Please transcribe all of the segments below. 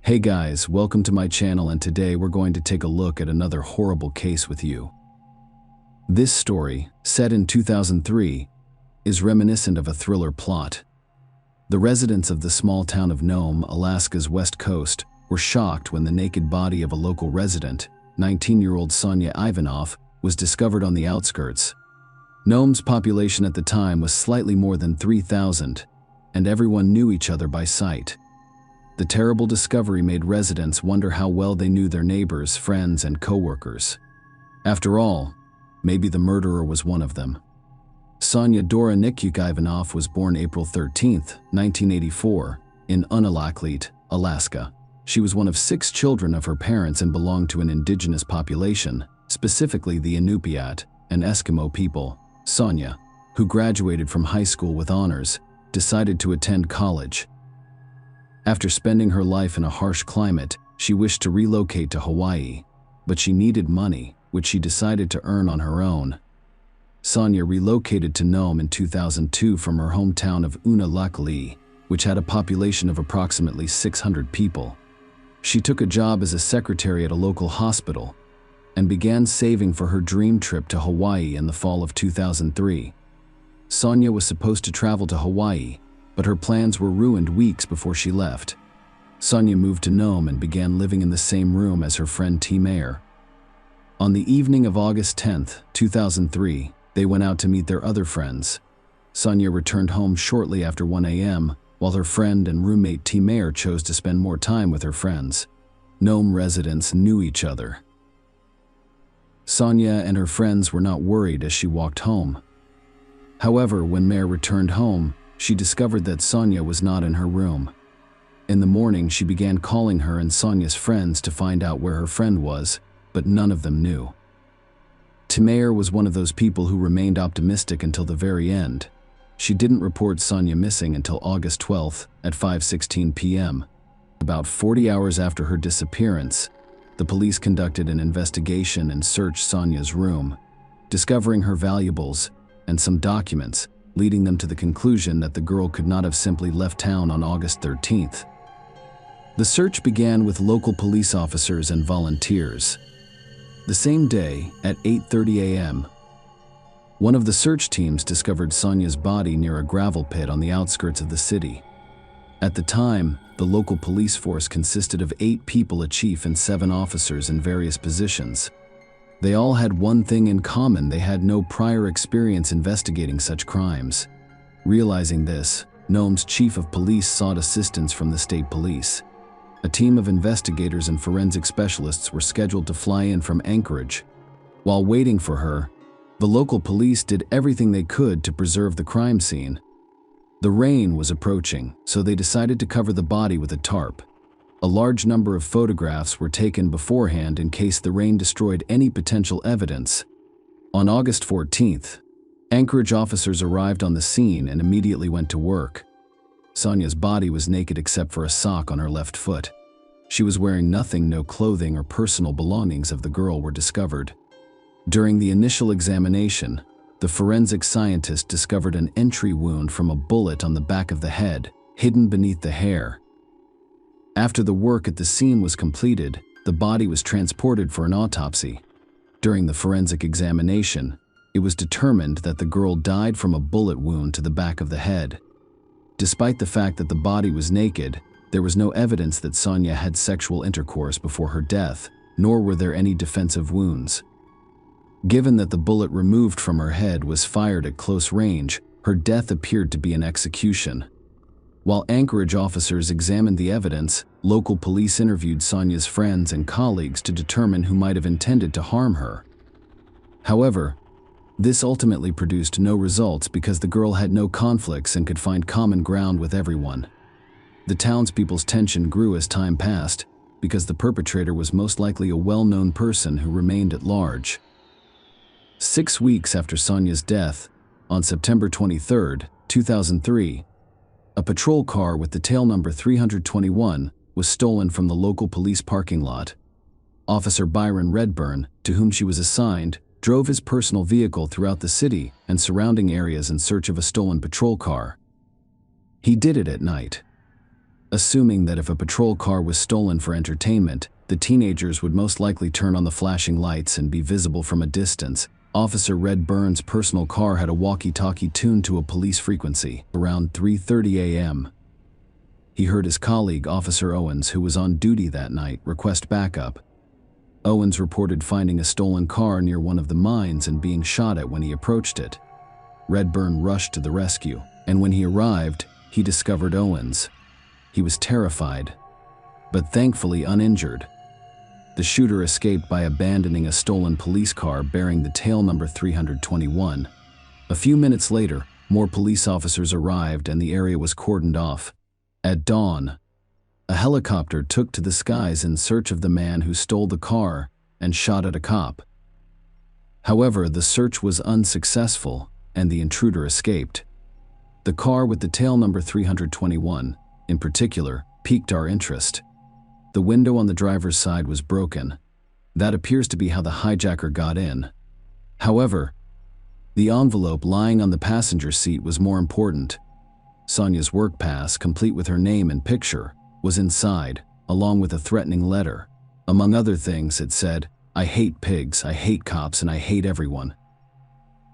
Hey guys, welcome to my channel, and today we're going to take a look at another horrible case with you. This story, set in 2003, is reminiscent of a thriller plot. The residents of the small town of Nome, Alaska's west coast, were shocked when the naked body of a local resident, 19-year-old Sonia Ivanov, was discovered on the outskirts. Nome's population at the time was slightly more than 3,000, and everyone knew each other by sight. The terrible discovery made residents wonder how well they knew their neighbors, friends, and co-workers. After all, maybe the murderer was one of them. Sonia Dora Nikyuk Ivanov was born April 13, 1984, in Unalakleet, Alaska. She was one of 6 children of her parents and belonged to an indigenous population, specifically the Inupiat, an Eskimo people. Sonia, who graduated from high school with honors, decided to attend college. After spending her life in a harsh climate, she wished to relocate to Hawaii, but she needed money, which she decided to earn on her own. Sonia relocated to Nome in 2002 from her hometown of Unalakleet, which had a population of approximately 600 people. She took a job as a secretary at a local hospital and began saving for her dream trip to Hawaii in the fall of 2003. Sonia was supposed to travel to Hawaii, but her plans were ruined weeks before she left. Sonia moved to Nome and began living in the same room as her friend T. Mayer. On the evening of August 10, 2003, they went out to meet their other friends. Sonia returned home shortly after 1 a.m., while her friend and roommate T. Mayer chose to spend more time with her friends. Nome residents knew each other. Sonia and her friends were not worried as she walked home. However, when Mayer returned home, she discovered that Sonia was not in her room. In the morning, she began calling her and Sonia's friends to find out where her friend was, but none of them knew. Mayer was one of those people who remained optimistic until the very end. She didn't report Sonia missing until August 12th at 5:16 p.m. About 40 hours after her disappearance, the police conducted an investigation and searched Sonia's room, discovering her valuables and some documents, leading them to the conclusion that the girl could not have simply left town on August 13th. The search began with local police officers and volunteers. The same day, at 8:30 a.m., one of the search teams discovered Sonia's body near a gravel pit on the outskirts of the city. At the time, the local police force consisted of 8 people, a chief and 7 officers in various positions. They all had one thing in common: they had no prior experience investigating such crimes. Realizing this, Nome's chief of police sought assistance from the state police. A team of investigators and forensic specialists were scheduled to fly in from Anchorage. While waiting for her, the local police did everything they could to preserve the crime scene. The rain was approaching, so they decided to cover the body with a tarp. A large number of photographs were taken beforehand in case the rain destroyed any potential evidence. On August 14th, Anchorage officers arrived on the scene and immediately went to work. Sonia's body was naked except for a sock on her left foot. She was wearing nothing. No clothing or personal belongings of the girl were discovered. During the initial examination, the forensic scientist discovered an entry wound from a bullet on the back of the head, hidden beneath the hair. After the work at the scene was completed, the body was transported for an autopsy. During the forensic examination, it was determined that the girl died from a bullet wound to the back of the head. Despite the fact that the body was naked, there was no evidence that Sonia had sexual intercourse before her death, nor were there any defensive wounds. Given that the bullet removed from her head was fired at close range, her death appeared to be an execution. While Anchorage officers examined the evidence, local police interviewed Sonia's friends and colleagues to determine who might have intended to harm her. However, this ultimately produced no results because the girl had no conflicts and could find common ground with everyone. The townspeople's tension grew as time passed, because the perpetrator was most likely a well-known person who remained at large. 6 weeks after Sonia's death, on September 23, 2003, a patrol car with the tail number 321 was stolen from the local police parking lot. Officer Byron Redburn, to whom she was assigned, drove his personal vehicle throughout the city and surrounding areas in search of a stolen patrol car. He did it at night. Assuming that if a patrol car was stolen for entertainment, the teenagers would most likely turn on the flashing lights and be visible from a distance, Officer Red Burns' personal car had a walkie-talkie tuned to a police frequency. Around 3:30 a.m., he heard his colleague, Officer Owens, who was on duty that night, request backup. Owens reported finding a stolen car near one of the mines and being shot at when he approached it. Redburn rushed to the rescue, and when he arrived, he discovered Owens. He was terrified, but thankfully uninjured. The shooter escaped by abandoning a stolen police car bearing the tail number 321. A few minutes later, more police officers arrived and the area was cordoned off. At dawn, a helicopter took to the skies in search of the man who stole the car and shot at a cop. However, the search was unsuccessful and the intruder escaped. The car with the tail number 321, in particular, piqued our interest. The window on the driver's side was broken. That appears to be how the hijacker got in. However, the envelope lying on the passenger seat was more important. Sonia's work pass, complete with her name and picture, was inside, along with a threatening letter. Among other things, it said, "I hate pigs, I hate cops, and I hate everyone."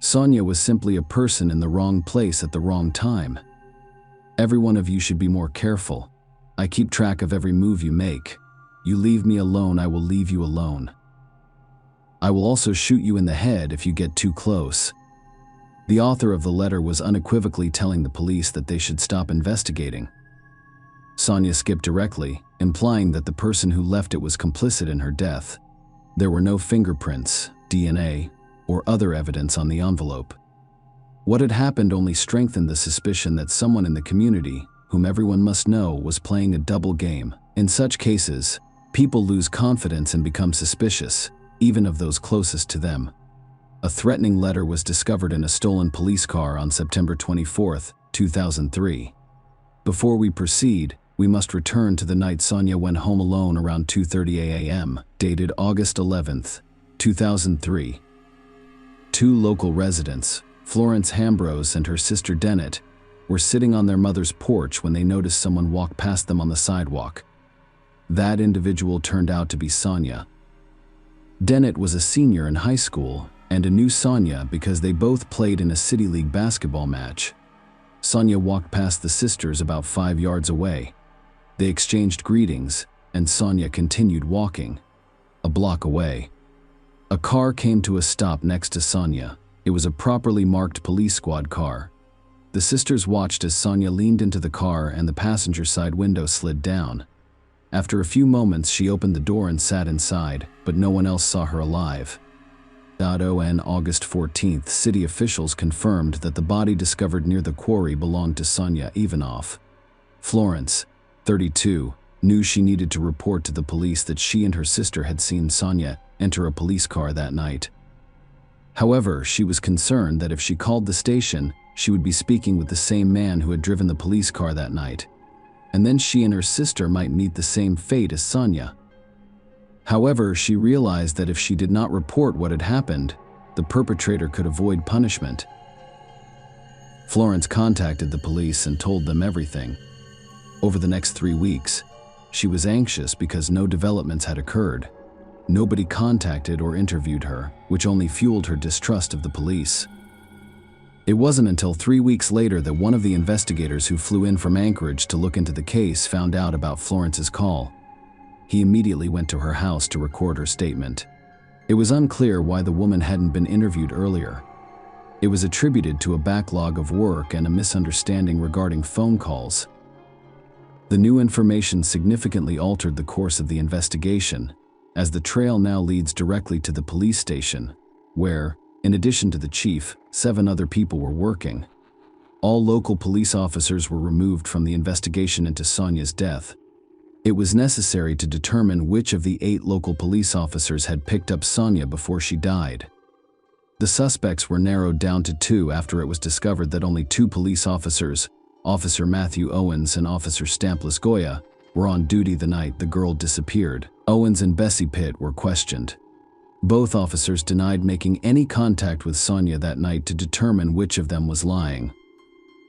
Sonia was simply a person in the wrong place at the wrong time. Every one of you should be more careful. I keep track of every move you make. You leave me alone, I will leave you alone. I will also shoot you in the head if you get too close. The author of the letter was unequivocally telling the police that they should stop investigating. Sonia skipped directly, implying that the person who left it was complicit in her death. There were no fingerprints, DNA, or other evidence on the envelope. What had happened only strengthened the suspicion that someone in the community, whom everyone must know, was playing a double game. In such cases, people lose confidence and become suspicious, even of those closest to them. A threatening letter was discovered in a stolen police car on September 24, 2003. Before we proceed, we must return to the night Sonia went home alone around 2:30 a.m., dated August 11, 2003. Two local residents, Florence Ambrose and her sister Dennett, were sitting on their mother's porch when they noticed someone walk past them on the sidewalk. That individual turned out to be Sonia. Dennett was a senior in high school and a new Sonia because they both played in a City League basketball match. Sonia walked past the sisters about 5 yards away. They exchanged greetings, and Sonia continued walking. A block away, a car came to a stop next to Sonia. It was a properly marked police squad car. The sisters watched as Sonia leaned into the car and the passenger side window slid down. After a few moments, she opened the door and sat inside, but no one else saw her alive. On August 14th, city officials confirmed that the body discovered near the quarry belonged to Sonia Ivanoff. Florence, 32, knew she needed to report to the police that she and her sister had seen Sonia enter a police car that night. However, she was concerned that if she called the station, she would be speaking with the same man who had driven the police car that night, and then she and her sister might meet the same fate as Sonia. However, she realized that if she did not report what had happened, the perpetrator could avoid punishment. Florence contacted the police and told them everything. Over the next 3 weeks, she was anxious because no developments had occurred. Nobody contacted or interviewed her, which only fueled her distrust of the police. It wasn't until 3 weeks later that one of the investigators who flew in from Anchorage to look into the case found out about Florence's call. He immediately went to her house to record her statement. It was unclear why the woman hadn't been interviewed earlier. It was attributed to a backlog of work and a misunderstanding regarding phone calls. The new information significantly altered the course of the investigation, as the trail now leads directly to the police station, where, in addition to the chief, 7 other people were working. All local police officers were removed from the investigation into Sonia's death. It was necessary to determine which of the 8 local police officers had picked up Sonia before she died. The suspects were narrowed down to 2 after it was discovered that only 2 police officers, Officer Matthew Owens and Officer Stampless Goya, were on duty the night the girl disappeared. Owens and Bessie Pitt were questioned. Both officers denied making any contact with Sonia that night to determine which of them was lying.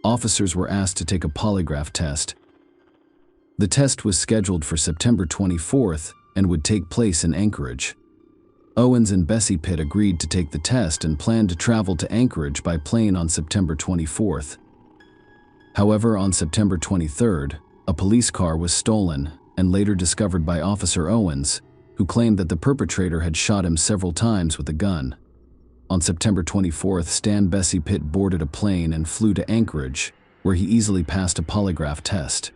Officers were asked to take a polygraph test. The test was scheduled for September 24th and would take place in Anchorage. Owens and Bessie Pitt agreed to take the test and planned to travel to Anchorage by plane on September 24th. However, on September 23rd, a police car was stolen and later discovered by Officer Owens, who claimed that the perpetrator had shot him several times with a gun. On September 24th, Stan Bessie Pitt boarded a plane and flew to Anchorage, where he easily passed a polygraph test.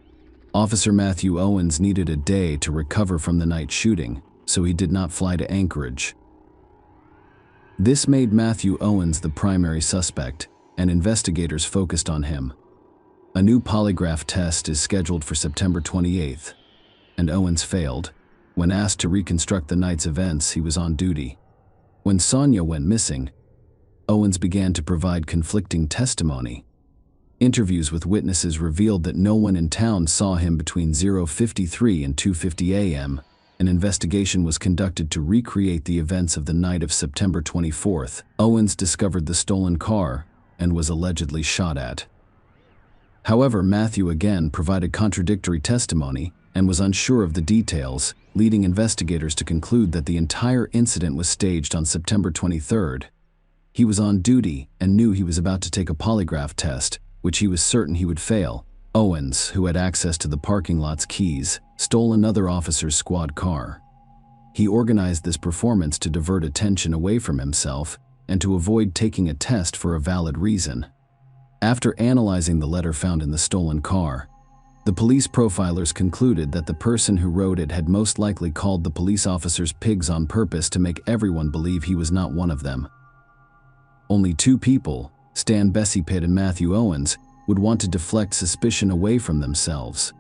Officer Matthew Owens needed a day to recover from the night shooting, so he did not fly to Anchorage. This made Matthew Owens the primary suspect, and investigators focused on him. A new polygraph test is scheduled for September 28th, and Owens failed. When asked to reconstruct the night's events, he was on duty. When Sonia went missing, Owens began to provide conflicting testimony. Interviews with witnesses revealed that no one in town saw him between 0:53 and 2:50 a.m. An investigation was conducted to recreate the events of the night of September 24th. Owens discovered the stolen car and was allegedly shot at. However, Matthew again provided contradictory testimony and was unsure of the details, leading investigators to conclude that the entire incident was staged on September 23rd. He was on duty and knew he was about to take a polygraph test, which he was certain he would fail. Owens, who had access to the parking lot's keys, stole another officer's squad car. He organized this performance to divert attention away from himself and to avoid taking a test for a valid reason. After analyzing the letter found in the stolen car, the police profilers concluded that the person who wrote it had most likely called the police officers pigs on purpose to make everyone believe he was not one of them. Only two people, Stan Bessie Pitt and Matthew Owens, would want to deflect suspicion away from themselves.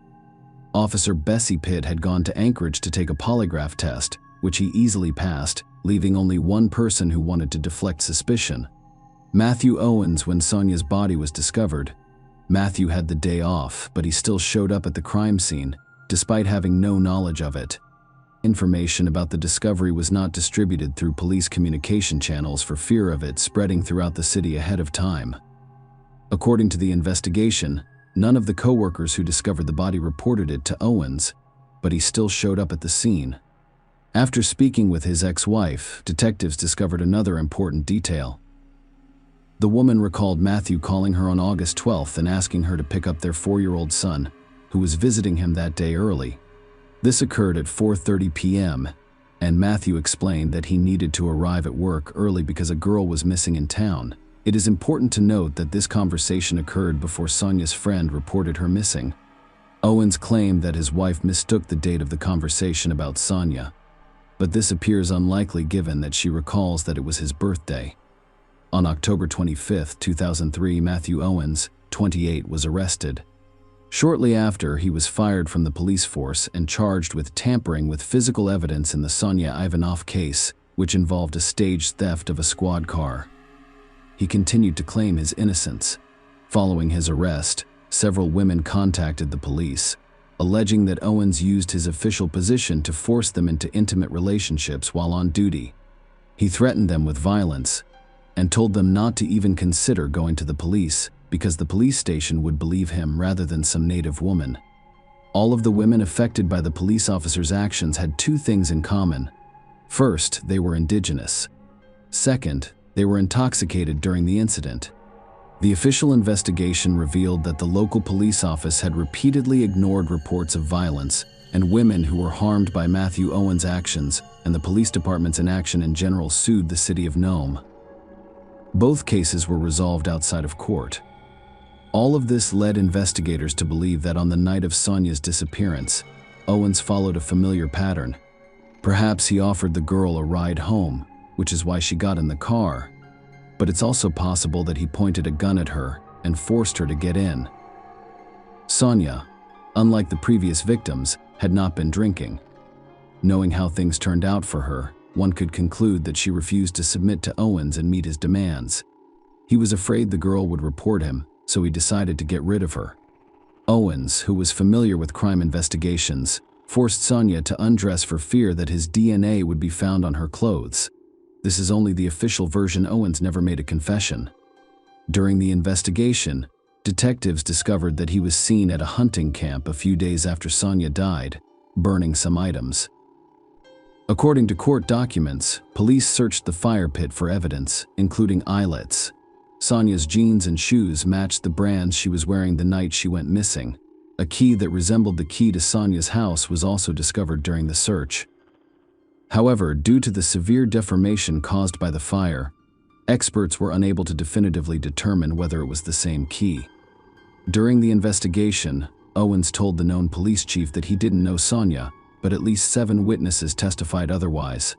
Officer Bessie Pitt had gone to Anchorage to take a polygraph test, which he easily passed, leaving only one person who wanted to deflect suspicion. Matthew Owens. When Sonia's body was discovered, Matthew had the day off, but he still showed up at the crime scene, despite having no knowledge of it. Information about the discovery was not distributed through police communication channels for fear of it spreading throughout the city ahead of time. According to the investigation, none of the co-workers who discovered the body reported it to Owens, but he still showed up at the scene. After speaking with his ex-wife, detectives discovered another important detail. The woman recalled Matthew calling her on August 12th and asking her to pick up their 4-year-old son, who was visiting him that day early. This occurred at 4:30 p.m., and Matthew explained that he needed to arrive at work early because a girl was missing in town. It is important to note that this conversation occurred before Sonia's friend reported her missing. Owens claimed that his wife mistook the date of the conversation about Sonia, but this appears unlikely given that she recalls that it was his birthday. On October 25, 2003, Matthew Owens, 28, was arrested. Shortly after, he was fired from the police force and charged with tampering with physical evidence in the Sonia Ivanoff case, which involved a staged theft of a squad car. He continued to claim his innocence. Following his arrest, several women contacted the police, alleging that Owens used his official position to force them into intimate relationships while on duty. He threatened them with violence and told them not to even consider going to the police because the police station would believe him rather than some native woman. All of the women affected by the police officer's actions had two things in common. First, they were indigenous. Second, they were intoxicated during the incident. The official investigation revealed that the local police office had repeatedly ignored reports of violence and women who were harmed by Matthew Owens' actions, and the police department's inaction in general sued the city of Nome. Both cases were resolved outside of court. All of this led investigators to believe that on the night of Sonia's disappearance, Owens followed a familiar pattern. Perhaps he offered the girl a ride home, which is why she got in the car. But it's also possible that he pointed a gun at her and forced her to get in. Sonia, unlike the previous victims, had not been drinking. Knowing how things turned out for her, one could conclude that she refused to submit to Owens and meet his demands. He was afraid the girl would report him, so he decided to get rid of her. Owens, who was familiar with crime investigations, forced Sonia to undress for fear that his DNA would be found on her clothes. This is only the official version. Owens never made a confession. During the investigation, Detectives discovered that he was seen at a hunting camp a few days after Sonia died, burning some items. According to court documents, police searched the fire pit for evidence, including eyelets. Sonia's jeans and shoes matched the brands she was wearing the night she went missing. A key that resembled the key to Sonia's house was also discovered during the search. However, due to the severe deformation caused by the fire, experts were unable to definitively determine whether it was the same key. During the investigation, Owens told the known police chief that he didn't know Sonia, but at least 7 witnesses testified otherwise.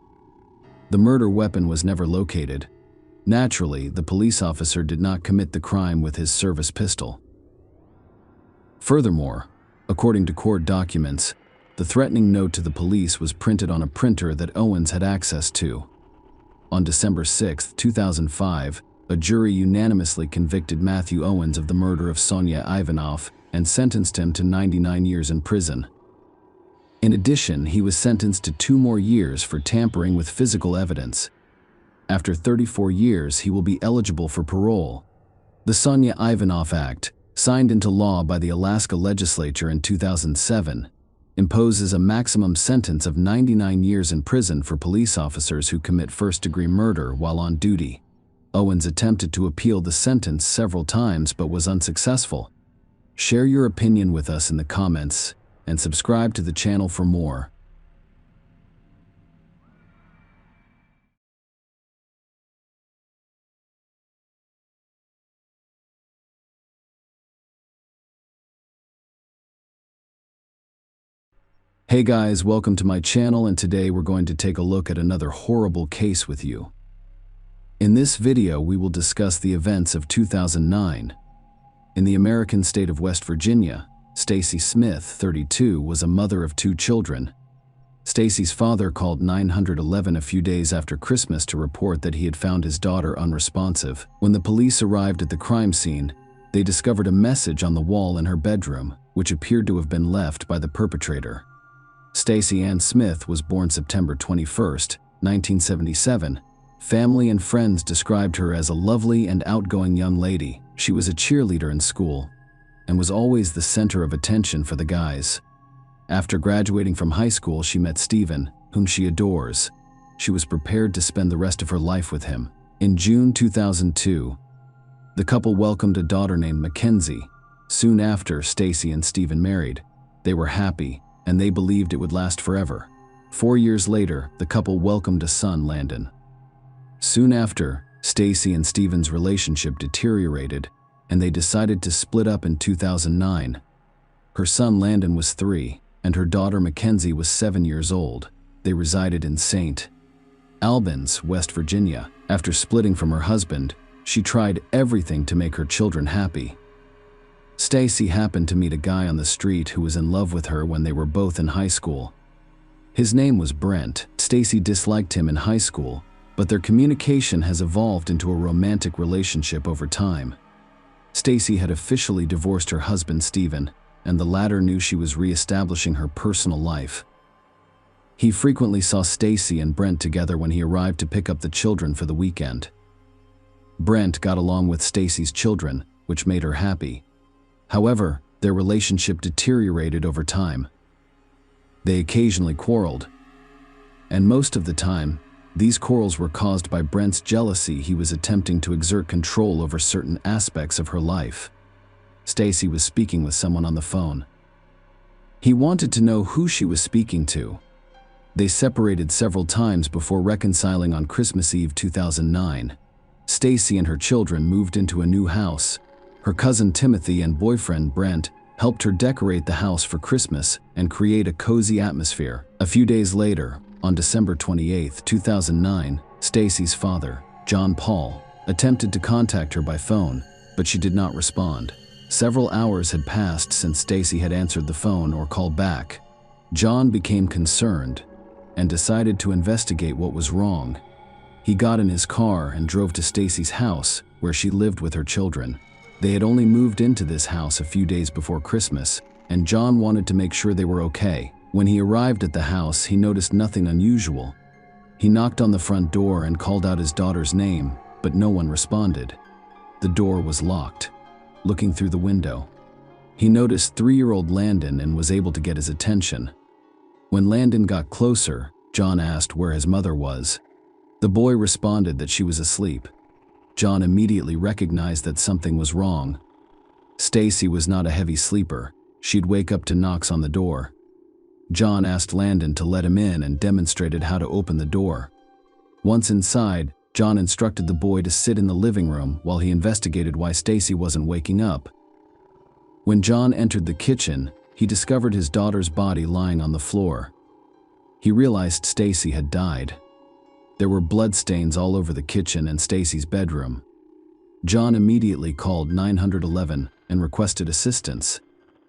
The murder weapon was never located. Naturally, the police officer did not commit the crime with his service pistol. Furthermore, according to court documents, the threatening note to the police was printed on a printer that Owens had access to. On December 6, 2005, a jury unanimously convicted Matthew Owens of the murder of Sonia Ivanov and sentenced him to 99 years in prison. In addition, he was sentenced to 2 more years for tampering with physical evidence. After 34 years, he will be eligible for parole. The Sonia Ivanov Act, signed into law by the Alaska legislature in 2007, imposes a maximum sentence of 99 years in prison for police officers who commit first-degree murder while on duty. Owens attempted to appeal the sentence several times but was unsuccessful. Share your opinion with us in the comments and subscribe to the channel for more. Hey guys, welcome to my channel, and today we're going to take a look at another horrible case with you. In this video, we will discuss the events of 2009. In the American state of West Virginia, Stacy Smith, 32, was a mother of 2 children. Stacy's father called 911 a few days after Christmas to report that he had found his daughter unresponsive. When the police arrived at the crime scene, they discovered a message on the wall in her bedroom, which appeared to have been left by the perpetrator. Stacy Ann Smith was born September 21, 1977. Family and friends described her as a lovely and outgoing young lady. She was a cheerleader in school and was always the center of attention for the guys. After graduating from high school, she met Steven, whom she adores. She was prepared to spend the rest of her life with him. In June 2002, the couple welcomed a daughter named Mackenzie. Soon after, Stacy and Steven married. They were happy, and they believed it would last forever. 4 years later, the couple welcomed a son, Landon. Soon after, Stacy and Steven's relationship deteriorated, and they decided to split up in 2009. Her son Landon was 3, and her daughter Mackenzie was 7 years old. They resided in St. Albans, West Virginia. After splitting from her husband, she tried everything to make her children happy. Stacy happened to meet a guy on the street who was in love with her when they were both in high school. His name was Brent. Stacy disliked him in high school, but their communication has evolved into a romantic relationship over time. Stacy had officially divorced her husband Steven, and the latter knew she was re-establishing her personal life. He frequently saw Stacy and Brent together when he arrived to pick up the children for the weekend. Brent got along with Stacy's children, which made her happy. However, their relationship deteriorated over time. They occasionally quarreled, and most of the time, these quarrels were caused by Brent's jealousy. He was attempting to exert control over certain aspects of her life. Stacy was speaking with someone on the phone. He wanted to know who she was speaking to. They separated several times before reconciling on Christmas Eve 2009. Stacy and her children moved into a new house. Her cousin Timothy and boyfriend Brent helped her decorate the house for Christmas and create a cozy atmosphere. A few days later, on December 28, 2009, Stacy's father, John Paul, attempted to contact her by phone, but she did not respond. Several hours had passed since Stacy had answered the phone or called back. John became concerned and decided to investigate what was wrong. He got in his car and drove to Stacy's house, where she lived with her children. They had only moved into this house a few days before Christmas, and John wanted to make sure they were okay. When he arrived at the house, he noticed nothing unusual. He knocked on the front door and called out his daughter's name, but no one responded. The door was locked. looking through the window. He noticed 3-year-old Landon and was able to get his attention. When Landon got closer, John asked where his mother was. The boy responded that she was asleep. John immediately recognized that something was wrong. Stacy was not a heavy sleeper. She'd wake up to knocks on the door. John asked Landon to let him in and demonstrated how to open the door. Once inside, John instructed the boy to sit in the living room while he investigated why Stacy wasn't waking up. When John entered the kitchen, he discovered his daughter's body lying on the floor. He realized Stacy had died. There were bloodstains all over the kitchen and Stacy's bedroom. John immediately called 911 and requested assistance.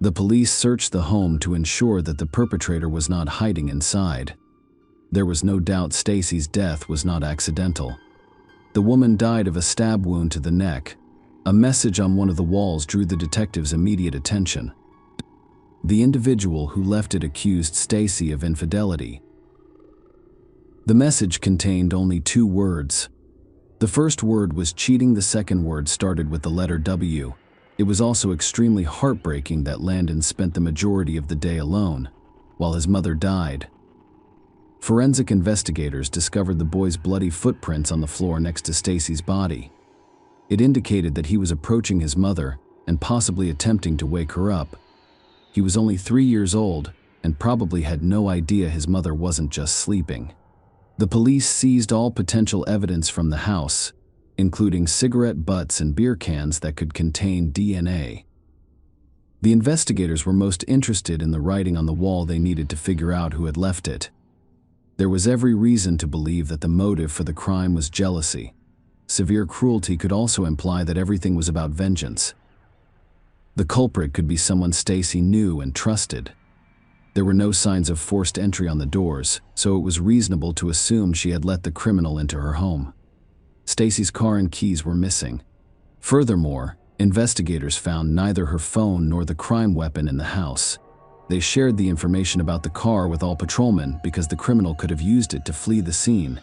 The police searched the home to ensure that the perpetrator was not hiding inside. There was no doubt Stacy's death was not accidental. The woman died of a stab wound to the neck. A message on one of the walls drew the detectives' immediate attention. The individual who left it accused Stacy of infidelity. The message contained only 2 words. The first word was cheating, the second word started with the letter W. It was also extremely heartbreaking that Landon spent the majority of the day alone, while his mother died. Forensic investigators discovered the boy's bloody footprints on the floor next to Stacy's body. It indicated that he was approaching his mother and possibly attempting to wake her up. He was only 3 years old and probably had no idea his mother wasn't just sleeping. The police seized all potential evidence from the house, including cigarette butts and beer cans that could contain DNA. The investigators were most interested in the writing on the wall. They needed to figure out who had left it. There was every reason to believe that the motive for the crime was jealousy. Severe cruelty could also imply that everything was about vengeance. The culprit could be someone Stacy knew and trusted. There were no signs of forced entry on the doors, so it was reasonable to assume she had let the criminal into her home. Stacy's car and keys were missing. Furthermore, investigators found neither her phone nor the crime weapon in the house. They shared the information about the car with all patrolmen because the criminal could have used it to flee the scene.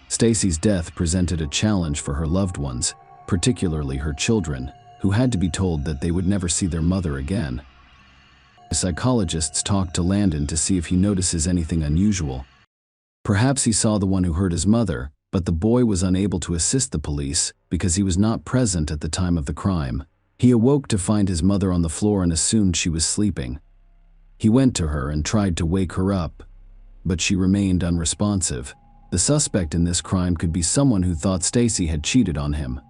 Stacy's death presented a challenge for her loved ones, particularly her children, who had to be told that they would never see their mother again. Psychologists talked to Landon to see if he notices anything unusual. Perhaps he saw the one who hurt his mother, but the boy was unable to assist the police because he was not present at the time of the crime. He awoke to find his mother on the floor and assumed she was sleeping. He went to her and tried to wake her up, but she remained unresponsive. The suspect in this crime could be someone who thought Stacy had cheated on him.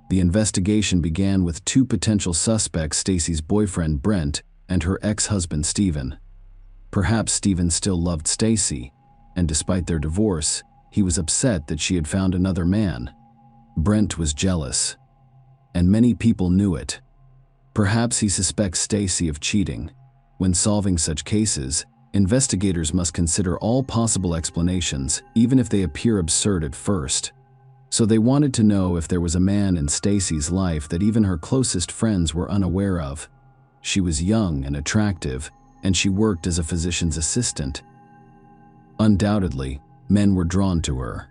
The investigation began with 2 potential suspects: Stacy's boyfriend Brent and her ex-husband Steven. Perhaps Steven still loved Stacy, and despite their divorce, he was upset that she had found another man. Brent was jealous, and many people knew it. Perhaps he suspects Stacy of cheating. When solving such cases, investigators must consider all possible explanations, even if they appear absurd at first. So they wanted to know if there was a man in Stacy's life that even her closest friends were unaware of. She was young and attractive, and she worked as a physician's assistant. Undoubtedly, men were drawn to her.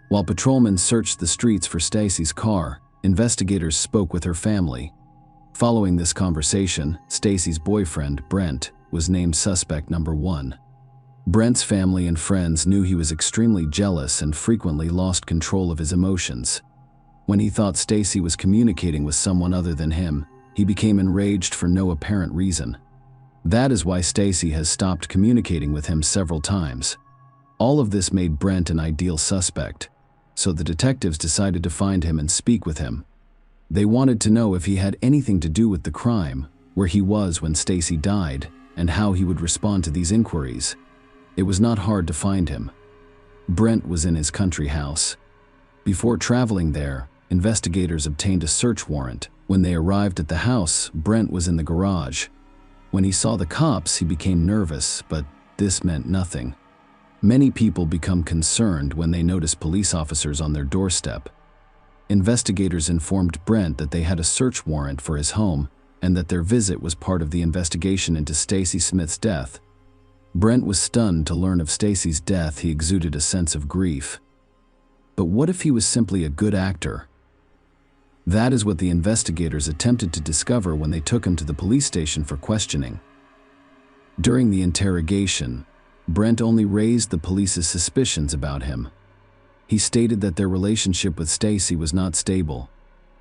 While patrolmen searched the streets for Stacy's car, investigators spoke with her family. Following this conversation, Stacy's boyfriend, Brent, was named suspect number 1. Brent's family and friends knew he was extremely jealous and frequently lost control of his emotions. When he thought Stacy was communicating with someone other than him, he became enraged for no apparent reason. That is why Stacy has stopped communicating with him several times. All of this made Brent an ideal suspect, so the detectives decided to find him and speak with him. They wanted to know if he had anything to do with the crime, where he was when Stacy died, and how he would respond to these inquiries. It was not hard to find him. Brent was in his country house. Before traveling there, investigators obtained a search warrant. When they arrived at the house, Brent was in the garage. When he saw the cops, he became nervous, but this meant nothing. Many people become concerned when they notice police officers on their doorstep. Investigators informed Brent that they had a search warrant for his home and that their visit was part of the investigation into Stacy Smith's death. Brent was stunned to learn of Stacy's death. He exuded a sense of grief. But what if he was simply a good actor? That is what the investigators attempted to discover when they took him to the police station for questioning. During the interrogation, Brent only raised the police's suspicions about him. He stated that their relationship with Stacy was not stable.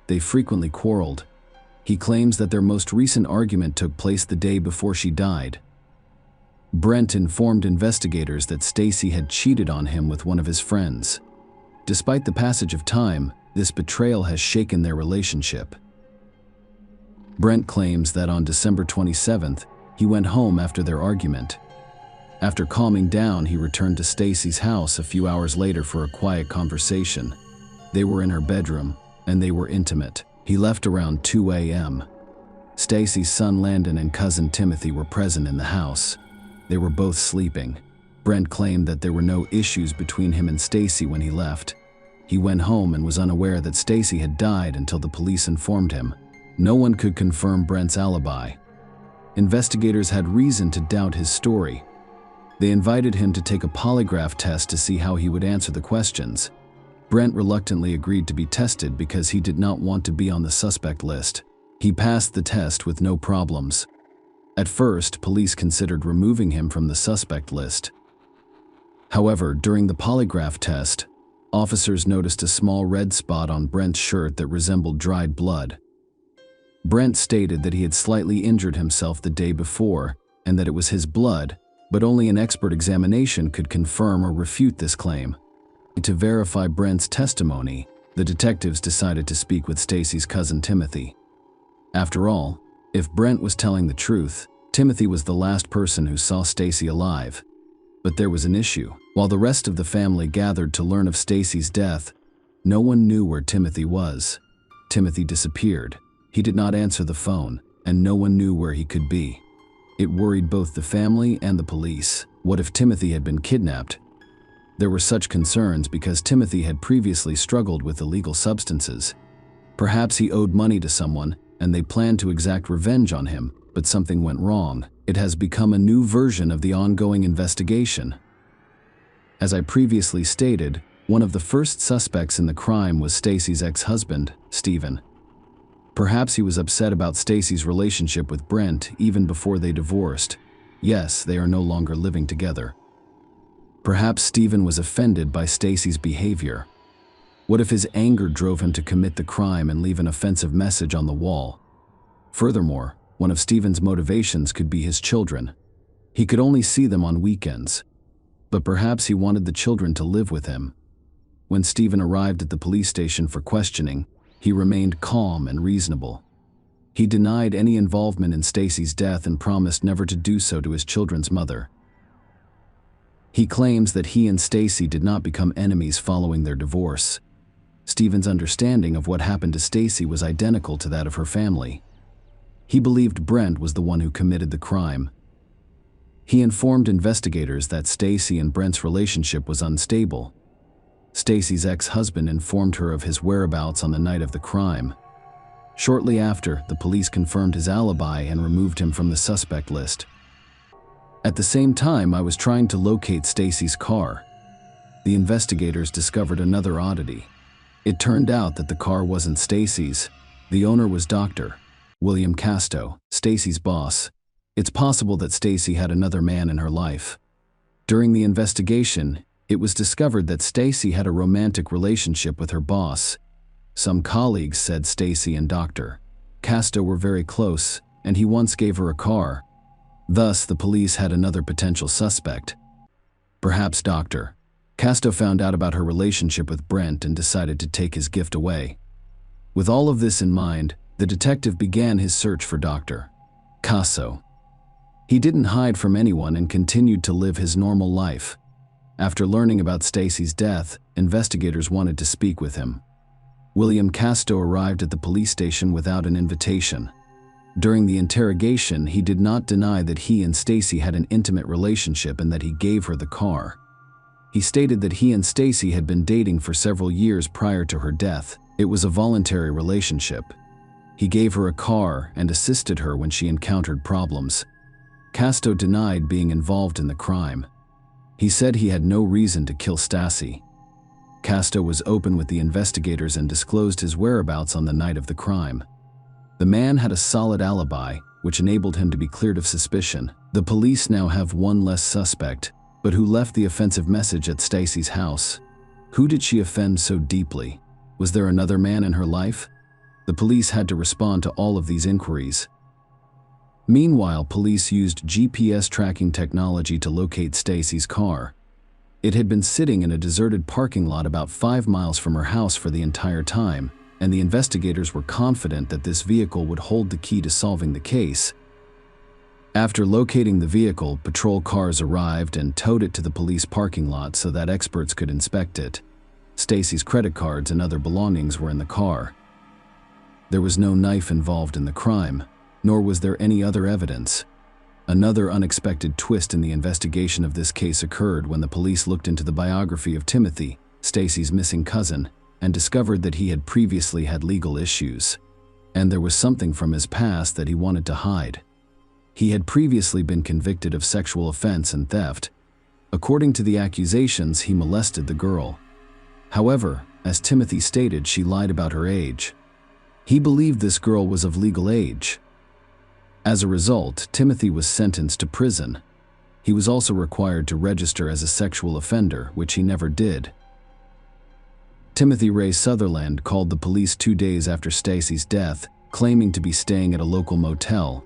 They frequently quarreled. He claims that their most recent argument took place the day before she died. Brent informed investigators that Stacy had cheated on him with one of his friends. Despite the passage of time, this betrayal has shaken their relationship. Brent claims that on December 27th, he went home after their argument. After calming down, he returned to Stacy's house a few hours later for a quiet conversation. They were in her bedroom, and they were intimate. He left around 2 a.m. Stacy's son Landon and cousin Timothy were present in the house. They were both sleeping. Brent claimed that there were no issues between him and Stacy when he left. He went home and was unaware that Stacy had died until the police informed him. No one could confirm Brent's alibi. Investigators had reason to doubt his story. They invited him to take a polygraph test to see how he would answer the questions. Brent reluctantly agreed to be tested because he did not want to be on the suspect list. He passed the test with no problems. At first, police considered removing him from the suspect list. However, during the polygraph test, officers noticed a small red spot on Brent's shirt that resembled dried blood. Brent stated that he had slightly injured himself the day before and that it was his blood, but only an expert examination could confirm or refute this claim. To verify Brent's testimony, the detectives decided to speak with Stacy's cousin Timothy. After all, if Brent was telling the truth, Timothy was the last person who saw Stacy alive. But there was an issue. While the rest of the family gathered to learn of Stacy's death, no one knew where Timothy was. Timothy disappeared. He did not answer the phone, and no one knew where he could be. It worried both the family and the police. What if Timothy had been kidnapped? There were such concerns because Timothy had previously struggled with illegal substances. Perhaps he owed money to someone, and they planned to exact revenge on him, but something went wrong. It has become a new version of the ongoing investigation. As I previously stated, one of the first suspects in the crime was Stacy's ex-husband, Stephen. Perhaps he was upset about Stacy's relationship with Brent even before they divorced. Yes, they are no longer living together. Perhaps Stephen was offended by Stacy's behavior. What if his anger drove him to commit the crime and leave an offensive message on the wall? Furthermore, one of Stephen's motivations could be his children. He could only see them on weekends. But perhaps he wanted the children to live with him. When Stephen arrived at the police station for questioning, he remained calm and reasonable. He denied any involvement in Stacy's death and promised never to do so to his children's mother. He claims that he and Stacy did not become enemies following their divorce. Stephen's understanding of what happened to Stacy was identical to that of her family. He believed Brent was the one who committed the crime. He informed investigators that Stacy and Brent's relationship was unstable. Stacy's ex-husband informed her of his whereabouts on the night of the crime. Shortly after, the police confirmed his alibi and removed him from the suspect list. At the same time, I was trying to locate Stacy's car. The investigators discovered another oddity. It turned out that the car wasn't Stacy's. The owner was Dr. William Casto, Stacy's boss. It's possible that Stacy had another man in her life. During the investigation, it was discovered that Stacy had a romantic relationship with her boss. Some colleagues said Stacy and Dr. Casto were very close, and he once gave her a car. Thus, the police had another potential suspect. Perhaps Dr. Casto found out about her relationship with Brent and decided to take his gift away. With all of this in mind, the detective began his search for Dr. Casto. He didn't hide from anyone and continued to live his normal life. After learning about Stacy's death, investigators wanted to speak with him. William Casto arrived at the police station without an invitation. During the interrogation, he did not deny that he and Stacy had an intimate relationship and that he gave her the car. He stated that he and Stacy had been dating for several years prior to her death. It was a voluntary relationship. He gave her a car and assisted her when she encountered problems. Casto denied being involved in the crime. He said he had no reason to kill Stacy. Casto was open with the investigators and disclosed his whereabouts on the night of the crime. The man had a solid alibi, which enabled him to be cleared of suspicion. The police now have one less suspect, but who left the offensive message at Stacy's house? Who did she offend so deeply? Was there another man in her life? The police had to respond to all of these inquiries. Meanwhile, police used GPS tracking technology to locate Stacy's car. It had been sitting in a deserted parking lot about 5 miles from her house for the entire time, and the investigators were confident that this vehicle would hold the key to solving the case. After locating the vehicle, patrol cars arrived and towed it to the police parking lot so that experts could inspect it. Stacy's credit cards and other belongings were in the car. There was no knife involved in the crime, nor was there any other evidence. Another unexpected twist in the investigation of this case occurred when the police looked into the biography of Timothy, Stacy's missing cousin, and discovered that he had previously had legal issues. And there was something from his past that he wanted to hide. He had previously been convicted of sexual offense and theft. According to the accusations, he molested the girl. However, as Timothy stated, she lied about her age. He believed this girl was of legal age. As a result, Timothy was sentenced to prison. He was also required to register as a sexual offender, which he never did. Timothy Ray Sutherland called the police 2 days after Stacy's death, claiming to be staying at a local motel.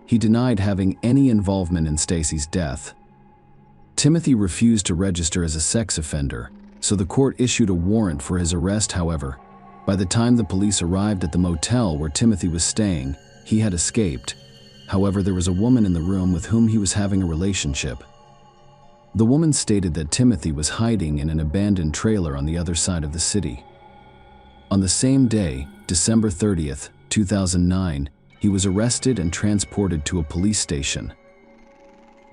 He denied having any involvement in Stacy's death. Timothy refused to register as a sex offender, so the court issued a warrant for his arrest. However, by the time the police arrived at the motel where Timothy was staying, he had escaped. However, there was a woman in the room with whom he was having a relationship. The woman stated that Timothy was hiding in an abandoned trailer on the other side of the city. On the same day, December 30th, 2009, he was arrested and transported to a police station.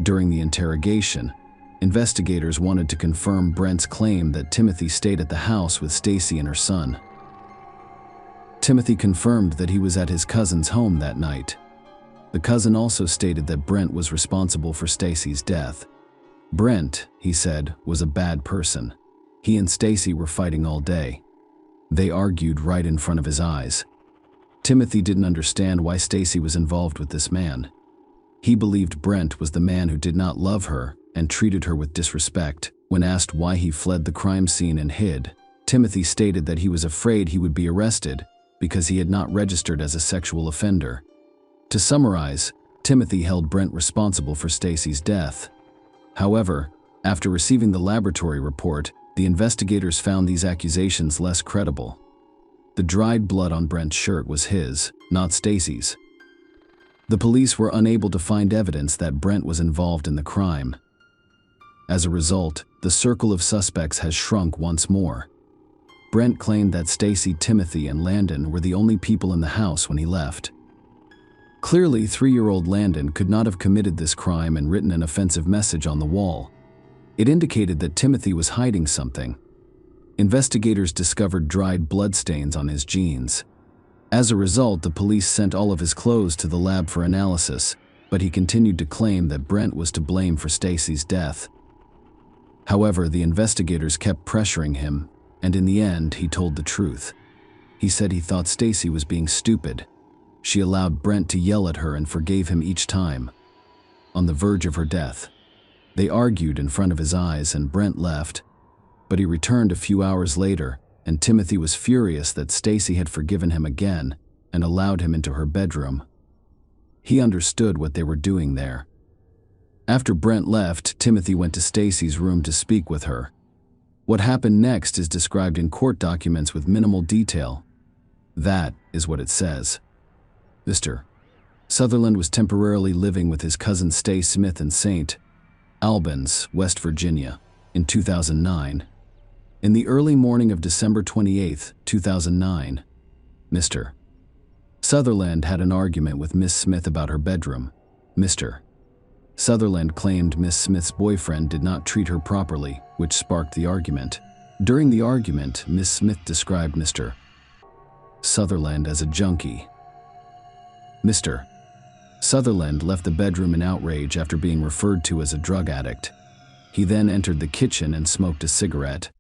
During the interrogation, investigators wanted to confirm Brent's claim that Timothy stayed at the house with Stacy and her son. Timothy confirmed that he was at his cousin's home that night. The cousin also stated that Brent was responsible for Stacy's death. Brent, he said, was a bad person. He and Stacy were fighting all day. They argued right in front of his eyes. Timothy didn't understand why Stacy was involved with this man. He believed Brent was the man who did not love her and treated her with disrespect. When asked why he fled the crime scene and hid, Timothy stated that he was afraid he would be arrested because he had not registered as a sexual offender. To summarize, Timothy held Brent responsible for Stacy's death. However, after receiving the laboratory report, the investigators found these accusations less credible. The dried blood on Brent's shirt was his, not Stacy's. The police were unable to find evidence that Brent was involved in the crime. As a result, the circle of suspects has shrunk once more. Brent claimed that Stacy, Timothy, and Landon were the only people in the house when he left. Clearly, 3-year-old Landon could not have committed this crime and written an offensive message on the wall. It indicated that Timothy was hiding something. Investigators discovered dried bloodstains on his jeans. As a result, the police sent all of his clothes to the lab for analysis, but he continued to claim that Brent was to blame for Stacy's death. However, the investigators kept pressuring him, and in the end, he told the truth. He said he thought Stacy was being stupid. She allowed Brent to yell at her and forgave him each time. On the verge of her death, they argued in front of his eyes and Brent left, but he returned a few hours later, and Timothy was furious that Stacy had forgiven him again and allowed him into her bedroom. He understood what they were doing there. After Brent left, Timothy went to Stacy's room to speak with her. What happened next is described in court documents with minimal detail. That is what it says. Mr. Sutherland was temporarily living with his cousin Stay Smith in St. Albans, West Virginia, in 2009. In the early morning of December 28, 2009, Mr. Sutherland had an argument with Miss Smith about her bedroom. Mr. Sutherland claimed Miss Smith's boyfriend did not treat her properly, which sparked the argument. During the argument, Miss Smith described Mr. Sutherland as a junkie. Mr. Sutherland left the bedroom in outrage after being referred to as a drug addict. He then entered the kitchen and smoked a cigarette.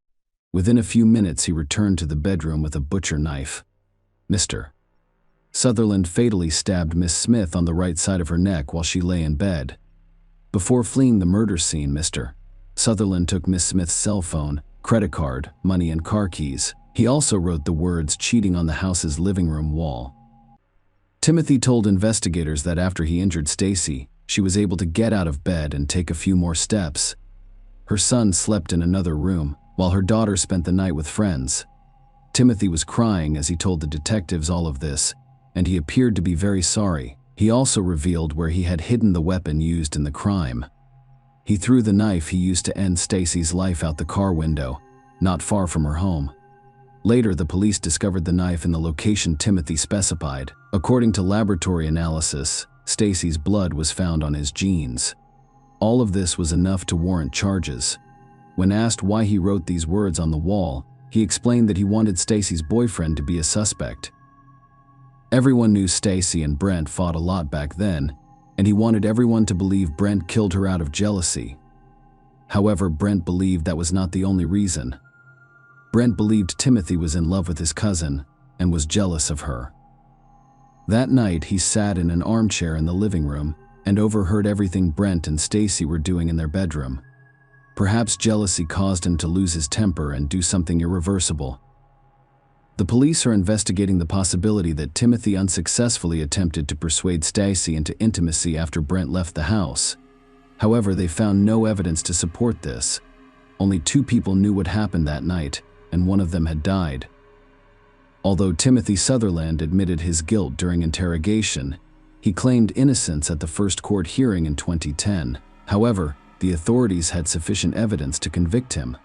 Within a few minutes, he returned to the bedroom with a butcher knife. Mr. Sutherland fatally stabbed Miss Smith on the right side of her neck while she lay in bed. Before fleeing the murder scene, Mr. Sutherland took Miss Smith's cell phone, credit card, money, and car keys. He also wrote the words "cheating" on the house's living room wall. Timothy told investigators that after he injured Stacy, she was able to get out of bed and take a few more steps. Her son slept in another room, while her daughter spent the night with friends. Timothy was crying as he told the detectives all of this, and he appeared to be very sorry. He also revealed where he had hidden the weapon used in the crime. He threw the knife he used to end Stacy's life out the car window, not far from her home. Later, the police discovered the knife in the location Timothy specified. According to laboratory analysis, Stacy's blood was found on his jeans. All of this was enough to warrant charges. When asked why he wrote these words on the wall, he explained that he wanted Stacy's boyfriend to be a suspect. Everyone knew Stacy and Brent fought a lot back then, and he wanted everyone to believe Brent killed her out of jealousy. However, Brent believed that was not the only reason. Brent believed Timothy was in love with his cousin and was jealous of her. That night, he sat in an armchair in the living room and overheard everything Brent and Stacy were doing in their bedroom. Perhaps jealousy caused him to lose his temper and do something irreversible. The police are investigating the possibility that Timothy unsuccessfully attempted to persuade Stacy into intimacy after Brent left the house. However, they found no evidence to support this. Only 2 people knew what happened that night, and one of them had died. Although Timothy Sutherland admitted his guilt during interrogation, he claimed innocence at the first court hearing in 2010. However, the authorities had sufficient evidence to convict him.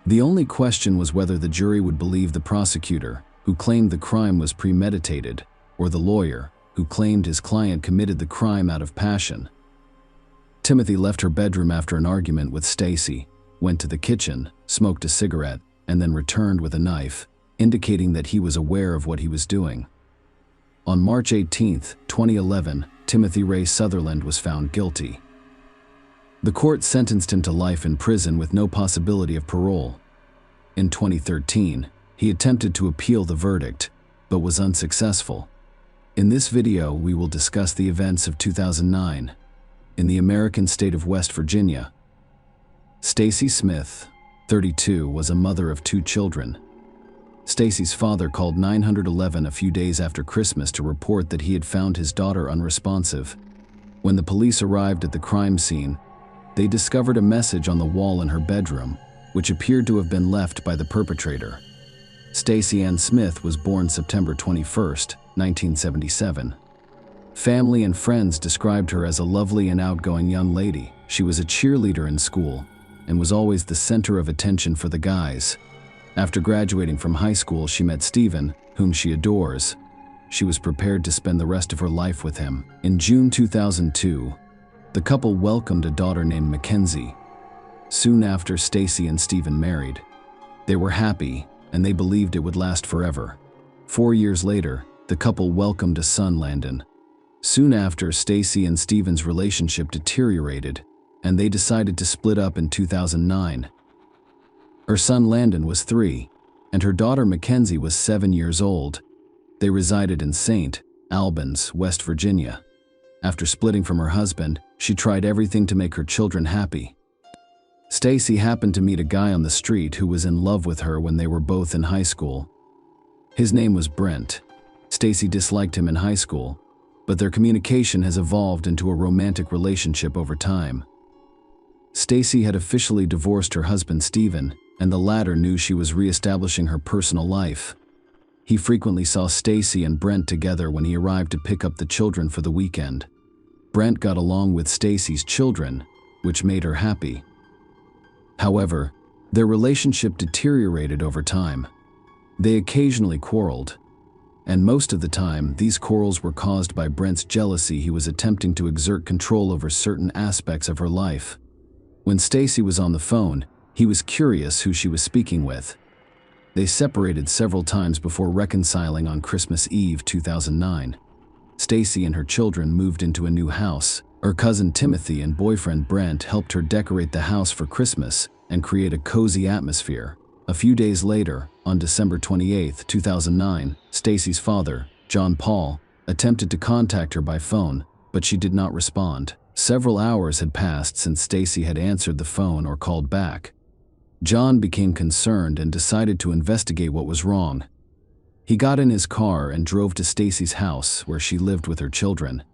The only question was whether the jury would believe the prosecutor, who claimed the crime was premeditated, or the lawyer, who claimed his client committed the crime out of passion. Timothy left her bedroom after an argument with Stacy, went to the kitchen, smoked a cigarette, and then returned with a knife, indicating that he was aware of what he was doing. On March 18, 2011, Timothy Ray Sutherland was found guilty. The court sentenced him to life in prison with no possibility of parole. In 2013, he attempted to appeal the verdict, but was unsuccessful. In this video, we will discuss the events of 2009 in the American state of West Virginia. Stacy Smith, 32, was a mother of 2 children. Stacy's father called 911 a few days after Christmas to report that he had found his daughter unresponsive. When the police arrived at the crime scene, they discovered a message on the wall in her bedroom, which appeared to have been left by the perpetrator. Stacy Ann Smith was born September 21, 1977. Family and friends described her as a lovely and outgoing young lady. She was a cheerleader in school and was always the center of attention for the guys. After graduating from high school, she met Steven, whom she adores. She was prepared to spend the rest of her life with him. In June 2002, the couple welcomed a daughter named Mackenzie. Soon after, Stacy and Steven married. They were happy, and they believed it would last forever. 4 years later, the couple welcomed a son, Landon. Soon after, Stacy and Steven's relationship deteriorated, and they decided to split up in 2009. Her son Landon was 3, and her daughter Mackenzie was 7 years old. They resided in St. Albans, West Virginia. After splitting from her husband, she tried everything to make her children happy. Stacy happened to meet a guy on the street who was in love with her when they were both in high school. His name was Brent. Stacy disliked him in high school, but their communication has evolved into a romantic relationship over time. Stacy had officially divorced her husband Steven, and the latter knew she was reestablishing her personal life. He frequently saw Stacy and Brent together when he arrived to pick up the children for the weekend. Brent got along with Stacy's children, which made her happy. However, their relationship deteriorated over time. They occasionally quarreled, and most of the time, these quarrels were caused by Brent's jealousy. He was attempting to exert control over certain aspects of her life. When Stacy was on the phone, he was curious who she was speaking with. They separated several times before reconciling on Christmas Eve 2009. Stacy and her children moved into a new house. Her cousin Timothy and boyfriend Brent helped her decorate the house for Christmas and create a cozy atmosphere. A few days later, on December 28, 2009, Stacy's father, John Paul, attempted to contact her by phone, but she did not respond. Several hours had passed since Stacy had answered the phone or called back. John became concerned and decided to investigate what was wrong. He got in his car and drove to Stacy's house, where she lived with her children.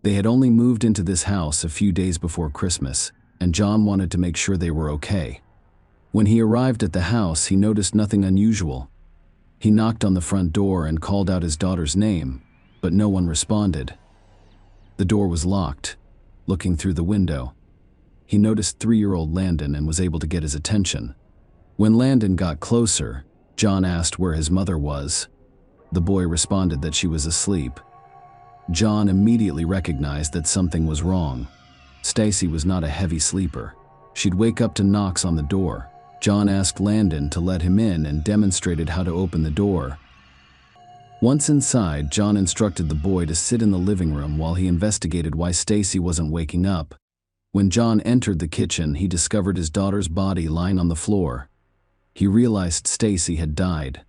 They had only moved into this house a few days before Christmas, and John wanted to make sure they were okay. When he arrived at the house, he noticed nothing unusual. He knocked on the front door and called out his daughter's name, but no one responded. The door was locked. Looking through the window, he noticed 3-year-old Landon and was able to get his attention. When Landon got closer, John asked where his mother was. The boy responded that she was asleep. John immediately recognized that something was wrong. Stacy was not a heavy sleeper. She'd wake up to knocks on the door. John asked Landon to let him in and demonstrated how to open the door. Once inside, John instructed the boy to sit in the living room while he investigated why Stacy wasn't waking up. When John entered the kitchen, he discovered his daughter's body lying on the floor. He realized Stacy had died.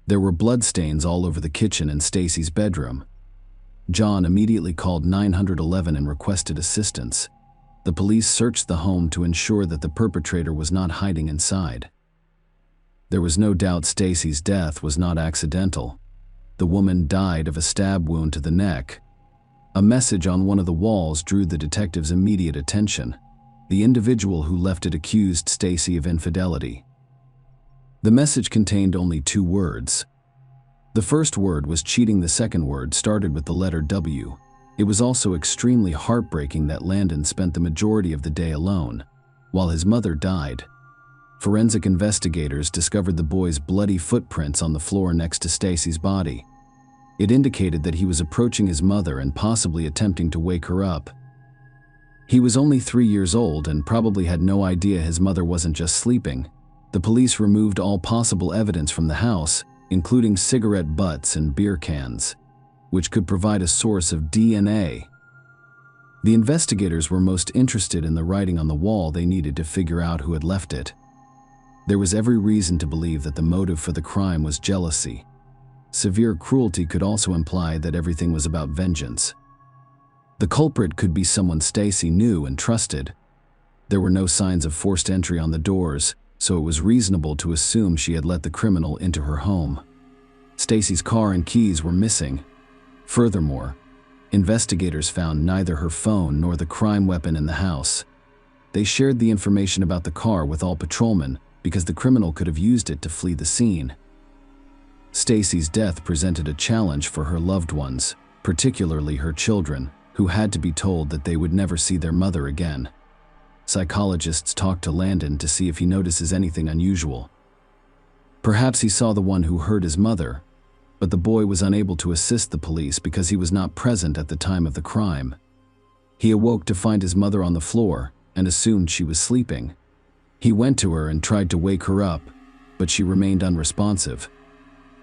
There were bloodstains all over the kitchen and Stacy's bedroom. John immediately called 911 and requested assistance. The police searched the home to ensure that the perpetrator was not hiding inside. There was no doubt Stacy's death was not accidental. The woman died of a stab wound to the neck. A message on one of the walls drew the detectives' immediate attention. The individual who left it accused Stacy of infidelity. The message contained only 2 words. The first word was cheating, the second word started with the letter W. It was also extremely heartbreaking that Landon spent the majority of the day alone, while his mother died. Forensic investigators discovered the boy's bloody footprints on the floor next to Stacy's body. It indicated that he was approaching his mother and possibly attempting to wake her up. He was only 3 years old and probably had no idea his mother wasn't just sleeping. The police removed all possible evidence from the house, including cigarette butts and beer cans, which could provide a source of DNA. The investigators were most interested in the writing on the wall. They needed to figure out who had left it. There was every reason to believe that the motive for the crime was jealousy. Severe cruelty could also imply that everything was about vengeance. The culprit could be someone Stacy knew and trusted. There were no signs of forced entry on the doors, so it was reasonable to assume she had let the criminal into her home. Stacy's car and keys were missing. Furthermore, investigators found neither her phone nor the crime weapon in the house. They shared the information about the car with all patrolmen because the criminal could have used it to flee the scene. Stacy's death presented a challenge for her loved ones, particularly her children, who had to be told that they would never see their mother again. Psychologists talked to Landon to see if he notices anything unusual. Perhaps he saw the one who hurt his mother, but the boy was unable to assist the police because he was not present at the time of the crime. He awoke to find his mother on the floor and assumed she was sleeping. He went to her and tried to wake her up, but she remained unresponsive.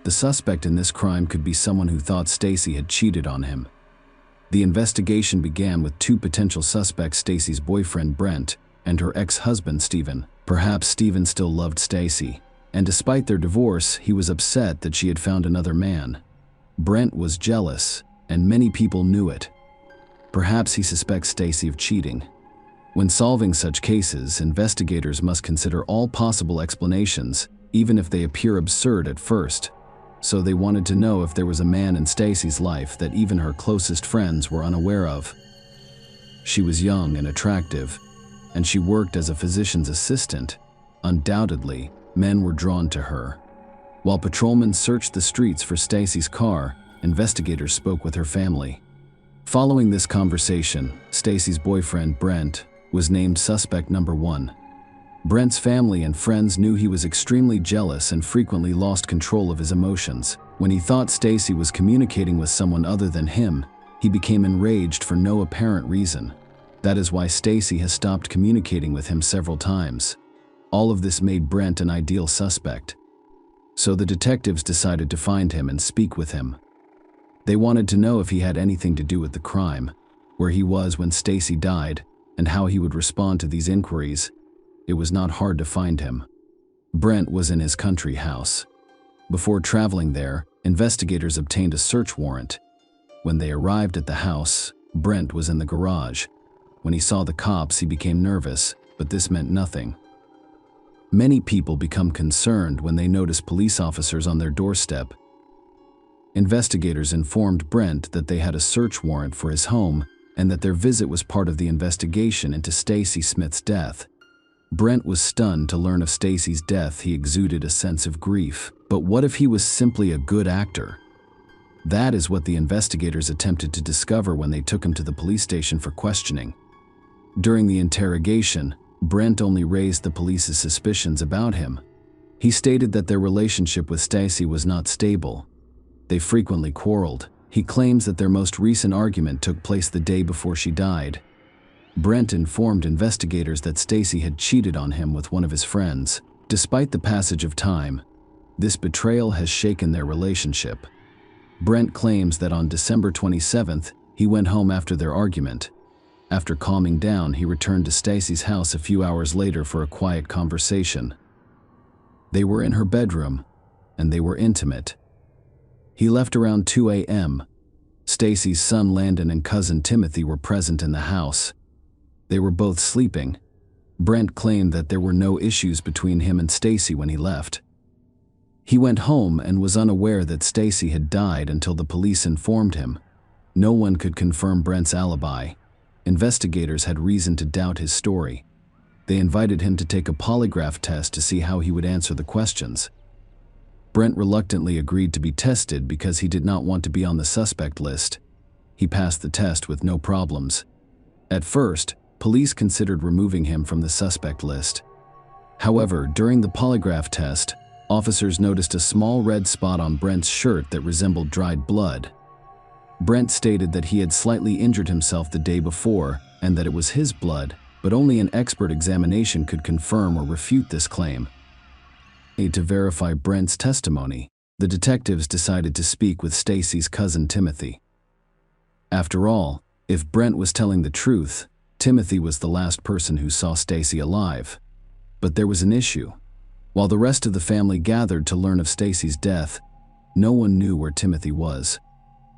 The suspect in this crime could be someone who thought Stacy had cheated on him. The investigation began with 2 potential suspects: Stacy's boyfriend Brent and her ex-husband Stephen. Perhaps Stephen still loved Stacy, and despite their divorce, he was upset that she had found another man. Brent was jealous, and many people knew it. Perhaps he suspects Stacy of cheating. When solving such cases, investigators must consider all possible explanations, even if they appear absurd at first. So they wanted to know if there was a man in Stacy's life that even her closest friends were unaware of. She was young and attractive, and she worked as a physician's assistant. Undoubtedly, men were drawn to her. While patrolmen searched the streets for Stacy's car, investigators spoke with her family. Following this conversation, Stacy's boyfriend Brent was named suspect number 1. Brent's family and friends knew he was extremely jealous and frequently lost control of his emotions. When he thought Stacy was communicating with someone other than him, he became enraged for no apparent reason. That is why Stacy has stopped communicating with him several times. All of this made Brent an ideal suspect. So the detectives decided to find him and speak with him. They wanted to know if he had anything to do with the crime, where he was when Stacy died, and how he would respond to these inquiries. It was not hard to find him. Brent was in his country house. Before traveling there, investigators obtained a search warrant. When they arrived at the house, Brent was in the garage. When he saw the cops, he became nervous, but this meant nothing. Many people become concerned when they notice police officers on their doorstep. Investigators informed Brent that they had a search warrant for his home and that their visit was part of the investigation into Stacy Smith's death. Brent was stunned to learn of Stacy's death. He exuded a sense of grief. But what if he was simply a good actor? That is what the investigators attempted to discover when they took him to the police station for questioning. During the interrogation, Brent only raised the police's suspicions about him. He stated that their relationship with Stacy was not stable. They frequently quarreled. He claims that their most recent argument took place the day before she died. Brent informed investigators that Stacy had cheated on him with one of his friends. Despite the passage of time, this betrayal has shaken their relationship. Brent claims that on December 27th, he went home after their argument. After calming down, he returned to Stacy's house a few hours later for a quiet conversation. They were in her bedroom, and they were intimate. He left around 2 a.m. Stacy's son Landon and cousin Timothy were present in the house. They were both sleeping. Brent claimed that there were no issues between him and Stacy when he left. He went home and was unaware that Stacy had died until the police informed him. No one could confirm Brent's alibi. Investigators had reason to doubt his story. They invited him to take a polygraph test to see how he would answer the questions. Brent reluctantly agreed to be tested because he did not want to be on the suspect list. He passed the test with no problems. At first, police considered removing him from the suspect list. However, during the polygraph test, officers noticed a small red spot on Brent's shirt that resembled dried blood. Brent stated that he had slightly injured himself the day before and that it was his blood, but only an expert examination could confirm or refute this claim. To verify Brent's testimony, the detectives decided to speak with Stacy's cousin Timothy. After all, if Brent was telling the truth, Timothy was the last person who saw Stacy alive. But there was an issue. While the rest of the family gathered to learn of Stacy's death, no one knew where Timothy was.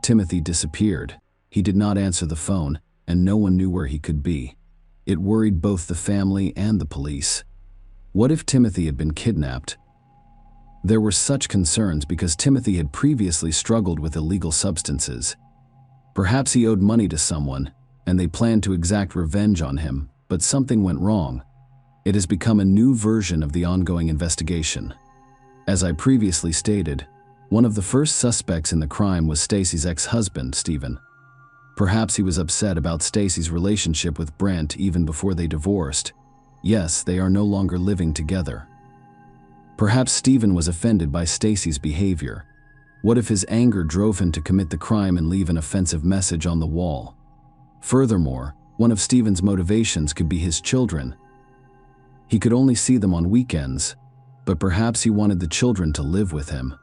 Timothy disappeared. He did not answer the phone, and no one knew where he could be. It worried both the family and the police. What if Timothy had been kidnapped? There were such concerns because Timothy had previously struggled with illegal substances. Perhaps he owed money to someone, and they planned to exact revenge on him, but something went wrong. It has become a new version of the ongoing investigation. As I previously stated, one of the first suspects in the crime was Stacy's ex-husband, Stephen. Perhaps he was upset about Stacy's relationship with Brent even before they divorced. Yes, they are no longer living together. Perhaps Stephen was offended by Stacy's behavior. What if his anger drove him to commit the crime and leave an offensive message on the wall? Furthermore, one of Stephen's motivations could be his children. He could only see them on weekends, but perhaps he wanted the children to live with him.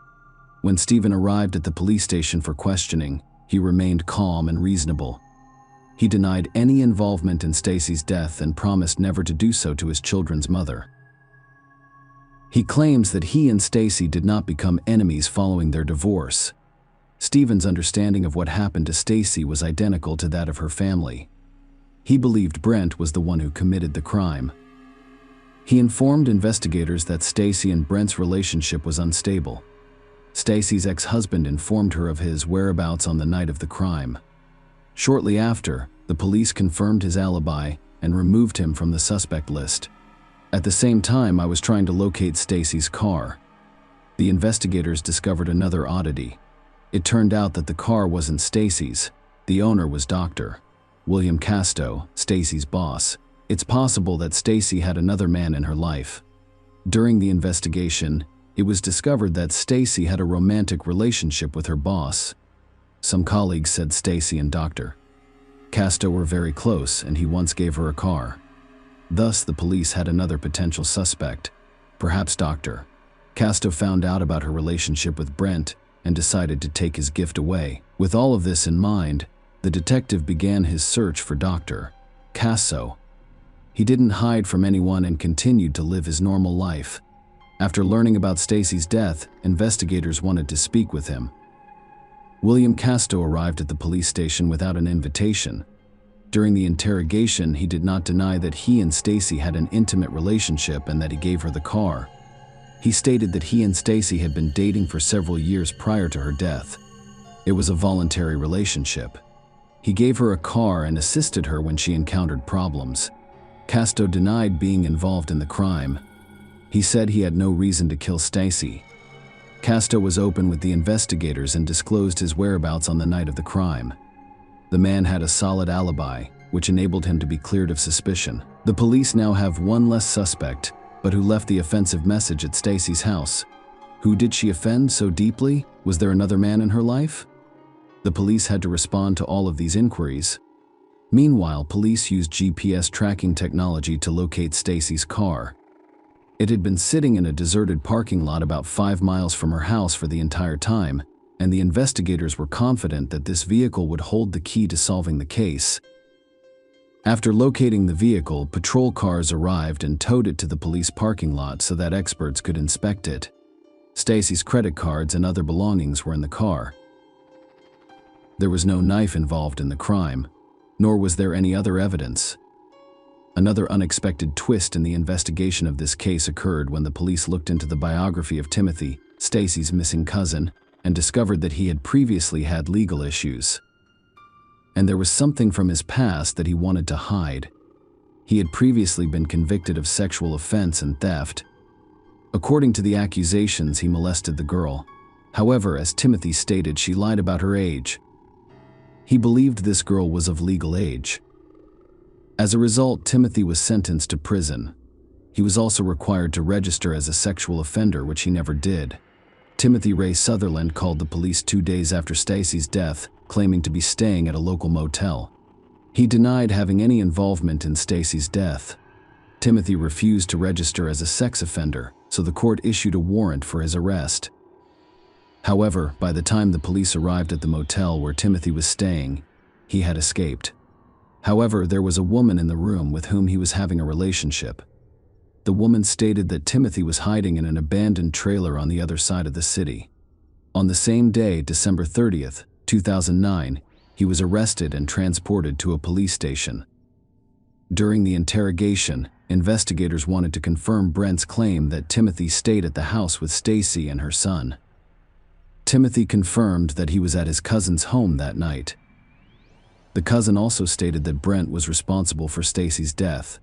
When Stephen arrived at the police station for questioning, he remained calm and reasonable. He denied any involvement in Stacy's death and promised never to do so to his children's mother. He claims that he and Stacy did not become enemies following their divorce. Stephen's understanding of what happened to Stacy was identical to that of her family. He believed Brent was the one who committed the crime. He informed investigators that Stacy and Brent's relationship was unstable. Stacy's ex-husband informed her of his whereabouts on the night of the crime. Shortly after, the police confirmed his alibi and removed him from the suspect list. At the same time, I was trying to locate Stacy's car. The investigators discovered another oddity. It turned out that the car wasn't Stacy's. The owner was Dr. William Casto, Stacy's boss. It's possible that Stacy had another man in her life. During the investigation, it was discovered that Stacy had a romantic relationship with her boss. Some colleagues said Stacy and Dr. Casto were very close, and he once gave her a car. Thus, the police had another potential suspect. Perhaps Dr. Casto found out about her relationship with Brent and decided to take his gift away. With all of this in mind, the detective began his search for Dr. Casto. He didn't hide from anyone and continued to live his normal life. After learning about Stacy's death, investigators wanted to speak with him. William Casto arrived at the police station without an invitation. During the interrogation, he did not deny that he and Stacy had an intimate relationship and that he gave her the car. He stated that he and Stacy had been dating for several years prior to her death. It was a voluntary relationship. He gave her a car and assisted her when she encountered problems. Casto denied being involved in the crime. He said he had no reason to kill Stacy. Casto was open with the investigators and disclosed his whereabouts on the night of the crime. The man had a solid alibi, which enabled him to be cleared of suspicion. The police now have one less suspect, but who left the offensive message at Stacy's house. Who did she offend so deeply? Was there another man in her life? The police had to respond to all of these inquiries. Meanwhile, police used GPS tracking technology to locate Stacy's car. It had been sitting in a deserted parking lot about 5 miles from her house for the entire time, and the investigators were confident that this vehicle would hold the key to solving the case. After locating the vehicle, patrol cars arrived and towed it to the police parking lot so that experts could inspect it. Stacy's credit cards and other belongings were in the car. There was no knife involved in the crime, nor was there any other evidence. Another unexpected twist in the investigation of this case occurred when the police looked into the biography of Timothy, Stacy's missing cousin, and discovered that he had previously had legal issues. And there was something from his past that he wanted to hide. He had previously been convicted of sexual offense and theft. According to the accusations, he molested the girl. However, as Timothy stated, she lied about her age. He believed this girl was of legal age. As a result, Timothy was sentenced to prison. He was also required to register as a sexual offender, which he never did. Timothy Ray Sutherland called the police 2 days after Stacy's death, claiming to be staying at a local motel. He denied having any involvement in Stacy's death. Timothy refused to register as a sex offender, so the court issued a warrant for his arrest. However, by the time the police arrived at the motel where Timothy was staying, he had escaped. However, there was a woman in the room with whom he was having a relationship. The woman stated that Timothy was hiding in an abandoned trailer on the other side of the city. On the same day, December 30th, 2009, he was arrested and transported to a police station. During the interrogation, investigators wanted to confirm Brent's claim that Timothy stayed at the house with Stacy and her son. Timothy confirmed that he was at his cousin's home that night. The cousin also stated that Brent was responsible for Stacy's death.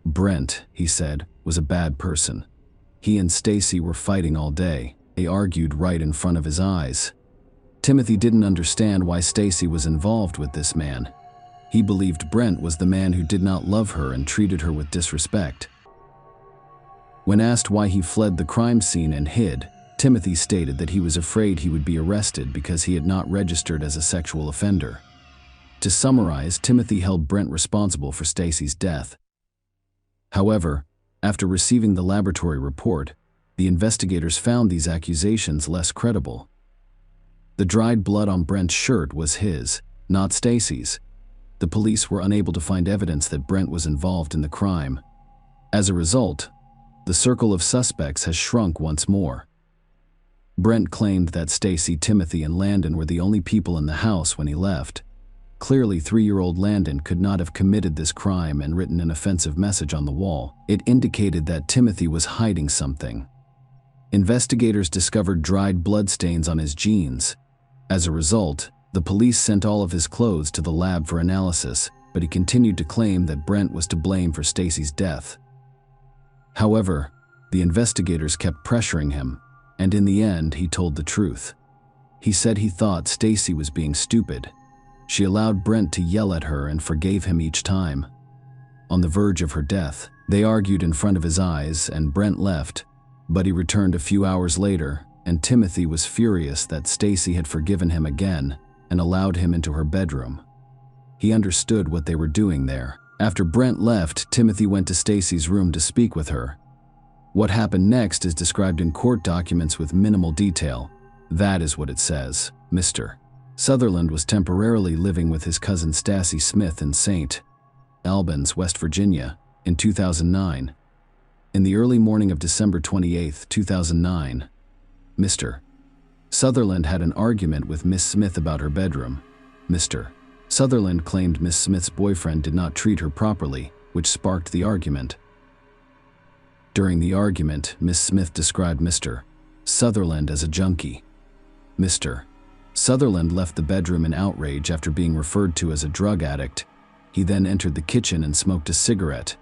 Brent, he said, was a bad person. He and Stacy were fighting all day. They argued right in front of his eyes. Timothy didn't understand why Stacy was involved with this man. He believed Brent was the man who did not love her and treated her with disrespect. When asked why he fled the crime scene and hid, Timothy stated that he was afraid he would be arrested because he had not registered as a sexual offender. To summarize, Timothy held Brent responsible for Stacy's death. However, after receiving the laboratory report, the investigators found these accusations less credible. The dried blood on Brent's shirt was his, not Stacy's. The police were unable to find evidence that Brent was involved in the crime. As a result, the circle of suspects has shrunk once more. Brent claimed that Stacy, Timothy, and Landon were the only people in the house when he left. Clearly, 3-year-old Landon could not have committed this crime and written an offensive message on the wall. It indicated that Timothy was hiding something. Investigators discovered dried bloodstains on his jeans. As a result, the police sent all of his clothes to the lab for analysis, but he continued to claim that Brent was to blame for Stacy's death. However, the investigators kept pressuring him, and in the end, he told the truth. He said he thought Stacy was being stupid. She allowed Brent to yell at her and forgave him each time. On the verge of her death, they argued in front of his eyes and Brent left, but he returned a few hours later, and Timothy was furious that Stacy had forgiven him again and allowed him into her bedroom. He understood what they were doing there. After Brent left, Timothy went to Stacy's room to speak with her. What happened next is described in court documents with minimal detail. That is what it says. Mr. Sutherland was temporarily living with his cousin Stacy Smith in St. Albans, West Virginia, in 2009. In the early morning of December 28, 2009, Mr. Sutherland had an argument with Miss Smith about her bedroom. Mr. Sutherland claimed Miss Smith's boyfriend did not treat her properly, which sparked the argument. During the argument, Miss Smith described Mr. Sutherland as a junkie. Mr. Sutherland left the bedroom in outrage after being referred to as a drug addict. He then entered the kitchen and smoked a cigarette.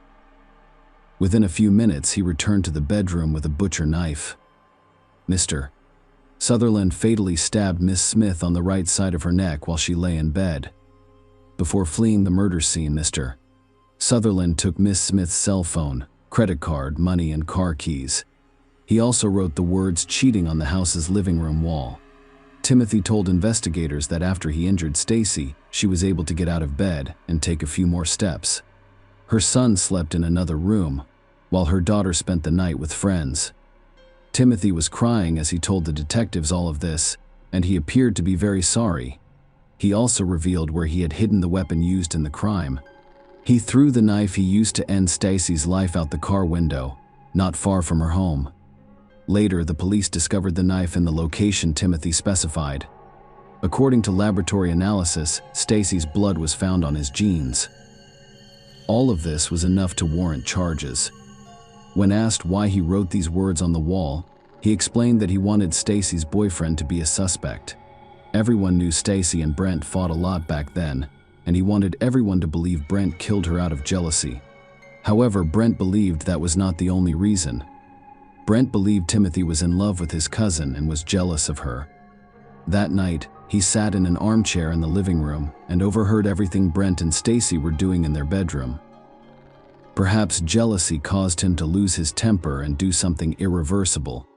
Within a few minutes, he returned to the bedroom with a butcher knife. Mr. Sutherland fatally stabbed Miss Smith on the right side of her neck while she lay in bed. Before fleeing the murder scene, Mr. Sutherland took Miss Smith's cell phone, credit card, money, and car keys. He also wrote the words "cheating" on the house's living room wall. Timothy told investigators that after he injured Stacy, she was able to get out of bed and take a few more steps. Her son slept in another room, while her daughter spent the night with friends. Timothy was crying as he told the detectives all of this, and he appeared to be very sorry. He also revealed where he had hidden the weapon used in the crime. He threw the knife he used to end Stacy's life out the car window, not far from her home. Later, the police discovered the knife in the location Timothy specified. According to laboratory analysis, Stacy's blood was found on his jeans. All of this was enough to warrant charges. When asked why he wrote these words on the wall, he explained that he wanted Stacy's boyfriend to be a suspect. Everyone knew Stacy and Brent fought a lot back then, and he wanted everyone to believe Brent killed her out of jealousy. However, Brent believed that was not the only reason. Brent believed Timothy was in love with his cousin and was jealous of her. That night, he sat in an armchair in the living room and overheard everything Brent and Stacy were doing in their bedroom. Perhaps jealousy caused him to lose his temper and do something irreversible.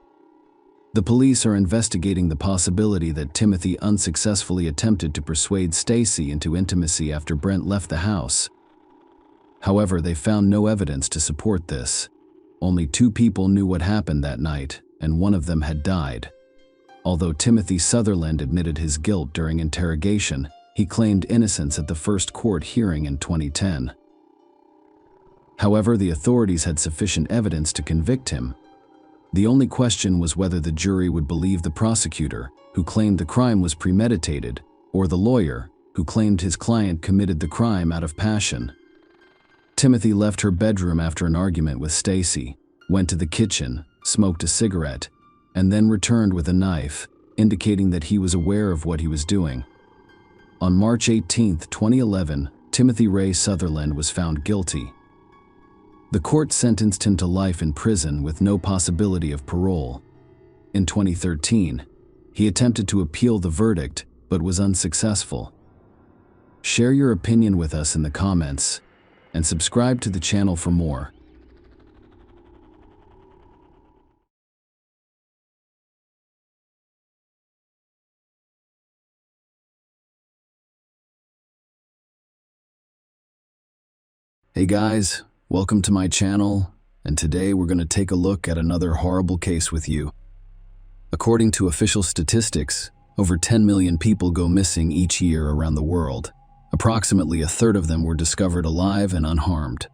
The police are investigating the possibility that Timothy unsuccessfully attempted to persuade Stacy into intimacy after Brent left the house. However, they found no evidence to support this. Only 2 people knew what happened that night, and one of them had died. Although Timothy Sutherland admitted his guilt during interrogation, he claimed innocence at the first court hearing in 2010. However, the authorities had sufficient evidence to convict him. The only question was whether the jury would believe the prosecutor, who claimed the crime was premeditated, or the lawyer, who claimed his client committed the crime out of passion. Timothy left her bedroom after an argument with Stacy, went to the kitchen, smoked a cigarette, and then returned with a knife, indicating that he was aware of what he was doing. On March 18, 2011, Timothy Ray Sutherland was found guilty. The court sentenced him to life in prison with no possibility of parole. In 2013, he attempted to appeal the verdict, but was unsuccessful. Share your opinion with us in the comments, and subscribe to the channel for more. Hey guys, welcome to my channel, and today we're going to take a look at another horrible case with you. According to official statistics, over 10 million people go missing each year around the world. Approximately a third of them were discovered alive and unharmed.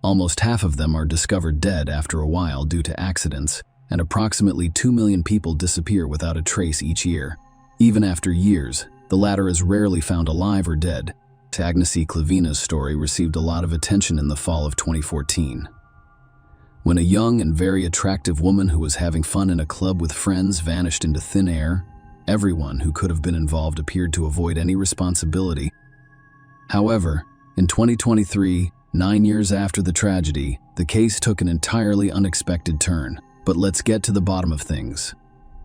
Almost half of them are discovered dead after a while due to accidents, and approximately 2 million people disappear without a trace each year. Even after years, the latter is rarely found alive or dead. Agnes E. Klavina's story received a lot of attention in the fall of 2014. When a young and very attractive woman who was having fun in a club with friends vanished into thin air, everyone who could have been involved appeared to avoid any responsibility. However, in 2023, 9 years after the tragedy, the case took an entirely unexpected turn. But let's get to the bottom of things.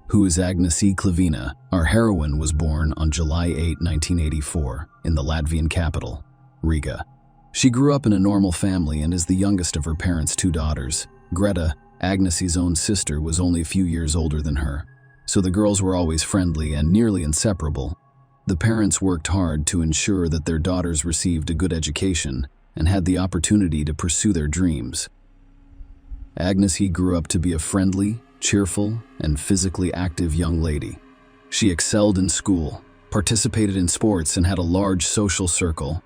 Who is Agnes E. Klavina? Our heroine was born on July 8, 1984, in the Latvian capital, Riga. She grew up in a normal family and is the youngest of her parents' 2 daughters. Greta, Agnes's own sister, was only a few years older than her, so the girls were always friendly and nearly inseparable. The parents worked hard to ensure that their daughters received a good education and had the opportunity to pursue their dreams. Agnes grew up to be a friendly, cheerful, and physically active young lady. She excelled in school, participated in sports, and had a large social circle.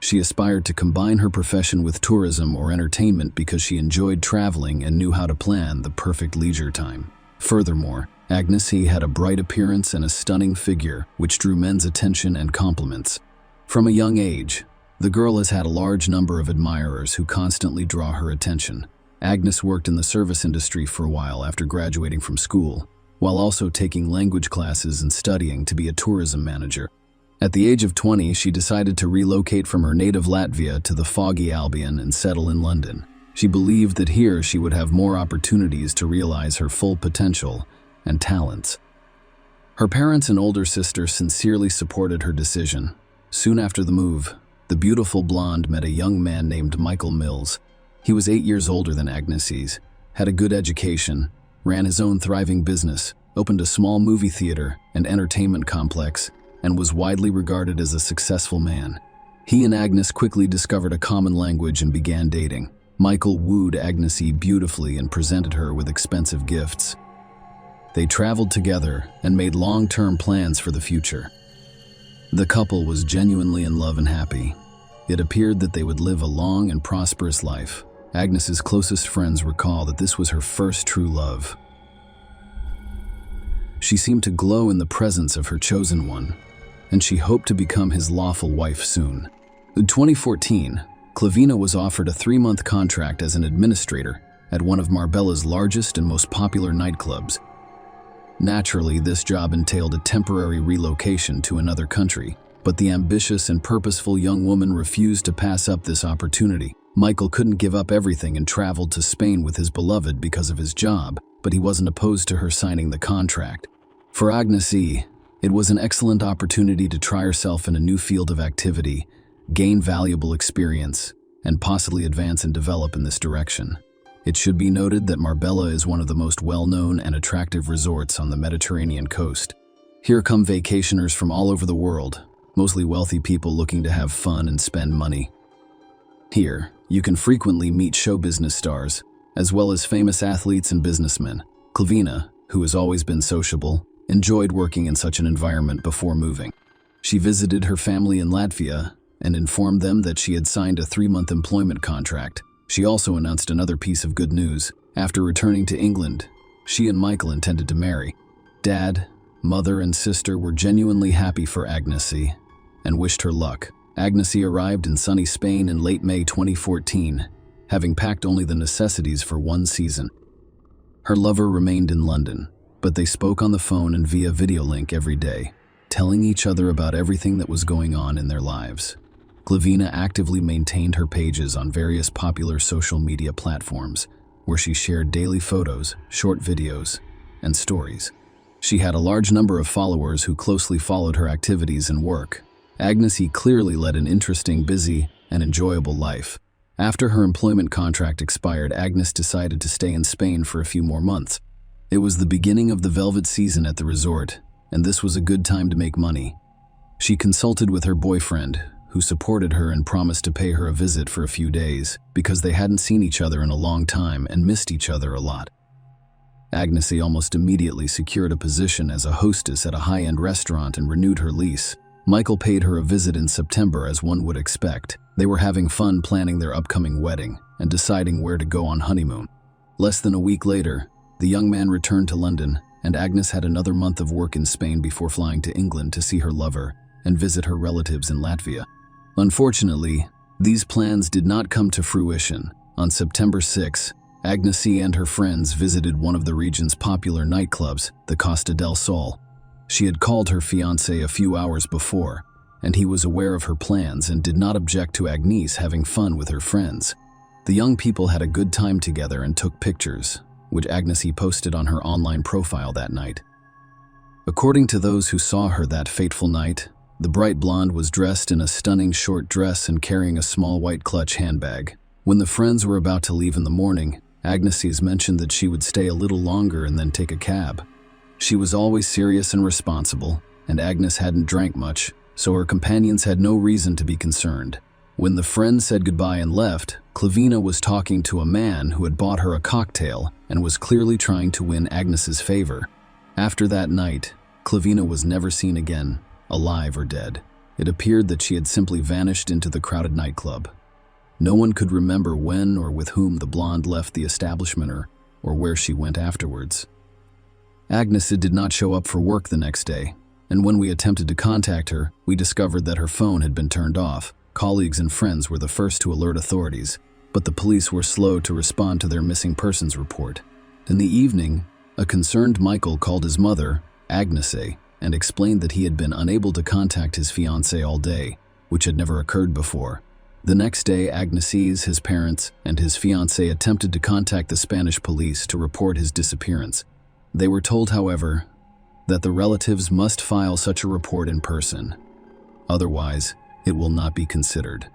She aspired to combine her profession with tourism or entertainment because she enjoyed traveling and knew how to plan the perfect leisure time. Furthermore, Agnes had a bright appearance and a stunning figure, which drew men's attention and compliments. From a young age, the girl has had a large number of admirers who constantly draw her attention. Agnes worked in the service industry for a while after graduating from school, while also taking language classes and studying to be a tourism manager. At the age of 20, she decided to relocate from her native Latvia to the foggy Albion and settle in London. She believed that here she would have more opportunities to realize her full potential and talents. Her parents and older sister sincerely supported her decision. Soon after the move, the beautiful blonde met a young man named Michael Mills. He was 8 years older than Agnes, had a good education, ran his own thriving business, opened a small movie theater and entertainment complex, and was widely regarded as a successful man. He and Agnes quickly discovered a common language and began dating. Michael wooed Agnes beautifully and presented her with expensive gifts. They traveled together and made long-term plans for the future. The couple was genuinely in love and happy. It appeared that they would live a long and prosperous life. Agnes's closest friends recall that this was her first true love. She seemed to glow in the presence of her chosen one, and she hoped to become his lawful wife soon. In 2014, Klavina was offered a 3-month contract as an administrator at one of Marbella's largest and most popular nightclubs. Naturally, this job entailed a temporary relocation to another country, but the ambitious and purposeful young woman refused to pass up this opportunity. Michael couldn't give up everything and traveled to Spain with his beloved because of his job, but he wasn't opposed to her signing the contract. For Agnes, it was an excellent opportunity to try herself in a new field of activity, gain valuable experience, and possibly advance and develop in this direction. It should be noted that Marbella is one of the most well-known and attractive resorts on the Mediterranean coast. Here come vacationers from all over the world, mostly wealthy people looking to have fun and spend money. Here, you can frequently meet show business stars, as well as famous athletes and businessmen. Klavina, who has always been sociable, enjoyed working in such an environment before moving. She visited her family in Latvia and informed them that she had signed a 3-month employment contract. She also announced another piece of good news. After returning to England, she and Michael intended to marry. Dad, mother, and sister were genuinely happy for Agnes and wished her luck. Agnes arrived in sunny Spain in late May 2014, having packed only the necessities for one season. Her lover remained in London, but they spoke on the phone and via video link every day, telling each other about everything that was going on in their lives. Klavina actively maintained her pages on various popular social media platforms, where she shared daily photos, short videos, and stories. She had a large number of followers who closely followed her activities and work. Agnes clearly led an interesting, busy, and enjoyable life. After her employment contract expired, Agnes decided to stay in Spain for a few more months. It was the beginning of the velvet season at the resort, and this was a good time to make money. She consulted with her boyfriend, who supported her and promised to pay her a visit for a few days because they hadn't seen each other in a long time and missed each other a lot. Agnes almost immediately secured a position as a hostess at a high-end restaurant and renewed her lease. Michael paid her a visit in September, as one would expect. They were having fun planning their upcoming wedding and deciding where to go on honeymoon. Less than a week later, the young man returned to London, and Agnes had another month of work in Spain before flying to England to see her lover and visit her relatives in Latvia. Unfortunately, these plans did not come to fruition. On September 6, Agnes and her friends visited one of the region's popular nightclubs, the Costa del Sol. She had called her fiancé a few hours before, and he was aware of her plans and did not object to Agnes having fun with her friends. The young people had a good time together and took pictures, which Agnes posted on her online profile that night. According to those who saw her that fateful night, the bright blonde was dressed in a stunning short dress and carrying a small white clutch handbag. When the friends were about to leave in the morning, Agnes mentioned that she would stay a little longer and then take a cab. She was always serious and responsible, and Agnes hadn't drank much, so her companions had no reason to be concerned. When the friends said goodbye and left, Klavina was talking to a man who had bought her a cocktail and was clearly trying to win Agnes's favor. After that night, Klavina was never seen again, alive or dead. It appeared that she had simply vanished into the crowded nightclub. No one could remember when or with whom the blonde left the establishment or where she went afterwards. Agnes did not show up for work the next day, and when we attempted to contact her, we discovered that her phone had been turned off. Colleagues and friends were the first to alert authorities, but the police were slow to respond to their missing persons report. In the evening, a concerned Michael called his mother, Agnes, and explained that he had been unable to contact his fiancée all day, which had never occurred before. The next day, Agnes, his parents, and his fiancée attempted to contact the Spanish police to report his disappearance. They were told, however, that the relatives must file such a report in person. Otherwise, it will not be considered.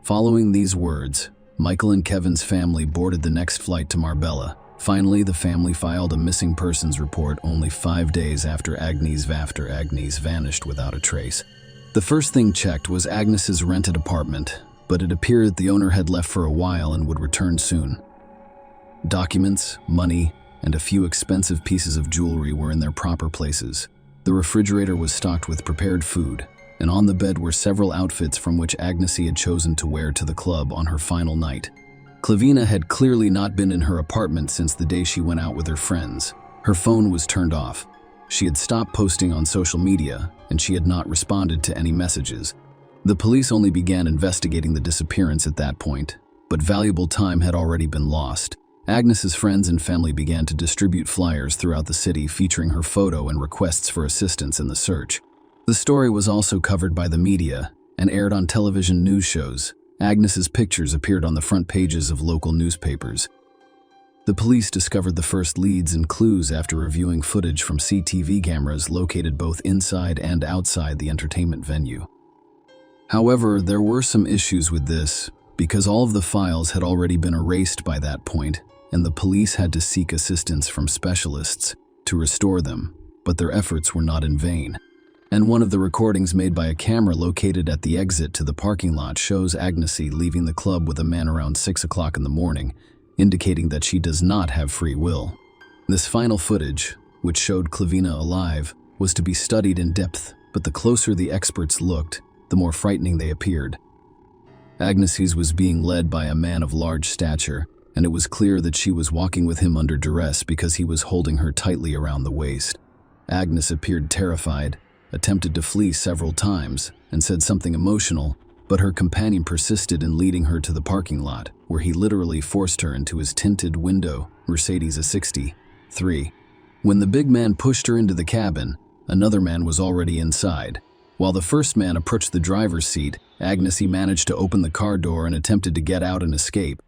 Following these words, Michael and Kevin's family boarded the next flight to Marbella. Finally, the family filed a missing persons report only 5 days after Agnes vanished without a trace. The first thing checked was Agnes's rented apartment, but it appeared that the owner had left for a while and would return soon. Documents, money, and a few expensive pieces of jewelry were in their proper places. The refrigerator was stocked with prepared food, and on the bed were several outfits from which Agnes had chosen to wear to the club on her final night. Clavina had clearly not been in her apartment since the day she went out with her friends. Her phone was turned off. She had stopped posting on social media, and she had not responded to any messages. The police only began investigating the disappearance at that point, but valuable time had already been lost. Agnes's friends and family began to distribute flyers throughout the city featuring her photo and requests for assistance in the search. The story was also covered by the media and aired on television news shows. Agnes's pictures appeared on the front pages of local newspapers. The police discovered the first leads and clues after reviewing footage from CCTV cameras located both inside and outside the entertainment venue. However, there were some issues with this, because all of the files had already been erased by that point, and the police had to seek assistance from specialists to restore them, but their efforts were not in vain. And one of the recordings made by a camera located at the exit to the parking lot shows Agnes leaving the club with a man around 6 o'clock in the morning, indicating that she does not have free will. This final footage, which showed Clavina alive, was to be studied in depth, but the closer the experts looked, the more frightening they appeared. Agnes was being led by a man of large stature, and it was clear that she was walking with him under duress because he was holding her tightly around the waist. Agnes appeared terrified, attempted to flee several times, and said something emotional, but her companion persisted in leading her to the parking lot, where he literally forced her into his tinted window Mercedes A63. When the big man pushed her into the cabin, another man was already inside. While the first man approached the driver's seat, Agnes managed to open the car door and attempted to get out and escape.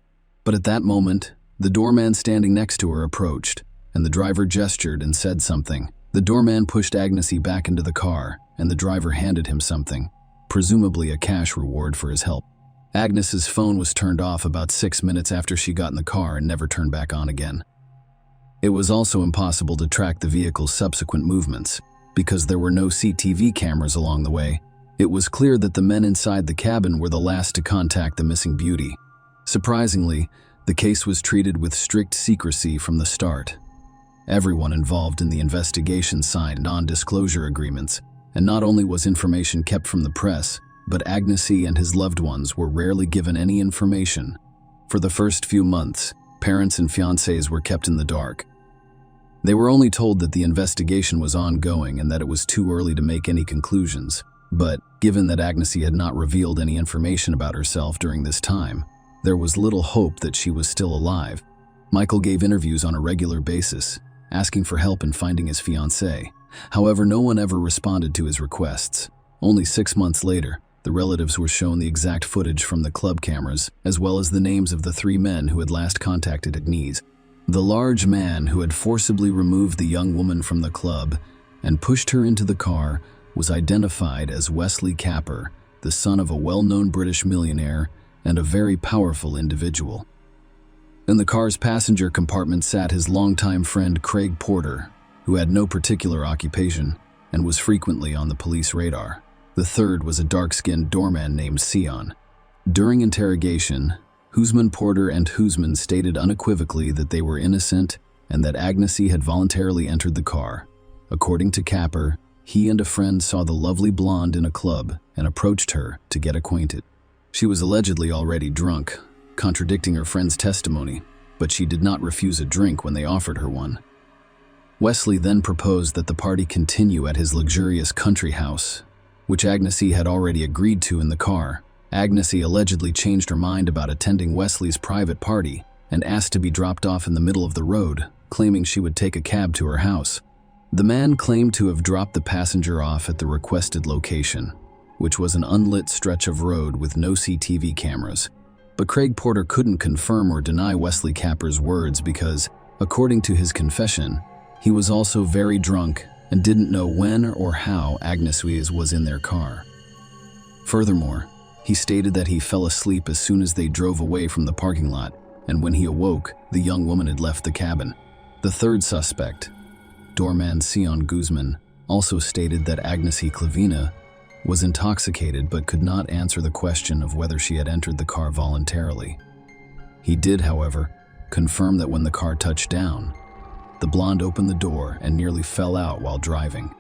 But at that moment, the doorman standing next to her approached, and the driver gestured and said something. The doorman pushed Agnes back into the car, and the driver handed him something, presumably a cash reward for his help. Agnes's phone was turned off about 6 minutes after she got in the car and never turned back on again. It was also impossible to track the vehicle's subsequent movements, because there were no CCTV cameras along the way. It was clear that the men inside the cabin were the last to contact the missing beauty. Surprisingly, the case was treated with strict secrecy from the start. Everyone involved in the investigation signed non-disclosure agreements, and not only was information kept from the press, but Agnes and his loved ones were rarely given any information. For the first few months, parents and fiancés were kept in the dark. They were only told that the investigation was ongoing and that it was too early to make any conclusions. But, given that Agnes had not revealed any information about herself during this time, there was little hope that she was still alive. Michael gave interviews on a regular basis, asking for help in finding his fiancée. However, no one ever responded to his requests. Only 6 months later, the relatives were shown the exact footage from the club cameras, as well as the names of the 3 men who had last contacted Agnes. The large man who had forcibly removed the young woman from the club and pushed her into the car was identified as Wesley Capper, the son of a well-known British millionaire and a very powerful individual. In the car's passenger compartment sat his longtime friend Craig Porter, who had no particular occupation and was frequently on the police radar. The third was a dark-skinned doorman named Sion. During interrogation, Husman Porter and Husman stated unequivocally that they were innocent and that Agnes had voluntarily entered the car. According to Capper, he and a friend saw the lovely blonde in a club and approached her to get acquainted. She was allegedly already drunk, contradicting her friend's testimony, but she did not refuse a drink when they offered her one. Wesley then proposed that the party continue at his luxurious country house, which Agnesy had already agreed to in the car. Agnesy allegedly changed her mind about attending Wesley's private party and asked to be dropped off in the middle of the road, claiming she would take a cab to her house. The man claimed to have dropped the passenger off at the requested location, which was an unlit stretch of road with no CCTV cameras. But Craig Porter couldn't confirm or deny Wesley Capper's words because, according to his confession, he was also very drunk and didn't know when or how Agnesy was in their car. Furthermore, he stated that he fell asleep as soon as they drove away from the parking lot, and when he awoke, the young woman had left the cabin. The third suspect, doorman Sion Guzman, also stated that Agnesy Clavina was intoxicated but could not answer the question of whether she had entered the car voluntarily. He did, however, confirm that when the car touched down, the blonde opened the door and nearly fell out while driving.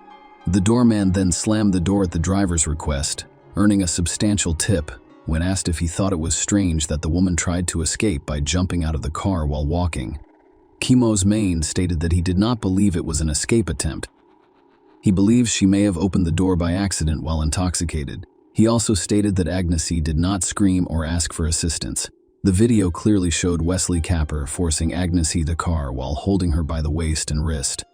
The doorman then slammed the door at the driver's request, earning a substantial tip when asked if he thought it was strange that the woman tried to escape by jumping out of the car while walking. Kimos Main stated that he did not believe it was an escape attempt. He believes she may have opened the door by accident while intoxicated. He also stated that Agnesy did not scream or ask for assistance. The video clearly showed Wesley Capper forcing Agnesy the car while holding her by the waist and wrist.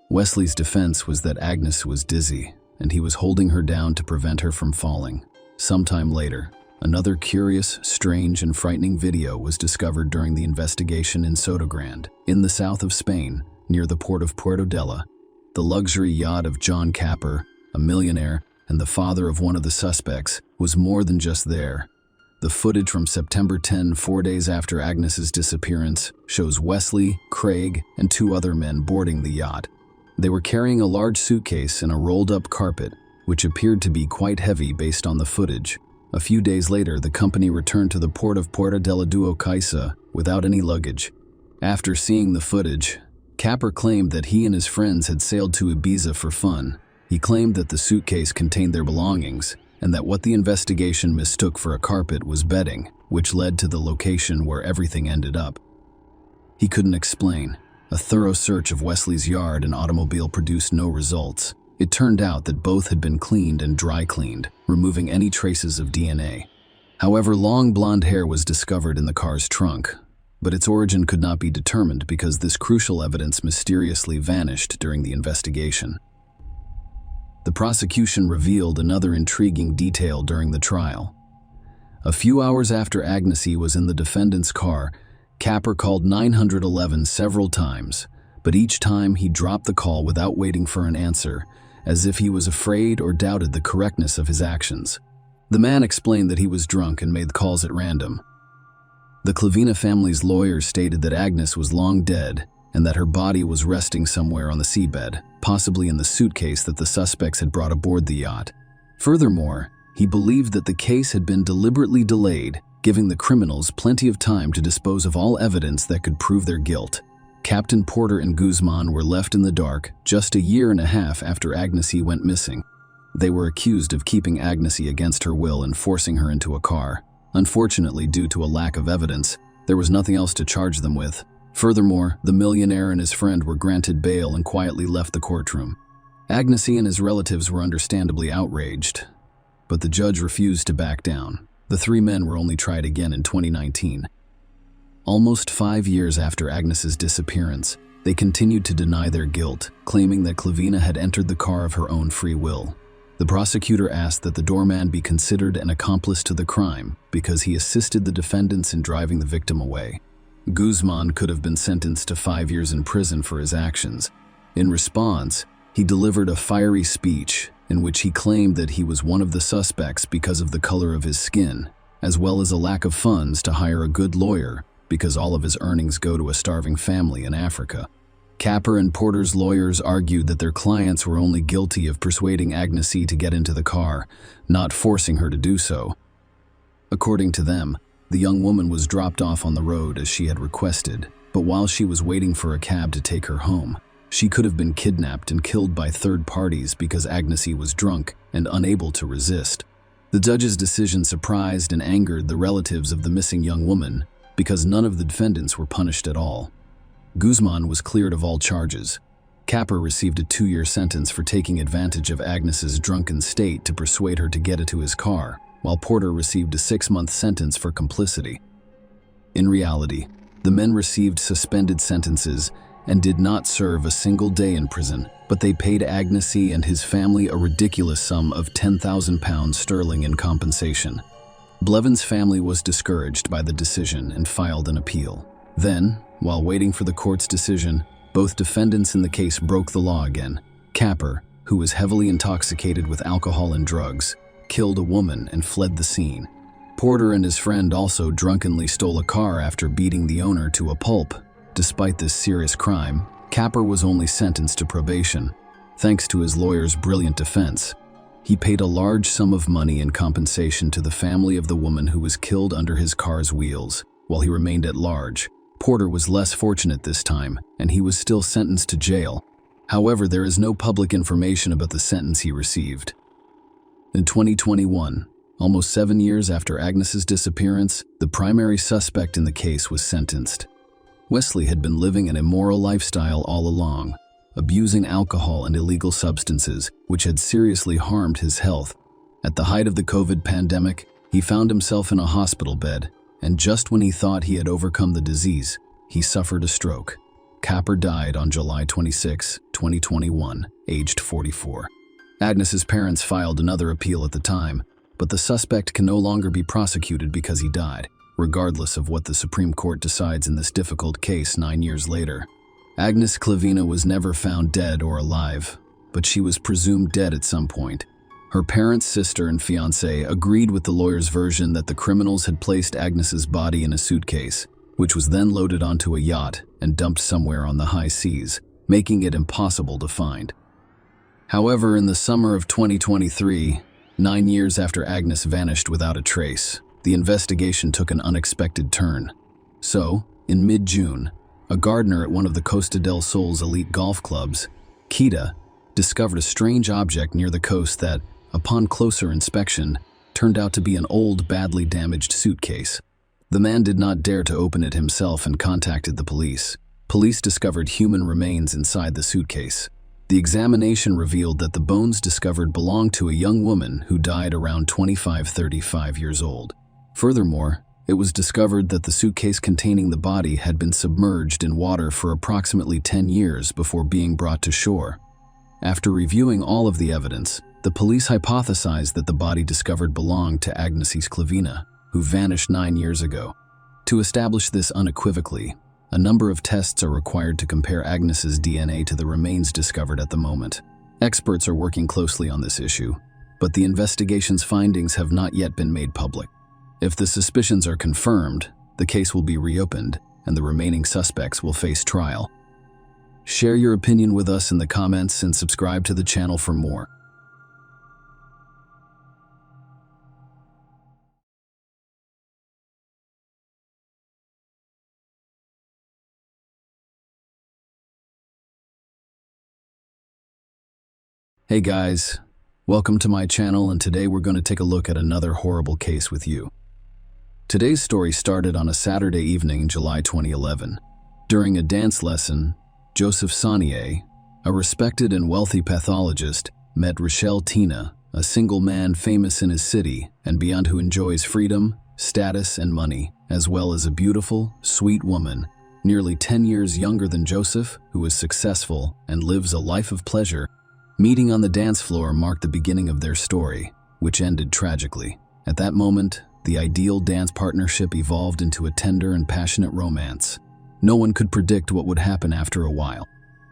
Wesley's defense was that Agnes was dizzy, and he was holding her down to prevent her from falling. Sometime later, another curious, strange, and frightening video was discovered during the investigation in Sotogrande, in the south of Spain, near the port of Puerto Dela. The luxury yacht of John Capper, a millionaire and the father of one of the suspects, was more than just there. The footage from September 10, 4 days after Agnes's disappearance, shows Wesley, Craig, and 2 other men boarding the yacht. They were carrying a large suitcase and a rolled-up carpet, which appeared to be quite heavy based on the footage. A few days later, the company returned to the port of Puerto de la Caixa without any luggage. After seeing the footage, Capper claimed that he and his friends had sailed to Ibiza for fun. He claimed that the suitcase contained their belongings, and that what the investigation mistook for a carpet was bedding, which led to the location where everything ended up. He couldn't explain. A thorough search of Wesley's yard and automobile produced no results. It turned out that both had been cleaned and dry cleaned, removing any traces of DNA. However, long blonde hair was discovered in the car's trunk, but its origin could not be determined because this crucial evidence mysteriously vanished during the investigation. The prosecution revealed another intriguing detail during the trial. A few hours after Agnesy was in the defendant's car, Capper called 911 several times, but each time he dropped the call without waiting for an answer, as if he was afraid or doubted the correctness of his actions. The man explained that he was drunk and made calls at random. The Clavina family's lawyers stated that Agnes was long dead and that her body was resting somewhere on the seabed, possibly in the suitcase that the suspects had brought aboard the yacht. Furthermore, he believed that the case had been deliberately delayed, giving the criminals plenty of time to dispose of all evidence that could prove their guilt. Captain Porter and Guzman were left in the dark just a year and a half after Agnesy went missing. They were accused of keeping Agnesy against her will and forcing her into a car. Unfortunately, due to a lack of evidence, there was nothing else to charge them with. Furthermore, the millionaire and his friend were granted bail and quietly left the courtroom. Agnesy and his relatives were understandably outraged, but the judge refused to back down. The 3 men were only tried again in 2019. Almost 5 years after Agnes's disappearance, they continued to deny their guilt, claiming that Clavina had entered the car of her own free will. The prosecutor asked that the doorman be considered an accomplice to the crime because he assisted the defendants in driving the victim away. Guzman could have been sentenced to 5 years in prison for his actions. In response, he delivered a fiery speech in which he claimed that he was one of the suspects because of the color of his skin, as well as a lack of funds to hire a good lawyer because all of his earnings go to a starving family in Africa. Capper and Porter's lawyers argued that their clients were only guilty of persuading Agnesy to get into the car, not forcing her to do so. According to them, the young woman was dropped off on the road as she had requested, but while she was waiting for a cab to take her home, She could have been kidnapped and killed by third parties because Agnes was drunk and unable to resist. The judge's decision surprised and angered the relatives of the missing young woman because none of the defendants were punished at all. Guzman was cleared of all charges. Capper received a 2-year sentence for taking advantage of Agnes's drunken state to persuade her to get into his car, while Porter received a 6-month sentence for complicity. In reality, the men received suspended sentences and did not serve a single day in prison, but they paid Agnes and his family a ridiculous sum of £10,000 in compensation. Blevins' family was discouraged by the decision and filed an appeal. Then, while waiting for the court's decision, both defendants in the case broke the law again. Capper, who was heavily intoxicated with alcohol and drugs, killed a woman and fled the scene. Porter and his friend also drunkenly stole a car after beating the owner to a pulp. Despite this serious crime, Capper was only sentenced to probation. Thanks to his lawyer's brilliant defense, he paid a large sum of money in compensation to the family of the woman who was killed under his car's wheels. While he remained at large, Porter was less fortunate this time, and he was still sentenced to jail. However, there is no public information about the sentence he received. In 2021, almost 7 years after Agnes's disappearance, the primary suspect in the case was sentenced. Wesley had been living an immoral lifestyle all along, abusing alcohol and illegal substances, which had seriously harmed his health. At the height of the COVID pandemic, he found himself in a hospital bed, and just when he thought he had overcome the disease, he suffered a stroke. Capper died on July 26, 2021, aged 44. Agnes's parents filed another appeal at the time, but the suspect can no longer be prosecuted because he died, regardless of what the Supreme Court decides in this difficult case 9 years later. Agnes Klavina was never found dead or alive, but she was presumed dead at some point. Her parents, sister, and fiancé agreed with the lawyer's version that the criminals had placed Agnes's body in a suitcase, which was then loaded onto a yacht and dumped somewhere on the high seas, making it impossible to find. However, in the summer of 2023, 9 years after Agnes vanished without a trace, the investigation took an unexpected turn. So, in mid-June, a gardener at one of the Costa del Sol's elite golf clubs, Kita, discovered a strange object near the coast that, upon closer inspection, turned out to be an old, badly damaged suitcase. The man did not dare to open it himself and contacted the police. Police discovered human remains inside the suitcase. The examination revealed that the bones discovered belonged to a young woman who died around 25-35 years old. Furthermore, it was discovered that the suitcase containing the body had been submerged in water for approximately 10 years before being brought to shore. After reviewing all of the evidence, the police hypothesized that the body discovered belonged to Agnes Klavina, who vanished 9 years ago. To establish this unequivocally, a number of tests are required to compare Agnes's DNA to the remains discovered at the moment. Experts are working closely on this issue, but the investigation's findings have not yet been made public. If the suspicions are confirmed, the case will be reopened and the remaining suspects will face trial. Share your opinion with us in the comments and subscribe to the channel for more. Hey guys, welcome to my channel, and today we're going to take a look at another horrible case with you. Today's story started on a Saturday evening in July 2011. During a dance lesson, Joseph Saunier, a respected and wealthy pathologist, met Rochelle Tina, a single man famous in his city and beyond who enjoys freedom, status, and money, as well as a beautiful, sweet woman, nearly 10 years younger than Joseph, who is successful and lives a life of pleasure. Meeting on the dance floor marked the beginning of their story, which ended tragically. At that moment, the ideal dance partnership evolved into a tender and passionate romance. No one could predict what would happen after a while.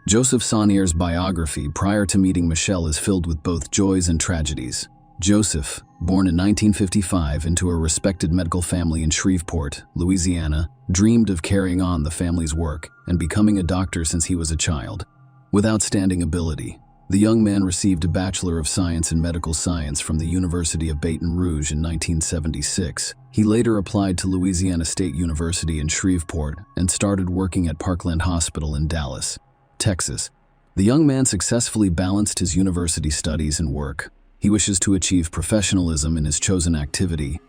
Joseph Saunier's biography prior to meeting Michelle is filled with both joys and tragedies. Joseph, born in 1955 into a respected medical family in Shreveport, Louisiana, dreamed of carrying on the family's work and becoming a doctor since he was a child. With outstanding ability, the young man received a Bachelor of Science in Medical Science from the University of Baton Rouge in 1976. He later applied to Louisiana State University in Shreveport and started working at Parkland Hospital in Dallas, Texas. The young man successfully balanced his university studies and work. He wishes to achieve professionalism in his chosen activity.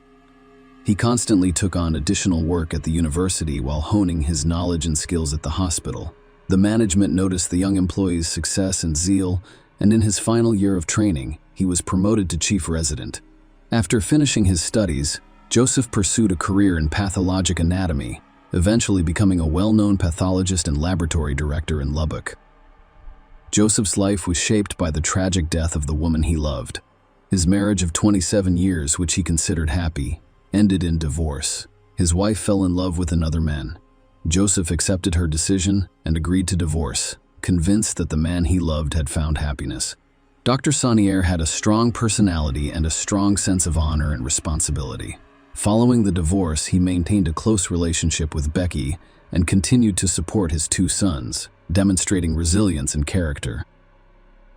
He constantly took on additional work at the university while honing his knowledge and skills at the hospital. The management noticed the young employee's success and zeal, and in his final year of training, he was promoted to chief resident. After finishing his studies, Joseph pursued a career in pathologic anatomy, eventually becoming a well-known pathologist and laboratory director in Lubbock. Joseph's life was shaped by the tragic death of the woman he loved. His marriage of 27 years, which he considered happy, ended in divorce. His wife fell in love with another man. Joseph accepted her decision and agreed to divorce, convinced that the man he loved had found happiness. Dr. Saunier had a strong personality and a strong sense of honor and responsibility. Following the divorce, he maintained a close relationship with Becky and continued to support his 2 sons, demonstrating resilience and character.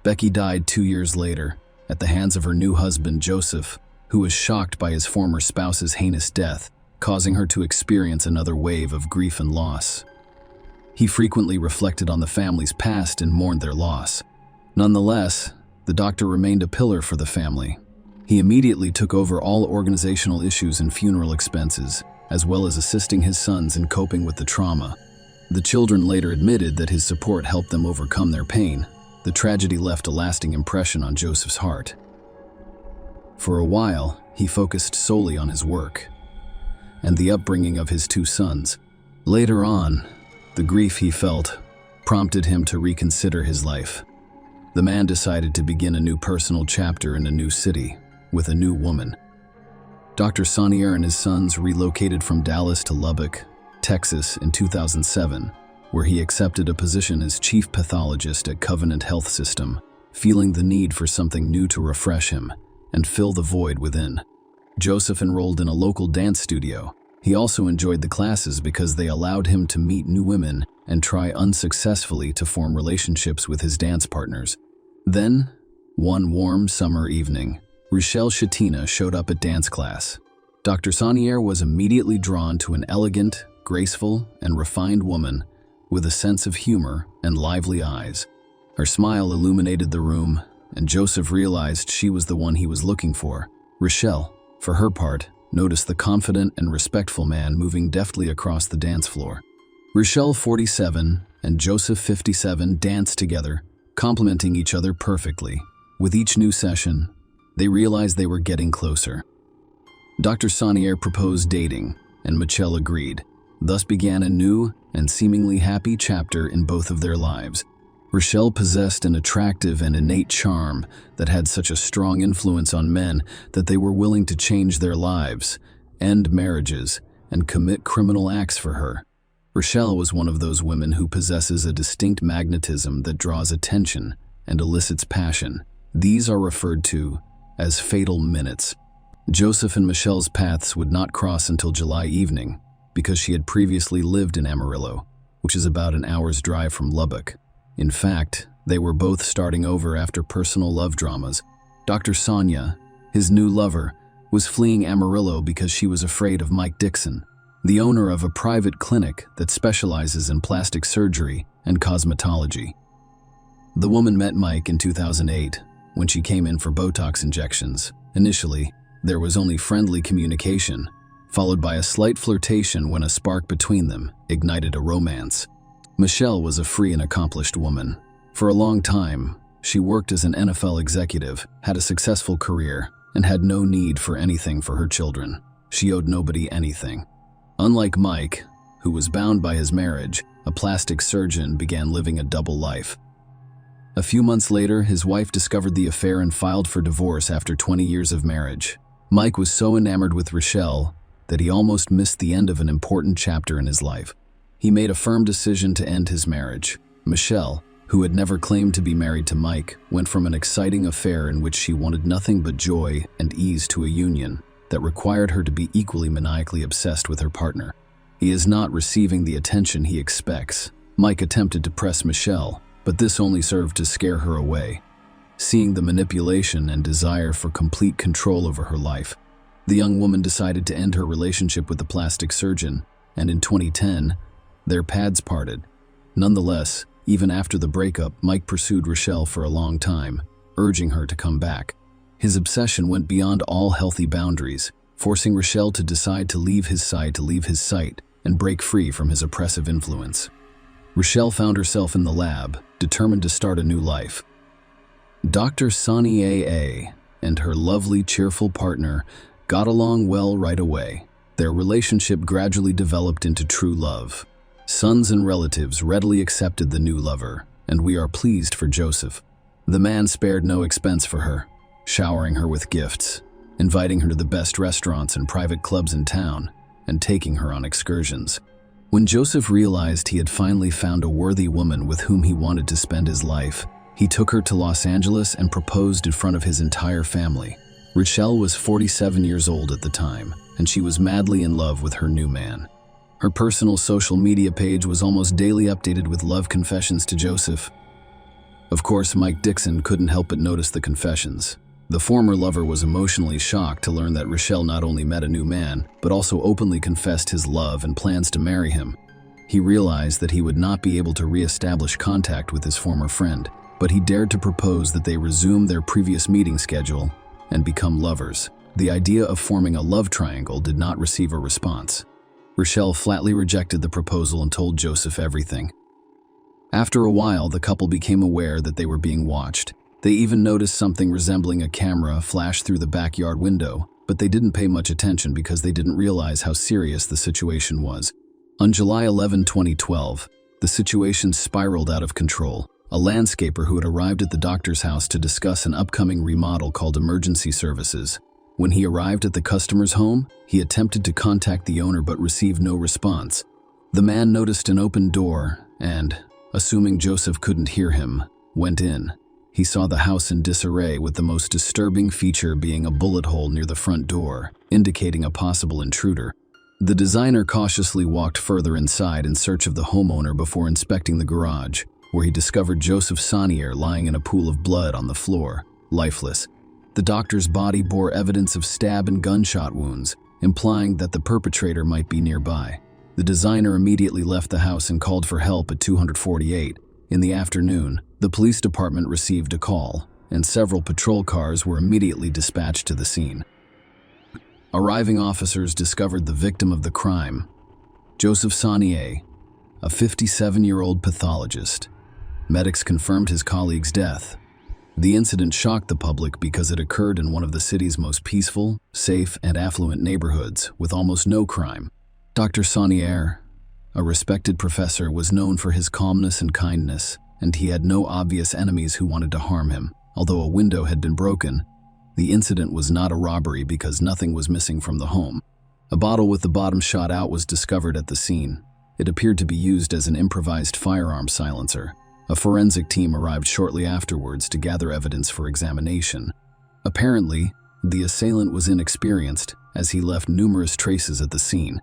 Becky died 2 years later at the hands of her new husband, Joseph, who was shocked by his former spouse's heinous death, causing her to experience another wave of grief and loss. He frequently reflected on the family's past and mourned their loss. Nonetheless, the doctor remained a pillar for the family. He immediately took over all organizational issues and funeral expenses, as well as assisting his sons in coping with the trauma. The children later admitted that his support helped them overcome their pain. The tragedy left a lasting impression on Joseph's heart. For a while, he focused solely on his work and the upbringing of his 2 sons. Later on, the grief he felt prompted him to reconsider his life. The man decided to begin a new personal chapter in a new city with a new woman. Dr. Saunier and his sons relocated from Dallas to Lubbock, Texas in 2007, where he accepted a position as chief pathologist at Covenant Health System, feeling the need for something new to refresh him and fill the void within. Joseph enrolled in a local dance studio. He also enjoyed the classes because they allowed him to meet new women and try unsuccessfully to form relationships with his dance partners. Then, one warm summer evening, Rochelle Shatina showed up at dance class. Dr. Saunier was immediately drawn to an elegant, graceful, and refined woman with a sense of humor and lively eyes. Her smile illuminated the room, and Joseph realized she was the one he was looking for. Rochelle, for her part, noticed the confident and respectful man moving deftly across the dance floor. Rochelle, 47, and Joseph, 57, danced together, complementing each other perfectly. With each new session, they realized they were getting closer. Dr. Saunier proposed dating, and Michelle agreed. Thus began a new and seemingly happy chapter in both of their lives. Rochelle possessed an attractive and innate charm that had such a strong influence on men that they were willing to change their lives, end marriages, and commit criminal acts for her. Rochelle was one of those women who possesses a distinct magnetism that draws attention and elicits passion. These are referred to as fatal minutes. Joseph and Michelle's paths would not cross until July evening because she had previously lived in Amarillo, which is about an hour's drive from Lubbock. In fact, they were both starting over after personal love dramas. Dr. Sonia, his new lover, was fleeing Amarillo because she was afraid of Mike Dixon, the owner of a private clinic that specializes in plastic surgery and cosmetology. The woman met Mike in 2008 when she came in for Botox injections. Initially, there was only friendly communication, followed by a slight flirtation when a spark between them ignited a romance. Michelle was a free and accomplished woman. For a long time, she worked as an NFL executive, had a successful career, and had no need for anything for her children. She owed nobody anything. Unlike Mike, who was bound by his marriage, a plastic surgeon began living a double life. A few months later, his wife discovered the affair and filed for divorce after 20 years of marriage. Mike was so enamored with Rochelle that he almost missed the end of an important chapter in his life. He made a firm decision to end his marriage. Michelle, who had never claimed to be married to Mike, went from an exciting affair in which she wanted nothing but joy and ease to a union that required her to be equally maniacally obsessed with her partner. He is not receiving the attention he expects. Mike attempted to press Michelle, but this only served to scare her away. Seeing the manipulation and desire for complete control over her life, the young woman decided to end her relationship with the plastic surgeon, and in 2010, their paths parted. Nonetheless, Even after the breakup, Mike pursued Rochelle for a long time, urging her to come back. His obsession went beyond all healthy boundaries, forcing Rochelle to decide to leave his sight and break free from his oppressive influence. Rochelle found herself in the lab, determined to start a new life. Dr. Sonny A.A. and her lovely, cheerful partner got along well right away. Their relationship gradually developed into true love. Sons and relatives readily accepted the new lover, and we are pleased for Joseph. The man spared no expense for her, showering her with gifts, inviting her to the best restaurants and private clubs in town, and taking her on excursions. When Joseph realized he had finally found a worthy woman with whom he wanted to spend his life, he took her to Los Angeles and proposed in front of his entire family. Rochelle was 47 years old at the time, and she was madly in love with her new man. Her personal social media page was almost daily updated with love confessions to Joseph. Of course, Mike Dixon couldn't help but notice the confessions. The former lover was emotionally shocked to learn that Rochelle not only met a new man, but also openly confessed his love and plans to marry him. He realized that he would not be able to re-establish contact with his former friend, but he dared to propose that they resume their previous meeting schedule and become lovers. The idea of forming a love triangle did not receive a response. Rochelle flatly rejected the proposal and told Joseph everything. After a while, the couple became aware that they were being watched. They even noticed something resembling a camera flash through the backyard window, but they didn't pay much attention because they didn't realize how serious the situation was. On July 11, 2012, the situation spiraled out of control. A landscaper who had arrived at the doctor's house to discuss an upcoming remodel called emergency services. When he arrived at the customer's home, he attempted to contact the owner but received no response. The man noticed an open door and, assuming Joseph couldn't hear him, went in. He saw the house in disarray, with the most disturbing feature being a bullet hole near the front door, indicating a possible intruder. The designer cautiously walked further inside in search of the homeowner before inspecting the garage, where he discovered Joseph Sonnier lying in a pool of blood on the floor, lifeless. The doctor's body bore evidence of stab and gunshot wounds, implying that the perpetrator might be nearby. The designer immediately left the house and called for help at 248. In the afternoon, the police department received a call, and several patrol cars were immediately dispatched to the scene. Arriving officers discovered the victim of the crime, Joseph Sonnier, a 57-year-old pathologist. Medics confirmed his colleague's death. The incident shocked the public because it occurred in one of the city's most peaceful, safe, and affluent neighborhoods, with almost no crime. Dr. Sonnier, a respected professor, was known for his calmness and kindness, and he had no obvious enemies who wanted to harm him. Although a window had been broken, the incident was not a robbery because nothing was missing from the home. A bottle with the bottom shot out was discovered at the scene. It appeared to be used as an improvised firearm silencer. A forensic team arrived shortly afterwards to gather evidence for examination. Apparently, the assailant was inexperienced, as he left numerous traces at the scene.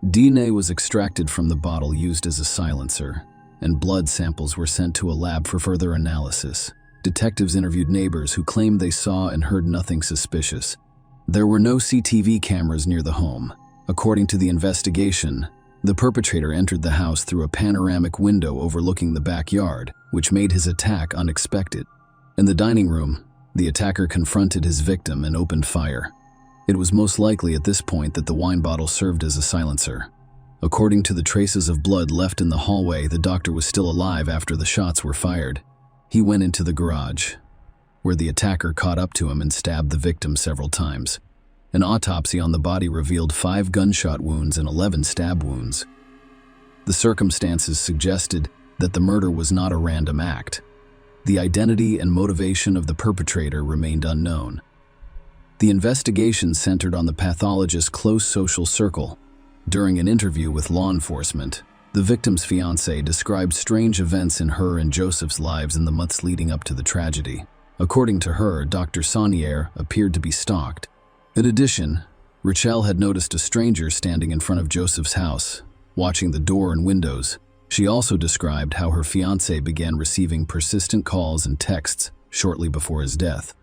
DNA was extracted from the bottle used as a silencer, and blood samples were sent to a lab for further analysis. Detectives interviewed neighbors who claimed they saw and heard nothing suspicious. There were no CCTV cameras near the home. According to the investigation, the perpetrator entered the house through a panoramic window overlooking the backyard, which made his attack unexpected. In the dining room, the attacker confronted his victim and opened fire. It was most likely at this point that the wine bottle served as a silencer. According to the traces of blood left in the hallway, the doctor was still alive after the shots were fired. He went into the garage, where the attacker caught up to him and stabbed the victim several times. An autopsy on the body revealed 5 gunshot wounds and 11 stab wounds. The circumstances suggested that the murder was not a random act. The identity and motivation of the perpetrator remained unknown. The investigation centered on the pathologist's close social circle. During an interview with law enforcement, the victim's fiancée described strange events in her and Joseph's lives in the months leading up to the tragedy. According to her, Dr. Sonnier appeared to be stalked. In addition, Rochelle had noticed a stranger standing in front of Joseph's house, watching the door and windows. She also described how her fiancé began receiving persistent calls and texts shortly before his death.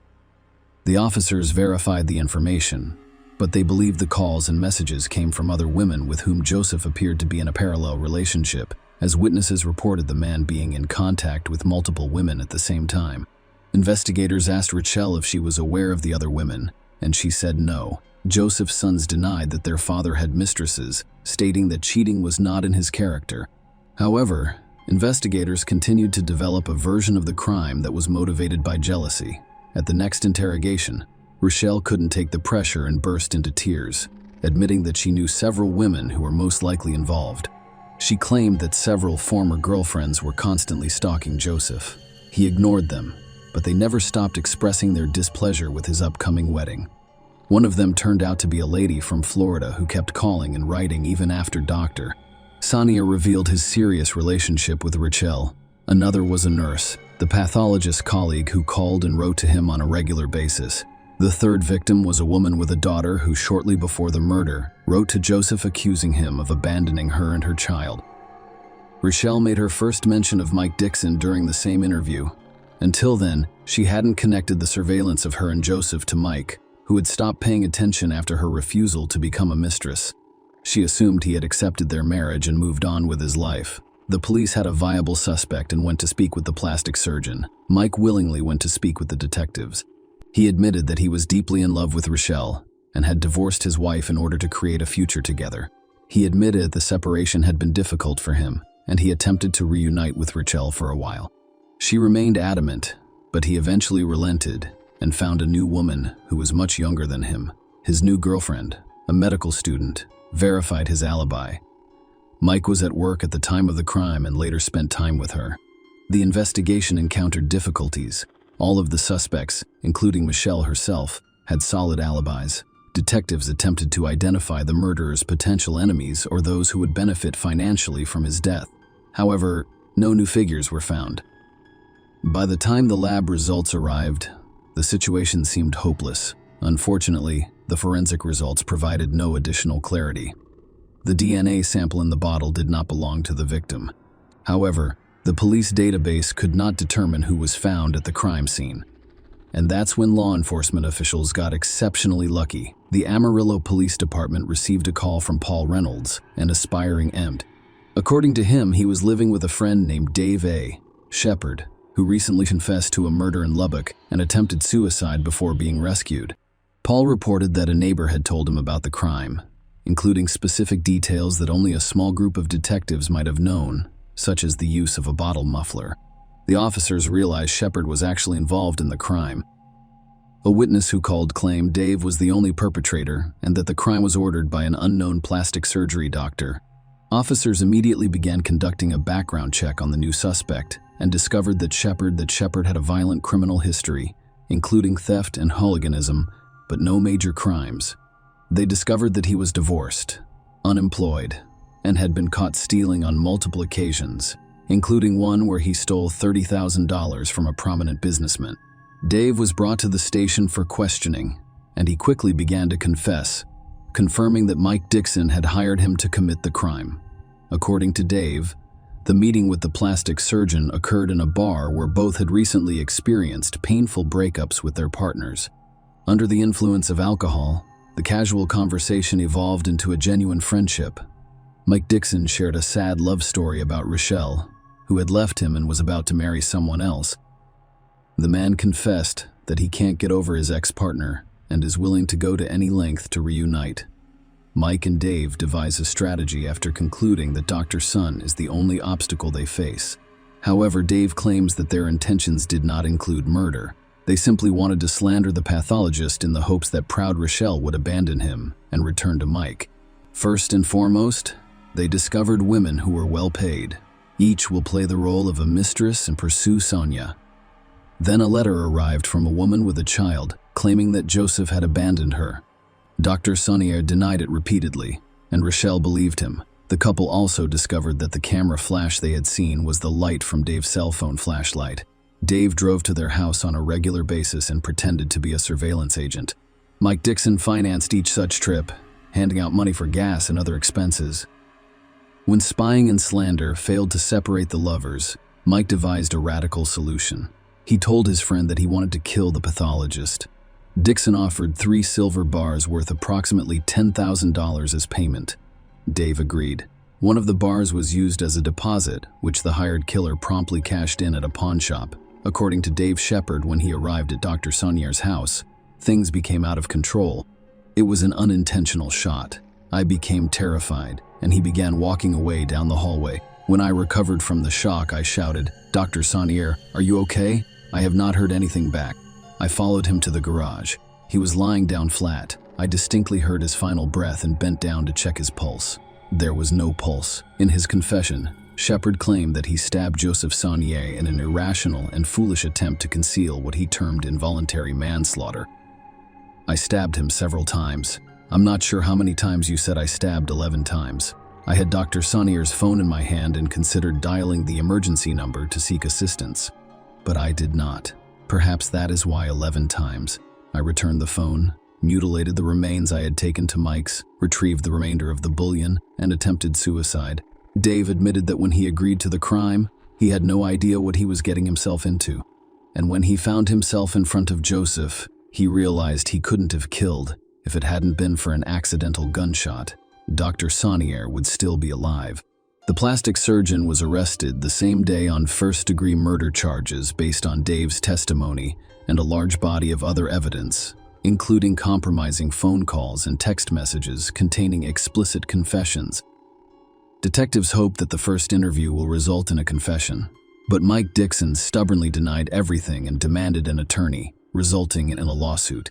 The officers verified the information, but they believed the calls and messages came from other women with whom Joseph appeared to be in a parallel relationship. as witnesses reported the man being in contact with multiple women at the same time. Investigators asked Rachel if she was aware of the other women, and she said no. Joseph's sons denied that their father had mistresses, stating that cheating was not in his character. However, investigators continued to develop a version of the crime that was motivated by jealousy. At the next interrogation, Rachel couldn't take the pressure and burst into tears, admitting that she knew several women who were most likely involved. She claimed that several former girlfriends were constantly stalking Joseph. He ignored them, but they never stopped expressing their displeasure with his upcoming wedding. One of them turned out to be a lady from Florida who kept calling and writing even after Dr. Sonia revealed his serious relationship with Rachel. Another was a nurse, the pathologist's colleague who called and wrote to him on a regular basis. The third victim was a woman with a daughter who, shortly before the murder, wrote to Joseph accusing him of abandoning her and her child. Rachel made her first mention of Mike Dixon during the same interview. Until then, she hadn't connected the surveillance of her and Joseph to Mike, who had stopped paying attention after her refusal to become a mistress. She assumed he had accepted their marriage and moved on with his life. The police had a viable suspect and went to speak with the plastic surgeon. Mike willingly went to speak with the detectives. He admitted that he was deeply in love with Rachel and had divorced his wife in order to create a future together. He admitted the separation had been difficult for him, and he attempted to reunite with Rachel for a while. She remained adamant, but he eventually relented and found a new woman who was much younger than him. His new girlfriend, a medical student, verified his alibi. Mike was at work at the time of the crime and later spent time with her. The investigation encountered difficulties. All of the suspects, including Michelle herself, had solid alibis. Detectives attempted to identify the murderer's potential enemies or those who would benefit financially from his death. However, no new figures were found. By the time the lab results arrived, the situation seemed hopeless. Unfortunately, the forensic results provided no additional clarity. The DNA sample in the bottle did not belong to the victim. However, the police database could not determine who was found at the crime scene. And that's when law enforcement officials got exceptionally lucky. The Amarillo Police Department received a call from Paul Reynolds, an aspiring EMT. According to him, he was living with a friend named Dave A. Shepard, who recently confessed to a murder in Lubbock and attempted suicide before being rescued. Paul reported that a neighbor had told him about the crime, including specific details that only a small group of detectives might have known, such as the use of a bottle muffler. The officers realized Shepard was actually involved in the crime. A witness who called claimed Dave was the only perpetrator and that the crime was ordered by an unknown plastic surgery doctor. Officers immediately began conducting a background check on the new suspect and discovered that Shepard had a violent criminal history, including theft and hooliganism, but no major crimes. They discovered that he was divorced, unemployed, and had been caught stealing on multiple occasions, including one where he stole $30,000 from a prominent businessman. Dave was brought to the station for questioning, and he quickly began to confess, confirming that Mike Dixon had hired him to commit the crime. According to Dave, the meeting with the plastic surgeon occurred in a bar where both had recently experienced painful breakups with their partners. Under the influence of alcohol, the casual conversation evolved into a genuine friendship. Mike Dixon shared a sad love story about Rachel, who had left him and was about to marry someone else. The man confessed that he can't get over his ex-partner and is willing to go to any length to reunite. Mike and Dave devise a strategy after concluding that Dr. Sun is the only obstacle they face. However, Dave claims that their intentions did not include murder. They simply wanted to slander the pathologist in the hopes that proud Rachel would abandon him and return to Mike. First and foremost, they discovered women who were well paid. Each will play the role of a mistress and pursue Sonia. Then a letter arrived from a woman with a child, claiming that Joseph had abandoned her. Dr. Sonia denied it repeatedly, and Rachel believed him. The couple also discovered that the camera flash they had seen was the light from Dave's cell phone flashlight. Dave drove to their house on a regular basis and pretended to be a surveillance agent. Mike Dixon financed each such trip, handing out money for gas and other expenses. When spying and slander failed to separate the lovers, Mike devised a radical solution. He told his friend that he wanted to kill the pathologist. Dixon offered 3 silver bars worth approximately $10,000 as payment. Dave agreed. One of the bars was used as a deposit, which the hired killer promptly cashed in at a pawn shop. According to Dave Shepard, when he arrived at Dr. Saunier's house, things became out of control. It was an unintentional shot. I became terrified, and he began walking away down the hallway. When I recovered from the shock, I shouted, "Dr. Saunier, are you okay?" I have not heard anything back. I followed him to the garage. He was lying down flat. I distinctly heard his final breath and bent down to check his pulse. There was no pulse. In his confession, Shepard claimed that he stabbed Joseph Saunier in an irrational and foolish attempt to conceal what he termed involuntary manslaughter. "I stabbed him several times. I'm not sure how many times you said I stabbed. 11 times. I had Dr. Saunier's phone in my hand and considered dialing the emergency number to seek assistance. But I did not. Perhaps that is why 11 times. I returned the phone, mutilated the remains I had taken to Mike's, retrieved the remainder of the bullion, and attempted suicide." Dave admitted that when he agreed to the crime, he had no idea what he was getting himself into. And when he found himself in front of Joseph, he realized he couldn't have killed. If it hadn't been for an accidental gunshot, Dr. Saunier would still be alive. The plastic surgeon was arrested the same day on first-degree murder charges based on Dave's testimony and a large body of other evidence, including compromising phone calls and text messages containing explicit confessions. Detectives hope that the first interview will result in a confession, but Mike Dixon stubbornly denied everything and demanded an attorney, resulting in a lawsuit.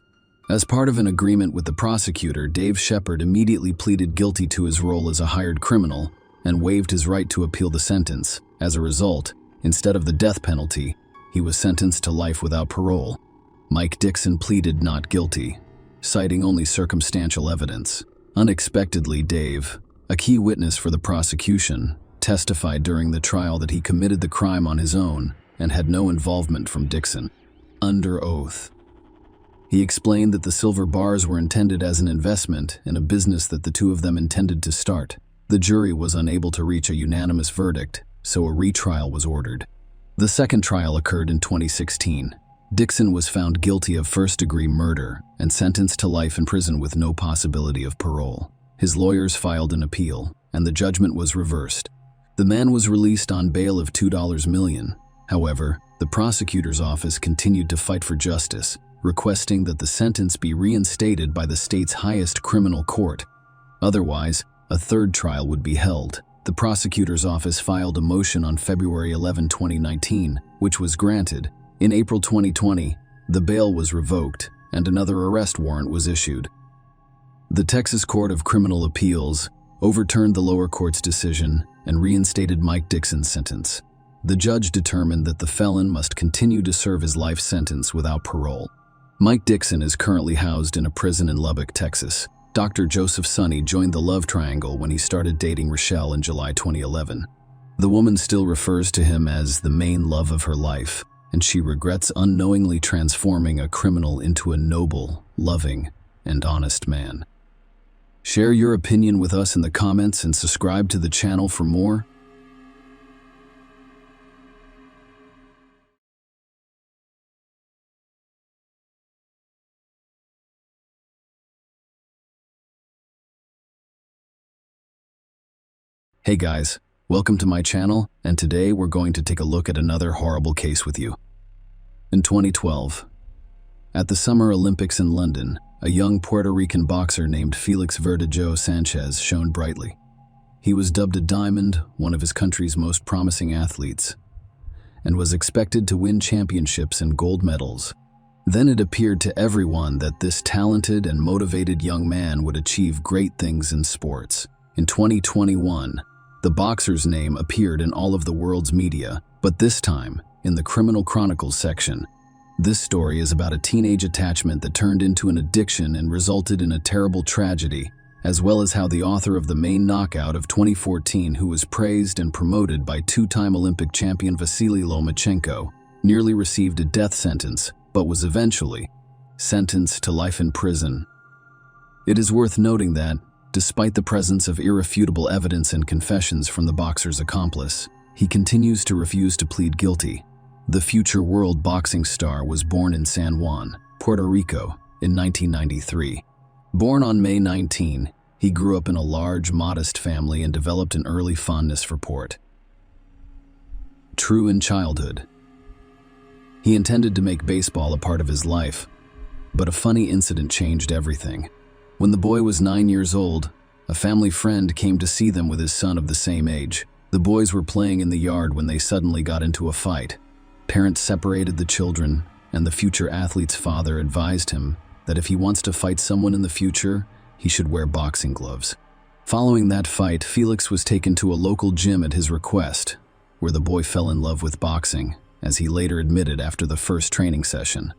As part of an agreement with the prosecutor, Dave Shepard immediately pleaded guilty to his role as a hired criminal and waived his right to appeal the sentence. As a result, instead of the death penalty, he was sentenced to life without parole. Mike Dixon pleaded not guilty, citing only circumstantial evidence. Unexpectedly, Dave, a key witness for the prosecution, testified during the trial that he committed the crime on his own and had no involvement from Dixon. Under oath, he explained that the silver bars were intended as an investment in a business that the two of them intended to start. The jury was unable to reach a unanimous verdict, so a retrial was ordered. The second trial occurred in 2016. Dixon was found guilty of first-degree murder and sentenced to life in prison with no possibility of parole. His lawyers filed an appeal, and the judgment was reversed. The man was released on bail of $2 million. However, the prosecutor's office continued to fight for justice, requesting that the sentence be reinstated by the state's highest criminal court. Otherwise, a third trial would be held. The prosecutor's office filed a motion on February 11, 2019, which was granted. In April 2020, the bail was revoked, and another arrest warrant was issued. The Texas Court of Criminal Appeals overturned the lower court's decision and reinstated Mike Dixon's sentence. The judge determined that the felon must continue to serve his life sentence without parole. Mike Dixon is currently housed in a prison in Lubbock, Texas. Dr. Joseph Sonny joined the love triangle when he started dating Rochelle in July 2011. The woman still refers to him as the main love of her life, and she regrets unknowingly transforming a criminal into a noble, loving, and honest man. Share your opinion with us in the comments and subscribe to the channel for more. Hey guys, welcome to my channel, and today we're going to take a look at another horrible case with you. In 2012, at the Summer Olympics in London, a young Puerto Rican boxer named Felix Verdejo Sanchez shone brightly. He was dubbed a diamond, one of his country's most promising athletes, and was expected to win championships and gold medals. Then it appeared to everyone that this talented and motivated young man would achieve great things in sports. In 2021, the boxer's name appeared in all of the world's media, but this time, in the Criminal Chronicles section. This story is about a teenage attachment that turned into an addiction and resulted in a terrible tragedy, as well as how the author of the main knockout of 2014, who was praised and promoted by two-time Olympic champion Vasily Lomachenko, nearly received a death sentence, but was eventually sentenced to life in prison. It is worth noting that, despite the presence of irrefutable evidence and confessions from the boxer's accomplice, he continues to refuse to plead guilty. The future world boxing star was born in San Juan, Puerto Rico, in 1993. Born on May 19, He grew up in a large, modest family and developed an early fondness for sport. True in childhood. He intended to make baseball a part of his life, but a funny incident changed everything. When the boy was 9 years old, a family friend came to see them with his son of the same age. The boys were playing in the yard when they suddenly got into a fight. Parents separated the children, and the future athlete's father advised him that if he wants to fight someone in the future, he should wear boxing gloves. Following that fight, Felix was taken to a local gym at his request, where the boy fell in love with boxing, as he later admitted after the first training session.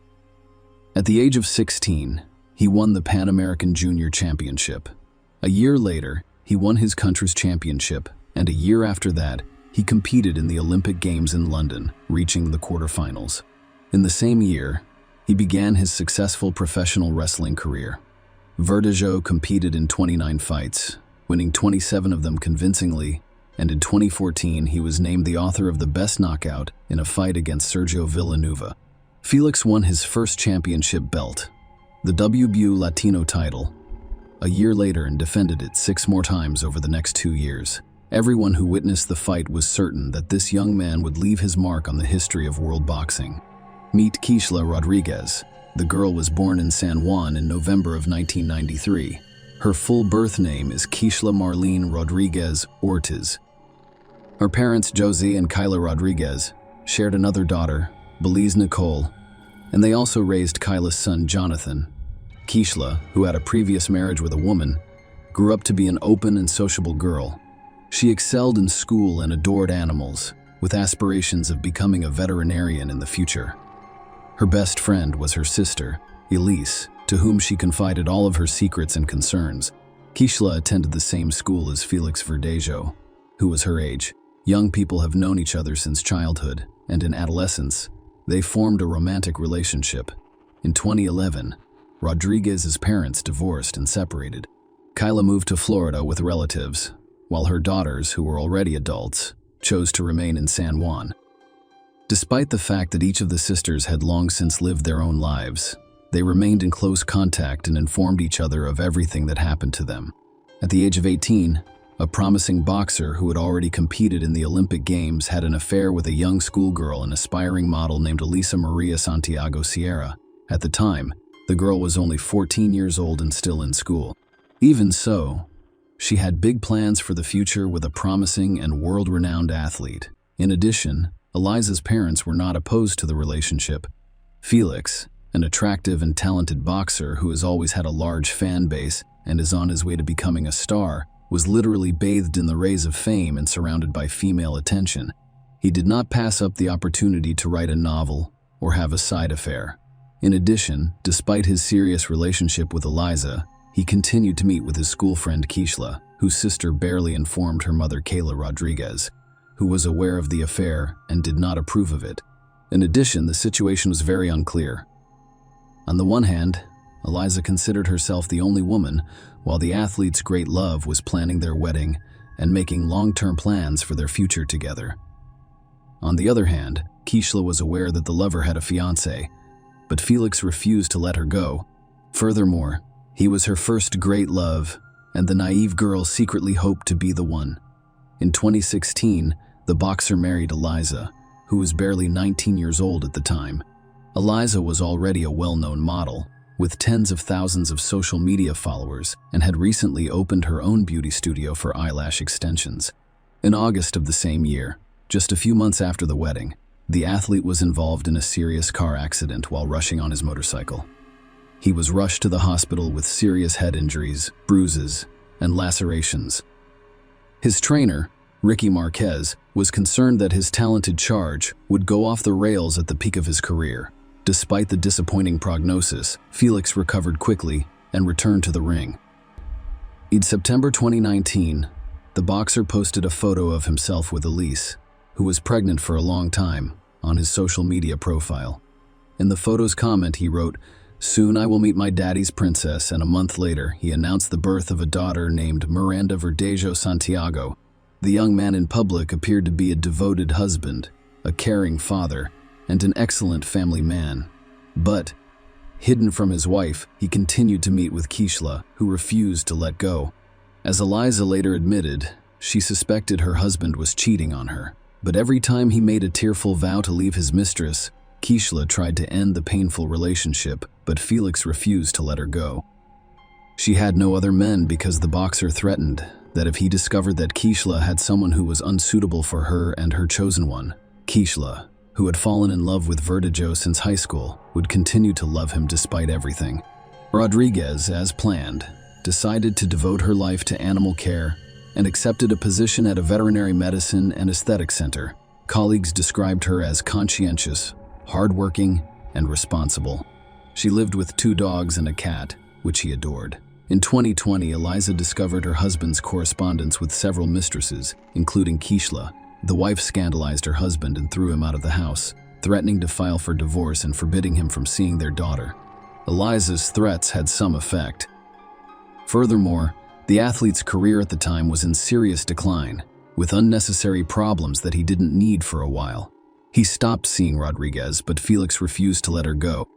At the age of 16, he won the Pan American Junior Championship. A year later, he won his country's championship, and a year after that, he competed in the Olympic Games in London, reaching the quarterfinals. In the same year, he began his successful professional wrestling career. Verdejo competed in 29 fights, winning 27 of them convincingly, and in 2014 he was named the author of the best knockout in a fight against Sergio Villanueva. Felix won his first championship belt, the WBO Latino title, a year later and defended it 6 more times over the next 2 years. Everyone who witnessed the fight was certain that this young man would leave his mark on the history of world boxing. Meet Keishla Rodriguez. The girl was born in San Juan in November of 1993. Her full birth name is Keishla Marlene Rodriguez Ortiz. Her parents, Josie and Kyla Rodriguez, shared another daughter, Belize Nicole, and they also raised Kyla's son, Jonathan. Keishla, who had a previous marriage with a woman, grew up to be an open and sociable girl. She excelled in school and adored animals, with aspirations of becoming a veterinarian in the future. Her best friend was her sister, Elise, to whom she confided all of her secrets and concerns. Keishla attended the same school as Felix Verdejo, who was her age. Young people have known each other since childhood, and in adolescence, they formed a romantic relationship. In 2011, Rodriguez's parents divorced and separated. Kyla moved to Florida with relatives, while her daughters, who were already adults, chose to remain in San Juan. Despite the fact that each of the sisters had long since lived their own lives, they remained in close contact and informed each other of everything that happened to them. At the age of 18, a promising boxer who had already competed in the Olympic Games had an affair with a young schoolgirl and aspiring model named Elisa Maria Santiago Sierra. At the time, the girl was only 14 years old and still in school. Even so, she had big plans for the future with a promising and world-renowned athlete. In addition, Eliza's parents were not opposed to the relationship. Felix, an attractive and talented boxer who has always had a large fan base and is on his way to becoming a star, was literally bathed in the rays of fame and surrounded by female attention. He did not pass up the opportunity to write a novel or have a side affair. In addition, despite his serious relationship with Eliza, he continued to meet with his school friend Keishla, whose sister barely informed her mother Kayla Rodriguez, who was aware of the affair and did not approve of it. In addition, the situation was very unclear. On the one hand, Eliza considered herself the only woman, while the athlete's great love was planning their wedding and making long-term plans for their future together. On the other hand, Keishla was aware that the lover had a fiancé, but Felix refused to let her go. Furthermore, he was her first great love, and the naive girl secretly hoped to be the one. In 2016, the boxer married Eliza, who was barely 19 years old at the time. Eliza was already a well-known model, with tens of thousands of social media followers, and had recently opened her own beauty studio for eyelash extensions. In August of the same year, just a few months after the wedding, the athlete was involved in a serious car accident while rushing on his motorcycle. He was rushed to the hospital with serious head injuries, bruises, and lacerations. His trainer, Ricky Marquez, was concerned that his talented charge would go off the rails at the peak of his career. Despite the disappointing prognosis, Felix recovered quickly and returned to the ring. In September 2019, the boxer posted a photo of himself with Elise, who was pregnant for a long time, on his social media profile. In the photo's comment, he wrote, "Soon I will meet my daddy's princess," and a month later, he announced the birth of a daughter named Miranda Verdejo Santiago. The young man in public appeared to be a devoted husband, a caring father, and an excellent family man. But, hidden from his wife, he continued to meet with Keishla, who refused to let go. As Eliza later admitted, she suspected her husband was cheating on her, but every time he made a tearful vow to leave his mistress, Keishla tried to end the painful relationship, but Felix refused to let her go. She had no other men because the boxer threatened that if he discovered that Keishla had someone who was unsuitable for her and her chosen one, Keishla, who had fallen in love with Vertigo since high school, would continue to love him despite everything. Rodriguez, as planned, decided to devote her life to animal care and accepted a position at a veterinary medicine and aesthetic center. Colleagues described her as conscientious, hardworking, and responsible. She lived with 2 dogs and a cat, which he adored. In 2020, Eliza discovered her husband's correspondence with several mistresses, including Keishla. The wife scandalized her husband and threw him out of the house, threatening to file for divorce and forbidding him from seeing their daughter. Eliza's threats had some effect. Furthermore, the athlete's career at the time was in serious decline, with unnecessary problems that he didn't need for a while. He stopped seeing Rodriguez, but Felix refused to let her go.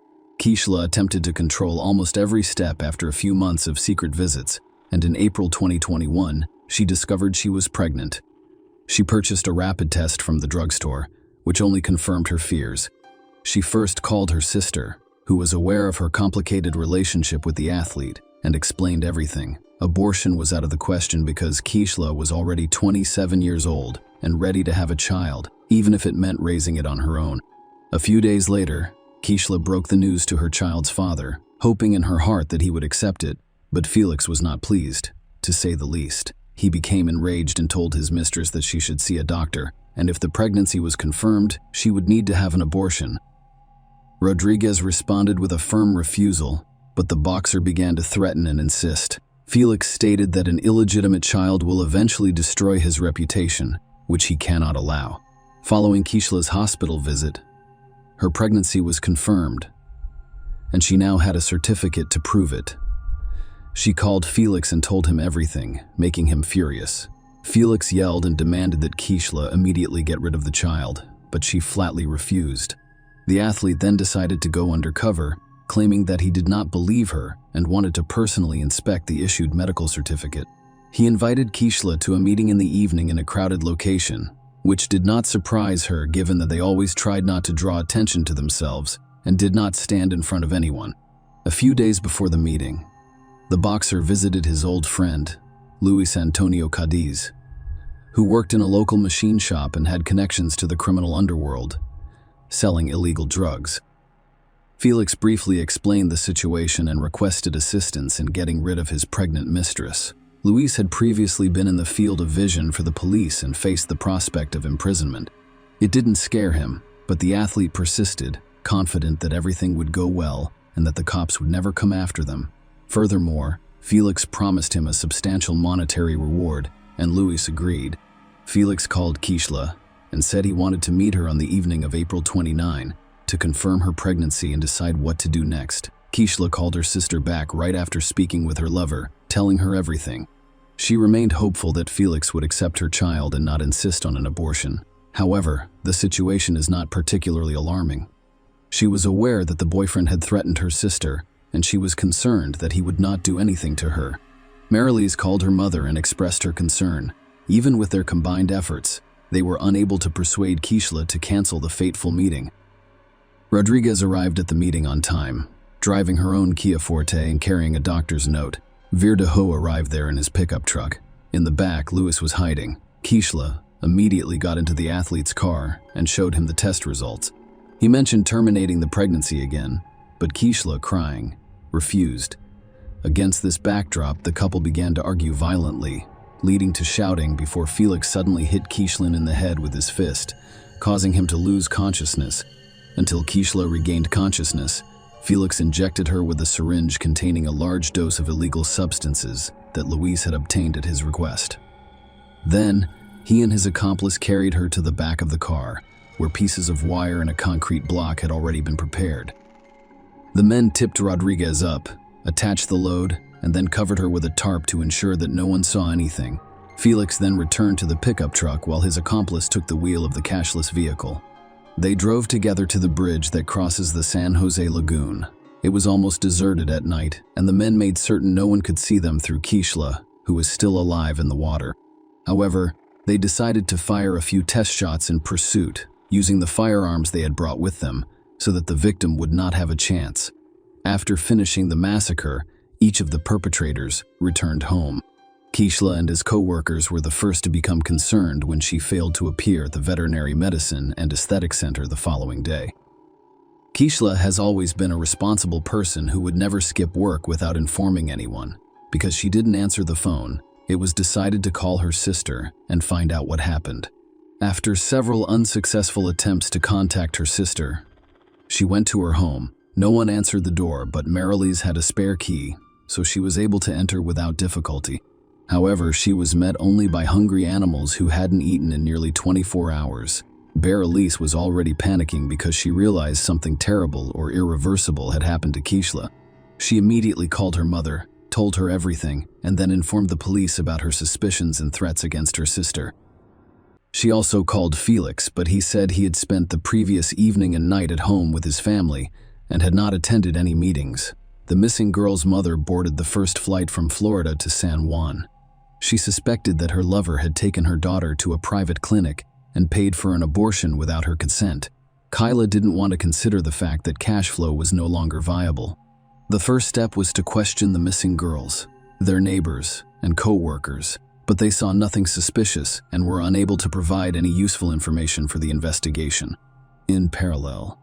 Keishla attempted to control almost every step after a few months of secret visits, and in April 2021, she discovered she was pregnant. She purchased a rapid test from the drugstore, which only confirmed her fears. She first called her sister, who was aware of her complicated relationship with the athlete, and explained everything. Abortion was out of the question because Keishla was already 27 years old and ready to have a child, even if it meant raising it on her own. A few days later, Keishla broke the news to her child's father, hoping in her heart that he would accept it, but Felix was not pleased, to say the least. He became enraged and told his mistress that she should see a doctor, and if the pregnancy was confirmed, she would need to have an abortion. Rodriguez responded with a firm refusal, but the boxer began to threaten and insist. Felix stated that an illegitimate child will eventually destroy his reputation, which he cannot allow. Following Keishla's hospital visit, her pregnancy was confirmed, and she now had a certificate to prove it. She called Felix and told him everything, making him furious. Felix yelled and demanded that Keishla immediately get rid of the child, but she flatly refused. The athlete then decided to go undercover, claiming that he did not believe her and wanted to personally inspect the issued medical certificate. He invited Keishla to a meeting in the evening in a crowded location, which did not surprise her given that they always tried not to draw attention to themselves and did not stand in front of anyone. A few days before the meeting, the boxer visited his old friend, Luis Antonio Cadiz, who worked in a local machine shop and had connections to the criminal underworld, selling illegal drugs. Felix briefly explained the situation and requested assistance in getting rid of his pregnant mistress. Luis had previously been in the field of vision for the police and faced the prospect of imprisonment. It didn't scare him, but the athlete persisted, confident that everything would go well and that the cops would never come after them. Furthermore, Felix promised him a substantial monetary reward, and Luis agreed. Felix called Keishla and said he wanted to meet her on the evening of April 29 to confirm her pregnancy and decide what to do next. Keishla called her sister back right after speaking with her lover, telling her everything. She remained hopeful that Felix would accept her child and not insist on an abortion. However, the situation is not particularly alarming. She was aware that the boyfriend had threatened her sister, and she was concerned that he would not do anything to her. Marilise called her mother and expressed her concern. Even with their combined efforts, they were unable to persuade Keishla to cancel the fateful meeting. Rodriguez arrived at the meeting on time, driving her own Kia Forte and carrying a doctor's note. Verdejo arrived there in his pickup truck. In the back, Luis was hiding. Keishla immediately got into the athlete's car and showed him the test results. He mentioned terminating the pregnancy again, but Keishla, crying, refused. Against this backdrop, the couple began to argue violently, leading to shouting before Felix suddenly hit Keishla in the head with his fist, causing him to lose consciousness. Until Keishla regained consciousness, Felix injected her with a syringe containing a large dose of illegal substances that Luis had obtained at his request. Then, he and his accomplice carried her to the back of the car, where pieces of wire and a concrete block had already been prepared. The men tipped Rodriguez up, attached the load, and then covered her with a tarp to ensure that no one saw anything. Felix then returned to the pickup truck while his accomplice took the wheel of the cashless vehicle. They drove together to the bridge that crosses the San Jose Lagoon. It was almost deserted at night, and the men made certain no one could see them through Keishla, who was still alive in the water. However, they decided to fire a few test shots in pursuit, using the firearms they had brought with them, so that the victim would not have a chance. After finishing the massacre, each of the perpetrators returned home. Kishla and his co-workers were the first to become concerned when she failed to appear at the Veterinary Medicine and Aesthetic Center the following day. Kishla has always been a responsible person who would never skip work without informing anyone. Because she didn't answer the phone, it was decided to call her sister and find out what happened. After several unsuccessful attempts to contact her sister, she went to her home. No one answered the door, but Marily's had a spare key, so she was able to enter without difficulty. However, she was met only by hungry animals who hadn't eaten in nearly 24 hours. Marily's was already panicking because she realized something terrible or irreversible had happened to Kishla. She immediately called her mother, told her everything, and then informed the police about her suspicions and threats against her sister. She also called Felix, but he said he had spent the previous evening and night at home with his family and had not attended any meetings. The missing girl's mother boarded the first flight from Florida to San Juan. She suspected that her lover had taken her daughter to a private clinic and paid for an abortion without her consent. Kyla didn't want to consider the fact that cash flow was no longer viable. The first step was to question the missing girls, their neighbors, and co-workers, but they saw nothing suspicious and were unable to provide any useful information for the investigation. In parallel,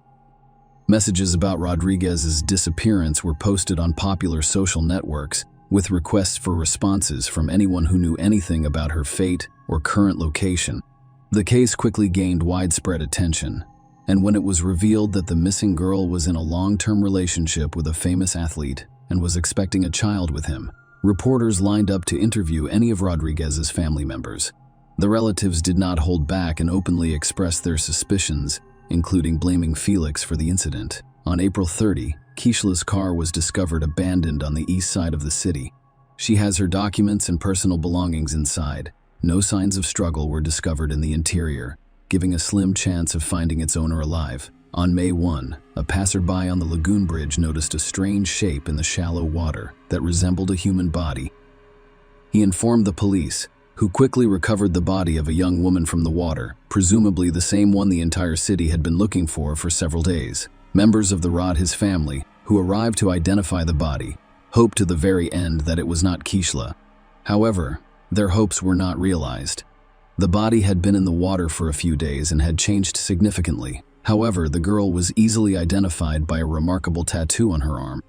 messages about Rodriguez's disappearance were posted on popular social networks with requests for responses from anyone who knew anything about her fate or current location. The case quickly gained widespread attention, and when it was revealed that the missing girl was in a long-term relationship with a famous athlete and was expecting a child with him, reporters lined up to interview any of Rodriguez's family members. The relatives did not hold back and openly expressed their suspicions, including blaming Felix for the incident. On April 30, Kishla's car was discovered abandoned on the east side of the city. She has her documents and personal belongings inside. No signs of struggle were discovered in the interior, giving a slim chance of finding its owner alive. On May 1, a passerby on the lagoon bridge noticed a strange shape in the shallow water that resembled a human body. He informed the police, who quickly recovered the body of a young woman from the water, presumably the same one the entire city had been looking for several days. Members of the Rodriguez family, who arrived to identify the body, hoped to the very end that it was not Kishla. However, their hopes were not realized. The body had been in the water for a few days and had changed significantly. However, the girl was easily identified by a remarkable tattoo on her arm.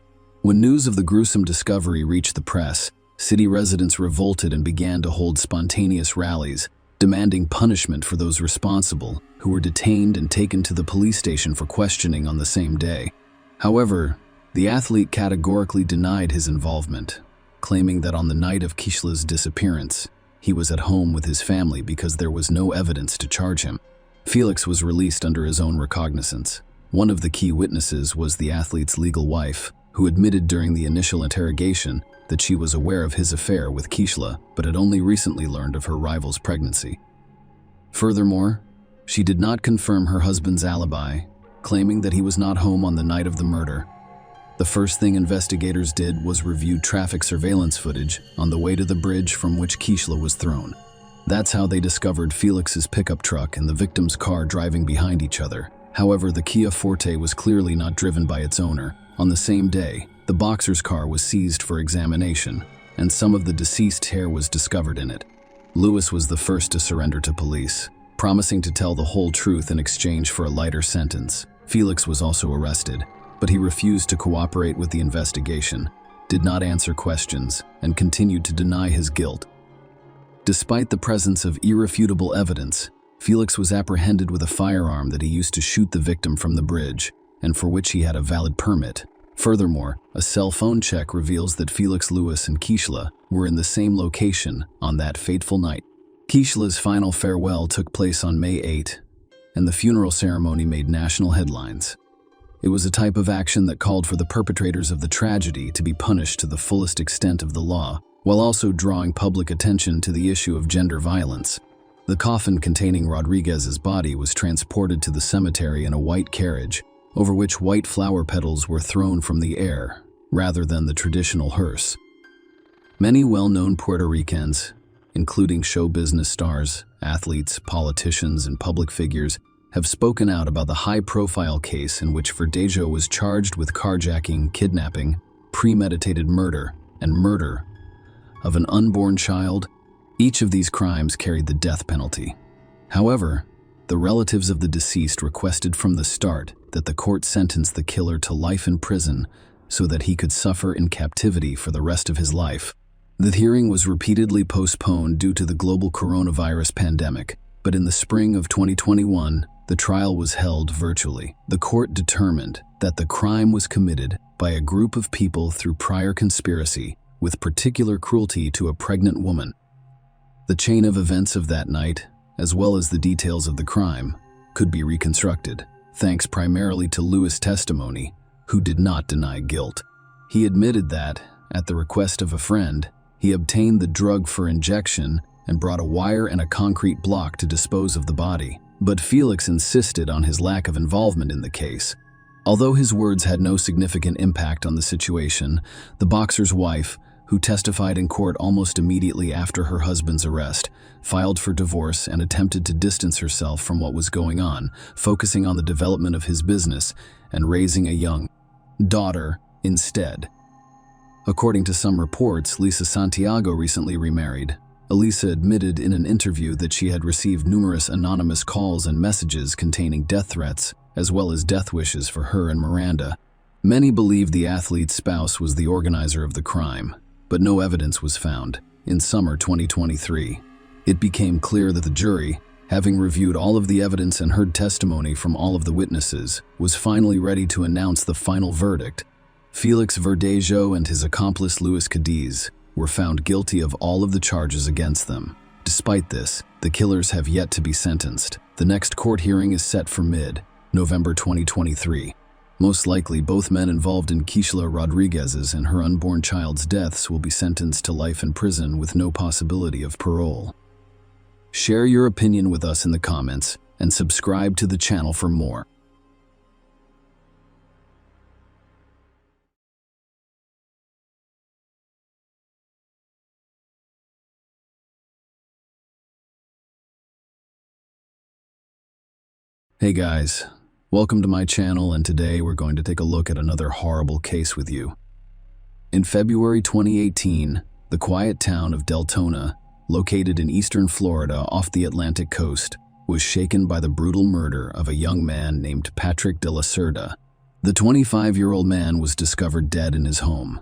When news of the gruesome discovery reached the press, city residents revolted and began to hold spontaneous rallies, demanding punishment for those responsible, who were detained and taken to the police station for questioning on the same day. However, the athlete categorically denied his involvement, claiming that on the night of Kishla's disappearance, he was at home with his family because there was no evidence to charge him. Felix was released under his own recognizance. One of the key witnesses was the athlete's legal wife, who admitted during the initial interrogation that she was aware of his affair with Kishla, but had only recently learned of her rival's pregnancy. Furthermore, she did not confirm her husband's alibi, claiming that he was not home on the night of the murder. The first thing investigators did was review traffic surveillance footage on the way to the bridge from which Kishla was thrown. That's how they discovered Felix's pickup truck and the victim's car driving behind each other. However, the Kia Forte was clearly not driven by its owner. On the same day, the boxer's car was seized for examination, and some of the deceased's hair was discovered in it. Lewis was the first to surrender to police, promising to tell the whole truth in exchange for a lighter sentence. Felix was also arrested, but he refused to cooperate with the investigation, did not answer questions, and continued to deny his guilt. Despite the presence of irrefutable evidence, Felix was apprehended with a firearm that he used to shoot the victim from the bridge, and for which he had a valid permit. Furthermore, a cell phone check reveals that Felix Lewis and Kishla were in the same location on that fateful night. Kishla's final farewell took place on May 8, and the funeral ceremony made national headlines. It was a type of action that called for the perpetrators of the tragedy to be punished to the fullest extent of the law, while also drawing public attention to the issue of gender violence. The coffin containing Rodriguez's body was transported to the cemetery in a white carriage, over which white flower petals were thrown from the air, rather than the traditional hearse. Many well-known Puerto Ricans, including show business stars, athletes, politicians, and public figures, have spoken out about the high-profile case in which Verdejo was charged with carjacking, kidnapping, premeditated murder, and murder of an unborn child. Each of these crimes carried the death penalty. However, the relatives of the deceased requested from the start that the court sentence the killer to life in prison so that he could suffer in captivity for the rest of his life. The hearing was repeatedly postponed due to the global coronavirus pandemic, but in the spring of 2021, the trial was held virtually. The court determined that the crime was committed by a group of people through prior conspiracy with particular cruelty to a pregnant woman. The chain of events of that night, as well as the details of the crime, could be reconstructed, thanks primarily to Lewis' testimony, who did not deny guilt. He admitted that, at the request of a friend, he obtained the drug for injection and brought a wire and a concrete block to dispose of the body. But Felix insisted on his lack of involvement in the case. Although his words had no significant impact on the situation, the boxer's wife, who testified in court almost immediately after her husband's arrest, filed for divorce and attempted to distance herself from what was going on, focusing on the development of his business and raising a young daughter instead. According to some reports, Lisa Santiago recently remarried. Elisa admitted in an interview that she had received numerous anonymous calls and messages containing death threats, as well as death wishes for her and Miranda. Many believed the athlete's spouse was the organizer of the crime, but no evidence was found. In summer 2023, it became clear that the jury, having reviewed all of the evidence and heard testimony from all of the witnesses, was finally ready to announce the final verdict. Felix Verdejo and his accomplice Luis Cadiz were found guilty of all of the charges against them. Despite this, the killers have yet to be sentenced. The next court hearing is set for mid-November 2023. Most likely, both men involved in Keishla Rodriguez's and her unborn child's deaths will be sentenced to life in prison with no possibility of parole. Share your opinion with us in the comments and subscribe to the channel for more. Hey guys, welcome to my channel, and today we're going to take a look at another horrible case with you. In February 2018, the quiet town of Deltona, located in eastern Florida off the Atlantic coast, was shaken by the brutal murder of a young man named Patrick de la Cerda. The 25-year-old man was discovered dead in his home,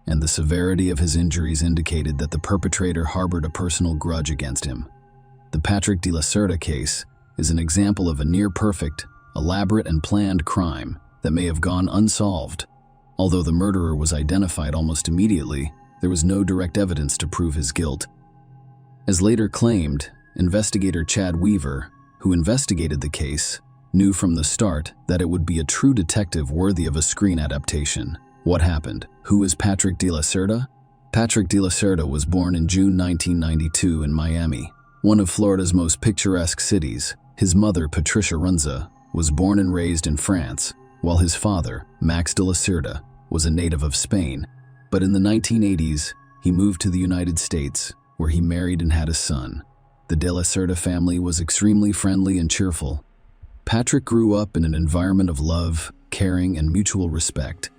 and the severity of his injuries indicated that the perpetrator harbored a personal grudge against him. The Patrick de la Cerda case is an example of a near-perfect, elaborate, and planned crime that may have gone unsolved. Although the murderer was identified almost immediately, there was no direct evidence to prove his guilt. As later claimed, investigator Chad Weaver, who investigated the case, knew from the start that it would be a true detective worthy of a screen adaptation. What happened? Who is Patrick de la Cerda? Patrick de la Cerda was born in June 1992 in Miami, one of Florida's most picturesque cities. His mother, Patricia Runza, was born and raised in France, while his father, Max de la Cerda, was a native of Spain. But in the 1980s, he moved to the United States, where he married and had a son. The de la Cerda family was extremely friendly and cheerful. Patrick grew up in an environment of love, caring, and mutual respect.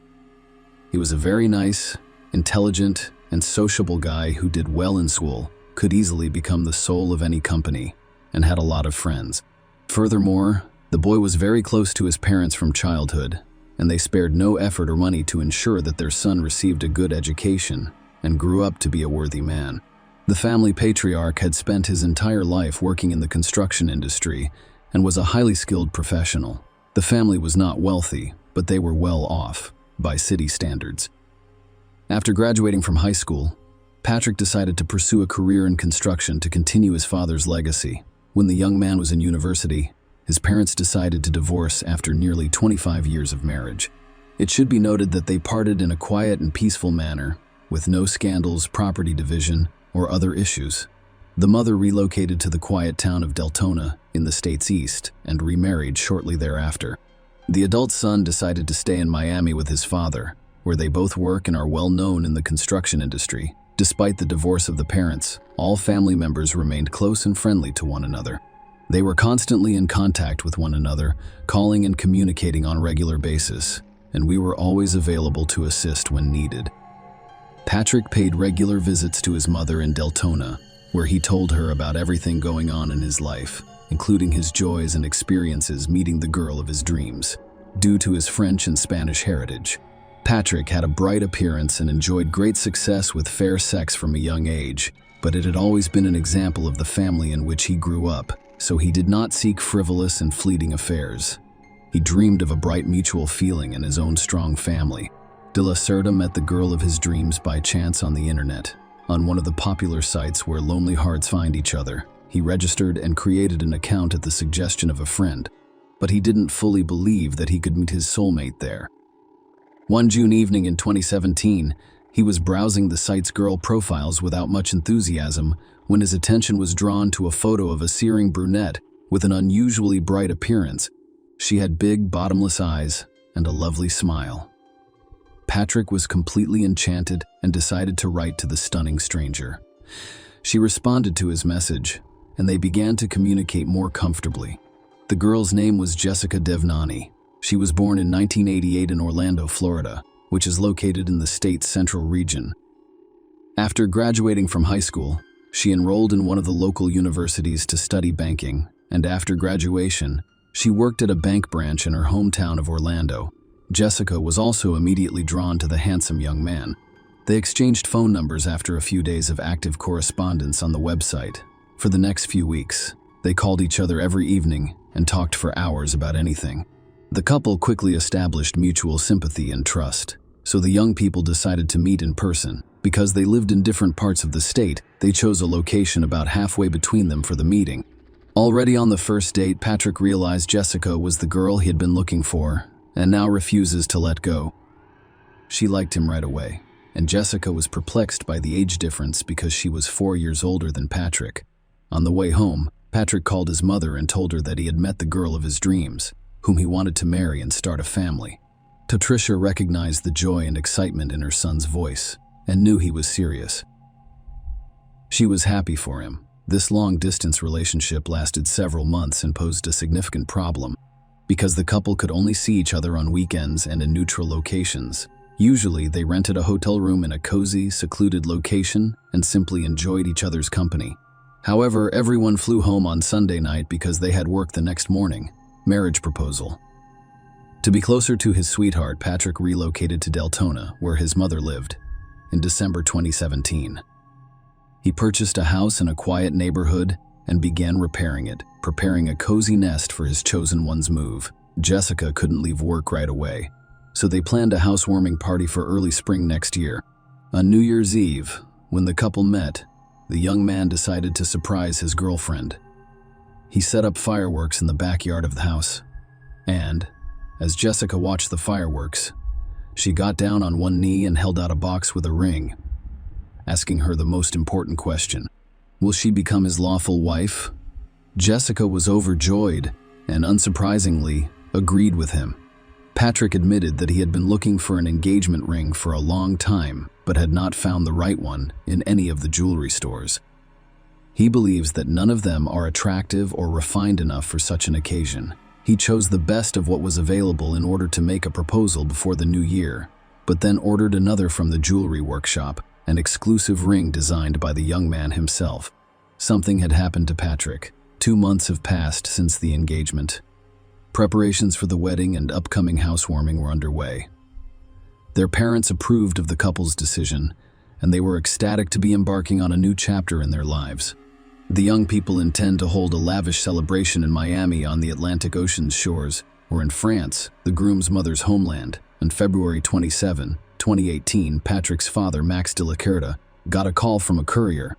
He was a very nice, intelligent, and sociable guy who did well in school, could easily become the soul of any company, and had a lot of friends. Furthermore, the boy was very close to his parents from childhood, and they spared no effort or money to ensure that their son received a good education and grew up to be a worthy man. The family patriarch had spent his entire life working in the construction industry and was a highly skilled professional. The family was not wealthy, but they were well off by city standards. After graduating from high school, Patrick decided to pursue a career in construction to continue his father's legacy. When the young man was in university, his parents decided to divorce after nearly 25 years of marriage. It should be noted that they parted in a quiet and peaceful manner, with no scandals, property division, or other issues. The mother relocated to the quiet town of Deltona in the state's east and remarried shortly thereafter. The adult son decided to stay in Miami with his father, where they both work and are well known in the construction industry. Despite the divorce of the parents, all family members remained close and friendly to one another. They were constantly in contact with one another, calling and communicating on a regular basis, and we were always available to assist when needed. Patrick paid regular visits to his mother in Deltona, where he told her about everything going on in his life, including his joys and experiences meeting the girl of his dreams. Due to his French and Spanish heritage, Patrick had a bright appearance and enjoyed great success with fair sex from a young age, but it had always been an example of the family in which he grew up, so he did not seek frivolous and fleeting affairs. He dreamed of a bright mutual feeling and his own strong family. De la Cerda met the girl of his dreams by chance on the internet, on one of the popular sites where lonely hearts find each other. He registered and created an account at the suggestion of a friend, but he didn't fully believe that he could meet his soulmate there. One June evening in 2017, he was browsing the site's girl profiles without much enthusiasm when his attention was drawn to a photo of a searing brunette with an unusually bright appearance. She had big, bottomless eyes and a lovely smile. Patrick was completely enchanted and decided to write to the stunning stranger. She responded to his message, and they began to communicate more comfortably. The girl's name was Jessica Devnani. She was born in 1988 in Orlando, Florida, which is located in the state's central region. After graduating from high school, she enrolled in one of the local universities to study banking, and after graduation, she worked at a bank branch in her hometown of Orlando. Jessica was also immediately drawn to the handsome young man. They exchanged phone numbers after a few days of active correspondence on the website. For the next few weeks, they called each other every evening and talked for hours about anything. The couple quickly established mutual sympathy and trust, so the young people decided to meet in person. Because they lived in different parts of the state, they chose a location about halfway between them for the meeting. Already on the first date, Patrick realized Jessica was the girl he had been looking for, and now refuses to let go. She liked him right away, and Jessica was perplexed by the age difference because she was 4 years older than Patrick. On the way home, Patrick called his mother and told her that he had met the girl of his dreams, whom he wanted to marry and start a family. Patricia recognized the joy and excitement in her son's voice and knew he was serious. She was happy for him. This long-distance relationship lasted several months and posed a significant problem because the couple could only see each other on weekends and in neutral locations. Usually, they rented a hotel room in a cozy, secluded location and simply enjoyed each other's company. However, everyone flew home on Sunday night because they had work the next morning. Marriage proposal. To be closer to his sweetheart, Patrick relocated to Deltona, where his mother lived, in December 2017. He purchased a house in a quiet neighborhood and began repairing it, preparing a cozy nest for his chosen one's move. Jessica couldn't leave work right away, so they planned a housewarming party for early spring next year. On New Year's Eve, when the couple met, the young man decided to surprise his girlfriend. He set up fireworks in the backyard of the house, and, as Jessica watched the fireworks, she got down on one knee and held out a box with a ring, asking her the most important question: will she become his lawful wife? Jessica was overjoyed and, unsurprisingly, agreed with him. Patrick admitted that he had been looking for an engagement ring for a long time, but had not found the right one in any of the jewelry stores. He believes that none of them are attractive or refined enough for such an occasion. He chose the best of what was available in order to make a proposal before the new year, but then ordered another from the jewelry workshop, an exclusive ring designed by the young man himself. Something had happened to Patrick. 2 months have passed since the engagement. Preparations for the wedding and upcoming housewarming were underway. Their parents approved of the couple's decision, and they were ecstatic to be embarking on a new chapter in their lives. The young people intend to hold a lavish celebration in Miami on the Atlantic Ocean's shores, or in France, the groom's mother's homeland. On February 27, 2018, Patrick's father, Max de la Cerda, got a call from a courier.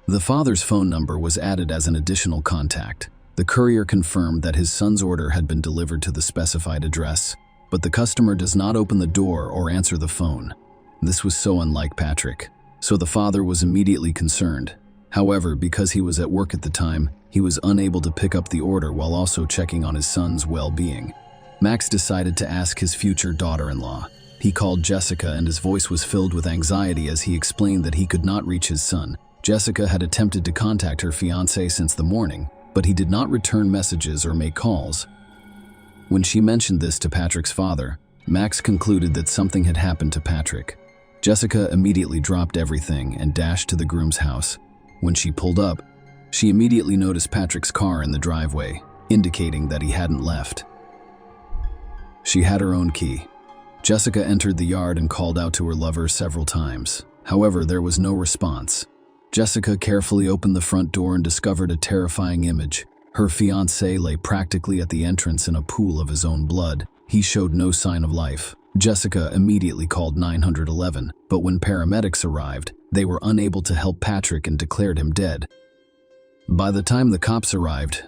The father's phone number was added as an additional contact. The courier confirmed that his son's order had been delivered to the specified address, but the customer does not open the door or answer the phone. This was so unlike Patrick, so the father was immediately concerned. However, because he was at work at the time, he was unable to pick up the order while also checking on his son's well-being. Max decided to ask his future daughter-in-law. He called Jessica and his voice was filled with anxiety as he explained that he could not reach his son. Jessica had attempted to contact her fiancé since the morning, but he did not return messages or make calls. When she mentioned this to Patrick's father, Max concluded that something had happened to Patrick. Jessica immediately dropped everything and dashed to the groom's house. When she pulled up, she immediately noticed Patrick's car in the driveway, indicating that he hadn't left. She had her own key. Jessica entered the yard and called out to her lover several times. However, there was no response. Jessica carefully opened the front door and discovered a terrifying image. Her fiancé lay practically at the entrance in a pool of his own blood. He showed no sign of life. Jessica immediately called 911, but when paramedics arrived, they were unable to help Patrick and declared him dead. By the time the cops arrived,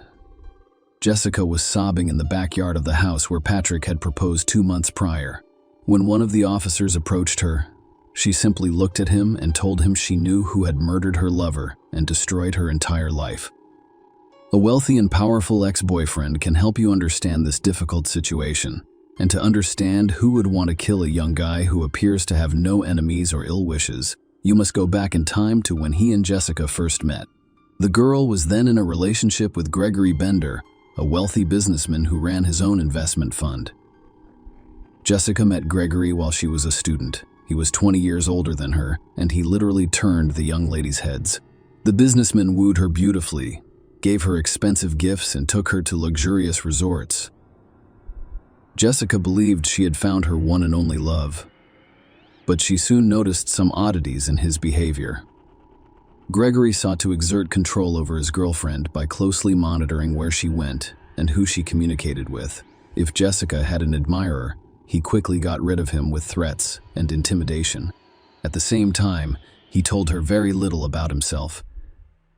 Jessica was sobbing in the backyard of the house where Patrick had proposed 2 months prior. When one of the officers approached her, she simply looked at him and told him she knew who had murdered her lover and destroyed her entire life. A wealthy and powerful ex-boyfriend can help you understand this difficult situation, and to understand who would want to kill a young guy who appears to have no enemies or ill wishes, you must go back in time to when he and Jessica first met. The girl was then in a relationship with Gregory Bender, a wealthy businessman who ran his own investment fund. Jessica met Gregory while she was a student. He was 20 years older than her, and he literally turned the young ladies' heads. The businessman wooed her beautifully, gave her expensive gifts, and took her to luxurious resorts. Jessica believed she had found her one and only love, but she soon noticed some oddities in his behavior. Gregory sought to exert control over his girlfriend by closely monitoring where she went and who she communicated with. If Jessica had an admirer, he quickly got rid of him with threats and intimidation. At the same time, he told her very little about himself.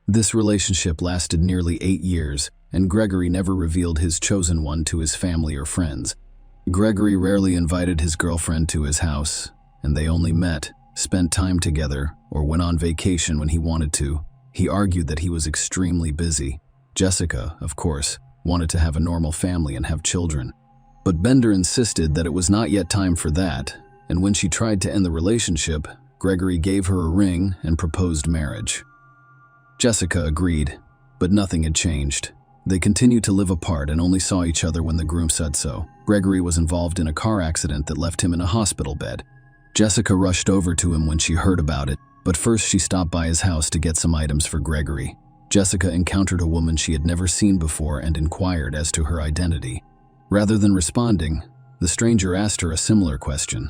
This relationship lasted nearly 8 years, and Gregory never revealed his chosen one to his family or friends. Gregory rarely invited his girlfriend to his house, and they only met, spent time together, or went on vacation when he wanted to. He argued that he was extremely busy. Jessica, of course, wanted to have a normal family and have children. But Bender insisted that it was not yet time for that, and when she tried to end the relationship, Gregory gave her a ring and proposed marriage. Jessica agreed, but nothing had changed. They continued to live apart and only saw each other when the groom said so. Gregory was involved in a car accident that left him in a hospital bed. Jessica rushed over to him when she heard about it, but first she stopped by his house to get some items for Gregory. Jessica encountered a woman she had never seen before and inquired as to her identity. Rather than responding, the stranger asked her a similar question.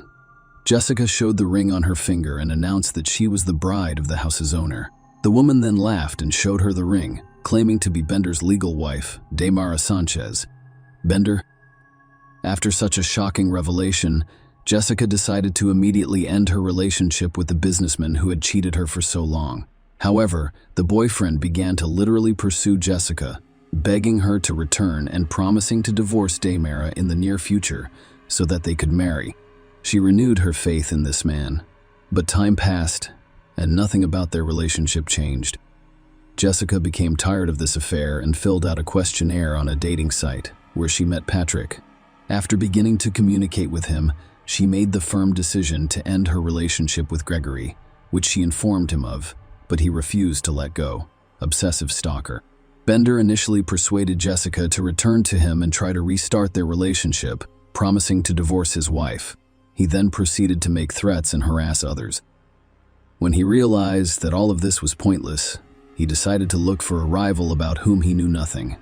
Jessica showed the ring on her finger and announced that she was the bride of the house's owner. The woman then laughed and showed her the ring, claiming to be Bender's legal wife, Damara Sanchez. Bender? After such a shocking revelation, Jessica decided to immediately end her relationship with the businessman who had cheated her for so long. However, the boyfriend began to literally pursue Jessica, begging her to return and promising to divorce Damara in the near future so that they could marry. She renewed her faith in this man, but time passed and nothing about their relationship changed. Jessica became tired of this affair and filled out a questionnaire on a dating site where she met Patrick. After beginning to communicate with him, she made the firm decision to end her relationship with Gregory, which she informed him of, but he refused to let go. Obsessive stalker. Bender initially persuaded Jessica to return to him and try to restart their relationship, promising to divorce his wife. He then proceeded to make threats and harass others. When he realized that all of this was pointless, he decided to look for a rival about whom he knew nothing.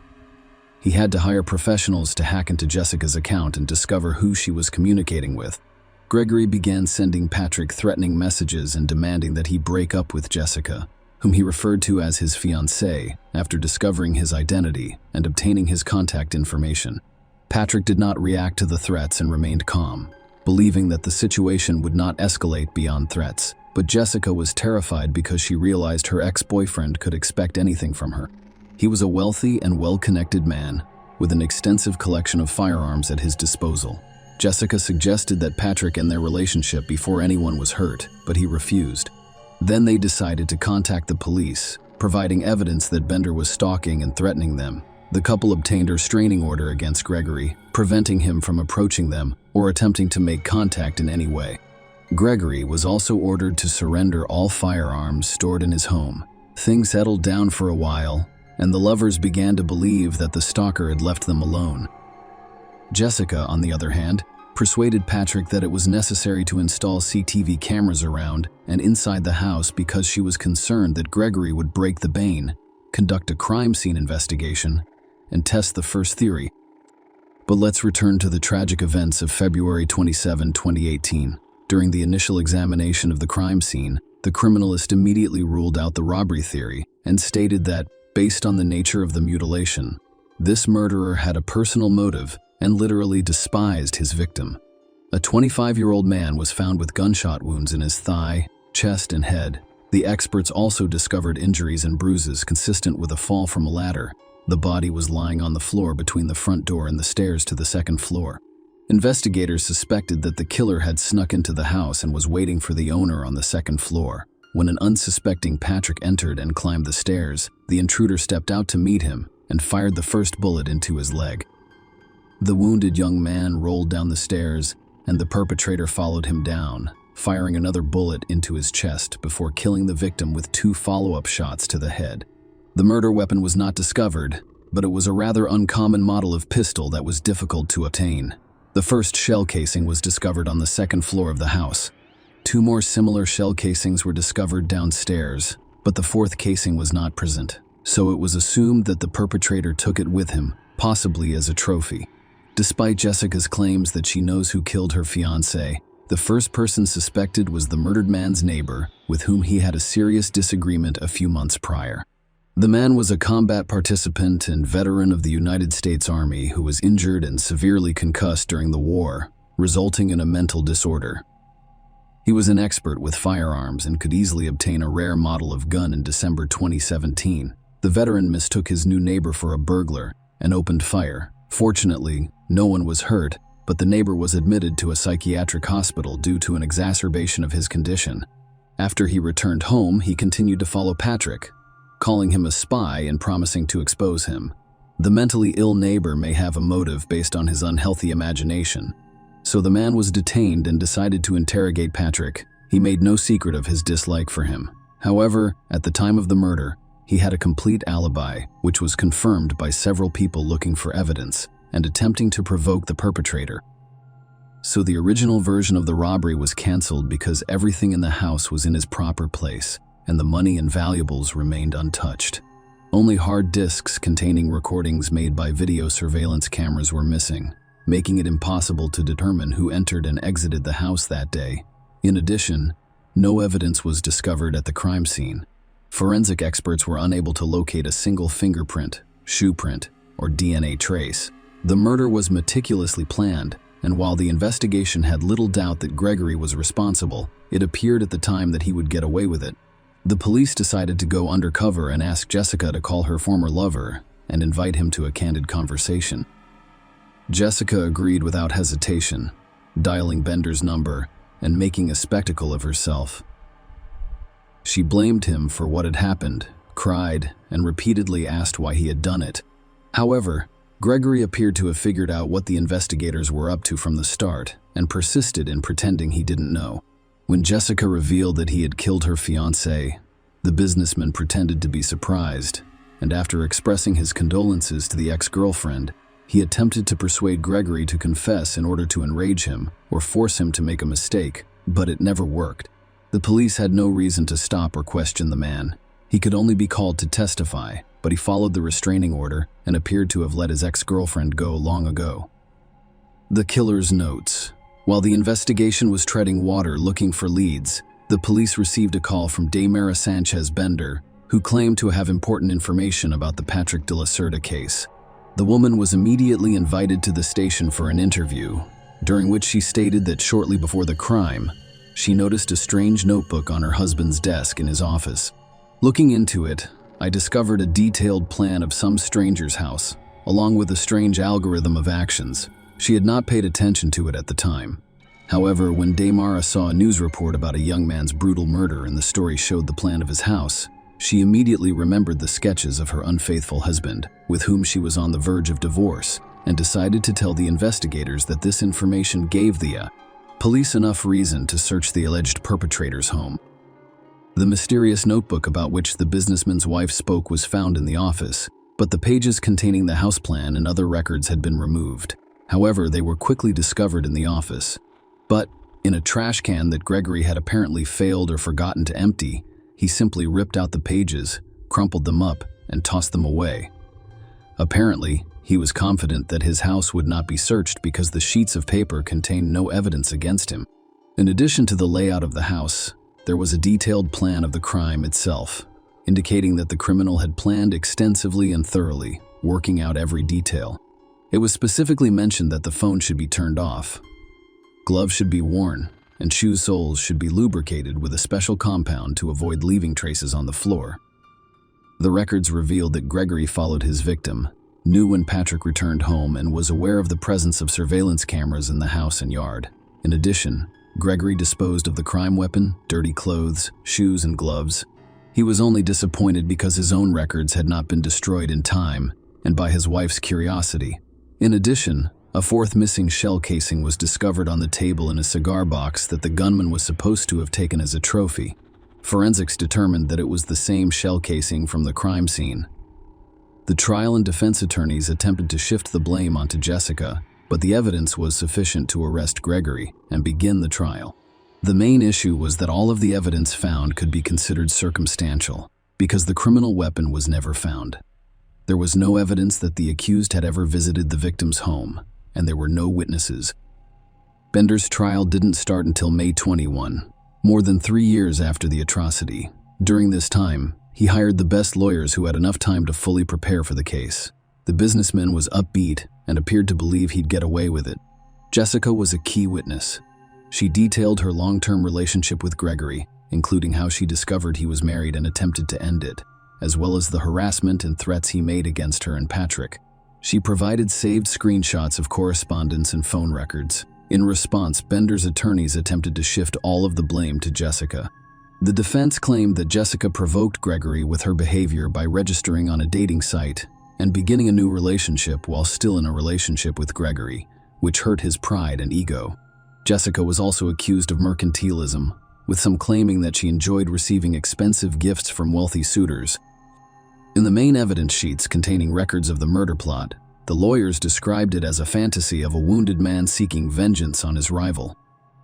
He had to hire professionals to hack into Jessica's account and discover who she was communicating with. Gregory began sending Patrick threatening messages and demanding that he break up with Jessica, whom he referred to as his fiancée, after discovering his identity and obtaining his contact information. Patrick did not react to the threats and remained calm, believing that the situation would not escalate beyond threats. But Jessica was terrified because she realized her ex-boyfriend could expect anything from her. He was a wealthy and well-connected man with an extensive collection of firearms at his disposal. Jessica suggested that Patrick end their relationship before anyone was hurt, but he refused. Then they decided to contact the police, providing evidence that Bender was stalking and threatening them. The couple obtained a restraining order against Gregory, preventing him from approaching them or attempting to make contact in any way. Gregory was also ordered to surrender all firearms stored in his home. Things settled down for a while, and the lovers began to believe that the stalker had left them alone. Jessica, on the other hand, persuaded Patrick that it was necessary to install CCTV cameras around and inside the house because she was concerned that Gregory would break the bane, conduct a crime scene investigation, and test the first theory. But let's return to the tragic events of February 27, 2018. During the initial examination of the crime scene, the criminalist immediately ruled out the robbery theory and stated that, based on the nature of the mutilation, this murderer had a personal motive and literally despised his victim. A 25-year-old man was found with gunshot wounds in his thigh, chest, and head. The experts also discovered injuries and bruises consistent with a fall from a ladder. The body was lying on the floor between the front door and the stairs to the second floor. Investigators suspected that the killer had snuck into the house and was waiting for the owner on the second floor. When an unsuspecting Patrick entered and climbed the stairs, the intruder stepped out to meet him and fired the first bullet into his leg. The wounded young man rolled down the stairs, and the perpetrator followed him down, firing another bullet into his chest before killing the victim with 2 follow-up shots to the head. The murder weapon was not discovered, but it was a rather uncommon model of pistol that was difficult to obtain. The first shell casing was discovered on the second floor of the house. 2 more similar shell casings were discovered downstairs, but the 4th casing was not present, so it was assumed that the perpetrator took it with him, possibly as a trophy. Despite Jessica's claims that she knows who killed her fiancé, the first person suspected was the murdered man's neighbor, with whom he had a serious disagreement a few months prior. The man was a combat participant and veteran of the United States Army who was injured and severely concussed during the war, resulting in a mental disorder. He was an expert with firearms and could easily obtain a rare model of gun in December 2017. The veteran mistook his new neighbor for a burglar and opened fire. Fortunately, no one was hurt, but the neighbor was admitted to a psychiatric hospital due to an exacerbation of his condition. After he returned home, he continued to follow Patrick, calling him a spy and promising to expose him. The mentally ill neighbor may have a motive based on his unhealthy imagination, so the man was detained and decided to interrogate Patrick. He made no secret of his dislike for him. However, at the time of the murder, he had a complete alibi, which was confirmed by several people looking for evidence and attempting to provoke the perpetrator. So the original version of the robbery was canceled because everything in the house was in its proper place, and the money and valuables remained untouched. Only hard disks containing recordings made by video surveillance cameras were missing, making it impossible to determine who entered and exited the house that day. In addition, no evidence was discovered at the crime scene. Forensic experts were unable to locate a single fingerprint, shoe print, or DNA trace. The murder was meticulously planned, and while the investigation had little doubt that Gregory was responsible, it appeared at the time that he would get away with it. The police decided to go undercover and ask Jessica to call her former lover and invite him to a candid conversation. Jessica agreed without hesitation, dialing Bender's number and making a spectacle of herself. She blamed him for what had happened, cried, and repeatedly asked why he had done it. However, Gregory appeared to have figured out what the investigators were up to from the start and persisted in pretending he didn't know. When Jessica revealed that he had killed her fiancé, the businessman pretended to be surprised, and after expressing his condolences to the ex-girlfriend, he attempted to persuade Gregory to confess in order to enrage him or force him to make a mistake, but it never worked. The police had no reason to stop or question the man. He could only be called to testify, but he followed the restraining order and appeared to have let his ex-girlfriend go long ago. The killer's notes. While the investigation was treading water looking for leads, the police received a call from Daymara Sanchez Bender, who claimed to have important information about the Patrick de la Cerda case. The woman was immediately invited to the station for an interview, during which she stated that shortly before the crime, she noticed a strange notebook on her husband's desk in his office. Looking into it, I discovered a detailed plan of some stranger's house, along with a strange algorithm of actions. She had not paid attention to it at the time. However, when Daymara saw a news report about a young man's brutal murder and the story showed the plan of his house, She immediately remembered the sketches of her unfaithful husband, with whom she was on the verge of divorce, and decided to tell the investigators that this information gave the police enough reason to search the alleged perpetrator's home. The mysterious notebook about which the businessman's wife spoke was found in the office, but the pages containing the house plan and other records had been removed. However, they were quickly discovered in the office. But, in a trash can that Gregory had apparently failed or forgotten to empty, he simply ripped out the pages, crumpled them up, and tossed them away. Apparently, he was confident that his house would not be searched because the sheets of paper contained no evidence against him. In addition to the layout of the house, there was a detailed plan of the crime itself, indicating that the criminal had planned extensively and thoroughly, working out every detail. It was specifically mentioned that the phone should be turned off, gloves should be worn, and shoe soles should be lubricated with a special compound to avoid leaving traces on the floor. The records revealed that Gregory followed his victim, knew when Patrick returned home, and was aware of the presence of surveillance cameras in the house and yard. In addition, Gregory disposed of the crime weapon, dirty clothes, shoes, and gloves. He was only disappointed because his own records had not been destroyed in time, and by his wife's curiosity. In addition, a fourth missing shell casing was discovered on the table in a cigar box that the gunman was supposed to have taken as a trophy. Forensics determined that it was the same shell casing from the crime scene. The trial and defense attorneys attempted to shift the blame onto Jessica, but the evidence was sufficient to arrest Gregory and begin the trial. The main issue was that all of the evidence found could be considered circumstantial, because the criminal weapon was never found. There was no evidence that the accused had ever visited the victim's home, and there were no witnesses. Bender's trial didn't start until May 21, more than 3 years after the atrocity. During this time, he hired the best lawyers who had enough time to fully prepare for the case. The businessman was upbeat and appeared to believe he'd get away with it. Jessica was a key witness. She detailed her long-term relationship with Gregory, including how she discovered he was married and attempted to end it, as well as the harassment and threats he made against her and Patrick. She provided saved screenshots of correspondence and phone records. In response, Bender's attorneys attempted to shift all of the blame to Jessica. The defense claimed that Jessica provoked Gregory with her behavior by registering on a dating site and beginning a new relationship while still in a relationship with Gregory, which hurt his pride and ego. Jessica was also accused of mercantilism, with some claiming that she enjoyed receiving expensive gifts from wealthy suitors. In the main evidence sheets containing records of the murder plot, the lawyers described it as a fantasy of a wounded man seeking vengeance on his rival.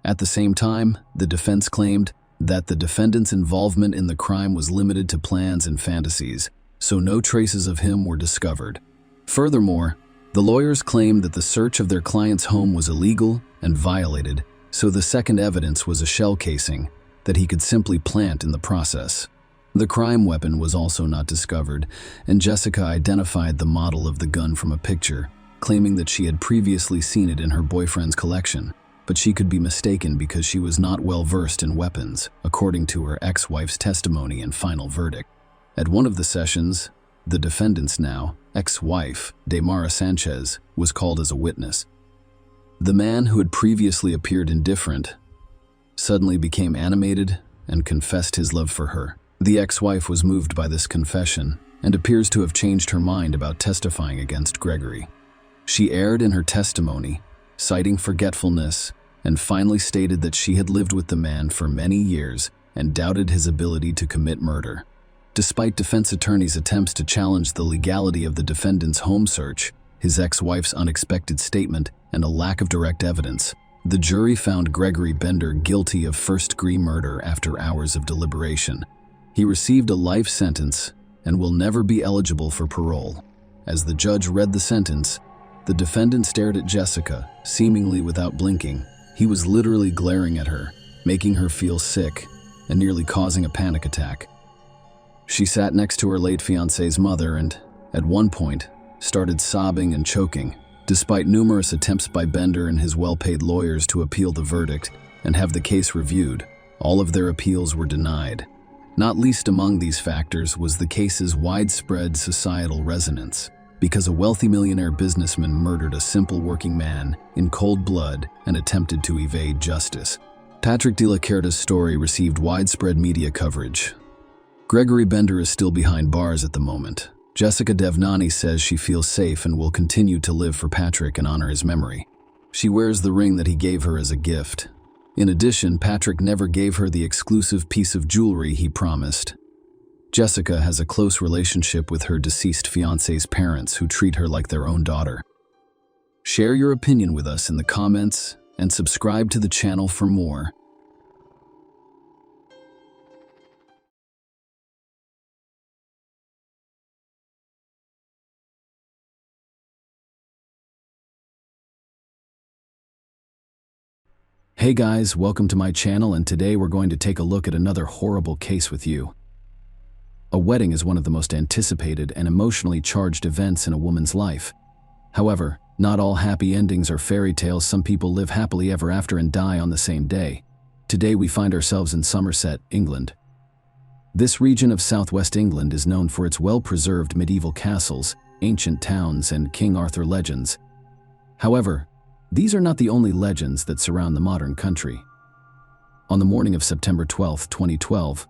At the same time, the defense claimed that the defendant's involvement in the crime was limited to plans and fantasies, so no traces of him were discovered. Furthermore, the lawyers claimed that the search of their client's home was illegal and violated, so the second evidence was a shell casing that he could simply plant in the process. The crime weapon was also not discovered, and Jessica identified the model of the gun from a picture, claiming that she had previously seen it in her boyfriend's collection, but she could be mistaken because she was not well versed in weapons, according to her ex-wife's testimony and final verdict. At one of the sessions, the defendant's now ex-wife, Damara Sanchez, was called as a witness. The man who had previously appeared indifferent suddenly became animated and confessed his love for her. The ex-wife was moved by this confession and appears to have changed her mind about testifying against Gregory. She erred in her testimony, citing forgetfulness, and finally stated that she had lived with the man for many years and doubted his ability to commit murder. Despite defense attorneys' attempts to challenge the legality of the defendant's home search, his ex-wife's unexpected statement, and a lack of direct evidence, the jury found Gregory Bender guilty of first-degree murder after hours of deliberation. He received a life sentence and will never be eligible for parole. As the judge read the sentence, the defendant stared at Jessica, seemingly without blinking. He was literally glaring at her, making her feel sick and nearly causing a panic attack. She sat next to her late fiancé's mother and, at one point, started sobbing and choking. Despite numerous attempts by Bender and his well-paid lawyers to appeal the verdict and have the case reviewed, all of their appeals were denied. Not least among these factors was the case's widespread societal resonance, because a wealthy millionaire businessman murdered a simple working man in cold blood and attempted to evade justice. Patrick de la Cerda's story received widespread media coverage. Gregory Bender is still behind bars at the moment. Jessica Devnani says she feels safe and will continue to live for Patrick and honor his memory. She wears the ring that he gave her as a gift. In addition, Patrick never gave her the exclusive piece of jewelry he promised. Jessica has a close relationship with her deceased fiancé's parents, who treat her like their own daughter. Share your opinion with us in the comments and subscribe to the channel for more. Hey guys, welcome to my channel, and today we're going to take a look at another horrible case with you. A wedding is one of the most anticipated and emotionally charged events in a woman's life. However, not all happy endings are fairy tales. Some people live happily ever after and die on the same day. Today we find ourselves in Somerset, England. This region of southwest England is known for its well-preserved medieval castles, ancient towns, and King Arthur legends. However, these are not the only legends that surround the modern country. On the morning of September 12, 2012,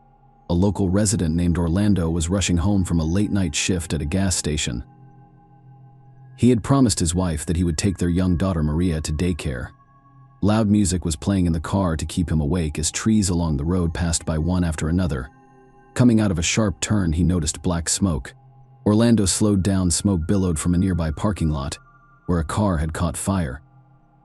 a local resident named Orlando was rushing home from a late-night shift at a gas station. He had promised his wife that he would take their young daughter Maria to daycare. Loud music was playing in the car to keep him awake as trees along the road passed by one after another. Coming out of a sharp turn, he noticed black smoke. Orlando slowed down. Smoke billowed from a nearby parking lot, where a car had caught fire.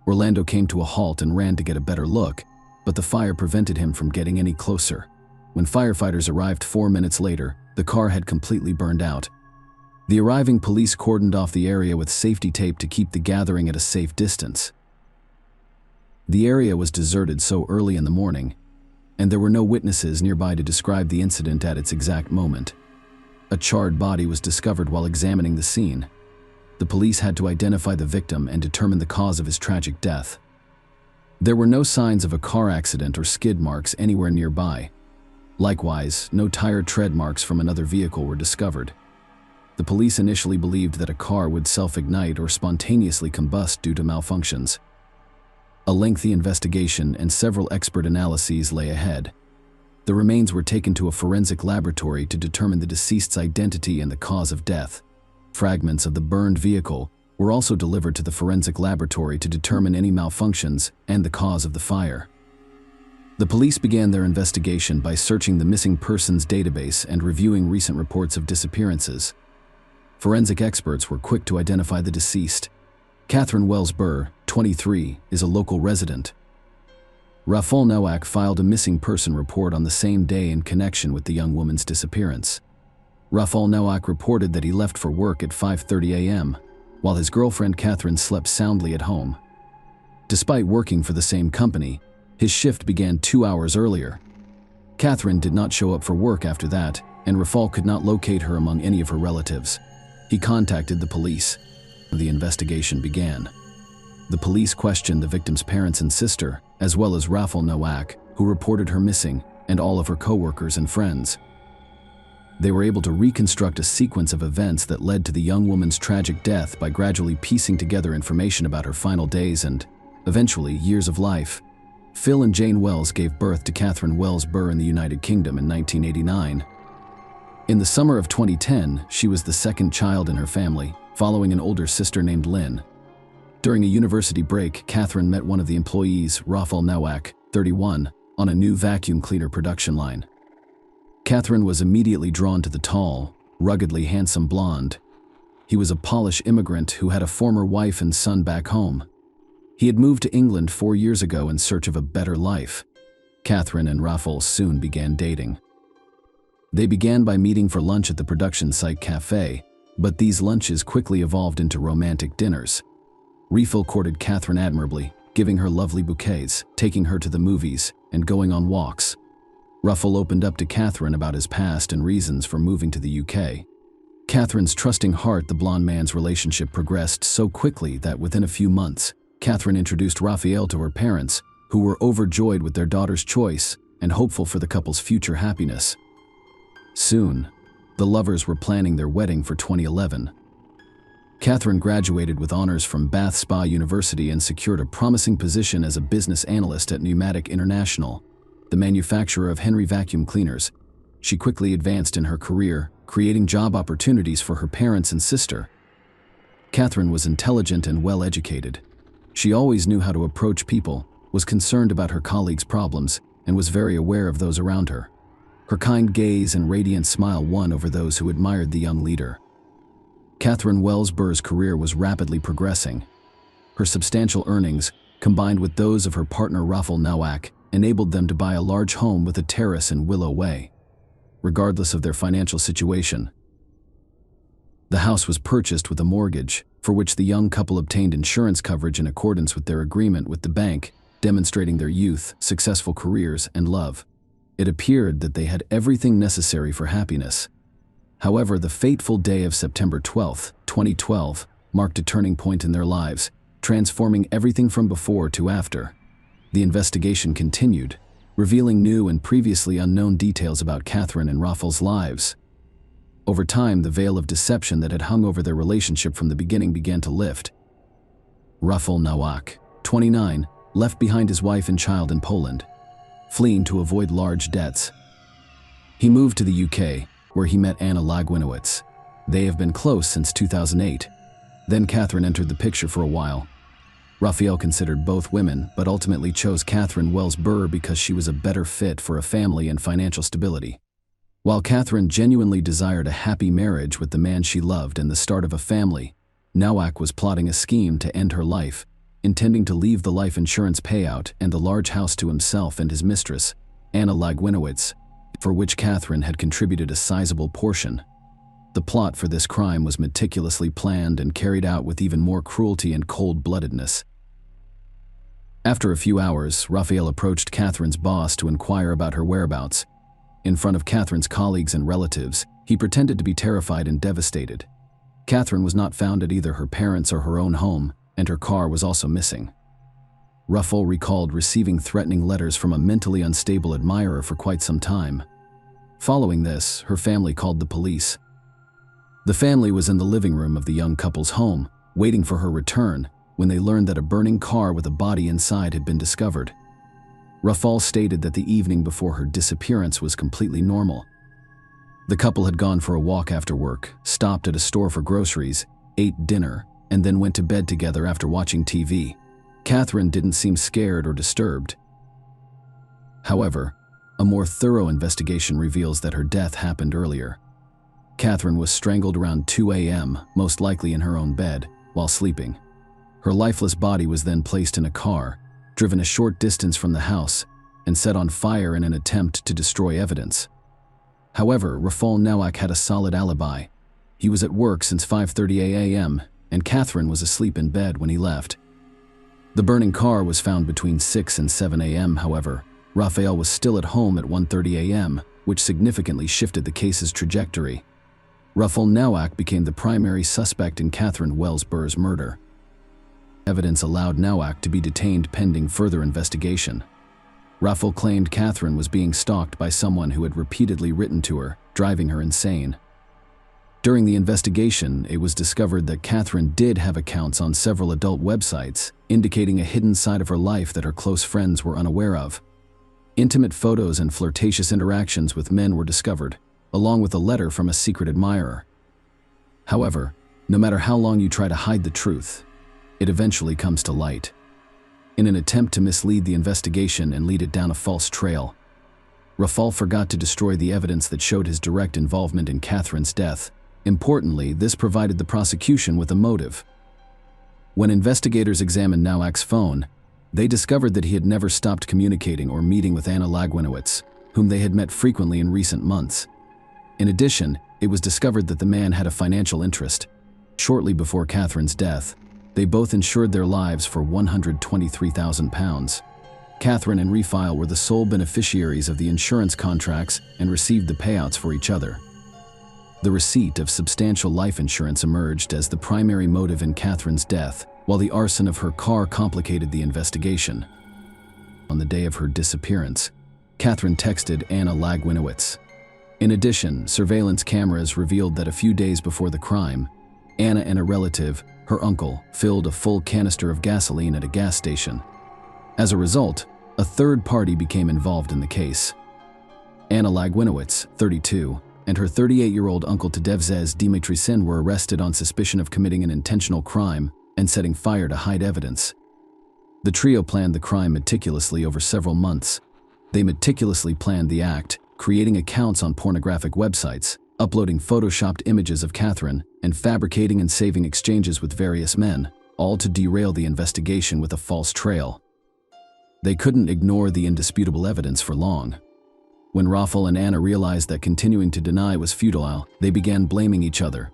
Orlando came to a halt and ran to get a better look, but the fire prevented him from getting any closer. When firefighters arrived 4 minutes later, the car had completely burned out. The arriving police cordoned off the area with safety tape to keep the gathering at a safe distance. The area was deserted so early in the morning, and there were no witnesses nearby to describe the incident at its exact moment. A charred body was discovered while examining the scene. The police had to identify the victim and determine the cause of his tragic death. There were no signs of a car accident or skid marks anywhere nearby. Likewise, no tire tread marks from another vehicle were discovered. The police initially believed that a car would self-ignite or spontaneously combust due to malfunctions. A lengthy investigation and several expert analyses lay ahead. The remains were taken to a forensic laboratory to determine the deceased's identity and the cause of death. Fragments of the burned vehicle were also delivered to the forensic laboratory to determine any malfunctions and the cause of the fire. The police began their investigation by searching the missing persons database and reviewing recent reports of disappearances. Forensic experts were quick to identify the deceased. Catherine Wells Burr, 23, is a local resident. Rafal Nowak filed a missing person report on the same day in connection with the young woman's disappearance. Rafal Nowak reported that he left for work at 5:30 a.m., while his girlfriend Catherine slept soundly at home. Despite working for the same company, his shift began 2 hours earlier. Catherine did not show up for work after that, and Rafal could not locate her among any of her relatives. He contacted the police. The investigation began. The police questioned the victim's parents and sister, as well as Rafal Nowak, who reported her missing, and all of her co-workers and friends. They were able to reconstruct a sequence of events that led to the young woman's tragic death by gradually piecing together information about her final days and, eventually, years of life. Phil and Jane Wells gave birth to Catherine Wells Burr in the United Kingdom in 1989. In the summer of 2010, she was the second child in her family, following an older sister named Lynn. During a university break, Catherine met one of the employees, Rafal Nowak, 31, on a new vacuum cleaner production line. Catherine was immediately drawn to the tall, ruggedly handsome blonde. He was a Polish immigrant who had a former wife and son back home. He had moved to England 4 years ago in search of a better life. Catherine and Rafal soon began dating. They began by meeting for lunch at the production site cafe, but these lunches quickly evolved into romantic dinners. Rafal courted Catherine admirably, giving her lovely bouquets, taking her to the movies, and going on walks. Rafal opened up to Catherine about his past and reasons for moving to the UK. Catherine's trusting heart, the blonde man's relationship progressed so quickly that within a few months, Catherine introduced Raphael to her parents, who were overjoyed with their daughter's choice and hopeful for the couple's future happiness. Soon, the lovers were planning their wedding for 2011. Catherine graduated with honors from Bath Spa University and secured a promising position as a business analyst at Pneumatic International, the manufacturer of Henry vacuum cleaners. she quickly advanced in her career, creating job opportunities for her parents and sister. Catherine was intelligent and well-educated. She always knew how to approach people, was concerned about her colleagues' problems, and was very aware of those around her. Her kind gaze and radiant smile won over those who admired the young leader. Catherine Wells Burr's career was rapidly progressing. Her substantial earnings, combined with those of her partner Rafael Nowak, enabled them to buy a large home with a terrace in Willow Way. Regardless of their financial situation, the house was purchased with a mortgage, for which the young couple obtained insurance coverage in accordance with their agreement with the bank, demonstrating their youth, successful careers, and love. It appeared that they had everything necessary for happiness. However, the fateful day of September 12, 2012, marked a turning point in their lives, transforming everything from before to after. The investigation continued, revealing new and previously unknown details about Catherine and Rafael's lives. Over time, the veil of deception that had hung over their relationship from the beginning began to lift. Rafael Nowak, 29, left behind his wife and child in Poland, fleeing to avoid large debts. He moved to the UK, where he met Anna Lagwinowicz. They have been close since 2008. Then Catherine entered the picture for a while. Rafael considered both women, but ultimately chose Catherine Wells Burr because she was a better fit for a family and financial stability. While Catherine genuinely desired a happy marriage with the man she loved and the start of a family, Nowak was plotting a scheme to end her life, intending to leave the life insurance payout and the large house to himself and his mistress, Anna Lagwinowicz, for which Catherine had contributed a sizable portion. The plot for this crime was meticulously planned and carried out with even more cruelty and cold-bloodedness. After a few hours, Rafael approached Catherine's boss to inquire about her whereabouts. In front of Catherine's colleagues and relatives, he pretended to be terrified and devastated. Catherine was not found at either her parents' or her own home, and her car was also missing. Rafael recalled receiving threatening letters from a mentally unstable admirer for quite some time. Following this, her family called the police. The family was in the living room of the young couple's home, waiting for her return, when they learned that a burning car with a body inside had been discovered. Rafael stated that the evening before her disappearance was completely normal. The couple had gone for a walk after work, stopped at a store for groceries, ate dinner, and then went to bed together after watching TV. Catherine didn't seem scared or disturbed. However, a more thorough investigation reveals that her death happened earlier. Catherine was strangled around 2 a.m., most likely in her own bed, while sleeping. Her lifeless body was then placed in a car, driven a short distance from the house, and set on fire in an attempt to destroy evidence. However, Rafael Nowak had a solid alibi. He was at work since 5:30 a.m., and Catherine was asleep in bed when he left. The burning car was found between 6 and 7 a.m., however. Rafael was still at home at 1:30 a.m., which significantly shifted the case's trajectory. Rafael Nowak became the primary suspect in Catherine Wells Burr's murder. Evidence allowed Nowak to be detained pending further investigation. Rafael claimed Catherine was being stalked by someone who had repeatedly written to her, driving her insane. During the investigation, it was discovered that Catherine did have accounts on several adult websites, indicating a hidden side of her life that her close friends were unaware of. Intimate photos and flirtatious interactions with men were discovered, along with a letter from a secret admirer. However, no matter how long you try to hide the truth, it eventually comes to light. In an attempt to mislead the investigation and lead it down a false trail, Rafael forgot to destroy the evidence that showed his direct involvement in Catherine's death. Importantly, this provided the prosecution with a motive. When investigators examined Nowak's phone, they discovered that he had never stopped communicating or meeting with Anna Lagwinowicz, whom they had met frequently in recent months. In addition, it was discovered that the man had a financial interest. Shortly before Catherine's death, they both insured their lives for £123,000. Catherine and Rafael were the sole beneficiaries of the insurance contracts and received the payouts for each other. The receipt of substantial life insurance emerged as the primary motive in Catherine's death, while the arson of her car complicated the investigation. On the day of her disappearance, Catherine texted Anna Lagwinowicz. In addition, surveillance cameras revealed that a few days before the crime, Anna and a relative, her uncle, filled a full canister of gasoline at a gas station. As a result, a third party became involved in the case. Anna Lagwinowicz, 32, and her 38-year-old uncle Tadevzez Dimitrisin were arrested on suspicion of committing an intentional crime and setting fire to hide evidence. The trio planned the crime meticulously over several months. They meticulously planned the act, creating accounts on pornographic websites, uploading photoshopped images of Catherine, and fabricating and saving exchanges with various men, all to derail the investigation with a false trail. They couldn't ignore the indisputable evidence for long. When Rafael and Anna realized that continuing to deny was futile, they began blaming each other.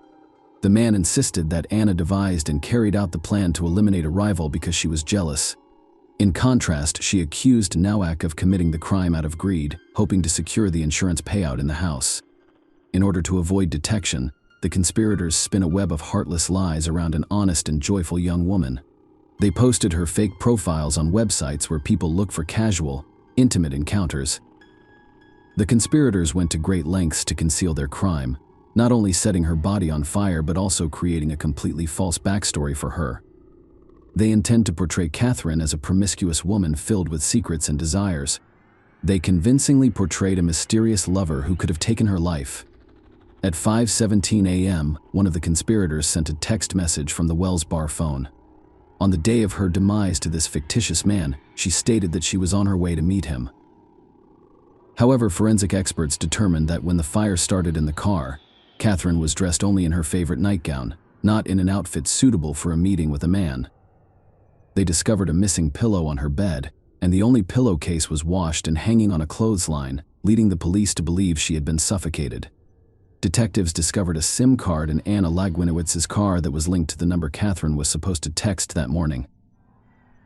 The man insisted that Anna devised and carried out the plan to eliminate a rival because she was jealous. In contrast, she accused Nowak of committing the crime out of greed, hoping to secure the insurance payout in the house. In order to avoid detection, the conspirators spin a web of heartless lies around an honest and joyful young woman. They posted her fake profiles on websites where people look for casual, intimate encounters. The conspirators went to great lengths to conceal their crime, not only setting her body on fire but also creating a completely false backstory for her. They intend to portray Catherine as a promiscuous woman filled with secrets and desires. They convincingly portrayed a mysterious lover who could have taken her life. At 5:17 a.m., one of the conspirators sent a text message from the Wells Bar phone. On the day of her demise to this fictitious man, she stated that she was on her way to meet him. However, forensic experts determined that when the fire started in the car, Catherine was dressed only in her favorite nightgown, not in an outfit suitable for a meeting with a man. They discovered a missing pillow on her bed, and the only pillowcase was washed and hanging on a clothesline, leading the police to believe she had been suffocated. Detectives discovered a SIM card in Anna Lagwinowicz's car that was linked to the number Catherine was supposed to text that morning.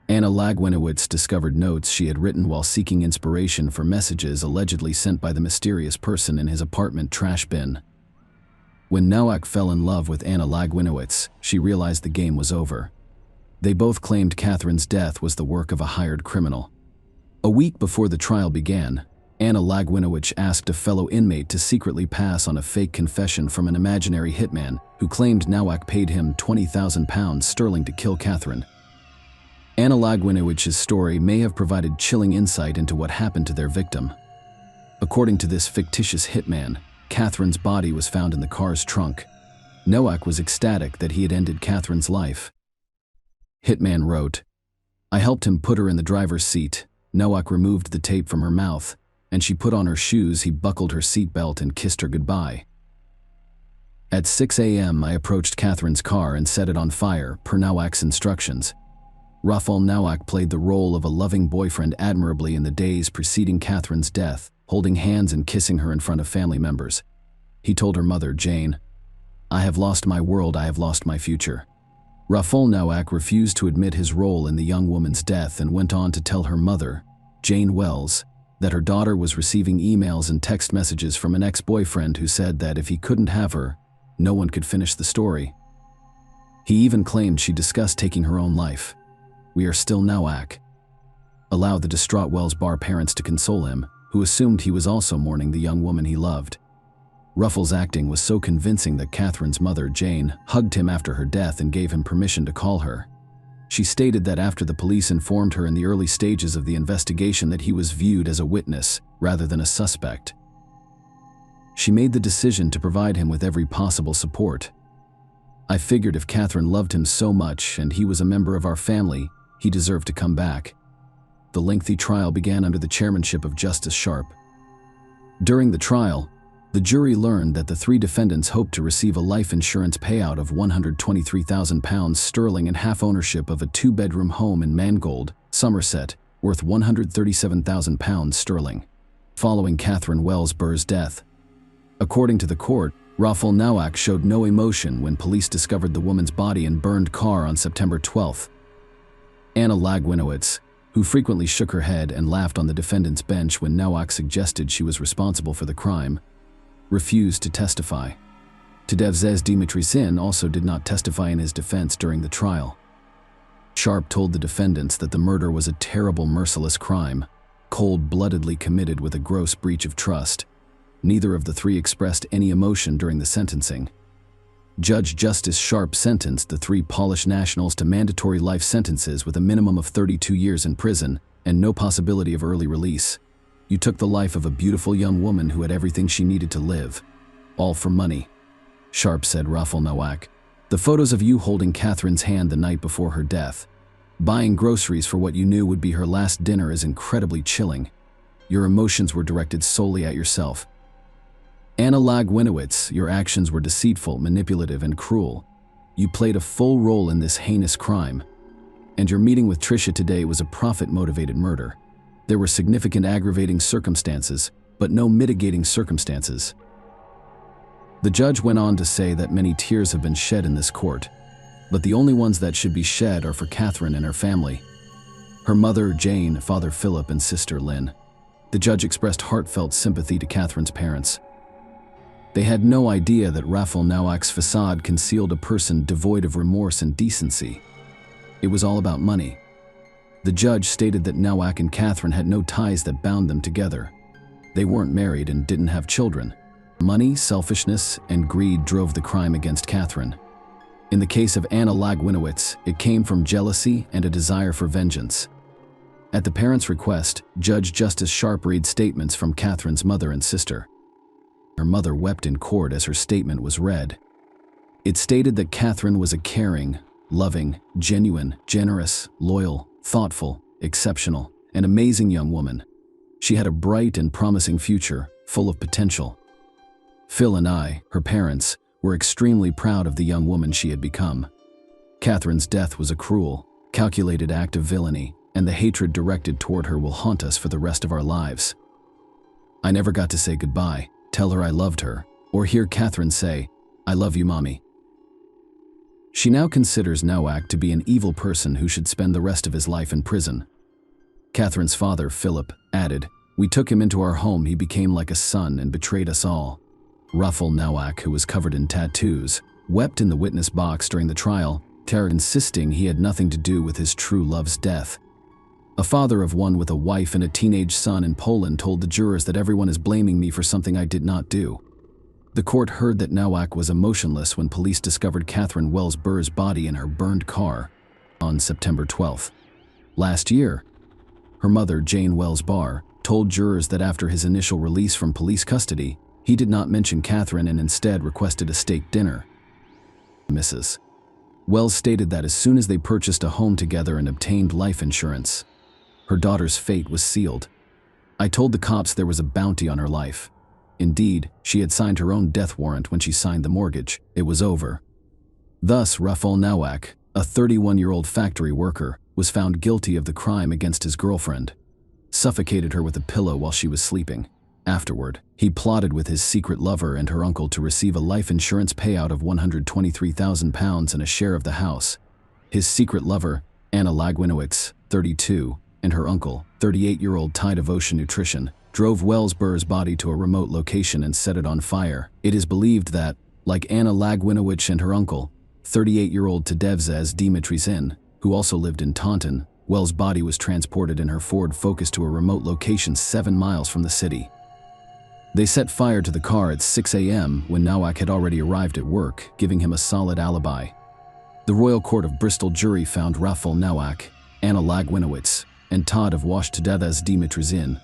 Anna Lagwinowicz discovered notes she had written while seeking inspiration for messages allegedly sent by the mysterious person in his apartment trash bin. When Nowak fell in love with Anna Lagwinowicz, she realized the game was over. They both claimed Catherine's death was the work of a hired criminal. A week before the trial began, Anna Lagwinowicz asked a fellow inmate to secretly pass on a fake confession from an imaginary hitman who claimed Nowak paid him £20,000 to kill Catherine. Anna Lagwinowicz's story may have provided chilling insight into what happened to their victim. According to this fictitious hitman, Catherine's body was found in the car's trunk. Nowak was ecstatic that he had ended Catherine's life. Hitman wrote, "I helped him put her in the driver's seat. Nowak removed the tape from her mouth, and she put on her shoes. He buckled her seatbelt and kissed her goodbye. At 6 a.m. I approached Catherine's car and set it on fire, per Nowak's instructions. Rafael Nowak played the role of a loving boyfriend admirably in the days preceding Catherine's death, holding hands and kissing her in front of family members. He told her mother, Jane, 'I have lost my world, I have lost my future.' Rafael Nowak refused to admit his role in the young woman's death and went on to tell her mother, Jane Wells, that her daughter was receiving emails and text messages from an ex-boyfriend who said that if he couldn't have her, no one could finish the story. He even claimed she discussed taking her own life. We are still Nowak." Allowed the distraught Wells Bar parents to console him, who assumed he was also mourning the young woman he loved. Rafael's acting was so convincing that Catherine's mother, Jane, hugged him after her death and gave him permission to call her. She stated that after the police informed her in the early stages of the investigation that he was viewed as a witness rather than a suspect, she made the decision to provide him with every possible support. "I figured if Catherine loved him so much and he was a member of our family, he deserved to come back." The lengthy trial began under the chairmanship of Justice Sharp. During the trial, the jury learned that the three defendants hoped to receive a life insurance payout of £123,000 and half ownership of a two-bedroom home in Mangold, Somerset, worth £137,000, following Catherine Wells Burr's death. According to the court, Rafael Nowak showed no emotion when police discovered the woman's body in burned car on September 12th. Anna Lagwinowicz, who frequently shook her head and laughed on the defendant's bench when Nowak suggested she was responsible for the crime, refused to testify. Tadevzez Dimitrisin also did not testify in his defense during the trial. Sharp told the defendants that the murder was a terrible, merciless crime, cold-bloodedly committed with a gross breach of trust. Neither of the three expressed any emotion during the sentencing. Judge Justice Sharp sentenced the three Polish nationals to mandatory life sentences with a minimum of 32 years in prison and no possibility of early release. You took the life of a beautiful young woman who had everything she needed to live. All for money," Sharp said Rafal Nowak. "The photos of you holding Catherine's hand the night before her death, buying groceries for what you knew would be her last dinner is incredibly chilling. Your emotions were directed solely at yourself. Anna Lagwinowitz, your actions were deceitful, manipulative, and cruel. You played a full role in this heinous crime. And your meeting with Tricia today was a profit-motivated murder. There were significant aggravating circumstances, but no mitigating circumstances." The judge went on to say that many tears have been shed in this court, but the only ones that should be shed are for Catherine and her family. Her mother, Jane, father Philip, and sister Lynn. The judge expressed heartfelt sympathy to Catherine's parents. They had no idea that Rafal Nowak's facade concealed a person devoid of remorse and decency. It was all about money. The judge stated that Nowak and Catherine had no ties that bound them together. They weren't married and didn't have children. Money, selfishness, and greed drove the crime against Catherine. In the case of Anna Lagwinowitz, it came from jealousy and a desire for vengeance. At the parents' request, Judge Justice Sharp read statements from Catherine's mother and sister. Her mother wept in court as her statement was read. It stated that Catherine was a caring, loving, genuine, generous, loyal, thoughtful, exceptional, and amazing young woman. She had a bright and promising future, full of potential. Phil and I, her parents, were extremely proud of the young woman she had become. Catherine's death was a cruel, calculated act of villainy, and the hatred directed toward her will haunt us for the rest of our lives. I never got to say goodbye, tell her I loved her, or hear Catherine say, "I love you, Mommy." She now considers Nowak to be an evil person who should spend the rest of his life in prison. Catherine's father, Philip, added, "We took him into our home, he became like a son and betrayed us all." Rafal Nowak, who was covered in tattoos, wept in the witness box during the trial, insisting he had nothing to do with his true love's death. A father of one with a wife and a teenage son in Poland told the jurors that everyone is blaming me for something I did not do. The court heard that Nowak was emotionless when police discovered Catherine Wells Burr's body in her burned car on September 12th. Last year, her mother, Jane Wells Barr, told jurors that after his initial release from police custody, he did not mention Catherine and instead requested a steak dinner. Mrs. Wells stated that as soon as they purchased a home together and obtained life insurance, her daughter's fate was sealed. "I told the cops there was a bounty on her life. Indeed, she had signed her own death warrant when she signed the mortgage. It was over." Thus, Rafal Nowak, a 31-year-old factory worker, was found guilty of the crime against his girlfriend, suffocated her with a pillow while she was sleeping. Afterward, he plotted with his secret lover and her uncle to receive a life insurance payout of £123,000 and a share of the house. His secret lover, Anna Lagwinowitz, 32, and her uncle, 38-year-old Ty Devotion Nutrition, drove Wells Burr's body to a remote location and set it on fire. It is believed that, like Anna Lagwinowitz and her uncle, 38-year-old Tadevzez Dimitrisin, who also lived in Taunton, Wells' body was transported in her Ford Focus to a remote location 7 miles from the city. They set fire to the car at 6 a.m. when Nowak had already arrived at work, giving him a solid alibi. The Royal Court of Bristol jury found Rafal Nowak, Anna Lagwinowitz, and Todd of Tadevzez Dimitrisin,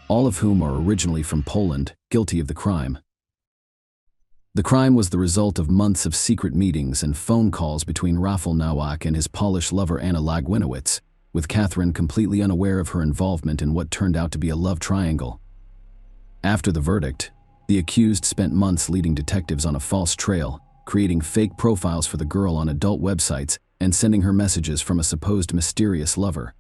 all of whom are originally from Poland, guilty of the crime. The crime was the result of months of secret meetings and phone calls between Rafal Nowak and his Polish lover Anna Lagwinowitz, with Catherine completely unaware of her involvement in what turned out to be a love triangle. After the verdict, the accused spent months leading detectives on a false trail, creating fake profiles for the girl on adult websites and sending her messages from a supposed mysterious lover.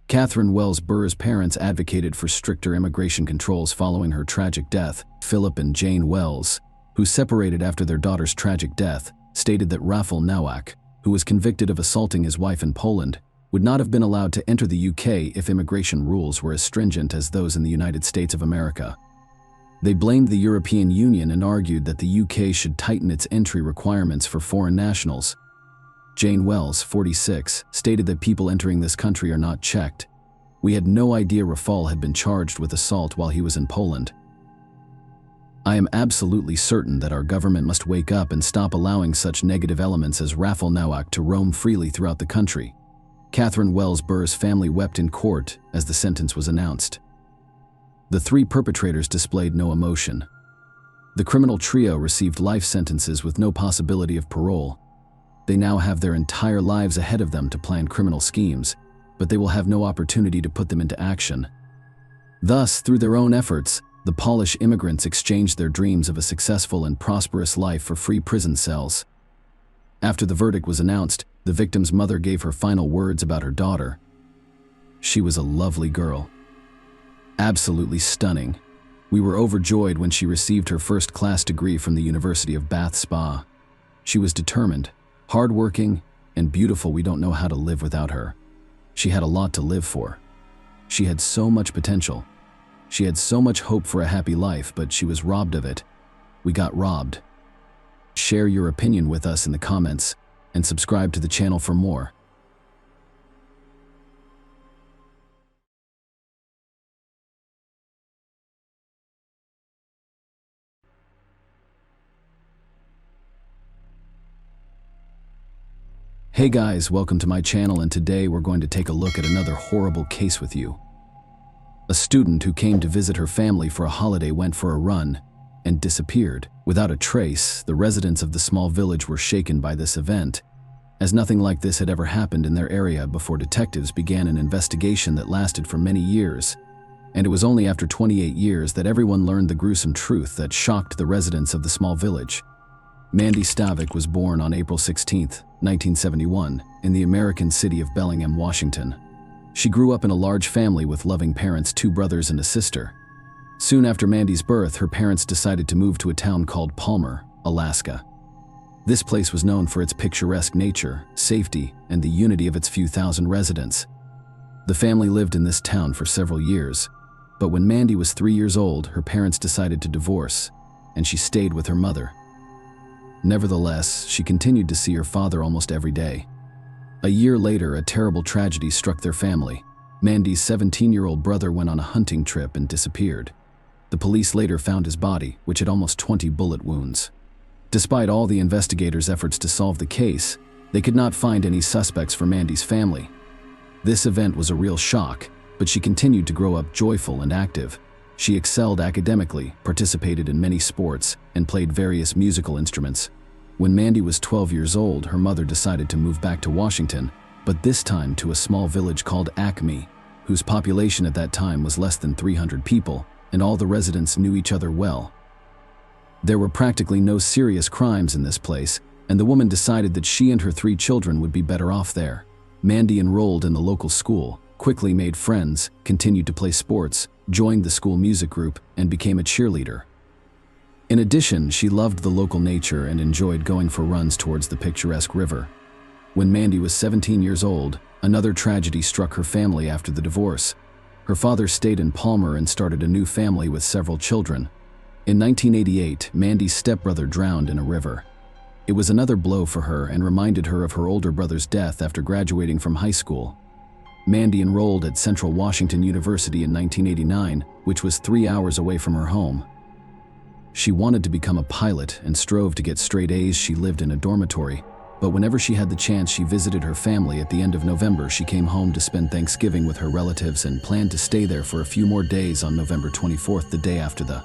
Catherine Wells Burr's parents advocated for stricter immigration controls following her tragic death. Philip and Jane Wells, who separated after their daughter's tragic death, stated that Rafal Nowak, who was convicted of assaulting his wife in Poland, would not have been allowed to enter the UK if immigration rules were as stringent as those in the United States of America. They blamed the European Union and argued that the UK should tighten its entry requirements for foreign nationals. Jane Wells, 46, stated that people entering this country are not checked. "We had no idea Rafal had been charged with assault while he was in Poland. I am absolutely certain that our government must wake up and stop allowing such negative elements as Rafal Nowak to roam freely throughout the country." Catherine Wells Burr's family wept in court as the sentence was announced. The three perpetrators displayed no emotion. The criminal trio received life sentences with no possibility of parole. They now have their entire lives ahead of them to plan criminal schemes, but they will have no opportunity to put them into action. Thus, through their own efforts, the Polish immigrants exchanged their dreams of a successful and prosperous life for free prison cells. After the verdict was announced, the victim's mother gave her final words about her daughter. She was a lovely girl. Absolutely stunning. We were overjoyed when she received her first-class degree from the University of Bath Spa. She was determined, hardworking, and beautiful. We don't know how to live without her. She had a lot to live for. She had so much potential. She had so much hope for a happy life, but she was robbed of it. We got robbed. Share your opinion with us in the comments, and subscribe to the channel for more. Hey guys, welcome to my channel, and today we're going to take a look at another horrible case with you. A student who came to visit her family for a holiday went for a run and disappeared. Without a trace, the residents of the small village were shaken by this event, as nothing like this had ever happened in their area before detectives began an investigation that lasted for many years. And it was only after 28 years that everyone learned the gruesome truth that shocked the residents of the small village. Mandy Stavik was born on April 16, 1971, in the American city of Bellingham, Washington. She grew up in a large family with loving parents, 2 brothers and a sister. Soon after Mandy's birth, her parents decided to move to a town called Palmer, Alaska. This place was known for its picturesque nature, safety, and the unity of its few thousand residents. The family lived in this town for several years, but when Mandy was 3 years old, her parents decided to divorce, and she stayed with her mother. Nevertheless, she continued to see her father almost every day. A year later, a terrible tragedy struck their family. Mandy's 17-year-old brother went on a hunting trip and disappeared. The police later found his body, which had almost 20 bullet wounds. Despite all the investigators' efforts to solve the case, they could not find any suspects for Mandy's family. This event was a real shock, but she continued to grow up joyful and active. She excelled academically, participated in many sports, and played various musical instruments. When Mandy was 12 years old, her mother decided to move back to Washington, but this time to a small village called Acme, whose population at that time was less than 300 people, and all the residents knew each other well. There were practically no serious crimes in this place, and the woman decided that she and her 3 children would be better off there. Mandy enrolled in the local school, quickly made friends, continued to play sports, joined the school music group, and became a cheerleader. In addition, she loved the local nature and enjoyed going for runs towards the picturesque river. When Mandy was 17 years old, another tragedy struck her family after the divorce. Her father stayed in Palmer and started a new family with several children. In 1988, Mandy's stepbrother drowned in a river. It was another blow for her and reminded her of her older brother's death after graduating from high school. Mandy enrolled at Central Washington University in 1989, which was 3 hours away from her home. She wanted to become a pilot and strove to get straight A's. She lived in a dormitory, but whenever she had the chance, she visited her family. At the end of November, she came home to spend Thanksgiving with her relatives and planned to stay there for a few more days. On November 24th, the day after the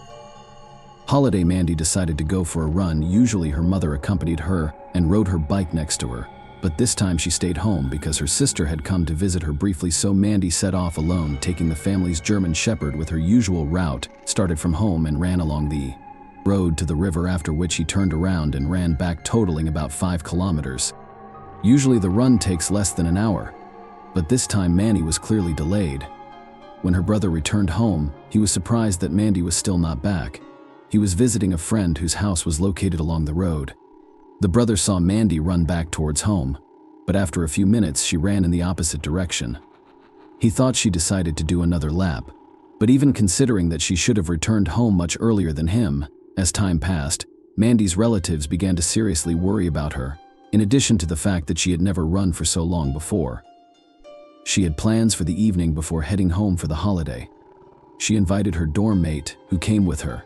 holiday, Mandy decided to go for a run. Usually her mother accompanied her and rode her bike next to her, but this time she stayed home because her sister had come to visit her briefly, so Mandy set off alone, taking the family's German Shepherd with her usual route, started from home and ran along the road to the river, after which he turned around and ran back, totaling about 5 kilometers. Usually the run takes less than an hour, but this time Mandy was clearly delayed. When her brother returned home, he was surprised that Mandy was still not back. He was visiting a friend whose house was located along the road. The brother saw Mandy run back towards home, but after a few minutes she ran in the opposite direction. He thought she decided to do another lap, but even considering that she should have returned home much earlier than him, as time passed, Mandy's relatives began to seriously worry about her, in addition to the fact that she had never run for so long before. She had plans for the evening before heading home for the holiday. She invited her dorm mate, who came with her.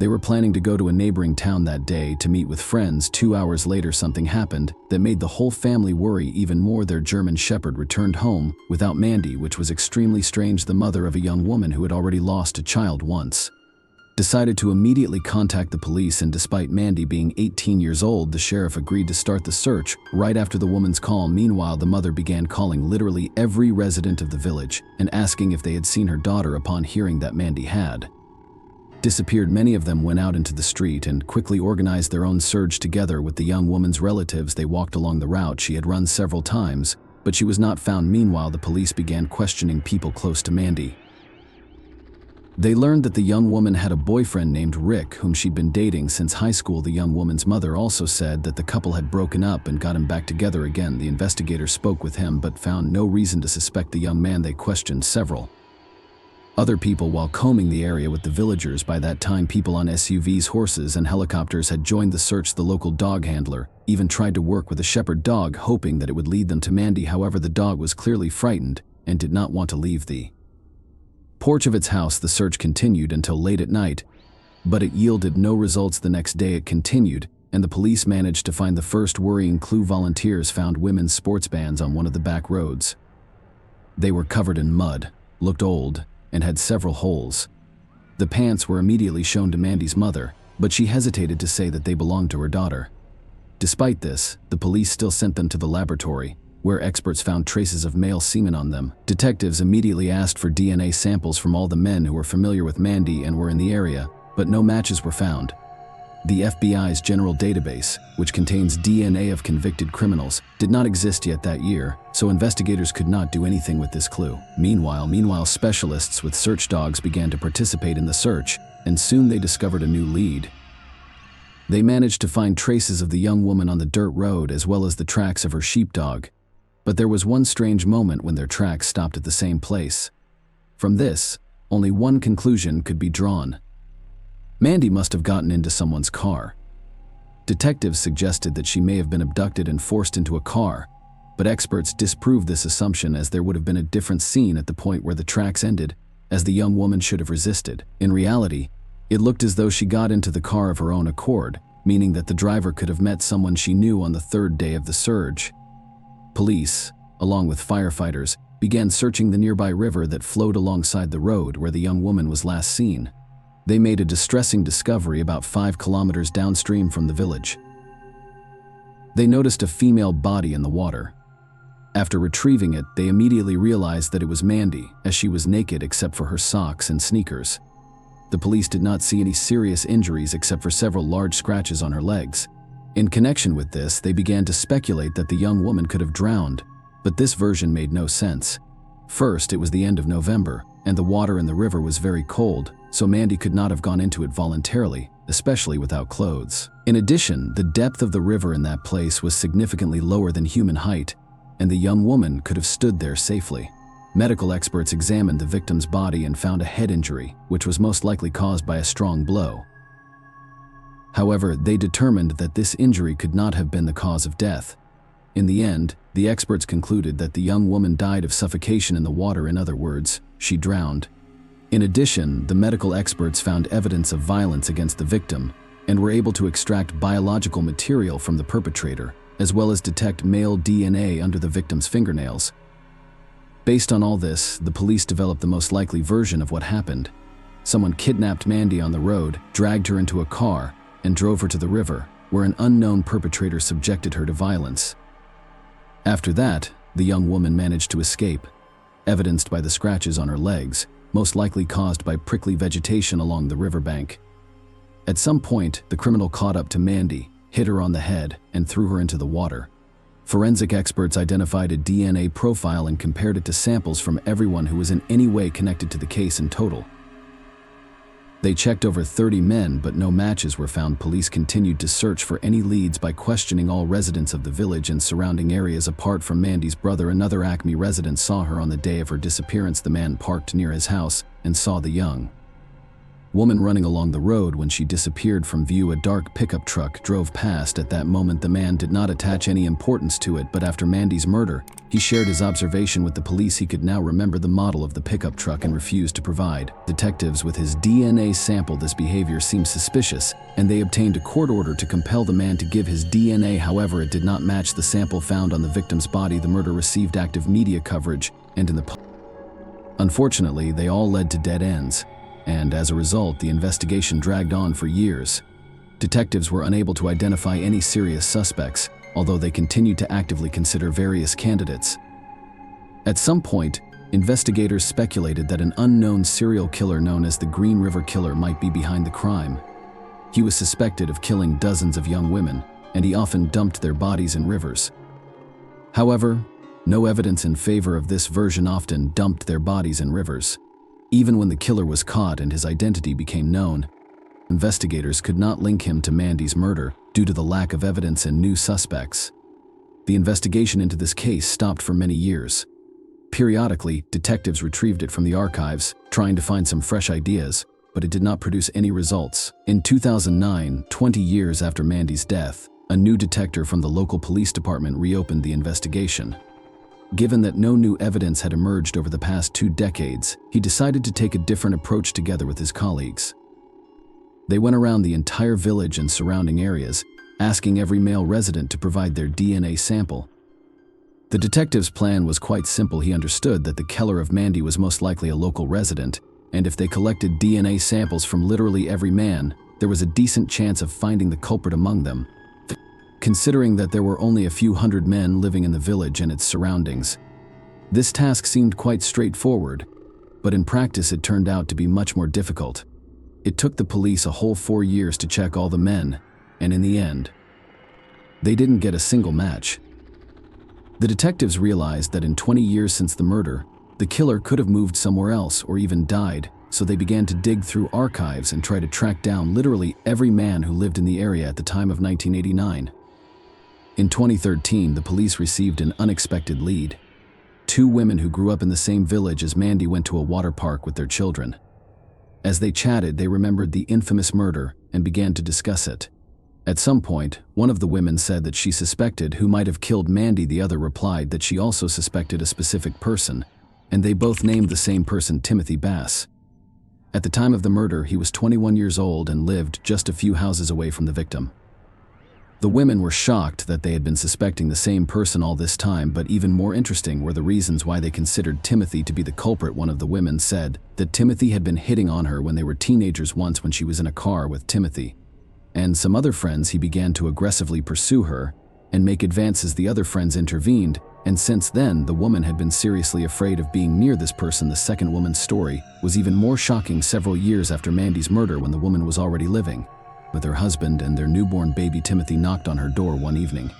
They were planning to go to a neighboring town that day to meet with friends. 2 hours later, something happened that made the whole family worry even more. Their German Shepherd returned home without Mandy, which was extremely strange. The mother of a young woman who had already lost a child once decided to immediately contact the police, and despite Mandy being 18 years old, the sheriff agreed to start the search right after the woman's call. Meanwhile, the mother began calling literally every resident of the village and asking if they had seen her daughter. Upon hearing that Mandy had disappeared, many of them went out into the street and quickly organized their own search together with the young woman's relatives. They walked along the route she had run several times, but she was not found. Meanwhile, the police began questioning people close to Mandy. They learned that the young woman had a boyfriend named Rick, whom she'd been dating since high school. The young woman's mother also said that the couple had broken up and got him back together again. The investigators spoke with him but found no reason to suspect the young man. They questioned several other people while combing the area with the villagers. By that time, people on SUVs, horses, and helicopters had joined the search. The local dog handler even tried to work with a shepherd dog, hoping that it would lead them to Mandy. However, the dog was clearly frightened and did not want to leave the porch of its house. The search continued until late at night, but it yielded no results. The next day it continued, and the police managed to find the first worrying clue. Volunteers found women's sports bands on one of the back roads. They were covered in mud, looked old, and had several holes. The pants were immediately shown to Mandy's mother, but she hesitated to say that they belonged to her daughter. Despite this, the police still sent them to the laboratory, where experts found traces of male semen on them. Detectives immediately asked for DNA samples from all the men who were familiar with Mandy and were in the area, but no matches were found. The FBI's general database, which contains DNA of convicted criminals, did not exist yet that year, so investigators could not do anything with this clue. Meanwhile, specialists with search dogs began to participate in the search, and soon they discovered a new lead. They managed to find traces of the young woman on the dirt road as well as the tracks of her sheepdog. But there was one strange moment when their tracks stopped at the same place. From this, only one conclusion could be drawn. Mandy must have gotten into someone's car. Detectives suggested that she may have been abducted and forced into a car, but experts disproved this assumption, as there would have been a different scene at the point where the tracks ended, as the young woman should have resisted. In reality, it looked as though she got into the car of her own accord, meaning that the driver could have met someone she knew on the third day of the surge. Police, along with firefighters, began searching the nearby river that flowed alongside the road where the young woman was last seen. They made a distressing discovery about 5 kilometers downstream from the village. They noticed a female body in the water. After retrieving it, they immediately realized that it was Mandy, as she was naked except for her socks and sneakers. The police did not see any serious injuries except for several large scratches on her legs. In connection with this, they began to speculate that the young woman could have drowned, but this version made no sense. First, it was the end of November, and the water in the river was very cold, so Mandy could not have gone into it voluntarily, especially without clothes. In addition, the depth of the river in that place was significantly lower than human height, and the young woman could have stood there safely. Medical experts examined the victim's body and found a head injury, which was most likely caused by a strong blow. However, they determined that this injury could not have been the cause of death. In the end, the experts concluded that the young woman died of suffocation in the water. In other words, she drowned. In addition, the medical experts found evidence of violence against the victim and were able to extract biological material from the perpetrator, as well as detect male DNA under the victim's fingernails. Based on all this, the police developed the most likely version of what happened. Someone kidnapped Mandy on the road, dragged her into a car, and drove her to the river, where an unknown perpetrator subjected her to violence. After that, the young woman managed to escape, evidenced by the scratches on her legs, most likely caused by prickly vegetation along the riverbank. At some point, the criminal caught up to Mandy, hit her on the head, and threw her into the water. Forensic experts identified a DNA profile and compared it to samples from everyone who was in any way connected to the case in total. They checked over 30 men, but no matches were found. Police continued to search for any leads by questioning all residents of the village and surrounding areas. Apart from Mandy's brother, another Acme resident saw her on the day of her disappearance. The man parked near his house and saw the young woman running along the road when she disappeared from view. A dark pickup truck drove past. At that moment, the man did not attach any importance to it, but after Mandy's murder, he shared his observation with the police. He could now remember the model of the pickup truck and refused to provide detectives with his DNA sample. This behavior seemed suspicious, and they obtained a court order to compel the man to give his DNA. However, it did not match the sample found on the victim's body. The murder received active media coverage, and unfortunately, they all led to dead ends, and as a result, the investigation dragged on for years. Detectives were unable to identify any serious suspects, although they continued to actively consider various candidates. At some point, investigators speculated that an unknown serial killer known as the Green River Killer might be behind the crime. He was suspected of killing dozens of young women, and he often dumped their bodies in rivers. However, no evidence in favor of this version. Often dumped their bodies in rivers. Even when the killer was caught and his identity became known, investigators could not link him to Mandy's murder due to the lack of evidence and new suspects. The investigation into this case stopped for many years. Periodically, detectives retrieved it from the archives, trying to find some fresh ideas, but it did not produce any results. In 2009, 20 years after Mandy's death, a new detective from the local police department reopened the investigation. Given that no new evidence had emerged over the past 2 decades, he decided to take a different approach together with his colleagues. They went around the entire village and surrounding areas, asking every male resident to provide their DNA sample. The detective's plan was quite simple. He understood that the killer of Mandy was most likely a local resident, and if they collected DNA samples from literally every man, there was a decent chance of finding the culprit among them. Considering that there were only a few hundred men living in the village and its surroundings, this task seemed quite straightforward, but in practice it turned out to be much more difficult. It took the police a whole 4 years to check all the men, and in the end, they didn't get a single match. The detectives realized that in 20 years since the murder, the killer could have moved somewhere else or even died, so they began to dig through archives and try to track down literally every man who lived in the area at the time of 1989. In 2013, the police received an unexpected lead. 2 women who grew up in the same village as Mandy went to a water park with their children. As they chatted, they remembered the infamous murder and began to discuss it. At some point, one of the women said that she suspected who might have killed Mandy. The other replied that she also suspected a specific person, and they both named the same person, Timothy Bass. At the time of the murder, he was 21 years old and lived just a few houses away from the victim. The women were shocked that they had been suspecting the same person all this time, but even more interesting were the reasons why they considered Timothy to be the culprit. One of the women said that Timothy had been hitting on her when they were teenagers once when she was in a car with Timothy, and some other friends. He began to aggressively pursue her and make advances. The other friends intervened, and since then the woman had been seriously afraid of being near this person. The second woman's story was even more shocking. Several years after Mandy's murder, when the woman was already living with her husband and their newborn baby, Timothy knocked on her door one evening.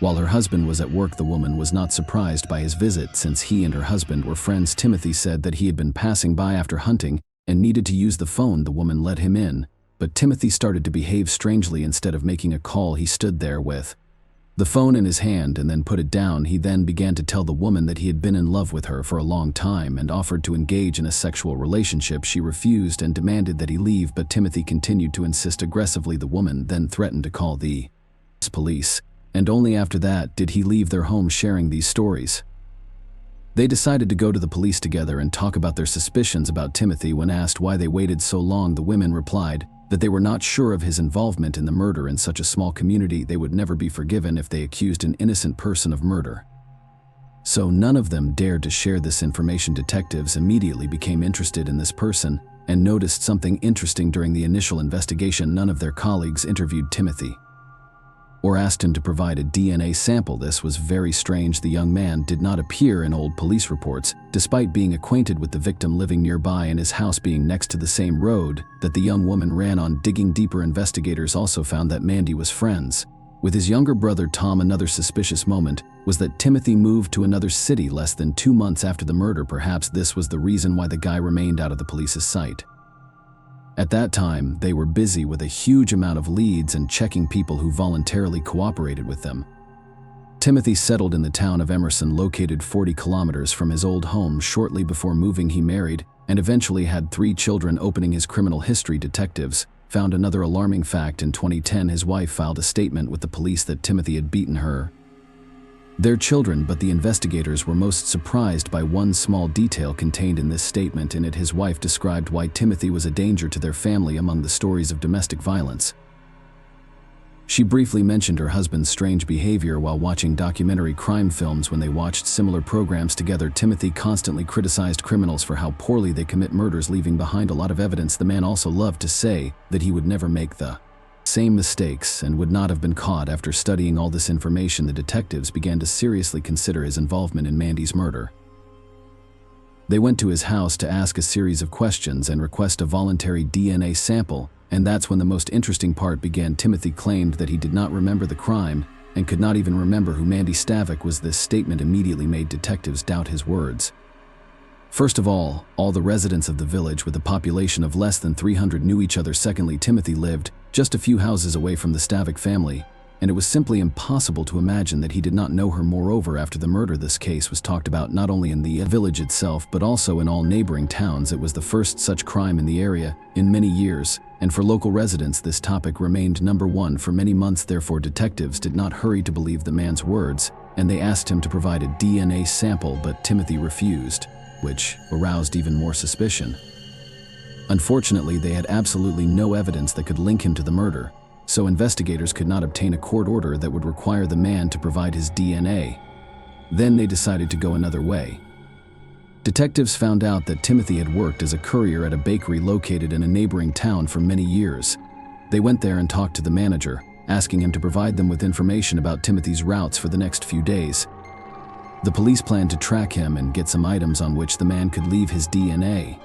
While her husband was at work, the woman was not surprised by his visit since he and her husband were friends. Timothy said that he had been passing by after hunting and needed to use the phone. The woman let him in, but Timothy started to behave strangely. Instead of making a call, he stood there with the phone in his hand and then put it down. He then began to tell the woman that he had been in love with her for a long time and offered to engage in a sexual relationship. She refused and demanded that he leave, but Timothy continued to insist aggressively. The woman then threatened to call the police, and only after that did he leave their home. Sharing these stories, they decided to go to the police together and talk about their suspicions about Timothy. When asked why they waited so long, the women replied that they were not sure of his involvement in the murder. In such a small community, they would never be forgiven if they accused an innocent person of murder. So none of them dared to share this information. Detectives immediately became interested in this person and noticed something interesting. During the initial investigation, none of their colleagues interviewed Timothy or asked him to provide a DNA sample. This was very strange. The young man did not appear in old police reports, despite being acquainted with the victim living nearby and his house being next to the same road that the young woman ran on. Digging deeper, investigators also found that Mandy was friends with his younger brother Tom. Another suspicious moment was that Timothy moved to another city less than 2 months after the murder. Perhaps this was the reason why the guy remained out of the police's sight. At that time, they were busy with a huge amount of leads and checking people who voluntarily cooperated with them. Timothy settled in the town of Emerson, located 40 kilometers from his old home. Shortly before moving, he married and eventually had 3 children. Opening his criminal history, detectives found another alarming fact. In 2010, his wife filed a statement with the police that Timothy had beaten their children, but the investigators were most surprised by one small detail contained in this statement. In it, his wife described why Timothy was a danger to their family among the stories of domestic violence. She briefly mentioned her husband's strange behavior while watching documentary crime films. When they watched similar programs together, Timothy constantly criticized criminals for how poorly they commit murders, leaving behind a lot of evidence. The man also loved to say that he would never make the same mistakes and would not have been caught. After studying all this information, the detectives began to seriously consider his involvement in Mandy's murder. They went to his house to ask a series of questions and request a voluntary DNA sample, and that's when the most interesting part began. Timothy claimed that he did not remember the crime and could not even remember who Mandy Stavik was. This statement immediately made detectives doubt his words. First of all the residents of the village, with a population of less than 300, knew each other. Secondly, Timothy lived just a few houses away from the Stavik family, and it was simply impossible to imagine that he did not know her. Moreover, after the murder, this case was talked about not only in the village itself but also in all neighboring towns. It was the first such crime in the area in many years, and for local residents this topic remained number one for many months. Therefore, detectives did not hurry to believe the man's words, and they asked him to provide a DNA sample, but Timothy refused, which aroused even more suspicion. Unfortunately, they had absolutely no evidence that could link him to the murder, so investigators could not obtain a court order that would require the man to provide his DNA. Then they decided to go another way. Detectives found out that Timothy had worked as a courier at a bakery located in a neighboring town for many years. They went there and talked to the manager, asking him to provide them with information about Timothy's routes for the next few days. The police planned to track him and get some items on which the man could leave his DNA.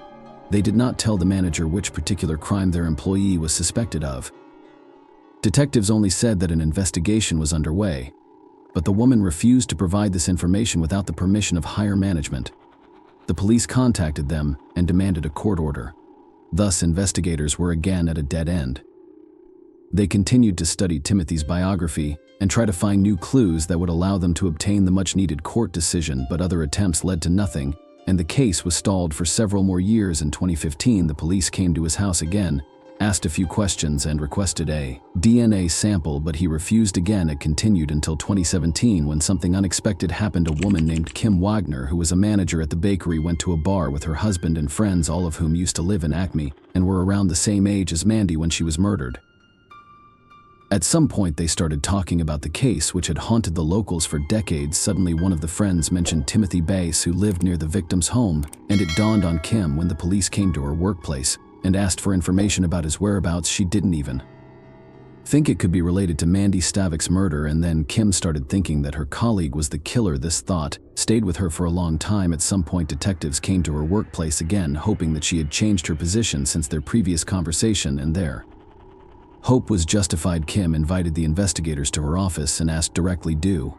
They did not tell the manager which particular crime their employee was suspected of. Detectives only said that an investigation was underway, but the woman refused to provide this information without the permission of higher management. The police contacted them and demanded a court order. Thus, investigators were again at a dead end. They continued to study Timothy's biography and try to find new clues that would allow them to obtain the much-needed court decision, but other attempts led to nothing, and the case was stalled for several more years. In 2015, the police came to his house again, asked a few questions, and requested a DNA sample, but he refused again. It continued until 2017 when something unexpected happened. A woman named Kim Wagner, who was a manager at the bakery, went to a bar with her husband and friends, all of whom used to live in Acme and were around the same age as Mandy when she was murdered. At some point, they started talking about the case, which had haunted the locals for decades. Suddenly, one of the friends mentioned Timothy Bass, who lived near the victim's home, and it dawned on Kim when the police came to her workplace and asked for information about his whereabouts. She didn't even think it could be related to Mandy Stavik's murder, and then Kim started thinking that her colleague was the killer. This thought stayed with her for a long time. At some point, detectives came to her workplace again, hoping that she had changed her position since their previous conversation, and their hope was justified. Kim invited the investigators to her office and asked directly, "Do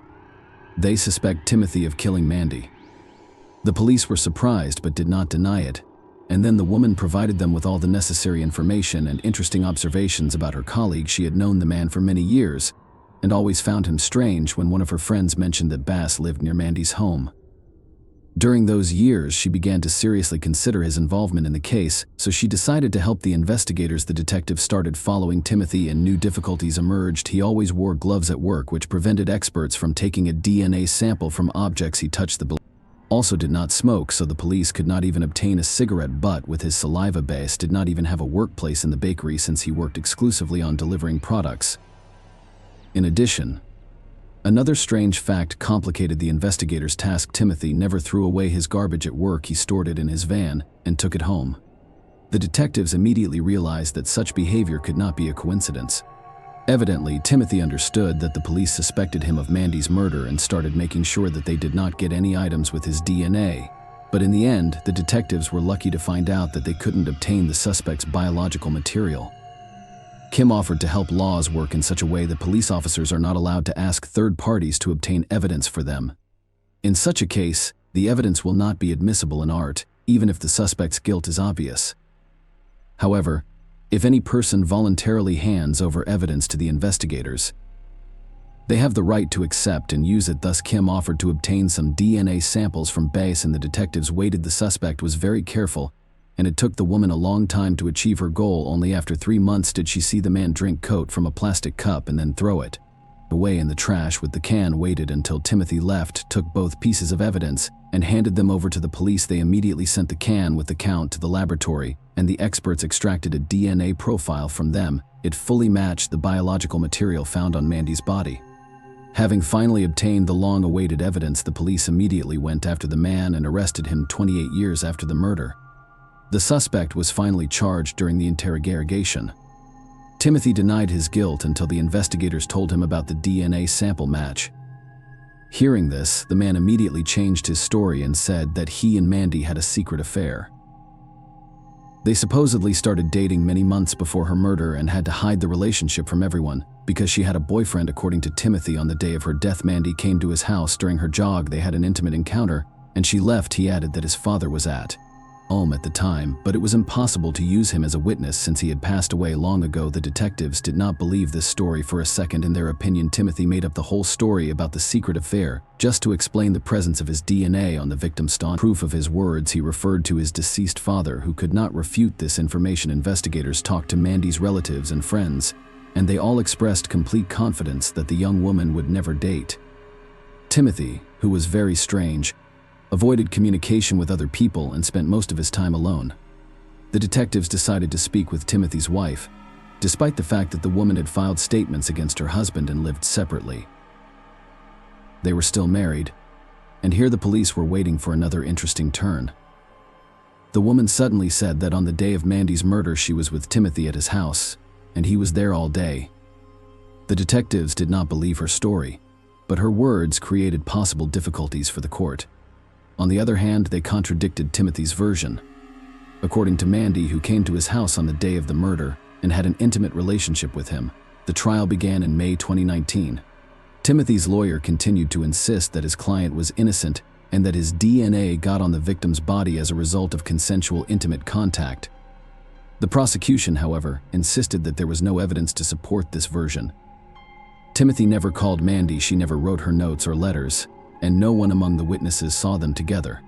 they suspect Timothy of killing Mandy?" The police were surprised but did not deny it, and then the woman provided them with all the necessary information and interesting observations about her colleague. She had known the man for many years and always found him strange when one of her friends mentioned that Bass lived near Mandy's home. During those years, she began to seriously consider his involvement in the case, so she decided to help the investigators. The detective started following Timothy and new difficulties emerged. He always wore gloves at work, which prevented experts from taking a DNA sample from objects he touched. The also did not smoke, so the police could not even obtain a cigarette butt with his saliva. Bass did not even have a workplace in the bakery since he worked exclusively on delivering products. In addition, another strange fact complicated the investigators' task. Timothy never threw away his garbage at work. He stored it in his van and took it home. The detectives immediately realized that such behavior could not be a coincidence. Evidently, Timothy understood that the police suspected him of Mandy's murder and started making sure that they did not get any items with his DNA. But in the end, the detectives were lucky to find out that they couldn't obtain the suspect's biological material. Kim offered to help. Laws work in such a way that police officers are not allowed to ask third parties to obtain evidence for them. In such a case, the evidence will not be admissible in art, even if the suspect's guilt is obvious. However, if any person voluntarily hands over evidence to the investigators, they have the right to accept and use it. Thus, Kim offered to obtain some DNA samples from Bass, and the detectives waited. The suspect was very careful and it took the woman a long time to achieve her goal. Only after 3 months did she see the man drink coke from a plastic cup and then throw it away in the trash with the can. Waited until Timothy left, took both pieces of evidence, and handed them over to the police. They immediately sent the can with the count to the laboratory, and the experts extracted a DNA profile from them. It fully matched the biological material found on Mandy's body. Having finally obtained the long-awaited evidence, the police immediately went after the man and arrested him 28 years after the murder. The suspect was finally charged during the interrogation. Timothy denied his guilt until the investigators told him about the DNA sample match. Hearing this, the man immediately changed his story and said that he and Mandy had a secret affair. They supposedly started dating many months before her murder and had to hide the relationship from everyone because she had a boyfriend. According to Timothy, on the day of her death, Mandy came to his house during her jog. They had an intimate encounter, and she left. He added that his father was at home at the time, but it was impossible to use him as a witness since he had passed away long ago. The detectives did not believe this story for a second. In their opinion, Timothy made up the whole story about the secret affair just to explain the presence of his DNA on the victim's stone. Proof of his words, he referred to his deceased father, who could not refute this information. Investigators talked to Mandy's relatives and friends, and they all expressed complete confidence that the young woman would never date. Timothy, who was very strange, avoided communication with other people and spent most of his time alone. The detectives decided to speak with Timothy's wife, despite the fact that the woman had filed statements against her husband and lived separately. They were still married, and here the police were waiting for another interesting turn. The woman suddenly said that on the day of Mandy's murder she was with Timothy at his house, and he was there all day. The detectives did not believe her story, but her words created possible difficulties for the court. On the other hand, they contradicted Timothy's version. According to Mandy, who came to his house on the day of the murder and had an intimate relationship with him, the trial began in May 2019. Timothy's lawyer continued to insist that his client was innocent and that his DNA got on the victim's body as a result of consensual intimate contact. The prosecution, however, insisted that there was no evidence to support this version. Timothy never called Mandy, she never wrote her notes or letters, and no one among the witnesses saw them together.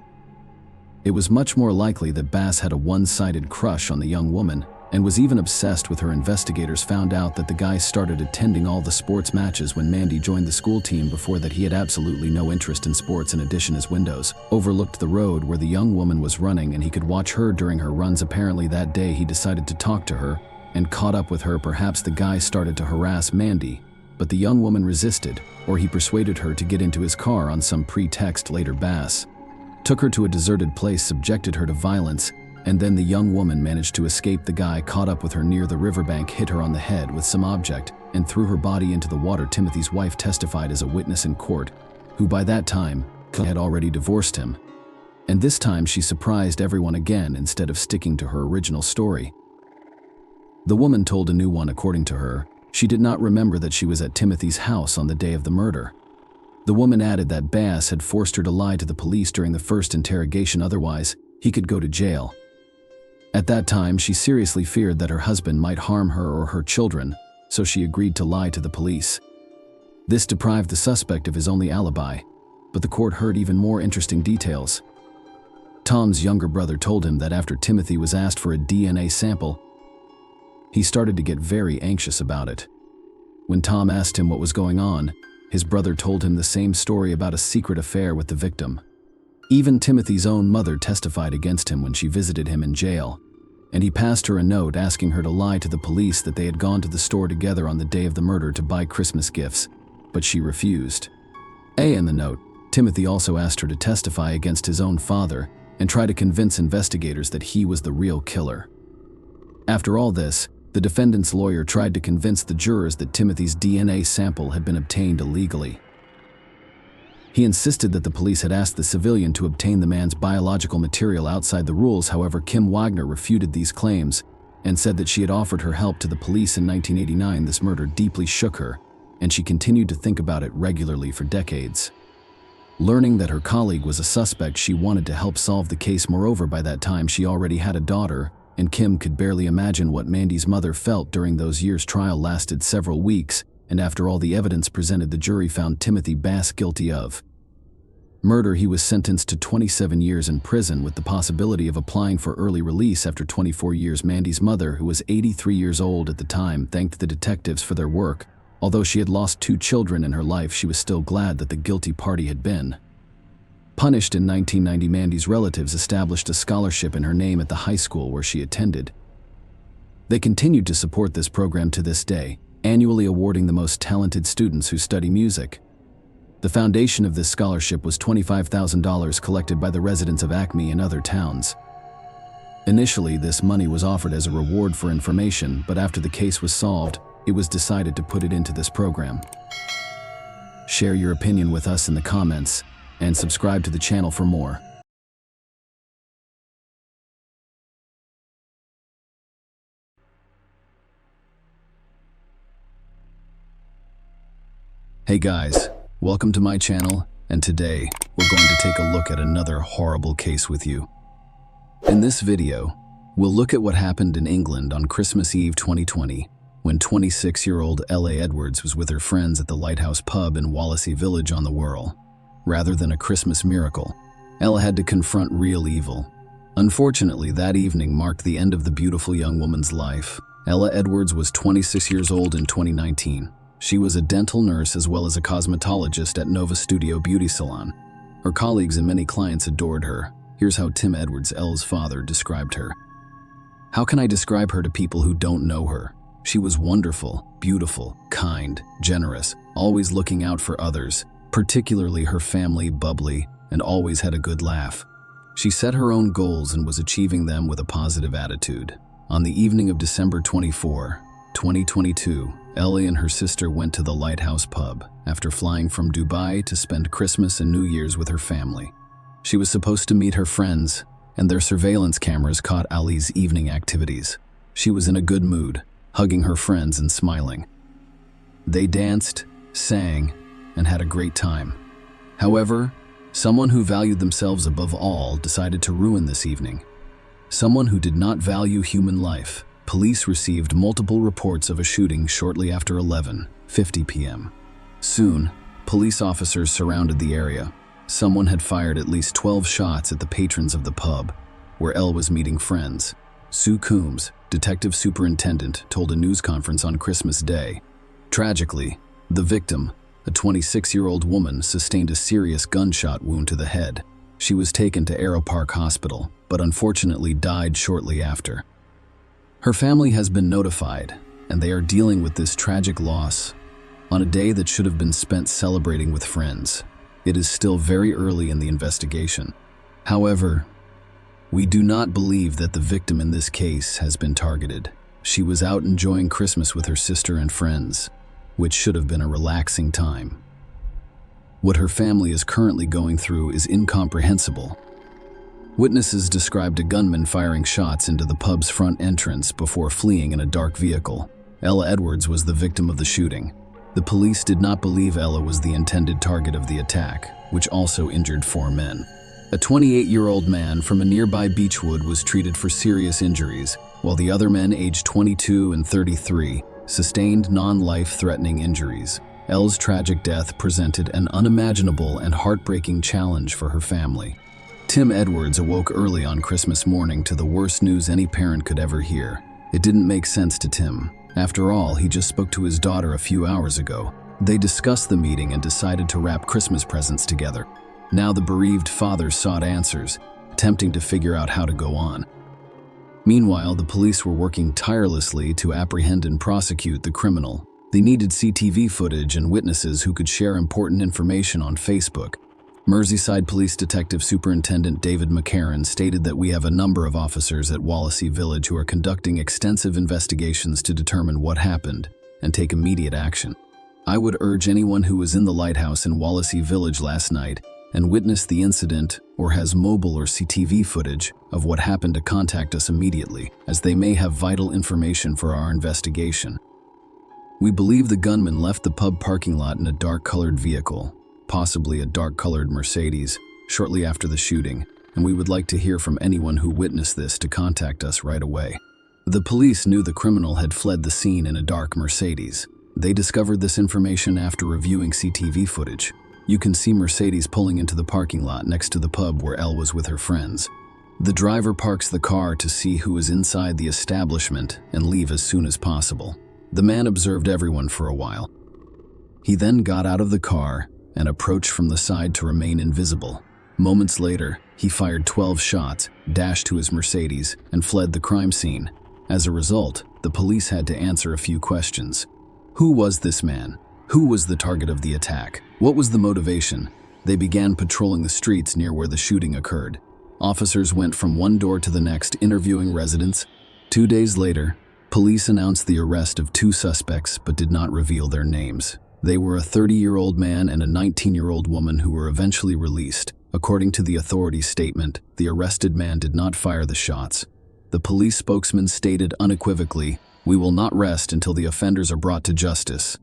It was much more likely that Bass had a one-sided crush on the young woman and was even obsessed with her. Investigators found out that the guy started attending all the sports matches when Mandy joined the school team. Before that, he had absolutely no interest in sports. In addition, his windows overlooked the road where the young woman was running, and he could watch her during her runs. Apparently that day he decided to talk to her and caught up with her. Perhaps the guy started to harass Mandy, but the young woman resisted, or he persuaded her to get into his car on some pretext. Later, Bass took her to a deserted place, subjected her to violence, and then the young woman managed to escape. The guy caught up with her near the riverbank, hit her on the head with some object, and threw her body into the water. Timothy's wife testified as a witness in court, who by that time had already divorced him. And this time she surprised everyone again instead of sticking to her original story. The woman told a new one. According to her, she did not remember that she was at Timothy's house on the day of the murder. The woman added that Bass had forced her to lie to the police during the first interrogation, otherwise he could go to jail. At that time, she seriously feared that her husband might harm her or her children, so she agreed to lie to the police. This deprived the suspect of his only alibi, but the court heard even more interesting details. Tom's younger brother told him that after Timothy was asked for a DNA sample, he started to get very anxious about it. When Tom asked him what was going on, his brother told him the same story about a secret affair with the victim. Even Timothy's own mother testified against him when she visited him in jail, and he passed her a note asking her to lie to the police that they had gone to the store together on the day of the murder to buy Christmas gifts, but she refused. In the note, Timothy also asked her to testify against his own father and try to convince investigators that he was the real killer. After all this, the defendant's lawyer tried to convince the jurors that Timothy's DNA sample had been obtained illegally. He insisted that the police had asked the civilian to obtain the man's biological material outside the rules. However, Kim Wagner refuted these claims and said that she had offered her help to the police in 1989. This murder deeply shook her, and she continued to think about it regularly for decades. Learning that her colleague was a suspect, she wanted to help solve the case. Moreover, by that time she already had a daughter, and Kim could barely imagine what Mandy's mother felt during those years. Trial lasted several weeks, and after all the evidence presented, the jury found Timothy Bass guilty of Murder, he was sentenced to 27 years in prison with the possibility of applying for early release after 24 years. Mandy's mother, who was 83 years old at the time, thanked the detectives for their work. Although she had lost 2 children in her life, she was still glad that the guilty party had been punished. In 1990, Mandy's relatives established a scholarship in her name at the high school where she attended. They continued to support this program to this day, annually awarding the most talented students who study music. The foundation of this scholarship was $25,000 collected by the residents of Acme and other towns. Initially, this money was offered as a reward for information, but after the case was solved, it was decided to put it into this program. Share your opinion with us in the comments, and subscribe to the channel for more. Hey guys, welcome to my channel, and today we're going to take a look at another horrible case with you. In this video, we'll look at what happened in England on Christmas Eve 2020, when 26-year-old Ella Edwards was with her friends at the Lighthouse pub in Wallasey Village on the Wirral. Rather than a Christmas miracle, Ella had to confront real evil. Unfortunately, that evening marked the end of the beautiful young woman's life. Ella Edwards was 26 years old in 2019. She was a dental nurse as well as a cosmetologist at Nova Studio Beauty Salon. Her colleagues and many clients adored her. Here's how Tim Edwards, Ella's father, described her. "How can I describe her to people who don't know her? She was wonderful, beautiful, kind, generous, always looking out for others, particularly her family, bubbly, and always had a good laugh. She set her own goals and was achieving them with a positive attitude." On the evening of December 24, 2022, Ella and her sister went to the Lighthouse pub after flying from Dubai to spend Christmas and New Year's with her family. She was supposed to meet her friends, and their surveillance cameras caught Ali's evening activities. She was in a good mood, hugging her friends and smiling. They danced, sang, and had a great time. However, someone who valued themselves above all decided to ruin this evening. Someone who did not value human life. Police received multiple reports of a shooting shortly after 11:50 p.m. Soon, police officers surrounded the area. Someone had fired at least 12 shots at the patrons of the pub, where Elle was meeting friends. Sue Coombs, detective superintendent, told a news conference on Christmas Day. Tragically, the victim, a 26-year-old woman, sustained a serious gunshot wound to the head. She was taken to Aero Park Hospital, but unfortunately died shortly after. Her family has been notified, and they are dealing with this tragic loss on a day that should have been spent celebrating with friends. It is still very early in the investigation. However, we do not believe that the victim in this case has been targeted. She was out enjoying Christmas with her sister and friends, which should have been a relaxing time. What her family is currently going through is incomprehensible. Witnesses described a gunman firing shots into the pub's front entrance before fleeing in a dark vehicle. Ella Edwards was the victim of the shooting. The police did not believe Ella was the intended target of the attack, which also injured 4 men. A 28-year-old man from a nearby Beechwood was treated for serious injuries, while the other men, aged 22 and 33, sustained non-life-threatening injuries. Elle's tragic death presented an unimaginable and heartbreaking challenge for her family. Tim Edwards awoke early on Christmas morning to the worst news any parent could ever hear. It didn't make sense to Tim. After all, he just spoke to his daughter a few hours ago. They discussed the meeting and decided to wrap Christmas presents together. Now the bereaved father sought answers, attempting to figure out how to go on. Meanwhile, the police were working tirelessly to apprehend and prosecute the criminal. They needed CCTV footage and witnesses who could share important information on Facebook. Merseyside Police Detective Superintendent David McCarran stated that we have a number of officers at Wallasey Village who are conducting extensive investigations to determine what happened and take immediate action. I would urge anyone who was in the lighthouse in Wallasey Village last night and witnessed the incident or has mobile or CCTV footage of what happened to contact us immediately, as they may have vital information for our investigation. We believe the gunman left the pub parking lot in a dark-colored vehicle, possibly a dark-colored Mercedes, shortly after the shooting, and we would like to hear from anyone who witnessed this to contact us right away. The police knew the criminal had fled the scene in a dark Mercedes. They discovered this information after reviewing CCTV footage. you can see Mercedes pulling into the parking lot next to the pub where Elle was with her friends. The driver parks the car to see who is inside the establishment and leave as soon as possible. The man observed everyone for a while. He then got out of the car and approached from the side to remain invisible. Moments later, he fired 12 shots, dashed to his Mercedes, and fled the crime scene. As a result, the police had to answer a few questions. Who was this man? Who was the target of the attack? What was the motivation? They began patrolling the streets near where the shooting occurred. Officers went from one door to the next, interviewing residents. 2 days later, police announced the arrest of 2 suspects but did not reveal their names. They were a 30-year-old man and a 19-year-old woman who were eventually released. According to the authorities' statement, the arrested man did not fire the shots. The police spokesman stated unequivocally, "We will not rest until the offenders are brought to justice."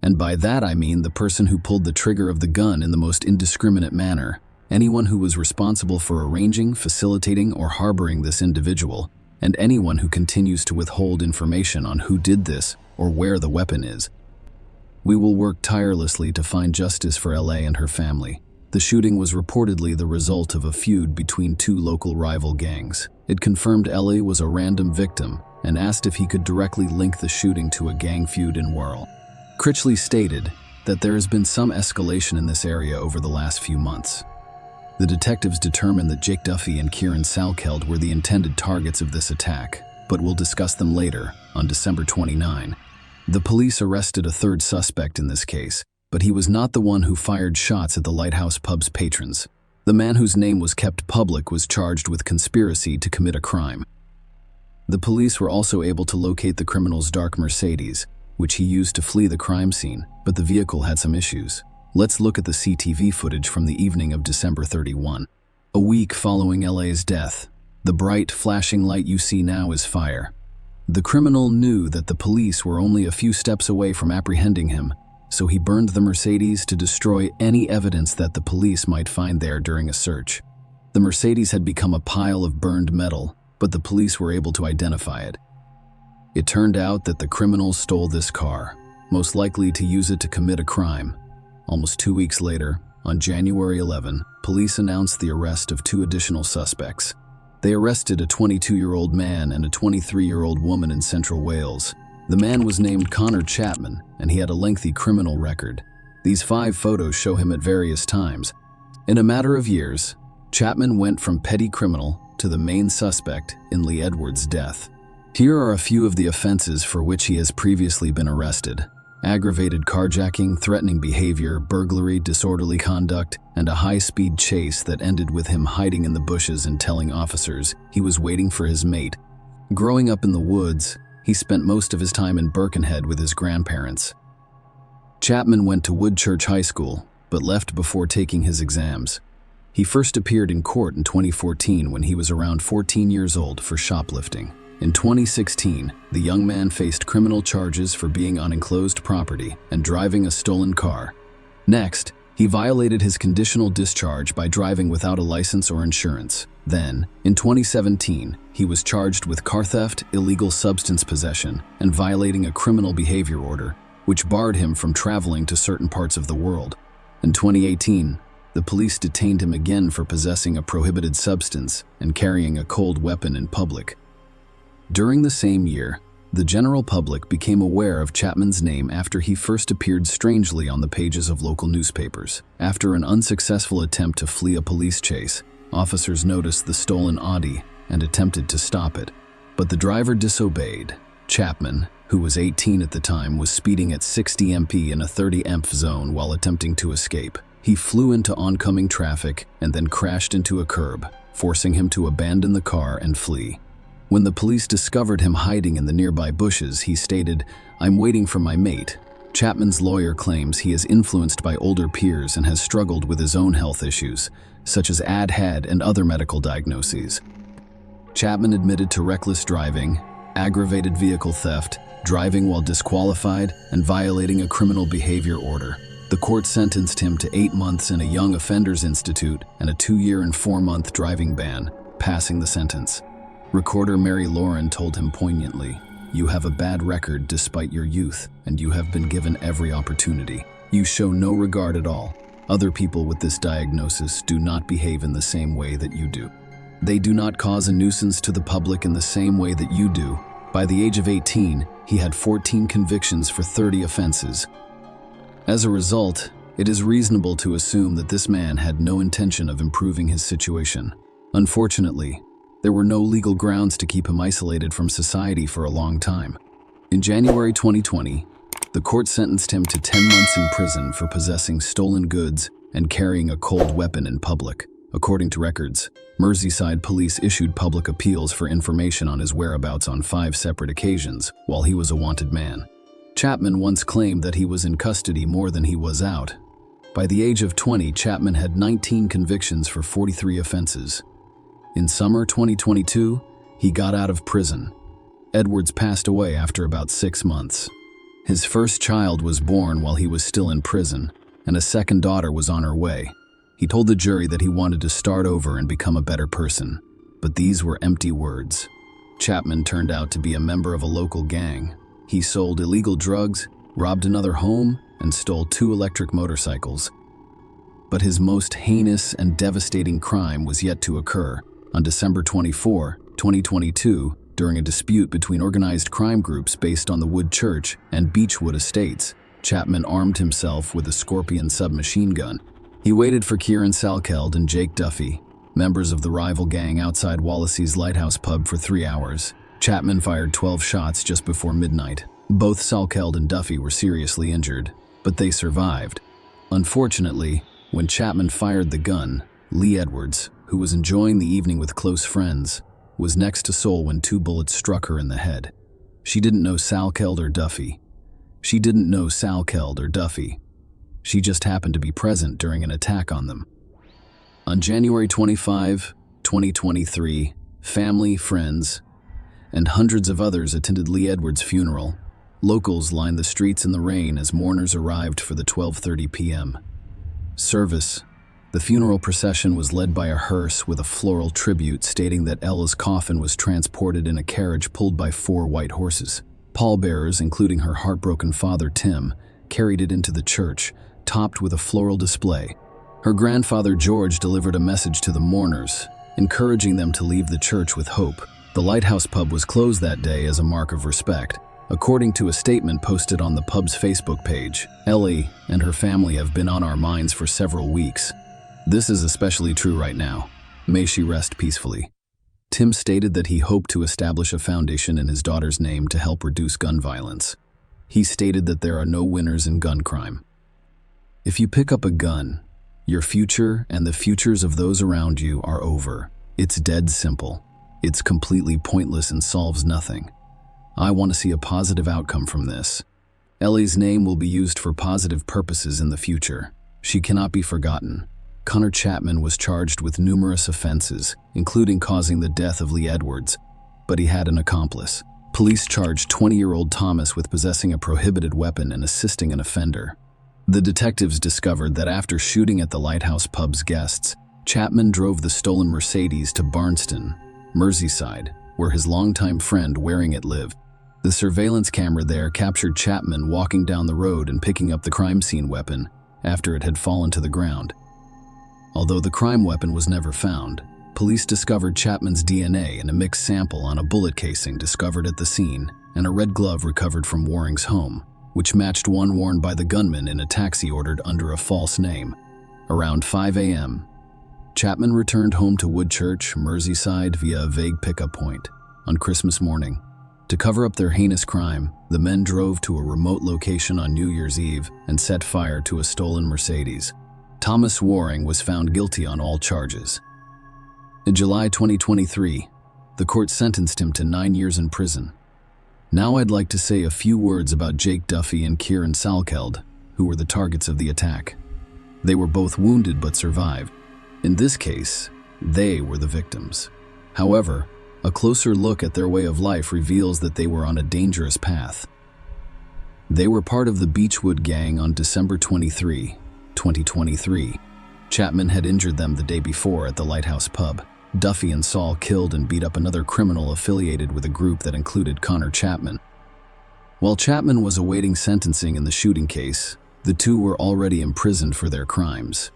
And by that I mean the person who pulled the trigger of the gun in the most indiscriminate manner, anyone who was responsible for arranging, facilitating, or harboring this individual, and anyone who continues to withhold information on who did this or where the weapon is. We will work tirelessly to find justice for LA and her family. The shooting was reportedly the result of a feud between 2 local rival gangs. It confirmed LA was a random victim and asked if he could directly link the shooting to a gang feud in Whirl. Critchley stated that there has been some escalation in this area over the last few months. The detectives determined that Jake Duffy and Kieran Salkeld were the intended targets of this attack, but we'll discuss them later, on December 29. The police arrested a 3rd suspect in this case, but he was not the one who fired shots at the Lighthouse pub's patrons. The man whose name was kept public was charged with conspiracy to commit a crime. The police were also able to locate the criminal's dark Mercedes, which he used to flee the crime scene, but the vehicle had some issues. Let's look at the CCTV footage from the evening of December 31. A week following LA's death, the bright, flashing light you see now is fire. The criminal knew that the police were only a few steps away from apprehending him, so he burned the Mercedes to destroy any evidence that the police might find there during a search. The Mercedes had become a pile of burned metal, but the police were able to identify it. It turned out that the criminals stole this car, most likely to use it to commit a crime. Almost 2 weeks later, on January 11, police announced the arrest of 2 additional suspects. They arrested a 22-year-old man and a 23-year-old woman in Central Wales. The man was named Connor Chapman, and he had a lengthy criminal record. These 5 photos show him at various times. In a matter of years, Chapman went from petty criminal to the main suspect in Lee Edwards' death. Here are a few of the offenses for which he has previously been arrested: aggravated carjacking, threatening behavior, burglary, disorderly conduct, and a high-speed chase that ended with him hiding in the bushes and telling officers he was waiting for his mate. Growing up in the woods, he spent most of his time in Birkenhead with his grandparents. Chapman went to Woodchurch High School, but left before taking his exams. He first appeared in court in 2014 when he was around 14 years old for shoplifting. In 2016, the young man faced criminal charges for being on enclosed property and driving a stolen car. Next, he violated his conditional discharge by driving without a license or insurance. Then, in 2017, he was charged with car theft, illegal substance possession, and violating a criminal behavior order, which barred him from traveling to certain parts of the world. In 2018, the police detained him again for possessing a prohibited substance and carrying a cold weapon in public. During the same year, the general public became aware of Chapman's name after he first appeared strangely on the pages of local newspapers. After an unsuccessful attempt to flee a police chase, officers noticed the stolen Audi and attempted to stop it, but the driver disobeyed. Chapman, who was 18 at the time, was speeding at 60 mph in a 30 mph zone while attempting to escape. He flew into oncoming traffic and then crashed into a curb, forcing him to abandon the car and flee. When the police discovered him hiding in the nearby bushes, he stated, "I'm waiting for my mate." Chapman's lawyer claims he is influenced by older peers and has struggled with his own health issues, such as ADHD and other medical diagnoses. Chapman admitted to reckless driving, aggravated vehicle theft, driving while disqualified, and violating a criminal behavior order. The court sentenced him to 8 months in a Young Offenders Institute and a 2-year and 4-month driving ban, passing the sentence. Recorder Mary Lauren told him poignantly, "You have a bad record despite your youth, and you have been given every opportunity. You show no regard at all." Other people with this diagnosis do not behave in the same way that you do. They do not cause a nuisance to the public in the same way that you do. By the age of 18, he had 14 convictions for 30 offenses. As a result, it is reasonable to assume that this man had no intention of improving his situation. Unfortunately, there were no legal grounds to keep him isolated from society for a long time. In January 2020, the court sentenced him to 10 months in prison for possessing stolen goods and carrying a cold weapon in public. According to records, Merseyside police issued public appeals for information on his whereabouts on 5 separate occasions while he was a wanted man. Chapman once claimed that he was in custody more than he was out. By the age of 20, Chapman had 19 convictions for 43 offenses. In summer 2022, he got out of prison. Edwards passed away after about 6 months. His first child was born while he was still in prison, and a second daughter was on her way. He told the jury that he wanted to start over and become a better person, but these were empty words. Chapman turned out to be a member of a local gang. He sold illegal drugs, robbed another home, and stole 2 electric motorcycles. But his most heinous and devastating crime was yet to occur. On December 24, 2022, during a dispute between organized crime groups based on the Wood Church and Beechwood Estates, Chapman armed himself with a Scorpion submachine gun. He waited for Kieran Salkeld and Jake Duffy, members of the rival gang outside Wallasey's Lighthouse pub, for 3 hours. Chapman fired 12 shots just before midnight. Both Salkeld and Duffy were seriously injured, but they survived. Unfortunately, when Chapman fired the gun, Lee Edwards, who was enjoying the evening with close friends, was next to Sol when 2 bullets struck her in the head. She didn't know Salkeld or Duffy. She just happened to be present during an attack on them. On January 25, 2023, family, friends, and hundreds of others attended Lee Edwards' funeral. Locals lined the streets in the rain as mourners arrived for the 12:30 p.m. service. The funeral procession was led by a hearse with a floral tribute stating that Ella's coffin was transported in a carriage pulled by 4 white horses. Pallbearers, including her heartbroken father Tim, carried it into the church, topped with a floral display. Her grandfather George delivered a message to the mourners, encouraging them to leave the church with hope. The Lighthouse pub was closed that day as a mark of respect. According to a statement posted on the pub's Facebook page, Ellie and her family have been on our minds for several weeks. This is especially true right now. May she rest peacefully. Tim stated that he hoped to establish a foundation in his daughter's name to help reduce gun violence. He stated that there are no winners in gun crime. If you pick up a gun, your future and the futures of those around you are over. It's dead simple. It's completely pointless and solves nothing. I want to see a positive outcome from this. Ellie's name will be used for positive purposes in the future. She cannot be forgotten. Connor Chapman was charged with numerous offenses, including causing the death of Lee Edwards, but he had an accomplice. Police charged 20-year-old Thomas with possessing a prohibited weapon and assisting an offender. The detectives discovered that after shooting at the Lighthouse pub's guests, Chapman drove the stolen Mercedes to Barnston, Merseyside, where his longtime friend wearing it lived. The surveillance camera there captured Chapman walking down the road and picking up the crime scene weapon after it had fallen to the ground. Although the crime weapon was never found, police discovered Chapman's DNA in a mixed sample on a bullet casing discovered at the scene and a red glove recovered from Waring's home, which matched one worn by the gunman in a taxi ordered under a false name. Around 5 a.m., Chapman returned home to Woodchurch, Merseyside via a vague pickup point on Christmas morning. To cover up their heinous crime, the men drove to a remote location on New Year's Eve and set fire to a stolen Mercedes. Thomas Waring was found guilty on all charges. In July 2023, the court sentenced him to 9 years in prison. Now I'd like to say a few words about Jake Duffy and Kieran Salkeld, who were the targets of the attack. They were both wounded but survived. In this case, they were the victims. However, a closer look at their way of life reveals that they were on a dangerous path. They were part of the Beechwood gang on December 23, 2023. Chapman had injured them the day before at the Lighthouse pub. Duffy and Saul killed and beat up another criminal affiliated with a group that included Connor Chapman. While Chapman was awaiting sentencing in the shooting case, The two were already imprisoned for their crimes.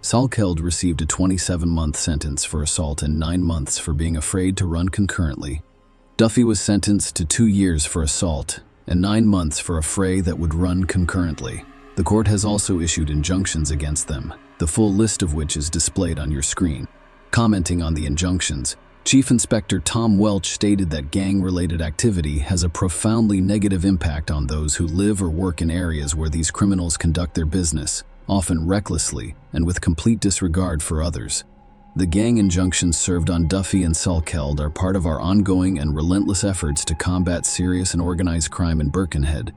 Salkeld received a 27-month sentence for assault and 9 months for being afraid to run concurrently. Duffy was sentenced to 2 years for assault and 9 months for a fray that would run concurrently. The court has also issued injunctions against them, the full list of which is displayed on your screen. Commenting on the injunctions, Chief Inspector Tom Welch stated that gang-related activity has a profoundly negative impact on those who live or work in areas where these criminals conduct their business, often recklessly and with complete disregard for others. The gang injunctions served on Duffy and Salkeld are part of our ongoing and relentless efforts to combat serious and organized crime in Birkenhead.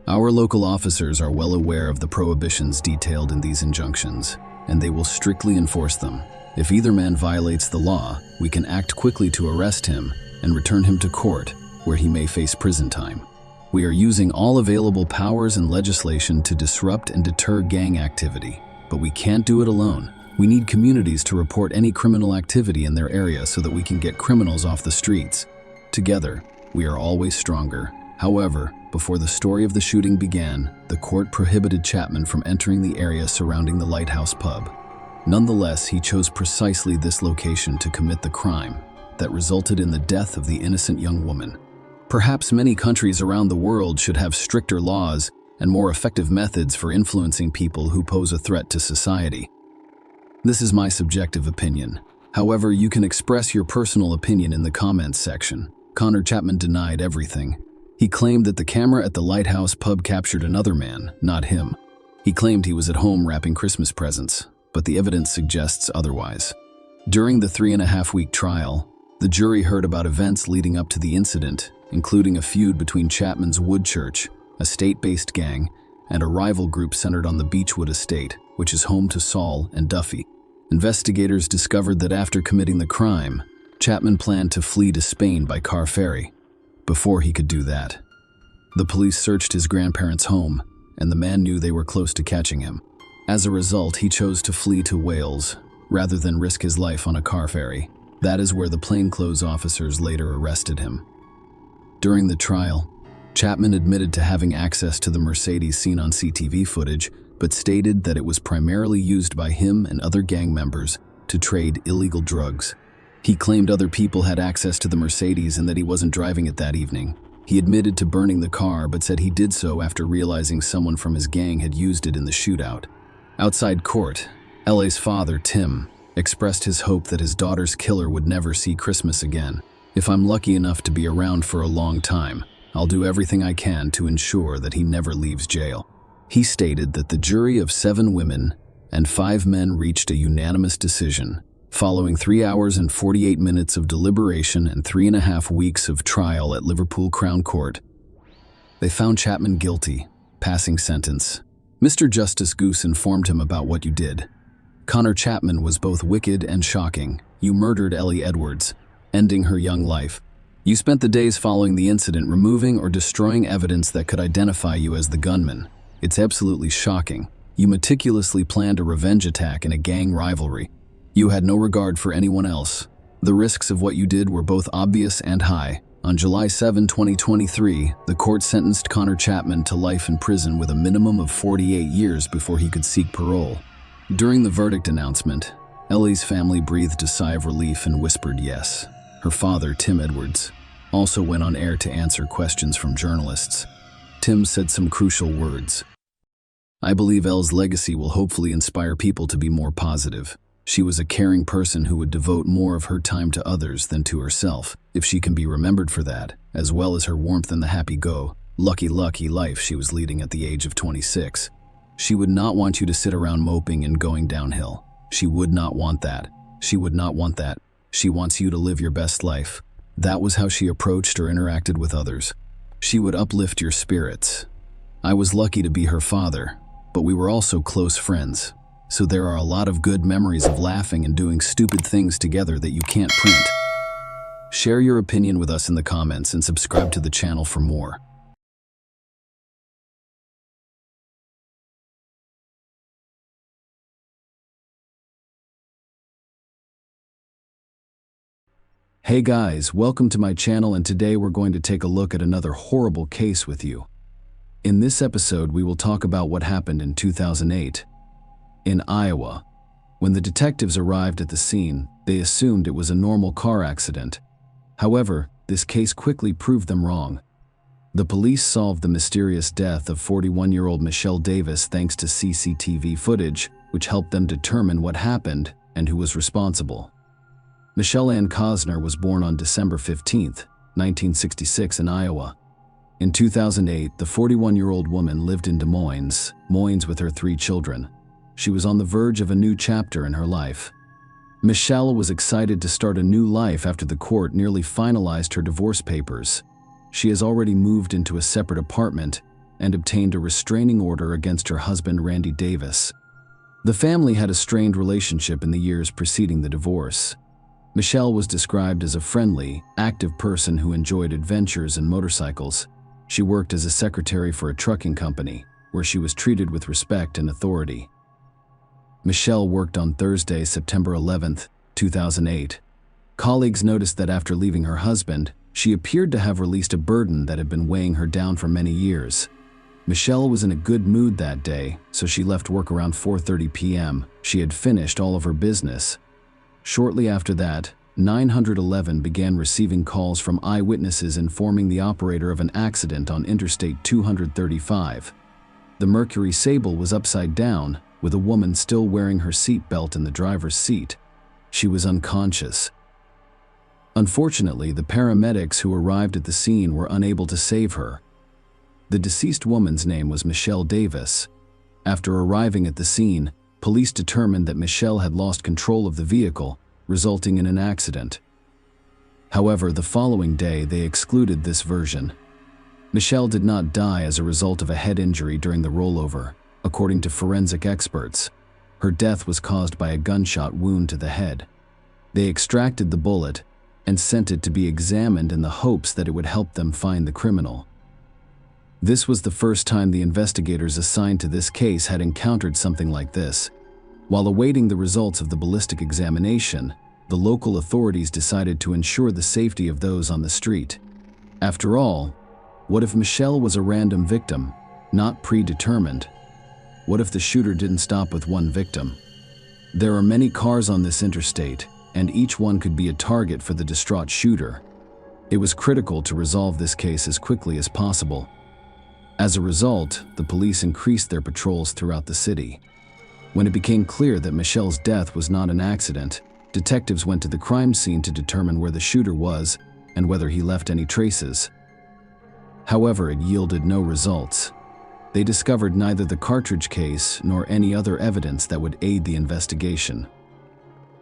Our local officers are well aware of the prohibitions detailed in these injunctions, and they will strictly enforce them. If either man violates the law, we can act quickly to arrest him and return him to court, where he may face prison time. We are using all available powers and legislation to disrupt and deter gang activity, but we can't do it alone. We need communities to report any criminal activity in their area so that we can get criminals off the streets. Together, we are always stronger. However, before the story of the shooting began, the court prohibited Chapman from entering the area surrounding the Lighthouse pub. Nonetheless, he chose precisely this location to commit the crime that resulted in the death of the innocent young woman. Perhaps many countries around the world should have stricter laws and more effective methods for influencing people who pose a threat to society. This is my subjective opinion. However, you can express your personal opinion in the comments section. Connor Chapman denied everything. He claimed that the camera at the Lighthouse pub captured another man, not him. He claimed he was at home wrapping Christmas presents, but the evidence suggests otherwise. During the 3.5-week trial, the jury heard about events leading up to the incident, including a feud between Chapman's Wood Church, a state-based gang, and a rival group centered on the Beechwood estate, which is home to Saul and Duffy. Investigators discovered that after committing the crime, Chapman planned to flee to Spain by car ferry. Before he could do that, the police searched his grandparents' home, and the man knew they were close to catching him. As a result, he chose to flee to Wales, rather than risk his life on a car ferry. That is where the plainclothes officers later arrested him. During the trial, Chapman admitted to having access to the Mercedes seen on CCTV footage, but stated that it was primarily used by him and other gang members to trade illegal drugs. He claimed other people had access to the Mercedes and that he wasn't driving it that evening. He admitted to burning the car, but said he did so after realizing someone from his gang had used it in the shootout. Outside court, LA's father, Tim, expressed his hope that his daughter's killer would never see Christmas again. If I'm lucky enough to be around for a long time, I'll do everything I can to ensure that he never leaves jail. He stated that the jury of 7 women and 5 men reached a unanimous decision. Following 3 hours and 48 minutes of deliberation and 3.5 weeks of trial at Liverpool Crown Court, they found Chapman guilty, passing sentence. Mr. Justice Goose informed him about what you did. Connor Chapman was both wicked and shocking. You murdered Ellie Edwards, ending her young life. You spent the days following the incident removing or destroying evidence that could identify you as the gunman. It's absolutely shocking. You meticulously planned a revenge attack in a gang rivalry. You had no regard for anyone else. The risks of what you did were both obvious and high. On July 7, 2023, the court sentenced Connor Chapman to life in prison with a minimum of 48 years before he could seek parole. During the verdict announcement, Ellie's family breathed a sigh of relief and whispered yes. Her father, Tim Edwards, also went on air to answer questions from journalists. Tim said some crucial words. I believe Elle's legacy will hopefully inspire people to be more positive. She was a caring person who would devote more of her time to others than to herself. If she can be remembered for that, as well as her warmth and the happy-go-lucky life she was leading at the age of 26. She would not want you to sit around moping and going downhill. She would not want that. She would not want that. She wants you to live your best life. That was how she approached or interacted with others. She would uplift your spirits. I was lucky to be her father, but we were also close friends. So there are a lot of good memories of laughing and doing stupid things together that you can't print. Share your opinion with us in the comments and subscribe to the channel for more. Hey guys, welcome to my channel, and today we're going to take a look at another horrible case with you. In this episode, we will talk about what happened in 2008 in Iowa. When the detectives arrived at the scene, they assumed it was a normal car accident. However, this case quickly proved them wrong. The police solved the mysterious death of 41-year-old Michelle Davis thanks to CCTV footage, which helped them determine what happened and who was responsible. Michelle Ann Cosner was born on December 15, 1966 in Iowa. In 2008, the 41-year-old woman lived in Des Moines with her 3 children. She was on the verge of a new chapter in her life. Michelle was excited to start a new life after the court nearly finalized her divorce papers. She has already moved into a separate apartment and obtained a restraining order against her husband, Randy Davis. The family had a strained relationship in the years preceding the divorce. Michelle was described as a friendly, active person who enjoyed adventures and motorcycles. She worked as a secretary for a trucking company, where she was treated with respect and authority. Michelle worked on Thursday, September 11, 2008. Colleagues noticed that after leaving her husband, she appeared to have released a burden that had been weighing her down for many years. Michelle was in a good mood that day, so she left work around 4:30 p.m. She had finished all of her business. Shortly after that, 911 began receiving calls from eyewitnesses informing the operator of an accident on Interstate 235. The Mercury Sable was upside down, with a woman still wearing her seatbelt in the driver's seat. She was unconscious. Unfortunately, the paramedics who arrived at the scene were unable to save her. The deceased woman's name was Michelle Davis. After arriving at the scene, police determined that Michelle had lost control of the vehicle, resulting in an accident. However, the following day they excluded this version. Michelle did not die as a result of a head injury during the rollover, according to forensic experts. Her death was caused by a gunshot wound to the head. They extracted the bullet and sent it to be examined in the hopes that it would help them find the criminal. This was the first time the investigators assigned to this case had encountered something like this. While awaiting the results of the ballistic examination, the local authorities decided to ensure the safety of those on the street. After all, what if Michelle was a random victim, not predetermined? What if the shooter didn't stop with one victim? There are many cars on this interstate, and each one could be a target for the distraught shooter. It was critical to resolve this case as quickly as possible. As a result, the police increased their patrols throughout the city. When it became clear that Michelle's death was not an accident, detectives went to the crime scene to determine where the shooter was and whether he left any traces. However, it yielded no results. They discovered neither the cartridge case nor any other evidence that would aid the investigation.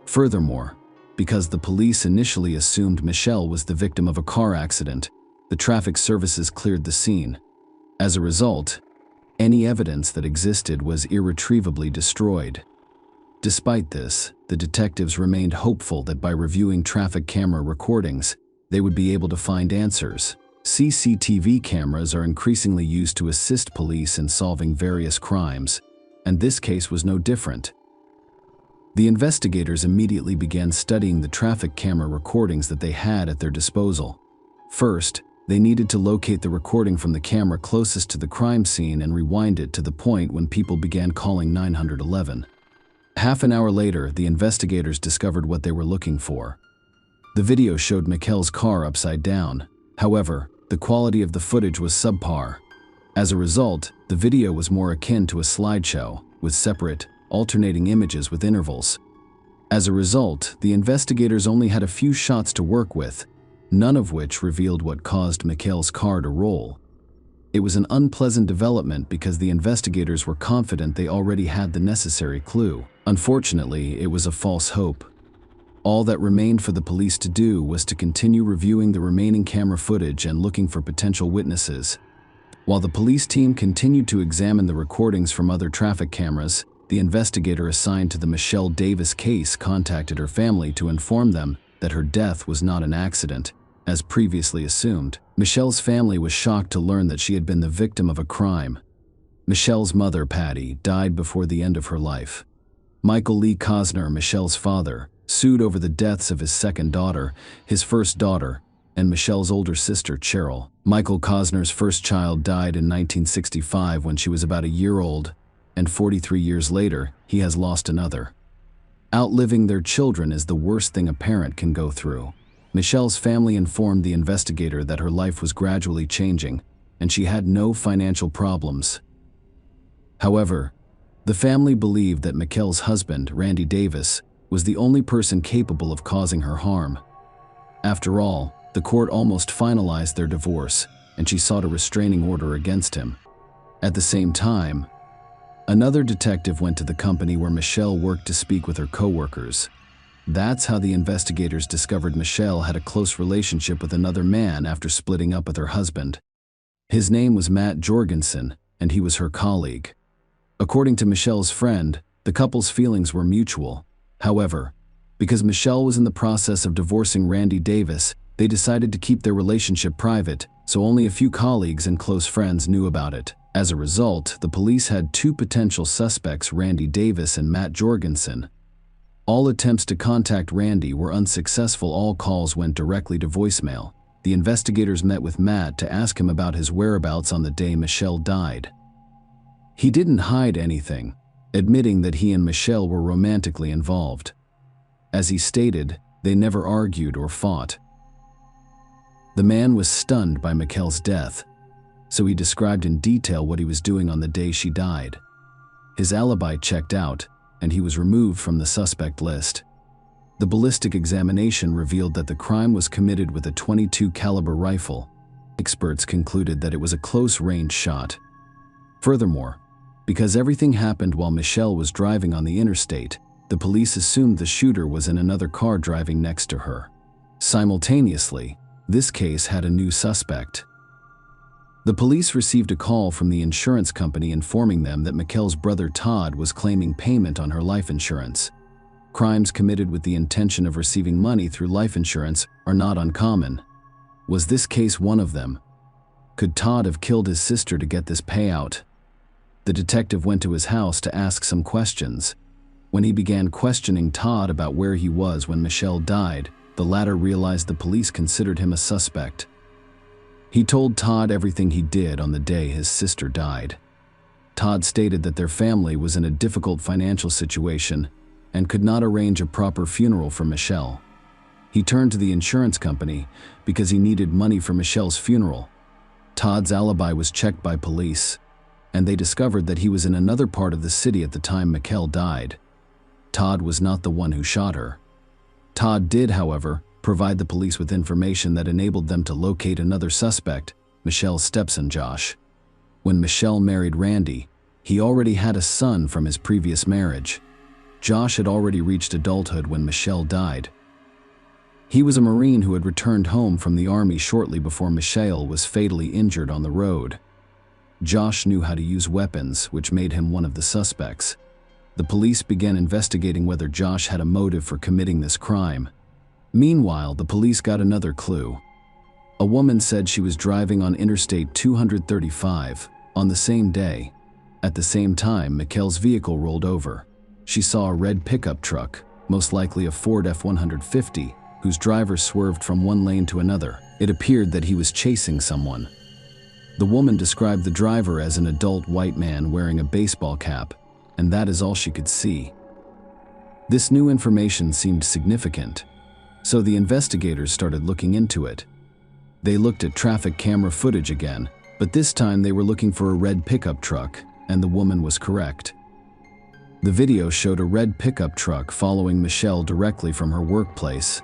Furthermore, because the police initially assumed Michelle was the victim of a car accident, the traffic services cleared the scene. As a result, any evidence that existed was irretrievably destroyed. Despite this, the detectives remained hopeful that by reviewing traffic camera recordings, they would be able to find answers. CCTV cameras are increasingly used to assist police in solving various crimes, and this case was no different. The investigators immediately began studying the traffic camera recordings that they had at their disposal. First, they needed to locate the recording from the camera closest to the crime scene and rewind it to the point when people began calling 911. Half an hour later, the investigators discovered what they were looking for. The video showed Michelle's car upside down. However, the quality of the footage was subpar. As a result, the video was more akin to a slideshow, with separate, alternating images with intervals. As a result, the investigators only had a few shots to work with, none of which revealed what caused Michelle's car to roll. It was an unpleasant development because the investigators were confident they already had the necessary clue. Unfortunately, it was a false hope. All that remained for the police to do was to continue reviewing the remaining camera footage and looking for potential witnesses. While the police team continued to examine the recordings from other traffic cameras, the investigator assigned to the Michelle Davis case contacted her family to inform them that her death was not an accident, as previously assumed. Michelle's family was shocked to learn that she had been the victim of a crime. Michelle's mother, Patty, died before the end of her life. Michael Lee Cosner, Michelle's father, sued over the deaths of his second daughter, his first daughter, and Michelle's older sister, Cheryl. Michael Cosner's first child died in 1965 when she was about a year old, and 43 years later, he has lost another. Outliving their children is the worst thing a parent can go through. Michelle's family informed the investigator that her life was gradually changing, and she had no financial problems. However, the family believed that Michelle's husband, Randy Davis, was the only person capable of causing her harm. After all, the court almost finalized their divorce, and she sought a restraining order against him. At the same time, another detective went to the company where Michelle worked to speak with her coworkers. That's how the investigators discovered Michelle had a close relationship with another man after splitting up with her husband. His name was Matt Jorgensen, and he was her colleague. According to Michelle's friend, the couple's feelings were mutual. However, because Michelle was in the process of divorcing Randy Davis, they decided to keep their relationship private, so only a few colleagues and close friends knew about it. As a result, the police had two potential suspects, Randy Davis and Matt Jorgensen. All attempts to contact Randy were unsuccessful. All calls went directly to voicemail. The investigators met with Matt to ask him about his whereabouts on the day Michelle died. He didn't hide anything, admitting that he and Michelle were romantically involved. As he stated, they never argued or fought. The man was stunned by Michelle's death, so he described in detail what he was doing on the day she died. His alibi checked out, and he was removed from the suspect list. The ballistic examination revealed that the crime was committed with a .22 caliber rifle. Experts concluded that it was a close-range shot. Furthermore, because everything happened while Michelle was driving on the interstate, the police assumed the shooter was in another car driving next to her. Simultaneously, this case had a new suspect. The police received a call from the insurance company informing them that Michelle's brother Todd was claiming payment on her life insurance. Crimes committed with the intention of receiving money through life insurance are not uncommon. Was this case one of them? Could Todd have killed his sister to get this payout? The detective went to his house to ask some questions. When he began questioning Todd about where he was when Michelle died, the latter realized the police considered him a suspect. He told Todd everything he did on the day his sister died. Todd stated that their family was in a difficult financial situation and could not arrange a proper funeral for Michelle. He turned to the insurance company because he needed money for Michelle's funeral. Todd's alibi was checked by police, and they discovered that he was in another part of the city at the time Michelle died. Todd was not the one who shot her. Todd did, however, provide the police with information that enabled them to locate another suspect, Michelle's stepson Josh. When Michelle married Randy, he already had a son from his previous marriage. Josh had already reached adulthood when Michelle died. He was a Marine who had returned home from the Army shortly before Michelle was fatally injured on the road. Josh knew how to use weapons, which made him one of the suspects. The police began investigating whether Josh had a motive for committing this crime. Meanwhile, the police got another clue. A woman said she was driving on Interstate 235 on the same day. At the same time, Michelle's vehicle rolled over. She saw a red pickup truck, most likely a Ford F-150, whose driver swerved from one lane to another. It appeared that he was chasing someone. The woman described the driver as an adult white man wearing a baseball cap, and that is all she could see. This new information seemed significant, so the investigators started looking into it. They looked at traffic camera footage again, but this time they were looking for a red pickup truck, and the woman was correct. The video showed a red pickup truck following Michelle directly from her workplace.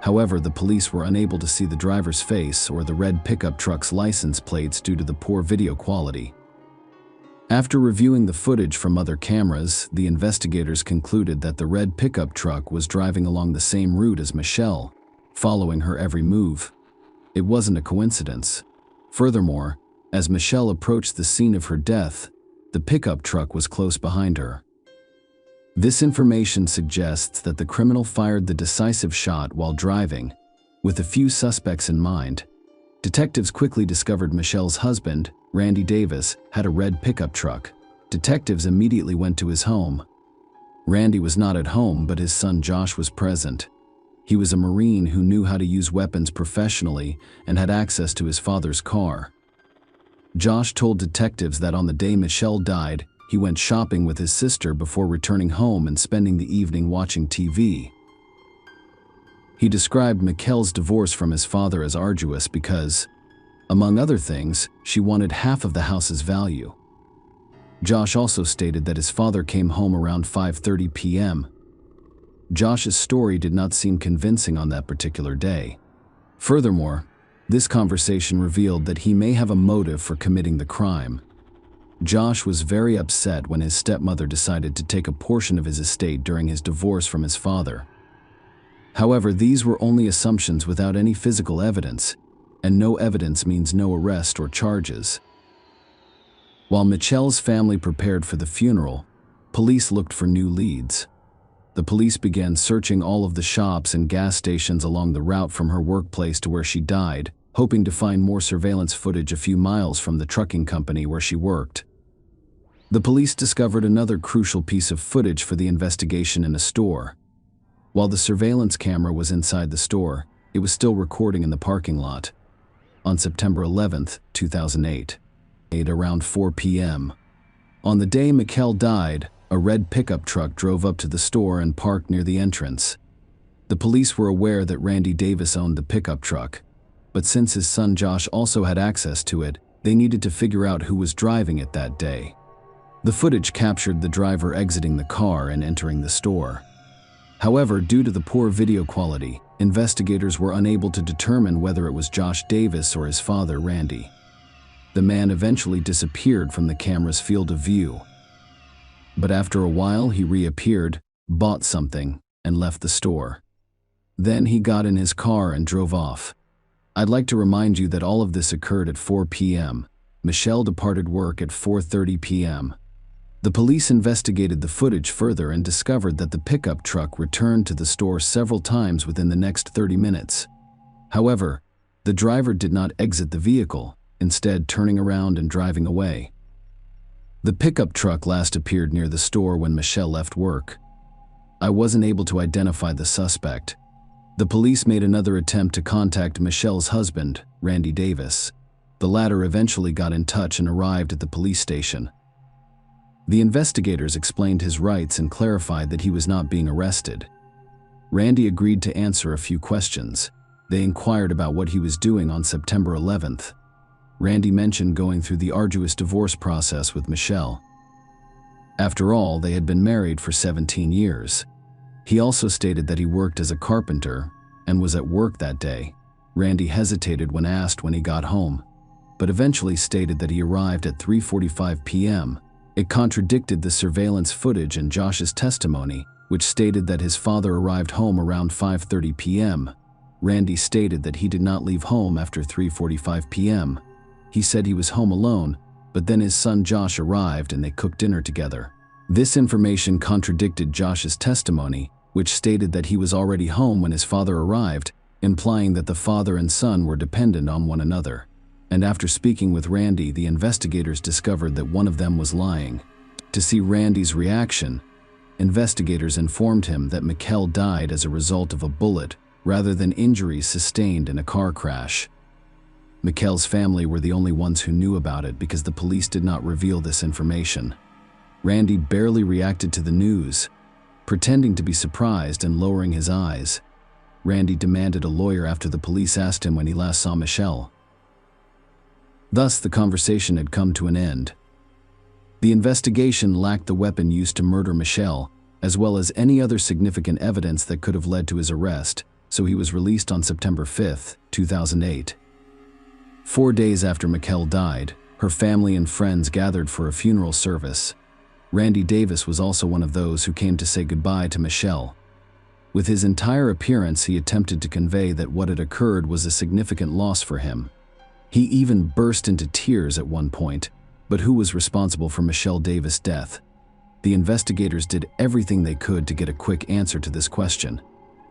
However, the police were unable to see the driver's face or the red pickup truck's license plates due to the poor video quality. After reviewing the footage from other cameras, the investigators concluded that the red pickup truck was driving along the same route as Michelle, following her every move. It wasn't a coincidence. Furthermore, as Michelle approached the scene of her death, the pickup truck was close behind her. This information suggests that the criminal fired the decisive shot while driving, with a few suspects in mind. Detectives quickly discovered Michelle's husband, Randy Davis, had a red pickup truck. Detectives immediately went to his home. Randy was not at home, but his son Josh was present. He was a Marine who knew how to use weapons professionally and had access to his father's car. Josh told detectives that on the day Michelle died, he went shopping with his sister before returning home and spending the evening watching TV. He described Michelle's divorce from his father as arduous because, among other things, she wanted half of the house's value. Josh also stated that his father came home around 5:30 p.m. Josh's story did not seem convincing on that particular day. Furthermore, this conversation revealed that he may have a motive for committing the crime. Josh was very upset when his stepmother decided to take a portion of his estate during his divorce from his father. However, these were only assumptions without any physical evidence, and no evidence means no arrest or charges. While Michelle's family prepared for the funeral, police looked for new leads. The police began searching all of the shops and gas stations along the route from her workplace to where she died, hoping to find more surveillance footage a few miles from the trucking company where she worked. The police discovered another crucial piece of footage for the investigation in a store. While the surveillance camera was inside the store, it was still recording in the parking lot. On September 11, 2008, at around 4 p.m. On the day Michelle died, a red pickup truck drove up to the store and parked near the entrance. The police were aware that Randy Davis owned the pickup truck, but since his son Josh also had access to it, they needed to figure out who was driving it that day. The footage captured the driver exiting the car and entering the store. However, due to the poor video quality, investigators were unable to determine whether it was Josh Davis or his father, Randy. The man eventually disappeared from the camera's field of view. But after a while, he reappeared, bought something, and left the store. Then he got in his car and drove off. I'd like to remind you that all of this occurred at 4 p.m. Michelle departed work at 4:30 p.m. The police investigated the footage further and discovered that the pickup truck returned to the store several times within the next 30 minutes. However, the driver did not exit the vehicle, instead turning around and driving away. The pickup truck last appeared near the store when Michelle left work. I wasn't able to identify the suspect. The police made another attempt to contact Michelle's husband, Randy Davis. The latter eventually got in touch and arrived at the police station. The investigators explained his rights and clarified that he was not being arrested. Randy agreed to answer a few questions. They inquired about what he was doing on September 11th. Randy mentioned going through the arduous divorce process with Michelle. After all, they had been married for 17 years. He also stated that he worked as a carpenter and was at work that day. Randy hesitated when asked when he got home, but eventually stated that he arrived at 3:45 p.m. It contradicted the surveillance footage and Josh's testimony, which stated that his father arrived home around 5:30 p.m. Randy stated that he did not leave home after 3:45 p.m. He said he was home alone, but then his son Josh arrived and they cooked dinner together. This information contradicted Josh's testimony, which stated that he was already home when his father arrived, implying that the father and son were dependent on one another. And after speaking with Randy, the investigators discovered that one of them was lying. To see Randy's reaction, investigators informed him that Michelle died as a result of a bullet rather than injuries sustained in a car crash. Michelle's family were the only ones who knew about it because the police did not reveal this information. Randy barely reacted to the news, pretending to be surprised and lowering his eyes. Randy demanded a lawyer after the police asked him when he last saw Michelle. Thus, the conversation had come to an end. The investigation lacked the weapon used to murder Michelle, as well as any other significant evidence that could have led to his arrest, so he was released on September 5, 2008. 4 days after Michelle died, her family and friends gathered for a funeral service. Randy Davis was also one of those who came to say goodbye to Michelle. With his entire appearance, he attempted to convey that what had occurred was a significant loss for him. He even burst into tears at one point, but who was responsible for Michelle Davis' death? The investigators did everything they could to get a quick answer to this question.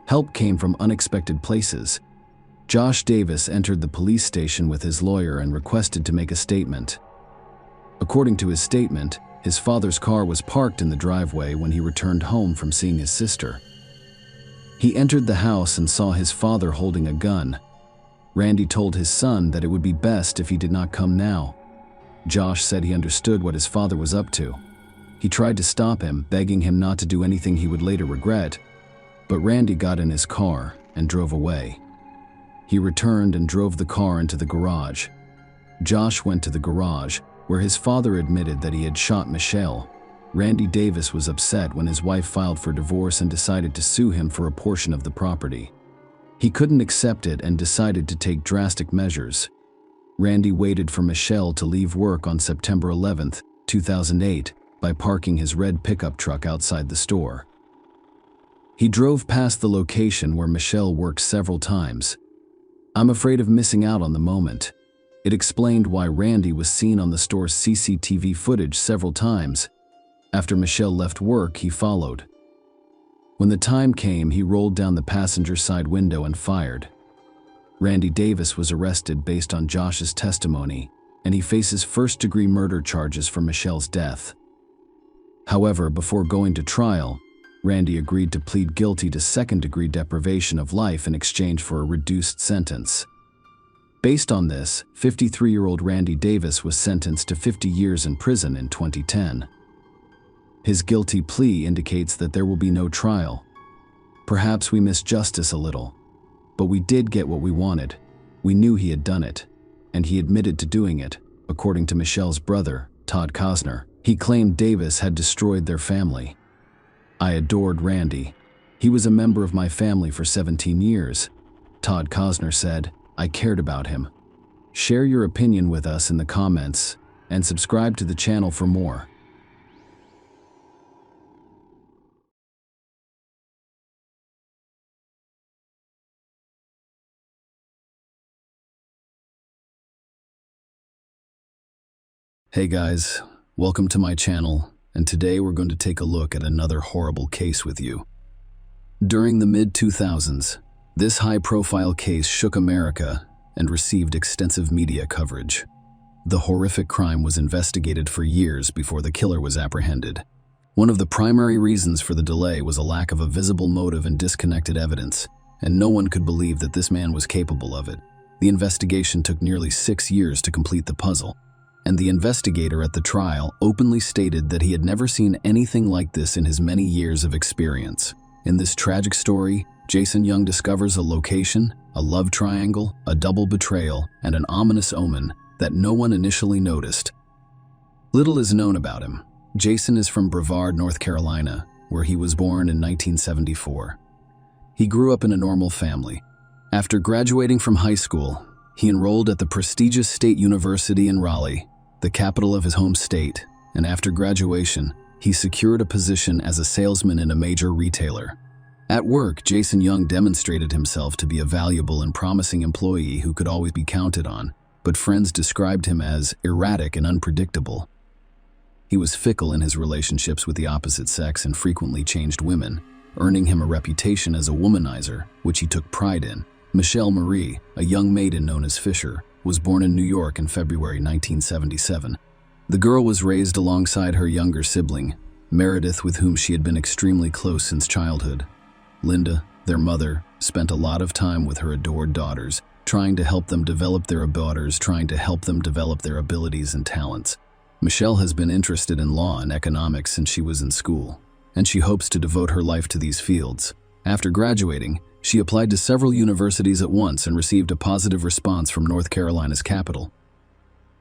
Help came from unexpected places. Josh Davis entered the police station with his lawyer and requested to make a statement. According to his statement, his father's car was parked in the driveway when he returned home from seeing his sister. He entered the house and saw his father holding a gun. Randy told his son that it would be best if he did not come now. Josh said he understood what his father was up to. He tried to stop him, begging him not to do anything he would later regret, but Randy got in his car and drove away. He returned and drove the car into the garage. Josh went to the garage, where his father admitted that he had shot Michelle. Randy Davis was upset when his wife filed for divorce and decided to sue him for a portion of the property. He couldn't accept it and decided to take drastic measures. Randy waited for Michelle to leave work on September 11, 2008, by parking his red pickup truck outside the store. He drove past the location where Michelle worked several times. "I'm afraid of missing out on the moment." It explained why Randy was seen on the store's CCTV footage several times. After Michelle left work, he followed. When the time came, he rolled down the passenger side window and fired. Randy Davis was arrested based on Josh's testimony, and he faces first-degree murder charges for Michelle's death. However, before going to trial, Randy agreed to plead guilty to second-degree deprivation of life in exchange for a reduced sentence. Based on this, 53-year-old Randy Davis was sentenced to 50 years in prison in 2010. His guilty plea indicates that there will be no trial. "Perhaps we missed justice a little, but we did get what we wanted. We knew he had done it, and he admitted to doing it," according to Michelle's brother, Todd Cosner. He claimed Davis had destroyed their family. "I adored Randy. He was a member of my family for 17 years. Todd Cosner said, "I cared about him." Share your opinion with us in the comments and subscribe to the channel for more. Hey guys, welcome to my channel, and today we're going to take a look at another horrible case with you. During the mid-2000s, this high-profile case shook America and received extensive media coverage. The horrific crime was investigated for years before the killer was apprehended. One of the primary reasons for the delay was a lack of a visible motive and disconnected evidence, and no one could believe that this man was capable of it. The investigation took nearly 6 years to complete the puzzle, and the investigator at the trial openly stated that he had never seen anything like this in his many years of experience. In this tragic story, Jason Young discovers a location, a love triangle, a double betrayal, and an ominous omen that no one initially noticed. Little is known about him. Jason is from Brevard, North Carolina, where he was born in 1974. He grew up in a normal family. After graduating from high school, he enrolled at the prestigious State University in Raleigh, the capital of his home state, and after graduation, he secured a position as a salesman in a major retailer. At work, Jason Young demonstrated himself to be a valuable and promising employee who could always be counted on, but friends described him as erratic and unpredictable. He was fickle in his relationships with the opposite sex and frequently changed women, earning him a reputation as a womanizer, which he took pride in. Michelle Marie, a young maiden known as Fisher, was born in New York in February 1977. The girl was raised alongside her younger sibling, Meredith, with whom she had been extremely close since childhood. Linda, their mother, spent a lot of time with her adored daughters, trying to help them develop their abilities and talents. Michelle has been interested in law and economics since she was in school, and she hopes to devote her life to these fields. After graduating, she applied to several universities at once and received a positive response from North Carolina's capital.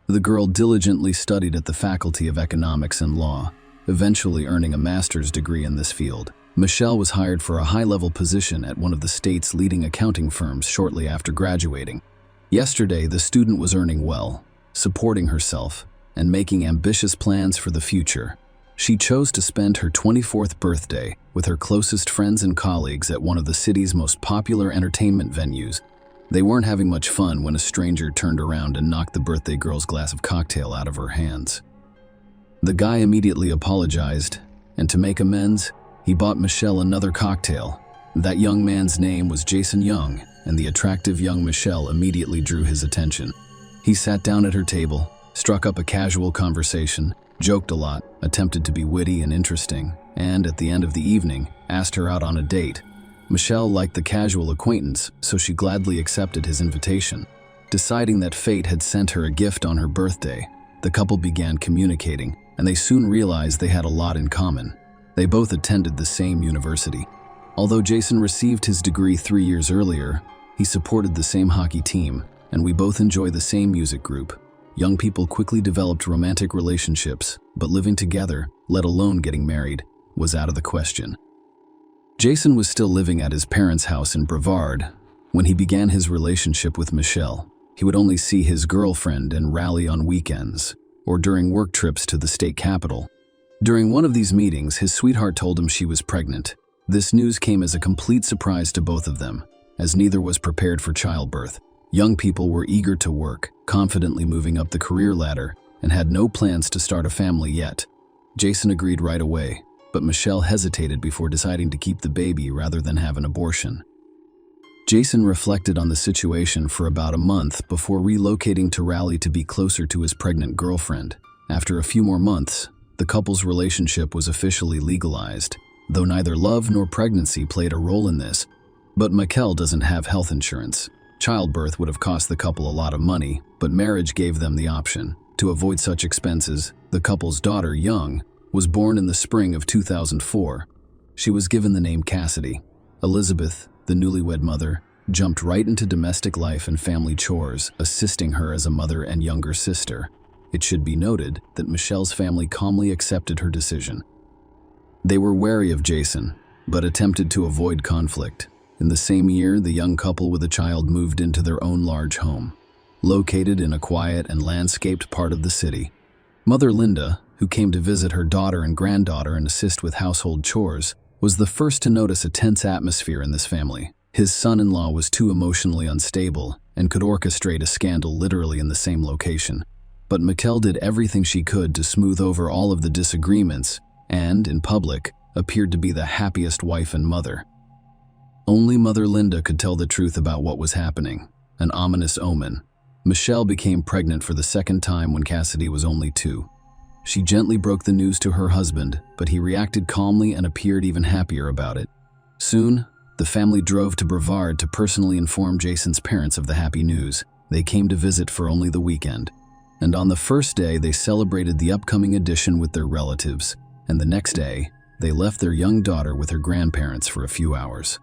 The girl diligently studied at the Faculty of Economics and Law, eventually earning a master's degree in this field. Michelle was hired for a high-level position at one of the state's leading accounting firms shortly after graduating. Yesterday, the student was earning well, supporting herself, and making ambitious plans for the future. She chose to spend her 24th birthday with her closest friends and colleagues at one of the city's most popular entertainment venues. They weren't having much fun when a stranger turned around and knocked the birthday girl's glass of cocktail out of her hands. The guy immediately apologized, and to make amends, he bought Michelle another cocktail. That young man's name was Jason Young, and the attractive young Michelle immediately drew his attention. He sat down at her table, struck up a casual conversation, joked a lot, attempted to be witty and interesting, and at the end of the evening, asked her out on a date. Michelle liked the casual acquaintance, so she gladly accepted his invitation. Deciding that fate had sent her a gift on her birthday, the couple began communicating, and they soon realized they had a lot in common. They both attended the same university. Although Jason received his degree 3 years earlier, he supported the same hockey team, and we both enjoy the same music group. Young people quickly developed romantic relationships, but living together, let alone getting married, was out of the question. Jason was still living at his parents' house in Brevard when he began his relationship with Michelle. He would only see his girlfriend and rally on weekends, or during work trips to the state capitol. During one of these meetings, his sweetheart told him she was pregnant. This news came as a complete surprise to both of them, as neither was prepared for childbirth. Young people were eager to work, confidently moving up the career ladder, and had no plans to start a family yet. Jason agreed right away, but Michelle hesitated before deciding to keep the baby rather than have an abortion. Jason reflected on the situation for about a month before relocating to Raleigh to be closer to his pregnant girlfriend. After a few more months, the couple's relationship was officially legalized, though neither love nor pregnancy played a role in this. But Michelle doesn't have health insurance. Childbirth would have cost the couple a lot of money, but marriage gave them the option. To avoid such expenses, the couple's daughter, Young, was born in the spring of 2004. She was given the name Cassidy. Elizabeth, the newlywed mother, jumped right into domestic life and family chores, assisting her as a mother and younger sister. It should be noted that Michelle's family calmly accepted her decision. They were wary of Jason, but attempted to avoid conflict. In the same year, the young couple with a child moved into their own large home, located in a quiet and landscaped part of the city. Mother Linda, who came to visit her daughter and granddaughter and assist with household chores, was the first to notice a tense atmosphere in this family. His son-in-law was too emotionally unstable and could orchestrate a scandal literally in the same location. But Michelle did everything she could to smooth over all of the disagreements and, in public, appeared to be the happiest wife and mother. Only Mother Linda could tell the truth about what was happening, an ominous omen. Michelle became pregnant for the second time when Cassidy was only 2. She gently broke the news to her husband, but he reacted calmly and appeared even happier about it. Soon, the family drove to Brevard to personally inform Jason's parents of the happy news. They came to visit for only the weekend. And on the first day, they celebrated the upcoming addition with their relatives, and the next day, they left their young daughter with her grandparents for a few hours.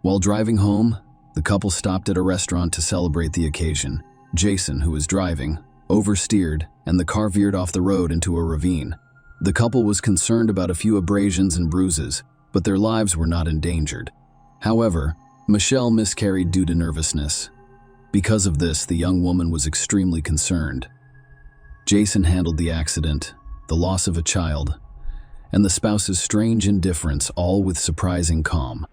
While driving home, the couple stopped at a restaurant to celebrate the occasion. Jason, who was driving, oversteered, and the car veered off the road into a ravine. The couple was concerned about a few abrasions and bruises, but their lives were not endangered. However, Michelle miscarried due to nervousness. Because of this, the young woman was extremely concerned. Jason handled the accident, the loss of a child, and the spouse's strange indifference, all with surprising calm.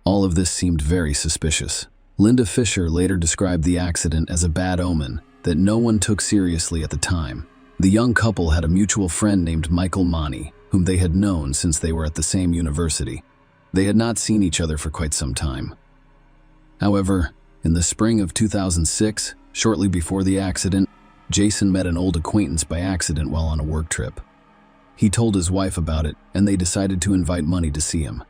All of this seemed very suspicious. Linda Fisher later described the accident as a bad omen that no one took seriously at the time. The young couple had a mutual friend named Michael Monty, whom they had known since they were at the same university. They had not seen each other for quite some time. However, in the spring of 2006, shortly before the accident, Jason met an old acquaintance by accident while on a work trip. He told his wife about it, and they decided to invite Monty to see him.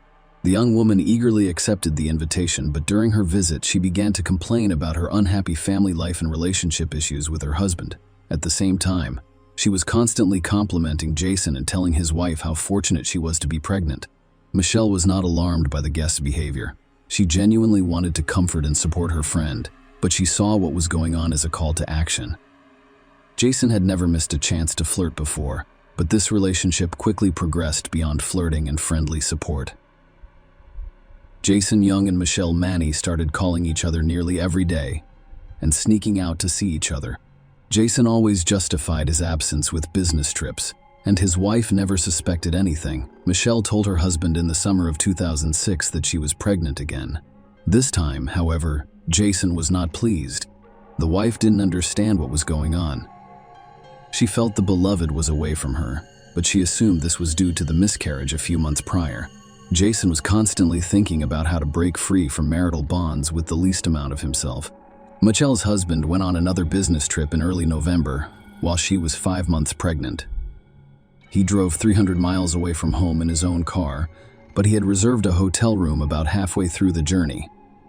The young woman eagerly accepted the invitation, but during her visit, she began to complain about her unhappy family life and relationship issues with her husband. At the same time, she was constantly complimenting Jason and telling his wife how fortunate she was to be pregnant. Michelle was not alarmed by the guest's behavior. She genuinely wanted to comfort and support her friend, but she saw what was going on as a call to action. Jason had never missed a chance to flirt before, but this relationship quickly progressed beyond flirting and friendly support. Jason Young and Michelle Manny started calling each other nearly every day and sneaking out to see each other. Jason always justified his absence with business trips, and his wife never suspected anything. Michelle told her husband in the summer of 2006 that she was pregnant again. This time, however, Jason was not pleased. The wife didn't understand what was going on. She felt the beloved was away from her, but she assumed this was due to the miscarriage a few months prior. Jason was constantly thinking about how to break free from marital bonds with the least amount of himself. Michelle's husband went on another business trip in early November, while she was 5 months pregnant. He drove 300 miles away from home in his own car, but he had reserved a hotel room about halfway through the journey.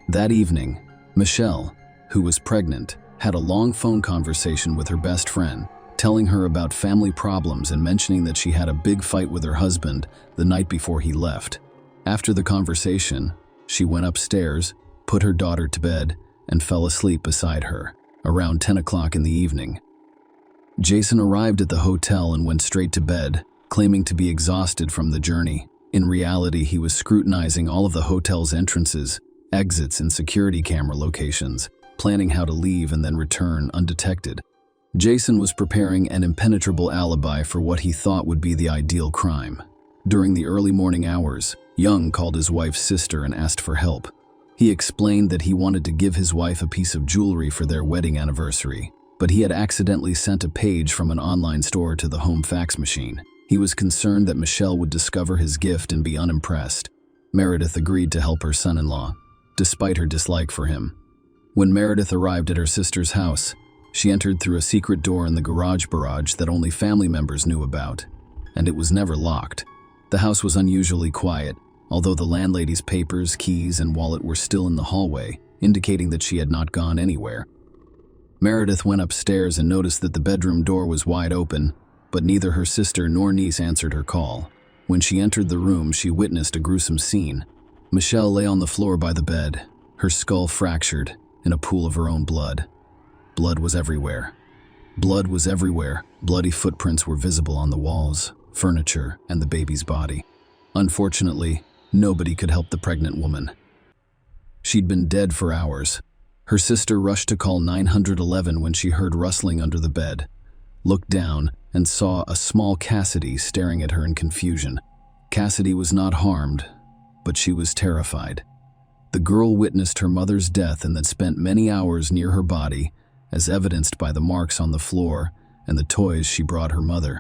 That evening, Michelle, who was pregnant, had a long phone conversation with her best friend, telling her about family problems and mentioning that she had a big fight with her husband the night before he left. After the conversation, she went upstairs, put her daughter to bed, and fell asleep beside her, around 10 o'clock in the evening. Jason arrived at the hotel and went straight to bed, claiming to be exhausted from the journey. In reality, he was scrutinizing all of the hotel's entrances, exits, and security camera locations, planning how to leave and then return undetected. Jason was preparing an impenetrable alibi for what he thought would be the ideal crime. During the early morning hours, Young called his wife's sister and asked for help. He explained that he wanted to give his wife a piece of jewelry for their wedding anniversary, but he had accidentally sent a page from an online store to the home fax machine. He was concerned that Michelle would discover his gift and be unimpressed. Meredith agreed to help her son-in-law, despite her dislike for him. When Meredith arrived at her sister's house, she entered through a secret door in the garage that only family members knew about, and it was never locked. The house was unusually quiet, although the landlady's papers, keys, and wallet were still in the hallway, indicating that she had not gone anywhere. Meredith went upstairs and noticed that the bedroom door was wide open, but neither her sister nor niece answered her call. When she entered the room, she witnessed a gruesome scene. Michelle lay on the floor by the bed, her skull fractured, in a pool of her own blood. Blood was everywhere. Blood was everywhere. Bloody footprints were visible on the walls, furniture, and the baby's body. Unfortunately, nobody could help the pregnant woman. She'd been dead for hours. Her sister rushed to call 911 when she heard rustling under the bed, looked down, and saw a small Cassidy staring at her in confusion. Cassidy was not harmed, but she was terrified. The girl witnessed her mother's death and then spent many hours near her body, as evidenced by the marks on the floor and the toys she brought her mother.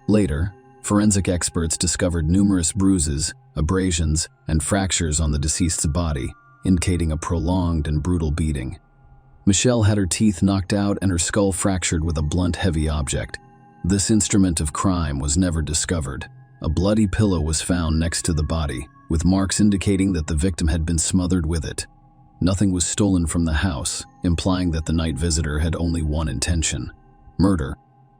Later, forensic experts discovered numerous bruises, abrasions, and fractures on the deceased's body, indicating a prolonged and brutal beating. Michelle had her teeth knocked out and her skull fractured with a blunt, heavy object. This instrument of crime was never discovered. A bloody pillow was found next to the body, with marks indicating that the victim had been smothered with it. Nothing was stolen from the house, implying that the night visitor had only one intention: murder.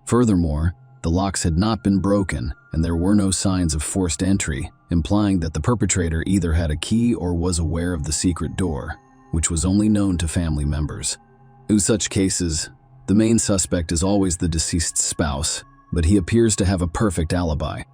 Furthermore, the locks had not been broken, and there were no signs of forced entry, implying that the perpetrator either had a key or was aware of the secret door, which was only known to family members. In such cases, the main suspect is always the deceased's spouse, but he appears to have a perfect alibi.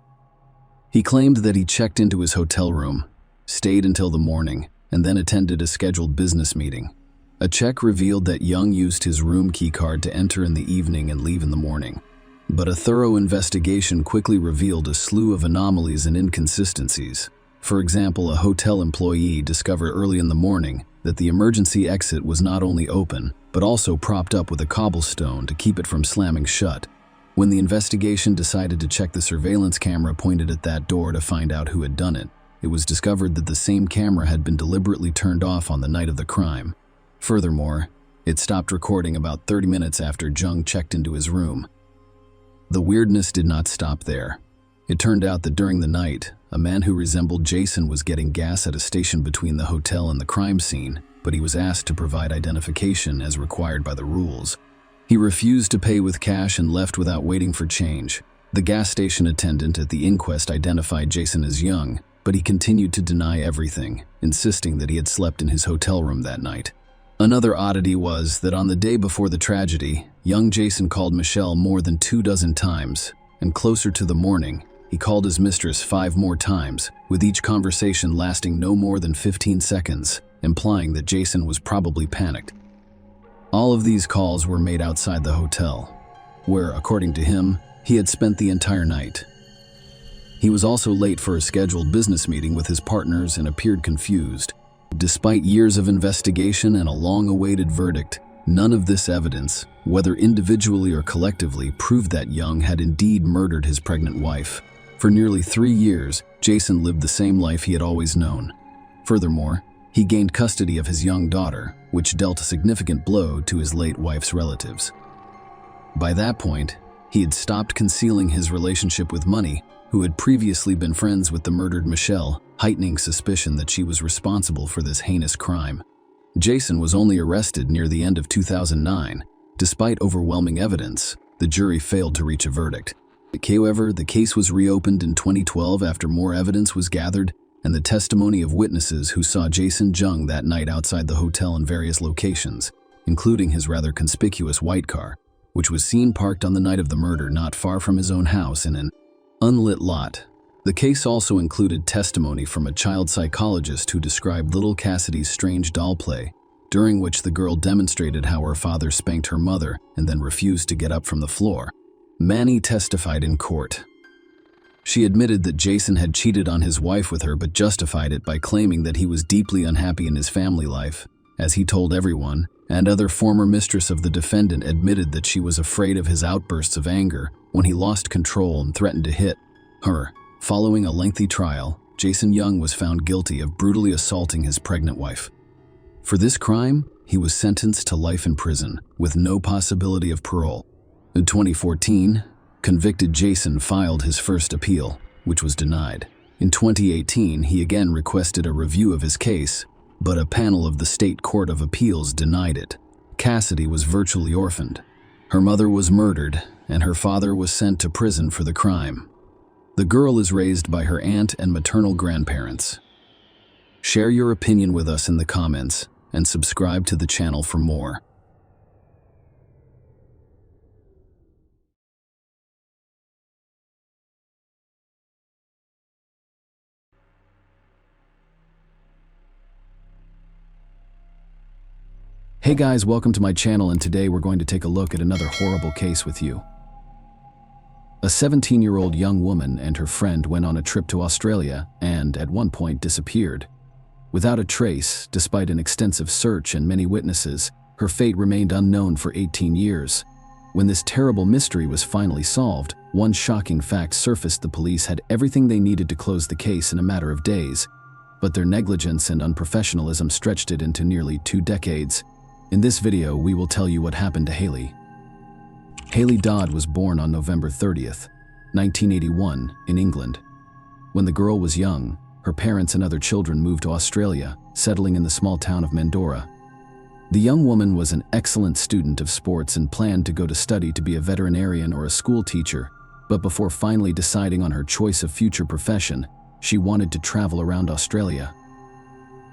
He claimed that he checked into his hotel room, stayed until the morning, and then attended a scheduled business meeting. A check revealed that Young used his room key card to enter in the evening and leave in the morning. But a thorough investigation quickly revealed a slew of anomalies and inconsistencies. For example, a hotel employee discovered early in the morning that the emergency exit was not only open, but also propped up with a cobblestone to keep it from slamming shut. When the investigation decided to check the surveillance camera pointed at that door to find out who had done it, it was discovered that the same camera had been deliberately turned off on the night of the crime. Furthermore, it stopped recording about 30 minutes after Jung checked into his room. The weirdness did not stop there. It turned out that during the night, a man who resembled Jason was getting gas at a station between the hotel and the crime scene, but he was asked to provide identification as required by the rules. He refused to pay with cash and left without waiting for change. The gas station attendant at the inquest identified Jason as Young, but he continued to deny everything, insisting that he had slept in his hotel room that night. Another oddity was that on the day before the tragedy, young Jason called Michelle more than 24 times, and closer to the morning, he called his mistress 5 more times, with each conversation lasting no more than 15 seconds, implying that Jason was probably panicked. All of these calls were made outside the hotel, where, according to him, he had spent the entire night. He was also late for a scheduled business meeting with his partners and appeared confused. Despite years of investigation and a long-awaited verdict, none of this evidence, whether individually or collectively, proved that Young had indeed murdered his pregnant wife. For nearly 3 years, Jason lived the same life he had always known. Furthermore, he gained custody of his young daughter, which dealt a significant blow to his late wife's relatives. By that point, he had stopped concealing his relationship with money who had previously been friends with the murdered Michelle, heightening suspicion that she was responsible for this heinous crime. Jason was only arrested near the end of 2009. Despite overwhelming evidence, the jury failed to reach a verdict. However, the case was reopened in 2012 after more evidence was gathered and the testimony of witnesses who saw Jason Jung that night outside the hotel in various locations, including his rather conspicuous white car, which was seen parked on the night of the murder not far from his own house in an unlit lot. The case also included testimony from a child psychologist who described little Cassidy's strange doll play, during which the girl demonstrated how her father spanked her mother and then refused to get up from the floor. Manny testified in court. She admitted that Jason had cheated on his wife with her but justified it by claiming that he was deeply unhappy in his family life, as he told everyone, and other former mistress of the defendant admitted that she was afraid of his outbursts of anger when he lost control and threatened to hit her. Following a lengthy trial, Jason Jung was found guilty of brutally assaulting his pregnant wife. For this crime, he was sentenced to life in prison with no possibility of parole. In 2014, convicted Jason filed his first appeal, which was denied. In 2018, he again requested a review of his case, but a panel of the State Court of Appeals denied it. Cassidy was virtually orphaned. Her mother was murdered, and her father was sent to prison for the crime. The girl is raised by her aunt and maternal grandparents. Share your opinion with us in the comments, and subscribe to the channel for more. Hey guys, welcome to my channel, and today we're going to take a look at another horrible case with you. A 17-year-old young woman and her friend went on a trip to Australia and, at one point, disappeared. Without a trace, despite an extensive search and many witnesses, her fate remained unknown for 18 years. When this terrible mystery was finally solved, one shocking fact surfaced: the police had everything they needed to close the case in a matter of days, but their negligence and unprofessionalism stretched it into nearly 2 decades. In this video, we will tell you what happened to Haley. Haley Dodd was born on November 30th, 1981, in England. When the girl was young, her parents and other children moved to Australia, settling in the small town of Mandorah. The young woman was an excellent student of sports and planned to go to study to be a veterinarian or a school teacher, but before finally deciding on her choice of future profession, she wanted to travel around Australia.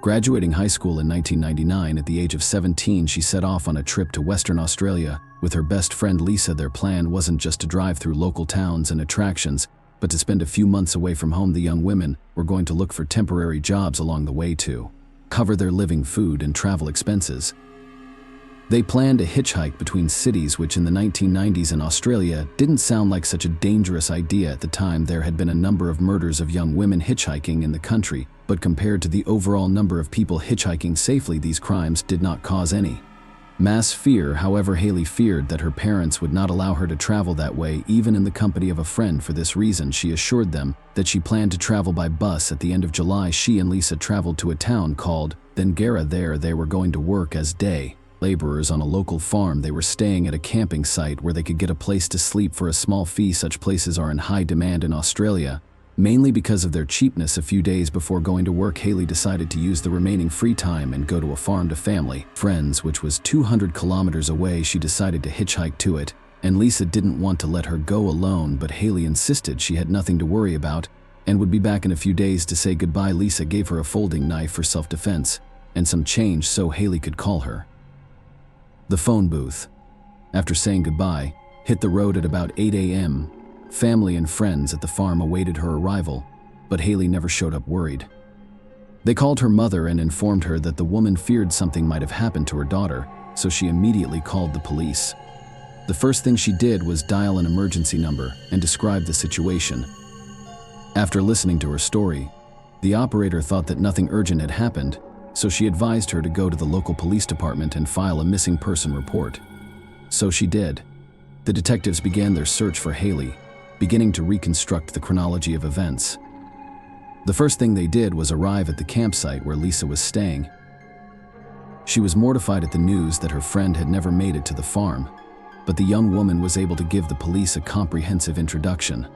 Graduating high school in 1999, at the age of 17, she set off on a trip to Western Australia with her best friend Lisa. Their plan wasn't just to drive through local towns and attractions, but to spend a few months away from home. The young women were going to look for temporary jobs along the way to cover their living, food, and travel expenses. They planned a hitchhike between cities, which in the 1990s in Australia didn't sound like such a dangerous idea. At the time, there had been a number of murders of young women hitchhiking in the country, but compared to the overall number of people hitchhiking safely, these crimes did not cause any mass fear. However, Haley feared that her parents would not allow her to travel that way, even in the company of a friend. For this reason, she assured them that she planned to travel by bus. At the end of July, she and Lisa traveled to a town called Dengara. There, they were going to work as day laborers on a local farm. They were staying at a camping site where they could get a place to sleep for a small fee. Such places are in high demand in Australia, mainly because of their cheapness. A few days before going to work, Haley decided to use the remaining free time and go to a farm to family friends, which was 200 kilometers away. She decided to hitchhike to it, and Lisa didn't want to let her go alone, but Haley insisted she had nothing to worry about and would be back in a few days to say goodbye. Lisa gave her a folding knife for self-defense and some change so Haley could call her. The phone booth, after saying goodbye, hit the road at about 8 a.m. Family and friends at the farm awaited her arrival, but Haley never showed up. Worried, they called her mother and informed her that the woman feared something might have happened to her daughter, so she immediately called the police. The first thing she did was dial an emergency number and describe the situation. After listening to her story, the operator thought that nothing urgent had happened, so she advised her to go to the local police department and file a missing person report. So she did. The detectives began their search for Haley, beginning to reconstruct the chronology of events. The first thing they did was arrive at the campsite where Lisa was staying. She was mortified at the news that her friend had never made it to the farm, but the young woman was able to give the police a comprehensive introduction.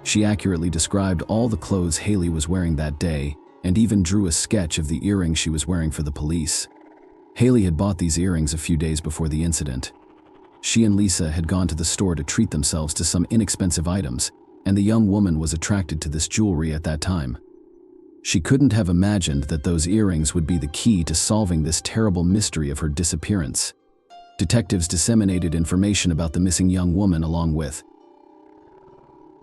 She accurately described all the clothes Haley was wearing that day and even drew a sketch of the earrings she was wearing for the police. Haley had bought these earrings a few days before the incident. She and Lisa had gone to the store to treat themselves to some inexpensive items, and the young woman was attracted to this jewelry at that time. She couldn't have imagined that those earrings would be the key to solving this terrible mystery of her disappearance. Detectives disseminated information about the missing young woman along with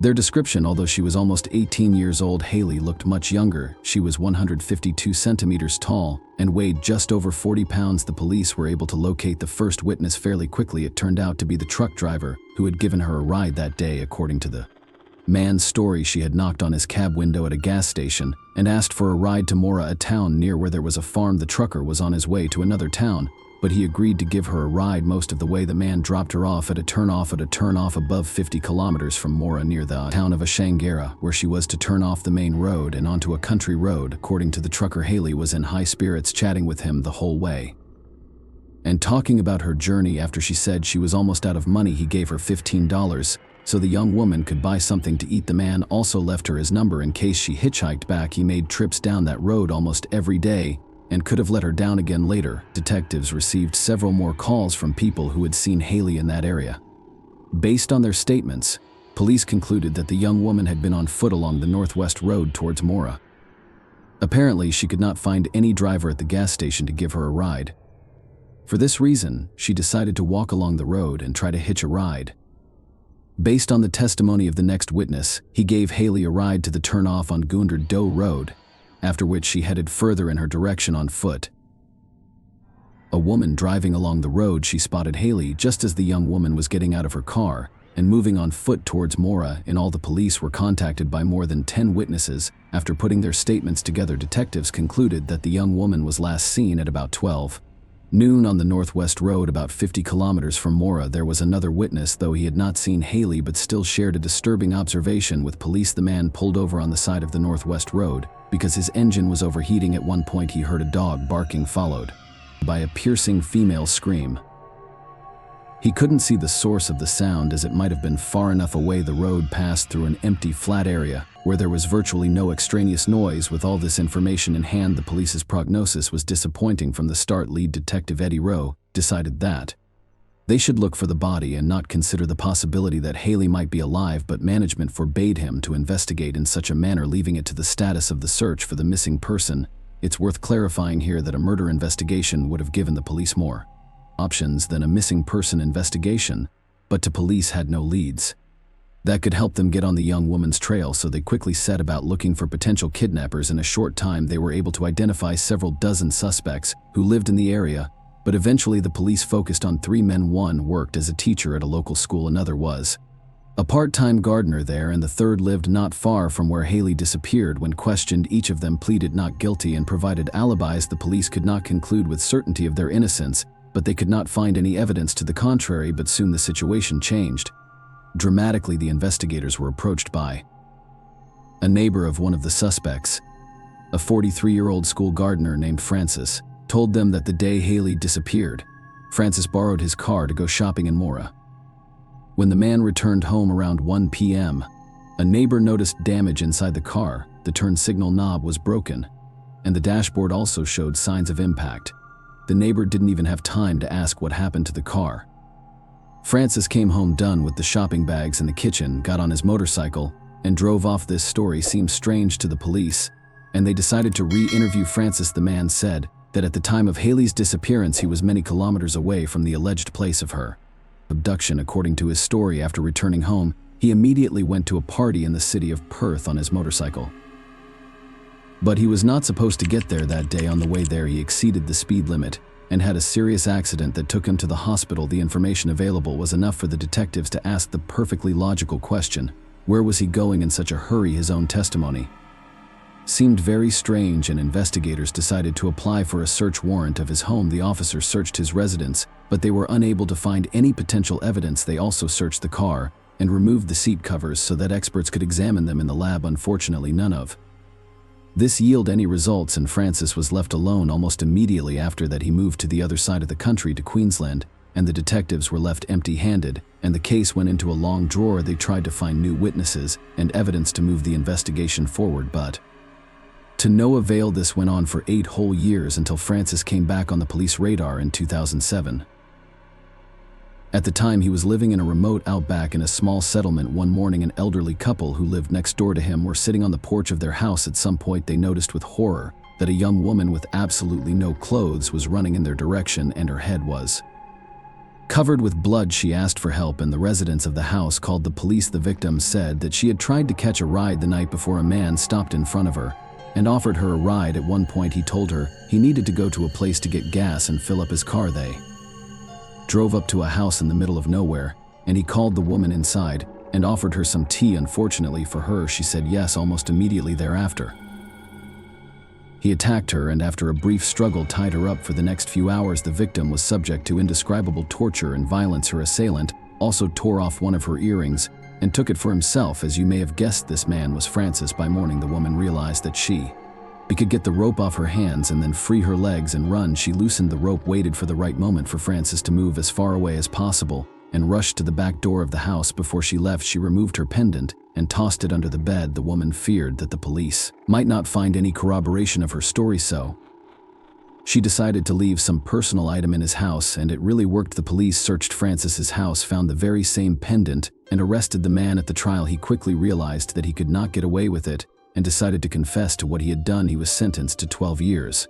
their description. Although she was almost 18 years old, Haley looked much younger. She was 152 centimeters tall and weighed just over 40 pounds. The police were able to locate the first witness fairly quickly. It turned out to be the truck driver who had given her a ride that day. According to the man's story, she had knocked on his cab window at a gas station and asked for a ride to Mora, a town near where there was a farm. The trucker was on his way to another town, but he agreed to give her a ride most of the way. The man dropped her off at a turnoff above 50 kilometers from Mora near the town of Ashangara, where she was to turn off the main road and onto a country road. According to the trucker, Haley was in high spirits, chatting with him the whole way and talking about her journey. After she said she was almost out of money, he gave her $15 so the young woman could buy something to eat. The man also left her his number in case she hitchhiked back. He made trips down that road almost every day and could have let her down again later. Detectives received several more calls from people who had seen Haley in that area. Based on their statements, police concluded that the young woman had been on foot along the northwest road towards Mora. Apparently, she could not find any driver at the gas station to give her a ride. For this reason, she decided to walk along the road and try to hitch a ride. Based on the testimony of the next witness, he gave Haley a ride to the turnoff on Goonder Doe Road, after which she headed further in her direction on foot. A woman driving along the road, she spotted Haley just as the young woman was getting out of her car and moving on foot towards Mora. In all, the police were contacted by more than 10 witnesses. After putting their statements together, detectives concluded that the young woman was last seen at about 12 noon on the northwest road, about 50 kilometers from Mora. There was another witness, though he had not seen Haley but still shared a disturbing observation with police. The man pulled over on the side of the northwest road because his engine was overheating. At one point, he heard a dog barking, followed by a piercing female scream. He couldn't see the source of the sound, as it might have been far enough away. The road passed through an empty, flat area where there was virtually no extraneous noise. With all this information in hand, the police's prognosis was disappointing from the start. Lead detective Eddie Rowe decided that they should look for the body and not consider the possibility that Haley might be alive, but management forbade him to investigate in such a manner, leaving it to the status of the search for the missing person. It's worth clarifying here that a murder investigation would have given the police more options than a missing person investigation, but the police had no leads that could help them get on the young woman's trail, so they quickly set about looking for potential kidnappers. In a short time, they were able to identify several dozen suspects who lived in the area, but eventually the police focused on 3 men. One worked as a teacher at a local school, another was a part-time gardener there, and the third lived not far from where Haley disappeared. When questioned, each of them pleaded not guilty and provided alibis. The police could not conclude with certainty of their innocence, but they could not find any evidence to the contrary. But soon the situation changed dramatically. The investigators were approached by a neighbor of one of the suspects. A 43-year-old school gardener named Francis told them that the day Haley disappeared, Francis borrowed his car to go shopping in Mora. When the man returned home around 1 p.m., a neighbor noticed damage inside the car. The turn signal knob was broken, and the dashboard also showed signs of impact. The neighbor didn't even have time to ask what happened to the car. Francis came home done with the shopping bags in the kitchen, got on his motorcycle, and drove off. This story seemed strange to the police, and they decided to re-interview Francis. The man said that at the time of Haley's disappearance, he was many kilometers away from the alleged place of her abduction. According to his story, after returning home, he immediately went to a party in the city of Perth on his motorcycle. But he was not supposed to get there that day. On the way there, he exceeded the speed limit and had a serious accident that took him to the hospital. The information available was enough for the detectives to ask the perfectly logical question: where was he going in such a hurry? His own testimony seemed very strange, and investigators decided to apply for a search warrant of his home. The officers searched his residence, but they were unable to find any potential evidence. They also searched the car and removed the seat covers so that experts could examine them in the lab. Unfortunately, none of this yielded any results, and Francis was left alone. Almost immediately after that, he moved to the other side of the country, to Queensland, and the detectives were left empty-handed, and the case went into a long drawer. They tried to find new witnesses and evidence to move the investigation forward, but to no avail. This went on for 8 whole years until Francis came back on the police radar in 2007. At the time, he was living in a remote outback in a small settlement. One morning, an elderly couple who lived next door to him were sitting on the porch of their house. At some point, they noticed with horror that a young woman with absolutely no clothes was running in their direction, and her head was covered with blood. She asked for help, and the residents of the house called the police. The victim said that she had tried to catch a ride the night before. A man stopped in front of her and offered her a ride. At one point, he told her he needed to go to a place to get gas and fill up his car. They drove up to a house in the middle of nowhere, and he called the woman inside and offered her some tea. Unfortunately for her, she said yes almost immediately thereafter. He attacked her, and after a brief struggle tied her up for the next few hours. The victim was subject to indescribable torture and violence. Her assailant also tore off one of her earrings and took it for himself. As you may have guessed, this man was Francis. By morning, the woman realized that she could get the rope off her hands and then free her legs and run. She loosened the rope, waited for the right moment for Francis to move as far away as possible, and rushed to the back door of the house. Before she left, she removed her pendant and tossed it under the bed. The woman feared that the police might not find any corroboration of her story, so she decided to leave some personal item in his house, and it really worked. The police searched Francis's house, found the very same pendant, and arrested the man. At the trial, he quickly realized that he could not get away with it and decided to confess to what he had done. He was sentenced to 12 years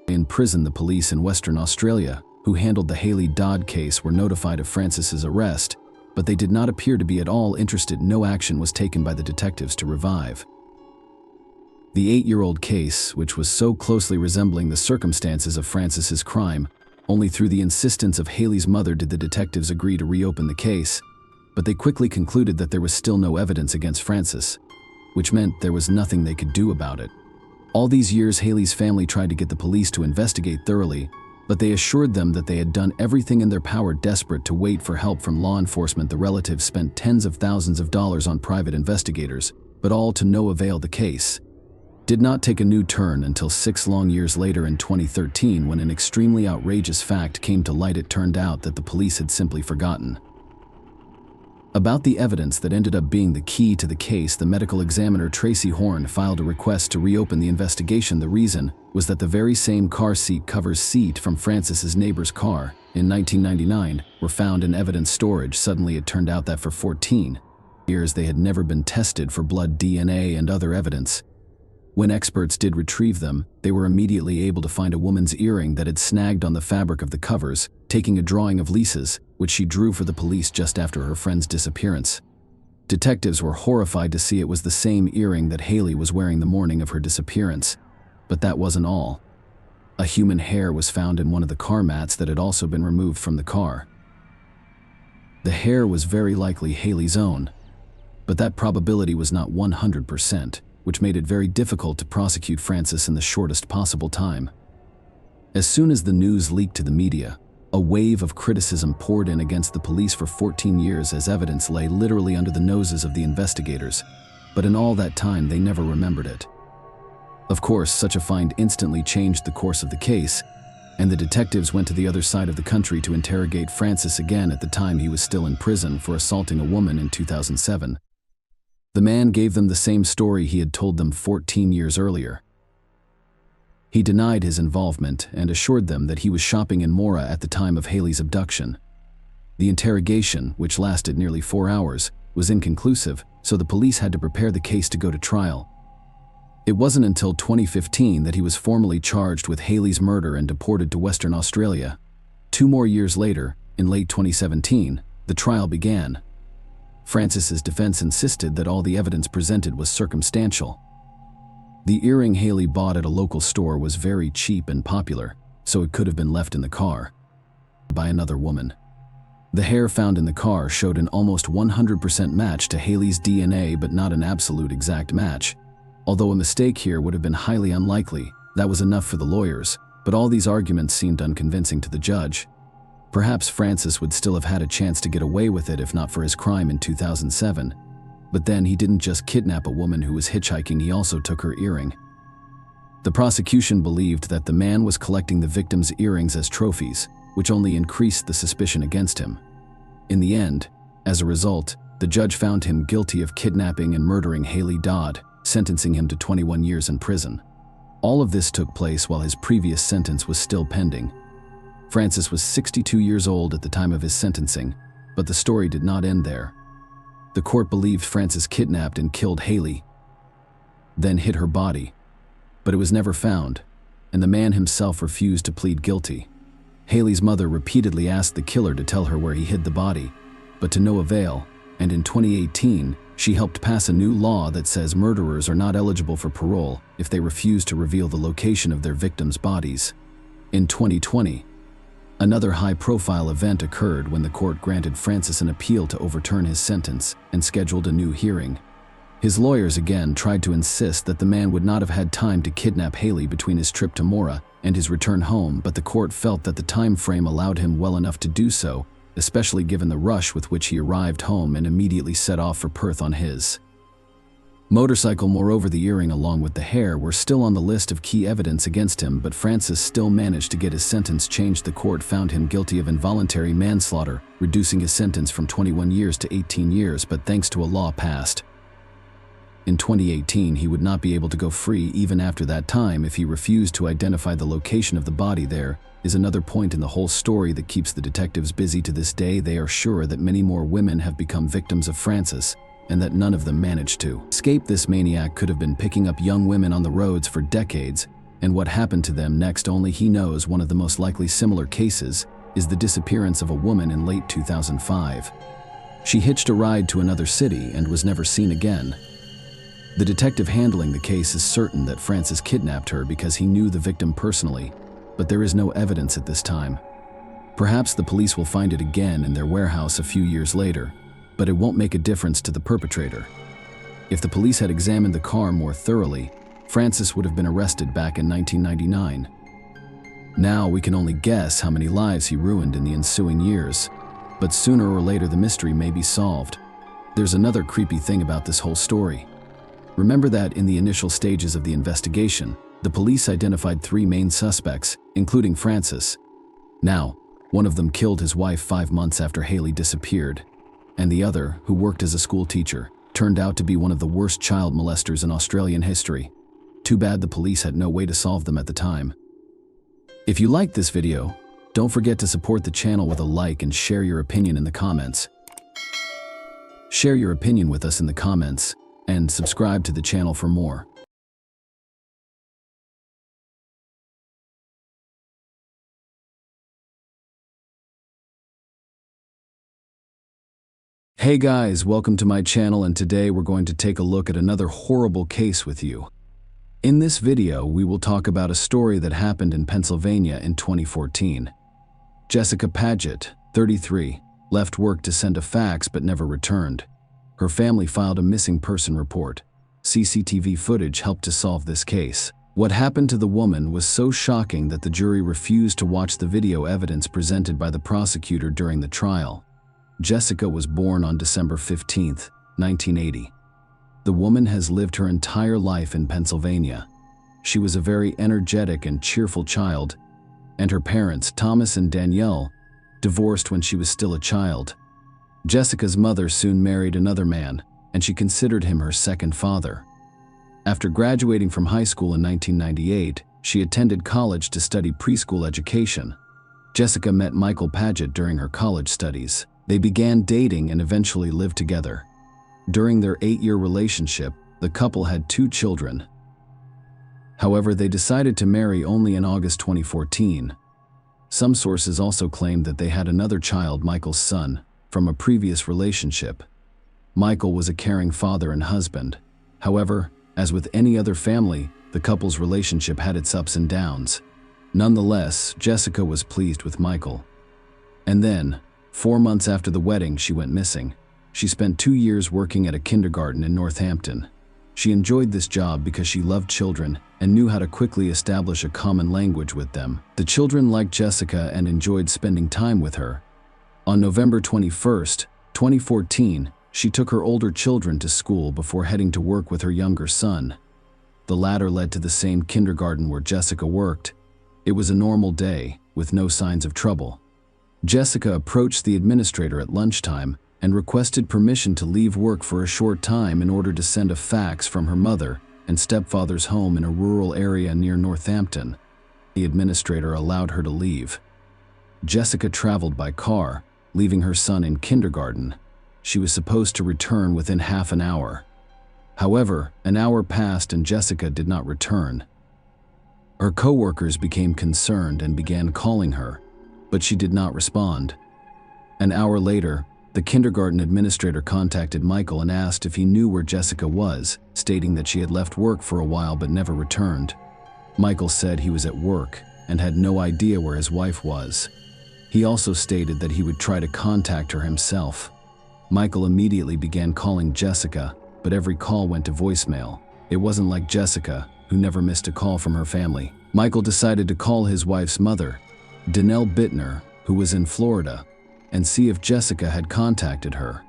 in prison. The police in Western Australia, who handled the Haley Dodd case, were notified of Francis's arrest, but they did not appear to be at all interested. No action was taken by the detectives to revive the 8-year-old case, which was so closely resembling the circumstances of Francis's crime. Only through the insistence of Haley's mother did the detectives agree to reopen the case, but they quickly concluded that there was still no evidence against Francis, which meant there was nothing they could do about it. All these years, Haley's family tried to get the police to investigate thoroughly, but they assured them that they had done everything in their power. Desperate to wait for help from law enforcement, the relatives spent tens of thousands of dollars on private investigators, but all to no avail. The case did not take a new turn until 6 long years later in 2013, when an extremely outrageous fact came to light. It turned out that the police had simply forgotten about the evidence that ended up being the key to the case. The medical examiner Tracy Horn filed a request to reopen the investigation. The reason was that the very same car seat covers from Francis's neighbor's car in 1999 were found in evidence storage. Suddenly, it turned out that for 14 years they had never been tested for blood, DNA, and other evidence. When experts did retrieve them, they were immediately able to find a woman's earring that had snagged on the fabric of the covers, taking a drawing of Lisa's, which she drew for the police just after her friend's disappearance. Detectives were horrified to see it was the same earring that Haley was wearing the morning of her disappearance. But that wasn't all. A human hair was found in one of the car mats that had also been removed from the car. The hair was very likely Haley's own, but that probability was not 100%, which made it very difficult to prosecute Francis in the shortest possible time. As soon as the news leaked to the media, a wave of criticism poured in against the police. For 14 years, as evidence lay literally under the noses of the investigators, but in all that time they never remembered it. Of course, such a find instantly changed the course of the case, and the detectives went to the other side of the country to interrogate Francis again. At the time, he was still in prison for assaulting a woman in 2007. The man gave them the same story he had told them 14 years earlier. He denied his involvement and assured them that he was shopping in Mora at the time of Haley's abduction. The interrogation, which lasted nearly 4 hours, was inconclusive, so the police had to prepare the case to go to trial. It wasn't until 2015 that he was formally charged with Haley's murder and deported to Western Australia. 2 more years later, in late 2017, the trial began. Francis's defense insisted that all the evidence presented was circumstantial. The earring Haley bought at a local store was very cheap and popular, so it could have been left in the car by another woman. The hair found in the car showed an almost 100% match to Haley's DNA, but not an absolute exact match. Although a mistake here would have been highly unlikely, that was enough for the lawyers, but all these arguments seemed unconvincing to the judge. Perhaps Francis would still have had a chance to get away with it if not for his crime in 2007. But then he didn't just kidnap a woman who was hitchhiking, he also took her earring. The prosecution believed that the man was collecting the victim's earrings as trophies, which only increased the suspicion against him. In the end, as a result, the judge found him guilty of kidnapping and murdering Haley Dodd, sentencing him to 21 years in prison. All of this took place while his previous sentence was still pending. Francis was 62 years old at the time of his sentencing, but the story did not end there. The court believed Francis kidnapped and killed Haley, then hid her body, but it was never found, and the man himself refused to plead guilty. Haley's mother repeatedly asked the killer to tell her where he hid the body, but to no avail, and in 2018, she helped pass a new law that says murderers are not eligible for parole if they refuse to reveal the location of their victims' bodies. In 2020, another high-profile event occurred when the court granted Francis an appeal to overturn his sentence and scheduled a new hearing. His lawyers again tried to insist that the man would not have had time to kidnap Haley between his trip to Mora and his return home, but the court felt that the time frame allowed him well enough to do so, especially given the rush with which he arrived home and immediately set off for Perth on his motorcycle. Moreover, the earring along with the hair were still on the list of key evidence against him, but Francis still managed to get his sentence changed. The court found him guilty of involuntary manslaughter, reducing his sentence from 21 years to 18 years, but thanks to a law passed in 2018, he would not be able to go free even after that time if he refused to identify the location of the body. There is another point in the whole story that keeps the detectives busy to this day. They are sure that many more women have become victims of Francis, and that none of them managed to escape. This maniac could have been picking up young women on the roads for decades, and what happened to them next only he knows. One of the most likely similar cases is the disappearance of a woman in late 2005. She hitched a ride to another city and was never seen again. The detective handling the case is certain that Francis kidnapped her because he knew the victim personally, but there is no evidence at this time. Perhaps the police will find it again in their warehouse a few years later, but it won't make a difference to the perpetrator. If the police had examined the car more thoroughly, Francis would have been arrested back in 1999. Now we can only guess how many lives he ruined in the ensuing years, but sooner or later the mystery may be solved. There's another creepy thing about this whole story. Remember that in the initial stages of the investigation, the police identified 3 main suspects, including Francis. Now, one of them killed his wife 5 months after Haley disappeared, and the other, who worked as a school teacher, turned out to be one of the worst child molesters in Australian history. Too bad the police had no way to solve them at the time. If you liked this video, don't forget to support the channel with a like and share your opinion in the comments. Share your opinion with us in the comments, and subscribe to the channel for more. Hey guys, welcome to my channel, and today we're going to take a look at another horrible case with you. In this video, we will talk about a story that happened in Pennsylvania in 2014. Jessica Paget, 33, left work to send a fax but never returned. Her family filed a missing person report. CCTV footage helped to solve this case. What happened to the woman was so shocking that the jury refused to watch the video evidence presented by the prosecutor during the trial. Jessica was born on December 15, 1980. The woman has lived her entire life in Pennsylvania. She was a very energetic and cheerful child, and her parents, Thomas and Danielle, divorced when she was still a child. Jessica's mother soon married another man, and she considered him her second father. After graduating from high school in 1998, she attended college to study preschool education. Jessica met Michael Paget during her college studies. They began dating and eventually lived together. During their 8-year relationship, the couple had 2 children. However, they decided to marry only in August 2014. Some sources also claimed that they had another child, Michael's son, from a previous relationship. Michael was a caring father and husband. However, as with any other family, the couple's relationship had its ups and downs. Nonetheless, Jessica was pleased with Michael. And then, 4 months after the wedding, she went missing. She spent 2 years working at a kindergarten in Northampton. She enjoyed this job because she loved children and knew how to quickly establish a common language with them. The children liked Jessica and enjoyed spending time with her. On November 21, 2014, she took her older children to school before heading to work with her younger son. The latter led to the same kindergarten where Jessica worked. It was a normal day, with no signs of trouble. Jessica approached the administrator at lunchtime and requested permission to leave work for a short time in order to send a fax from her mother and stepfather's home in a rural area near Northampton. The administrator allowed her to leave. Jessica traveled by car, leaving her son in kindergarten. She was supposed to return within half an hour. However, an hour passed and Jessica did not return. Her coworkers became concerned and began calling her, but she did not respond. An hour later, the kindergarten administrator contacted Michael and asked if he knew where Jessica was, stating that she had left work for a while but never returned. Michael said he was at work and had no idea where his wife was. He also stated that he would try to contact her himself. Michael immediately began calling Jessica, but every call went to voicemail. It wasn't like Jessica, who never missed a call from her family. Michael decided to call his wife's mother, Danelle Bittner, who was in Florida, and see if Jessica had contacted her.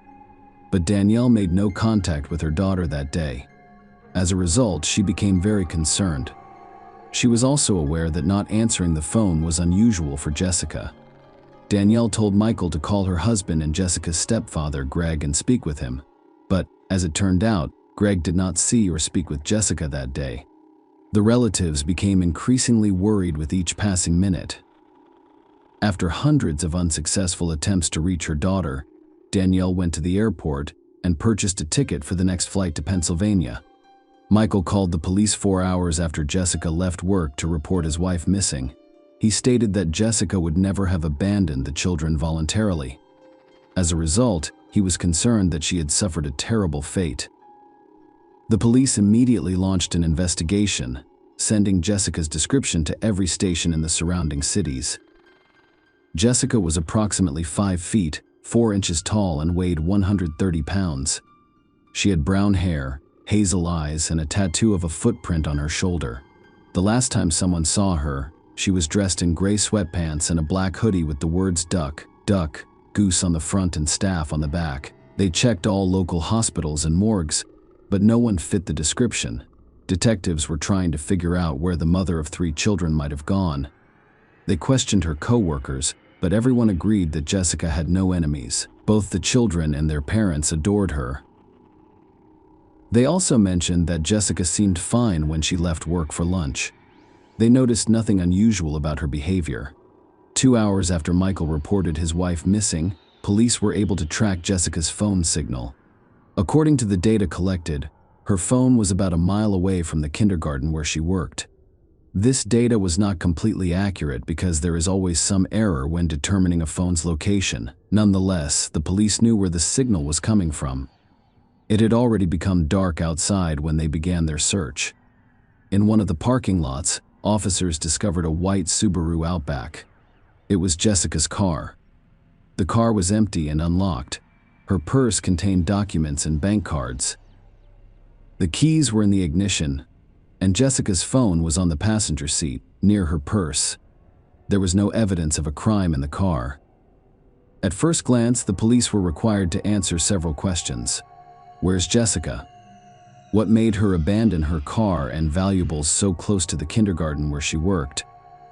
But Danielle made no contact with her daughter that day. As a result, she became very concerned. She was also aware that not answering the phone was unusual for Jessica. Danielle told Michael to call her husband and Jessica's stepfather, Greg, and speak with him. But, as it turned out, Greg did not see or speak with Jessica that day. The relatives became increasingly worried with each passing minute. After hundreds of unsuccessful attempts to reach her daughter, Danielle went to the airport and purchased a ticket for the next flight to Pennsylvania. Michael called the police 4 hours after Jessica left work to report his wife missing. He stated that Jessica would never have abandoned the children voluntarily. As a result, he was concerned that she had suffered a terrible fate. The police immediately launched an investigation, sending Jessica's description to every station in the surrounding cities. Jessica was approximately 5 feet, 4 inches tall and weighed 130 pounds. She had brown hair, hazel eyes, and a tattoo of a footprint on her shoulder. The last time someone saw her, she was dressed in gray sweatpants and a black hoodie with the words duck, duck, goose on the front and staff on the back. They checked all local hospitals and morgues, but no one fit the description. Detectives were trying to figure out where the mother of 3 children might have gone. They questioned her co-workers, but everyone agreed that Jessica had no enemies. Both the children and their parents adored her. They also mentioned that Jessica seemed fine when she left work for lunch. They noticed nothing unusual about her behavior. 2 hours after Michael reported his wife missing, police were able to track Jessica's phone signal. According to the data collected, her phone was about a mile away from the kindergarten where she worked. This data was not completely accurate because there is always some error when determining a phone's location. Nonetheless, the police knew where the signal was coming from. It had already become dark outside when they began their search. In one of the parking lots, officers discovered a white Subaru Outback. It was Jessica's car. The car was empty and unlocked. Her purse contained documents and bank cards. The keys were in the ignition, and Jessica's phone was on the passenger seat, near her purse. There was no evidence of a crime in the car. At first glance, the police were required to answer several questions. Where's Jessica? What made her abandon her car and valuables so close to the kindergarten where she worked?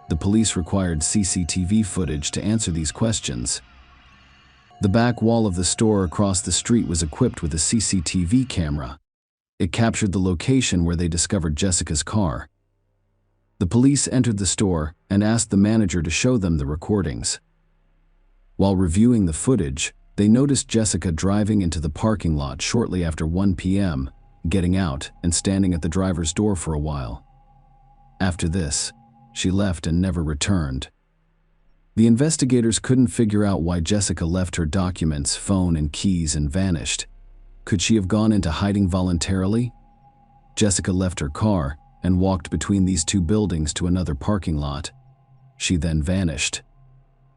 The police required CCTV footage to answer these questions. The back wall of the store across the street was equipped with a CCTV camera. It captured the location where they discovered Jessica's car. The police entered the store and asked the manager to show them the recordings. While reviewing the footage, they noticed Jessica driving into the parking lot shortly after 1 p.m., getting out and standing at the driver's door for a while. After this, she left and never returned. The investigators couldn't figure out why Jessica left her documents, phone, and keys and vanished. Could she have gone into hiding voluntarily? Jessica left her car and walked between these 2 buildings to another parking lot. She then vanished,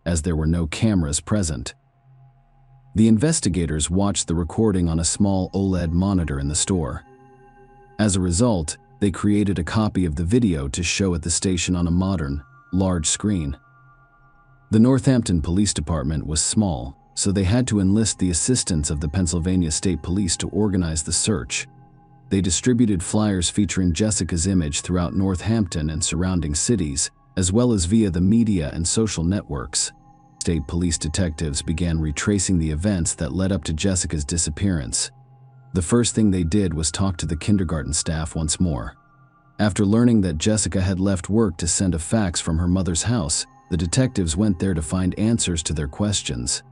as there were no cameras present. The investigators watched the recording on a small OLED monitor in the store. As a result, they created a copy of the video to show at the station on a modern, large screen. The Northampton Police Department was small, so they had to enlist the assistance of the Pennsylvania State Police to organize the search. They distributed flyers featuring Jessica's image throughout Northampton and surrounding cities, as well as via the media and social networks. State police detectives began retracing the events that led up to Jessica's disappearance. The first thing they did was talk to the kindergarten staff once more. After learning that Jessica had left work to send a fax from her mother's house, the detectives went there to find answers to their questions.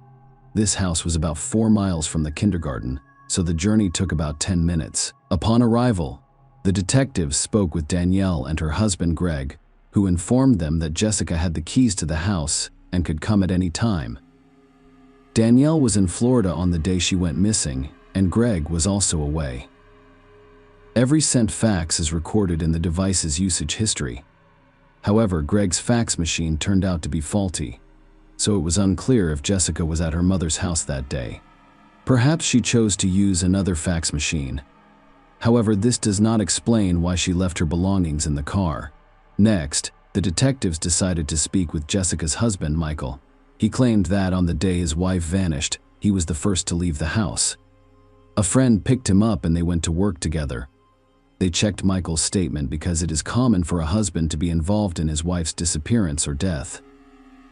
This house was about 4 miles from the kindergarten, so the journey took about 10 minutes. Upon arrival, the detectives spoke with Danielle and her husband Greg, who informed them that Jessica had the keys to the house and could come at any time. Danielle was in Florida on the day she went missing, and Greg was also away. Every sent fax is recorded in the device's usage history. However, Greg's fax machine turned out to be faulty, so it was unclear if Jessica was at her mother's house that day. Perhaps she chose to use another fax machine. However, this does not explain why she left her belongings in the car. Next, the detectives decided to speak with Jessica's husband, Michael. He claimed that on the day his wife vanished, he was the first to leave the house. A friend picked him up and they went to work together. They checked Michael's statement because it is common for a husband to be involved in his wife's disappearance or death.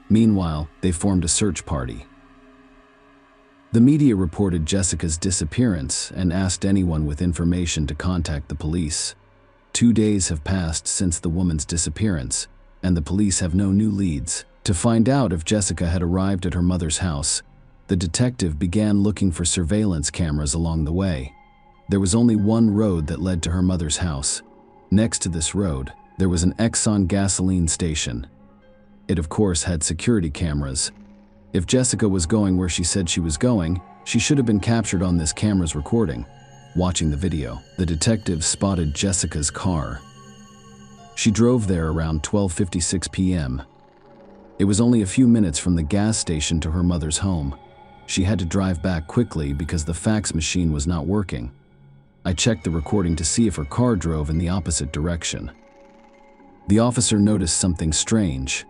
Meanwhile, they formed a search party. The media reported Jessica's disappearance and asked anyone with information to contact the police. 2 days have passed since the woman's disappearance, and the police have no new leads. To find out if Jessica had arrived at her mother's house, the detective began looking for surveillance cameras along the way. There was only one road that led to her mother's house. Next to this road, there was an Exxon gasoline station. It of course had security cameras. If Jessica was going where she said she was going, she should have been captured on this camera's recording. Watching the video, the detectives spotted Jessica's car. She drove there around 12:56 p.m. It was only a few minutes from the gas station to her mother's home. She had to drive back quickly because the fax machine was not working. I checked the recording to see if her car drove in the opposite direction. The officer noticed something strange.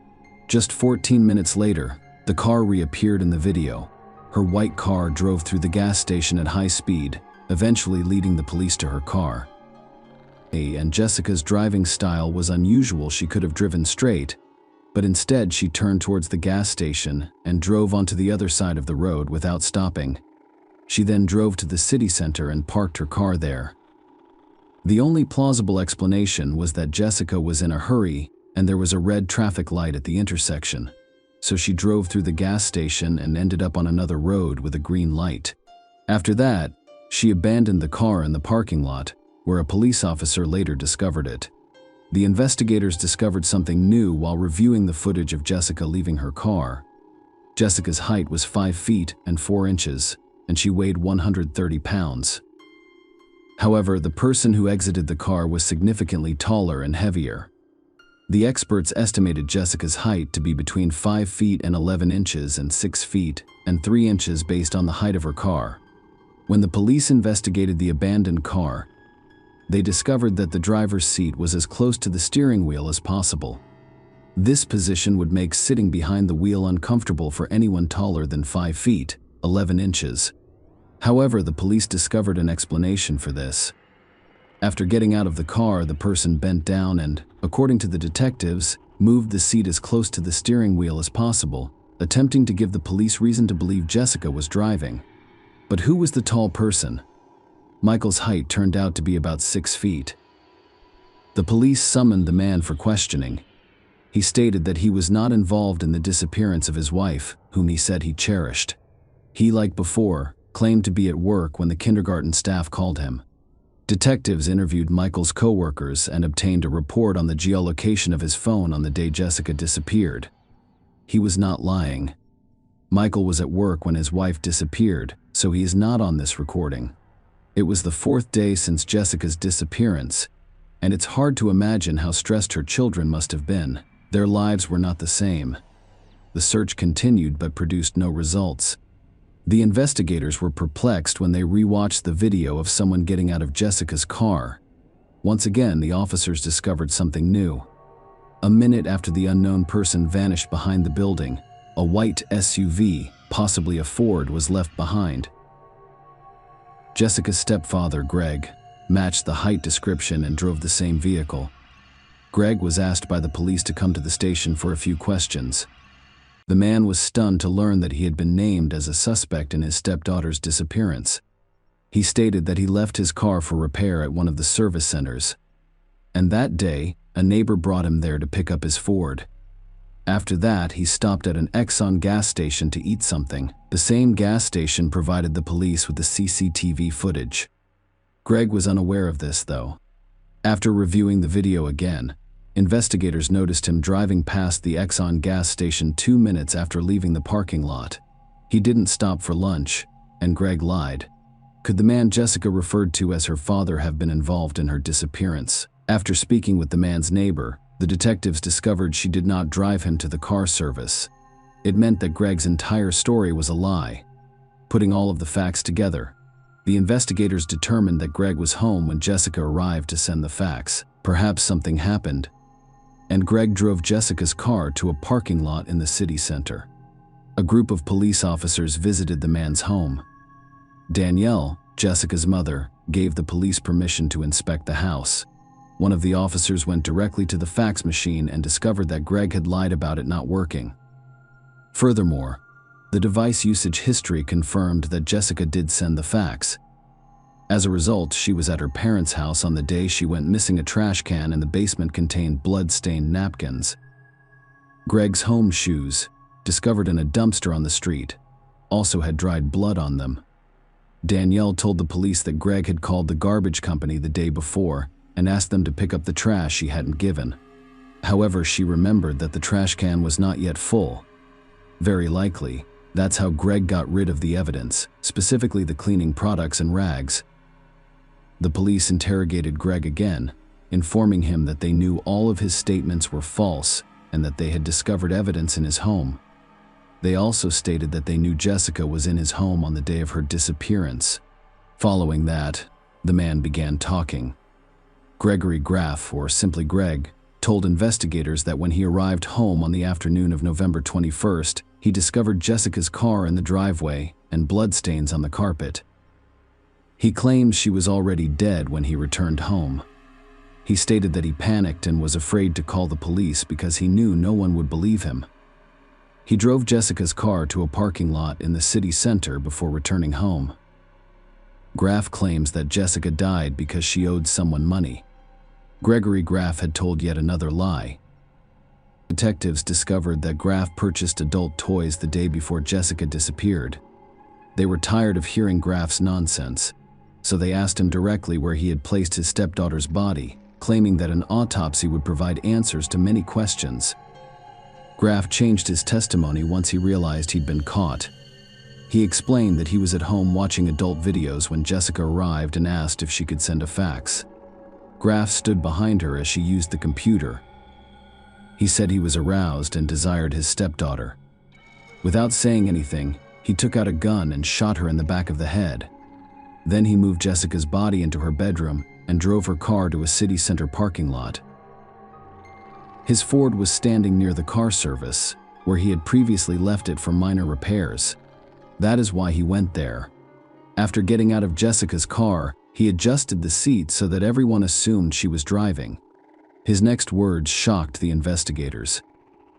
Just 14 minutes later, the car reappeared in the video. Her white car drove through the gas station at high speed, eventually leading the police to her car. And Jessica's driving style was unusual. She could have driven straight, but instead she turned towards the gas station and drove onto the other side of the road without stopping. She then drove to the city center and parked her car there. The only plausible explanation was that Jessica was in a hurry and there was a red traffic light at the intersection, so she drove through the gas station and ended up on another road with a green light. After that, she abandoned the car in the parking lot, where a police officer later discovered it. The investigators discovered something new while reviewing the footage of Jessica leaving her car. Jessica's height was 5 feet and 4 inches, and she weighed 130 pounds. However, the person who exited the car was significantly taller and heavier. The experts estimated Jessica's height to be between 5 feet and 11 inches and 6 feet and 3 inches based on the height of her car. When the police investigated the abandoned car, they discovered that the driver's seat was as close to the steering wheel as possible. This position would make sitting behind the wheel uncomfortable for anyone taller than 5 feet, 11 inches. However, the police discovered an explanation for this. After getting out of the car, the person bent down and, according to the detectives, moved the seat as close to the steering wheel as possible, attempting to give the police reason to believe Jessica was driving. But who was the tall person? Michael's height turned out to be about 6 feet. The police summoned the man for questioning. He stated that he was not involved in the disappearance of his wife, whom he said he cherished. He, like before, claimed to be at work when the kindergarten staff called him. Detectives interviewed Michael's co-workers and obtained a report on the geolocation of his phone on the day Jessica disappeared. He was not lying. Michael was at work when his wife disappeared, so he is not on this recording. It was the 4th day since Jessica's disappearance, and it's hard to imagine how stressed her children must have been. Their lives were not the same. The search continued but produced no results. The investigators were perplexed when they rewatched the video of someone getting out of Jessica's car. Once again, the officers discovered something new. A minute after the unknown person vanished behind the building, a white SUV, possibly a Ford, was left behind. Jessica's stepfather, Greg, matched the height description and drove the same vehicle. Greg was asked by the police to come to the station for a few questions. The man was stunned to learn that he had been named as a suspect in his stepdaughter's disappearance. He stated that he left his car for repair at one of the service centers, and that day, a neighbor brought him there to pick up his Ford. After that, he stopped at an Exxon gas station to eat something. The same gas station provided the police with the CCTV footage. Greg was unaware of this, though. After reviewing the video again, investigators noticed him driving past the Exxon gas station 2 minutes after leaving the parking lot. He didn't stop for lunch, and Greg lied. Could the man Jessica referred to as her father have been involved in her disappearance? After speaking with the man's neighbor, the detectives discovered she did not drive him to the car service. It meant that Greg's entire story was a lie. Putting all of the facts together, the investigators determined that Greg was home when Jessica arrived to send the fax. Perhaps something happened, and Greg drove Jessica's car to a parking lot in the city center. A group of police officers visited the man's home. Danielle, Jessica's mother, gave the police permission to inspect the house. One of the officers went directly to the fax machine and discovered that Greg had lied about it not working. Furthermore, the device usage history confirmed that Jessica did send the fax. As a result, she was at her parents' house on the day she went missing. A trash can in the basement contained blood-stained napkins. Greg's home shoes, discovered in a dumpster on the street, also had dried blood on them. Danielle told the police that Greg had called the garbage company the day before and asked them to pick up the trash she hadn't given. However, she remembered that the trash can was not yet full. Very likely, that's how Greg got rid of the evidence, specifically the cleaning products and rags. The police interrogated Greg again, informing him that they knew all of his statements were false and that they had discovered evidence in his home. They also stated that they knew Jessica was in his home on the day of her disappearance. Following that, the man began talking. Gregory Graff, or simply Greg, told investigators that when he arrived home on the afternoon of November 21st, he discovered Jessica's car in the driveway and bloodstains on the carpet. He claims she was already dead when he returned home. He stated that he panicked and was afraid to call the police because he knew no one would believe him. He drove Jessica's car to a parking lot in the city center before returning home. Graff claims that Jessica died because she owed someone money. Gregory Graff had told yet another lie. Detectives discovered that Graff purchased adult toys the day before Jessica disappeared. They were tired of hearing Graff's nonsense, so they asked him directly where he had placed his stepdaughter's body, claiming that an autopsy would provide answers to many questions. Graff changed his testimony once he realized he'd been caught. He explained that he was at home watching adult videos when Jessica arrived and asked if she could send a fax. Graff stood behind her as she used the computer. He said he was aroused and desired his stepdaughter. Without saying anything, he took out a gun and shot her in the back of the head. Then he moved Jessica's body into her bedroom and drove her car to a city center parking lot. His Ford was standing near the car service, where he had previously left it for minor repairs. That is why he went there. After getting out of Jessica's car, he adjusted the seat so that everyone assumed she was driving. His next words shocked the investigators.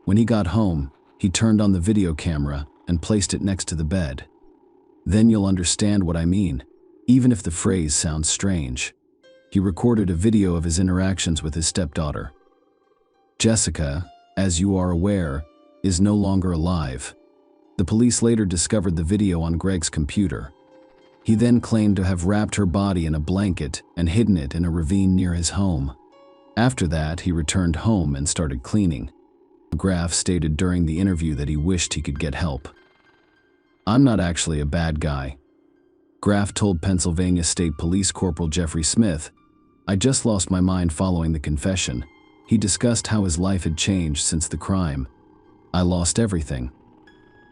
When he got home, he turned on the video camera and placed it next to the bed. Then you'll understand what I mean, even if the phrase sounds strange. He recorded a video of his interactions with his stepdaughter. Jessica, as you are aware, is no longer alive. The police later discovered the video on Greg's computer. He then claimed to have wrapped her body in a blanket and hidden it in a ravine near his home. After that, he returned home and started cleaning. Graff stated during the interview that he wished he could get help. "I'm not actually a bad guy," Graff told Pennsylvania State Police Corporal Jeffrey Smith. "I just lost my mind following the confession." He discussed how his life had changed since the crime. "I lost everything."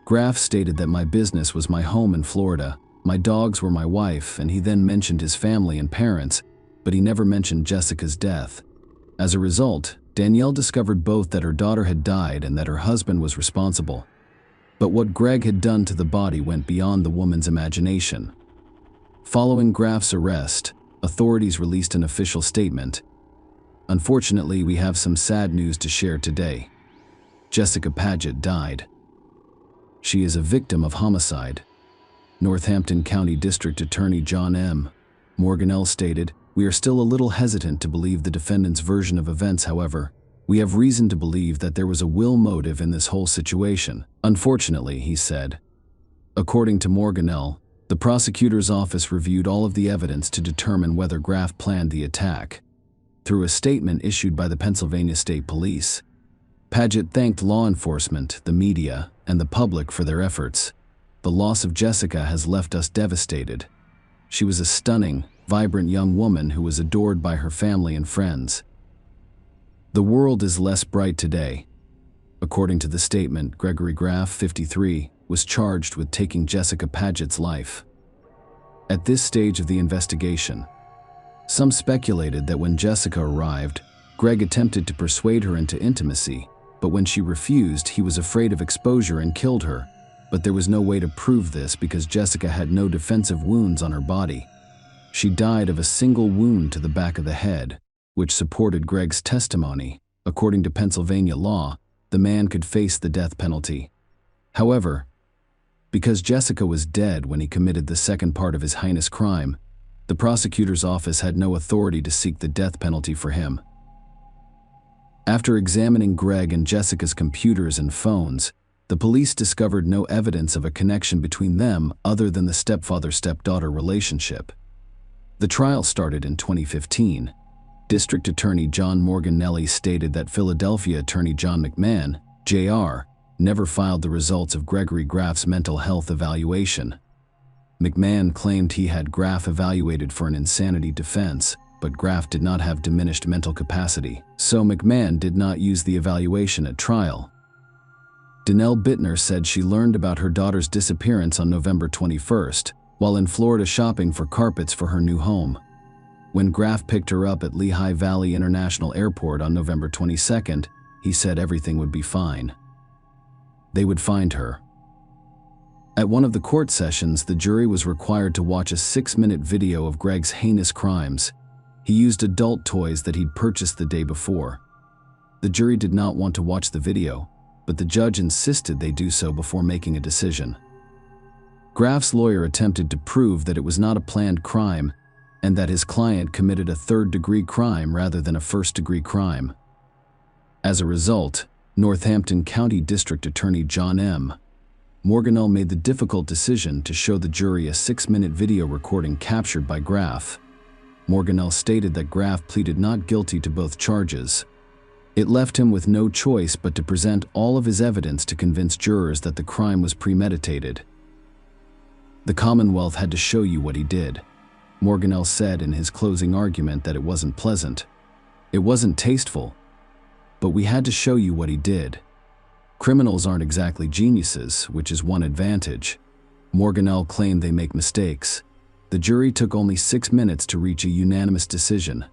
Graff stated that my business was my home in Florida, my dogs were my wife, and he then mentioned his family and parents, but he never mentioned Jessica's death. As a result, Danielle discovered both that her daughter had died and that her husband was responsible. But what Greg had done to the body went beyond the woman's imagination. Following Graff's arrest, authorities released an official statement. "Unfortunately, we have some sad news to share today. Jessica Paget died. She is a victim of homicide. Northampton County District Attorney John M. Morganell stated, "We are still a little hesitant to believe the defendant's version of events. However, we have reason to believe that there was a will motive in this whole situation. Unfortunately," he said. According to Morganell, the prosecutor's office reviewed all of the evidence to determine whether Graff planned the attack. Through a statement issued by the Pennsylvania State Police, Paget thanked law enforcement, the media, and the public for their efforts. "The loss of Jessica has left us devastated. She was a stunning, vibrant young woman who was adored by her family and friends. The world is less bright today." According to the statement, Gregory Graff, 53, was charged with taking Jessica Paget's life. At this stage of the investigation, some speculated that when Jessica arrived, Greg attempted to persuade her into intimacy, but when she refused, he was afraid of exposure and killed her. But there was no way to prove this because Jessica had no defensive wounds on her body. She died of a single wound to the back of the head, which supported Greg's testimony. According to Pennsylvania law, the man could face the death penalty. However, because Jessica was dead when he committed the second part of his heinous crime, the prosecutor's office had no authority to seek the death penalty for him. After examining Greg and Jessica's computers and phones, the police discovered no evidence of a connection between them other than the stepfather-stepdaughter relationship. The trial started in 2015. District Attorney John Morganelli stated that Philadelphia Attorney John McMahon, Jr., never filed the results of Gregory Graff's mental health evaluation. McMahon claimed he had Graff evaluated for an insanity defense, but Graff did not have diminished mental capacity, so McMahon did not use the evaluation at trial. Danelle Bittner said she learned about her daughter's disappearance on November 21st, while in Florida shopping for carpets for her new home. When Graff picked her up at Lehigh Valley International Airport on November 22nd, he said everything would be fine. They would find her. At one of the court sessions, the jury was required to watch a 6-minute video of Greg's heinous crimes. He used adult toys that he'd purchased the day before. The jury did not want to watch the video, but the judge insisted they do so before making a decision. Graff's lawyer attempted to prove that it was not a planned crime and that his client committed a third-degree crime rather than a first-degree crime. As a result, Northampton County District Attorney John M. Morganell made the difficult decision to show the jury a 6-minute video recording captured by Graff. Morganell stated that Graff pleaded not guilty to both charges. It left him with no choice but to present all of his evidence to convince jurors that the crime was premeditated. "The Commonwealth had to show you what he did." Morganell said in his closing argument that it wasn't pleasant. "It wasn't tasteful, but we had to show you what he did. Criminals aren't exactly geniuses, which is one advantage." Morganell claimed they make mistakes. The jury took only 6 minutes to reach a unanimous decision.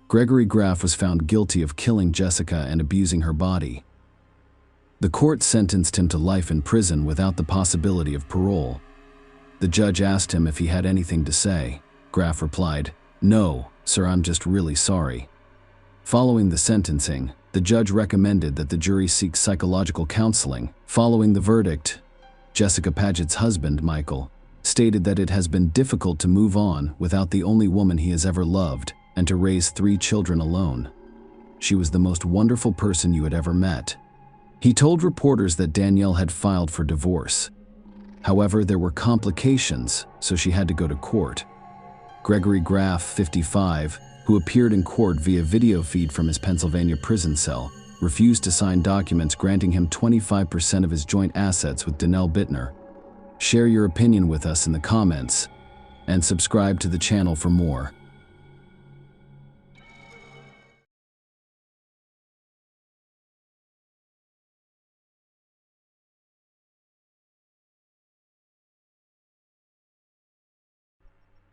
Gregory Graff was found guilty of killing Jessica and abusing her body. The court sentenced him to life in prison without the possibility of parole. The judge asked him if he had anything to say. Graff replied, "No, sir, I'm just really sorry." Following the sentencing, the judge recommended that the jury seek psychological counseling. Following the verdict, Jessica Paget's husband, Michael, stated that it has been difficult to move on without the only woman he has ever loved and to raise 3 children alone. "She was the most wonderful person you had ever met." He told reporters that Danielle had filed for divorce. However, there were complications, so she had to go to court. Gregory Graff, 55, who appeared in court via video feed from his Pennsylvania prison cell, refused to sign documents granting him 25% of his joint assets with Danelle Bittner. Share your opinion with us in the comments, and subscribe to the channel for more.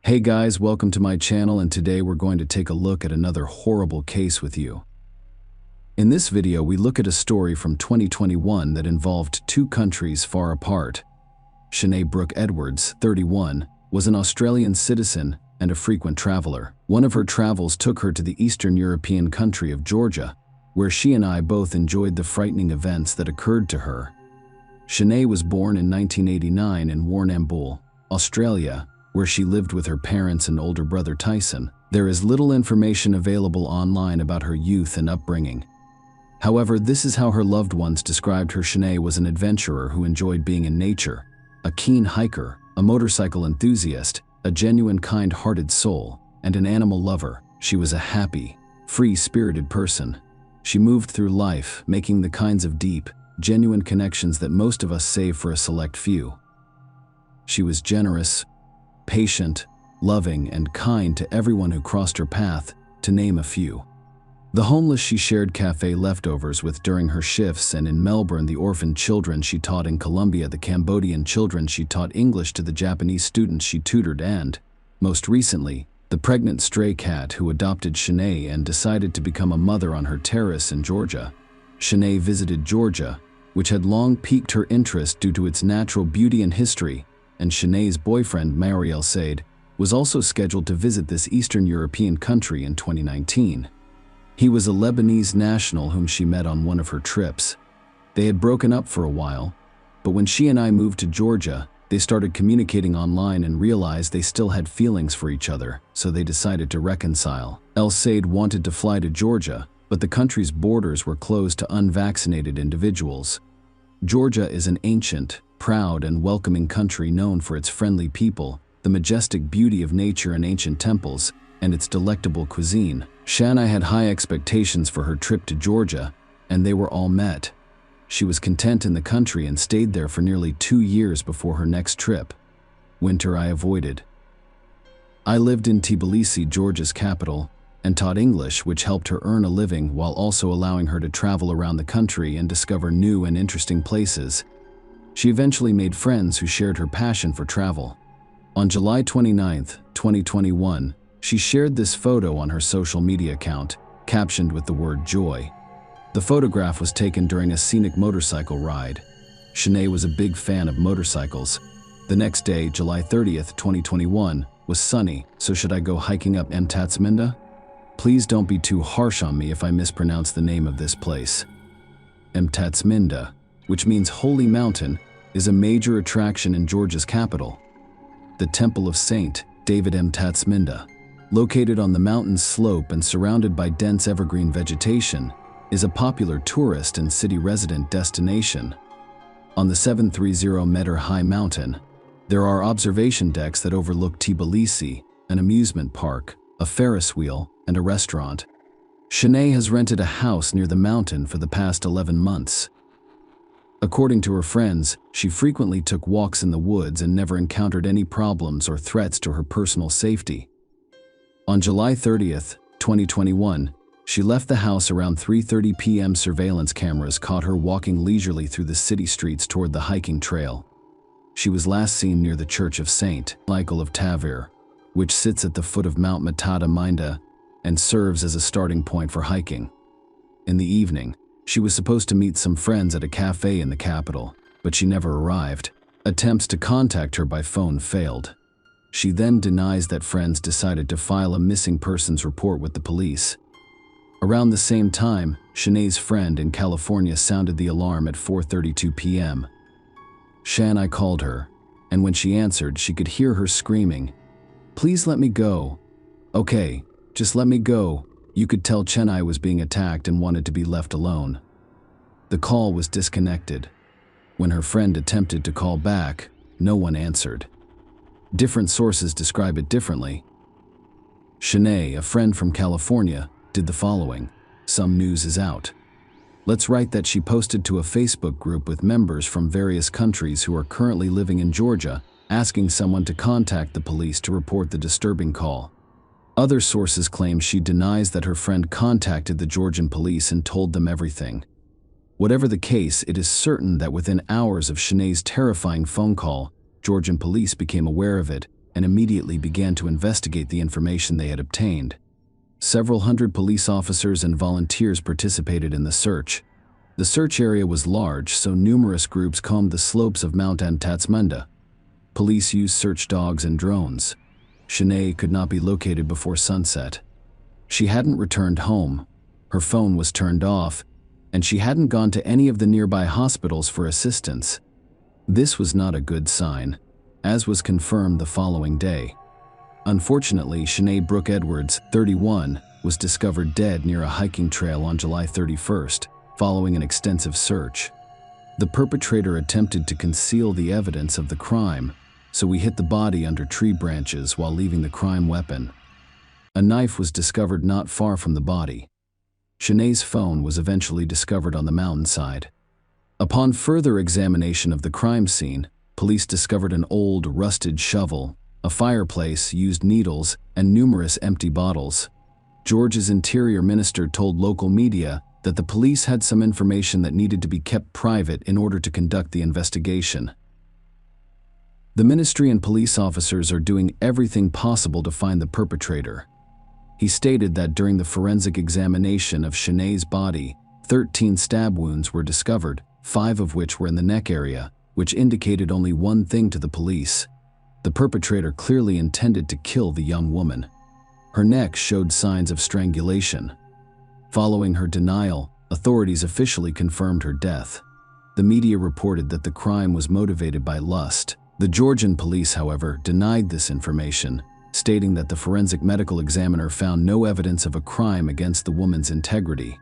Hey guys, welcome to my channel, and today we're going to take a look at another horrible case with you. In this video, we look at a story from 2021 that involved 2 countries far apart. Shanae Brooke Edwards, 31, was an Australian citizen and a frequent traveler. One of her travels took her to the Eastern European country of Georgia, where she and I both enjoyed the frightening events that occurred to her. Shanae was born in 1989 in Warrnambool, Australia, where she lived with her parents and older brother Tyson. There is little information available online about her youth and upbringing. However, this is how her loved ones described her. Shanae was an adventurer who enjoyed being in nature, a keen hiker, a motorcycle enthusiast, a genuine kind-hearted soul, and an animal lover. She was a happy, free-spirited person. She moved through life, making the kinds of deep, genuine connections that most of us save for a select few. She was generous, patient, loving, and kind to everyone who crossed her path, to name a few. The homeless she shared cafe leftovers with during her shifts, and in Melbourne the orphaned children she taught, in Colombia the Cambodian children she taught English to, the Japanese students she tutored, and, most recently, the pregnant stray cat who adopted Shanae and decided to become a mother on her terrace in Georgia. Shanae visited Georgia, which had long piqued her interest due to its natural beauty and history, and Shanae's boyfriend Mariel Said was also scheduled to visit this Eastern European country in 2019. He was a Lebanese national whom she met on one of her trips. They had broken up for a while, but when she and I moved to Georgia, they started communicating online and realized they still had feelings for each other, so they decided to reconcile. El Said wanted to fly to Georgia, but the country's borders were closed to unvaccinated individuals. Georgia is an ancient, proud, and welcoming country known for its friendly people, the majestic beauty of nature and ancient temples, and its delectable cuisine. Shanae had high expectations for her trip to Georgia, and they were all met. She was content in the country and stayed there for nearly 2 years before her next trip. Winter I avoided. I lived in Tbilisi, Georgia's capital, and taught English, which helped her earn a living while also allowing her to travel around the country and discover new and interesting places. She eventually made friends who shared her passion for travel. On July 29, 2021, she shared this photo on her social media account, captioned with the word joy. The photograph was taken during a scenic motorcycle ride. Shanae was a big fan of motorcycles. The next day, July 30th, 2021, was sunny, so should I go hiking up Mtatsminda? Please don't be too harsh on me if I mispronounce the name of this place. Mtatsminda, which means holy mountain, is a major attraction in Georgia's capital. The Temple of Saint David Mtatsminda, located on the mountain's slope and surrounded by dense evergreen vegetation, is a popular tourist and city resident destination. On the 730-meter-high mountain, there are observation decks that overlook Tbilisi, an amusement park, a Ferris wheel, and a restaurant. Shanae has rented a house near the mountain for the past 11 months. According to her friends, she frequently took walks in the woods and never encountered any problems or threats to her personal safety. On July 30th, 2021, she left the house around 3:30 p.m. Surveillance cameras caught her walking leisurely through the city streets toward the hiking trail. She was last seen near the Church of St. Michael of Tavir, which sits at the foot of Mount Mtatsminda and serves as a starting point for hiking. In the evening, she was supposed to meet some friends at a cafe in the capital, but she never arrived. Attempts to contact her by phone failed. She then denies that friends decided to file a missing persons report with the police. Around the same time, Shanae's friend in California sounded the alarm at 4:32 p.m. Shanae called her, and when she answered, she could hear her screaming, "Please let me go. Okay, just let me go." You could tell Shanae was being attacked and wanted to be left alone. The call was disconnected. When her friend attempted to call back, no one answered. Different sources describe it differently. Shanae, a friend from California, did the following. Some news is out. Let's write that she posted to a Facebook group with members from various countries who are currently living in Georgia, asking someone to contact the police to report the disturbing call. Other sources claim she denies that her friend contacted the Georgian police and told them everything. Whatever the case, it is certain that within hours of Shanae's terrifying phone call, Georgian police became aware of it and immediately began to investigate the information they had obtained. Several hundred police officers and volunteers participated in the search. The search area was large, so numerous groups combed the slopes of Mount Mtatsminda. Police used search dogs and drones. Shanae could not be located before sunset. She hadn't returned home, her phone was turned off, and she hadn't gone to any of the nearby hospitals for assistance. This was not a good sign, as was confirmed the following day. Unfortunately, Shanae Brooke Edwards, 31, was discovered dead near a hiking trail on July 31st, following an extensive search. The perpetrator attempted to conceal the evidence of the crime, so he hid the body under tree branches while leaving the crime weapon. A knife was discovered not far from the body. Shanae's phone was eventually discovered on the mountainside. Upon further examination of the crime scene, police discovered an old, rusted shovel, a fireplace, used needles, and numerous empty bottles. Georgia's interior minister told local media that the police had some information that needed to be kept private in order to conduct the investigation. The ministry and police officers are doing everything possible to find the perpetrator. He stated that during the forensic examination of Shanae's body, 13 stab wounds were discovered, 5 of which were in the neck area, which indicated only one thing to the police. The perpetrator clearly intended to kill the young woman. Her neck showed signs of strangulation. Following her denial, authorities officially confirmed her death. The media reported that the crime was motivated by lust. The Georgian police, however, denied this information, stating that the forensic medical examiner found no evidence of a crime against the woman's integrity.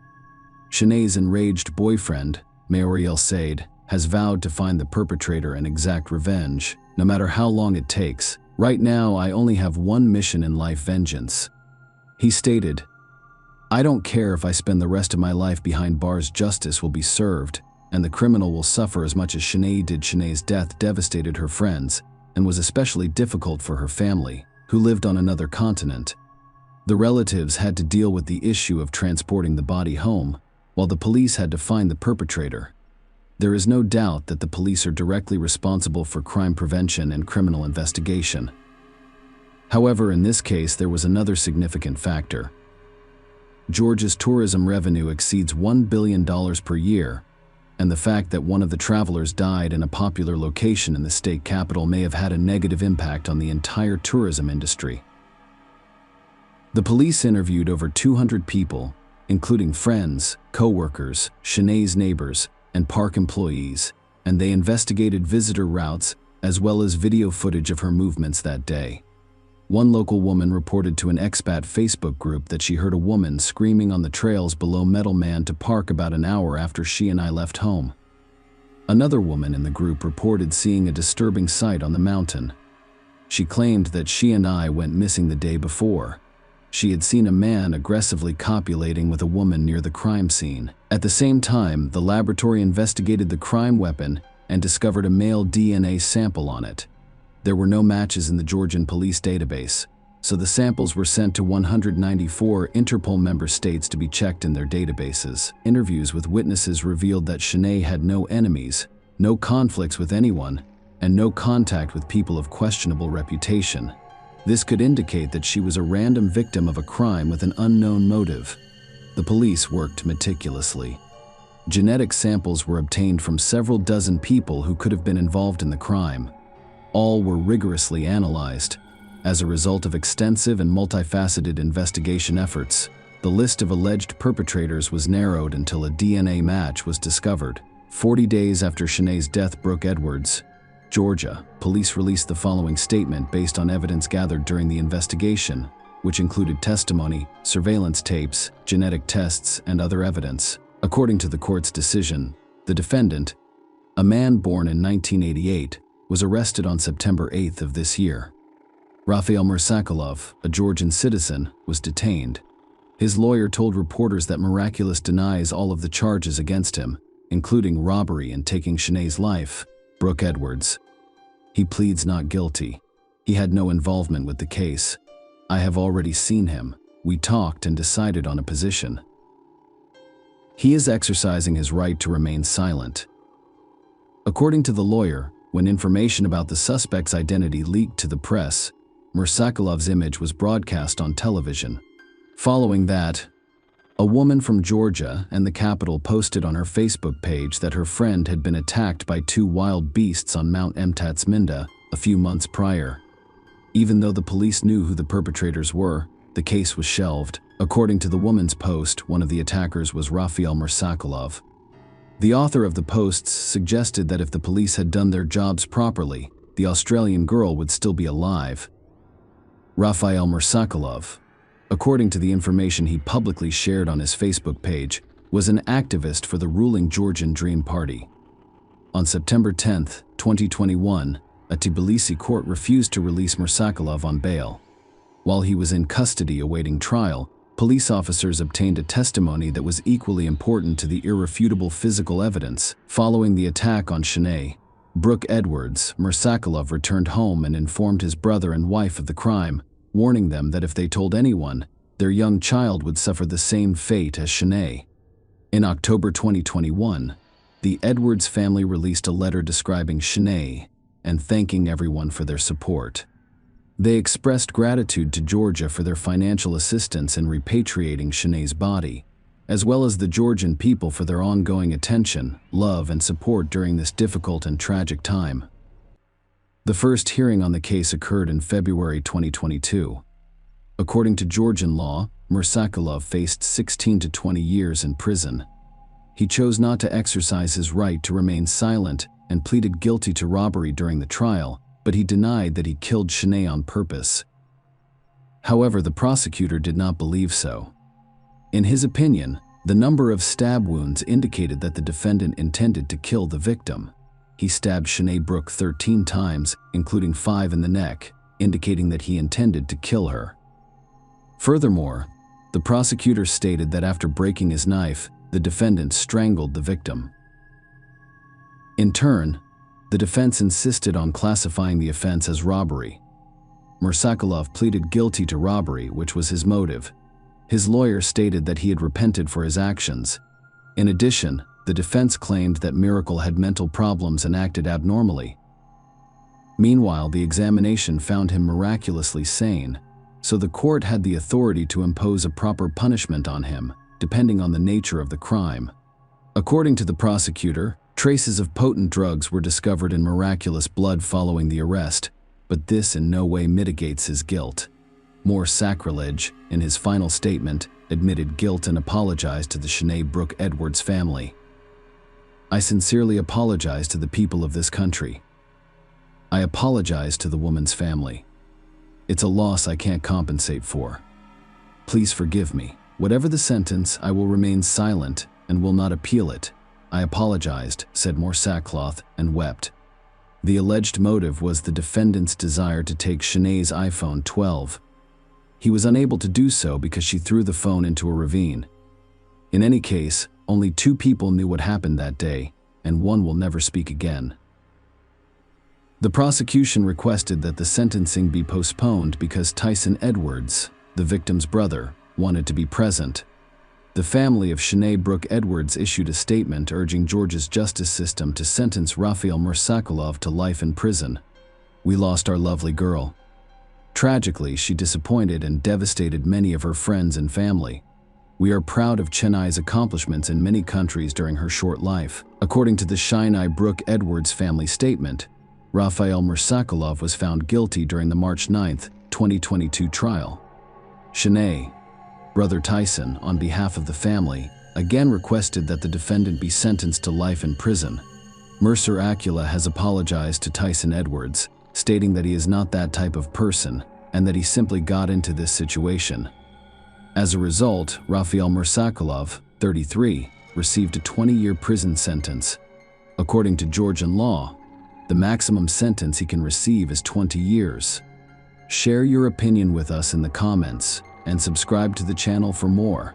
Shanae's enraged boyfriend, Mauriel Said, has vowed to find the perpetrator and exact revenge, no matter how long it takes. Right now, I only have one mission in life: vengeance. He stated, "I don't care if I spend the rest of my life behind bars, justice will be served, and the criminal will suffer as much as Shanae did." Shanae's death devastated her friends, and was especially difficult for her family, who lived on another continent. The relatives had to deal with the issue of transporting the body home, while the police had to find the perpetrator. There is no doubt that the police are directly responsible for crime prevention and criminal investigation. However, in this case, there was another significant factor. Georgia's tourism revenue exceeds $1 billion per year, and the fact that one of the travelers died in a popular location in the state capital may have had a negative impact on the entire tourism industry. The police interviewed over 200 people, including friends, co-workers, Shanae's neighbors, and park employees, and they investigated visitor routes as well as video footage of her movements that day. One local woman reported to an expat Facebook group that she heard a woman screaming on the trails below Metal Man to park about an hour after she and I left home. Another woman in the group reported seeing a disturbing sight on the mountain. She claimed that she and I went missing the day before. She had seen a man aggressively copulating with a woman near the crime scene. At the same time, the laboratory investigated the crime weapon and discovered a male DNA sample on it. There were no matches in the Georgian police database, so the samples were sent to 194 Interpol member states to be checked in their databases. Interviews with witnesses revealed that Shanae had no enemies, no conflicts with anyone, and no contact with people of questionable reputation. This could indicate that she was a random victim of a crime with an unknown motive. The police worked meticulously. Genetic samples were obtained from several dozen people who could have been involved in the crime. All were rigorously analyzed. As a result of extensive and multifaceted investigation efforts, the list of alleged perpetrators was narrowed until a DNA match was discovered. 40 days after Shanae's death, Brooke Edwards, Georgia, police released the following statement based on evidence gathered during the investigation, which included testimony, surveillance tapes, genetic tests, and other evidence. According to the court's decision, the defendant, a man born in 1988, was arrested on September 8th of this year. Rafael Mursakulov, a Georgian citizen, was detained. His lawyer told reporters that Miraculous denies all of the charges against him, including robbery and taking Shanae's life. Brooke Edwards. He pleads not guilty. He had no involvement with the case. I have already seen him. We talked and decided on a position. He is exercising his right to remain silent. According to the lawyer, when information about the suspect's identity leaked to the press, Mursakulov's image was broadcast on television. Following that, a woman from Georgia and the capital posted on her Facebook page that her friend had been attacked by 2 wild beasts on Mount Emtatsminda a few months prior. Even though the police knew who the perpetrators were, the case was shelved. According to the woman's post, one of the attackers was Rafael Mursakulov. The author of the posts suggested that if the police had done their jobs properly, the Australian girl would still be alive. Rafael Mursakulov, according to the information he publicly shared on his Facebook page, was an activist for the ruling Georgian Dream Party. On September 10, 2021, a Tbilisi court refused to release Mursakulov on bail. While he was in custody awaiting trial, police officers obtained a testimony that was equally important to the irrefutable physical evidence. Following the attack on Sinead Brooke Edwards, Mursakulov returned home and informed his brother and wife of the crime, warning them that if they told anyone, their young child would suffer the same fate as Sinead. In October 2021, the Edwards family released a letter describing Sinead and thanking everyone for their support. They expressed gratitude to Georgia for their financial assistance in repatriating Sinead's body, as well as the Georgian people for their ongoing attention, love, and support during this difficult and tragic time. The first hearing on the case occurred in February 2022. According to Georgian law, Mursakulov faced 16 to 20 years in prison. He chose not to exercise his right to remain silent and pleaded guilty to robbery during the trial, but he denied that he killed Sinead on purpose. However, the prosecutor did not believe so. In his opinion, the number of stab wounds indicated that the defendant intended to kill the victim. He stabbed Sinead Brooke 13 times, including 5 in the neck, indicating that he intended to kill her. Furthermore, the prosecutor stated that after breaking his knife, the defendant strangled the victim. In turn, the defense insisted on classifying the offense as robbery. Mursakulov pleaded guilty to robbery, which was his motive. His lawyer stated that he had repented for his actions. In addition, the defense claimed that Miracle had mental problems and acted abnormally. Meanwhile, the examination found him miraculously sane, so the court had the authority to impose a proper punishment on him, depending on the nature of the crime. According to the prosecutor, traces of potent drugs were discovered in Miraculous' blood following the arrest, but this in no way mitigates his guilt. More sacrilege, in his final statement, admitted guilt and apologized to the Sinead Brooke Edwards family. "I sincerely apologize to the people of this country. I apologize to the woman's family. It's a loss I can't compensate for. Please forgive me. Whatever the sentence, I will remain silent and will not appeal it. I apologized," said Mursakulov, and wept. The alleged motive was the defendant's desire to take Sinead's iPhone 12. He was unable to do so because she threw the phone into a ravine. In any case, only 2 people knew what happened that day, and one will never speak again. The prosecution requested that the sentencing be postponed because Tyson Edwards, the victim's brother, wanted to be present. The family of Sinead Brooke Edwards issued a statement urging Georgia's justice system to sentence Rafael Mursakulov to life in prison. "We lost our lovely girl. Tragically, she disappointed and devastated many of her friends and family. We are proud of Chennai's accomplishments in many countries during her short life." According to the Sinead Brooke Edwards family statement, Rafael Mursakulov was found guilty during the March 9, 2022 trial. Sinead, brother Tyson, on behalf of the family, again requested that the defendant be sentenced to life in prison. Mercer Acula has apologized to Tyson Edwards, stating that he is not that type of person and that he simply got into this situation. As a result, Rafael Mursakulov, 33, received a 20-year prison sentence. According to Georgian law, the maximum sentence he can receive is 20 years. Share your opinion with us in the comments and subscribe to the channel for more.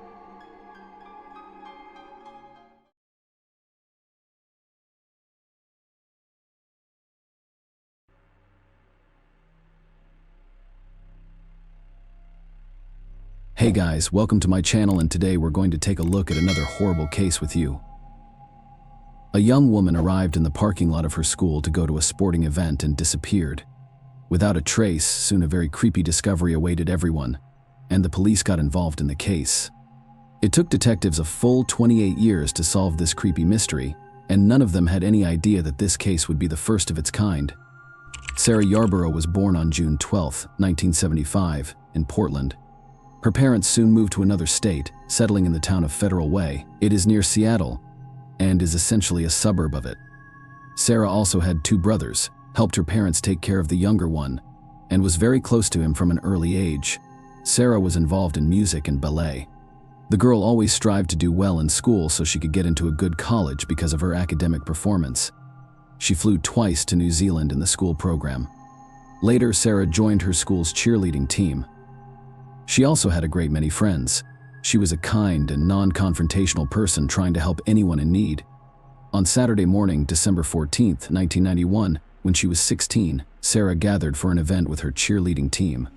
Hey guys, welcome to my channel, and today we're going to take a look at another horrible case with you. A young woman arrived in the parking lot of her school to go to a sporting event and disappeared. Without a trace, soon a very creepy discovery awaited everyone, and the police got involved in the case. It took detectives a full 28 years to solve this creepy mystery, and none of them had any idea that this case would be the first of its kind. Sarah Yarborough was born on June 12, 1975, in Portland. Her parents soon moved to another state, settling in the town of Federal Way. It is near Seattle, and is essentially a suburb of it. Sarah also had 2 brothers, helped her parents take care of the younger one, and was very close to him from an early age. Sarah was involved in music and ballet. The girl always strived to do well in school so she could get into a good college because of her academic performance. She flew twice to New Zealand in the school program. Later, Sarah joined her school's cheerleading team. She also had a great many friends. She was a kind and non-confrontational person trying to help anyone in need. On Saturday morning, December 14, 1991, when she was 16, Sarah gathered for an event with her cheerleading team.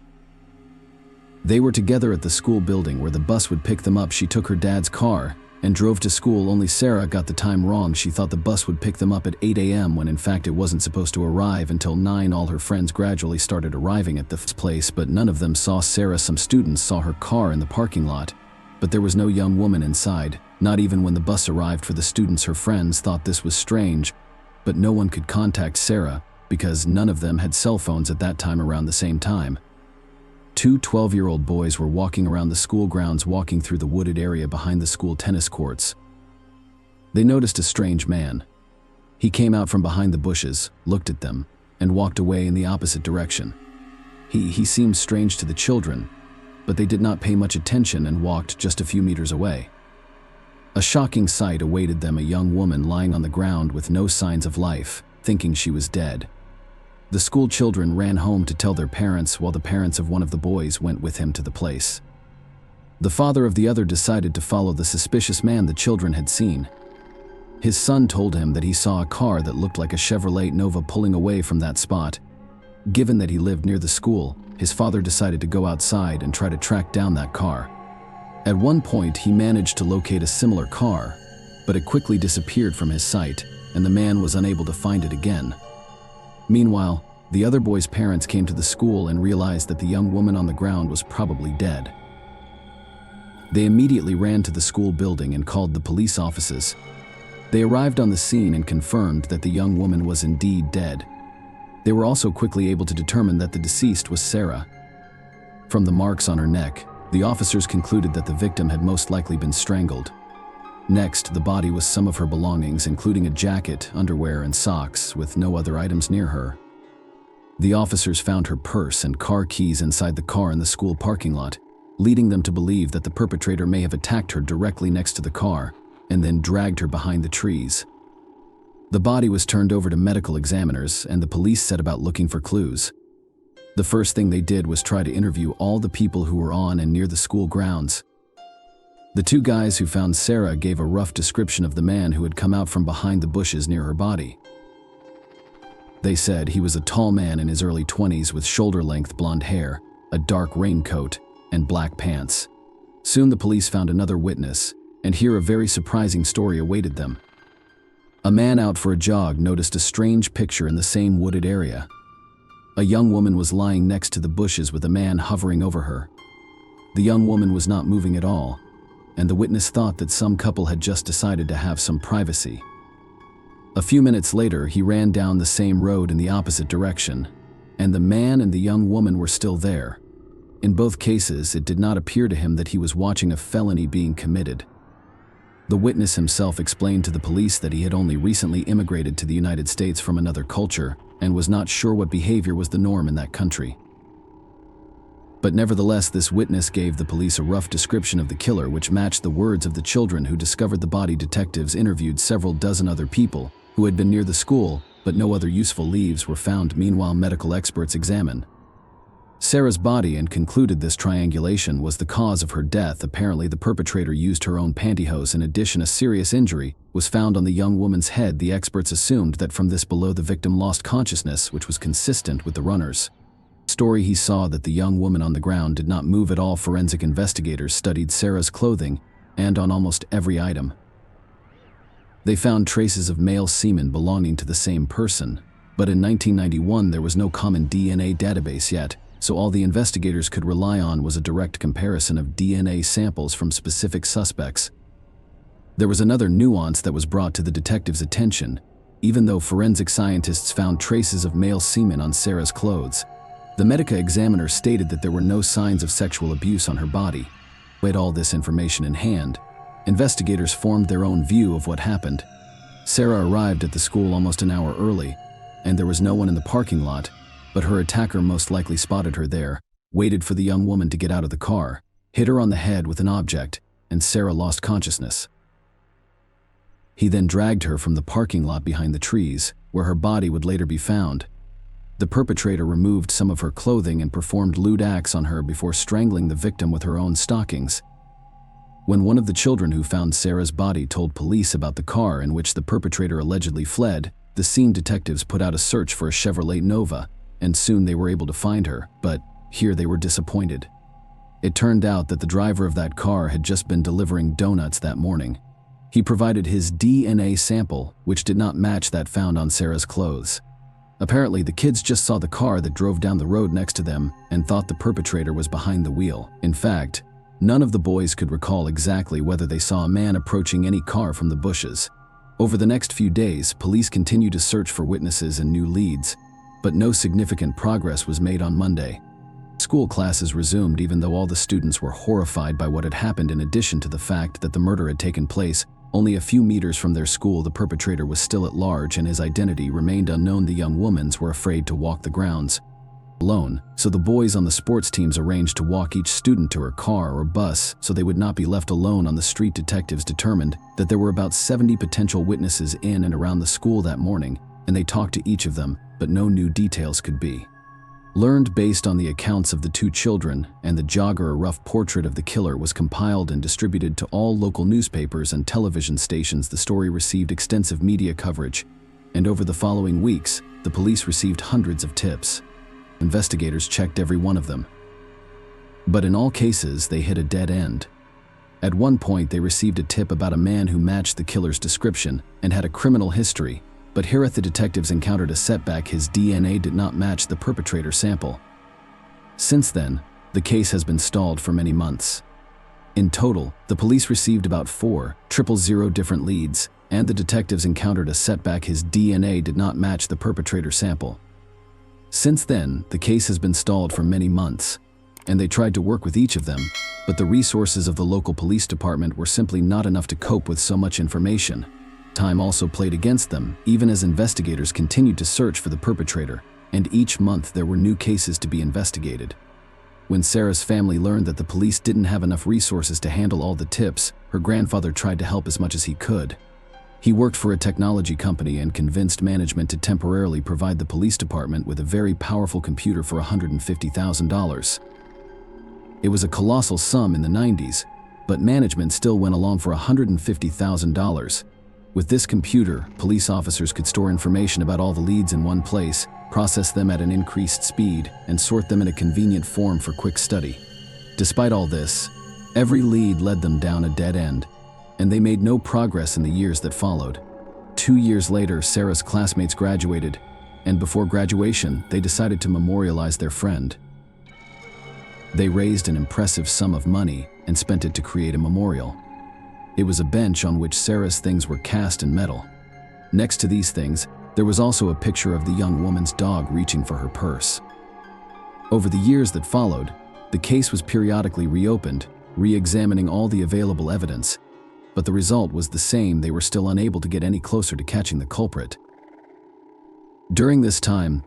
They were together at the school building where the bus would pick them up. She took her dad's car and drove to school, only Sarah got the time wrong. She thought the bus would pick them up at 8 a.m. when in fact it wasn't supposed to arrive until 9. All her friends gradually started arriving at the place, but none of them saw Sarah. Some students saw her car in the parking lot, but there was no young woman inside, not even when the bus arrived for the students. Her friends thought this was strange, but no one could contact Sarah because none of them had cell phones at that time. Around the same time, 2 12-year-old boys were walking around the school grounds, walking through the wooded area behind the school tennis courts. They noticed a strange man. He came out from behind the bushes, looked at them, and walked away in the opposite direction. He seemed strange to the children, but they did not pay much attention and walked just a few meters away. A shocking sight awaited them: a young woman lying on the ground with no signs of life, thinking she was dead. The school children ran home to tell their parents, while the parents of one of the boys went with him to the place. The father of the other decided to follow the suspicious man the children had seen. His son told him that he saw a car that looked like a Chevrolet Nova pulling away from that spot. Given that he lived near the school, his father decided to go outside and try to track down that car. At one point, he managed to locate a similar car, but it quickly disappeared from his sight, and the man was unable to find it again. Meanwhile, the other boy's parents came to the school and realized that the young woman on the ground was probably dead. They immediately ran to the school building and called the police offices. They arrived on the scene and confirmed that the young woman was indeed dead. They were also quickly able to determine that the deceased was Sarah. From the marks on her neck, the officers concluded that the victim had most likely been strangled. Next, the body was some of her belongings, including a jacket, underwear, and socks, with no other items near her. The officers found her purse and car keys inside the car in the school parking lot, leading them to believe that the perpetrator may have attacked her directly next to the car and then dragged her behind the trees. The body was turned over to medical examiners, and the police set about looking for clues. The first thing they did was try to interview all the people who were on and near the school grounds. The 2 guys who found Sarah gave a rough description of the man who had come out from behind the bushes near her body. They said he was a tall man in his early 20s with shoulder-length blonde hair, a dark raincoat, and black pants. Soon the police found another witness, and here a very surprising story awaited them. A man out for a jog noticed a strange picture in the same wooded area. A young woman was lying next to the bushes with a man hovering over her. The young woman was not moving at all, and the witness thought that some couple had just decided to have some privacy. A few minutes later, he ran down the same road in the opposite direction, and the man and the young woman were still there. In both cases, it did not appear to him that he was watching a felony being committed. The witness himself explained to the police that he had only recently immigrated to the United States from another culture and was not sure what behavior was the norm in that country. But nevertheless, this witness gave the police a rough description of the killer, which matched the words of the children who discovered the body. Detectives interviewed several dozen other people who had been near the school, but no other useful leads were found. Meanwhile, medical experts examined Sarah's body and concluded this triangulation was the cause of her death. Apparently, the perpetrator used her own pantyhose. In addition, a serious injury was found on the young woman's head. The experts assumed that from this below the victim lost consciousness, which was consistent with the runner's story. He saw that the young woman on the ground did not move at all. Forensic investigators studied Sarah's clothing, and on almost every item, they found traces of male semen belonging to the same person. But in 1991, there was no common DNA database yet, so all the investigators could rely on was a direct comparison of DNA samples from specific suspects. There was another nuance that was brought to the detectives' attention. Even though forensic scientists found traces of male semen on Sarah's clothes, the medical examiner stated that there were no signs of sexual abuse on her body. With all this information in hand, investigators formed their own view of what happened. Sarah arrived at the school almost an hour early, and there was no one in the parking lot, but her attacker most likely spotted her there, waited for the young woman to get out of the car, hit her on the head with an object, and Sarah lost consciousness. He then dragged her from the parking lot behind the trees, where her body would later be found. The perpetrator removed some of her clothing and performed lewd acts on her before strangling the victim with her own stockings. When one of the children who found Sarah's body told police about the car in which the perpetrator allegedly fled, the scene detectives put out a search for a Chevrolet Nova, and soon they were able to find her, but here they were disappointed. It turned out that the driver of that car had just been delivering donuts that morning. He provided his DNA sample, which did not match that found on Sarah's clothes. Apparently, the kids just saw the car that drove down the road next to them and thought the perpetrator was behind the wheel. In fact, none of the boys could recall exactly whether they saw a man approaching any car from the bushes. Over the next few days, police continued to search for witnesses and new leads, but no significant progress was made on Monday. School classes resumed even though all the students were horrified by what had happened. In addition to the fact that the murder had taken place only a few meters from their school, the perpetrator was still at large and his identity remained unknown. The young women were afraid to walk the grounds alone, so the boys on the sports teams arranged to walk each student to her car or bus so they would not be left alone on the street. Detectives determined that there were about 70 potential witnesses in and around the school that morning, and they talked to each of them, but no new details could be learned. Based on the accounts of the two children and the jogger, a rough portrait of the killer was compiled and distributed to all local newspapers and television stations. The story received extensive media coverage, and over the following weeks, the police received hundreds of tips. Investigators checked every one of them, but in all cases they hit a dead end. At one point they received a tip about a man who matched the killer's description and had a criminal history, but here the detectives encountered a setback. His DNA did not match the perpetrator sample. Since then, the case has been stalled for many months. In total, the police received about 4,000 different leads, and the detectives encountered a setback. His DNA did not match the perpetrator sample. Since then, the case has been stalled for many months, and they tried to work with each of them, but the resources of the local police department were simply not enough to cope with so much information. Time also played against them, even as investigators continued to search for the perpetrator, and each month there were new cases to be investigated. When Sarah's family learned that the police didn't have enough resources to handle all the tips, her grandfather tried to help as much as he could. He worked for a technology company and convinced management to temporarily provide the police department with a very powerful computer for $150,000. It was a colossal sum in the 90s, but management still went along for $150,000. With this computer, police officers could store information about all the leads in one place, process them at an increased speed, and sort them in a convenient form for quick study. Despite all this, every lead led them down a dead end, and they made no progress in the years that followed. 2 years later, Sarah's classmates graduated, and before graduation, they decided to memorialize their friend. They raised an impressive sum of money and spent it to create a memorial. It was a bench on which Sarah's things were cast in metal. Next to these things, there was also a picture of the young woman's dog reaching for her purse. Over the years that followed, the case was periodically reopened, re-examining all the available evidence, but the result was the same. They were still unable to get any closer to catching the culprit. During this time,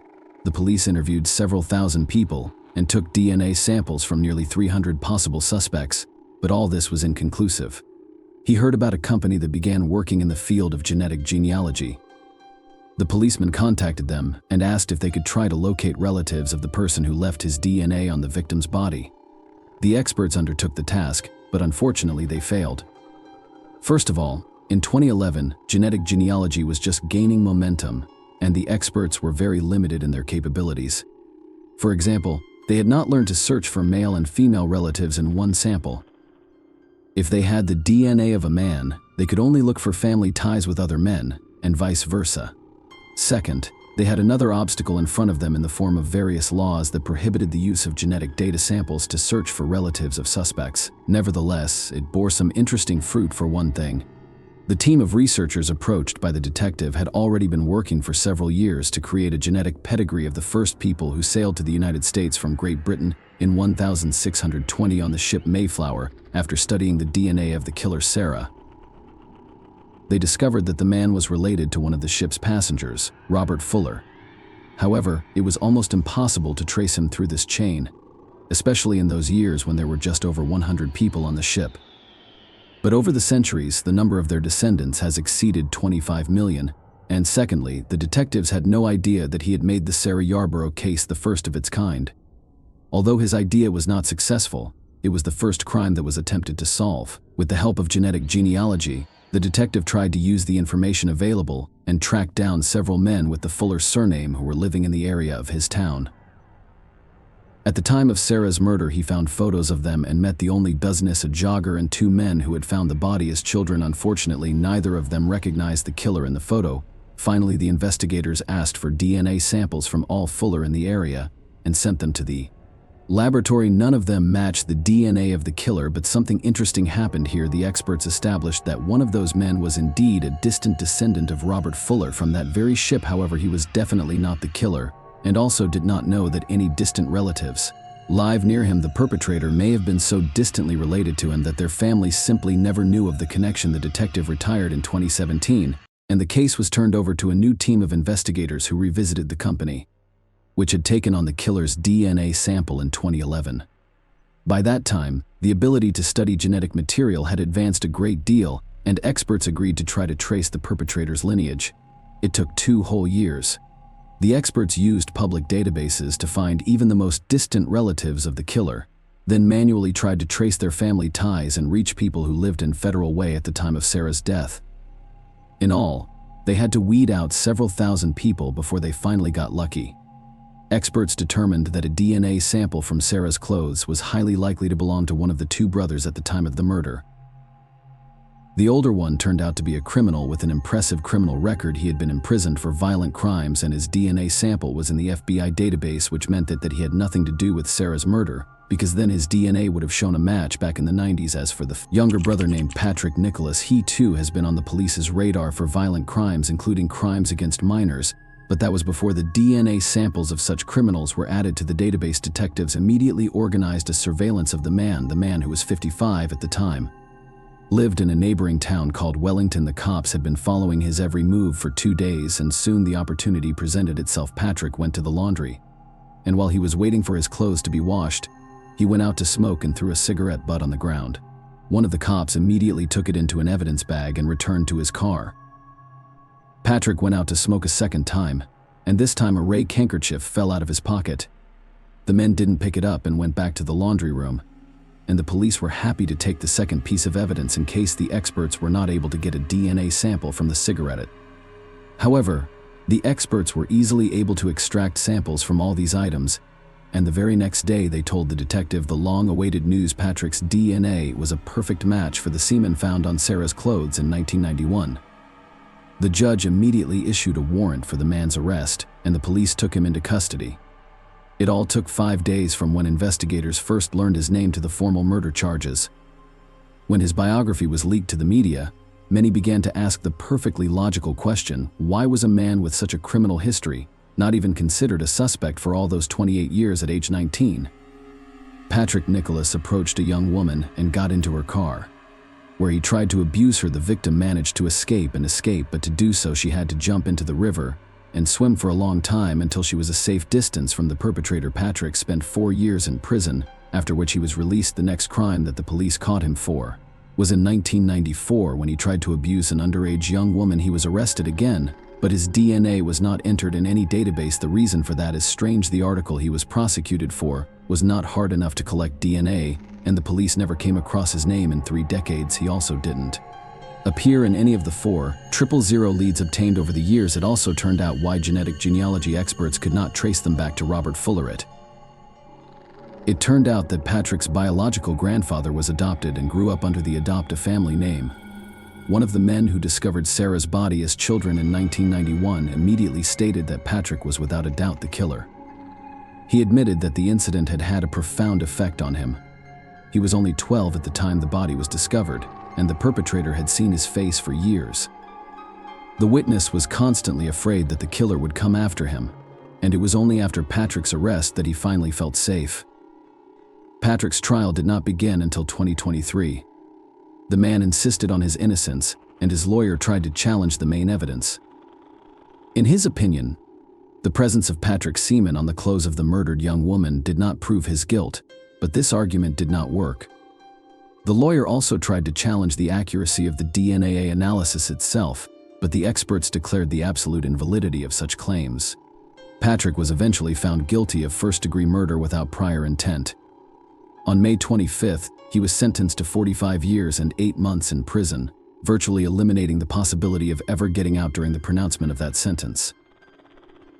the police interviewed several thousand people and took DNA samples from nearly 300 possible suspects, but all this was inconclusive. He heard about a company that began working in the field of genetic genealogy. The policeman contacted them and asked if they could try to locate relatives of the person who left his DNA on the victim's body. The experts undertook the task, but unfortunately they failed. First of all, in 2011, genetic genealogy was just gaining momentum, and the experts were very limited in their capabilities. For example, they had not learned to search for male and female relatives in one sample. If they had the DNA of a man, they could only look for family ties with other men, and vice versa. Second, they had another obstacle in front of them in the form of various laws that prohibited the use of genetic data samples to search for relatives of suspects. Nevertheless, it bore some interesting fruit. For one thing, the team of researchers approached by the detective had already been working for several years to create a genetic pedigree of the first people who sailed to the United States from Great Britain in 1620 on the ship Mayflower after studying the DNA of the killer Sarah. they discovered that the man was related to one of the ship's passengers, Robert Fuller. However, it was almost impossible to trace him through this chain, especially in those years when there were just over 100 people on the ship. But over the centuries, the number of their descendants has exceeded 25 million, and secondly, the detectives had no idea that he had made the Sarah Yarborough case the first of its kind. Although his idea was not successful, it was the first crime that was attempted to solve. With the help of genetic genealogy, the detective tried to use the information available and tracked down several men with the Fuller surname who were living in the area of his town. At the time of Sarah's murder, he found photos of them and met the only business, a jogger and two men who had found the body as children. Unfortunately, neither of them recognized the killer in the photo. Finally, the investigators asked for DNA samples from all Fuller in the area and sent them to the laboratory. None of them matched the DNA of the killer, but something interesting happened here. The experts established that one of those men was indeed a distant descendant of Robert Fuller from that very ship. However, he was definitely not the killer, and also did not know that any distant relatives live near him. The perpetrator may have been so distantly related to him that their families simply never knew of the connection. The detective retired in 2017, and the case was turned over to a new team of investigators who revisited the company, which had taken on the killer's DNA sample in 2011. By that time, the ability to study genetic material had advanced a great deal, and experts agreed to try to trace the perpetrator's lineage. It took 2 whole years. The experts used public databases to find even the most distant relatives of the killer, then manually tried to trace their family ties and reach people who lived in Federal Way at the time of Sarah's death. In all, they had to weed out several thousand people before they finally got lucky. Experts determined that a DNA sample from Sarah's clothes was highly likely to belong to one of the 2 brothers at the time of the murder. The older one turned out to be a criminal with an impressive criminal record. He had been imprisoned for violent crimes, and his DNA sample was in the FBI database, which meant that he had nothing to do with Sarah's murder, because then his DNA would have shown a match back in the 90s. As for the younger brother named Patrick Nicholas, he too has been on the police's radar for violent crimes, including crimes against minors, but that was before the DNA samples of such criminals were added to the database. Detectives immediately organized a surveillance of the man who was 55 at the time, lived in a neighboring town called Wellington. The cops had been following his every move for 2 days, and soon the opportunity presented itself. Patrick went to the laundry, and while he was waiting for his clothes to be washed, he went out to smoke and threw a cigarette butt on the ground. One of the cops immediately took it into an evidence bag and returned to his car. Patrick went out to smoke a second time, and this time a rag handkerchief fell out of his pocket. The men didn't pick it up and went back to the laundry room, and the police were happy to take the second piece of evidence in case the experts were not able to get a DNA sample from the cigarette. However, the experts were easily able to extract samples from all these items, and the very next day they told the detective the long-awaited news: Patrick's DNA was a perfect match for the semen found on Sarah's clothes in 1991. The judge immediately issued a warrant for the man's arrest, and the police took him into custody. It all took 5 days from when investigators first learned his name to the formal murder charges. When his biography was leaked to the media, many began to ask the perfectly logical question: why was a man with such a criminal history not even considered a suspect for all those 28 years at age 19? Patrick Nicholas approached a young woman and got into her car, where he tried to abuse her. The victim managed to escape, but to do so she had to jump into the river and swim for a long time until she was a safe distance from the perpetrator. Patrick spent 4 years in prison, after which he was released. The next crime that the police caught him for was in 1994 when he tried to abuse an underage young woman. He was arrested again, but his DNA was not entered in any database. The reason for that is strange. The article he was prosecuted for was not hard enough to collect DNA, and the police never came across his name in 3 decades. He also didn't appear in any of the 4,000 leads obtained over the years. It also turned out why genetic genealogy experts could not trace them back to Robert Fuller. It turned out that Patrick's biological grandfather was adopted and grew up under the adopt-a-family name. One of the men who discovered Sarah's body as children in 1991 immediately stated that Patrick was without a doubt the killer. He admitted that the incident had had a profound effect on him. He was only 12 at the time the body was discovered, and the perpetrator had seen his face for years. The witness was constantly afraid that the killer would come after him, and it was only after Patrick's arrest that he finally felt safe. Patrick's trial did not begin until 2023. The man insisted on his innocence, and his lawyer tried to challenge the main evidence. In his opinion, the presence of Patrick's semen on the clothes of the murdered young woman did not prove his guilt, but this argument did not work. The lawyer also tried to challenge the accuracy of the DNA analysis itself, but the experts declared the absolute invalidity of such claims. Patrick was eventually found guilty of first-degree murder without prior intent. On May 25th, he was sentenced to 45 years and 8 months in prison, virtually eliminating the possibility of ever getting out during the pronouncement of that sentence.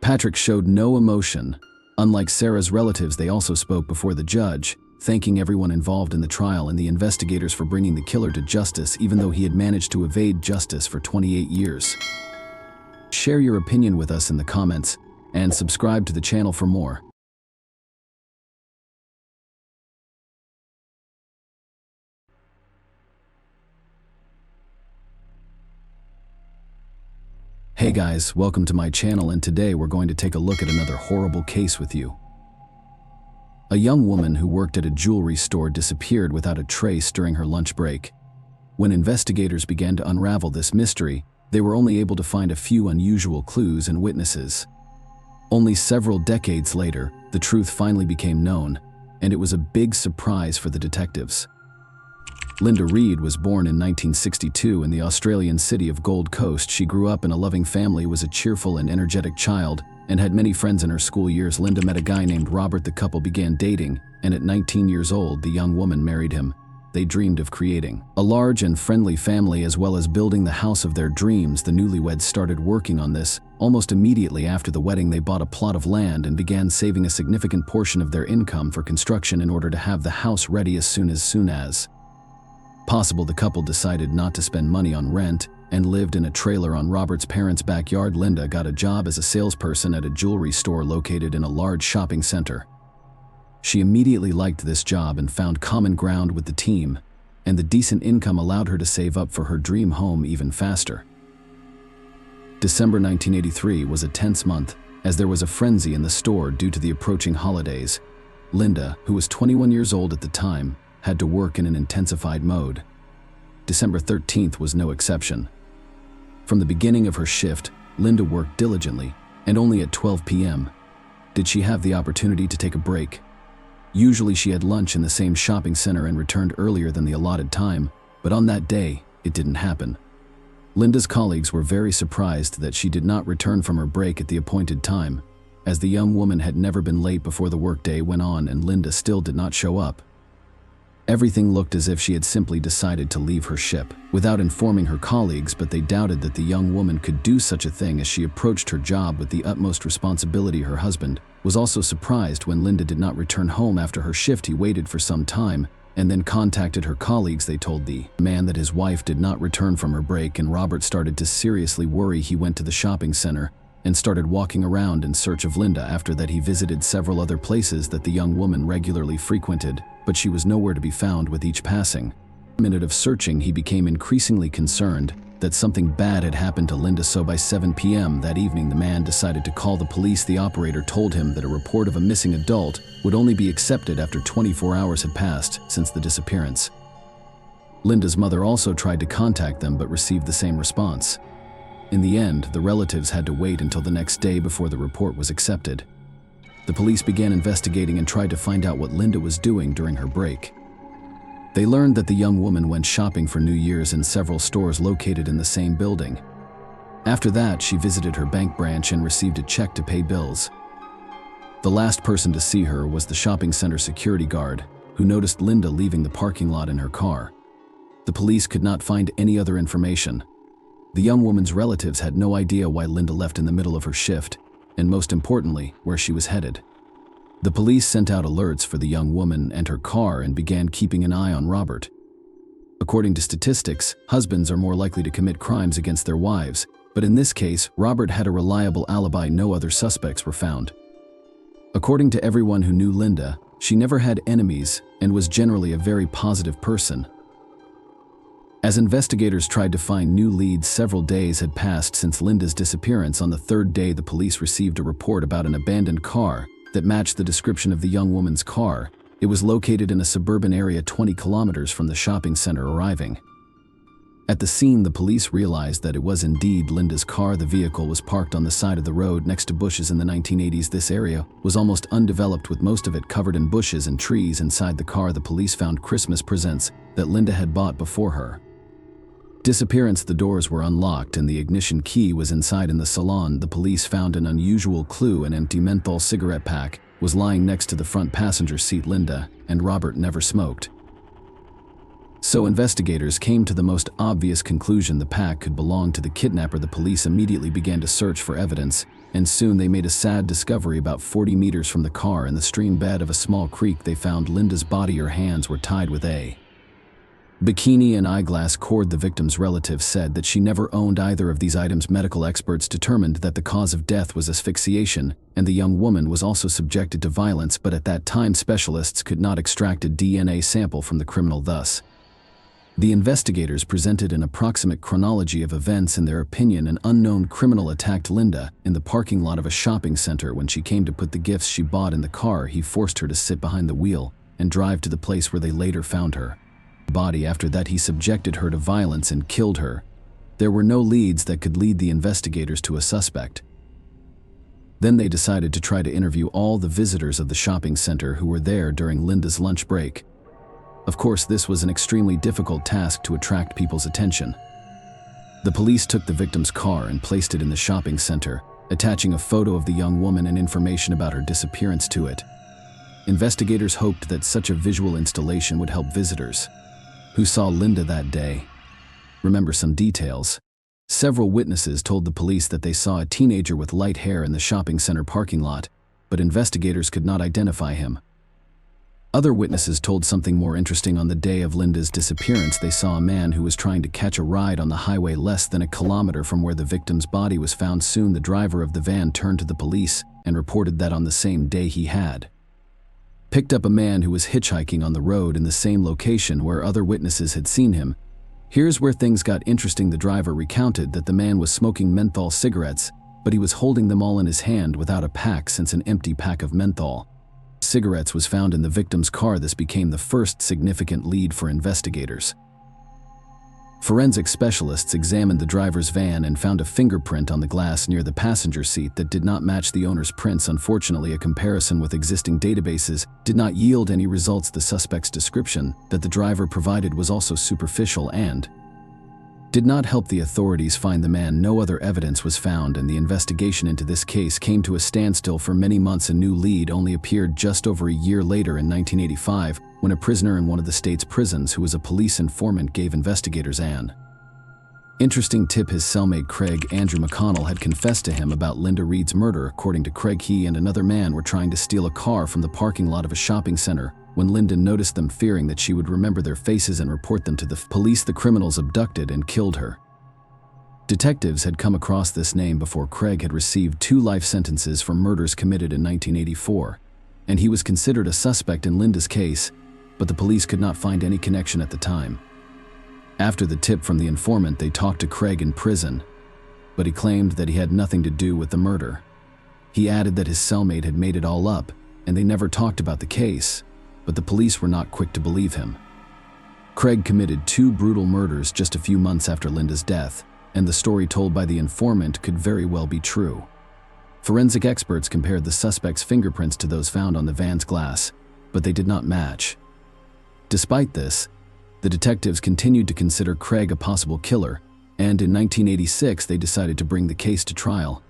Patrick showed no emotion. Unlike Sarah's relatives, they also spoke before the judge, thanking everyone involved in the trial and the investigators for bringing the killer to justice even though he had managed to evade justice for 28 years. Share your opinion with us in the comments and subscribe to the channel for more. Hey guys, welcome to my channel, and today we're going to take a look at another horrible case with you. A young woman who worked at a jewelry store disappeared without a trace during her lunch break. When investigators began to unravel this mystery, they were only able to find a few unusual clues and witnesses. Only several decades later, the truth finally became known, and it was a big surprise for the detectives. Linda Reed was born in 1962 in the Australian city of Gold Coast. She grew up in a loving family, was a cheerful and energetic child, and had many friends in her school years. Linda met a guy named Robert. The couple began dating, and at 19 years old, the young woman married him. They dreamed of creating a large and friendly family as well as building the house of their dreams. The newlyweds started working on this. Almost immediately after the wedding, they bought a plot of land and began saving a significant portion of their income for construction in order to have the house ready as soon as possible. The couple decided not to spend money on rent and lived in a trailer on Robert's parents' backyard. Linda got a job as a salesperson at a jewelry store located in a large shopping center. She immediately liked this job and found common ground with the team, and the decent income allowed her to save up for her dream home even faster. December 1983 was a tense month, as there was a frenzy in the store due to the approaching holidays. Linda, who was 21 years old at the time, had to work in an intensified mode. December 13th was no exception. From the beginning of her shift, Linda worked diligently, and only at 12 p.m. did she have the opportunity to take a break. Usually she had lunch in the same shopping center and returned earlier than the allotted time, but on that day, it didn't happen. Linda's colleagues were very surprised that she did not return from her break at the appointed time, as the young woman had never been late before the workday went on and Linda still did not show up. Everything looked as if she had simply decided to leave her ship without informing her colleagues, but they doubted that the young woman could do such a thing as she approached her job with the utmost responsibility. Her husband was also surprised when Linda did not return home after her shift. He waited for some time and then contacted her colleagues. They told the man that his wife did not return from her break, and Robert started to seriously worry. He went to the shopping center and started walking around in search of Linda. After that, he visited several other places that the young woman regularly frequented, but she was nowhere to be found. With each passing minute of searching, he became increasingly concerned that something bad had happened to Linda. So by 7 p.m. that evening, the man decided to call the police. The operator told him that a report of a missing adult would only be accepted after 24 hours had passed since the disappearance. Linda's mother also tried to contact them but received the same response. In the end, the relatives had to wait until the next day before the report was accepted. The police began investigating and tried to find out what Linda was doing during her break. They learned that the young woman went shopping for New Year's in several stores located in the same building. After that, she visited her bank branch and received a check to pay bills. The last person to see her was the shopping center security guard, who noticed Linda leaving the parking lot in her car. The police could not find any other information. The young woman's relatives had no idea why Linda left in the middle of her shift, and most importantly, where she was headed. The police sent out alerts for the young woman and her car and began keeping an eye on Robert. According to statistics, husbands are more likely to commit crimes against their wives, but in this case, Robert had a reliable alibi. No other suspects were found. According to everyone who knew Linda, she never had enemies and was generally a very positive person. As investigators tried to find new leads, several days had passed since Linda's disappearance. On the third day, the police received a report about an abandoned car that matched the description of the young woman's car. It was located in a suburban area 20 kilometers from the shopping center. Arriving At the scene, the police realized that it was indeed Linda's car. The vehicle was parked on the side of the road next to bushes. In the 1980s, this area was almost undeveloped, with most of it covered in bushes and trees. Inside the car, the police found Christmas presents that Linda had bought before her disappearance. The doors were unlocked and the ignition key was inside. In the salon, the police found an unusual clue. An empty menthol cigarette pack was lying next to the front passenger seat. Linda and Robert never smoked, so investigators came to the most obvious conclusion: the pack could belong to the kidnapper. The police immediately began to search for evidence, and soon they made a sad discovery. About 40 meters from the car, in the stream bed of a small creek, they found Linda's body. Her hands were tied with a bikini and eyeglass cord. The victim's relatives said that she never owned either of these items. Medical experts determined that the cause of death was asphyxiation, and the young woman was also subjected to violence, but at that time specialists could not extract a DNA sample from the criminal. Thus, the investigators presented an approximate chronology of events. In their opinion, an unknown criminal attacked Linda in the parking lot of a shopping center. When she came to put the gifts she bought in the car, he forced her to sit behind the wheel and drive to the place where they later found her body. After that, he subjected her to violence and killed her. There were no leads that could lead the investigators to a suspect. Then they decided to try to interview all the visitors of the shopping center who were there during Linda's lunch break. Of course, this was an extremely difficult task to attract people's attention. The police took the victim's car and placed it in the shopping center, attaching a photo of the young woman and information about her disappearance to it. Investigators hoped that such a visual installation would help visitors who saw Linda that day remember some details. Several witnesses told the police that they saw a teenager with light hair in the shopping center parking lot, but investigators could not identify him. Other witnesses told something more interesting. On the day of Linda's disappearance, they saw a man who was trying to catch a ride on the highway less than a kilometer from where the victim's body was found. Soon, the driver of the van turned to the police and reported that on the same day he had picked up a man who was hitchhiking on the road in the same location where other witnesses had seen him. Here's where things got interesting. The driver recounted that the man was smoking menthol cigarettes, but he was holding them all in his hand without a pack, since an empty pack of menthol cigarettes was found in the victim's car. This became the first significant lead for investigators. Forensic specialists examined the driver's van and found a fingerprint on the glass near the passenger seat that did not match the owner's prints. Unfortunately, a comparison with existing databases did not yield any results. The suspect's description that the driver provided was also superficial and did not help the authorities find the man. No other evidence was found, and the investigation into this case came to a standstill for many months. A new lead only appeared just over a year later, in 1985, when a prisoner in one of the state's prisons who was a police informant gave investigators an interesting tip. His cellmate Craig Andrew McConnell had confessed to him about Linda Reed's murder. According to Craig, he and another man were trying to steal a car from the parking lot of a shopping center. When Linda noticed them, fearing that she would remember their faces and report them to the police, the criminals abducted and killed her. Detectives had come across this name before. Craig had received 2 life sentences for murders committed in 1984, and he was considered a suspect in Linda's case, but the police could not find any connection at the time. After the tip from the informant, they talked to Craig in prison, but he claimed that he had nothing to do with the murder. He added that his cellmate had made it all up, and they never talked about the case, but the police were not quick to believe him. Craig committed 2 brutal murders just a few months after Linda's death, and the story told by the informant could very well be true. Forensic experts compared the suspect's fingerprints to those found on the van's glass, but they did not match. Despite this, the detectives continued to consider Craig a possible killer, and in 1986 they decided to bring the case to trial.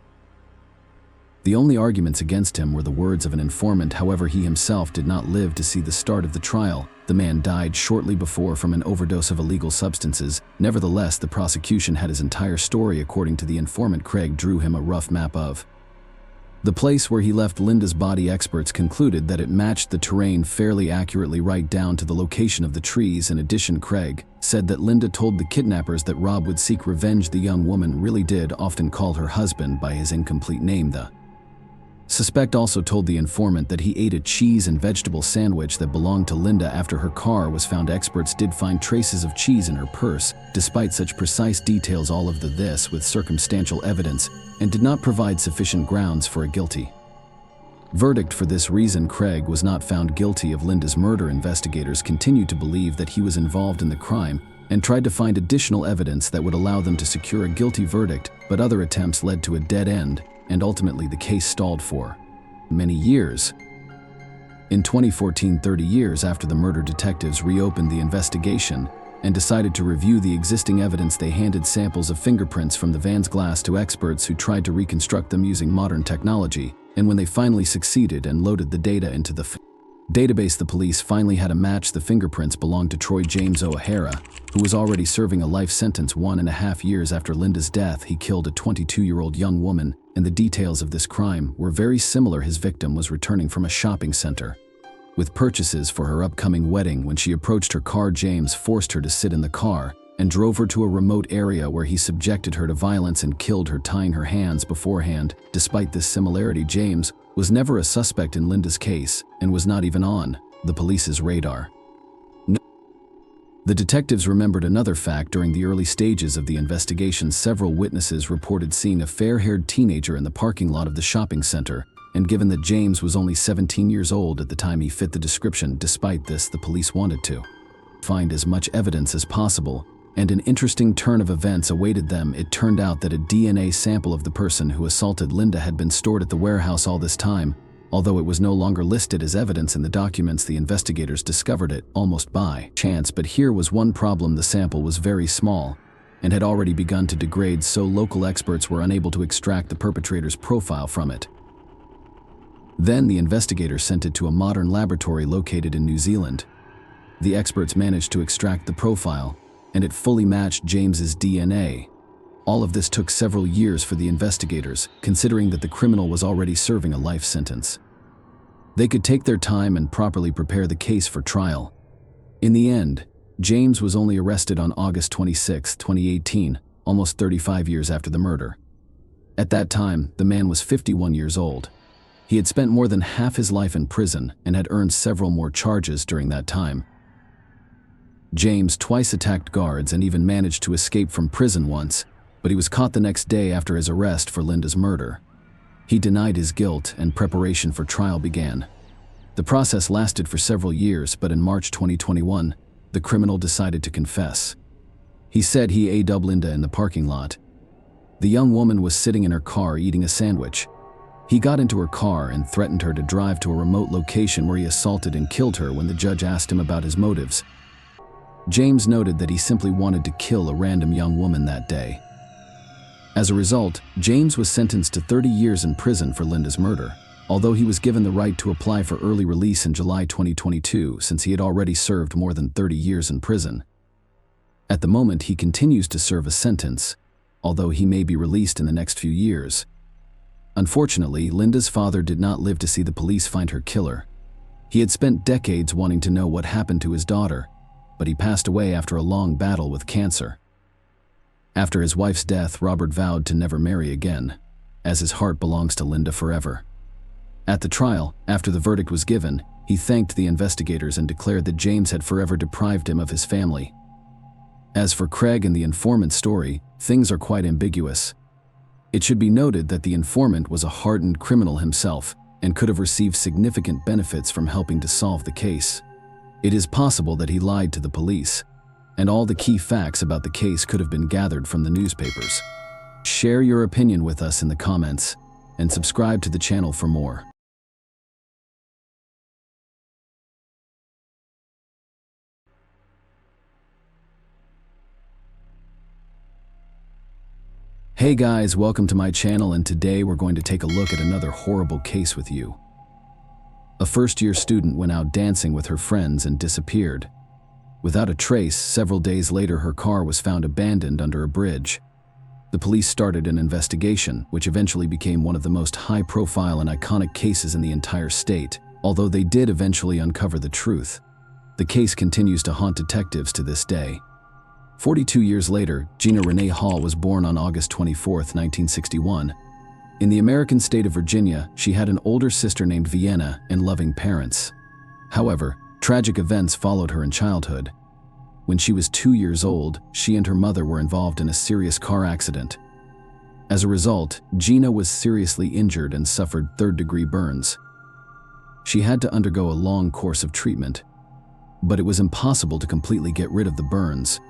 The only arguments against him were the words of an informant. However, he himself did not live to see the start of the trial. The man died shortly before from an overdose of illegal substances. Nevertheless, the prosecution had his entire story. According to the informant, Craig drew him a rough map of the place where he left Linda's body. Experts concluded that it matched the terrain fairly accurately, right down to the location of the trees. In addition, Craig said that Linda told the kidnappers that Rob would seek revenge. The young woman really did often call her husband by his incomplete name. The suspect also told the informant that he ate a cheese and vegetable sandwich that belonged to Linda after her car was found. Experts did find traces of cheese in her purse. Despite such precise details, all of this with circumstantial evidence, and did not provide sufficient grounds for a guilty verdict. For this reason, Craig was not found guilty of Linda's murder. Investigators continued to believe that he was involved in the crime, and tried to find additional evidence that would allow them to secure a guilty verdict, but other attempts led to a dead end, and ultimately the case stalled for many years. In 2014, 30 years after the murder, detectives reopened the investigation and decided to review the existing evidence. They handed samples of fingerprints from the van's glass to experts who tried to reconstruct them using modern technology, and when they finally succeeded and loaded the data into the database, the police finally had a match. The fingerprints belonged to Troy James O'Hara, who was already serving a life sentence 1.5 years after Linda's death. He killed a 22-year-old young woman, and the details of this crime were very similar. His victim was returning from a shopping center with purchases for her upcoming wedding. When she approached her car, James forced her to sit in the car and drove her to a remote area where he subjected her to violence and killed her, tying her hands beforehand. Despite this similarity, James was never a suspect in Linda's case and was not even on the police's radar. The detectives remembered another fact. During the early stages of the investigation, several witnesses reported seeing a fair-haired teenager in the parking lot of the shopping center, and given that James was only 17 years old at the time, he fit the description. Despite this, the police wanted to find as much evidence as possible, and an interesting turn of events awaited them. It turned out that a DNA sample of the person who assaulted Linda had been stored at the warehouse all this time. Although it was no longer listed as evidence in the documents, the investigators discovered it almost by chance. But here was one problem: the sample was very small and had already begun to degrade, so local experts were unable to extract the perpetrator's profile from it. Then the investigators sent it to a modern laboratory located in New Zealand. The experts managed to extract the profile, and it fully matched James's DNA. All of this took several years for the investigators, considering that the criminal was already serving a life sentence. They could take their time and properly prepare the case for trial. In the end, James was only arrested on August 26, 2018, almost 35 years after the murder. At that time, the man was 51 years old. He had spent more than half his life in prison and had earned several more charges during that time. James twice attacked guards and even managed to escape from prison once, but he was caught the next day after his arrest for Linda's murder. He denied his guilt, and preparation for trial began. The process lasted for several years, but in March 2021, the criminal decided to confess. He said he AW'd Linda in the parking lot. The young woman was sitting in her car eating a sandwich. He got into her car and threatened her to drive to a remote location where he assaulted and killed her. When the judge asked him about his motives, James noted that he simply wanted to kill a random young woman that day. As a result, James was sentenced to 30 years in prison for Linda's murder, although he was given the right to apply for early release in July 2022 since he had already served more than 30 years in prison. At the moment, he continues to serve a sentence, although he may be released in the next few years. Unfortunately, Linda's father did not live to see the police find her killer. He had spent decades wanting to know what happened to his daughter, but he passed away after a long battle with cancer. After his wife's death, Robert vowed to never marry again, as his heart belongs to Linda forever. At the trial, after the verdict was given, he thanked the investigators and declared that James had forever deprived him of his family. As for Craig and the informant's story, things are quite ambiguous. It should be noted that the informant was a hardened criminal himself and could have received significant benefits from helping to solve the case. It is possible that he lied to the police, and all the key facts about the case could have been gathered from the newspapers. Share your opinion with us in the comments, and subscribe to the channel for more. Hey guys, welcome to my channel, and today we're going to take a look at another horrible case with you. A first-year student went out dancing with her friends and disappeared. Without a trace, several days later her car was found abandoned under a bridge. The police started an investigation, which eventually became one of the most high-profile and iconic cases in the entire state, although they did eventually uncover the truth. The case continues to haunt detectives to this day. 42 years later, Gina Renee Hall was born on August 24, 1961. In the American state of Virginia, she had an older sister named Vienna and loving parents. However, tragic events followed her in childhood. When she was 2 years old, she and her mother were involved in a serious car accident. As a result, Gina was seriously injured and suffered third-degree burns. She had to undergo a long course of treatment, but it was impossible to completely get rid of the burns.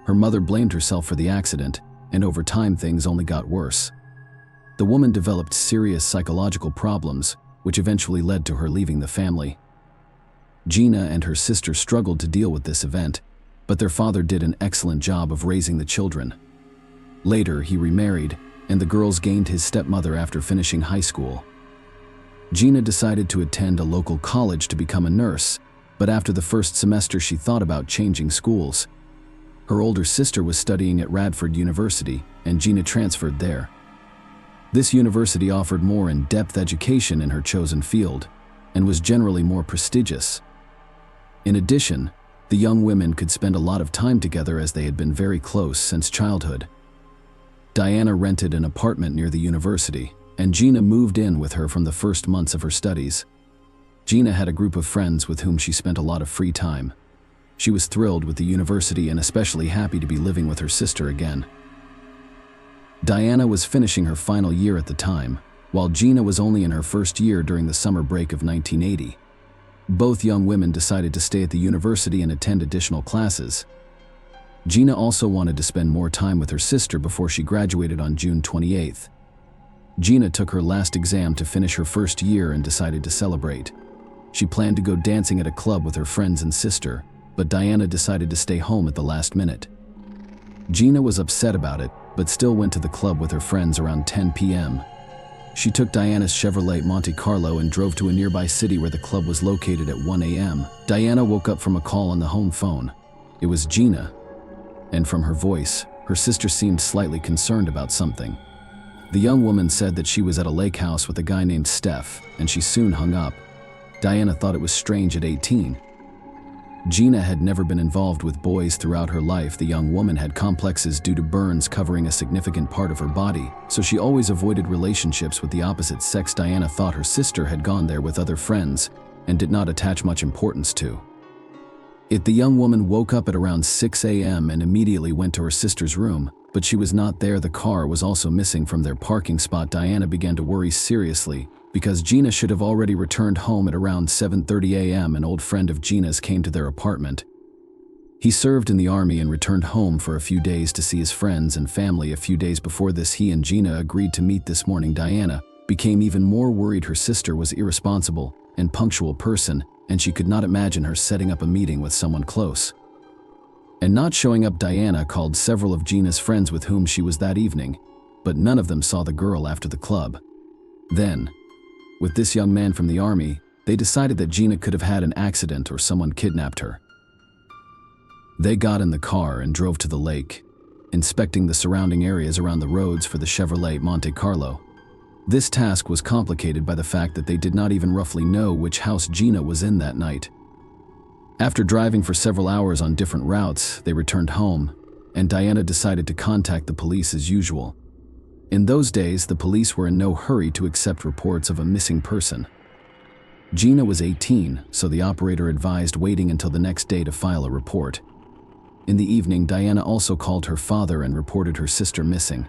Her mother blamed herself for the accident, and over time things only got worse. The woman developed serious psychological problems, which eventually led to her leaving the family. Gina and her sister struggled to deal with this event, but their father did an excellent job of raising the children. Later, he remarried, and the girls gained his stepmother after finishing high school. Gina decided to attend a local college to become a nurse, but after the first semester she thought about changing schools. Her older sister was studying at Radford University, and Gina transferred there. This university offered more in-depth education in her chosen field, and was generally more prestigious. In addition, the young women could spend a lot of time together as they had been very close since childhood. Diana rented an apartment near the university, and Gina moved in with her from the first months of her studies. Gina had a group of friends with whom she spent a lot of free time. She was thrilled with the university and especially happy to be living with her sister again. Diana was finishing her final year at the time, while Gina was only in her first year during the summer break of 1980. Both young women decided to stay at the university and attend additional classes. Gina also wanted to spend more time with her sister before she graduated on June 28th. Gina took her last exam to finish her first year and decided to celebrate. She planned to go dancing at a club with her friends and sister, but Diana decided to stay home at the last minute. Gina was upset about it, but still went to the club with her friends around 10 p.m. She took Diana's Chevrolet Monte Carlo and drove to a nearby city where the club was located at 1 a.m. Diana woke up from a call on the home phone. It was Gina, and from her voice, her sister seemed slightly concerned about something. The young woman said that she was at a lake house with a guy named Steph, and she soon hung up. Diana thought it was strange at 18. Gina had never been involved with boys throughout her life. The young woman had complexes due to burns covering a significant part of her body, so she always avoided relationships with the opposite sex. Diana thought her sister had gone there with other friends and did not attach much importance to it. The young woman woke up at around 6 a.m. and immediately went to her sister's room, but she was not there. The car was also missing from their parking spot. Diana began to worry seriously, because Gina should have already returned home at around 7:30 a.m. An old friend of Gina's came to their apartment. He served in the army and returned home for a few days to see his friends and family. A few days before this, he and Gina agreed to meet this morning. Diana became even more worried. Her sister was irresponsible and punctual person, and she could not imagine her setting up a meeting with someone close and not showing up. Diana called several of Gina's friends with whom she was that evening, but none of them saw the girl after the club. Then, with this young man from the army, they decided that Gina could have had an accident or someone kidnapped her. They got in the car and drove to the lake, inspecting the surrounding areas around the roads for the Chevrolet Monte Carlo. This task was complicated by the fact that they did not even roughly know which house Gina was in that night. After driving for several hours on different routes, they returned home, and Diana decided to contact the police as usual. In those days, the police were in no hurry to accept reports of a missing person. Gina was 18, so the operator advised waiting until the next day to file a report. In the evening, Diana also called her father and reported her sister missing.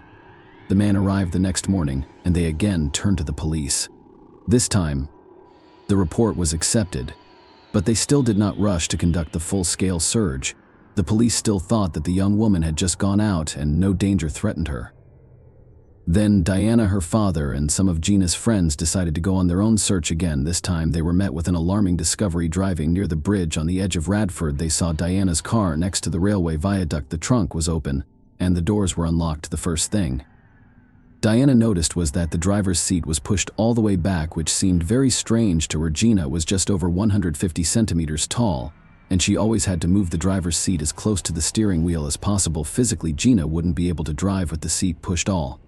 The man arrived the next morning, and they again turned to the police. This time, the report was accepted, but they still did not rush to conduct the full-scale search. The police still thought that the young woman had just gone out and no danger threatened her. Then Diana, her father, and some of Gina's friends decided to go on their own search again. This time they were met with an alarming discovery. Driving near the bridge on the edge of Radford, they saw Diana's car next to the railway viaduct. The trunk was open, and the doors were unlocked. The first thing Diana noticed was that the driver's seat was pushed all the way back, which seemed very strange to her. Gina was just over 150 centimeters tall, and she always had to move the driver's seat as close to the steering wheel as possible. Physically, Gina wouldn't be able to drive with the seat pushed all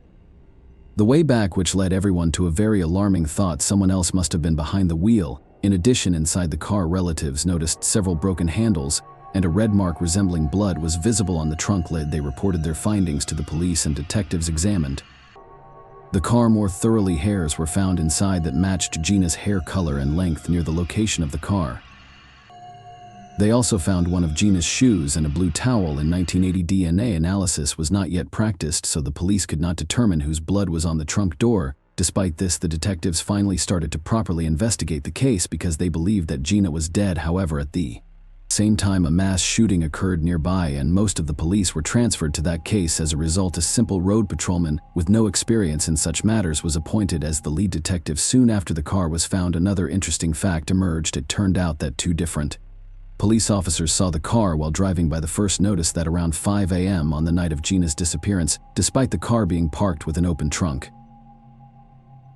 the way back, which led everyone to a very alarming thought: someone else must have been behind the wheel. In addition, inside the car, relatives noticed several broken handles, and a red mark resembling blood was visible on the trunk lid. They reported their findings to the police, and detectives examined the car more thoroughly. Hairs were found inside that matched Gina's hair color and length near the location of the car. They also found one of Gina's shoes and a blue towel. In 1980, DNA analysis was not yet practiced, so the police could not determine whose blood was on the trunk door. Despite this, the detectives finally started to properly investigate the case because they believed that Gina was dead. However, at the Same time, a mass shooting occurred nearby and most of the police were transferred to that case. As a result, a simple road patrolman with no experience in such matters was appointed as the lead detective. Soon after the car was found, another interesting fact emerged. It turned out that two different police officers saw the car while driving by. The first noticed that around 5 a.m. on the night of Gina's disappearance, despite the car being parked with an open trunk.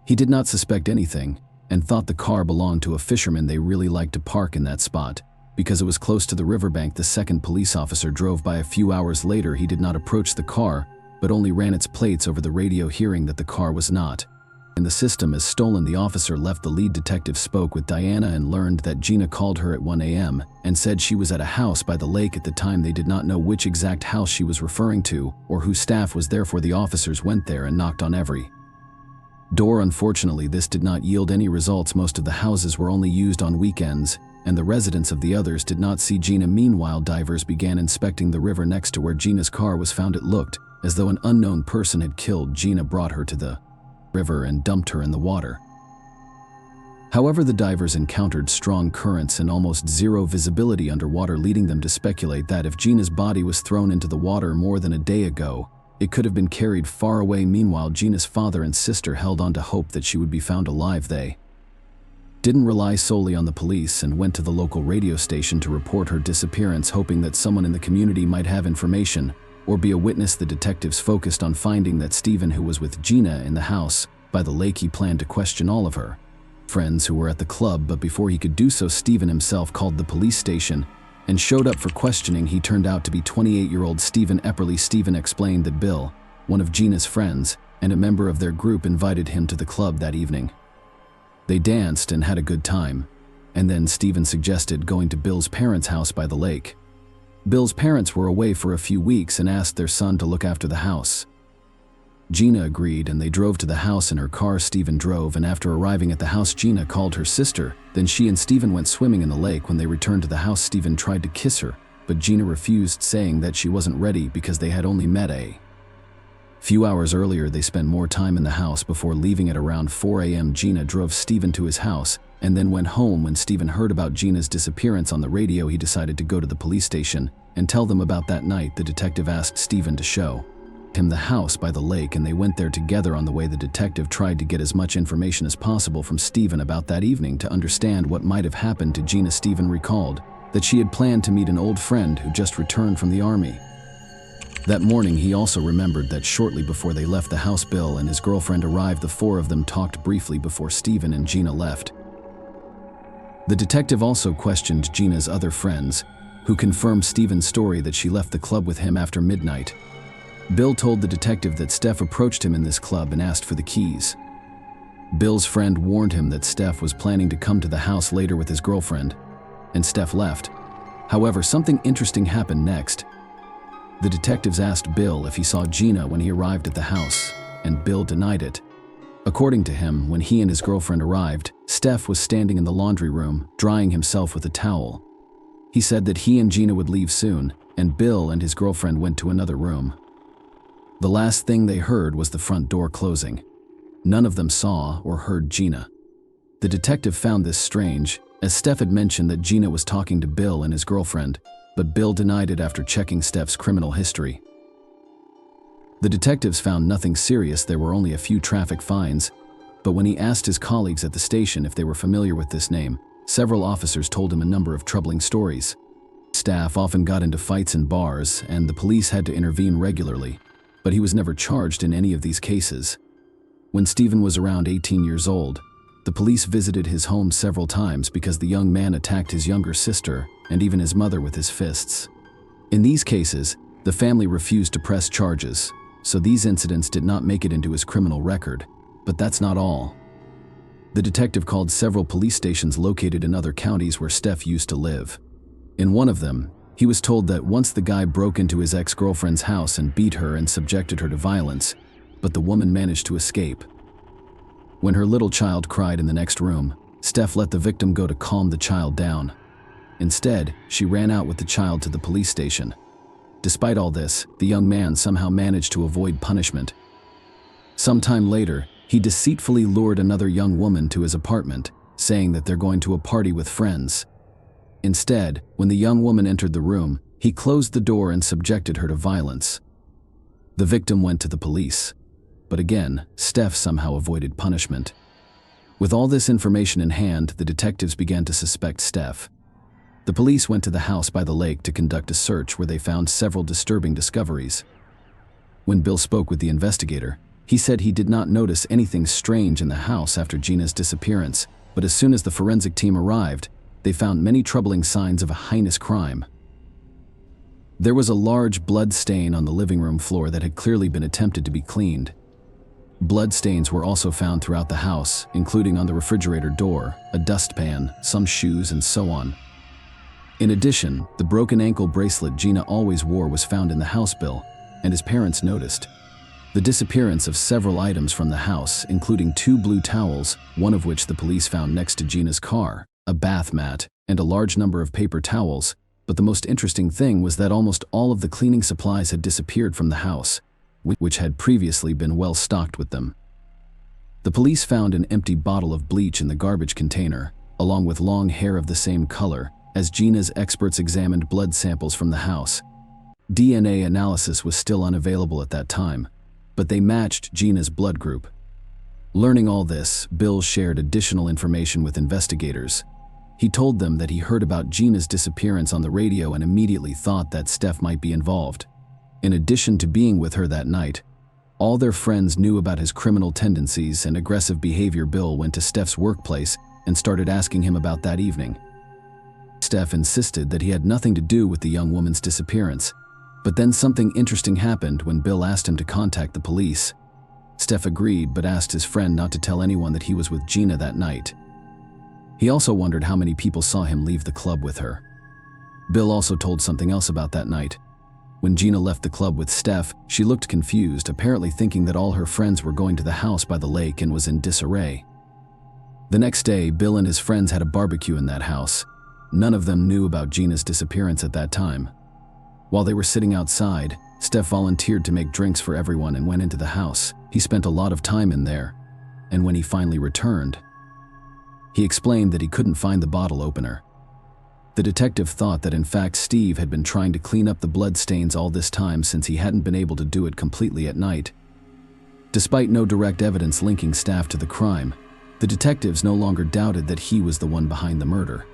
He did not suspect anything and thought the car belonged to a fisherman. They really liked to park in that spot because it was close to the riverbank. The second police officer drove by a few hours later. He did not approach the car, but only ran its plates over the radio, hearing that the car was not in the system as stolen. The officer left. The lead detective spoke with Diana and learned that Gina called her at 1 a.m. and said she was at a house by the lake. At the time, they did not know which exact house she was referring to or whose staff was there. The officers went there and knocked on every door. Unfortunately, this did not yield any results. Most of the houses were only used on weekends, and the residents of the others did not see Gina. Meanwhile, divers began inspecting the river next to where Gina's car was found. It looked as though an unknown person had killed Gina, brought her to the river and dumped her in the water. However, the divers encountered strong currents and almost zero visibility underwater, leading them to speculate that if Gina's body was thrown into the water more than a day ago, it could have been carried far away. Meanwhile, Gina's father and sister held on to hope that she would be found alive. They didn't rely solely on the police and went to the local radio station to report her disappearance, hoping that someone in the community might have information or be a witness. The detectives focused on finding that Stephen, who was with Gina in the house by the lake, he planned to question all of her friends who were at the club, but before he could do so, Stephen himself called the police station and showed up for questioning. He turned out to be 28-year-old Stephen Epperly. Stephen explained that Bill, one of Gina's friends and a member of their group, invited him to the club that evening. They danced and had a good time, and then Stephen suggested going to Bill's parents' house by the lake. Bill's parents were away for a few weeks and asked their son to look after the house. Gina agreed and they drove to the house in her car. Stephen drove, and after arriving at the house, Gina called her sister. Then she and Stephen went swimming in the lake. When they returned to the house, Stephen tried to kiss her, but Gina refused, saying that she wasn't ready because they had only met a few hours earlier. They spent more time in the house before leaving at around 4 a.m. Gina drove Stephen to his house and then went home. When Stephen heard about Gina's disappearance on the radio, he decided to go to the police station and tell them about that night. The detective asked Stephen to show him the house by the lake, and they went there together. On the way, the detective tried to get as much information as possible from Stephen about that evening to understand what might have happened to Gina. Stephen recalled that she had planned to meet an old friend who just returned from the army that morning. He also remembered that shortly before they left the house, Bill and his girlfriend arrived. The four of them talked briefly before Stephen and Gina left. The detective also questioned Gina's other friends, who confirmed Stephen's story that she left the club with him after midnight. Bill told the detective that Steph approached him in this club and asked for the keys. Bill's friend warned him that Steph was planning to come to the house later with his girlfriend, and Steph left. However, something interesting happened next. The detectives asked Bill if he saw Gina when he arrived at the house, and Bill denied it. According to him, when he and his girlfriend arrived, Steph was standing in the laundry room, drying himself with a towel. He said that he and Gina would leave soon, and Bill and his girlfriend went to another room. The last thing they heard was the front door closing. None of them saw or heard Gina. The detective found this strange, as Steph had mentioned that Gina was talking to Bill and his girlfriend, but Bill denied it after checking Steph's criminal history. The detectives found nothing serious. There were only a few traffic fines, but when he asked his colleagues at the station if they were familiar with this name, several officers told him a number of troubling stories. Staff often got into fights in bars, and the police had to intervene regularly, but he was never charged in any of these cases. When Stephen was around 18 years old, the police visited his home several times because the young man attacked his younger sister and even his mother with his fists. In these cases, the family refused to press charges, so these incidents did not make it into his criminal record. But that's not all. The detective called several police stations located in other counties where Steph used to live. In one of them, he was told that once the guy broke into his ex-girlfriend's house and beat her and subjected her to violence, but the woman managed to escape. When her little child cried in the next room, Steph let the victim go to calm the child down. Instead, she ran out with the child to the police station. Despite all this, the young man somehow managed to avoid punishment. Sometime later, he deceitfully lured another young woman to his apartment, saying that they're going to a party with friends. Instead, when the young woman entered the room, he closed the door and subjected her to violence. The victim went to the police. But again, Steph somehow avoided punishment. With all this information in hand, the detectives began to suspect Steph. The police went to the house by the lake to conduct a search where they found several disturbing discoveries. When Bill spoke with the investigator, he said he did not notice anything strange in the house after Gina's disappearance, but as soon as the forensic team arrived, they found many troubling signs of a heinous crime. There was a large blood stain on the living room floor that had clearly been attempted to be cleaned. Blood stains were also found throughout the house, including on the refrigerator door, a dustpan, some shoes, and so on. In addition, the broken ankle bracelet Gina always wore was found in the house, Bill, and his parents noticed. The disappearance of several items from the house, including 2 blue towels, one of which the police found next to Gina's car, a bath mat, and a large number of paper towels, but the most interesting thing was that almost all of the cleaning supplies had disappeared from the house, which had previously been well stocked with them. The police found an empty bottle of bleach in the garbage container, along with long hair of the same color, as Gina's experts examined blood samples from the house. DNA analysis was still unavailable at that time, but they matched Gina's blood group. Learning all this, Bill shared additional information with investigators. He told them that he heard about Gina's disappearance on the radio and immediately thought that Steph might be involved. In addition to being with her that night, all their friends knew about his criminal tendencies and aggressive behavior. Bill went to Steph's workplace and started asking him about that evening. Steph insisted that he had nothing to do with the young woman's disappearance, but then something interesting happened when Bill asked him to contact the police. Steph agreed but asked his friend not to tell anyone that he was with Gina that night. He also wondered how many people saw him leave the club with her. Bill also told something else about that night. When Gina left the club with Steph, she looked confused, apparently thinking that all her friends were going to the house by the lake and was in disarray. The next day, Bill and his friends had a barbecue in that house. None of them knew about Gina's disappearance at that time. While they were sitting outside, Steph volunteered to make drinks for everyone and went into the house. He spent a lot of time in there, and when he finally returned, he explained that he couldn't find the bottle opener. The detective thought that in fact Steve had been trying to clean up the blood stains all this time since he hadn't been able to do it completely at night. Despite no direct evidence linking Steph to the crime, the detectives no longer doubted that he was the one behind the murder.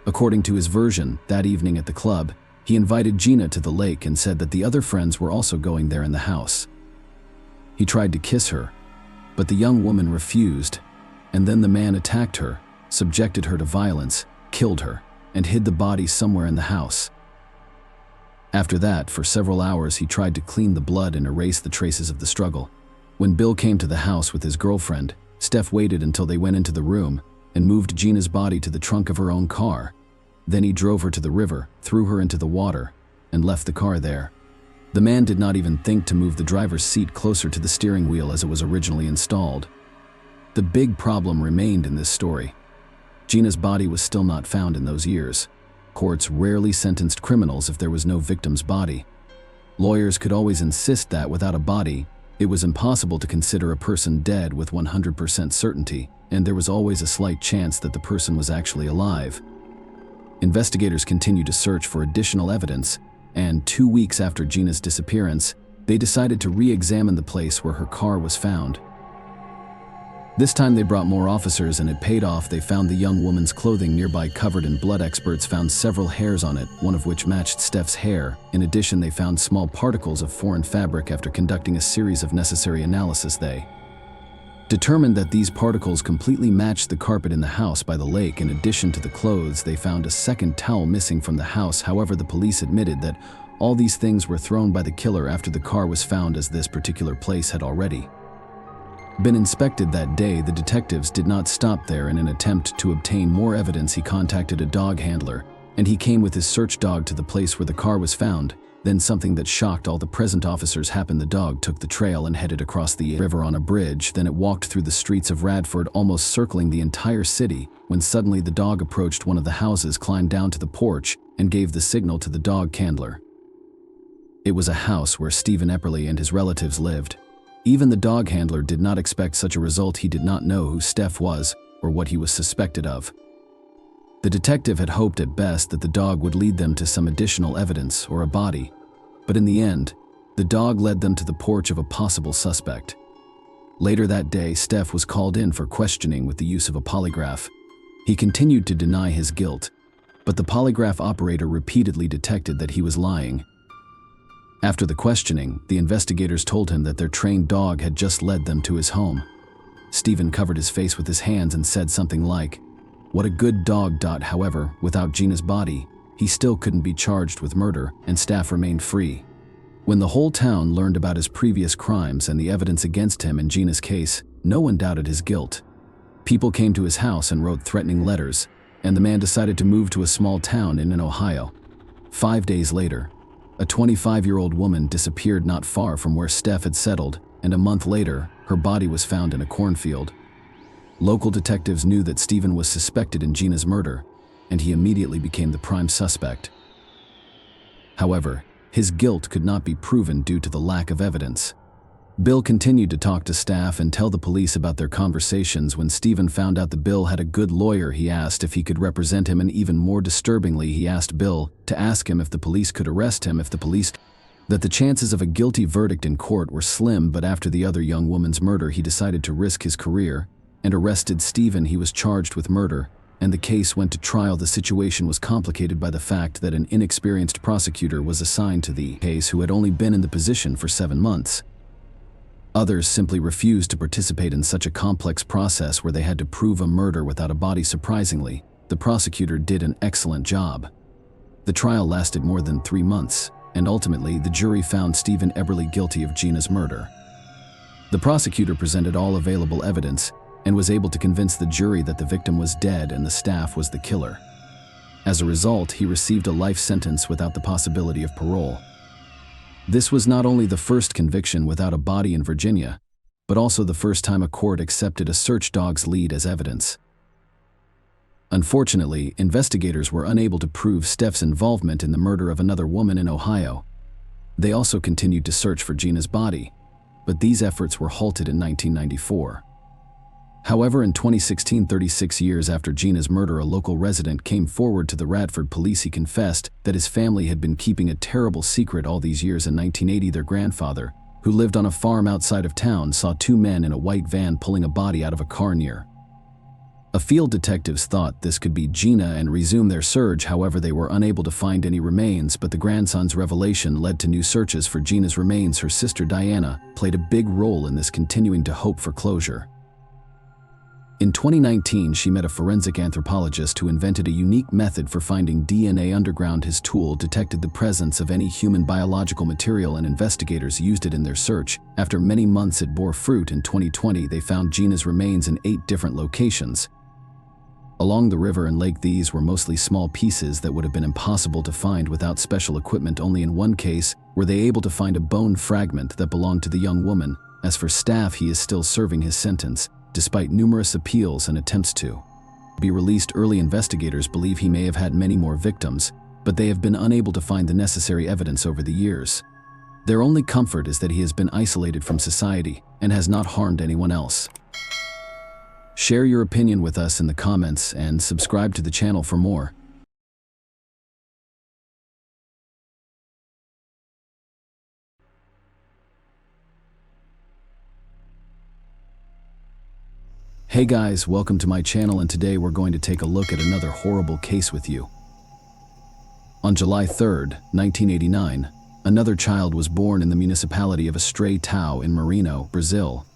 According to his version, that evening at the club, he invited Gina to the lake and said that the other friends were also going there in the house. He tried to kiss her, but the young woman refused, and then the man attacked her, subjected her to violence, killed her, and hid the body somewhere in the house. After that, for several hours he tried to clean the blood and erase the traces of the struggle. When Bill came to the house with his girlfriend, Steph waited until they went into the room and moved Gina's body to the trunk of her own car. Then he drove her to the river, threw her into the water, and left the car there. The man did not even think to move the driver's seat closer to the steering wheel as it was originally installed. The big problem remained in this story. Gina's body was still not found in those years. Courts rarely sentenced criminals if there was no victim's body. Lawyers could always insist that without a body, it was impossible to consider a person dead with 100% certainty, and there was always a slight chance that the person was actually alive. Investigators continued to search for additional evidence, and 2 weeks after Gina's disappearance, they decided to re-examine the place where her car was found. This time they brought more officers and it paid off. They found the young woman's clothing nearby covered in blood. Experts found several hairs on it, one of which matched Steph's hair. In addition, they found small particles of foreign fabric. After conducting a series of necessary analysis, they determined that these particles completely matched the carpet in the house by the lake. In addition to the clothes, they found a second towel missing from the house. However, the police admitted that all these things were thrown by the killer after the car was found, as this particular place had already been inspected that day. The detectives did not stop there. In an attempt to obtain more evidence, he contacted a dog handler, and he came with his search dog to the place where the car was found. Then something that shocked all the present officers happened. The dog took the trail and headed across the river on a bridge. Then it walked through the streets of Radford, almost circling the entire city, when suddenly the dog approached one of the houses, climbed down to the porch, and gave the signal to the dog handler. It was a house where Stephen Epperly and his relatives lived. Even the dog handler did not expect such a result. He did not know who Steph was or what he was suspected of. The detective had hoped at best that the dog would lead them to some additional evidence or a body, but in the end, the dog led them to the porch of a possible suspect. Later that day, Steph was called in for questioning with the use of a polygraph. He continued to deny his guilt, but the polygraph operator repeatedly detected that he was lying. After the questioning, the investigators told him that their trained dog had just led them to his home. Stephen covered his face with his hands and said something like, "What a good dog." However, without Gina's body, he still couldn't be charged with murder, and Steph remained free. When the whole town learned about his previous crimes and the evidence against him in Gina's case, no one doubted his guilt. People came to his house and wrote threatening letters, and the man decided to move to a small town in Ohio. 5 days later, a 25-year-old woman disappeared not far from where Steph had settled, and a month later, her body was found in a cornfield. Local detectives knew that Stephen was suspected in Gina's murder, and he immediately became the prime suspect. However, his guilt could not be proven due to the lack of evidence. Bill continued to talk to staff and tell the police about their conversations. When Stephen found out that Bill had a good lawyer, he asked if he could represent him, and even more disturbingly, he asked Bill to ask him if the police could arrest him that the chances of a guilty verdict in court were slim. But after the other young woman's murder, he decided to risk his career and arrested Stephen. He was charged with murder, and the case went to trial. The situation was complicated by the fact that an inexperienced prosecutor was assigned to the case who had only been in the position for 7 months. Others simply refused to participate in such a complex process where they had to prove a murder without a body. Surprisingly, the prosecutor did an excellent job. The trial lasted more than 3 months, and ultimately the jury found Stephen Eberly guilty of Gina's murder. The prosecutor presented all available evidence and was able to convince the jury that the victim was dead and the staff was the killer. As a result, he received a life sentence without the possibility of parole. This was not only the first conviction without a body in Virginia, but also the first time a court accepted a search dog's lead as evidence. Unfortunately, investigators were unable to prove Steph's involvement in the murder of another woman in Ohio. They also continued to search for Gina's body, but these efforts were halted in 1994. However, in 2016, 36 years after Gina's murder, a local resident came forward to the Radford police. He confessed that his family had been keeping a terrible secret all these years. In 1980, their grandfather, who lived on a farm outside of town, saw 2 men in a white van pulling a body out of a car near. A field detectives thought this could be Gina and resumed their search. However, they were unable to find any remains, but the grandson's revelation led to new searches for Gina's remains. Her sister Diana played a big role in this, continuing to hope for closure. In 2019, she met a forensic anthropologist who invented a unique method for finding DNA underground. His tool detected the presence of any human biological material, and investigators used it in their search. After many months, it bore fruit. In 2020, they found Gina's remains in 8 different locations along the river and lake. These were mostly small pieces that would have been impossible to find without special equipment. Only in one case were they able to find a bone fragment that belonged to the young woman. As for Staff, he is still serving his sentence, despite numerous appeals and attempts to be released. Early investigators believe he may have had many more victims, but they have been unable to find the necessary evidence over the years. Their only comfort is that he has been isolated from society and has not harmed anyone else. Share your opinion with us in the comments and subscribe to the channel for more. Hey guys, welcome to my channel, and today we're going to take a look at another horrible case with you. On July 3rd, 1989, another child was born in the municipality of Estreitão in Maranhão, Brazil.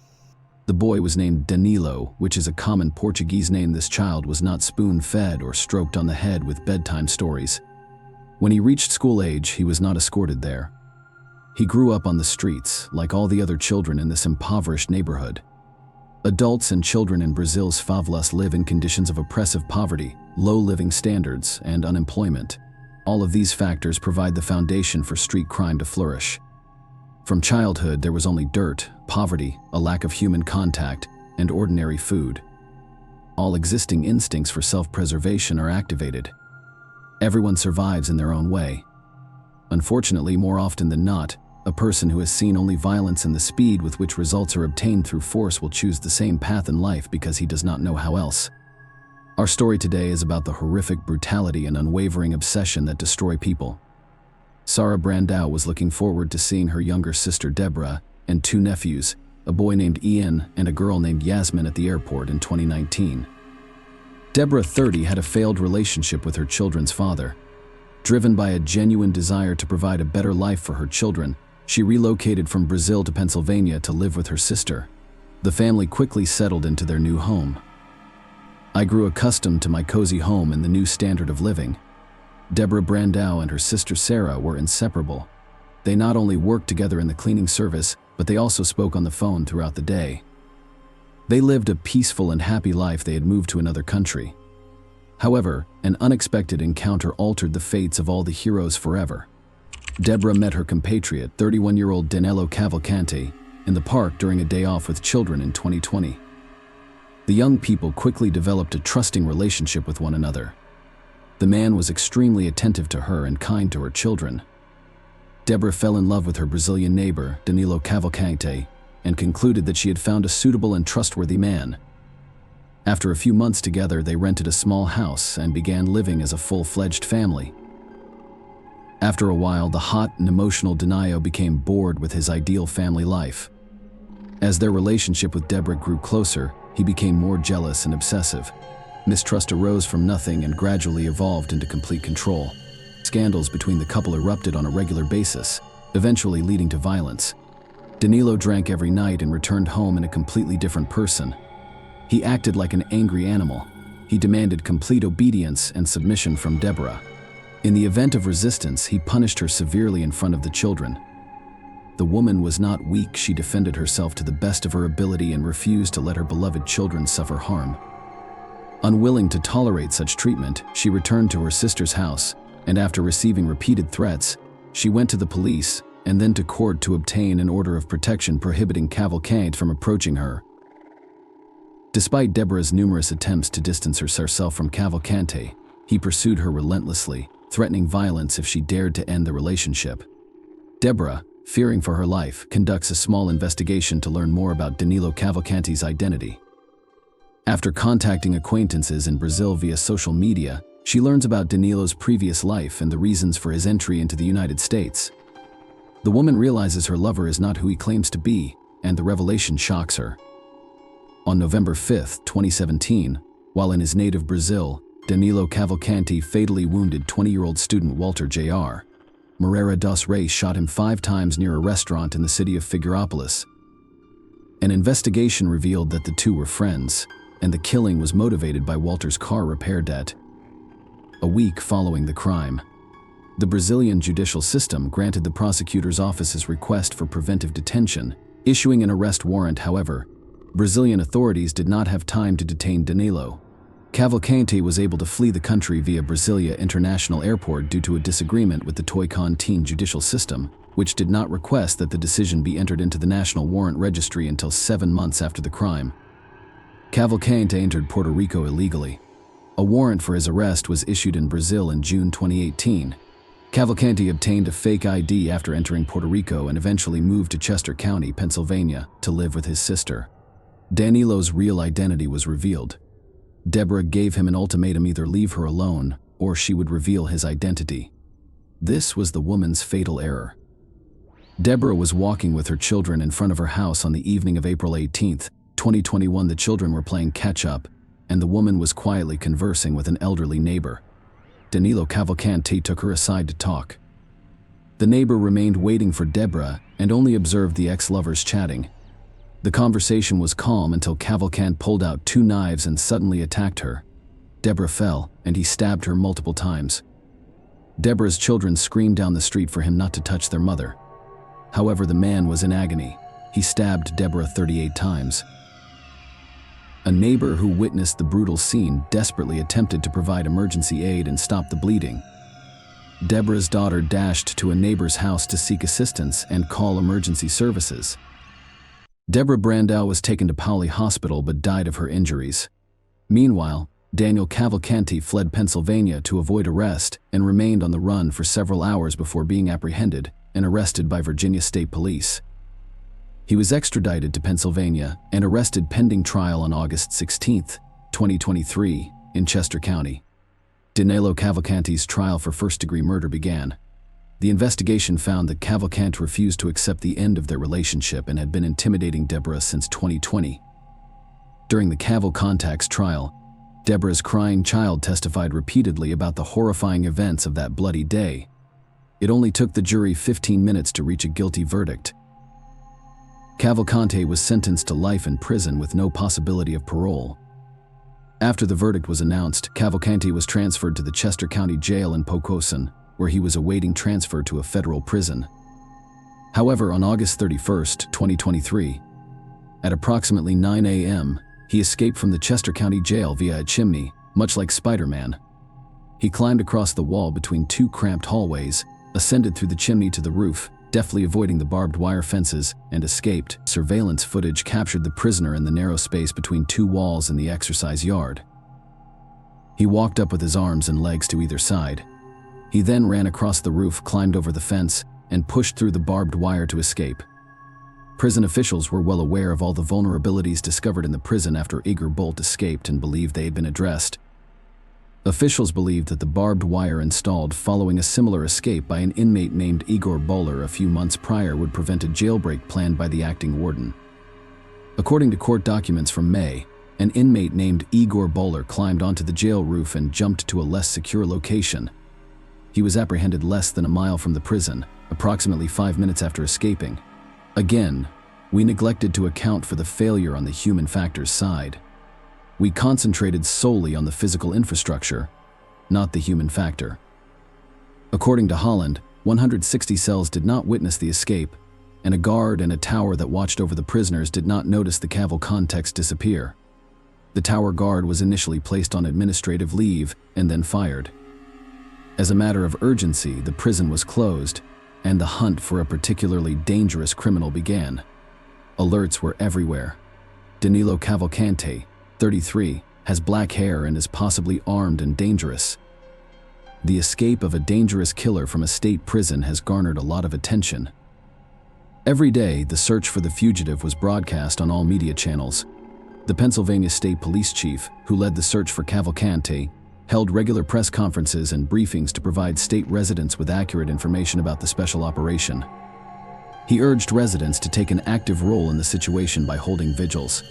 The boy was named Danilo, which is a common Portuguese name. This child was not spoon-fed or stroked on the head with bedtime stories. When he reached school age, he was not escorted there. He grew up on the streets, like all the other children in this impoverished neighborhood. Adults and children in Brazil's favelas live in conditions of oppressive poverty, low living standards, and unemployment. All of these factors provide the foundation for street crime to flourish. From childhood, there was only dirt, poverty, a lack of human contact, and ordinary food. All existing instincts for self-preservation are activated. Everyone survives in their own way. Unfortunately, more often than not, a person who has seen only violence and the speed with which results are obtained through force will choose the same path in life because he does not know how else. Our story today is about the horrific brutality and unwavering obsession that destroy people. Sarah Brandau was looking forward to seeing her younger sister Deborah and two nephews, a boy named Ian and a girl named Yasmin, at the airport in 2019. Deborah, 30, had a failed relationship with her children's father. Driven by a genuine desire to provide a better life for her children, she relocated from Brazil to Pennsylvania to live with her sister. The family quickly settled into their new home. I grew accustomed to my cozy home and the new standard of living. Deborah Brandau and her sister Sarah were inseparable. They not only worked together in the cleaning service, but they also spoke on the phone throughout the day. They lived a peaceful and happy life. They had moved to another country. However, an unexpected encounter altered the fates of all the heroes forever. Deborah met her compatriot, 31-year-old Danilo Cavalcante, in the park during a day off with children in 2020. The young people quickly developed a trusting relationship with one another. The man was extremely attentive to her and kind to her children. Deborah fell in love with her Brazilian neighbor, Danilo Cavalcante, and concluded that she had found a suitable and trustworthy man. After a few months together, they rented a small house and began living as a full-fledged family. After a while, the hot and emotional Danilo became bored with his ideal family life. As their relationship with Deborah grew closer, he became more jealous and obsessive. Mistrust arose from nothing and gradually evolved into complete control. Scandals between the couple erupted on a regular basis, eventually leading to violence. Danilo drank every night and returned home in a completely different person. He acted like an angry animal. He demanded complete obedience and submission from Deborah. In the event of resistance, he punished her severely in front of the children. The woman was not weak. She defended herself to the best of her ability and refused to let her beloved children suffer harm. Unwilling to tolerate such treatment, she returned to her sister's house, and after receiving repeated threats, she went to the police and then to court to obtain an order of protection prohibiting Cavalcante from approaching her. Despite Deborah's numerous attempts to distance herself from Cavalcante, he pursued her relentlessly, threatening violence if she dared to end the relationship. Deborah, fearing for her life, conducts a small investigation to learn more about Danilo Cavalcante's identity. After contacting acquaintances in Brazil via social media, she learns about Danilo's previous life and the reasons for his entry into the United States. The woman realizes her lover is not who he claims to be, and the revelation shocks her. On November 5, 2017, while in his native Brazil, Danilo Cavalcante fatally wounded 20-year-old student Walter J.R. Moreira dos Reis shot him 5 times near a restaurant in the city of Figueirópolis. An investigation revealed that the two were friends, and the killing was motivated by Walter's car repair debt. A week following the crime, the Brazilian judicial system granted the prosecutor's office's request for preventive detention, issuing an arrest warrant. However, Brazilian authorities did not have time to detain Danilo. Cavalcante was able to flee the country via Brasilia International Airport due to a disagreement with the Tocantins judicial system, which did not request that the decision be entered into the National Warrant Registry until 7 months after the crime. Cavalcante entered Puerto Rico illegally. A warrant for his arrest was issued in Brazil in June 2018. Cavalcante obtained a fake ID after entering Puerto Rico and eventually moved to Chester County, Pennsylvania, to live with his sister. Danilo's real identity was revealed. Deborah gave him an ultimatum: either leave her alone or she would reveal his identity. This was the woman's fatal error. Deborah was walking with her children in front of her house on the evening of April 18, 2021. The children were playing catch-up, and the woman was quietly conversing with an elderly neighbor. Danilo Cavalcante took her aside to talk. The neighbor remained waiting for Deborah and only observed the ex-lovers chatting. The conversation was calm until Cavalcante pulled out 2 knives and suddenly attacked her. Deborah fell, and he stabbed her multiple times. Deborah's children screamed down the street for him not to touch their mother. However, the man was in agony. He stabbed Deborah 38 times. A neighbor who witnessed the brutal scene desperately attempted to provide emergency aid and stop the bleeding. Deborah's daughter dashed to a neighbor's house to seek assistance and call emergency services. Deborah Brandau was taken to Pauli Hospital but died of her injuries. Meanwhile, Daniel Cavalcante fled Pennsylvania to avoid arrest and remained on the run for several hours before being apprehended and arrested by Virginia State Police. He was extradited to Pennsylvania and arrested pending trial on August 16, 2023, in Chester County. Danilo Cavalcante's trial for first-degree murder began. The investigation found that Cavalcante refused to accept the end of their relationship and had been intimidating Deborah since 2020. During the Cavalcante's trial, Deborah's crying child testified repeatedly about the horrifying events of that bloody day. It only took the jury 15 minutes to reach a guilty verdict. Cavalcante was sentenced to life in prison with no possibility of parole. After the verdict was announced, Cavalcante was transferred to the Chester County Jail in Poquoson, where he was awaiting transfer to a federal prison. However, on August 31, 2023, at approximately 9 a.m., he escaped from the Chester County Jail via a chimney, much like Spider-Man. He climbed across the wall between two cramped hallways, ascended through the chimney to the roof, deftly avoiding the barbed wire fences, and escaped. Surveillance footage captured the prisoner in the narrow space between two walls in the exercise yard. He walked up with his arms and legs to either side. He then ran across the roof, climbed over the fence, and pushed through the barbed wire to escape. Prison officials were well aware of all the vulnerabilities discovered in the prison after Igor Bolt escaped and believed they had been addressed. Officials believed that the barbed wire installed following a similar escape by an inmate named Igor Bowler a few months prior would prevent a jailbreak planned by the acting warden. According to court documents from May, an inmate named Igor Bowler climbed onto the jail roof and jumped to a less secure location. He was apprehended less than a mile from the prison, approximately 5 minutes after escaping. Again, we neglected to account for the failure on the human factors side. We concentrated solely on the physical infrastructure, not the human factor. According to Holland, 160 cells did not witness the escape, and a guard and a tower that watched over the prisoners did not notice the Cavalcante's disappear. The tower guard was initially placed on administrative leave and then fired. As a matter of urgency, the prison was closed, and the hunt for a particularly dangerous criminal began. Alerts were everywhere. Danilo Cavalcante, 33, has black hair and is possibly armed and dangerous. The escape of a dangerous killer from a state prison has garnered a lot of attention. Every day, the search for the fugitive was broadcast on all media channels. The Pennsylvania State Police Chief, who led the search for Cavalcante, held regular press conferences and briefings to provide state residents with accurate information about the special operation. He urged residents to take an active role in the situation by holding vigils.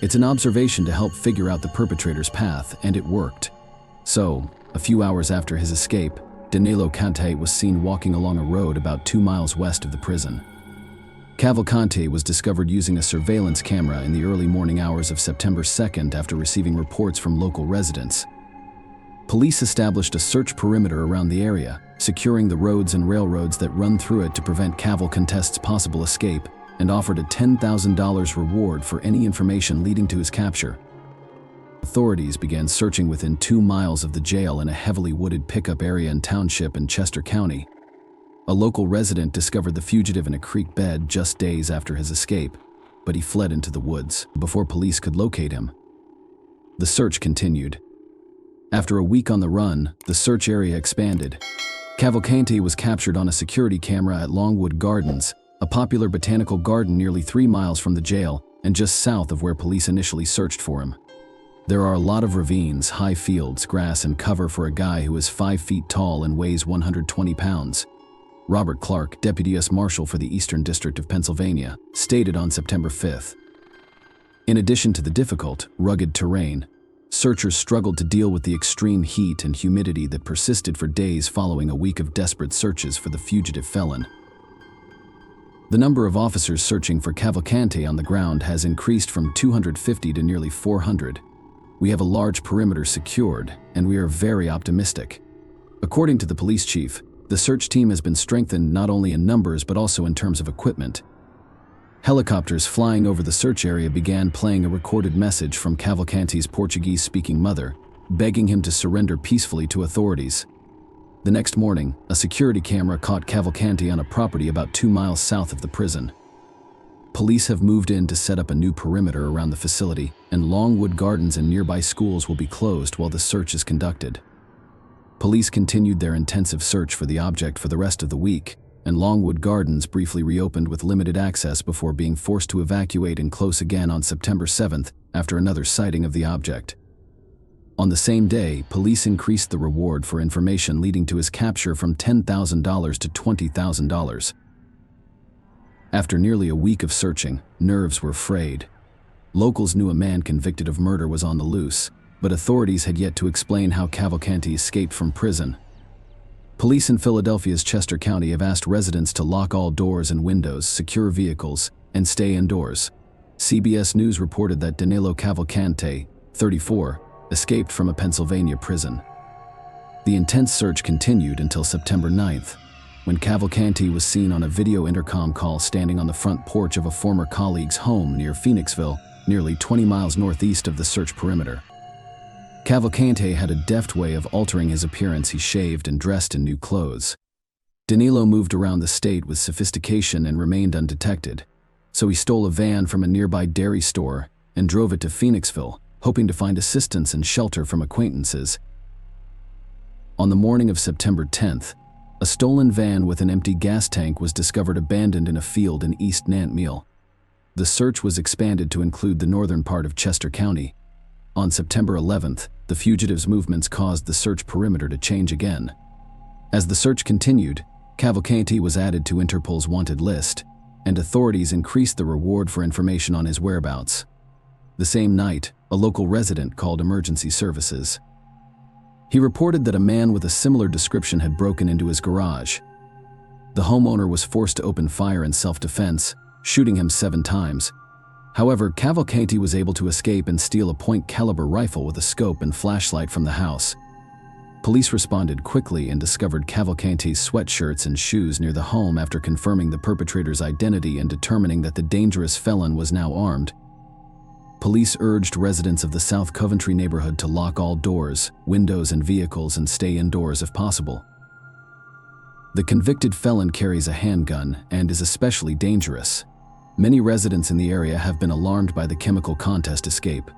It's an observation to help figure out the perpetrator's path, and it worked. So, a few hours after his escape, Danilo Cavalcante was seen walking along a road about 2 miles west of the prison. Cavalcante was discovered using a surveillance camera in the early morning hours of September 2nd after receiving reports from local residents. Police established a search perimeter around the area, securing the roads and railroads that run through it to prevent Cavalcante's possible escape, and offered a $10,000 reward for any information leading to his capture. Authorities began searching within 2 miles of the jail in a heavily wooded pickup area and township in Chester County. A local resident discovered the fugitive in a creek bed just days after his escape, but he fled into the woods before police could locate him. The search continued. After a week on the run, the search area expanded. Cavalcante was captured on a security camera at Longwood Gardens, a popular botanical garden nearly 3 miles from the jail and just south of where police initially searched for him. There are a lot of ravines, high fields, grass, and cover for a guy who is 5 feet tall and weighs 120 pounds. Robert Clark, Deputy U.S. Marshal for the Eastern District of Pennsylvania, stated on September 5th. In addition to the difficult, rugged terrain, searchers struggled to deal with the extreme heat and humidity that persisted for days following a week of desperate searches for the fugitive felon. The number of officers searching for Cavalcante on the ground has increased from 250 to nearly 400. We have a large perimeter secured, and we are very optimistic. According to the police chief, the search team has been strengthened not only in numbers but also in terms of equipment. Helicopters flying over the search area began playing a recorded message from Cavalcante's Portuguese-speaking mother, begging him to surrender peacefully to authorities. The next morning, a security camera caught Cavalcante on a property about 2 miles south of the prison. Police have moved in to set up a new perimeter around the facility, and Longwood Gardens and nearby schools will be closed while the search is conducted. Police continued their intensive search for the object for the rest of the week, and Longwood Gardens briefly reopened with limited access before being forced to evacuate and close again on September 7th after another sighting of the object. On the same day, police increased the reward for information, leading to his capture from $10,000 to $20,000. After nearly a week of searching, nerves were frayed. Locals knew a man convicted of murder was on the loose, but authorities had yet to explain how Cavalcanti escaped from prison. Police in Philadelphia's Chester County have asked residents to lock all doors and windows, secure vehicles, and stay indoors. CBS News reported that Danilo Cavalcanti, 34, escaped from a Pennsylvania prison. The intense search continued until September 9th, when Cavalcanti was seen on a video intercom call standing on the front porch of a former colleague's home near Phoenixville, nearly 20 miles northeast of the search perimeter. Cavalcanti had a deft way of altering his appearance. He shaved and dressed in new clothes. Danilo moved around the state with sophistication and remained undetected, so he stole a van from a nearby dairy store and drove it to Phoenixville, hoping to find assistance and shelter from acquaintances. On the morning of September 10th, a stolen van with an empty gas tank was discovered abandoned in a field in East Nantmeal. The search was expanded to include the northern part of Chester County. On September 11th, the fugitives' movements caused the search perimeter to change again. As the search continued, Cavalcanti was added to Interpol's wanted list, and authorities increased the reward for information on his whereabouts. The same night, a local resident called emergency services. He reported that a man with a similar description had broken into his garage. The homeowner was forced to open fire in self-defense, shooting him 7 times. However, Cavalcanti was able to escape and steal a .caliber rifle with a scope and flashlight from the house. Police responded quickly and discovered Cavalcanti's sweatshirts and shoes near the home after confirming the perpetrator's identity and determining that the dangerous felon was now armed. Police urged residents of the South Coventry neighborhood to lock all doors, windows, and vehicles and stay indoors if possible. The convicted felon carries a handgun and is especially dangerous. Many residents in the area have been alarmed by the chemical contest escape.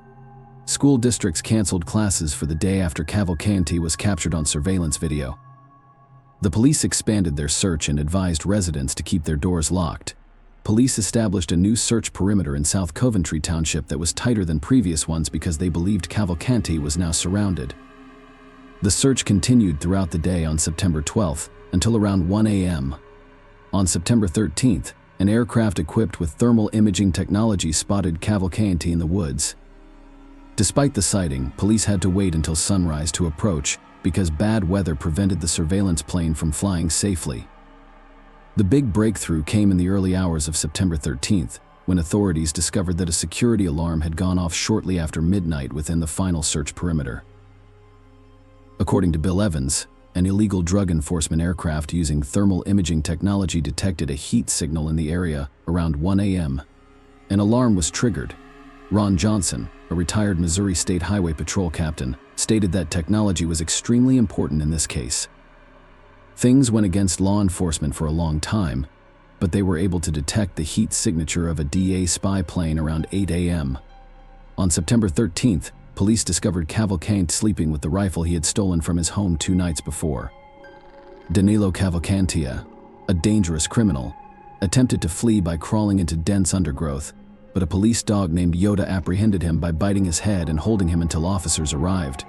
School districts canceled classes for the day after Cavalcanti was captured on surveillance video. The police expanded their search and advised residents to keep their doors locked. Police established a new search perimeter in South Coventry Township that was tighter than previous ones because they believed Cavalcanti was now surrounded. The search continued throughout the day on September 12th until around 1 a.m. On September 13th, an aircraft equipped with thermal imaging technology spotted Cavalcanti in the woods. Despite the sighting, police had to wait until sunrise to approach because bad weather prevented the surveillance plane from flying safely. The big breakthrough came in the early hours of September 13th, when authorities discovered that a security alarm had gone off shortly after midnight within the final search perimeter. According to Bill Evans, an illegal drug enforcement aircraft using thermal imaging technology detected a heat signal in the area around 1 a.m. An alarm was triggered. Ron Johnson, a retired Missouri State Highway Patrol captain, stated that technology was extremely important in this case. Things went against law enforcement for a long time, but they were able to detect the heat signature of a DA spy plane around 8 a.m. On September 13th, police discovered Cavalcanti sleeping with the rifle he had stolen from his home 2 nights before. Danilo Cavalcanti, a dangerous criminal, attempted to flee by crawling into dense undergrowth, but a police dog named Yoda apprehended him by biting his head and holding him until officers arrived.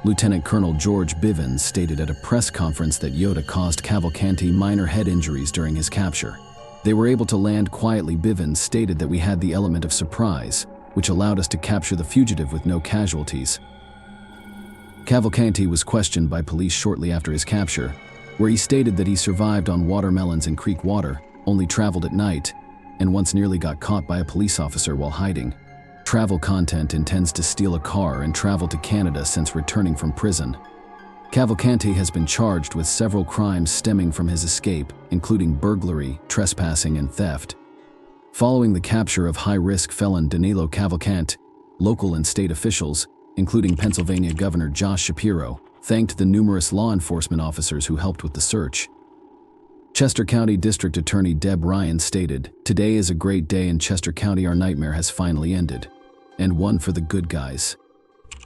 Lieutenant Colonel George Bivens stated at a press conference that Yoda caused Cavalcanti minor head injuries during his capture. They were able to land quietly. Bivens stated that we had the element of surprise, which allowed us to capture the fugitive with no casualties. Cavalcanti was questioned by police shortly after his capture, where he stated that he survived on watermelons and creek water, only traveled at night, and once nearly got caught by a police officer while hiding. Travel content intends to steal a car and travel to Canada since returning from prison. Cavalcanti has been charged with several crimes stemming from his escape, including burglary, trespassing, and theft. Following the capture of high-risk felon Danilo Cavalcanti, local and state officials, including Pennsylvania Governor Josh Shapiro, thanked the numerous law enforcement officers who helped with the search. Chester County District Attorney Deb Ryan stated, "Today is a great day in Chester County. Our nightmare has finally ended, and one for the good guys.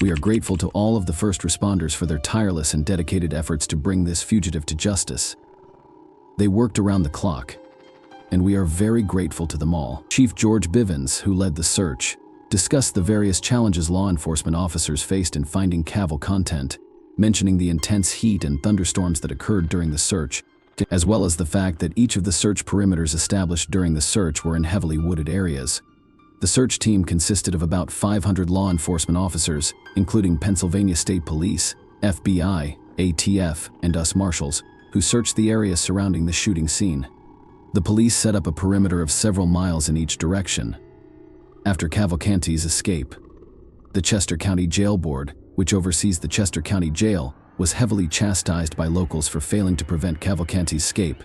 We are grateful to all of the first responders for their tireless and dedicated efforts to bring this fugitive to justice. They worked around the clock, and we are very grateful to them all." Chief George Bivens, who led the search, discussed the various challenges law enforcement officers faced in finding Cavill content, mentioning the intense heat and thunderstorms that occurred during the search, as well as the fact that each of the search perimeters established during the search were in heavily wooded areas. The search team consisted of about 500 law enforcement officers, including Pennsylvania State Police, FBI, ATF, and US Marshals, who searched the area surrounding the shooting scene. The police set up a perimeter of several miles in each direction. After Cavalcanti's escape, the Chester County Jail Board, which oversees the Chester County Jail, was heavily chastised by locals for failing to prevent Cavalcanti's escape.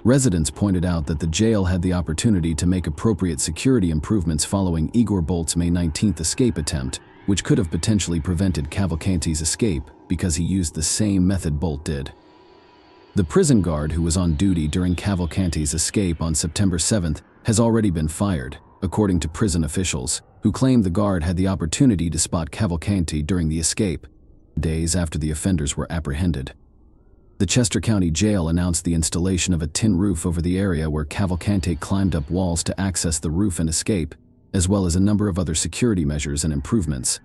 Residents pointed out that the jail had the opportunity to make appropriate security improvements following Igor Bolt's May 19th escape attempt, which could have potentially prevented Cavalcanti's escape because he used the same method Bolt did. The prison guard who was on duty during Cavalcanti's escape on September 7th has already been fired, according to prison officials, who claimed the guard had the opportunity to spot Cavalcanti during the escape, days after the offenders were apprehended. The Chester County Jail announced the installation of a tin roof over the area where Cavalcanti climbed up walls to access the roof and escape, as well as a number of other security measures and improvements.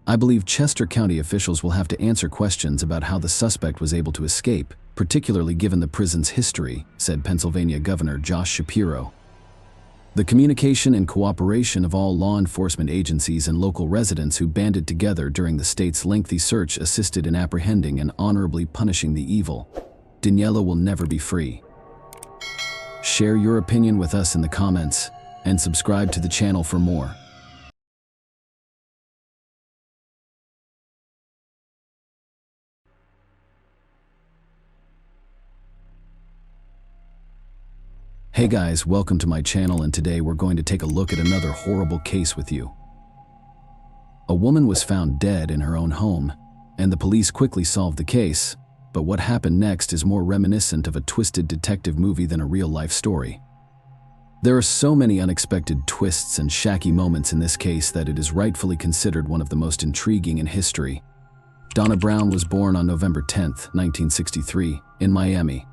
I believe Chester County officials will have to answer questions about how the suspect was able to escape, particularly given the prison's history, said Pennsylvania Governor Josh Shapiro. The communication and cooperation of all law enforcement agencies and local residents who banded together during the state's lengthy search assisted in apprehending and honorably punishing the evil. Daniela will never be free. Share your opinion with us in the comments and subscribe to the channel for more. Hey guys, welcome to my channel, and today we're going to take a look at another horrible case with you. A woman was found dead in her own home, and the police quickly solved the case, but what happened next is more reminiscent of a twisted detective movie than a real-life story. There are so many unexpected twists and shaky moments in this case that it is rightfully considered one of the most intriguing in history. Donna Brown was born on November 10, 1963, in Miami.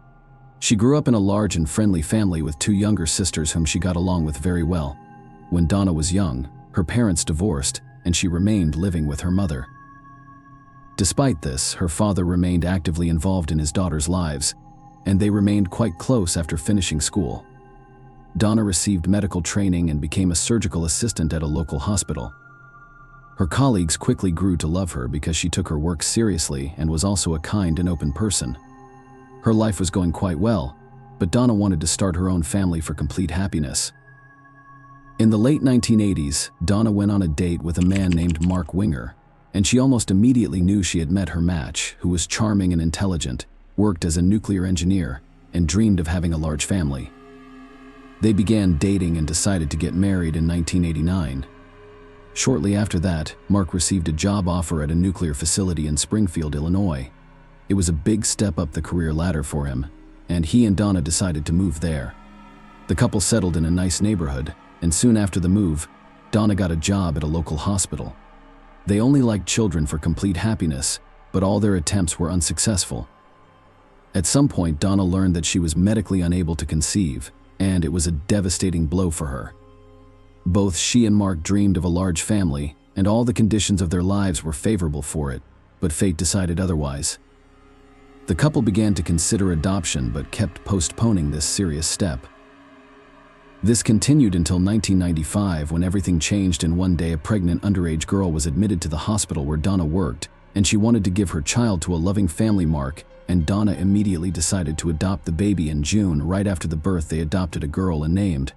She grew up in a large and friendly family with two younger sisters whom she got along with very well. When Donna was young, her parents divorced, and she remained living with her mother. Despite this, her father remained actively involved in his daughters' lives, and they remained quite close after finishing school. Donna received medical training and became a surgical assistant at a local hospital. Her colleagues quickly grew to love her because she took her work seriously and was also a kind and open person. Her life was going quite well, but Donna wanted to start her own family for complete happiness. In the late 1980s, Donna went on a date with a man named Mark Winger, and she almost immediately knew she had met her match, who was charming and intelligent, worked as a nuclear engineer, and dreamed of having a large family. They began dating and decided to get married in 1989. Shortly after that, Mark received a job offer at a nuclear facility in Springfield, Illinois. It was a big step up the career ladder for him, and he and Donna decided to move there. The couple settled in a nice neighborhood, and soon after the move, Donna got a job at a local hospital. They only liked children for complete happiness, but all their attempts were unsuccessful. At some point, Donna learned that she was medically unable to conceive, and it was a devastating blow for her. Both she and Mark dreamed of a large family, and all the conditions of their lives were favorable for it, but fate decided otherwise. The couple began to consider adoption but kept postponing this serious step. This continued until 1995, when everything changed, and one day a pregnant underage girl was admitted to the hospital where Donna worked, and she wanted to give her child to a loving family. Mark and Donna immediately decided to adopt the baby. In June, right after the birth, they adopted a girl and named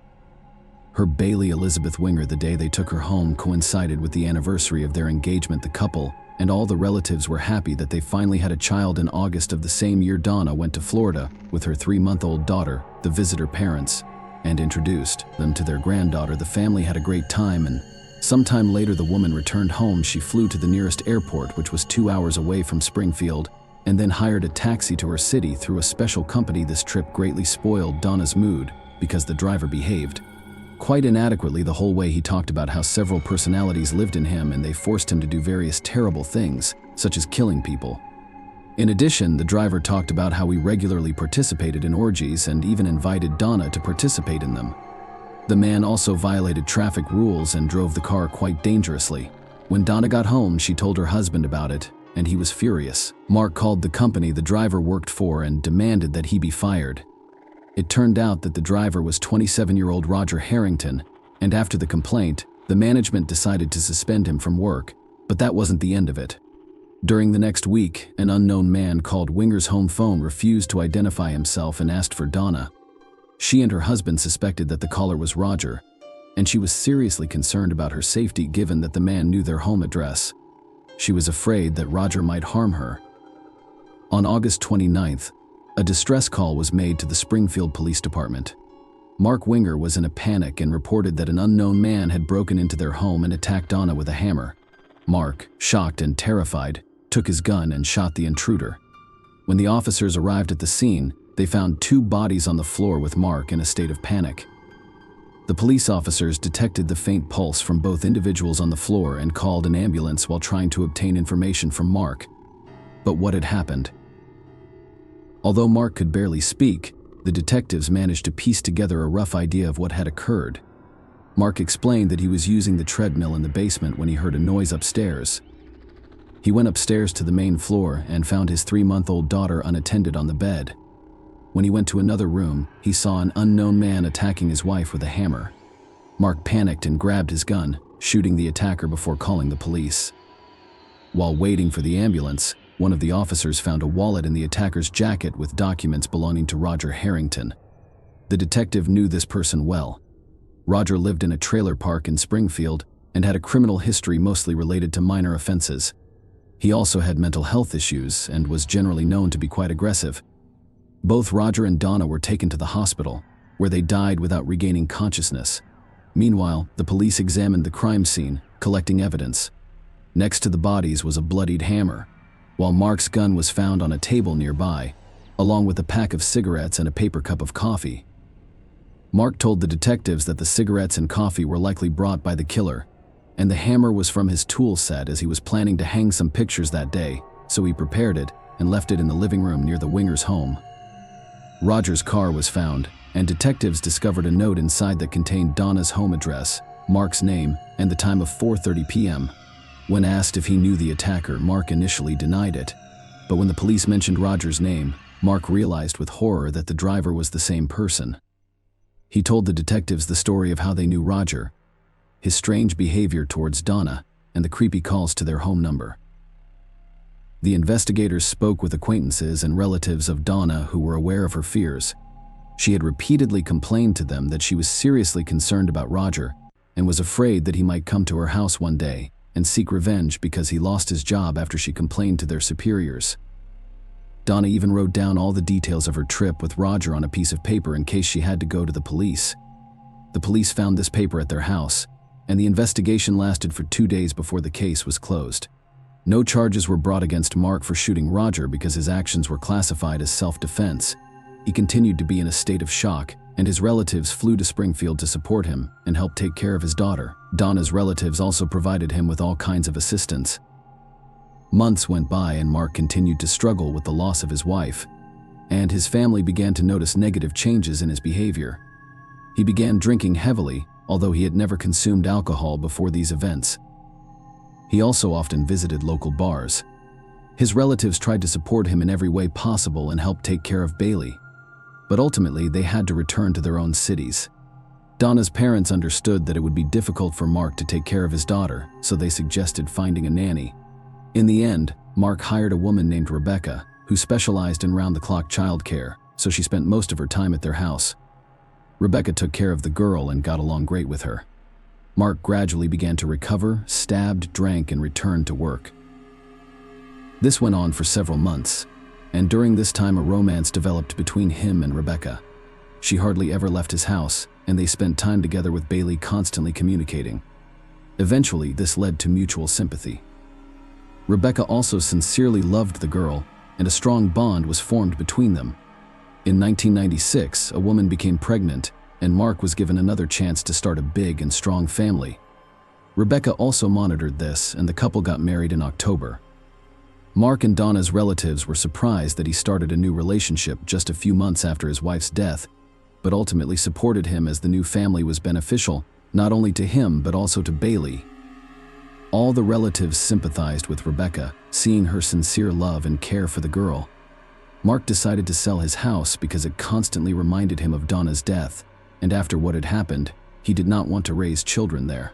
her Bailey Elizabeth Winger. The day they took her home coincided with the anniversary of their engagement. The couple and all the relatives were happy that they finally had a child. In August of the same year, Donna went to Florida with her 3-month-old daughter, the visitor parents, and introduced them to their granddaughter. The family had a great time, and sometime later the woman returned home. She flew to the nearest airport, which was 2 hours away from Springfield, and then hired a taxi to her city through a special company. This trip greatly spoiled Donna's mood because the driver behaved quite inadequately the whole way. He talked about how several personalities lived in him and they forced him to do various terrible things, such as killing people. In addition, the driver talked about how he regularly participated in orgies and even invited Donna to participate in them. The man also violated traffic rules and drove the car quite dangerously. When Donna got home, she told her husband about it, and he was furious. Mark called the company the driver worked for and demanded that he be fired. It turned out that the driver was 27-year-old Roger Harrington, and after the complaint, the management decided to suspend him from work, but that wasn't the end of it. During the next week, an unknown man called Winger's home phone refused to identify himself and asked for Donna. She and her husband suspected that the caller was Roger, and she was seriously concerned about her safety given that the man knew their home address. She was afraid that Roger might harm her. On August 29th, a distress call was made to the Springfield Police Department. Mark Winger was in a panic and reported that an unknown man had broken into their home and attacked Donna with a hammer. Mark, shocked and terrified, took his gun and shot the intruder. When the officers arrived at the scene, they found 2 bodies on the floor with Mark in a state of panic. The police officers detected the faint pulse from both individuals on the floor and called an ambulance while trying to obtain information from Mark. But what had happened? Although Mark could barely speak, the detectives managed to piece together a rough idea of what had occurred. Mark explained that he was using the treadmill in the basement when he heard a noise upstairs. He went upstairs to the main floor and found his 3-month-old daughter unattended on the bed. When he went to another room, he saw an unknown man attacking his wife with a hammer. Mark panicked and grabbed his gun, shooting the attacker before calling the police. While waiting for the ambulance, one of the officers found a wallet in the attacker's jacket with documents belonging to Roger Harrington. The detective knew this person well. Roger lived in a trailer park in Springfield and had a criminal history mostly related to minor offenses. He also had mental health issues and was generally known to be quite aggressive. Both Roger and Donna were taken to the hospital, where they died without regaining consciousness. Meanwhile, the police examined the crime scene, collecting evidence. Next to the bodies was a bloodied hammer, while Mark's gun was found on a table nearby, along with a pack of cigarettes and a paper cup of coffee. Mark told the detectives that the cigarettes and coffee were likely brought by the killer, and the hammer was from his tool set as he was planning to hang some pictures that day, so he prepared it and left it in the living room near the Wingers' home. Roger's car was found, and detectives discovered a note inside that contained Donna's home address, Mark's name, and the time of 4:30 p.m. When asked if he knew the attacker, Mark initially denied it. But when the police mentioned Roger's name, Mark realized with horror that the driver was the same person. He told the detectives the story of how they knew Roger, his strange behavior towards Donna, and the creepy calls to their home number. The investigators spoke with acquaintances and relatives of Donna who were aware of her fears. She had repeatedly complained to them that she was seriously concerned about Roger and was afraid that he might come to her house one day and seek revenge because he lost his job after she complained to their superiors. Donna even wrote down all the details of her trip with Roger on a piece of paper in case she had to go to the police. The police found this paper at their house, and the investigation lasted for 2 days before the case was closed. No charges were brought against Mark for shooting Roger because his actions were classified as self-defense. He continued to be in a state of shock, and his relatives flew to Springfield to support him and help take care of his daughter. Donna's relatives also provided him with all kinds of assistance. Months went by and Mark continued to struggle with the loss of his wife, and his family began to notice negative changes in his behavior. He began drinking heavily, although he had never consumed alcohol before these events. He also often visited local bars. His relatives tried to support him in every way possible and help take care of Bailey, but ultimately they had to return to their own cities. Donna's parents understood that it would be difficult for Mark to take care of his daughter, so they suggested finding a nanny. In the end, Mark hired a woman named Rebecca, who specialized in round-the-clock childcare, so she spent most of her time at their house. Rebecca took care of the girl and got along great with her. Mark gradually began to recover, stabbed, drank, and returned to work. This went on for several months, and during this time a romance developed between him and Rebecca. She hardly ever left his house, and they spent time together with Bailey, constantly communicating. Eventually, this led to mutual sympathy. Rebecca also sincerely loved the girl, and a strong bond was formed between them. In 1996, a woman became pregnant, and Mark was given another chance to start a big and strong family. Rebecca also monitored this, and the couple got married in October. Mark and Donna's relatives were surprised that he started a new relationship just a few months after his wife's death, but ultimately supported him as the new family was beneficial, not only to him but also to Bailey. All the relatives sympathized with Rebecca, seeing her sincere love and care for the girl. Mark decided to sell his house because it constantly reminded him of Donna's death, and after what had happened, he did not want to raise children there.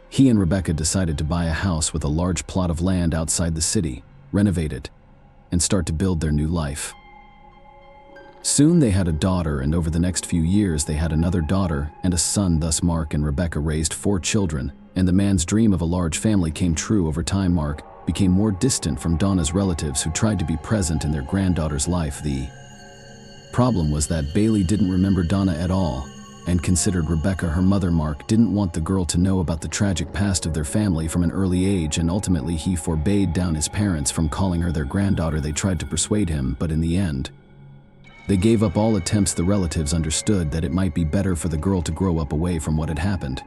He and Rebecca decided to buy a house with a large plot of land outside the city, renovate it, and start to build their new life. Soon they had a daughter, and over the next few years they had another daughter and a son. Thus Mark and Rebecca raised 4 children, and the man's dream of a large family came true. Over time, Mark became more distant from Donna's relatives, who tried to be present in their granddaughter's life. The problem was that Bailey didn't remember Donna at all and considered Rebecca her mother. Mark didn't want the girl to know about the tragic past of their family from an early age, and ultimately he forbade down his parents from calling her their granddaughter. They tried to persuade him, but in the end, they gave up all attempts. The relatives understood that it might be better for the girl to grow up away from what had happened.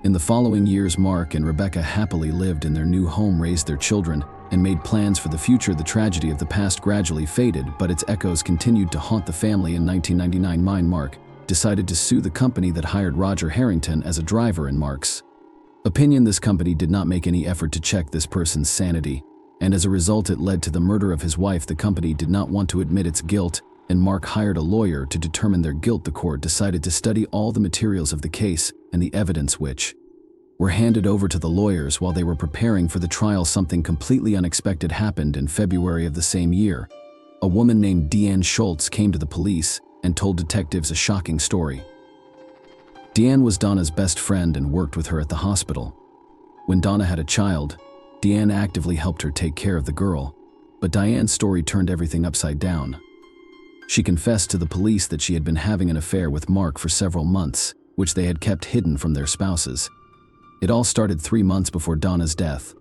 In the following years, Mark and Rebecca happily lived in their new home, raised their children, and made plans for the future. The tragedy of the past gradually faded, but its echoes continued to haunt the family. In 1999, Mark decided to sue the company that hired Roger Harrington as a driver. In Mark's opinion, this company did not make any effort to check this person's sanity, and as a result it led to the murder of his wife. The company did not want to admit its guilt, and Mark hired a lawyer to determine their guilt. The court decided to study all the materials of the case and the evidence, which were handed over to the lawyers while they were preparing for the trial. Something completely unexpected happened. In February of the same year, a woman named Deanne Schultz came to the police and told detectives a shocking story. Deanne was Donna's best friend and worked with her at the hospital. When Donna had a child, Deanne actively helped her take care of the girl, but Diane's story turned everything upside down. She confessed to the police that she had been having an affair with Mark for several months, which they had kept hidden from their spouses. It all started 3 months before Donna's death.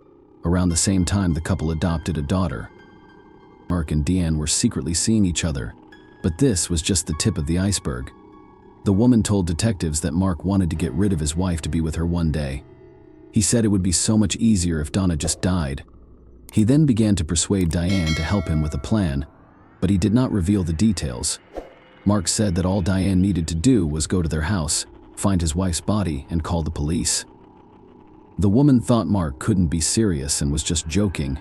Around the same time, the couple adopted a daughter. Mark and Deanne were secretly seeing each other, but this was just the tip of the iceberg. The woman told detectives that Mark wanted to get rid of his wife to be with her one day. He said it would be so much easier if Donna just died. He then began to persuade Diane to help him with a plan, but he did not reveal the details. Mark said that all Diane needed to do was go to their house, find his wife's body, and call the police. The woman thought Mark couldn't be serious and was just joking,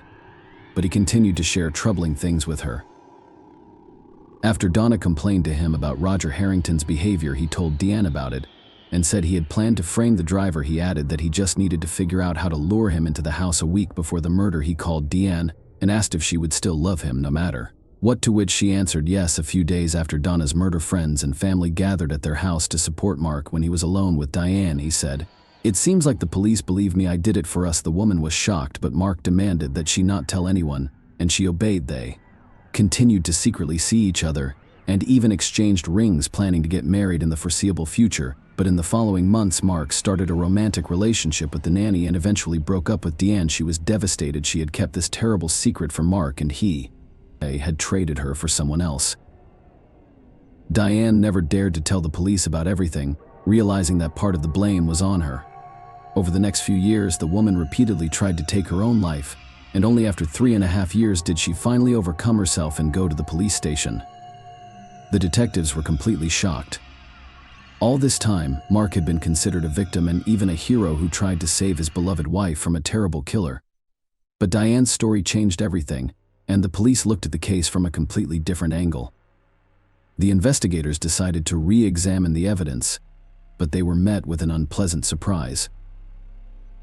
but he continued to share troubling things with her. After Donna complained to him about Roger Harrington's behavior, he told Deanne about it and said he had planned to frame the driver. He added that he just needed to figure out how to lure him into the house. A week before the murder, he called Deanne and asked if she would still love him no matter what, to which she answered yes. A few days after Donna's murder, friends and family gathered at their house to support Mark. When he was alone with Diane, he said, "It seems like the police believe me. I did it for us." The woman was shocked, but Mark demanded that she not tell anyone, and she obeyed. They continued to secretly see each other and even exchanged rings, planning to get married in the foreseeable future. But in the following months, Mark started a romantic relationship with the nanny and eventually broke up with Deanne. She was devastated. She had kept this terrible secret from Mark, and he had traded her for someone else. Diane never dared to tell the police about everything, realizing that part of the blame was on her. Over the next few years, the woman repeatedly tried to take her own life, and only after 3.5 years did she finally overcome herself and go to the police station. The detectives were completely shocked. All this time, Mark had been considered a victim and even a hero who tried to save his beloved wife from a terrible killer. But Diane's story changed everything, and the police looked at the case from a completely different angle. The investigators decided to re-examine the evidence, but they were met with an unpleasant surprise.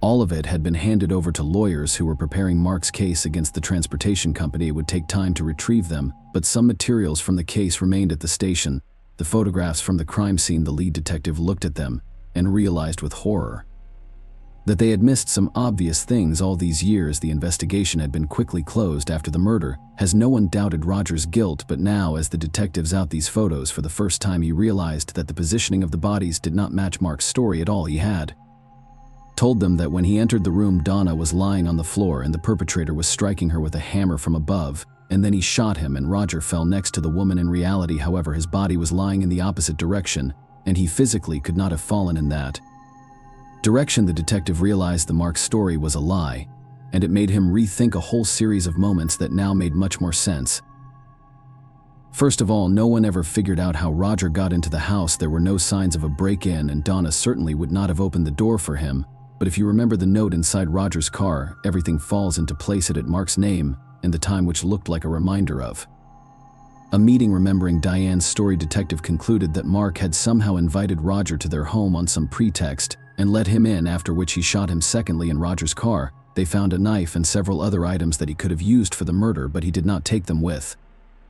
All of it had been handed over to lawyers who were preparing Mark's case against the transportation company. It would take time to retrieve them, but some materials from the case remained at the station. The photographs from the crime scene. The lead detective looked at them and realized with horror that they had missed some obvious things all these years. The investigation had been quickly closed after the murder, as no one doubted Roger's guilt. But now, as the detectives out these photos for the first time, he realized that the positioning of the bodies did not match Mark's story at all. He had told them that when he entered the room, Donna was lying on the floor and the perpetrator was striking her with a hammer from above, and then he shot him and Roger fell next to the woman. In reality, however, his body was lying in the opposite direction, and he physically could not have fallen in that direction. The detective realized the Mark's story was a lie, and it made him rethink a whole series of moments that now made much more sense. First of all, no one ever figured out how Roger got into the house. There were no signs of a break-in, and Donna certainly would not have opened the door for him. But if you remember the note inside Roger's car, everything falls into place. It had Mark's name and the time, which looked like a reminder of a meeting. Remembering Diane's story, detective concluded that Mark had somehow invited Roger to their home on some pretext and let him in, after which he shot him. Secondly, in Roger's car, they found a knife and several other items that he could have used for the murder, but he did not take them with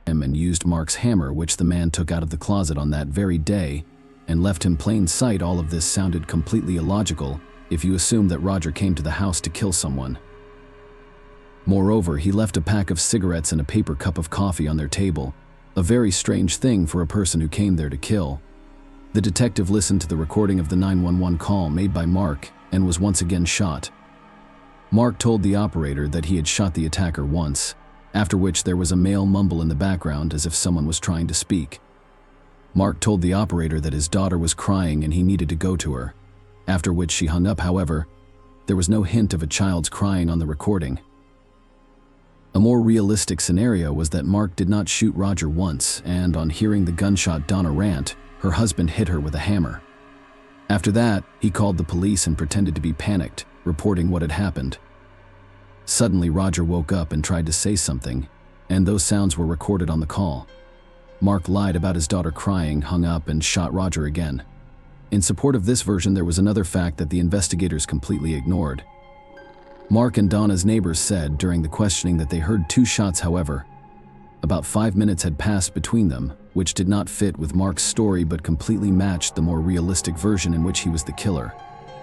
him and used Mark's hammer, which the man took out of the closet on that very day, and left him plain sight. All of this sounded completely illogical if you assume that Roger came to the house to kill someone. Moreover, he left a pack of cigarettes and a paper cup of coffee on their table, a very strange thing for a person who came there to kill. The detective listened to the recording of the 911 call made by Mark and was once again shot. Mark told the operator that he had shot the attacker once, after which there was a male mumble in the background as if someone was trying to speak. Mark told the operator that his daughter was crying and he needed to go to her, after which she hung up. However, there was no hint of a child's crying on the recording. A more realistic scenario was that Mark did not shoot Roger once, and on hearing the gunshot, Donna rant, her husband hit her with a hammer. After that, he called the police and pretended to be panicked, reporting what had happened. Suddenly, Roger woke up and tried to say something, and those sounds were recorded on the call. Mark lied about his daughter crying, hung up, and shot Roger again. In support of this version, there was another fact that the investigators completely ignored. Mark and Donna's neighbors said during the questioning that they heard 2 shots. However, about 5 minutes had passed between them, which did not fit with Mark's story but completely matched the more realistic version in which he was the killer.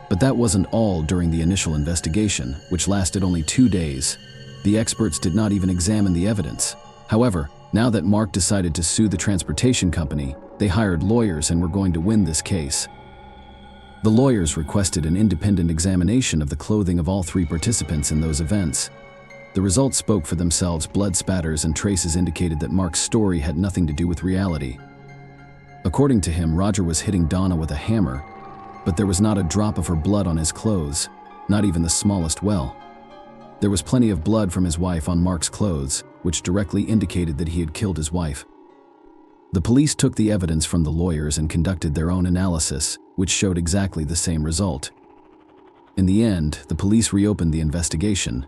But that wasn't all. During the initial investigation, which lasted only 2 days, the experts did not even examine the evidence. However, now that Mark decided to sue the transportation company, they hired lawyers and were going to win this case. The lawyers requested an independent examination of the clothing of all 3 participants in those events. The results spoke for themselves. Blood spatters and traces indicated that Mark's story had nothing to do with reality. According to him, Roger was hitting Donna with a hammer, but there was not a drop of her blood on his clothes, not even the smallest well. There was plenty of blood from his wife on Mark's clothes, which directly indicated that he had killed his wife. The police took the evidence from the lawyers and conducted their own analysis, which showed exactly the same result. In the end, the police reopened the investigation,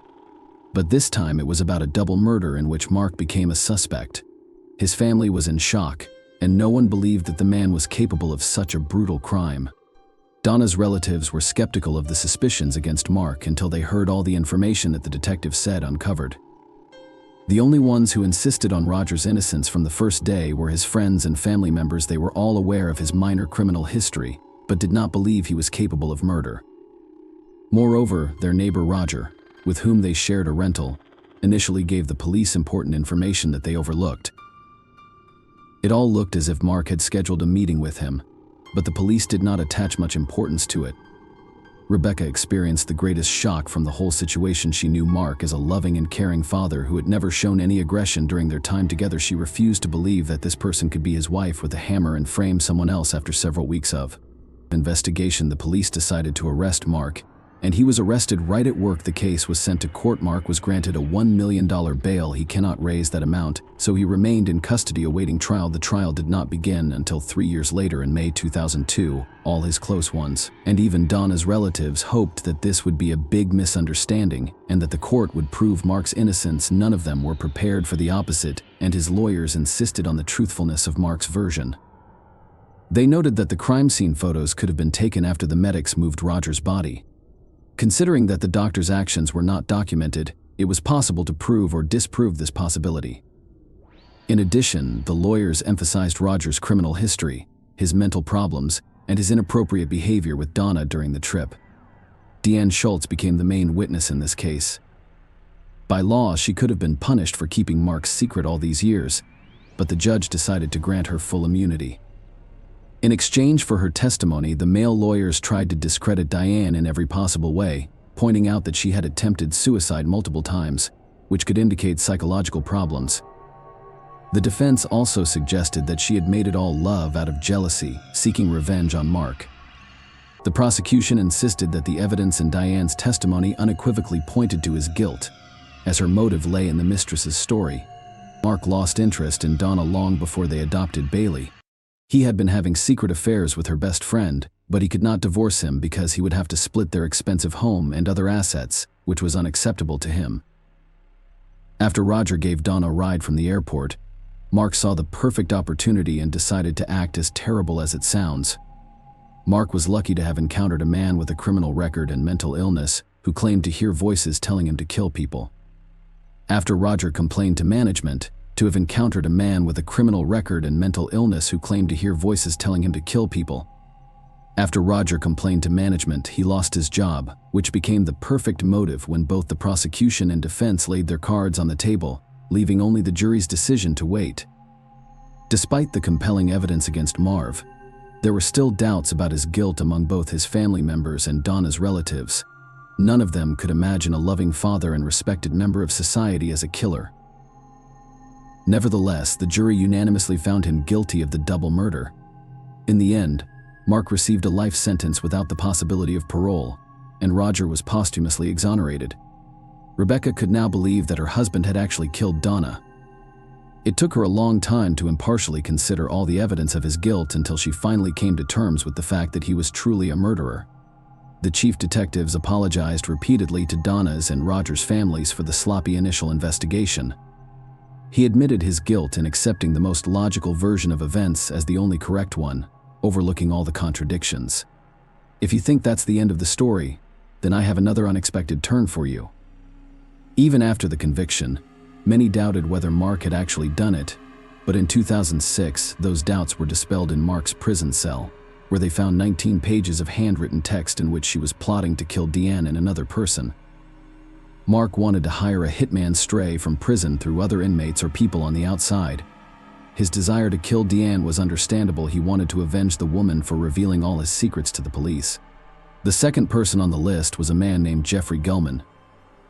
but this time it was about a double murder in which Mark became a suspect. His family was in shock, and no one believed that the man was capable of such a brutal crime. Donna's relatives were skeptical of the suspicions against Mark until they heard all the information that the detective said uncovered. The only ones who insisted on Roger's innocence from the first day were his friends and family members. They were all aware of his minor criminal history, but did not believe he was capable of murder. Moreover, their neighbor Roger, with whom they shared a rental, initially gave the police important information that they overlooked. It all looked as if Mark had scheduled a meeting with him, but the police did not attach much importance to it. Rebecca experienced the greatest shock from the whole situation. She knew Mark as a loving and caring father who had never shown any aggression during their time together. She refused to believe that this person could be his wife with a hammer and frame someone else. After several weeks of investigation, the police decided to arrest Mark, and he was arrested right at work. The case was sent to court. Mark was granted a $1 million bail. He cannot raise that amount, so he remained in custody awaiting trial. The trial did not begin until 3 years later in May 2002. All his close ones, and even Donna's relatives, hoped that this would be a big misunderstanding and that the court would prove Mark's innocence. None of them were prepared for the opposite, and his lawyers insisted on the truthfulness of Mark's version. They noted that the crime scene photos could have been taken after the medics moved Roger's body. Considering that the doctor's actions were not documented, it was possible to prove or disprove this possibility. In addition, the lawyers emphasized Roger's criminal history, his mental problems, and his inappropriate behavior with Donna during the trip. Deanne Schultz became the main witness in this case. By law, she could have been punished for keeping Mark's secret all these years, but the judge decided to grant her full immunity. In exchange for her testimony, the male lawyers tried to discredit Diane in every possible way, pointing out that she had attempted suicide multiple times, which could indicate psychological problems. The defense also suggested that she had made it all love out of jealousy, seeking revenge on Mark. The prosecution insisted that the evidence in Diane's testimony unequivocally pointed to his guilt, as her motive lay in the mistress's story. Mark lost interest in Donna long before they adopted Bailey. He had been having secret affairs with her best friend, but he could not divorce him because he would have to split their expensive home and other assets, which was unacceptable to him. After Roger gave Donna a ride from the airport, Mark saw the perfect opportunity and decided to act as terrible as it sounds. Mark was lucky to have encountered a man with a criminal record and mental illness who claimed to hear voices telling him to kill people. After Roger complained to management, to have encountered a man with a criminal record and mental illness who claimed to hear voices telling him to kill people. After Roger complained to management, he lost his job, which became the perfect motive when both the prosecution and defense laid their cards on the table, leaving only the jury's decision to wait. Despite the compelling evidence against Marv, there were still doubts about his guilt among both his family members and Donna's relatives. None of them could imagine a loving father and respected member of society as a killer. Nevertheless, the jury unanimously found him guilty of the double murder. In the end, Mark received a life sentence without the possibility of parole, and Roger was posthumously exonerated. Rebecca could now believe that her husband had actually killed Donna. It took her a long time to impartially consider all the evidence of his guilt until she finally came to terms with the fact that he was truly a murderer. The chief detectives apologized repeatedly to Donna's and Roger's families for the sloppy initial investigation. He admitted his guilt in accepting the most logical version of events as the only correct one, overlooking all the contradictions. If you think that's the end of the story, then I have another unexpected turn for you. Even after the conviction, many doubted whether Mark had actually done it, but in 2006, those doubts were dispelled in Mark's prison cell, where they found 19 pages of handwritten text in which she was plotting to kill Deanne and another person. Mark wanted to hire a hitman stray from prison through other inmates or people on the outside. His desire to kill Deanne was understandable. He wanted to avenge the woman for revealing all his secrets to the police. The second person on the list was a man named Jeffrey Gellman.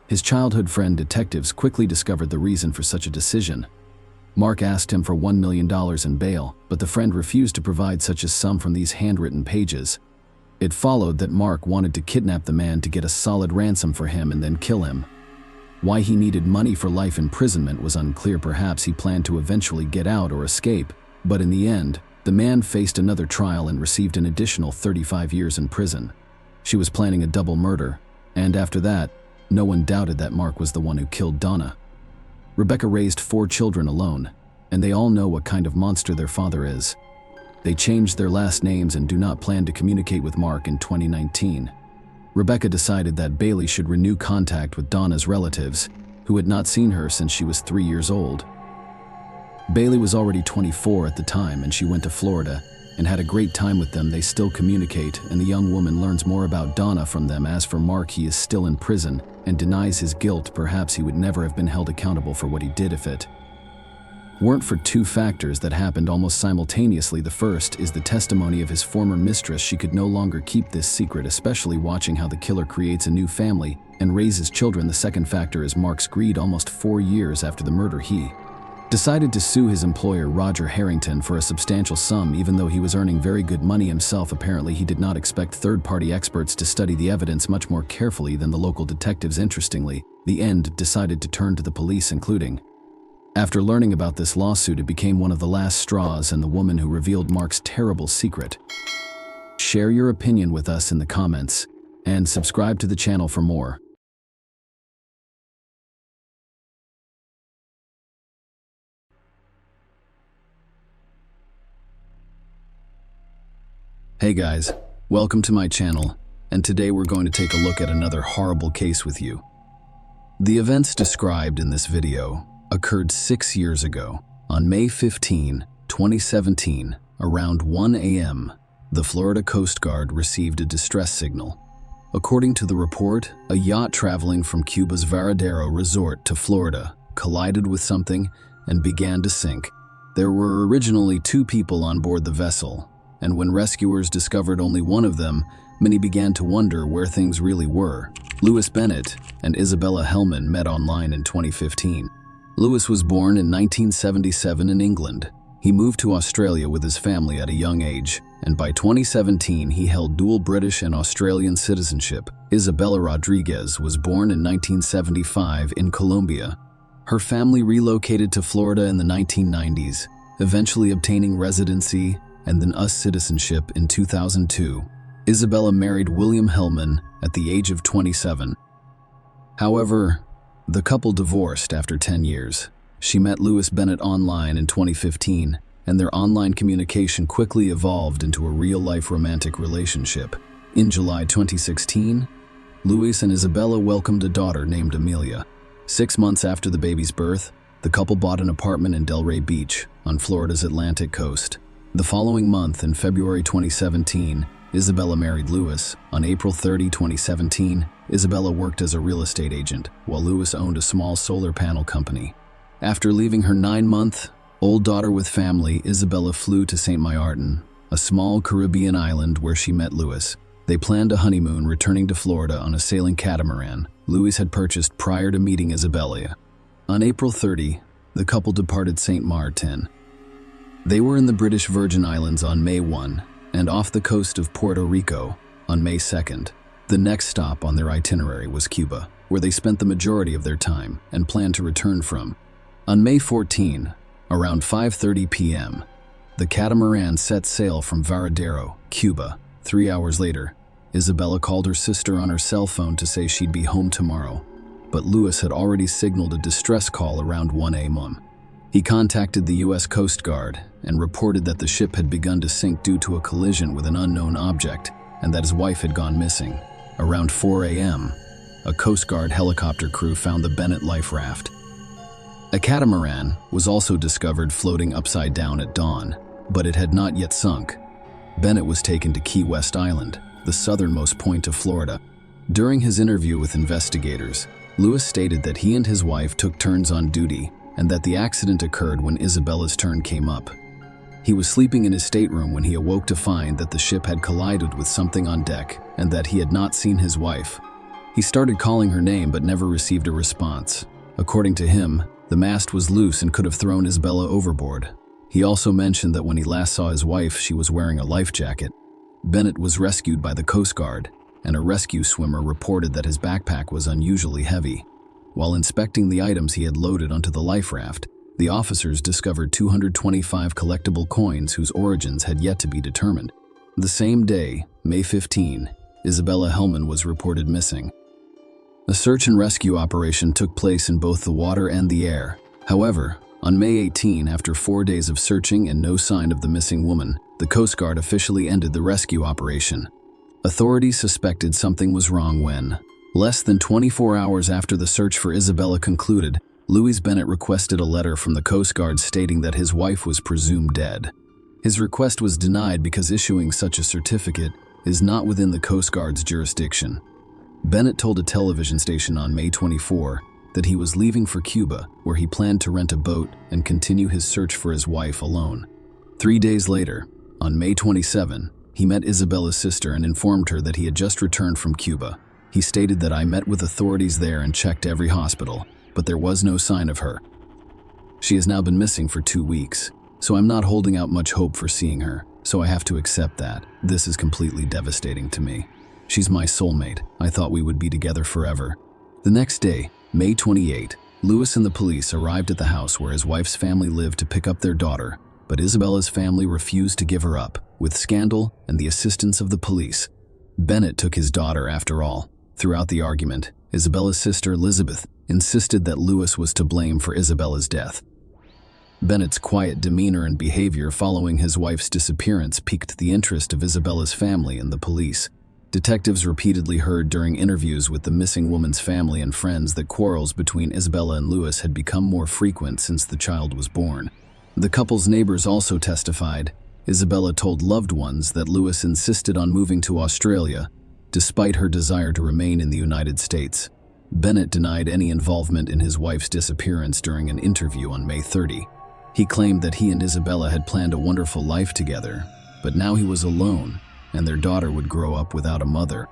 His childhood friend detectives quickly discovered the reason for such a decision. Mark asked him for $1 million in bail, but the friend refused to provide such a sum from these handwritten pages. It followed that Mark wanted to kidnap the man to get a solid ransom for him and then kill him. Why he needed money for life imprisonment was unclear. Perhaps he planned to eventually get out or escape, but in the end, the man faced another trial and received an additional 35 years in prison. She was planning a double murder, and after that, no one doubted that Mark was the one who killed Donna. Rebecca raised 4 children alone, and they all know what kind of monster their father is. They changed their last names and do not plan to communicate with Mark in 2019. Rebecca decided that Bailey should renew contact with Donna's relatives, who had not seen her since she was 3 years old. Bailey was already 24 at the time, and she went to Florida and had a great time with them. They still communicate, and the young woman learns more about Donna from them. As for Mark, he is still in prison and denies his guilt. Perhaps he would never have been held accountable for what he did if it weren't for 2 factors that happened almost simultaneously. The first is the testimony of his former mistress. She could no longer keep this secret, especially watching how the killer creates a new family and raises children. The second factor is Mark's greed. Almost 4 years after the murder, he decided to sue his employer, Roger Harrington, for a substantial sum, even though he was earning very good money himself. Apparently, he did not expect third-party experts to study the evidence much more carefully than the local detectives. Interestingly, the end decided to turn to the police, including. After learning about this lawsuit, it became one of the last straws, and the woman who revealed Mark's terrible secret. Share your opinion with us in the comments, and subscribe to the channel for more. Hey guys, welcome to my channel, and today we're going to take a look at another horrible case with you. The events described in this video occurred 6 years ago. On May 15, 2017, around 1 a.m., the Florida Coast Guard received a distress signal. According to the report, a yacht traveling from Cuba's Varadero resort to Florida collided with something and began to sink. There were originally 2 people on board the vessel, and when rescuers discovered only one of them, many began to wonder where things really were. Louis Bennett and Isabella Hellman met online in 2015. Louis was born in 1977 in England. He moved to Australia with his family at a young age, and by 2017 he held dual British and Australian citizenship. Isabella Rodriguez was born in 1975 in Colombia. Her family relocated to Florida in the 1990s, eventually obtaining residency and then US citizenship in 2002. Isabella married William Hellman at the age of 27. However, the couple divorced after 10 years. She met Louis Bennett online in 2015, and their online communication quickly evolved into a real-life romantic relationship. In July 2016, Louis and Isabella welcomed a daughter named Amelia. 6 months after the baby's birth, the couple bought an apartment in Delray Beach on Florida's Atlantic coast. The following month, in February 2017, Isabella married Louis. On April 30, 2017, Isabella worked as a real estate agent, while Louis owned a small solar panel company. After leaving her 9-month-old daughter with family, Isabella flew to St. Martin, a small Caribbean island where she met Louis. They planned a honeymoon, returning to Florida on a sailing catamaran Louis had purchased prior to meeting Isabella. On April 30, the couple departed St. Martin. They were in the British Virgin Islands on May 1 and off the coast of Puerto Rico on May 2nd. The next stop on their itinerary was Cuba, where they spent the majority of their time and planned to return from. On May 14, around 5:30 p.m., the catamaran set sail from Varadero, Cuba. 3 hours later, Isabella called her sister on her cell phone to say she'd be home tomorrow, but Louis had already signaled a distress call around 1 a.m. He contacted the U.S. Coast Guard and reported that the ship had begun to sink due to a collision with an unknown object and that his wife had gone missing. Around 4 a.m., a Coast Guard helicopter crew found the Bennett life raft. A catamaran was also discovered floating upside down at dawn, but it had not yet sunk. Bennett was taken to Key West Island, the southernmost point of Florida. During his interview with investigators, Louis stated that he and his wife took turns on duty and that the accident occurred when Isabella's turn came up. He was sleeping in his stateroom when he awoke to find that the ship had collided with something on deck and that he had not seen his wife. He started calling her name but never received a response. According to him, the mast was loose and could have thrown Isabella overboard. He also mentioned that when he last saw his wife, she was wearing a life jacket. Bennett was rescued by the Coast Guard, and a rescue swimmer reported that his backpack was unusually heavy. While inspecting the items he had loaded onto the life raft, the officers discovered 225 collectible coins whose origins had yet to be determined. The same day, May 15, Isabella Hellman was reported missing. A search and rescue operation took place in both the water and the air. However, on May 18, after 4 days of searching and no sign of the missing woman, the Coast Guard officially ended the rescue operation. Authorities suspected something was wrong when, less than 24 hours after the search for Isabella concluded, Louis Bennett requested a letter from the Coast Guard stating that his wife was presumed dead. His request was denied because issuing such a certificate is not within the Coast Guard's jurisdiction. Bennett told a television station on May 24 that he was leaving for Cuba, where he planned to rent a boat and continue his search for his wife alone. 3 days later, on May 27, he met Isabella's sister and informed her that he had just returned from Cuba. He stated that I met with authorities there and checked every hospital, but there was no sign of her. She has now been missing for 2 weeks, so I'm not holding out much hope for seeing her, so I have to accept that. This is completely devastating to me. She's my soulmate. I thought we would be together forever. The next day, May 28, Louis and the police arrived at the house where his wife's family lived to pick up their daughter, but Isabella's family refused to give her up. With scandal and the assistance of the police, Bennett took his daughter after all. Throughout the argument, Isabella's sister Elizabeth insisted that Louis was to blame for Isabella's death. Bennett's quiet demeanor and behavior following his wife's disappearance piqued the interest of Isabella's family and the police. Detectives repeatedly heard during interviews with the missing woman's family and friends that quarrels between Isabella and Louis had become more frequent since the child was born. The couple's neighbors also testified. Isabella told loved ones that Louis insisted on moving to Australia, despite her desire to remain in the United States. Bennett denied any involvement in his wife's disappearance during an interview on May 30. He claimed that he and Isabella had planned a wonderful life together, but now he was alone, and their daughter would grow up without a mother.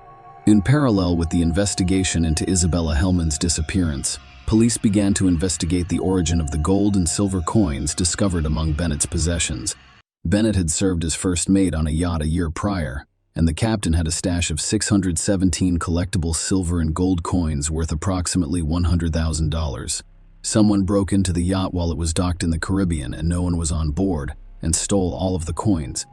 In parallel with the investigation into Isabella Hellman's disappearance, police began to investigate the origin of the gold and silver coins discovered among Bennett's possessions. Bennett had served as first mate on a yacht a year prior, and the captain had a stash of 617 collectible silver and gold coins worth approximately $100,000. Someone broke into the yacht while it was docked in the Caribbean and no one was on board and stole all of the coins.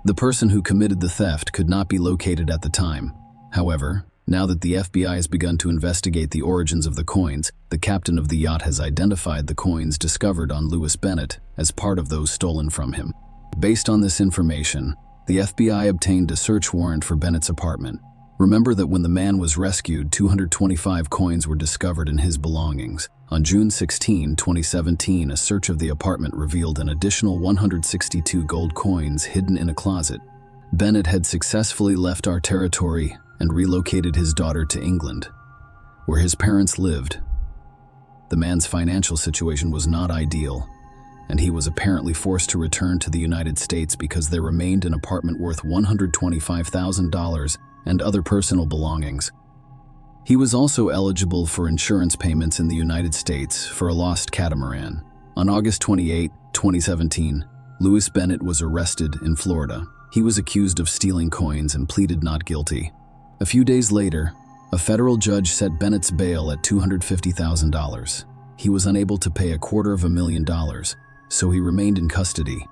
The person who committed the theft could not be located at the time. However, now that the FBI has begun to investigate the origins of the coins, the captain of the yacht has identified the coins discovered on Louis Bennett as part of those stolen from him. Based on this information, the FBI obtained a search warrant for Bennett's apartment. Remember that when the man was rescued, 225 coins were discovered in his belongings. On June 16, 2017, a search of the apartment revealed an additional 162 gold coins hidden in a closet. Bennett had successfully left our territory and relocated his daughter to England, where his parents lived. The man's financial situation was not ideal, and he was apparently forced to return to the United States because there remained an apartment worth $125,000 and other personal belongings. He was also eligible for insurance payments in the United States for a lost catamaran. On August 28, 2017, Louis Bennett was arrested in Florida. He was accused of stealing coins and pleaded not guilty. A few days later, a federal judge set Bennett's bail at $250,000. He was unable to pay $250,000, so he remained in custody.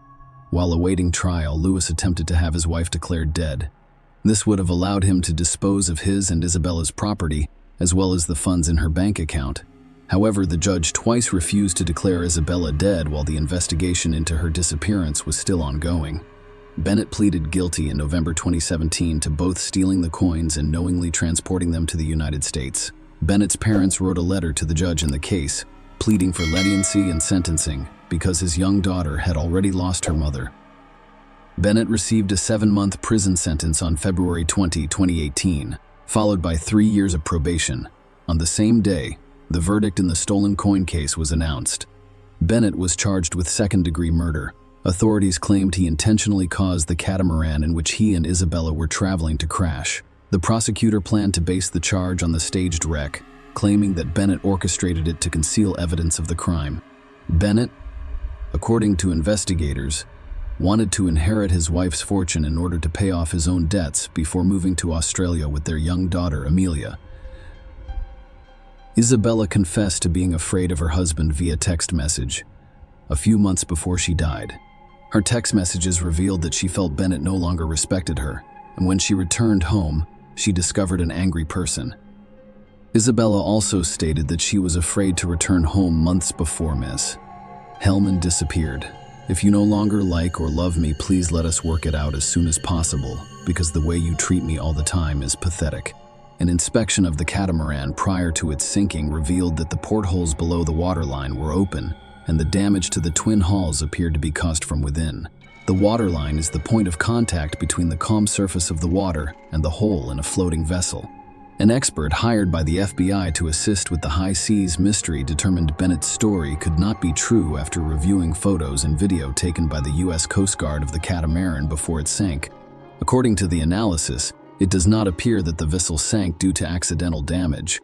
While awaiting trial, Louis attempted to have his wife declared dead. This would have allowed him to dispose of his and Isabella's property, as well as the funds in her bank account. However, the judge twice refused to declare Isabella dead while the investigation into her disappearance was still ongoing. Bennett pleaded guilty in November 2017 to both stealing the coins and knowingly transporting them to the United States. Bennett's parents wrote a letter to the judge in the case, pleading for leniency and sentencing because his young daughter had already lost her mother. Bennett received a 7-month prison sentence on February 20, 2018, followed by 3 years of probation. On the same day, the verdict in the stolen coin case was announced. Bennett was charged with second-degree murder. Authorities claimed he intentionally caused the catamaran in which he and Isabella were traveling to crash. The prosecutor planned to base the charge on the staged wreck, claiming that Bennett orchestrated it to conceal evidence of the crime. Bennett, according to investigators, wanted to inherit his wife's fortune in order to pay off his own debts before moving to Australia with their young daughter, Amelia. Isabella confessed to being afraid of her husband via text message a few months before she died. Her text messages revealed that she felt Bennett no longer respected her, and when she returned home, she discovered an angry person. Isabella also stated that she was afraid to return home months before Miss Hellman disappeared. If you no longer like or love me, please let us work it out as soon as possible, because the way you treat me all the time is pathetic. An inspection of the catamaran prior to its sinking revealed that the portholes below the waterline were open, and the damage to the twin hulls appeared to be caused from within. The waterline is the point of contact between the calm surface of the water and the hole in a floating vessel. An expert hired by the FBI to assist with the high seas mystery determined Bennett's story could not be true after reviewing photos and video taken by the U.S. Coast Guard of the catamaran before it sank. According to the analysis, it does not appear that the vessel sank due to accidental damage.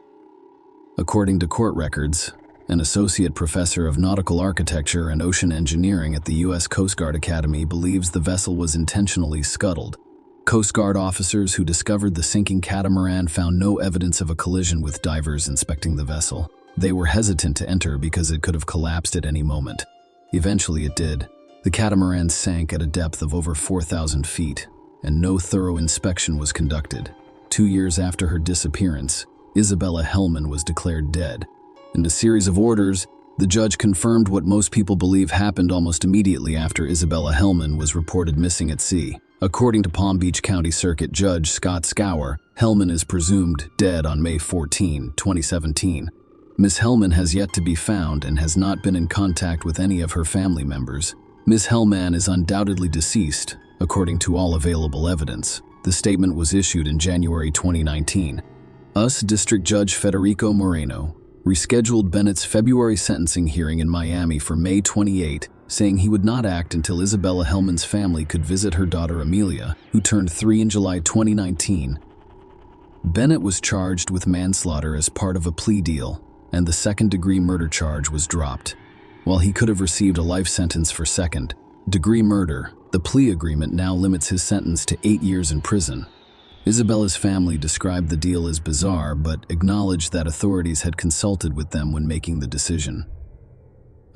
According to court records, an associate professor of nautical architecture and ocean engineering at the U.S. Coast Guard Academy believes the vessel was intentionally scuttled. Coast Guard officers who discovered the sinking catamaran found no evidence of a collision with divers inspecting the vessel. They were hesitant to enter because it could have collapsed at any moment. Eventually it did. The catamaran sank at a depth of over 4,000 feet, and no thorough inspection was conducted. 2 years after her disappearance, Isabella Hellman was declared dead. In a series of orders, the judge confirmed what most people believe happened almost immediately after Isabella Hellman was reported missing at sea. According to Palm Beach County Circuit Judge Scott Scour, Hellman is presumed dead on May 14, 2017. Ms. Hellman has yet to be found and has not been in contact with any of her family members. Ms. Hellman is undoubtedly deceased, according to all available evidence. The statement was issued in January 2019. US District Judge Federico Moreno rescheduled Bennett's February sentencing hearing in Miami for May 28, saying he would not act until Isabella Hellman's family could visit her daughter Amelia, who turned 3 in July 2019. Bennett was charged with manslaughter as part of a plea deal, and the second-degree murder charge was dropped. While he could have received a life sentence for second-degree murder, the plea agreement now limits his sentence to 8 years in prison. Isabella's family described the deal as bizarre, but acknowledged that authorities had consulted with them when making the decision.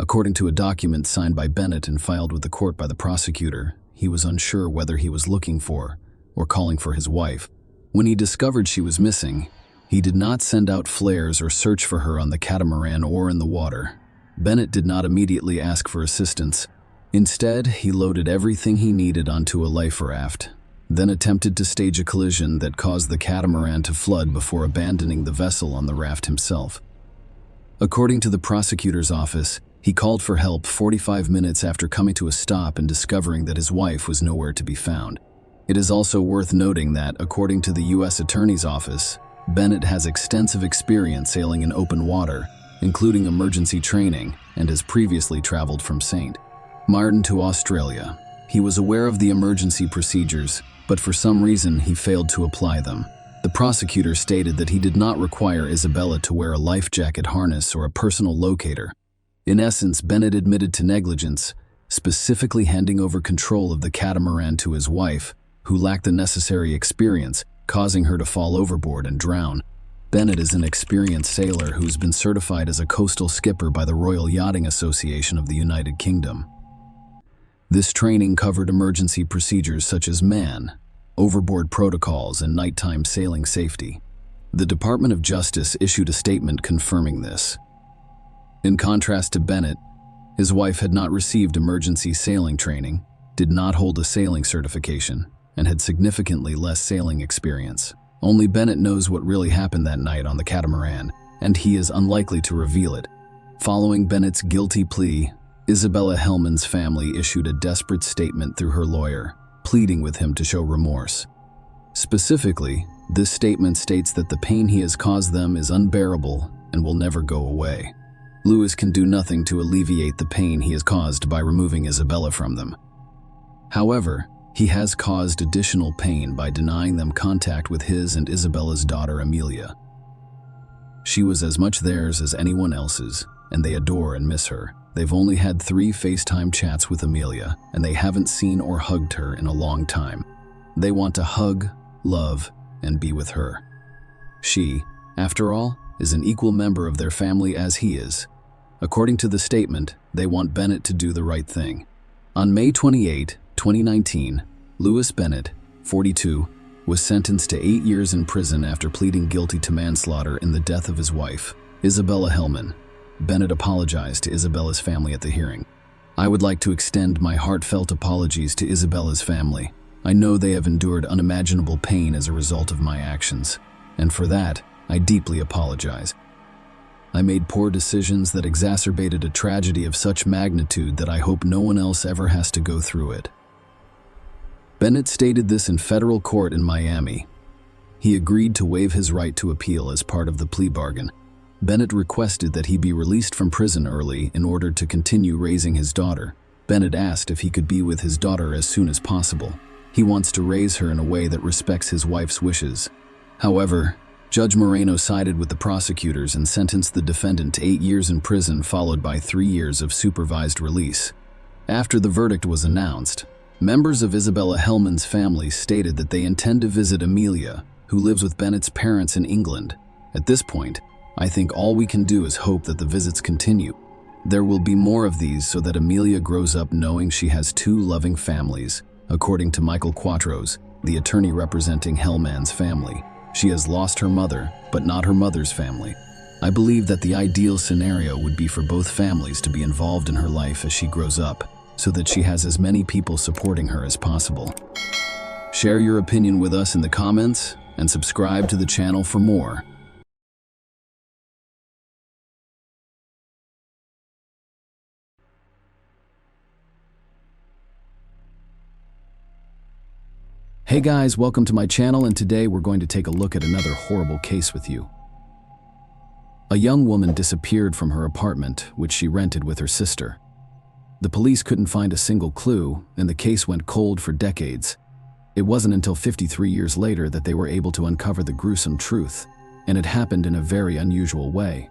According to a document signed by Bennett and filed with the court by the prosecutor, he was unsure whether he was looking for or calling for his wife. When he discovered she was missing, he did not send out flares or search for her on the catamaran or in the water. Bennett did not immediately ask for assistance. Instead, he loaded everything he needed onto a life raft, then attempted to stage a collision that caused the catamaran to flood before abandoning the vessel on the raft himself. According to the prosecutor's office, he called for help 45 minutes after coming to a stop and discovering that his wife was nowhere to be found. It is also worth noting that, according to the U.S. Attorney's Office, Bennett has extensive experience sailing in open water, including emergency training, and has previously traveled from St. Martin to Australia. He was aware of the emergency procedures, but for some reason he failed to apply them. The prosecutor stated that he did not require Isabella to wear a life jacket harness or a personal locator. In essence, Bennett admitted to negligence, specifically handing over control of the catamaran to his wife, who lacked the necessary experience, causing her to fall overboard and drown. Bennett is an experienced sailor who's been certified as a coastal skipper by the Royal Yachting Association of the United Kingdom. This training covered emergency procedures such as man, overboard protocols, and nighttime sailing safety. The Department of Justice issued a statement confirming this. In contrast to Bennett, his wife had not received emergency sailing training, did not hold a sailing certification, and had significantly less sailing experience. Only Bennett knows what really happened that night on the catamaran, and he is unlikely to reveal it. Following Bennett's guilty plea, Isabella Hellman's family issued a desperate statement through her lawyer, pleading with him to show remorse. Specifically, this statement states that the pain he has caused them is unbearable and will never go away. Lewis can do nothing to alleviate the pain he has caused by removing Isabella from them. However, he has caused additional pain by denying them contact with his and Isabella's daughter Amelia. She was as much theirs as anyone else's, and they adore and miss her. They've only had 3 FaceTime chats with Amelia, and they haven't seen or hugged her in a long time. They want to hug, love, and be with her. She, after all, is an equal member of their family as he is. According to the statement, they want Bennett to do the right thing. On May 28, 2019, Lewis Bennett, 42, was sentenced to 8 years in prison after pleading guilty to manslaughter in the death of his wife, Isabella Hellman. Bennett apologized to Isabella's family at the hearing. I would like to extend my heartfelt apologies to Isabella's family. I know they have endured unimaginable pain as a result of my actions, and for that, I deeply apologize. I made poor decisions that exacerbated a tragedy of such magnitude that I hope no one else ever has to go through it. Bennett stated this in federal court in Miami. He agreed to waive his right to appeal as part of the plea bargain. Bennett requested that he be released from prison early in order to continue raising his daughter. Bennett asked if he could be with his daughter as soon as possible. He wants to raise her in a way that respects his wife's wishes. However, Judge Moreno sided with the prosecutors and sentenced the defendant to 8 years in prison, followed by 3 years of supervised release. After the verdict was announced, members of Isabella Hellman's family stated that they intend to visit Amelia, who lives with Bennett's parents in England. At this point, I think all we can do is hope that the visits continue. There will be more of these so that Amelia grows up knowing she has 2 loving families, according to Michael Quatros, the attorney representing Hellman's family. She has lost her mother, but not her mother's family. I believe that the ideal scenario would be for both families to be involved in her life as she grows up, so that she has as many people supporting her as possible. Share your opinion with us in the comments, and subscribe to the channel for more. Hey guys, welcome to my channel, and today we're going to take a look at another horrible case with you. A young woman disappeared from her apartment, which she rented with her sister. The police couldn't find a single clue, and the case went cold for decades. It wasn't until 53 years later that they were able to uncover the gruesome truth, and it happened in a very unusual way.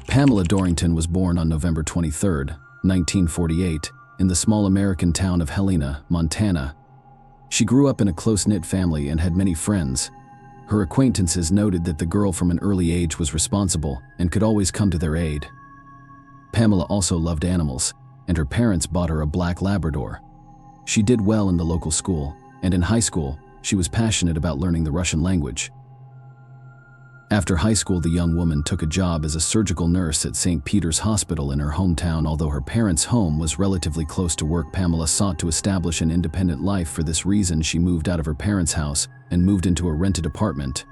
Pamela Dorrington was born on November 23, 1948, in the small American town of Helena, Montana. She grew up in a close-knit family and had many friends. Her acquaintances noted that the girl from an early age was responsible and could always come to their aid. Pamela also loved animals, and her parents bought her a black Labrador. She did well in the local school, and in high school, she was passionate about learning the Russian language. After high school, the young woman took a job as a surgical nurse at St. Peter's Hospital in her hometown. Although her parents' home was relatively close to work, Pamela sought to establish an independent life. For this reason, she moved out of her parents' house and moved into a rented apartment.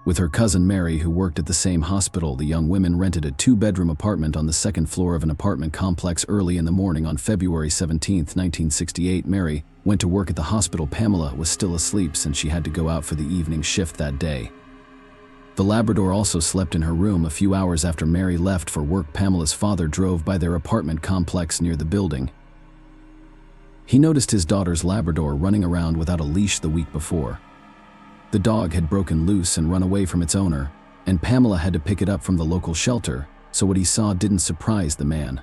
With her cousin Mary, who worked at the same hospital, the young women rented a 2-bedroom apartment on the second floor of an apartment complex. Early in the morning on February 17, 1968, Mary went to work at the hospital. Pamela was still asleep since she had to go out for the evening shift that day. The Labrador also slept in her room. A few hours after Mary left for work, Pamela's father drove by their apartment complex near the building. He noticed his daughter's Labrador running around without a leash the week before. The dog had broken loose and run away from its owner, and Pamela had to pick it up from the local shelter, so what he saw didn't surprise the man.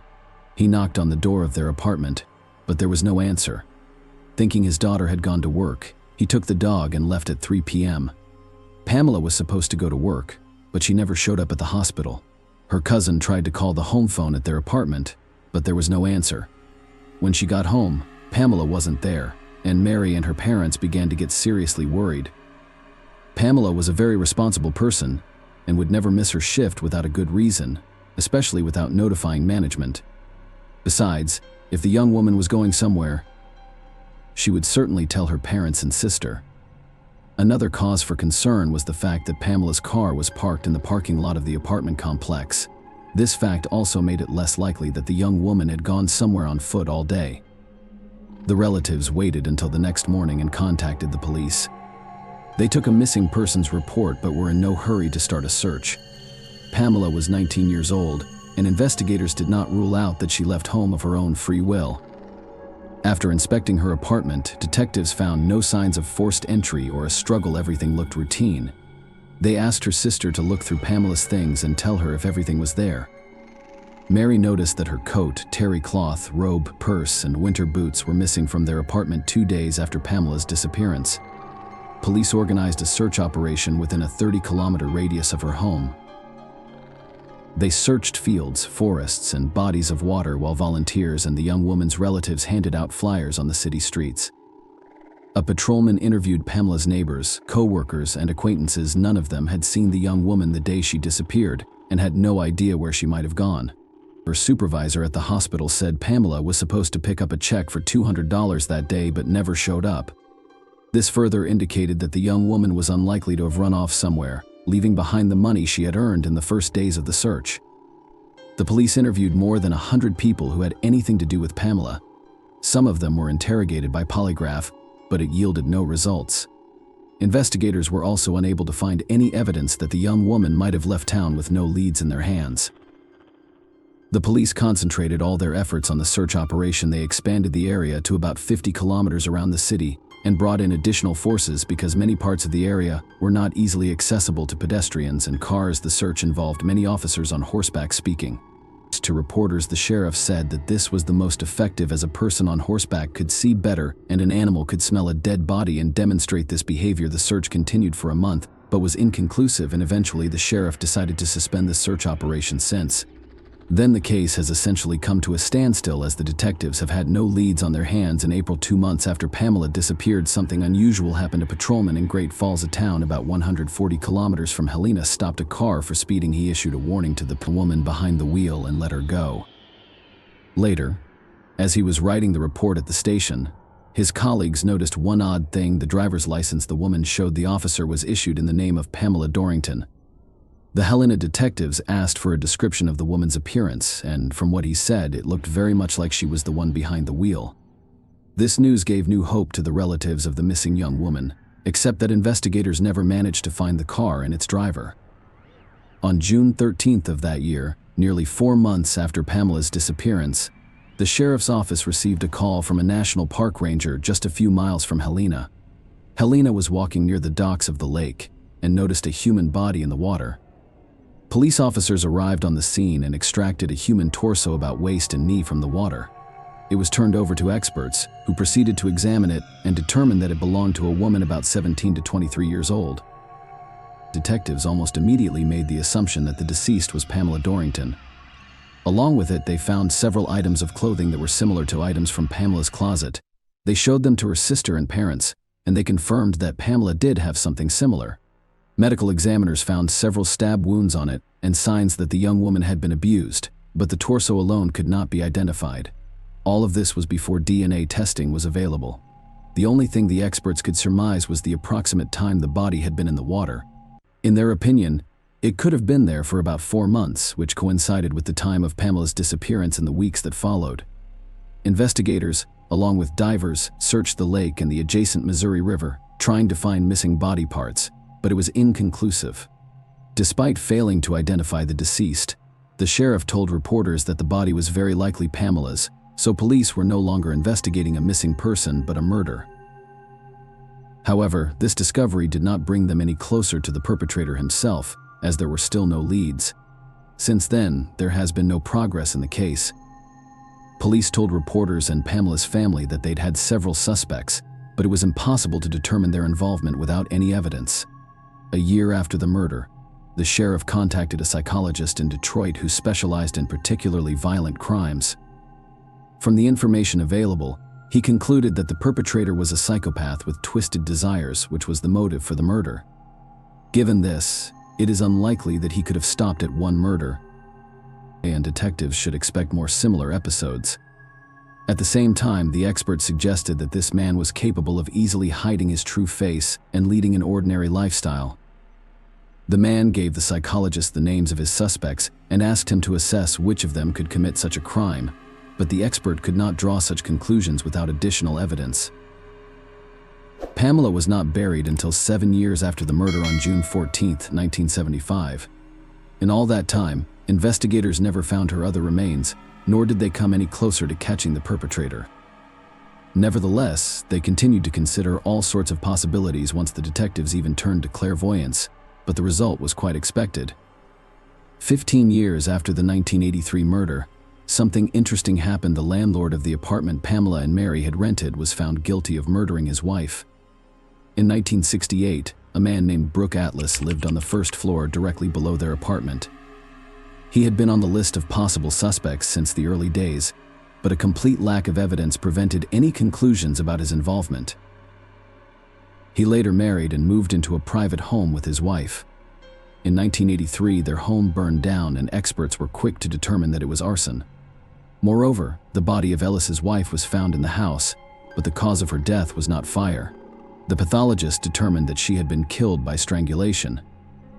He knocked on the door of their apartment, but there was no answer. Thinking his daughter had gone to work, he took the dog and left at 3 p.m. Pamela was supposed to go to work, but she never showed up at the hospital. Her cousin tried to call the home phone at their apartment, but there was no answer. When she got home, Pamela wasn't there, and Mary and her parents began to get seriously worried. Pamela was a very responsible person and would never miss her shift without a good reason, especially without notifying management. Besides, if the young woman was going somewhere, she would certainly tell her parents and sister. Another cause for concern was the fact that Pamela's car was parked in the parking lot of the apartment complex. This fact also made it less likely that the young woman had gone somewhere on foot all day. The relatives waited until the next morning and contacted the police. They took a missing persons report but were in no hurry to start a search. Pamela was 19 years old, and investigators did not rule out that she left home of her own free will. After inspecting her apartment, detectives found no signs of forced entry or a struggle. Everything looked routine. They asked her sister to look through Pamela's things and tell her if everything was there. Mary noticed that her coat, terry cloth, robe, purse, and winter boots were missing from their apartment 2 days after Pamela's disappearance. Police organized a search operation within a 30-kilometer radius of her home. They searched fields, forests, and bodies of water while volunteers and the young woman's relatives handed out flyers on the city streets. A patrolman interviewed Pamela's neighbors, co-workers, and acquaintances. None of them had seen the young woman the day she disappeared and had no idea where she might have gone. Her supervisor at the hospital said Pamela was supposed to pick up a check for $200 that day but never showed up. This further indicated that the young woman was unlikely to have run off somewhere, leaving behind the money she had earned in the first days of the search. The police interviewed more than 100 people who had anything to do with Pamela. Some of them were interrogated by polygraph, but it yielded no results. Investigators were also unable to find any evidence that the young woman might have left town with no leads in their hands. The police concentrated all their efforts on the search operation. They expanded the area to about 50 kilometers around the city and brought in additional forces because many parts of the area were not easily accessible to pedestrians and cars. The search involved many officers on horseback. Speaking to reporters, the sheriff said that this was the most effective as a person on horseback could see better and an animal could smell a dead body and demonstrate this behavior. The search continued for a month but was inconclusive, and eventually the sheriff decided to suspend the search operation. Since then, the case has essentially come to a standstill as the detectives have had no leads on their hands. In April, 2 months after Pamela disappeared, something unusual happened. A patrolman in Great Falls, a town about 140 kilometers from Helena, stopped a car for speeding. He issued a warning to the woman behind the wheel and let her go. Later, as he was writing the report at the station, his colleagues noticed one odd thing. The driver's license the woman showed the officer was issued in the name of Pamela Dorrington. The Helena detectives asked for a description of the woman's appearance, and from what he said, it looked very much like she was the one behind the wheel. This news gave new hope to the relatives of the missing young woman, except that investigators never managed to find the car and its driver. On June 13th of that year, nearly 4 months after Pamela's disappearance, the sheriff's office received a call from a national park ranger just a few miles from Helena. Helena was walking near the docks of the lake and noticed a human body in the water. Police officers arrived on the scene and extracted a human torso about waist and knee from the water. it was turned over to experts, who proceeded to examine it and determined that it belonged to a woman about 17 to 23 years old. Detectives almost immediately made the assumption that the deceased was Pamela Dorrington. Along with it, they found several items of clothing that were similar to items from Pamela's closet. They showed them to her sister and parents, and they confirmed that Pamela did have something similar. Medical examiners found several stab wounds on it and signs that the young woman had been abused, but the torso alone could not be identified. All of this was before DNA testing was available. The only thing the experts could surmise was the approximate time the body had been in the water. In their opinion, it could have been there for about 4 months, which coincided with the time of Pamela's disappearance in the weeks that followed. Investigators, along with divers, searched the lake and the adjacent Missouri River, trying to find missing body parts, but it was inconclusive. Despite failing to identify the deceased, the sheriff told reporters that the body was very likely Pamela's, so police were no longer investigating a missing person but a murder. However, this discovery did not bring them any closer to the perpetrator himself, as there were still no leads. Since then, there has been no progress in the case. Police told reporters and Pamela's family that they'd had several suspects, but it was impossible to determine their involvement without any evidence. A year after the murder, the sheriff contacted a psychologist in Detroit who specialized in particularly violent crimes. From the information available, he concluded that the perpetrator was a psychopath with twisted desires, which was the motive for the murder. Given this, it is unlikely that he could have stopped at one murder, and detectives should expect more similar episodes. At the same time, the experts suggested that this man was capable of easily hiding his true face and leading an ordinary lifestyle. The man gave the psychologist the names of his suspects and asked him to assess which of them could commit such a crime, but the expert could not draw such conclusions without additional evidence. Pamela was not buried until 7 years after the murder on June 14, 1975. In all that time, investigators never found her other remains, nor did they come any closer to catching the perpetrator. Nevertheless, they continued to consider all sorts of possibilities once the detectives even turned to clairvoyance, but the result was quite expected. 15 years after the 1983 murder, something interesting happened. The landlord of the apartment Pamela and Mary had rented was found guilty of murdering his wife. In 1968, a man named Brooke Atlas lived on the first floor directly below their apartment. He had been on the list of possible suspects since the early days, but a complete lack of evidence prevented any conclusions about his involvement. He later married and moved into a private home with his wife. In 1983, their home burned down and experts were quick to determine that it was arson. Moreover, the body of Ellis's wife was found in the house, but the cause of her death was not fire. The pathologist determined that she had been killed by strangulation.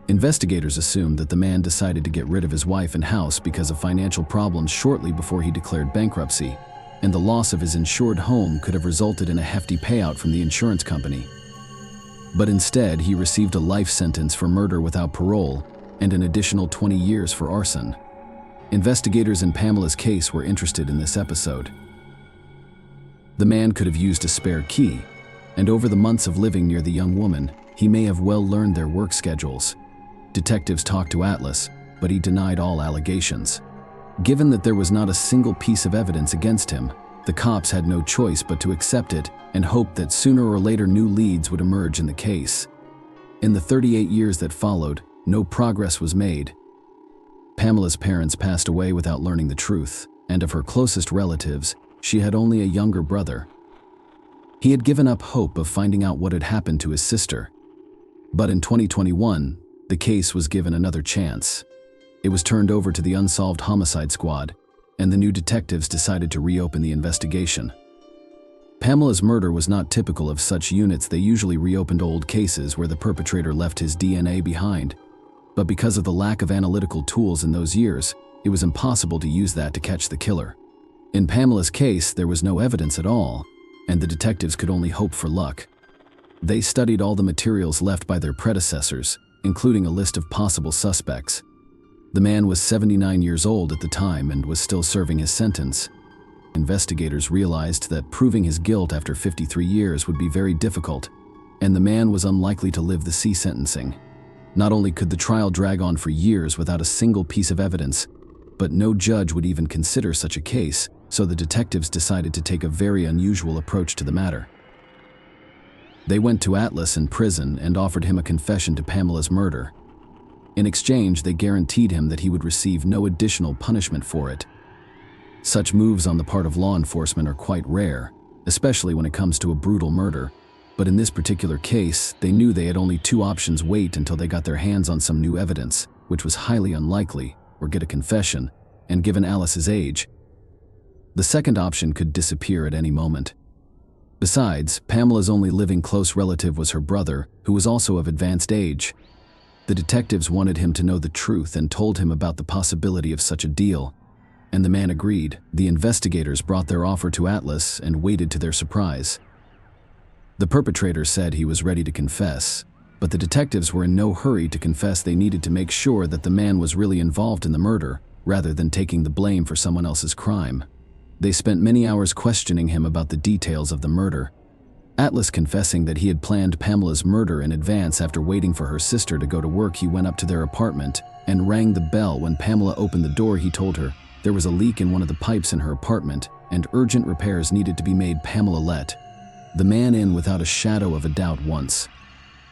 Investigators assumed that the man decided to get rid of his wife and house because of financial problems shortly before he declared bankruptcy, and the loss of his insured home could have resulted in a hefty payout from the insurance company. But instead, he received a life sentence for murder without parole and an additional 20 years for arson. Investigators in Pamela's case were interested in this episode. The man could have used a spare key, and over the months of living near the young woman, he may have well learned their work schedules. Detectives talked to Atlas, but he denied all allegations. Given that there was not a single piece of evidence against him, the cops had no choice but to accept it and hope that sooner or later new leads would emerge in the case. In the 38 years that followed, no progress was made. Pamela's parents passed away without learning the truth, and of her closest relatives, she had only a younger brother. He had given up hope of finding out what had happened to his sister. But in 2021, the case was given another chance. It was turned over to the Unsolved Homicide Squad, and the new detectives decided to reopen the investigation. Pamela's murder was not typical of such units. They usually reopened old cases where the perpetrator left his DNA behind. But because of the lack of analytical tools in those years, it was impossible to use that to catch the killer. In Pamela's case, there was no evidence at all, and the detectives could only hope for luck. They studied all the materials left by their predecessors, including a list of possible suspects. The man was 79 years old at the time and was still serving his sentence. Investigators realized that proving his guilt after 53 years would be very difficult, and the man was unlikely to live the sentencing. Not only could the trial drag on for years without a single piece of evidence, but no judge would even consider such a case, so the detectives decided to take a very unusual approach to the matter. They went to Atlas in prison and offered him a confession to Pamela's murder. In exchange, they guaranteed him that he would receive no additional punishment for it. Such moves on the part of law enforcement are quite rare, especially when it comes to a brutal murder. But in this particular case, they knew they had only two options: wait until they got their hands on some new evidence, which was highly unlikely, or get a confession, and given Alice's age, the second option could disappear at any moment. Besides, Pamela's only living close relative was her brother, who was also of advanced age. The detectives wanted him to know the truth and told him about the possibility of such a deal, and the man agreed. The investigators brought their offer to Atlas and waited to their surprise. The perpetrator said he was ready to confess, but the detectives were in no hurry to confess. They needed to make sure that the man was really involved in the murder, rather than taking the blame for someone else's crime. They spent many hours questioning him about the details of the murder. Atlas confessing that he had planned Pamela's murder in advance. After waiting for her sister to go to work, he went up to their apartment and rang the bell. When Pamela opened the door, he told her there was a leak in one of the pipes in her apartment and urgent repairs needed to be made. Pamela let the man in without a shadow of a doubt once.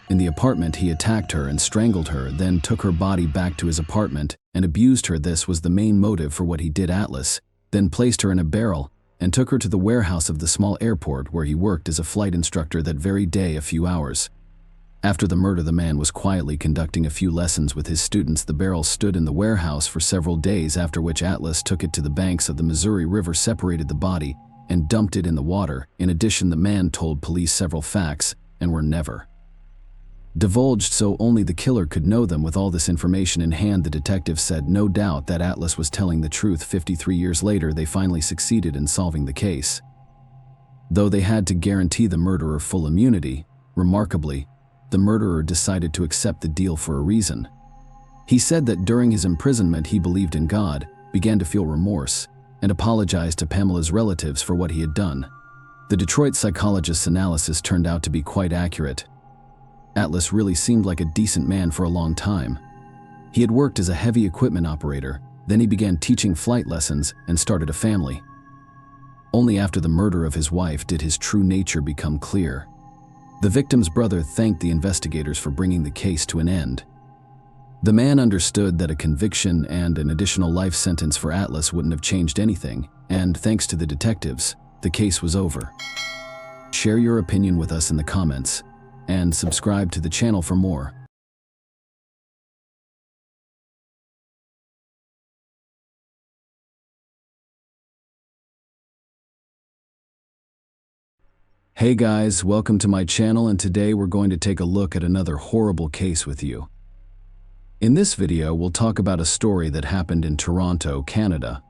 In the apartment, he attacked her and strangled her, then took her body back to his apartment and abused her. This was the main motive for what he did. Atlas then placed her in a barrel and took her to the warehouse of the small airport where he worked as a flight instructor that very day. A few hours after the murder, the man was quietly conducting a few lessons with his students. The barrel stood in the warehouse for several days, after which Atlas took it to the banks of the Missouri River, separated the body, and dumped it in the water. In addition, the man told police several facts and were never divulged, so only the killer could know them. With all this information in hand, the detectives said no doubt that Atlas was telling the truth. 53 years later, they finally succeeded in solving the case. Though they had to guarantee the murderer full immunity, remarkably, the murderer decided to accept the deal for a reason. He said that during his imprisonment he believed in God, began to feel remorse, and apologized to Pamela's relatives for what he had done. The Detroit psychologist's analysis turned out to be quite accurate. Atlas really seemed like a decent man for a long time. He had worked as a heavy equipment operator, then he began teaching flight lessons and started a family. Only after the murder of his wife did his true nature become clear. The victim's brother thanked the investigators for bringing the case to an end. The man understood that a conviction and an additional life sentence for Atlas wouldn't have changed anything, and thanks to the detectives, the case was over. Share your opinion with us in the comments, and subscribe to the channel for more. Hey guys, welcome to my channel, and today we're going to take a look at another horrible case with you. In this video, we'll talk about a story that happened in Toronto, Canada.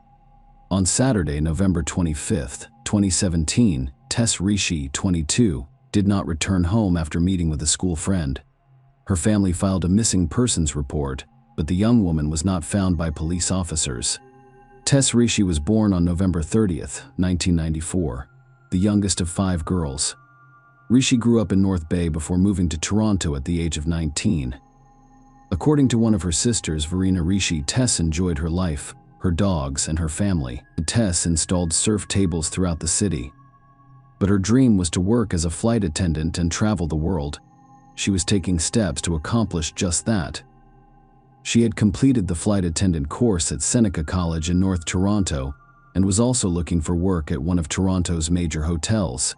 On Saturday, November 25th, 2017, Tess Rishi, 22, did not return home after meeting with a school friend. Her family filed a missing persons report, but the young woman was not found by police officers. Tess Rishi was born on November 30th, 1994, the youngest of 5 girls. Rishi grew up in North Bay before moving to Toronto at the age of 19. According to one of her sisters, Verena Rishi, Tess enjoyed her life, her dogs, and her family. Tess installed surf tables throughout the city. But her dream was to work as a flight attendant and travel the world. She was taking steps to accomplish just that. She had completed the flight attendant course at Seneca College in North Toronto and was also looking for work at one of Toronto's major hotels.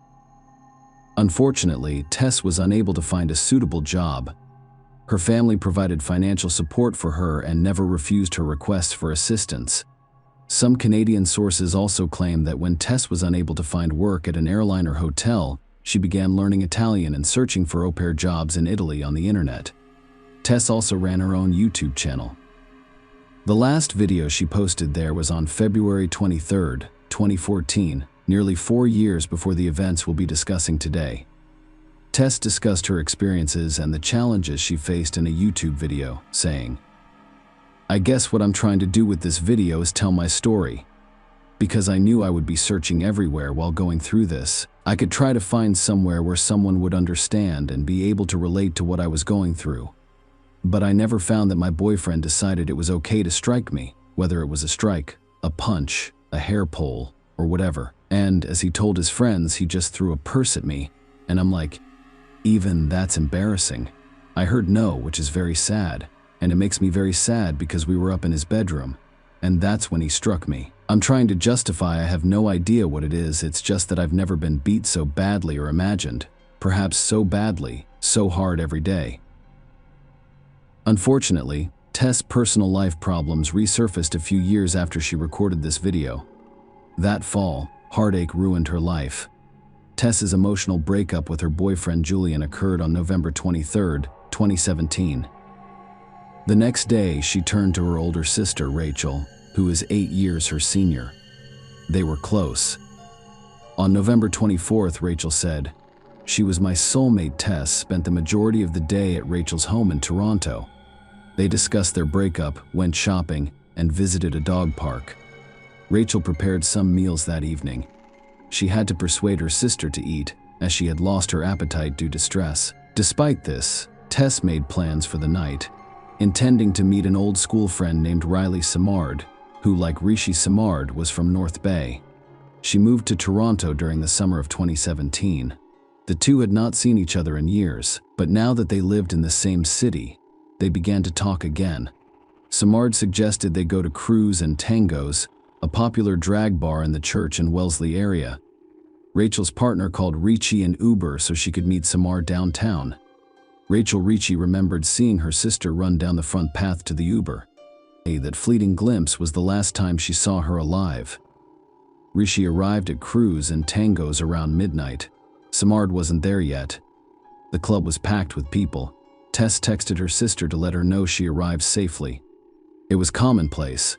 Unfortunately, Tess was unable to find a suitable job. Her family provided financial support for her and never refused her requests for assistance. Some Canadian sources also claim that when Tess was unable to find work at an airline or hotel, she began learning Italian and searching for au pair jobs in Italy on the internet. Tess also ran her own YouTube channel. The last video she posted there was on February 23, 2014, nearly 4 years before the events we'll be discussing today. Tess discussed her experiences and the challenges she faced in a YouTube video, saying, "I guess what I'm trying to do with this video is tell my story. Because I knew I would be searching everywhere while going through this. I could try to find somewhere where someone would understand and be able to relate to what I was going through. But I never found that my boyfriend decided it was okay to strike me, whether it was a strike, a punch, a hair pull, or whatever. And as he told his friends, he just threw a purse at me. And I'm like, even that's embarrassing. I heard no, which is very sad. And it makes me very sad because we were up in his bedroom. And that's when he struck me. I'm trying to justify I have no idea what it is, it's just that I've never been beat so badly or imagined. Perhaps so badly, so hard every day. Unfortunately, Tess' personal life problems resurfaced a few years after she recorded this video. That fall, heartache ruined her life. Tess's emotional breakup with her boyfriend Julian occurred on November 23, 2017. The next day, she turned to her older sister, Rachel, who is 8 years her senior. They were close. On November 24th, Rachel said, "She was my soulmate. Tess spent the majority of the day at Rachel's home in Toronto. They discussed their breakup, went shopping, and visited a dog park. Rachel prepared some meals that evening. She had to persuade her sister to eat, as she had lost her appetite due to stress. Despite this, Tess made plans for the night, intending to meet an old school friend named Riley Simard, who, like Rishi Simard, was from North Bay. She moved to Toronto during the summer of 2017. The two had not seen each other in years, but now that they lived in the same city, they began to talk again. Simard suggested they go to Cruise and Tango's, a popular drag bar in the Church and Wellesley area. Rachel's partner called Richie an Uber so she could meet Simard downtown. Richie remembered seeing her sister run down the front path to the Uber. That fleeting glimpse was the last time she saw her alive. Rishi arrived at Cruise and Tango's around midnight. Simard wasn't there yet. The club was packed with people. Tess texted her sister to let her know she arrived safely. It was commonplace.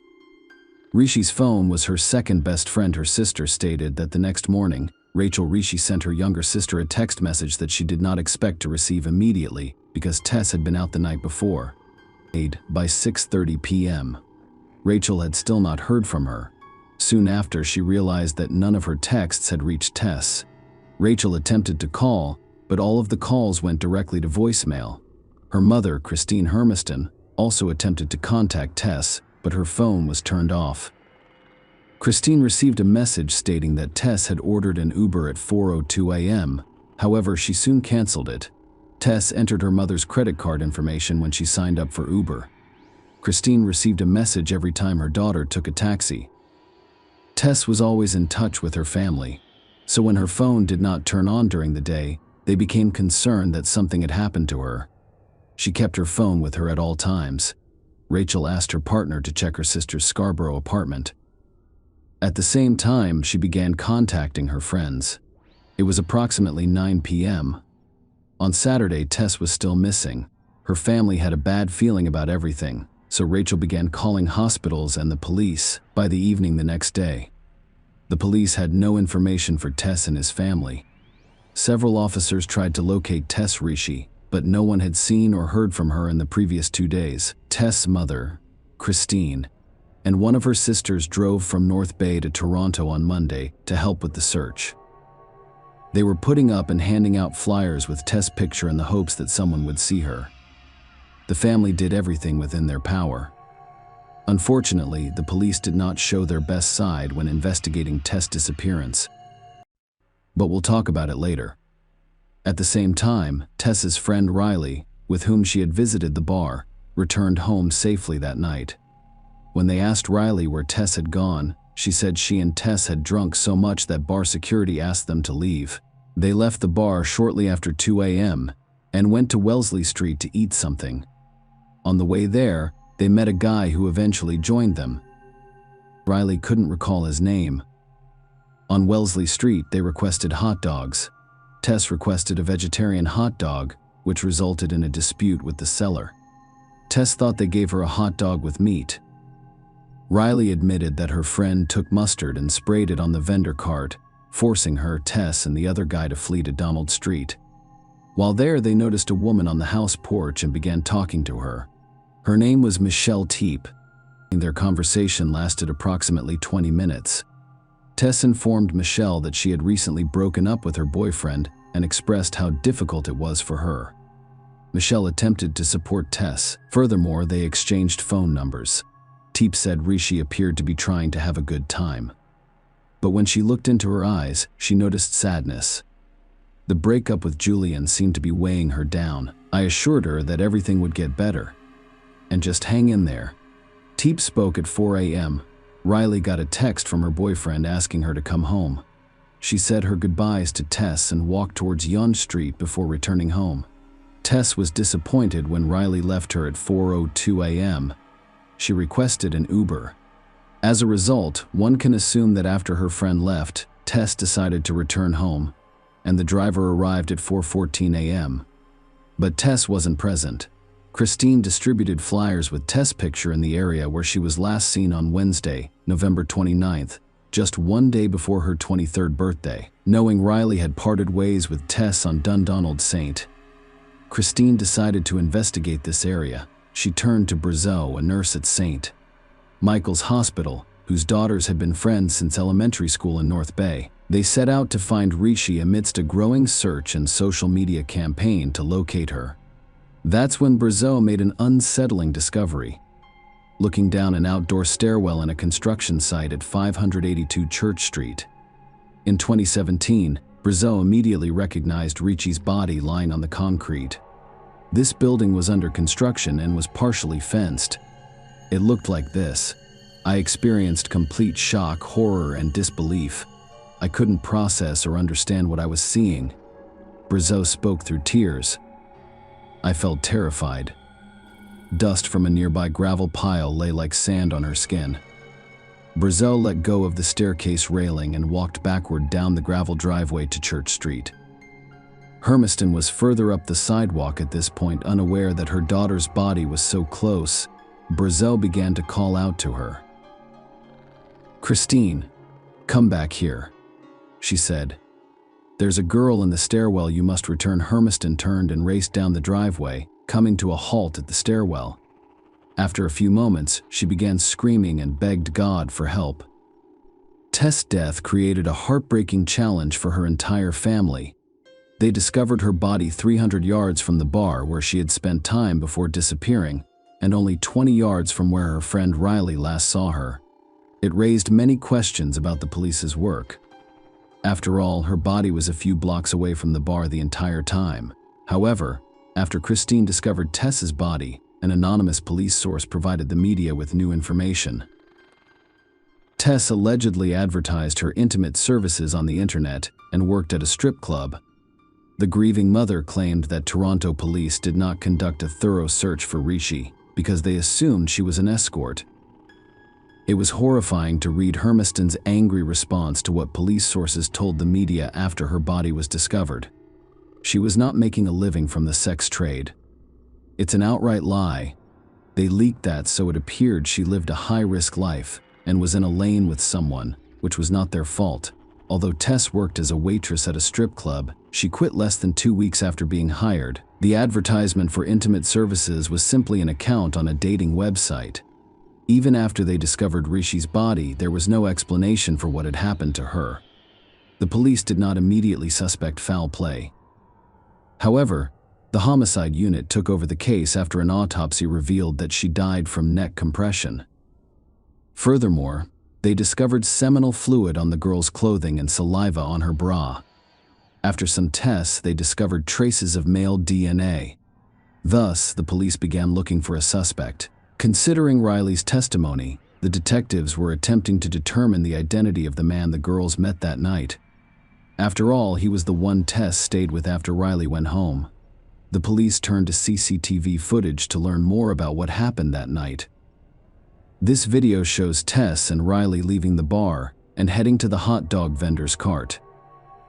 Rishi's phone was her second best friend. Her sister stated that the next morning, Rishi sent her younger sister a text message that she did not expect to receive immediately because Tess had been out the night before. By 6:30 p.m. Rachel had still not heard from her. Soon after, she realized that none of her texts had reached Tess. Rachel attempted to call, but all of the calls went directly to voicemail. Her mother, Christine Hermiston, also attempted to contact Tess, but her phone was turned off. Christine received a message stating that Tess had ordered an Uber at 4:02 a.m. However, she soon canceled it. Tess entered her mother's credit card information when she signed up for Uber. Christine received a message every time her daughter took a taxi. Tess was always in touch with her family, so when her phone did not turn on during the day, they became concerned that something had happened to her. She kept her phone with her at all times. Rachel asked her partner to check her sister's Scarborough apartment. At the same time, she began contacting her friends. It was approximately 9 p.m. On Saturday, Tess was still missing. Her family had a bad feeling about everything, so Rachel began calling hospitals and the police by the evening the next day. The police had no information for Tess and his family. Several officers tried to locate Tess Rishi, but no one had seen or heard from her in the previous 2 days. Tess' mother, Christine, and one of her sisters drove from North Bay to Toronto on Monday to help with the search. They were putting up and handing out flyers with Tess' picture in the hopes that someone would see her. The family did everything within their power. Unfortunately, the police did not show their best side when investigating Tess' disappearance. But we'll talk about it later. At the same time, Tess's friend Riley, with whom she had visited the bar, returned home safely that night. When they asked Riley where Tess had gone, she said she and Tess had drunk so much that bar security asked them to leave. They left the bar shortly after 2 a.m. and went to Wellesley Street to eat something. On the way there, they met a guy who eventually joined them. Riley couldn't recall his name. On Wellesley Street, they requested hot dogs. Tess requested a vegetarian hot dog, which resulted in a dispute with the seller. Tess thought they gave her a hot dog with meat. Riley admitted that her friend took mustard and sprayed it on the vendor cart, forcing her, Tess, and the other guy to flee to Donald Street. While there, they noticed a woman on the house porch and began talking to her. Her name was Michelle Teep. Their conversation lasted approximately 20 minutes. Tess informed Michelle that she had recently broken up with her boyfriend and expressed how difficult it was for her. Michelle attempted to support Tess. Furthermore, they exchanged phone numbers. Teep said Rishi appeared to be trying to have a good time. But when she looked into her eyes, she noticed sadness. The breakup with Julian seemed to be weighing her down. I assured her that everything would get better. And just hang in there. Teep spoke at 4 a.m. Riley got a text from her boyfriend asking her to come home. She said her goodbyes to Tess and walked towards Yonge Street before returning home. Tess was disappointed when Riley left her at 4:02 a.m. She requested an Uber. As a result, one can assume that after her friend left, Tess decided to return home, and the driver arrived at 4:14 a.m. But Tess wasn't present. Christine distributed flyers with Tess' picture in the area where she was last seen on Wednesday, November 29th, just one day before her 23rd birthday. Knowing Riley had parted ways with Tess on Dundonald St. Christine decided to investigate this area. She turned to Brazeau, a nurse at St. Michael's Hospital, whose daughters had been friends since elementary school in North Bay. They set out to find Rishi amidst a growing search and social media campaign to locate her. That's when Brazeau made an unsettling discovery. Looking down an outdoor stairwell in a construction site at 582 Church Street. In 2017, Brazeau immediately recognized Rishi's body lying on the concrete. This building was under construction and was partially fenced. It looked like this. I experienced complete shock, horror, and disbelief. I couldn't process or understand what I was seeing. Brazeau spoke through tears. I felt terrified. Dust from a nearby gravel pile lay like sand on her skin. Brazeau let go of the staircase railing and walked backward down the gravel driveway to Church Street. Hermiston was further up the sidewalk at this point, unaware that her daughter's body was so close. Brazeau began to call out to her. "Christine, come back here," she said. "There's a girl in the stairwell you must return." Hermiston turned and raced down the driveway, coming to a halt at the stairwell. After a few moments, she began screaming and begged God for help. Tess' death created a heartbreaking challenge for her entire family. They discovered her body 300 yards from the bar where she had spent time before disappearing, and only 20 yards from where her friend Riley last saw her. It raised many questions about the police's work. After all, her body was a few blocks away from the bar the entire time. However, after Christine discovered Tess's body, an anonymous police source provided the media with new information. Tess allegedly advertised her intimate services on the internet and worked at a strip club. The grieving mother claimed that Toronto police did not conduct a thorough search for Rishi because they assumed she was an escort. It was horrifying to read Hermiston's angry response to what police sources told the media after her body was discovered. She was not making a living from the sex trade. It's an outright lie. They leaked that so it appeared she lived a high-risk life and was in a lane with someone, which was not their fault. Although Tess worked as a waitress at a strip club, she quit less than 2 weeks after being hired. The advertisement for intimate services was simply an account on a dating website. Even after they discovered Rishi's body, there was no explanation for what had happened to her. The police did not immediately suspect foul play. However, the homicide unit took over the case after an autopsy revealed that she died from neck compression. Furthermore, they discovered seminal fluid on the girl's clothing and saliva on her bra. After some tests, they discovered traces of male DNA. Thus, the police began looking for a suspect. Considering Riley's testimony, the detectives were attempting to determine the identity of the man the girls met that night. After all, he was the one Tess stayed with after Riley went home. The police turned to CCTV footage to learn more about what happened that night. This video shows Tess and Riley leaving the bar and heading to the hot dog vendor's cart.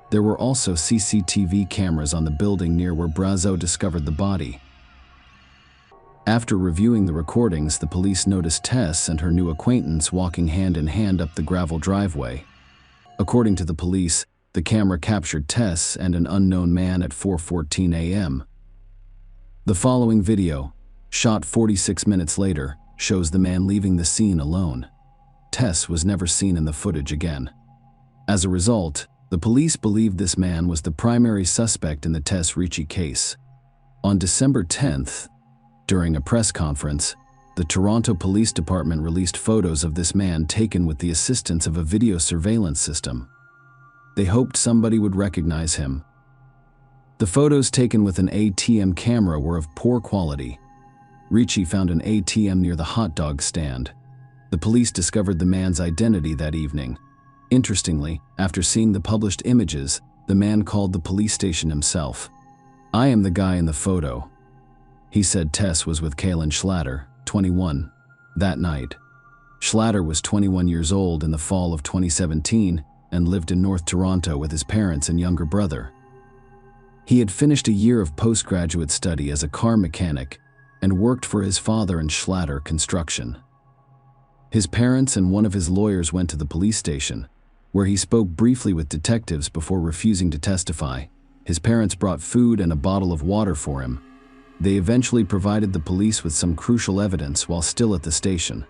There were also CCTV cameras on the building near where Brazeau discovered the body. After reviewing the recordings, the police noticed Tess and her new acquaintance walking hand in hand up the gravel driveway. According to the police, the camera captured Tess and an unknown man at 4:14 a.m. The following video, shot 46 minutes later, shows the man leaving the scene alone. Tess was never seen in the footage again. As a result, the police believed this man was the primary suspect in the Tess Rishi case. On December 10th, during a press conference, the Toronto Police Department released photos of this man taken with the assistance of a video surveillance system. They hoped somebody would recognize him. The photos taken with an ATM camera were of poor quality. Ricci found an ATM near the hot dog stand. The police discovered the man's identity that evening. Interestingly, after seeing the published images, the man called the police station himself. "I am the guy in the photo." He said Tess was with Kaylin Schlatter, 21, that night. Schlatter was 21 years old in the fall of 2017 and lived in North Toronto with his parents and younger brother. He had finished a year of postgraduate study as a car mechanic and worked for his father and Schlatter Construction. His parents and one of his lawyers went to the police station, where he spoke briefly with detectives before refusing to testify. His parents brought food and a bottle of water for him. They eventually provided the police with some crucial evidence while still at the station.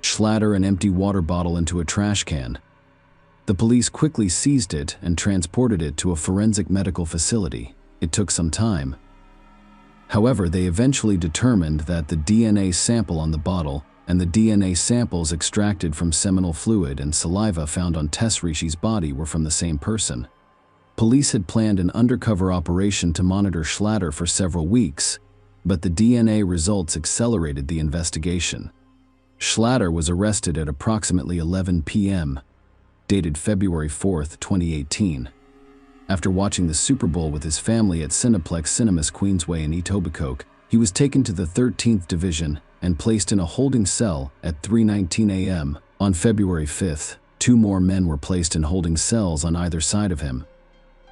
Schlatter an empty water bottle into a trash can. The police quickly seized it and transported it to a forensic medical facility. It took some time. However, they eventually determined that the DNA sample on the bottle and the DNA samples extracted from seminal fluid and saliva found on Tess Ricci's body were from the same person. Police had planned an undercover operation to monitor Schlatter for several weeks, but the DNA results accelerated the investigation. Schlatter was arrested at approximately 11 p.m., dated February 4, 2018. After watching the Super Bowl with his family at Cineplex Cinemas Queensway in Etobicoke, he was taken to the 13th Division and placed in a holding cell at 3:19 a.m. On February 5th, 2 more men were placed in holding cells on either side of him.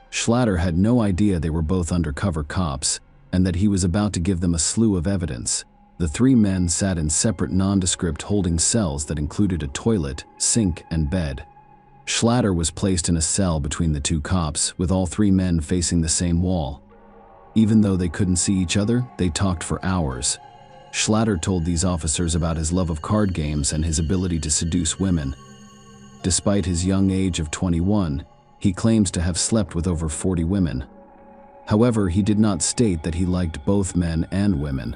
Schlatter had no idea they were both undercover cops and that he was about to give them a slew of evidence. The 3 men sat in separate nondescript holding cells that included a toilet, sink, and bed. Schlatter was placed in a cell between the 2 cops, with all 3 men facing the same wall. Even though they couldn't see each other, they talked for hours. Schlatter told these officers about his love of card games and his ability to seduce women. Despite his young age of 21, he claims to have slept with over 40 women. However, he did not state that he liked both men and women.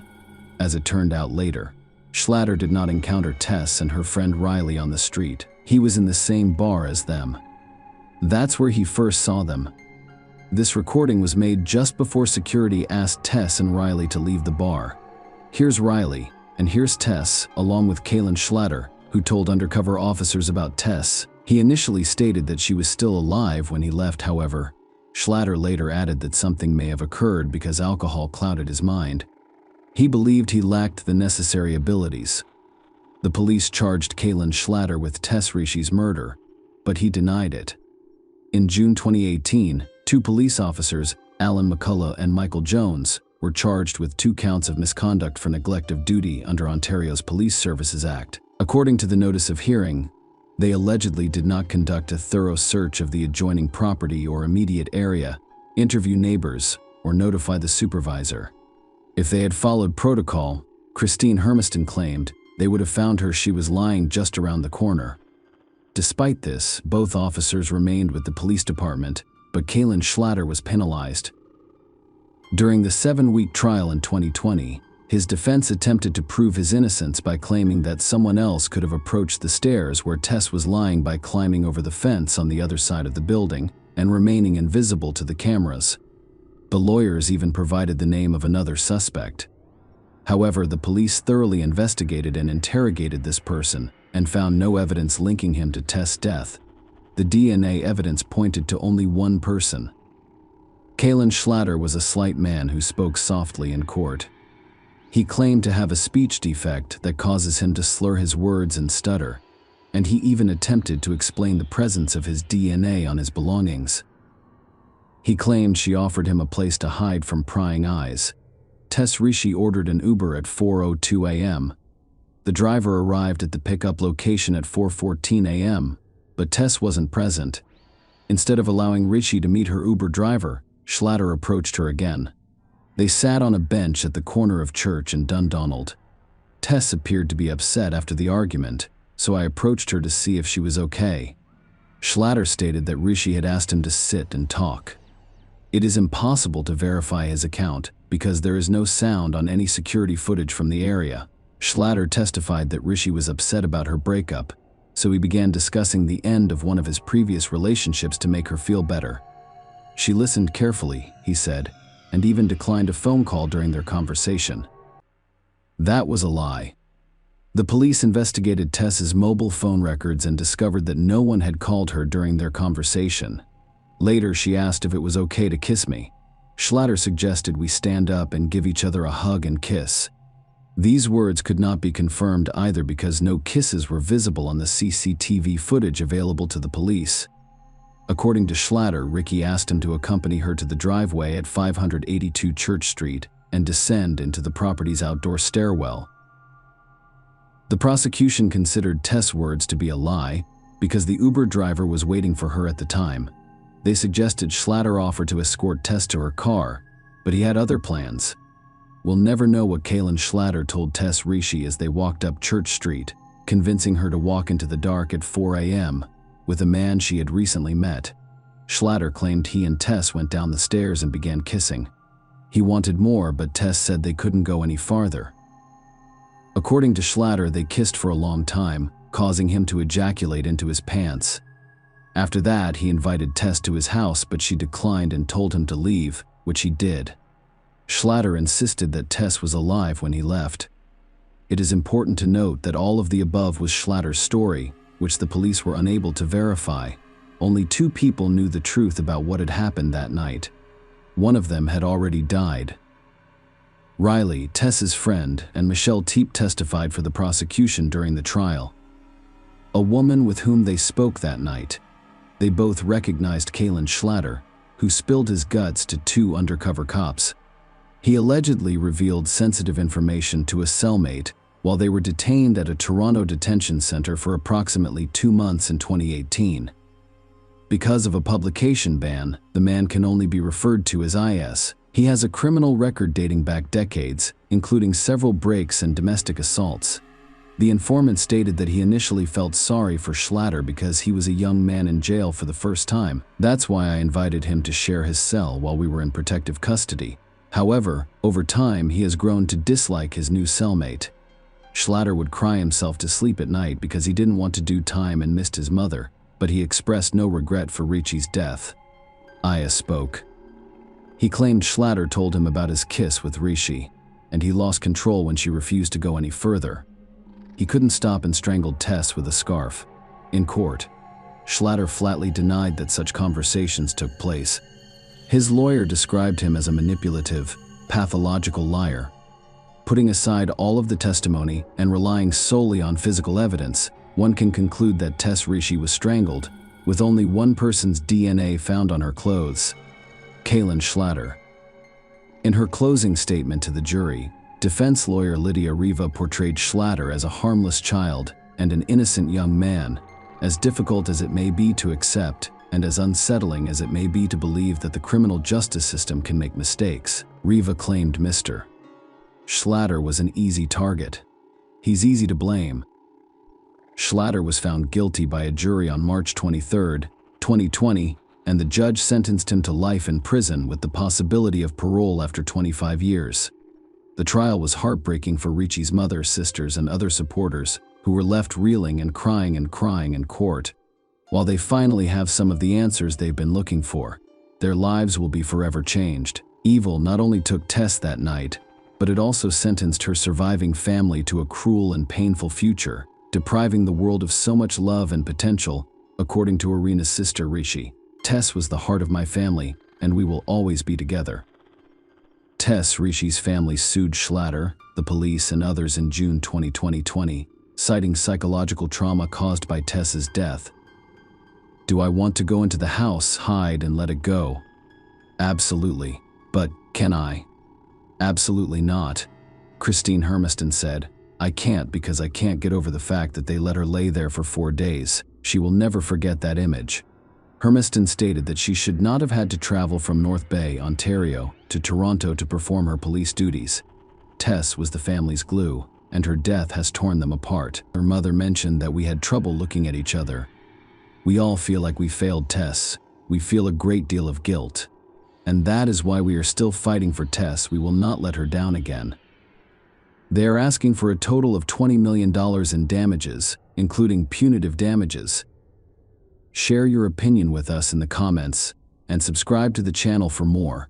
As it turned out later, Schlatter did not encounter Tess and her friend Riley on the street. He was in the same bar as them. That's where he first saw them. This recording was made just before security asked Tess and Riley to leave the bar. Here's Riley, and here's Tess, along with Kaylin Schlatter, who told undercover officers about Tess. He initially stated that she was still alive when he left, however. Schlatter later added that something may have occurred because alcohol clouded his mind. He believed he lacked the necessary abilities. The police charged Kaylin Schlatter with Tess Ricci's murder, but he denied it. In June 2018, 2 police officers, Alan McCullough and Michael Jones, were charged with 2 counts of misconduct for neglect of duty under Ontario's Police Services Act. According to the notice of hearing, they allegedly did not conduct a thorough search of the adjoining property or immediate area, interview neighbors, or notify the supervisor. If they had followed protocol, Christine Hermiston claimed, they would have found her. She was lying just around the corner. Despite this, both officers remained with the police department, but Kaylin Schlatter was penalized. During the 7-week trial in 2020, his defense attempted to prove his innocence by claiming that someone else could have approached the stairs where Tess was lying by climbing over the fence on the other side of the building and remaining invisible to the cameras. The lawyers even provided the name of another suspect. However, the police thoroughly investigated and interrogated this person and found no evidence linking him to Tess' death. The DNA evidence pointed to only one person. Kaylin Schlatter was a slight man who spoke softly in court. He claimed to have a speech defect that causes him to slur his words and stutter, and he even attempted to explain the presence of his DNA on his belongings. He claimed she offered him a place to hide from prying eyes. Tess Ricci ordered an Uber at 4:02 a.m. The driver arrived at the pickup location at 4:14 a.m., but Tess wasn't present. Instead of allowing Ricci to meet her Uber driver, Schlatter approached her again. They sat on a bench at the corner of Church and Dundonald. Tess appeared to be upset after the argument, so I approached her to see if she was okay. Schlatter stated that Ricci had asked him to sit and talk. It is impossible to verify his account because there is no sound on any security footage from the area. Schlatter testified that Rishi was upset about her breakup, so he began discussing the end of one of his previous relationships to make her feel better. She listened carefully, he said, and even declined a phone call during their conversation. That was a lie. The police investigated Tess's mobile phone records and discovered that no one had called her during their conversation. Later, she asked if it was okay to kiss me. Schlatter suggested we stand up and give each other a hug and kiss. These words could not be confirmed either because no kisses were visible on the CCTV footage available to the police. According to Schlatter, Ricky asked him to accompany her to the driveway at 582 Church Street and descend into the property's outdoor stairwell. The prosecution considered Tess' words to be a lie because the Uber driver was waiting for her at the time. They suggested Schlatter offer to escort Tess to her car, but he had other plans. We'll never know what Kaylin Schlatter told Tess Rishi as they walked up Church Street, convincing her to walk into the dark at 4 a.m. with a man she had recently met. Schlatter claimed he and Tess went down the stairs and began kissing. He wanted more, but Tess said they couldn't go any farther. According to Schlatter, they kissed for a long time, causing him to ejaculate into his pants. After that, he invited Tess to his house, but she declined and told him to leave, which he did. Schlatter insisted that Tess was alive when he left. It is important to note that all of the above was Schlatter's story, which the police were unable to verify. Only 2 people knew the truth about what had happened that night. One of them had already died. Riley, Tess's friend, and Michelle Teep testified for the prosecution during the trial. A woman with whom they spoke that night. They both recognized Kaylin Schlatter, who spilled his guts to 2 undercover cops. He allegedly revealed sensitive information to a cellmate while they were detained at a Toronto detention center for approximately 2 months in 2018. Because of a publication ban, the man can only be referred to as IS. He has a criminal record dating back decades, including several breaks and domestic assaults. The informant stated that he initially felt sorry for Schlatter because he was a young man in jail for the first time. That's why I invited him to share his cell while we were in protective custody. However, over time, he has grown to dislike his new cellmate. Schlatter would cry himself to sleep at night because he didn't want to do time and missed his mother, but he expressed no regret for Richi's death. Aya spoke. He claimed Schlatter told him about his kiss with Rishi, and he lost control when she refused to go any further. He couldn't stop and strangled Tess with a scarf. In court, Schlatter flatly denied that such conversations took place. His lawyer described him as a manipulative, pathological liar. Putting aside all of the testimony and relying solely on physical evidence, one can conclude that Tess Rishi was strangled, with only one person's DNA found on her clothes: Kaylin Schlatter. In her closing statement to the jury, defense lawyer Lydia Riva portrayed Schlatter as a harmless child and an innocent young man, as difficult as it may be to accept and as unsettling as it may be to believe that the criminal justice system can make mistakes. Riva claimed Mr. Schlatter was an easy target. He's easy to blame. Schlatter was found guilty by a jury on March 23, 2020, and the judge sentenced him to life in prison with the possibility of parole after 25 years. The trial was heartbreaking for Richi's mother, sisters, and other supporters, who were left reeling and crying in court. While they finally have some of the answers they've been looking for, their lives will be forever changed. Evil not only took Tess that night, but it also sentenced her surviving family to a cruel and painful future, depriving the world of so much love and potential, according to Arena's sister Rishi. Tess was the heart of my family, and we will always be together. Tess Rishi's family sued Schlatter, the police, and others in June 2020, citing psychological trauma caused by Tess's death. Do I want to go into the house, hide, and let it go? Absolutely. But can I? Absolutely not. Christine Hermiston said, I can't because I can't get over the fact that they let her lay there for 4 days. She will never forget that image. Hermiston stated that she should not have had to travel from North Bay, Ontario, to Toronto to perform her police duties. Tess was the family's glue, and her death has torn them apart. Her mother mentioned that we had trouble looking at each other. We all feel like we failed Tess. We feel a great deal of guilt. And that is why we are still fighting for Tess. We will not let her down again. They are asking for a total of $20 million in damages, including punitive damages. Share your opinion with us in the comments and subscribe to the channel for more.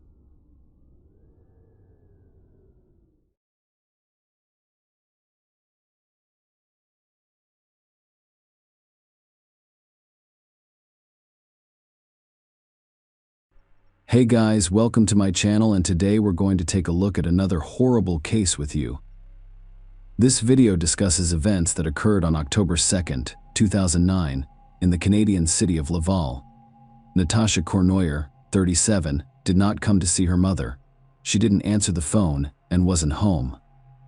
Hey guys, welcome to my channel, and today we're going to take a look at another horrible case with you. This video discusses events that occurred on October 2nd, 2009, in the Canadian city of Laval. Natasha Cournoyer, 37, did not come to see her mother. She didn't answer the phone and wasn't home.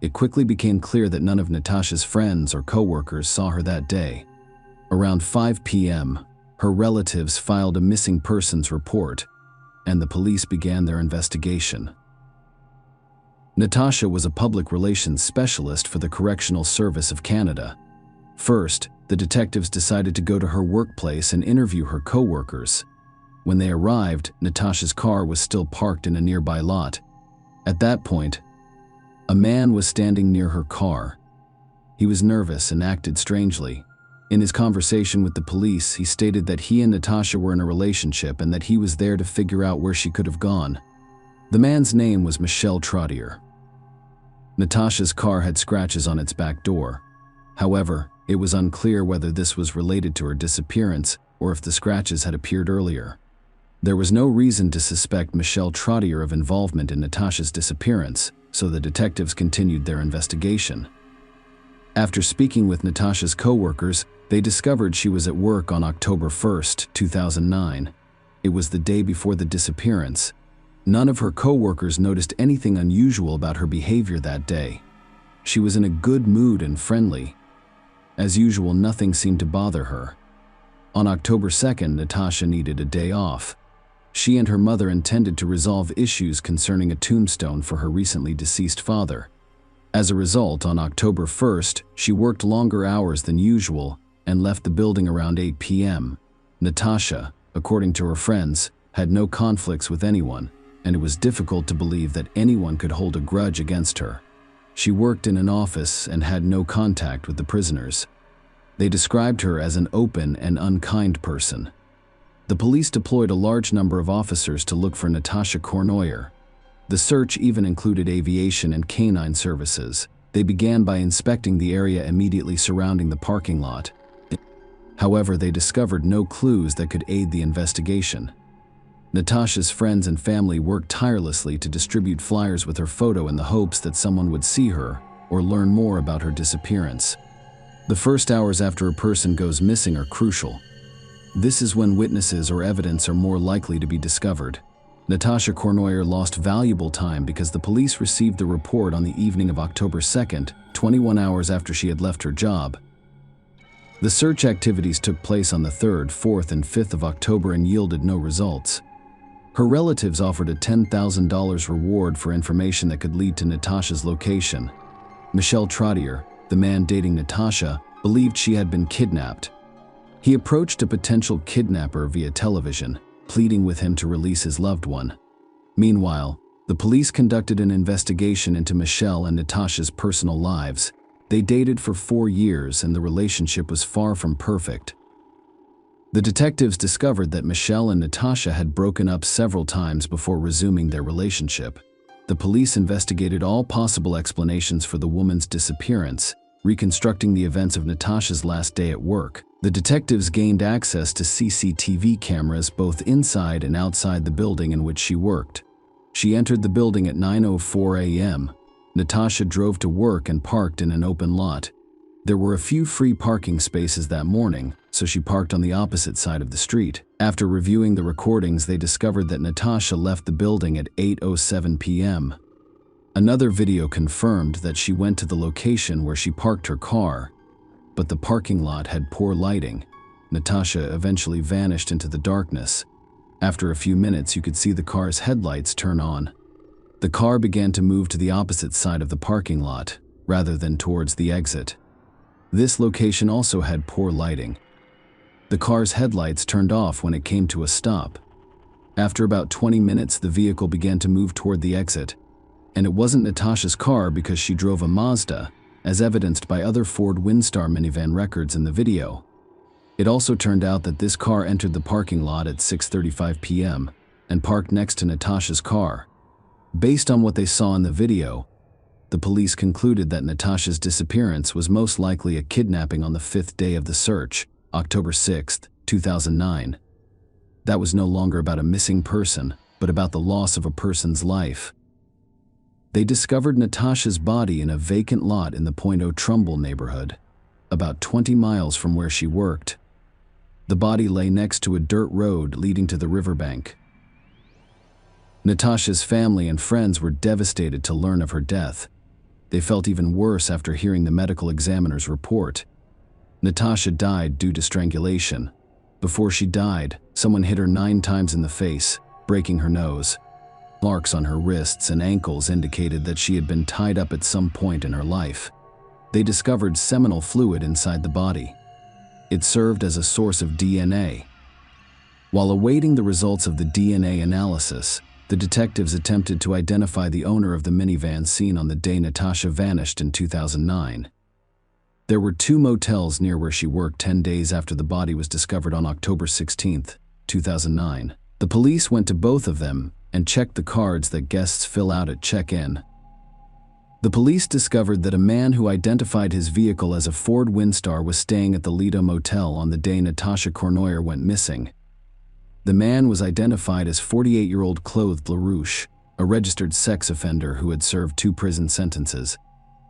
It quickly became clear that none of Natasha's friends or co-workers saw her that day. Around 5 p.m., her relatives filed a missing persons report, and the police began their investigation. Natasha was a public relations specialist for the Correctional Service of Canada. First, the detectives decided to go to her workplace and interview her co-workers. When they arrived, Natasha's car was still parked in a nearby lot. At that point, a man was standing near her car. He was nervous and acted strangely. In his conversation with the police, he stated that he and Natasha were in a relationship and that he was there to figure out where she could have gone. The man's name was Michel Trottier. Natasha's car had scratches on its back door. However, it was unclear whether this was related to her disappearance or if the scratches had appeared earlier. There was no reason to suspect Michel Trottier of involvement in Natasha's disappearance, so the detectives continued their investigation. After speaking with Natasha's co-workers, they discovered she was at work on October 1st, 2009. It was the day before the disappearance. None of her co-workers noticed anything unusual about her behavior that day. She was in a good mood and friendly. As usual, nothing seemed to bother her. On October 2nd, Natasha needed a day off. She and her mother intended to resolve issues concerning a tombstone for her recently deceased father. As a result, on October 1st, she worked longer hours than usual and left the building around 8 p.m. Natasha, according to her friends, had no conflicts with anyone, and it was difficult to believe that anyone could hold a grudge against her. She worked in an office and had no contact with the prisoners. They described her as an open and unkind person. The police deployed a large number of officers to look for Natasha Cournoyer. The search even included aviation and canine services. They began by inspecting the area immediately surrounding the parking lot. However, they discovered no clues that could aid the investigation. Natasha's friends and family worked tirelessly to distribute flyers with her photo in the hopes that someone would see her or learn more about her disappearance. The first hours after a person goes missing are crucial. This is when witnesses or evidence are more likely to be discovered. Natasha Cournoyer lost valuable time because the police received the report on the evening of October 2nd, 21 hours after she had left her job. The search activities took place on the 3rd, 4th, and 5th of October and yielded no results. Her relatives offered a $10,000 reward for information that could lead to Natasha's location. Michel Trottier, the man dating Natasha, believed she had been kidnapped. He approached a potential kidnapper via television, pleading with him to release his loved one. Meanwhile, the police conducted an investigation into Michel and Natasha's personal lives. They dated for 4 years and the relationship was far from perfect. The detectives discovered that Michel and Natasha had broken up several times before resuming their relationship. The police investigated all possible explanations for the woman's disappearance, reconstructing the events of Natasha's last day at work. The detectives gained access to CCTV cameras both inside and outside the building in which she worked. She entered the building at 9:04 a.m. Natasha drove to work and parked in an open lot. There were a few free parking spaces that morning, so she parked on the opposite side of the street. After reviewing the recordings, they discovered that Natasha left the building at 8:07 p.m. Another video confirmed that she went to the location where she parked her car, but the parking lot had poor lighting. Natasha eventually vanished into the darkness. After a few minutes, you could see the car's headlights turn on. The car began to move to the opposite side of the parking lot, rather than towards the exit. This location also had poor lighting. The car's headlights turned off when it came to a stop. After about 20 minutes, the vehicle began to move toward the exit. And it wasn't Natasha's car because she drove a Mazda, as evidenced by other Ford Windstar minivan records in the video. It also turned out that this car entered the parking lot at 6:35 p.m. and parked next to Natasha's car. Based on what they saw in the video, the police concluded that Natasha's disappearance was most likely a kidnapping on the 5th day of the search, October 6, 2009. That was no longer about a missing person, but about the loss of a person's life. They discovered Natasha's body in a vacant lot in the Point O'Trumbull neighborhood, about 20 miles from where she worked. The body lay next to a dirt road leading to the riverbank. Natasha's family and friends were devastated to learn of her death. They felt even worse after hearing the medical examiner's report. Natasha died due to strangulation. Before she died, someone hit her 9 times in the face, breaking her nose. Marks on her wrists and ankles indicated that she had been tied up at some point in her life. They discovered seminal fluid inside the body. It served as a source of DNA. While awaiting the results of the DNA analysis, the detectives attempted to identify the owner of the minivan seen on the day Natasha vanished in 2009. There were 2 motels near where she worked 10 days after the body was discovered on October 16, 2009. The police went to both of them and checked the cards that guests fill out at check-in. The police discovered that a man who identified his vehicle as a Ford Windstar was staying at the Lido Motel on the day Natasha Cournoyer went missing. The man was identified as 48-year-old Claude LaRouche, a registered sex offender who had served 2 prison sentences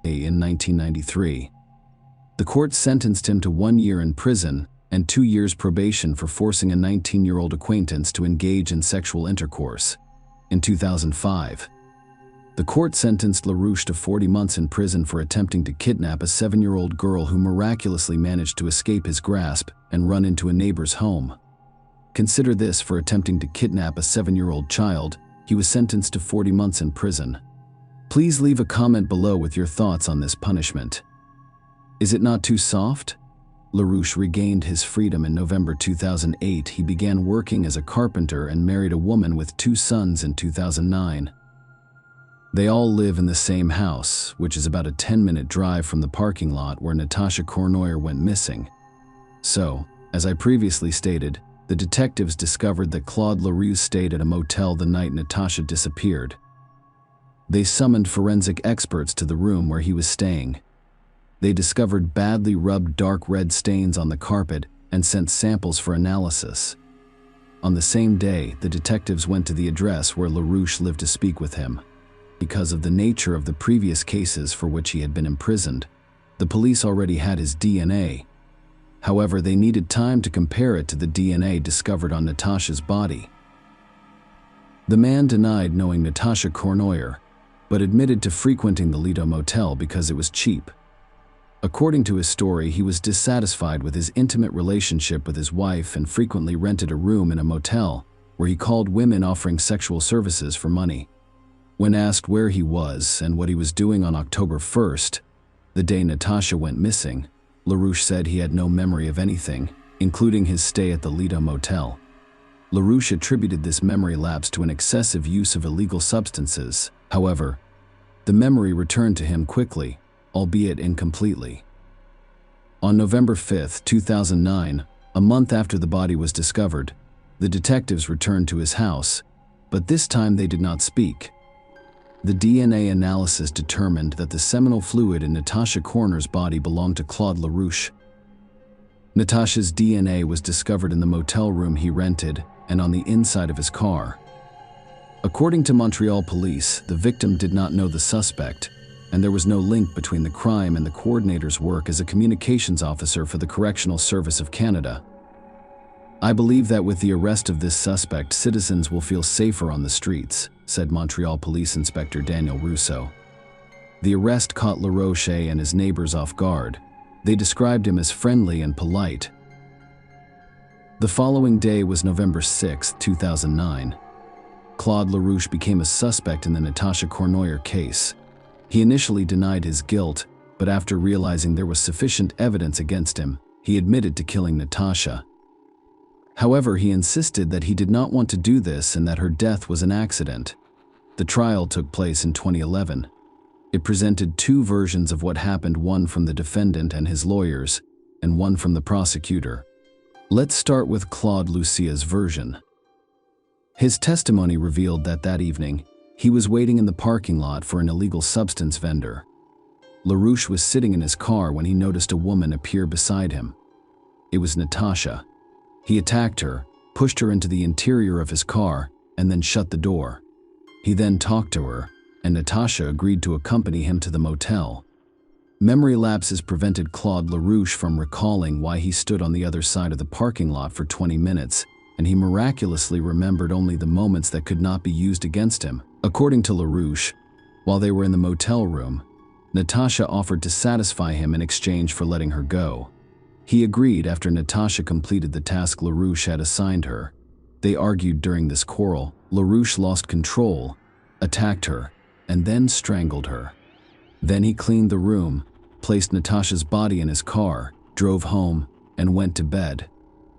in 1993. The court sentenced him to 1 year in prison and 2 years probation for forcing a 19-year-old acquaintance to engage in sexual intercourse. In 2005, the court sentenced LaRouche to 40 months in prison for attempting to kidnap a 7-year-old girl who miraculously managed to escape his grasp and run into a neighbor's home. Consider this: for attempting to kidnap a 7-year-old child, he was sentenced to 40 months in prison. Please leave a comment below with your thoughts on this punishment. Is it not too soft? LaRouche regained his freedom in November 2008. He began working as a carpenter and married a woman with 2 sons in 2009. They all live in the same house, which is about a 10-minute drive from the parking lot where Natasha Cournoyer went missing. So, as I previously stated, the detectives discovered that Claude LaRouche stayed at a motel the night Natasha disappeared. They summoned forensic experts to the room where he was staying. They discovered badly rubbed dark red stains on the carpet and sent samples for analysis. On the same day, the detectives went to the address where LaRouche lived to speak with him. Because of the nature of the previous cases for which he had been imprisoned, the police already had his DNA. However, they needed time to compare it to the DNA discovered on Natasha's body. The man denied knowing Natasha Cournoyer, but admitted to frequenting the Lido Motel because it was cheap. According to his story, he was dissatisfied with his intimate relationship with his wife and frequently rented a room in a motel where he called women offering sexual services for money. When asked where he was and what he was doing on October 1st, the day Natasha went missing, LaRouche said he had no memory of anything, including his stay at the Lido Motel. LaRouche attributed this memory lapse to an excessive use of illegal substances. However, the memory returned to him quickly, albeit incompletely. On November 5, 2009, a month after the body was discovered, the detectives returned to his house, but this time they did not speak. The DNA analysis determined that the seminal fluid in Natasha Cournoyer's body belonged to Claude LaRouche. Natasha's DNA was discovered in the motel room he rented and on the inside of his car. According to Montreal police, the victim did not know the suspect, and there was no link between the crime and the coordinator's work as a communications officer for the Correctional Service of Canada. I believe that with the arrest of this suspect, citizens will feel safer on the streets, said Montreal Police Inspector Daniel Rousseau. The arrest caught LaRouche and his neighbors off guard. They described him as friendly and polite. The following day was November 6, 2009. Claude LaRouche became a suspect in the Natasha Cournoyer case. He initially denied his guilt, but after realizing there was sufficient evidence against him, he admitted to killing Natasha. However, he insisted that he did not want to do this and that her death was an accident. The trial took place in 2011. It presented two versions of what happened, one from the defendant and his lawyers, and one from the prosecutor. Let's start with Claude Lucia's version. His testimony revealed that evening, he was waiting in the parking lot for an illegal substance vendor. LaRouche was sitting in his car when he noticed a woman appear beside him. It was Natasha. He attacked her, pushed her into the interior of his car, and then shut the door. He then talked to her, and Natasha agreed to accompany him to the motel. Memory lapses prevented Claude LaRouche from recalling why he stood on the other side of the parking lot for 20 minutes, and he miraculously remembered only the moments that could not be used against him. According to LaRouche, while they were in the motel room, Natasha offered to satisfy him in exchange for letting her go. He agreed after Natasha completed the task LaRouche had assigned her. They argued during this quarrel. LaRouche lost control, attacked her, and then strangled her. Then he cleaned the room, placed Natasha's body in his car, drove home, and went to bed.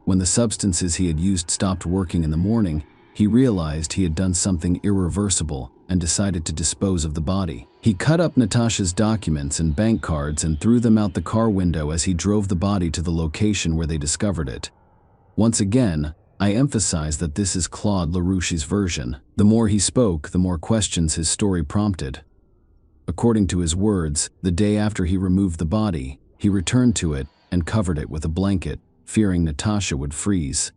When the substances he had used stopped working in the morning, he realized he had done something irreversible and decided to dispose of the body. He cut up Natasha's documents and bank cards and threw them out the car window as he drove the body to the location where they discovered it. Once again, I emphasize that this is Claude LaRouche's version. The more he spoke, the more questions his story prompted. According to his words, the day after he removed the body, he returned to it and covered it with a blanket, fearing Natasha would freeze.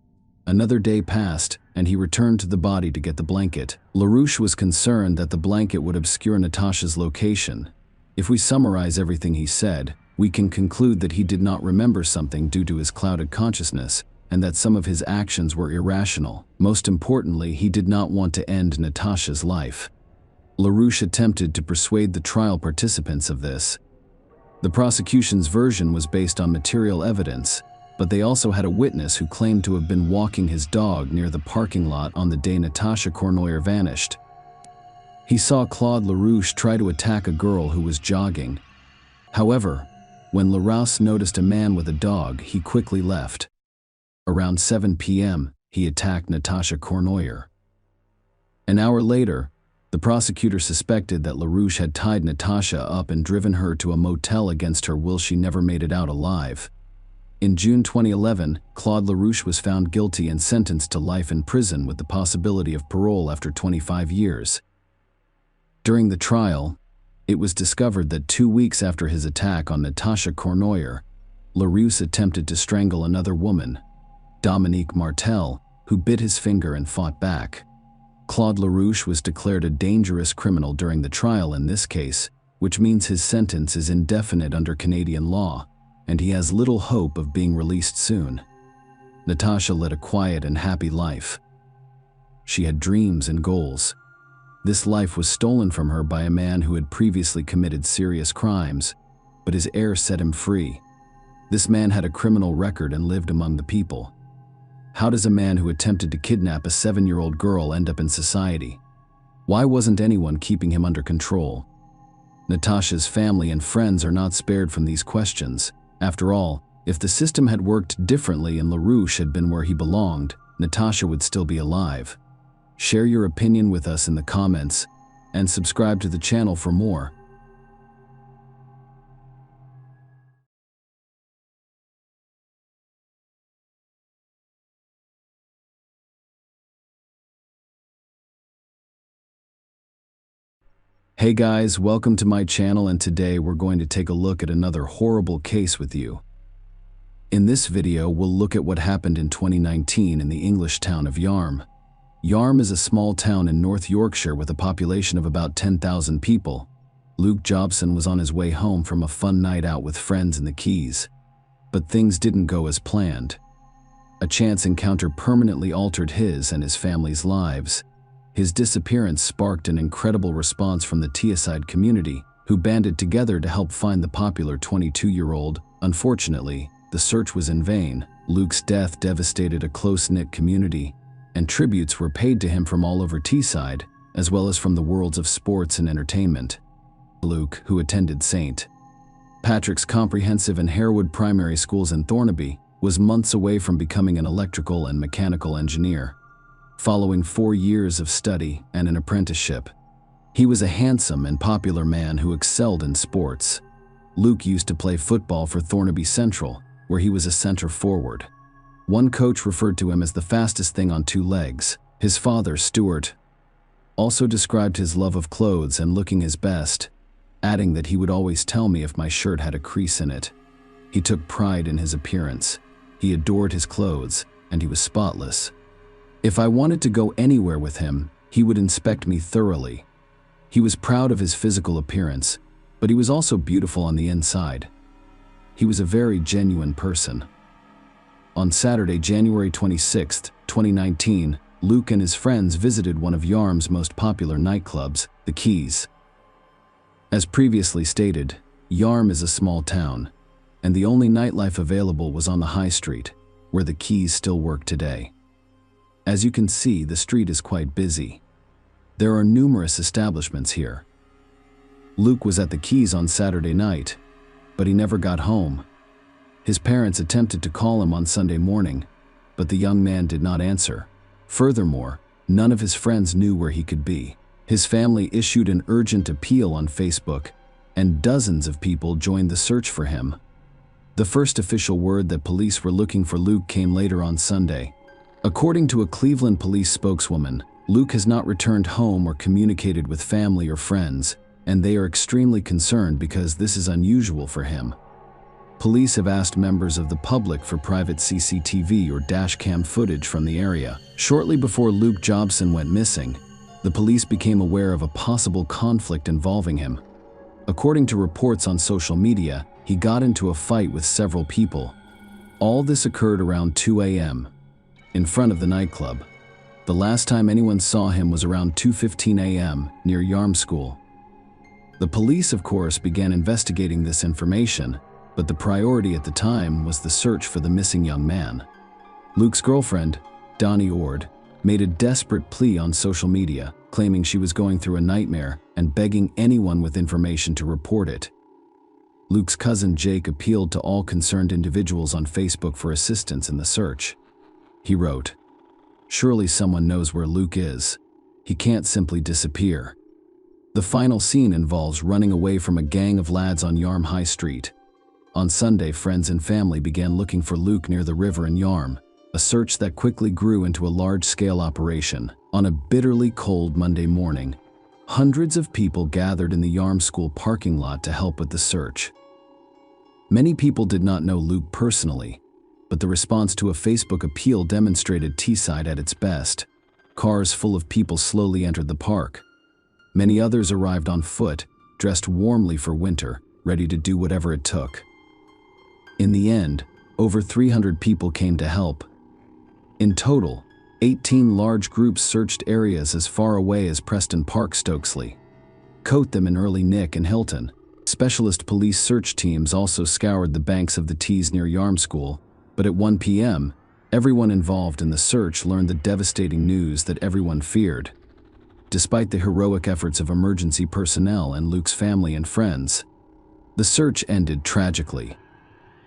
Another day passed, and he returned to the body to get the blanket. LaRouche was concerned that the blanket would obscure Natasha's location. If we summarize everything he said, we can conclude that he did not remember something due to his clouded consciousness, and that some of his actions were irrational. Most importantly, he did not want to end Natasha's life. LaRouche attempted to persuade the trial participants of this. The prosecution's version was based on material evidence, but they also had a witness who claimed to have been walking his dog near the parking lot on the day Natasha Cournoyer vanished. He saw Claude LaRouche try to attack a girl who was jogging. However, when LaRouche noticed a man with a dog, he quickly left. Around 7 p.m., he attacked Natasha Cournoyer. An hour later, the prosecutor suspected that LaRouche had tied Natasha up and driven her to a motel against her will. She never made it out alive. In June 2011, Claude LaRouche was found guilty and sentenced to life in prison with the possibility of parole after 25 years. During the trial, it was discovered that 2 weeks after his attack on Natasha Cournoyer, LaRouche attempted to strangle another woman, Dominique Martel, who bit his finger and fought back. Claude LaRouche was declared a dangerous criminal during the trial in this case, which means his sentence is indefinite under Canadian law, and he has little hope of being released soon. Natasha led a quiet and happy life. She had dreams and goals. This life was stolen from her by a man who had previously committed serious crimes, but his heir set him free. This man had a criminal record and lived among the people. How does a man who attempted to kidnap a 7-year-old girl end up in society? Why wasn't anyone keeping him under control? Natasha's family and friends are not spared from these questions. After all, if the system had worked differently and LaRouche had been where he belonged, Natasha would still be alive. Share your opinion with us in the comments, and subscribe to the channel for more. Hey guys, welcome to my channel, and today we're going to take a look at another horrible case with you. In this video, we'll look at what happened in 2019 in the English town of Yarm. Yarm is a small town in North Yorkshire with a population of about 10,000 people. Luke Jobson was on his way home from a fun night out with friends in the Keys. But things didn't go as planned. A chance encounter permanently altered his and his family's lives. His disappearance sparked an incredible response from the Teesside community, who banded together to help find the popular 22-year-old. Unfortunately, the search was in vain. Luke's death devastated a close-knit community, and tributes were paid to him from all over Teesside, as well as from the worlds of sports and entertainment. Luke, who attended St. Patrick's Comprehensive and Harewood primary schools in Thornaby, was months away from becoming an electrical and mechanical engineer. Following 4 years of study and an apprenticeship, He was a handsome and popular man who excelled in sports. Luke used to play football for Thornaby Central, where he was a center forward. One coach referred to him as the fastest thing on two legs. His father, Stuart, also described his love of clothes and looking his best, adding that he would always tell me if my shirt had a crease in it. He took pride in his appearance. He adored his clothes, and he was spotless. If I wanted to go anywhere with him, he would inspect me thoroughly. He was proud of his physical appearance, but he was also beautiful on the inside. He was a very genuine person. On Saturday, January 26, 2019, Luke and his friends visited one of Yarm's most popular nightclubs, the Keys. As previously stated, Yarm is a small town, and the only nightlife available was on the High Street, where the Keys still work today. As you can see, the street is quite busy. There are numerous establishments here. Luke was at the Keys on Saturday night, but he never got home. His parents attempted to call him on Sunday morning, but the young man did not answer. Furthermore, none of his friends knew where he could be. His family issued an urgent appeal on Facebook, and dozens of people joined the search for him. The first official word that police were looking for Luke came later on Sunday. According to a Cleveland police spokeswoman, Luke has not returned home or communicated with family or friends, and they are extremely concerned because this is unusual for him. Police have asked members of the public for private CCTV or dashcam footage from the area. Shortly before Luke Jobson went missing, the police became aware of a possible conflict involving him. According to reports on social media, he got into a fight with several people. All this occurred around 2 a.m. in front of the nightclub. The last time anyone saw him was around 2:15 a.m. near Yarm School. The police, of course, began investigating this information, but the priority at the time was the search for the missing young man. Luke's girlfriend, Donnie Ord, made a desperate plea on social media, claiming she was going through a nightmare and begging anyone with information to report it. Luke's cousin Jake appealed to all concerned individuals on Facebook for assistance in the search. He wrote, "Surely someone knows where Luke is. He can't simply disappear." The final scene involves running away from a gang of lads on Yarm High Street. On Sunday, friends and family began looking for Luke near the river in Yarm, a search that quickly grew into a large-scale operation. On a bitterly cold Monday morning, hundreds of people gathered in the Yarm School parking lot to help with the search. Many people did not know Luke personally, but the response to a Facebook appeal demonstrated Teesside at its best. Cars full of people slowly entered the park. Many others arrived on foot, dressed warmly for winter, ready to do whatever it took. In the end, over 300 people came to help. In total, 18 large groups searched areas as far away as Preston Park, Stokesley, Cotham and Early Nick and Hilton. Specialist police search teams also scoured the banks of the Tees near Yarm School, but at 1 p.m., everyone involved in the search learned the devastating news that everyone feared. Despite the heroic efforts of emergency personnel and Luke's family and friends, the search ended tragically.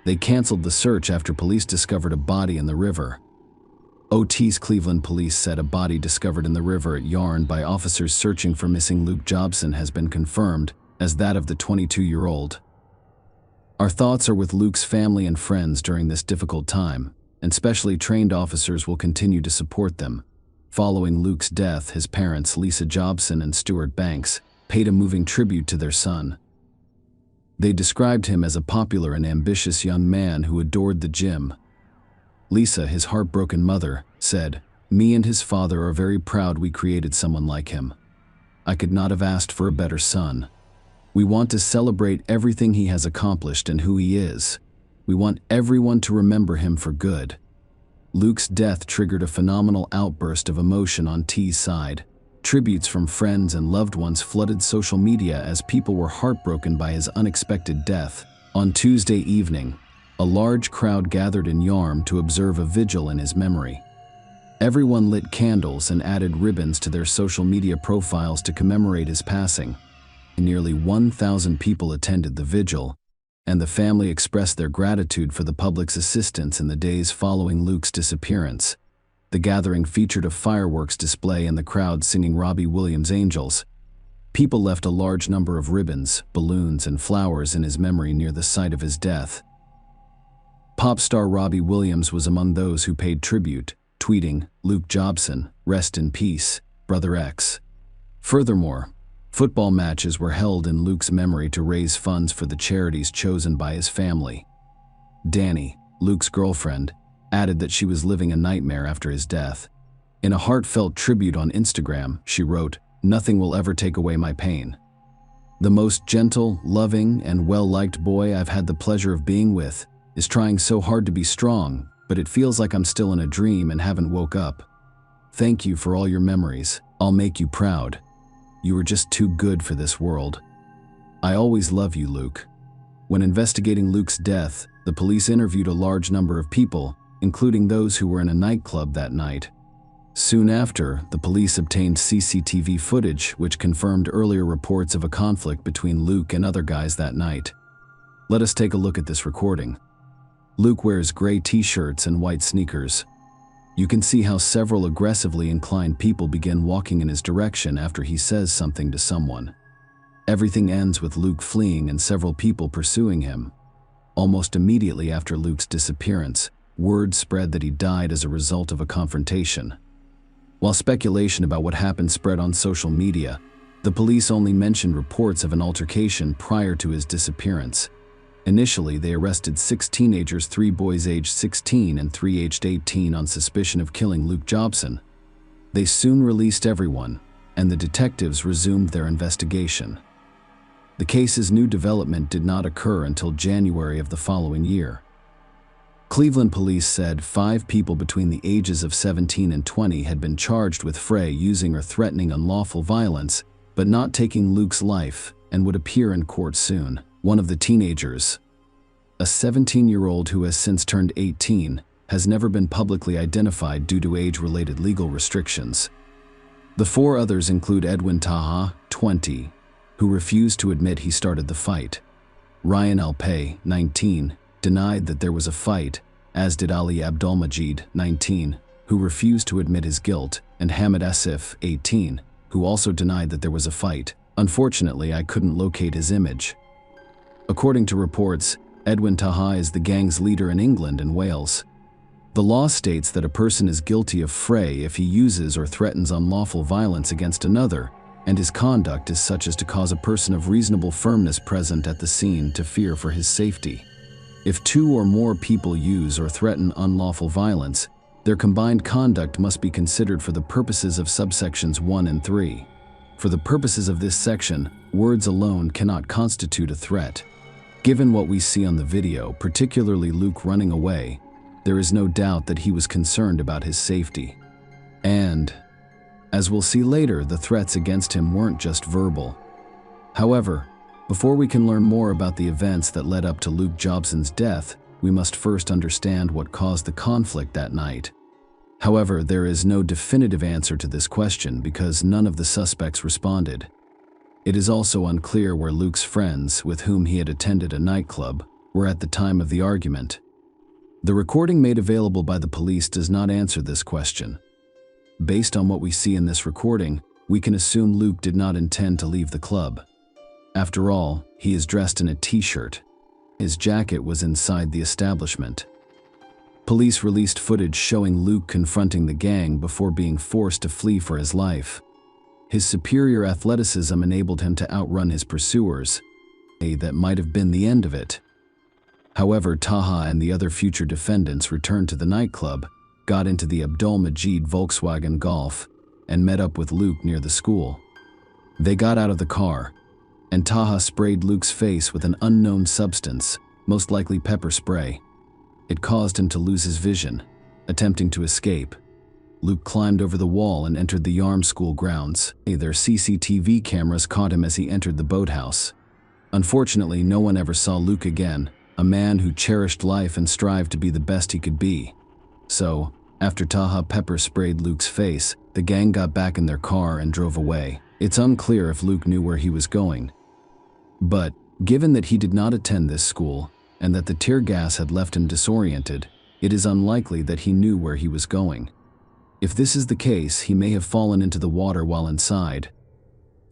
They canceled the search after police discovered a body in the river. OT's Cleveland police said a body discovered in the river at Yarm by officers searching for missing Luke Jobson has been confirmed as that of the 22-year-old. Our thoughts are with Luke's family and friends during this difficult time, and specially trained officers will continue to support them. Following Luke's death, his parents, Lisa Jobson and Stuart Banks, paid a moving tribute to their son. They described him as a popular and ambitious young man who adored the gym. Lisa, his heartbroken mother, said, "Me and his father are very proud we created someone like him. I could not have asked for a better son. We want to celebrate everything he has accomplished and who he is. We want everyone to remember him for good." Luke's death triggered a phenomenal outburst of emotion on T's side. Tributes from friends and loved ones flooded social media as people were heartbroken by his unexpected death. On Tuesday evening, a large crowd gathered in Yarm to observe a vigil in his memory. Everyone lit candles and added ribbons to their social media profiles to commemorate his passing. Nearly 1,000 people attended the vigil, and the family expressed their gratitude for the public's assistance in the days following Luke's disappearance. The gathering featured a fireworks display and the crowd singing Robbie Williams' Angels. People left a large number of ribbons, balloons, and flowers in his memory near the site of his death. Pop star Robbie Williams was among those who paid tribute, tweeting, "Luke Jobson, rest in peace, Brother X." Furthermore, football matches were held in Luke's memory to raise funds for the charities chosen by his family. Danny, Luke's girlfriend, added that she was living a nightmare after his death. In a heartfelt tribute on Instagram, she wrote, "Nothing will ever take away my pain. The most gentle, loving, and well-liked boy I've had the pleasure of being with is trying so hard to be strong, but it feels like I'm still in a dream and haven't woke up. Thank you for all your memories. I'll make you proud. You were just too good for this world. I always love you, Luke." When investigating Luke's death, the police interviewed a large number of people, including those who were in a nightclub that night. Soon after, the police obtained CCTV footage which confirmed earlier reports of a conflict between Luke and other guys that night. Let us take a look at this recording. Luke wears gray t-shirts and white sneakers. You can see how several aggressively inclined people begin walking in his direction after he says something to someone. Everything ends with Luke fleeing and several people pursuing him. Almost immediately after Luke's disappearance, word spread that he died as a result of a confrontation. While speculation about what happened spread on social media, the police only mentioned reports of an altercation prior to his disappearance. Initially, they arrested 6 teenagers, 3 boys aged 16 and 3 aged 18 on suspicion of killing Luke Jobson. They soon released everyone, and the detectives resumed their investigation. The case's new development did not occur until January of the following year. Cleveland police said 5 people between the ages of 17 and 20 had been charged with using or threatening unlawful violence, but not taking Luke's life, and would appear in court soon. One of the teenagers, a 17-year-old who has since turned 18, has never been publicly identified due to age-related legal restrictions. The 4 others include Edwin Taha, 20, who refused to admit he started the fight. Ryan Alpay, 19, denied that there was a fight, as did Ali Abdulmajid, 19, who refused to admit his guilt, and Hamid Asif, 18, who also denied that there was a fight. Unfortunately, I couldn't locate his image. According to reports, Edwin Taha is the gang's leader in England and Wales. The law states that a person is guilty of fray if he uses or threatens unlawful violence against another, and his conduct is such as to cause a person of reasonable firmness present at the scene to fear for his safety. If 2 or more people use or threaten unlawful violence, their combined conduct must be considered for the purposes of subsections 1 and 3. For the purposes of this section, words alone cannot constitute a threat. Given what we see on the video, particularly Luke running away, there is no doubt that he was concerned about his safety. And, as we'll see later, the threats against him weren't just verbal. However, before we can learn more about the events that led up to Luke Jobson's death, we must first understand what caused the conflict that night. However, there is no definitive answer to this question because none of the suspects responded. It is also unclear where Luke's friends, with whom he had attended a nightclub, were at the time of the argument. The recording made available by the police does not answer this question. Based on what we see in this recording, we can assume Luke did not intend to leave the club. After all, he is dressed in a t-shirt. His jacket was inside the establishment. Police released footage showing Luke confronting the gang before being forced to flee for his life. His superior athleticism enabled him to outrun his pursuers. That might have been the end of it. However, Taha and the other future defendants returned to the nightclub, got into the Abdul-Majid Volkswagen Golf, and met up with Luke near the school. They got out of the car, and Taha sprayed Luke's face with an unknown substance, most likely pepper spray. It caused him to lose his vision. Attempting to escape, Luke climbed over the wall and entered the Yarm school grounds. Their CCTV cameras caught him as he entered the boathouse. Unfortunately, no one ever saw Luke again, a man who cherished life and strived to be the best he could be. So, after Taha pepper sprayed Luke's face, the gang got back in their car and drove away. It's unclear if Luke knew where he was going. But, given that he did not attend this school, and that the tear gas had left him disoriented, it is unlikely that he knew where he was going. If this is the case, he may have fallen into the water while inside.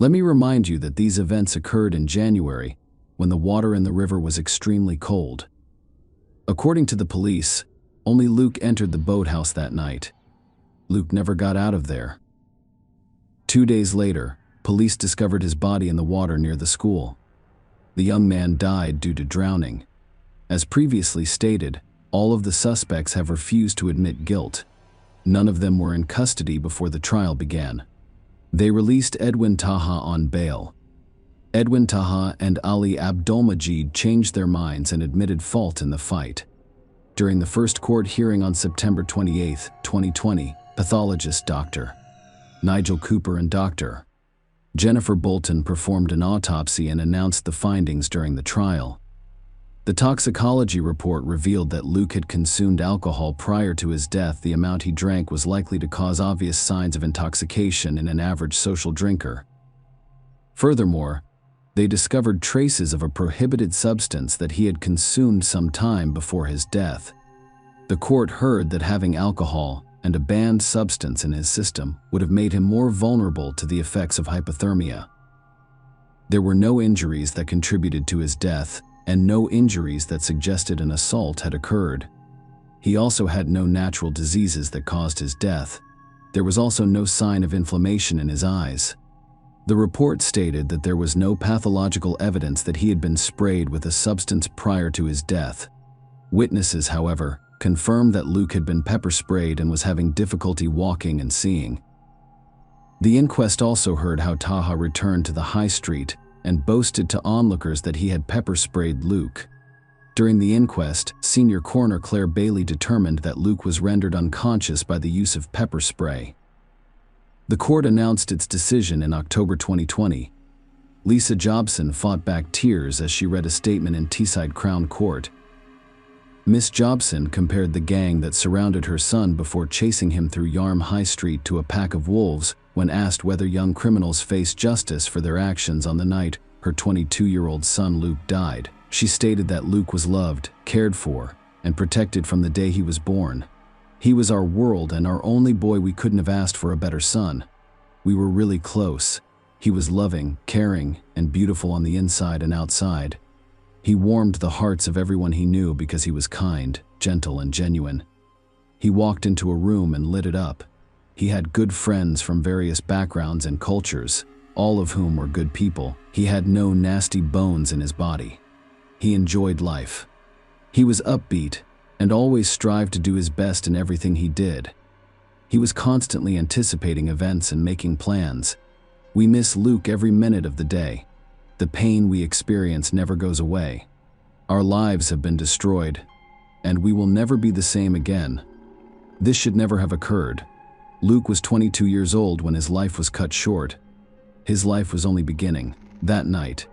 Let me remind you that these events occurred in January, when the water in the river was extremely cold. According to the police, only Luke entered the boathouse that night. Luke never got out of there. 2 days later, police discovered his body in the water near the school. The young man died due to drowning. As previously stated, all of the suspects have refused to admit guilt. None of them were in custody before the trial began. They released Edwin Taha on bail. Edwin Taha and Ali Abdulmajid changed their minds and admitted fault in the fight. During the first court hearing on September 28, 2020, pathologist Dr. Nigel Cooper and Dr. Jennifer Bolton performed an autopsy and announced the findings during the trial. The toxicology report revealed that Luke had consumed alcohol prior to his death. The amount he drank was likely to cause obvious signs of intoxication in an average social drinker. Furthermore, they discovered traces of a prohibited substance that he had consumed some time before his death. The court heard that having alcohol and a banned substance in his system would have made him more vulnerable to the effects of hypothermia. There were no injuries that contributed to his death, and no injuries that suggested an assault had occurred. He also had no natural diseases that caused his death. There was also no sign of inflammation in his eyes. The report stated that there was no pathological evidence that he had been sprayed with a substance prior to his death. Witnesses, however, confirmed that Luke had been pepper sprayed and was having difficulty walking and seeing. The inquest also heard how Taha returned to the high street and boasted to onlookers that he had pepper sprayed Luke. During the inquest, senior coroner Claire Bailey determined that Luke was rendered unconscious by the use of pepper spray. The court announced its decision in October 2020. Lisa Jobson fought back tears as she read a statement in Teesside Crown Court. Miss Jobson compared the gang that surrounded her son before chasing him through Yarm High Street to a pack of wolves when asked whether young criminals face justice for their actions on the night her 22-year-old son Luke died. She stated that Luke was loved, cared for, and protected from the day he was born. He was our world and our only boy. We couldn't have asked for a better son. We were really close. He was loving, caring, and beautiful on the inside and outside. He warmed the hearts of everyone he knew because he was kind, gentle, and genuine. He walked into a room and lit it up. He had good friends from various backgrounds and cultures, all of whom were good people. He had no nasty bones in his body. He enjoyed life. He was upbeat and always strived to do his best in everything he did. He was constantly anticipating events and making plans. We miss Luke every minute of the day. The pain we experience never goes away. Our lives have been destroyed, and we will never be the same again. This should never have occurred. Luke was 22 years old when his life was cut short. His life was only beginning. That night,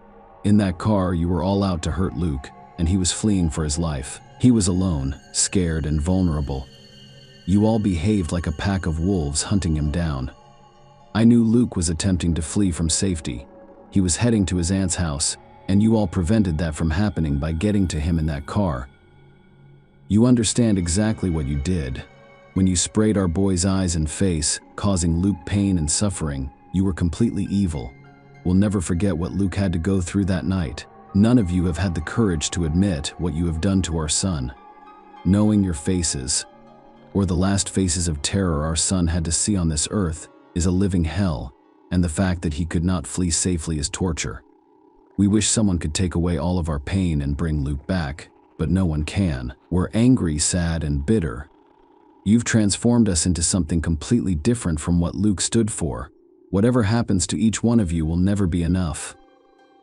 in that car, you were all out to hurt Luke, and he was fleeing for his life. He was alone, scared, and vulnerable. You all behaved like a pack of wolves hunting him down. I knew Luke was attempting to flee from safety. He was heading to his aunt's house, and you all prevented that from happening by getting to him in that car. You understand exactly what you did. When you sprayed our boy's eyes and face, causing Luke pain and suffering, you were completely evil. We'll never forget what Luke had to go through that night. None of you have had the courage to admit what you have done to our son. Knowing your faces, or the last faces of terror our son had to see on this earth, is a living hell, and the fact that he could not flee safely is torture. We wish someone could take away all of our pain and bring Luke back, but no one can. We're angry, sad, and bitter. You've transformed us into something completely different from what Luke stood for. Whatever happens to each one of you will never be enough.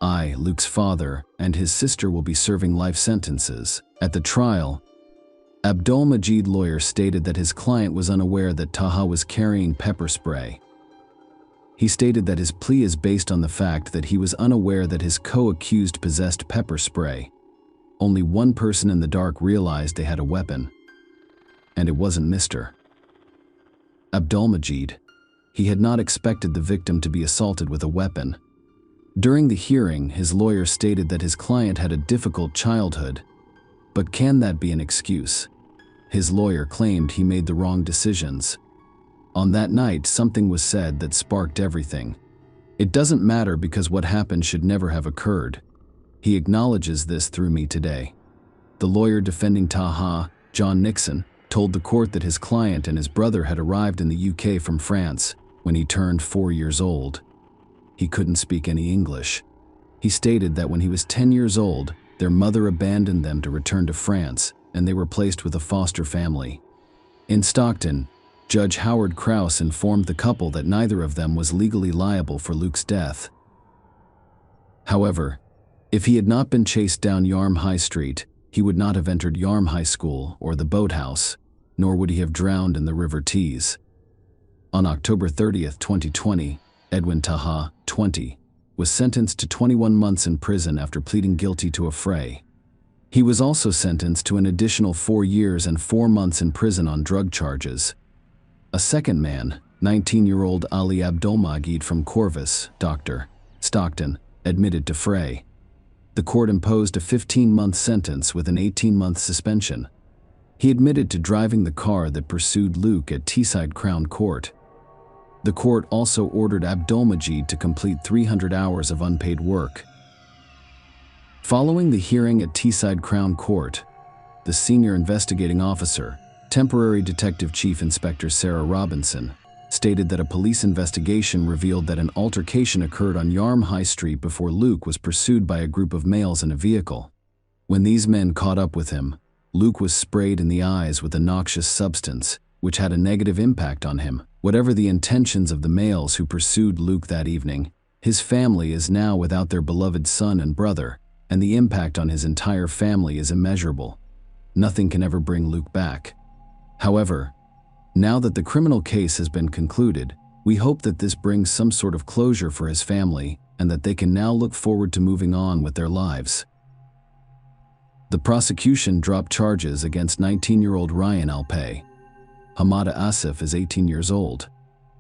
I, Luke's father, and his sister will be serving life sentences. At the trial, Abdulmajid's lawyer stated that his client was unaware that Taha was carrying pepper spray. He stated that his plea is based on the fact that he was unaware that his co-accused possessed pepper spray. Only one person in the dark realized they had a weapon, and it wasn't Mr. Abdulmajid. He had not expected the victim to be assaulted with a weapon. During the hearing, his lawyer stated that his client had a difficult childhood, but can that be an excuse? His lawyer claimed he made the wrong decisions. On that night, something was said that sparked everything. It doesn't matter because what happened should never have occurred. He acknowledges this through me today. The lawyer defending Taha, John Nixon, told the court that his client and his brother had arrived in the UK from France when he turned 4 years old. He couldn't speak any English. He stated that when he was 10 years old, their mother abandoned them to return to France, and they were placed with a foster family. In Stockton, Judge Howard Krause informed the couple that neither of them was legally liable for Luke's death. However, if he had not been chased down Yarm High Street, he would not have entered Yarm High School or the boathouse, nor would he have drowned in the River Tees. On October 30th, 2020, Edwin Taha, 20, was sentenced to 21 months in prison after pleading guilty to a fray. He was also sentenced to an additional 4 years and 4 months in prison on drug charges. A second man, 19-year-old Ali Abdulmajid from Corvus, Dr. Stockton, admitted to fray. The court imposed a 15-month sentence with an 18-month suspension. He admitted to driving the car that pursued Luke at Teesside Crown Court. The court also ordered Abdulmajid to complete 300 hours of unpaid work. Following the hearing at Teesside Crown Court, the senior investigating officer, Temporary Detective Chief Inspector Sarah Robinson, stated that a police investigation revealed that an altercation occurred on Yarm High Street before Luke was pursued by a group of males in a vehicle. When these men caught up with him, Luke was sprayed in the eyes with a noxious substance, which had a negative impact on him. Whatever the intentions of the males who pursued Luke that evening, his family is now without their beloved son and brother, and the impact on his entire family is immeasurable. Nothing can ever bring Luke back. However, now that the criminal case has been concluded, we hope that this brings some sort of closure for his family and that they can now look forward to moving on with their lives. The prosecution dropped charges against 19-year-old Ryan Alpay. Hamada Asif is 18 years old.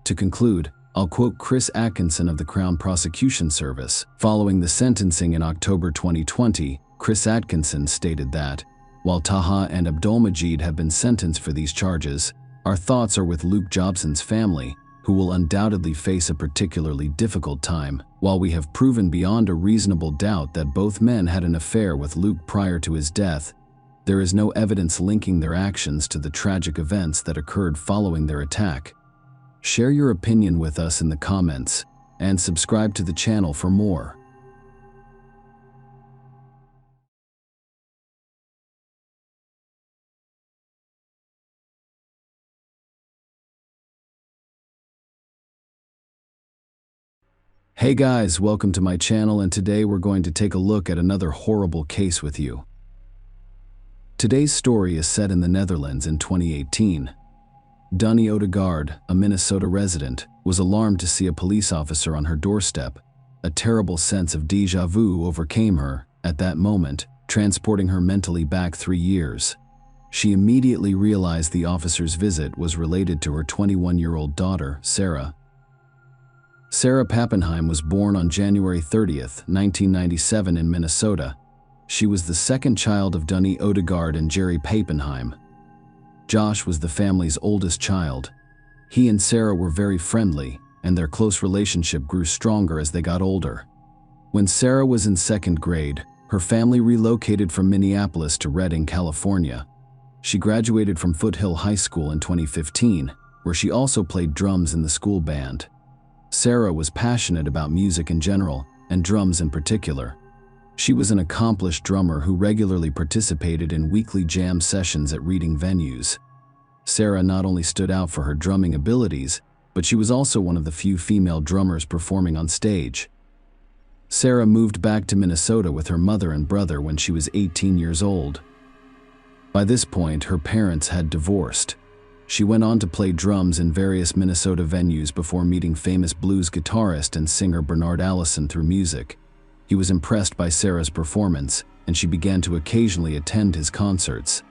To conclude, I'll quote Chris Atkinson of the Crown Prosecution Service. Following the sentencing in October 2020, Chris Atkinson stated that, while Taha and Abdulmajid have been sentenced for these charges, our thoughts are with Luke Jobson's family, who will undoubtedly face a particularly difficult time. While we have proven beyond a reasonable doubt that both men had an affair with Luke prior to his death, there is no evidence linking their actions to the tragic events that occurred following their attack. Share your opinion with us in the comments, and subscribe to the channel for more. Hey guys, welcome to my channel, and today we're going to take a look at another horrible case with you. Today's story is set in the Netherlands in 2018. Dunny Odegaard, a Minnesota resident, was alarmed to see a police officer on her doorstep. A terrible sense of déjà vu overcame her at that moment, transporting her mentally back 3 years. She immediately realized the officer's visit was related to her 21-year-old daughter, Sarah. Sarah Pappenheim was born on January 30th, 1997 in Minnesota. She was the second child of Dunny Odegaard and Jerry Pappenheim. Josh was the family's oldest child. He and Sarah were very friendly, and their close relationship grew stronger as they got older. When Sarah was in 2nd grade, her family relocated from Minneapolis to Redding, California. She graduated from Foothill High School in 2015, where she also played drums in the school band. Sarah was passionate about music in general, and drums in particular. She was an accomplished drummer who regularly participated in weekly jam sessions at reading venues. Sarah not only stood out for her drumming abilities, but she was also one of the few female drummers performing on stage. Sarah moved back to Minnesota with her mother and brother when she was 18 years old. By this point, her parents had divorced. She went on to play drums in various Minnesota venues before meeting famous blues guitarist and singer Bernard Allison through music. He was impressed by Sarah's performance, and she began to occasionally attend his concerts.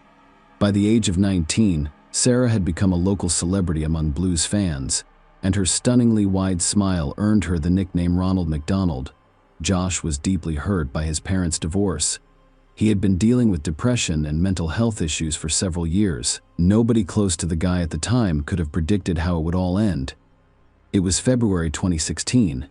By the age of 19, Sarah had become a local celebrity among blues fans, and her stunningly wide smile earned her the nickname Ronald McDonald. Josh was deeply hurt by his parents' divorce. He had been dealing with depression and mental health issues for several years. Nobody close to the guy at the time could have predicted how it would all end. It was February 2016.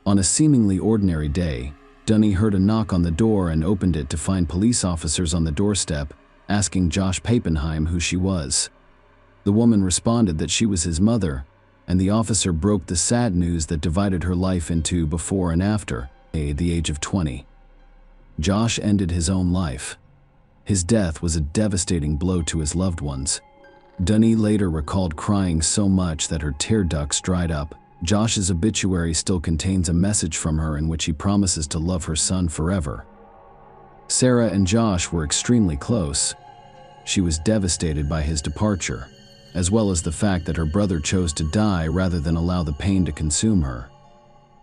On a seemingly ordinary day, Dunny heard a knock on the door and opened it to find police officers on the doorstep, asking Josh Pappenheim who she was. The woman responded that she was his mother, and the officer broke the sad news that divided her life into before and after, at the age of 20. Josh ended his own life. His death was a devastating blow to his loved ones. Dunny later recalled crying so much that her tear ducts dried up. Josh's obituary still contains a message from her in which he promises to love her son forever. Sarah and Josh were extremely close. She was devastated by his departure, as well as the fact that her brother chose to die rather than allow the pain to consume her.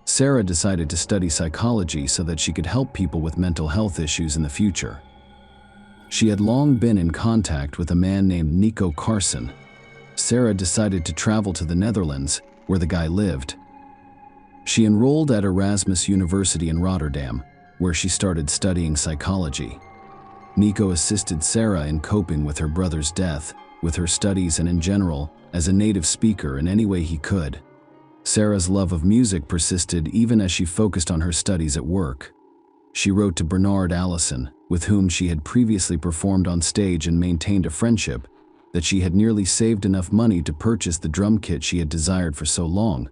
Sarah decided to study psychology so that she could help people with mental health issues in the future. She had long been in contact with a man named Nico Carson. Sarah decided to travel to the Netherlands, where the guy lived. She enrolled at Erasmus University in Rotterdam, where she started studying psychology. Nico assisted Sarah in coping with her brother's death, with her studies and in general, as a native speaker in any way he could. Sarah's love of music persisted even as she focused on her studies at work. She wrote to Bernard Allison, with whom she had previously performed on stage and maintained a friendship, that she had nearly saved enough money to purchase the drum kit she had desired for so long.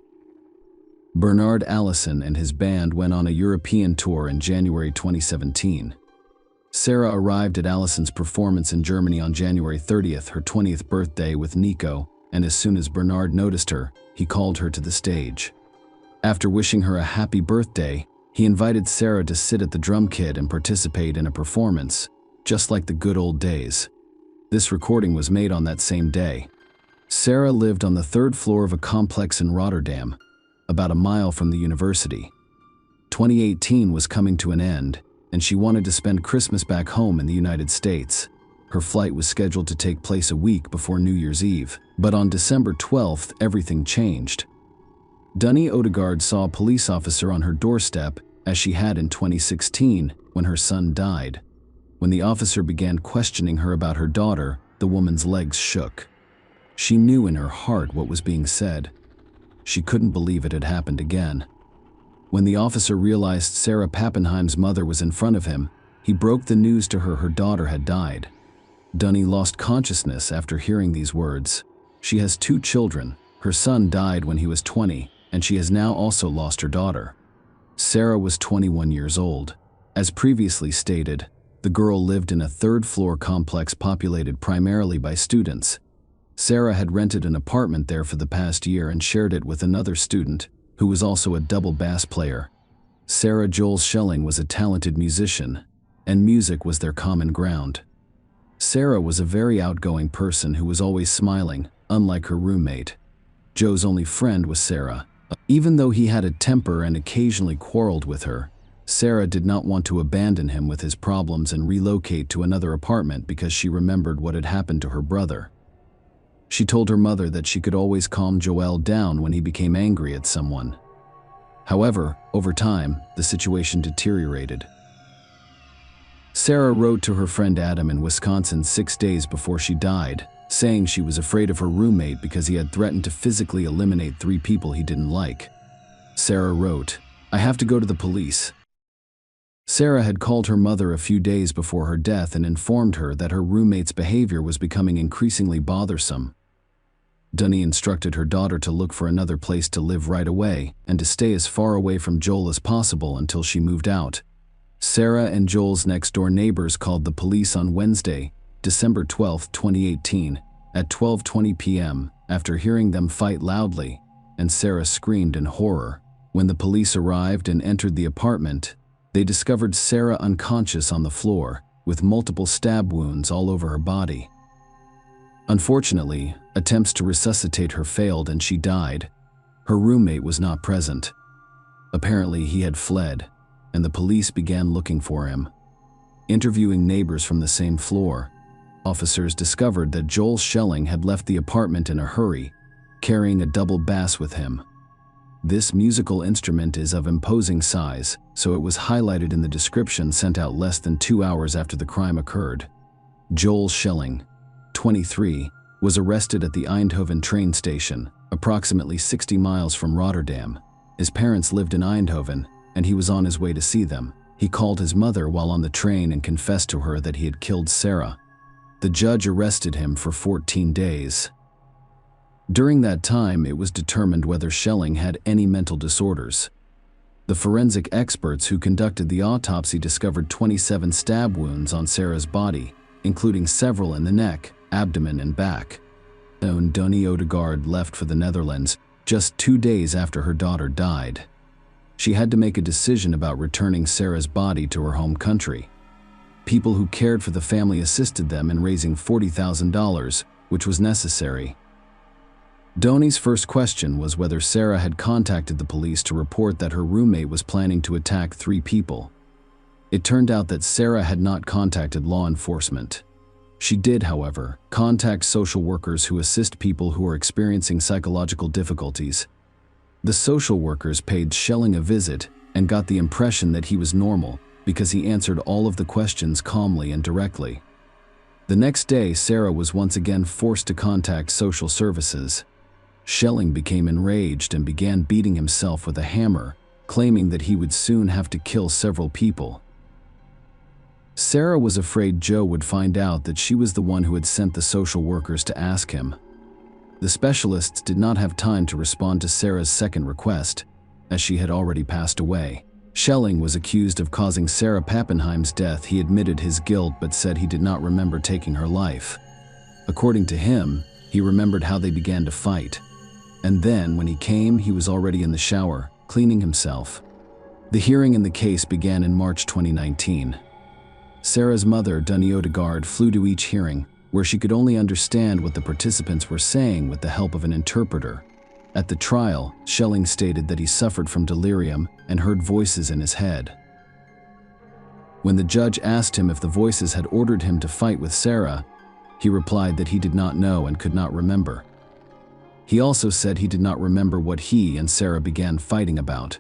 Bernard Allison and his band went on a European tour in January 2017. Sarah arrived at Allison's performance in Germany on January 30th, her 20th birthday, with Nico, and as soon as Bernard noticed her, he called her to the stage. After wishing her a happy birthday, he invited Sarah to sit at the drum kit and participate in a performance, just like the good old days. This recording was made on that same day. Sarah lived on the third floor of a complex in Rotterdam, about a mile from the university. 2018 was coming to an end, and she wanted to spend Christmas back home in the United States. Her flight was scheduled to take place a week before New Year's Eve, but on December 12th, everything changed. Dunny Odegaard saw a police officer on her doorstep, as she had in 2016 when her son died. When the officer began questioning her about her daughter, the woman's legs shook. She knew in her heart what was being said. She couldn't believe it had happened again. When the officer realized Sarah Pappenheim's mother was in front of him, he broke the news to her daughter had died. Dunny lost consciousness after hearing these words. She has 2 children. Her son died when he was 20, and she has now also lost her daughter. Sarah was 21 years old. As previously stated, the girl lived in a third-floor complex populated primarily by students. Sarah had rented an apartment there for the past year and shared it with another student, who was also a double bass player. Sarah Joel Schelling was a talented musician, and music was their common ground. Sarah was a very outgoing person who was always smiling, unlike her roommate. Joe's only friend was Sarah. Even though he had a temper and occasionally quarreled with her, Sarah did not want to abandon him with his problems and relocate to another apartment because she remembered what had happened to her brother. She told her mother that she could always calm Joel down when he became angry at someone. However, over time, the situation deteriorated. Sarah wrote to her friend Adam in Wisconsin 6 days before she died, saying she was afraid of her roommate because he had threatened to physically eliminate 3 people he didn't like. Sarah wrote, "I have to go to the police." Sarah had called her mother a few days before her death and informed her that her roommate's behavior was becoming increasingly bothersome. Dunny instructed her daughter to look for another place to live right away and to stay as far away from Joel as possible until she moved out. Sarah and Joel's next-door neighbors called the police on Wednesday, December 12, 2018, at 12:20 p.m. after hearing them fight loudly, and Sarah screamed in horror. When the police arrived and entered the apartment, they discovered Sarah unconscious on the floor, with multiple stab wounds all over her body. Unfortunately, attempts to resuscitate her failed and she died. Her roommate was not present. Apparently, he had fled, and the police began looking for him. Interviewing neighbors from the same floor, officers discovered that Joel Schelling had left the apartment in a hurry, carrying a double bass with him. This musical instrument is of imposing size, so it was highlighted in the description sent out less than 2 hours after the crime occurred. Joel Schelling, 23, was arrested at the Eindhoven train station, approximately 60 miles from Rotterdam. His parents lived in Eindhoven, and he was on his way to see them. He called his mother while on the train and confessed to her that he had killed Sarah. The judge arrested him for 14 days. During that time, it was determined whether Schelling had any mental disorders. The forensic experts who conducted the autopsy discovered 27 stab wounds on Sarah's body, including several in the neck, abdomen, and back. Donnie Odegaard left for the Netherlands just 2 days after her daughter died. She had to make a decision about returning Sarah's body to her home country. People who cared for the family assisted them in raising $40,000, which was necessary. Donnie's first question was whether Sarah had contacted the police to report that her roommate was planning to attack 3 people. It turned out that Sarah had not contacted law enforcement. She did, however, contact social workers who assist people who are experiencing psychological difficulties. The social workers paid Schelling a visit and got the impression that he was normal because he answered all of the questions calmly and directly. The next day, Sarah was once again forced to contact social services. Schelling became enraged and began beating himself with a hammer, claiming that he would soon have to kill several people. Sarah was afraid Joe would find out that she was the one who had sent the social workers to ask him. The specialists did not have time to respond to Sarah's second request, as she had already passed away. Schelling was accused of causing Sarah Pappenheim's death. He admitted his guilt but said he did not remember taking her life. According to him, he remembered how they began to fight. And then, when he came, he was already in the shower, cleaning himself. The hearing in the case began in March 2019. Sarah's mother, Donnie Odegaard, flew to each hearing, where she could only understand what the participants were saying with the help of an interpreter. At the trial, Schelling stated that he suffered from delirium and heard voices in his head. When the judge asked him if the voices had ordered him to fight with Sarah, he replied that he did not know and could not remember. He also said he did not remember what he and Sarah began fighting about.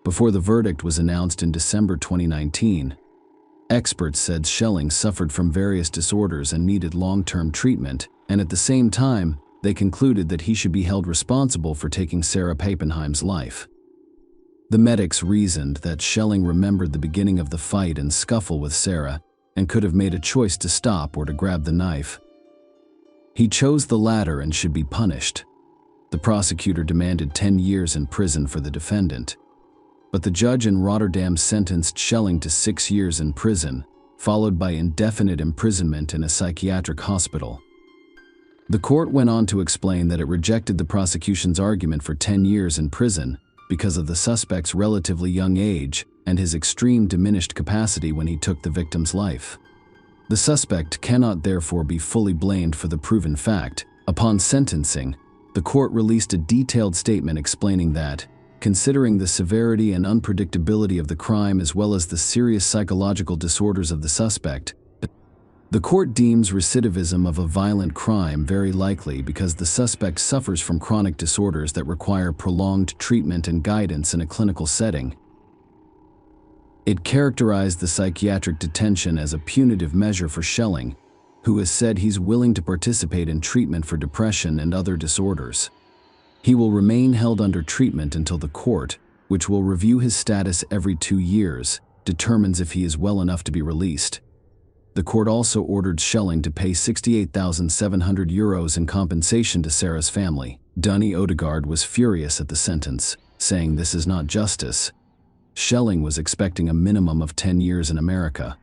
Before the verdict was announced in December 2019, experts said Schelling suffered from various disorders and needed long-term treatment, and at the same time, they concluded that he should be held responsible for taking Sarah Pappenheim's life. The medics reasoned that Schelling remembered the beginning of the fight and scuffle with Sarah and could have made a choice to stop or to grab the knife. He chose the latter and should be punished. The prosecutor demanded 10 years in prison for the defendant, but the judge in Rotterdam sentenced Schelling to 6 years in prison, followed by indefinite imprisonment in a psychiatric hospital. The court went on to explain that it rejected the prosecution's argument for 10 years in prison because of the suspect's relatively young age and his extreme diminished capacity when he took the victim's life. The suspect cannot therefore be fully blamed for the proven fact. Upon sentencing, the court released a detailed statement explaining that, considering the severity and unpredictability of the crime as well as the serious psychological disorders of the suspect, the court deems recidivism of a violent crime very likely because the suspect suffers from chronic disorders that require prolonged treatment and guidance in a clinical setting. It characterized the psychiatric detention as a punitive measure for Schelling, who has said he's willing to participate in treatment for depression and other disorders. He will remain held under treatment until the court, which will review his status every 2 years, determines if he is well enough to be released. The court also ordered Schelling to pay €68,700 in compensation to Sarah's family. Donnie Odegaard was furious at the sentence, saying this is not justice. Schelling was expecting a minimum of 10 years in America.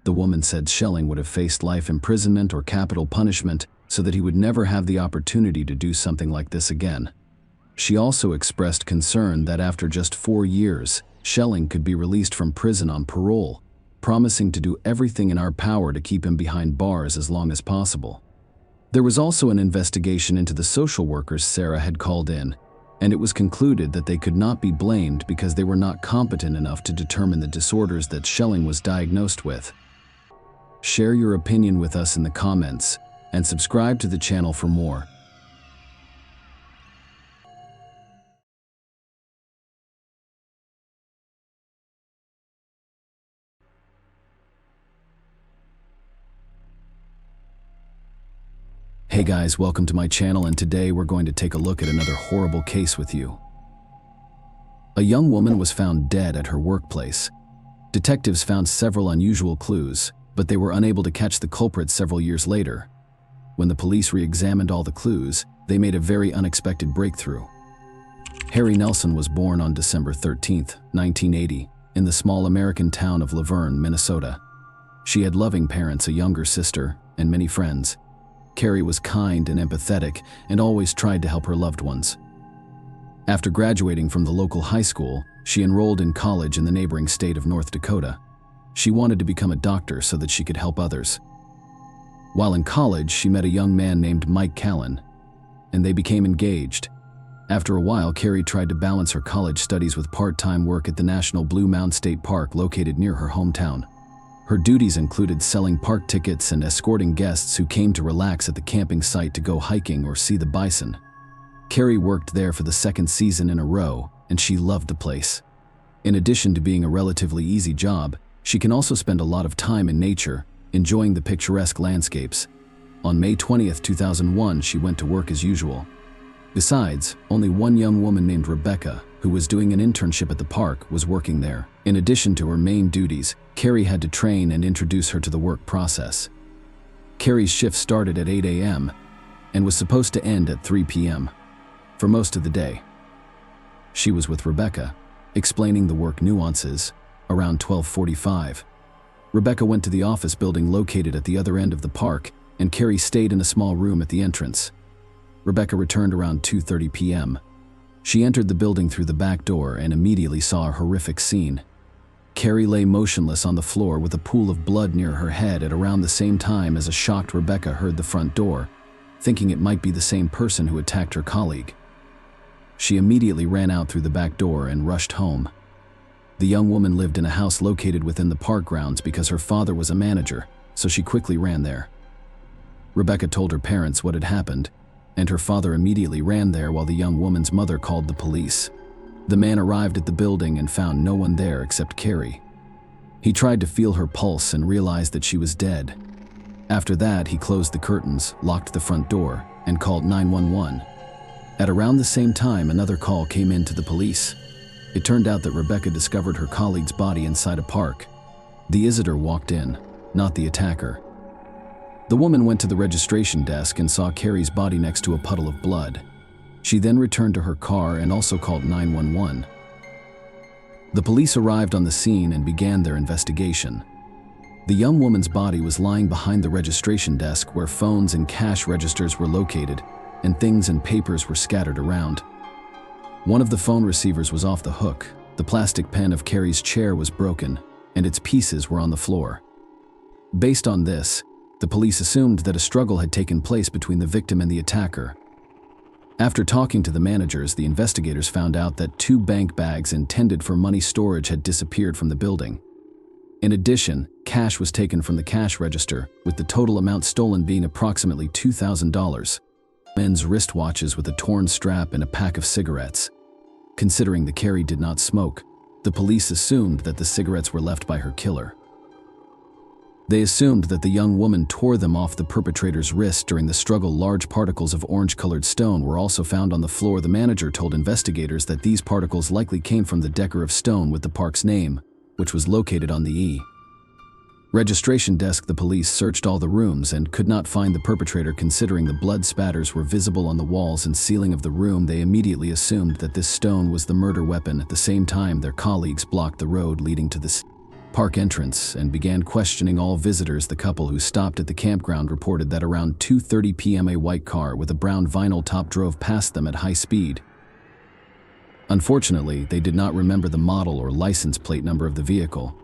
The woman said Schelling would have faced life imprisonment or capital punishment so that he would never have the opportunity to do something like this again. She also expressed concern that after just 4 years, Schelling could be released from prison on parole, promising to do everything in our power to keep him behind bars as long as possible. There was also an investigation into the social workers Sarah had called in, and it was concluded that they could not be blamed because they were not competent enough to determine the disorders that Schelling was diagnosed with. Share your opinion with us in the comments, and subscribe to the channel for more. Hey guys, welcome to my channel, and today we're going to take a look at another horrible case with you. A young woman was found dead at her workplace. Detectives found several unusual clues, but they were unable to catch the culprit several years later. When the police re-examined all the clues, they made a very unexpected breakthrough. Harry Nelson was born on December 13, 1980, in the small American town of Laverne, Minnesota. She had loving parents, a younger sister, and many friends. Carrie was kind and empathetic and always tried to help her loved ones. After graduating from the local high school, she enrolled in college in the neighboring state of North Dakota. She wanted to become a doctor so that she could help others. While in college, she met a young man named Mike Callan, and they became engaged. After a while, Carrie tried to balance her college studies with part-time work at the National Blue Mound State Park located near her hometown. Her duties included selling park tickets and escorting guests who came to relax at the camping site to go hiking or see the bison. Carrie worked there for the second season in a row, and she loved the place. In addition to being a relatively easy job, she can also spend a lot of time in nature, enjoying the picturesque landscapes. On May 20, 2001, she went to work as usual. Besides, only one young woman named Rebecca, who was doing an internship at the park, was working there. In addition to her main duties, Carrie had to train and introduce her to the work process. Carrie's shift started at 8 a.m. and was supposed to end at 3 p.m. for most of the day. She was with Rebecca, explaining the work nuances, around 12:45. Rebecca went to the office building located at the other end of the park, and Carrie stayed in a small room at the entrance. Rebecca returned around 2:30 p.m. She entered the building through the back door and immediately saw a horrific scene. Carrie lay motionless on the floor with a pool of blood near her head at around the same time as a shocked Rebecca heard the front door, thinking it might be the same person who attacked her colleague. She immediately ran out through the back door and rushed home. The young woman lived in a house located within the park grounds because her father was a manager, so she quickly ran there. Rebecca told her parents what had happened, and her father immediately ran there while the young woman's mother called the police. The man arrived at the building and found no one there except Carrie. He tried to feel her pulse and realized that she was dead. After that, he closed the curtains, locked the front door, and called 911. At around the same time, another call came in to the police. It turned out that Rebecca discovered her colleague's body inside a park. The visitor walked in, not the attacker. The woman went to the registration desk and saw Carrie's body next to a puddle of blood. She then returned to her car and also called 911. The police arrived on the scene and began their investigation. The young woman's body was lying behind the registration desk where phones and cash registers were located, and things and papers were scattered around. One of the phone receivers was off the hook, the plastic pen of Carrie's chair was broken, and its pieces were on the floor. Based on this, the police assumed that a struggle had taken place between the victim and the attacker. After talking to the managers, the investigators found out that 2 bank bags intended for money storage had disappeared from the building. In addition, cash was taken from the cash register, with the total amount stolen being approximately $2,000. Men's wristwatches with a torn strap and a pack of cigarettes. Considering that Carrie did not smoke, the police assumed that the cigarettes were left by her killer. They assumed that the young woman tore them off the perpetrator's wrist during the struggle. Large particles of orange-colored stone were also found on the floor. The manager told investigators that these particles likely came from the decorative stone with the park's name, which was located on the registration desk. The police searched all the rooms and could not find the perpetrator. Considering the blood spatters were visible on the walls and ceiling of the room, they immediately assumed that this stone was the murder weapon. At the same time, their colleagues blocked the road leading to the park entrance and began questioning all visitors. The couple who stopped at the campground reported that around 2:30 p.m. a white car with a brown vinyl top drove past them at high speed. Unfortunately, they did not remember the model or license plate number of the vehicle.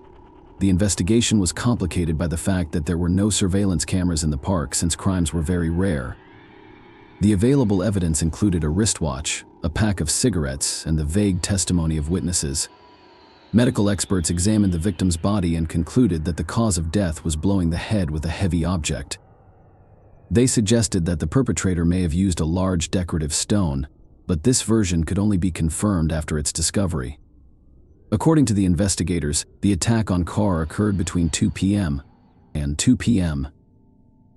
The investigation was complicated by the fact that there were no surveillance cameras in the park since crimes were very rare. The available evidence included a wristwatch, a pack of cigarettes, and the vague testimony of witnesses. Medical experts examined the victim's body and concluded that the cause of death was blowing the head with a heavy object. They suggested that the perpetrator may have used a large decorative stone, but this version could only be confirmed after its discovery. According to the investigators, the attack on Carr occurred between 2 p.m. and 2 p.m.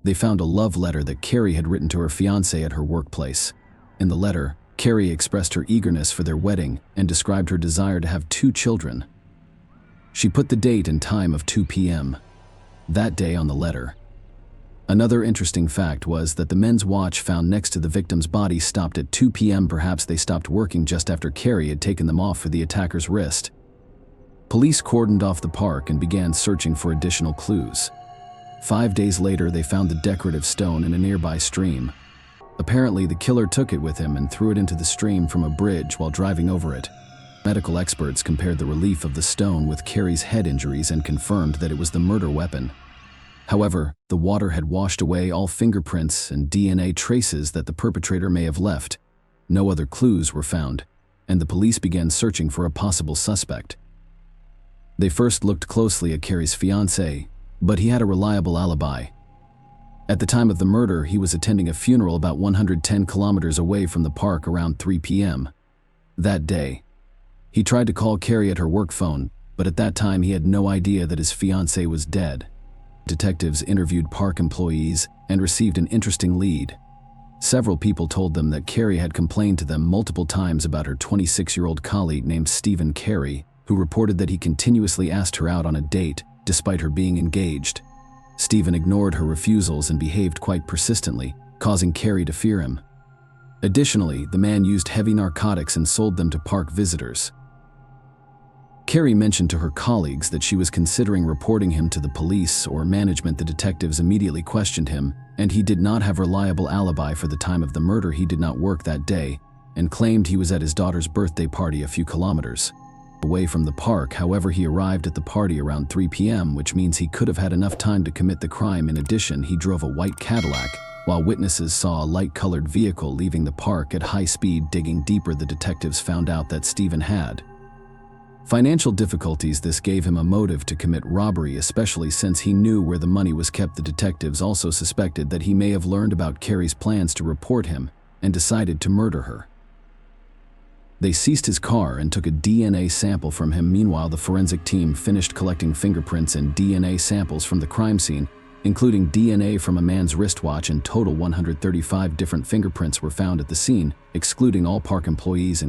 They found a love letter that Carrie had written to her fiancé at her workplace. In the letter, Carrie expressed her eagerness for their wedding and described her desire to have 2 children. She put the date and time of 2 p.m. that day on the letter. Another interesting fact was that the men's watch found next to the victim's body stopped at 2 p.m. Perhaps they stopped working just after Carrie had taken them off for the attacker's wrist. Police cordoned off the park and began searching for additional clues. 5 days later, they found the decorative stone in a nearby stream. Apparently, the killer took it with him and threw it into the stream from a bridge while driving over it. Medical experts compared the relief of the stone with Carrie's head injuries and confirmed that it was the murder weapon. However, the water had washed away all fingerprints and DNA traces that the perpetrator may have left. No other clues were found, and the police began searching for a possible suspect. They first looked closely at Carrie's fiancé, but he had a reliable alibi. At the time of the murder, he was attending a funeral about 110 kilometers away from the park around 3 p.m. that day. He tried to call Carrie at her work phone, but at that time he had no idea that his fiancée was dead. Detectives interviewed park employees and received an interesting lead. Several people told them that Carrie had complained to them multiple times about her 26-year-old colleague named Stephen Carey, who reported that he continuously asked her out on a date despite her being engaged. Stephen ignored her refusals and behaved quite persistently, causing Carrie to fear him. Additionally, the man used heavy narcotics and sold them to park visitors. Carrie mentioned to her colleagues that she was considering reporting him to the police or management. The detectives immediately questioned him, and he did not have a reliable alibi for the time of the murder. He did not work that day and claimed he was at his daughter's birthday party a few kilometers away from the park. However, he arrived at the party around 3 p.m., which means he could have had enough time to commit the crime. In addition, he drove a white Cadillac, while witnesses saw a light-colored vehicle leaving the park at high speed. Digging deeper, the detectives found out that Stephen had financial difficulties. This gave him a motive to commit robbery, especially since he knew where the money was kept. The detectives also suspected that he may have learned about Carrie's plans to report him and decided to murder her. They seized his car and took a DNA sample from him. Meanwhile, the forensic team finished collecting fingerprints and DNA samples from the crime scene, including DNA from a man's wristwatch. In total, 135 different fingerprints were found at the scene, excluding all park employees,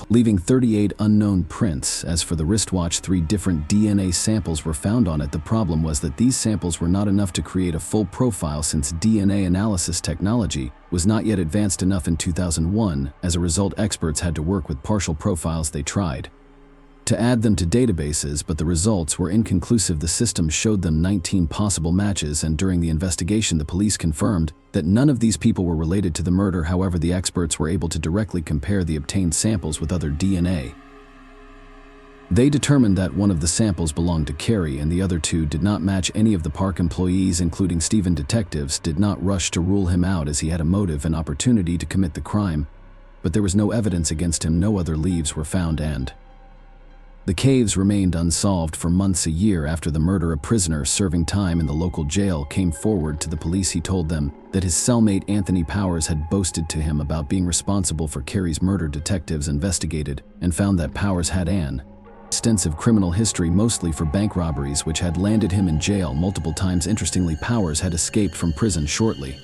leaving 38 unknown prints. As for the wristwatch, 3 different DNA samples were found on it. The problem was that these samples were not enough to create a full profile, since DNA analysis technology was not yet advanced enough in 2001. As a result, experts had to work with partial profiles. They tried to add them to databases, but the results were inconclusive. The system showed them 19 possible matches, and during the investigation, the police confirmed that none of these people were related to the murder. However, the experts were able to directly compare the obtained samples with other DNA. They determined that one of the samples belonged to Carrie and the other 2 did not match any of the park employees, including Stephen. Detectives did not rush to rule him out as he had a motive and opportunity to commit the crime, but there was no evidence against him. No other leads were found, and the caves remained unsolved for months. A year after the murder, a prisoner serving time in the local jail came forward to the police. He told them that his cellmate Anthony Powers had boasted to him about being responsible for Carrie's murder. Detectives investigated and found that Powers had an extensive criminal history, mostly for bank robberies, which had landed him in jail multiple times. Interestingly, Powers had escaped from prison shortly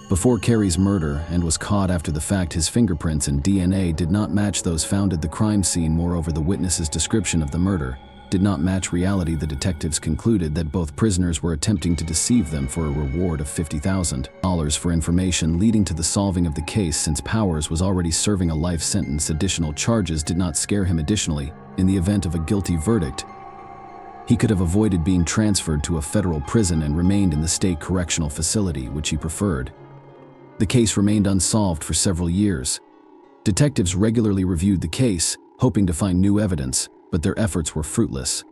before Carrie's murder and was caught after the fact. His fingerprints and DNA did not match those found at the crime scene. Moreover, the witness's description of the murder did not match reality. The detectives concluded that both prisoners were attempting to deceive them for a reward of $50,000 for information, leading to the solving of the case. Since Powers was already serving a life sentence, additional charges did not scare him. Additionally, in the event of a guilty verdict, he could have avoided being transferred to a federal prison and remained in the state correctional facility, which he preferred. The case remained unsolved for several years. Detectives regularly reviewed the case, hoping to find new evidence, but their efforts were fruitless.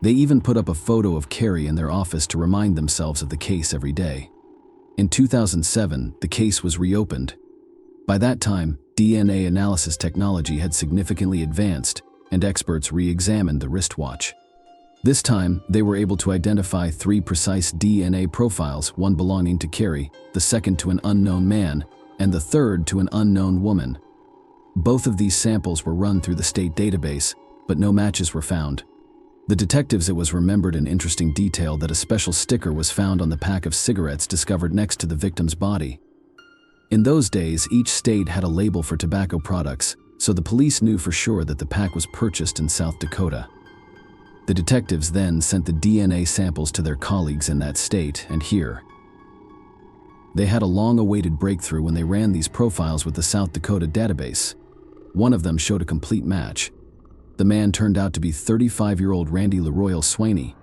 They even put up a photo of Carrie in their office to remind themselves of the case every day. In 2007, the case was reopened. By that time, DNA analysis technology had significantly advanced, and experts re-examined the wristwatch. This time, they were able to identify 3 precise DNA profiles, one belonging to Carrie, the second to an unknown man, and the third to an unknown woman. Both of these samples were run through the state database, but no matches were found. The detectives, it was remembered an interesting detail that a special sticker was found on the pack of cigarettes discovered next to the victim's body. In those days, each state had a label for tobacco products, so the police knew for sure that the pack was purchased in South Dakota. The detectives then sent the DNA samples to their colleagues in that state and here. They had a long-awaited breakthrough when they ran these profiles with the South Dakota database. One of them showed a complete match. The man turned out to be 35-year-old Randy Leroyal Swaney.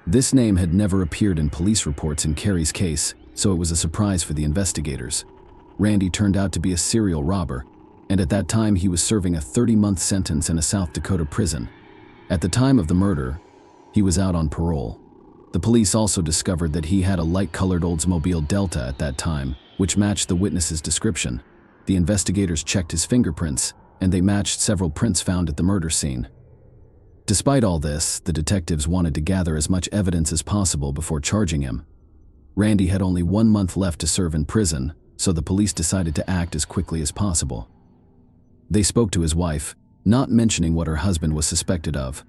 This name had never appeared in police reports in Carey's case, so it was a surprise for the investigators. Randy turned out to be a serial robber, and at that time he was serving a 30-month sentence in a South Dakota prison. At the time of the murder, he was out on parole. The police also discovered that he had a light-colored Oldsmobile Delta at that time, which matched the witness's description. The investigators checked his fingerprints, and they matched several prints found at the murder scene. Despite all this, the detectives wanted to gather as much evidence as possible before charging him. Randy had only 1 month left to serve in prison, so the police decided to act as quickly as possible. They spoke to his wife, not mentioning what her husband was suspected of.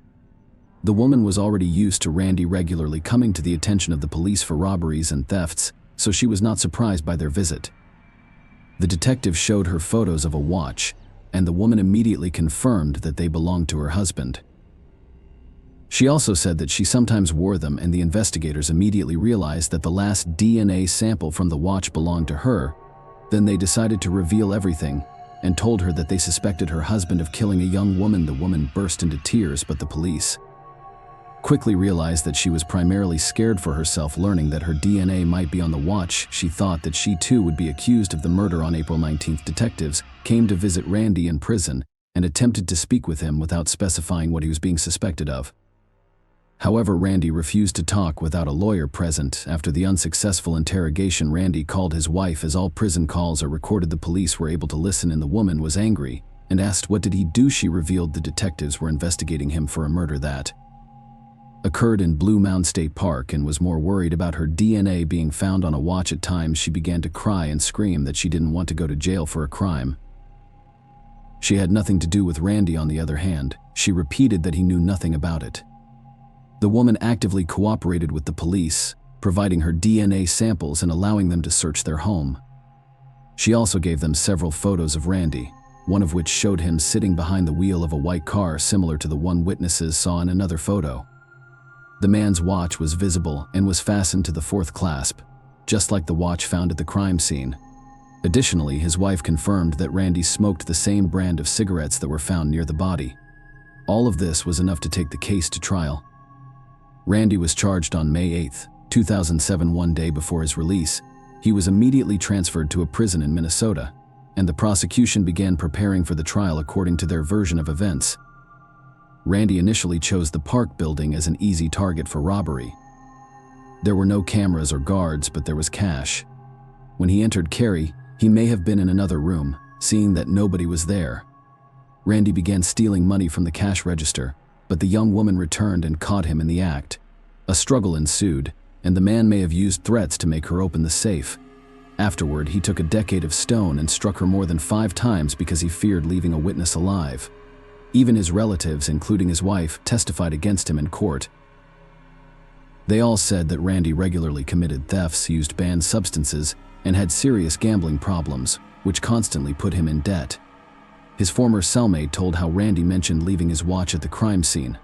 The woman was already used to Randy regularly coming to the attention of the police for robberies and thefts, so she was not surprised by their visit. The detective showed her photos of a watch, and the woman immediately confirmed that they belonged to her husband. She also said that she sometimes wore them, and the investigators immediately realized that the last DNA sample from the watch belonged to her. Then they decided to reveal everything and told her that they suspected her husband of killing a young woman. The woman burst into tears, but the police quickly realized that she was primarily scared for herself, learning that her DNA might be on the watch. She thought that she too would be accused of the murder on April 19th. Detectives came to visit Randy in prison and attempted to speak with him without specifying what he was being suspected of. However, Randy refused to talk without a lawyer present. After the unsuccessful interrogation, Randy called his wife, as all prison calls are recorded. The police were able to listen, and the woman was angry and asked what did he do. She revealed the detectives were investigating him for a murder that occurred in Blue Mound State Park and was more worried about her DNA being found on a watch. At times, she began to cry and scream that she didn't want to go to jail for a crime she had nothing to do with. Randy, on the other hand, she repeated that he knew nothing about it. The woman actively cooperated with the police, providing her DNA samples and allowing them to search their home. She also gave them several photos of Randy, one of which showed him sitting behind the wheel of a white car similar to the one witnesses saw in another photo. The man's watch was visible and was fastened to the fourth clasp, just like the watch found at the crime scene. Additionally, his wife confirmed that Randy smoked the same brand of cigarettes that were found near the body. All of this was enough to take the case to trial. Randy was charged on May 8, 2007, one day before his release. He was immediately transferred to a prison in Minnesota, and the prosecution began preparing for the trial according to their version of events. Randy initially chose the park building as an easy target for robbery. There were no cameras or guards, but there was cash. When he entered Carey, he may have been in another room, seeing that nobody was there. Randy began stealing money from the cash register, but the young woman returned and caught him in the act. A struggle ensued, and the man may have used threats to make her open the safe. Afterward, he took a decade of stone and struck her more than 5 times because he feared leaving a witness alive. Even his relatives, including his wife, testified against him in court. They all said that Randy regularly committed thefts, used banned substances, and had serious gambling problems, which constantly put him in debt. His former cellmate told how Randy mentioned leaving his watch at the crime scene.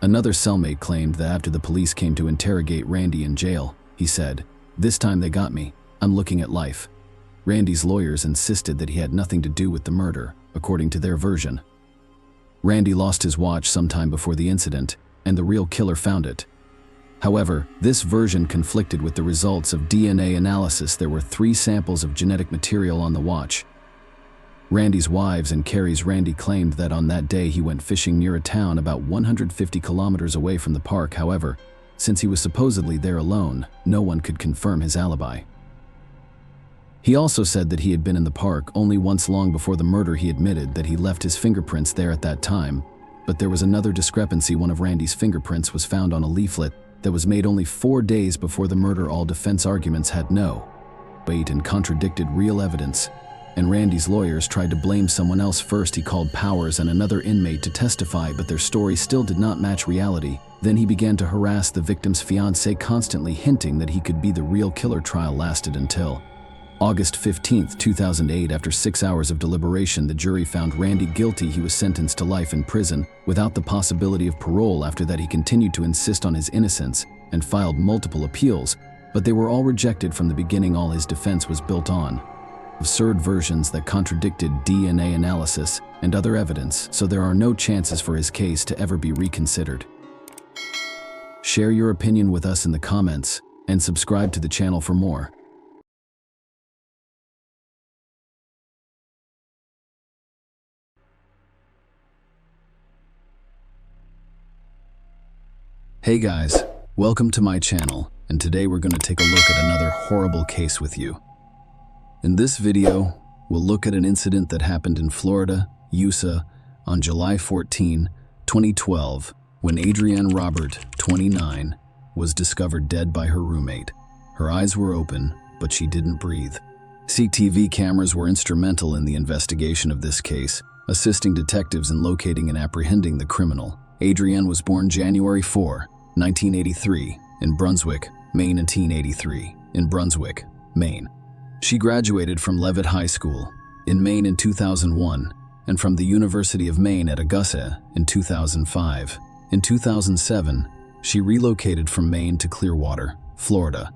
Another cellmate claimed that after the police came to interrogate Randy in jail, he said, "This time they got me. I'm looking at life." Randy's lawyers insisted that he had nothing to do with the murder, according to their version. Randy lost his watch sometime before the incident, and the real killer found it. However, this version conflicted with the results of DNA analysis. There were 3 samples of genetic material on the watch. Randy's wives and Carey's Randy claimed that on that day he went fishing near a town about 150 kilometers away from the park. However, since he was supposedly there alone, no one could confirm his alibi. He also said that he had been in the park only once. Long before the murder, he admitted that he left his fingerprints there at that time, but there was another discrepancy. One of Randy's fingerprints was found on a leaflet that was made only 4 days before the murder. All defense arguments had no weight and contradicted real evidence, and Randy's lawyers tried to blame someone else. First, he called Powers and another inmate to testify, but their story still did not match reality. Then he began to harass the victim's fiancée, constantly hinting that he could be the real killer. Trial lasted until August 15, 2008, after 6 hours of deliberation, the jury found Randy guilty. He was sentenced to life in prison without the possibility of parole. After that, he continued to insist on his innocence and filed multiple appeals, but they were all rejected from the beginning. All his defense was built on absurd versions that contradicted DNA analysis and other evidence, so there are no chances for his case to ever be reconsidered. Share your opinion with us in the comments and subscribe to the channel for more. Hey guys, welcome to my channel, and today we're going to take a look at another horrible case with you. In this video, we'll look at an incident that happened in Florida, USA, on July 14, 2012, when Adrienne Robert, 29, was discovered dead by her roommate. Her eyes were open, but she didn't breathe. CCTV cameras were instrumental in the investigation of this case, assisting detectives in locating and apprehending the criminal. Adrienne was born January 4, 1983, in Brunswick, Maine, 1983, in Brunswick, Maine. She graduated from Leavitt High School in Maine in 2001 and from the University of Maine at Augusta in 2005. In 2007, she relocated from Maine to Clearwater, Florida.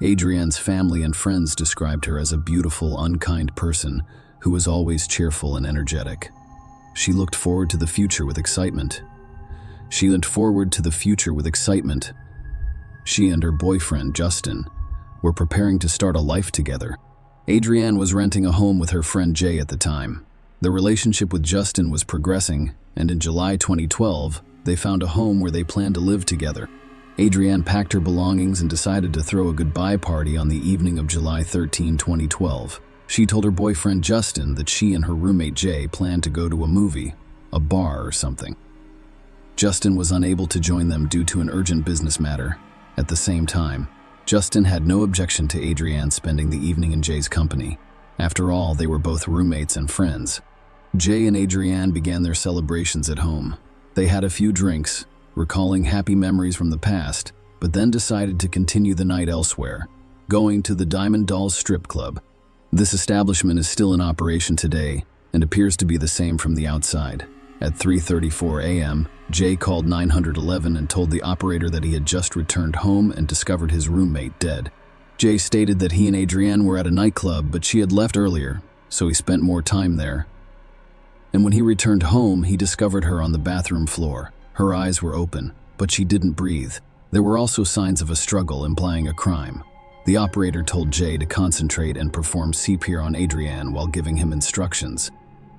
Adrienne's family and friends described her as a beautiful, unkind person who was always cheerful and energetic. She looked forward to the future with excitement. She and her boyfriend, Justin, were preparing to start a life together. Adrienne was renting a home with her friend Jay at the time. The relationship with Justin was progressing, and in July 2012, they found a home where they planned to live together. Adrienne packed her belongings and decided to throw a goodbye party on the evening of July 13, 2012. She told her boyfriend Justin that she and her roommate Jay planned to go to a movie, a bar or something. Justin was unable to join them due to an urgent business matter. At the same time, Justin had no objection to Adrienne spending the evening in Jay's company. After all, they were both roommates and friends. Jay and Adrienne began their celebrations at home. They had a few drinks, recalling happy memories from the past, but then decided to continue the night elsewhere, going to the Diamond Dolls strip club. This establishment is still in operation today and appears to be the same from the outside. At 3:34 a.m., Jay called 911 and told the operator that he had just returned home and discovered his roommate dead. Jay stated that he and Adrienne were at a nightclub, but she had left earlier, so he spent more time there. And when he returned home, he discovered her on the bathroom floor. Her eyes were open, but she didn't breathe. There were also signs of a struggle, implying a crime. The operator told Jay to concentrate and perform CPR on Adrienne while giving him instructions.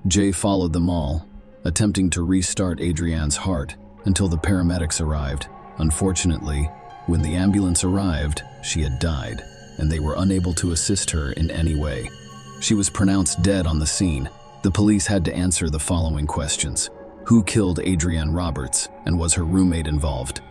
Jay followed them all, attempting to restart Adrienne's heart until the paramedics arrived. Unfortunately, when the ambulance arrived, she had died, and they were unable to assist her in any way. She was pronounced dead on the scene. The police had to answer the following questions. Who killed Adrienne Roberts, and was her roommate involved?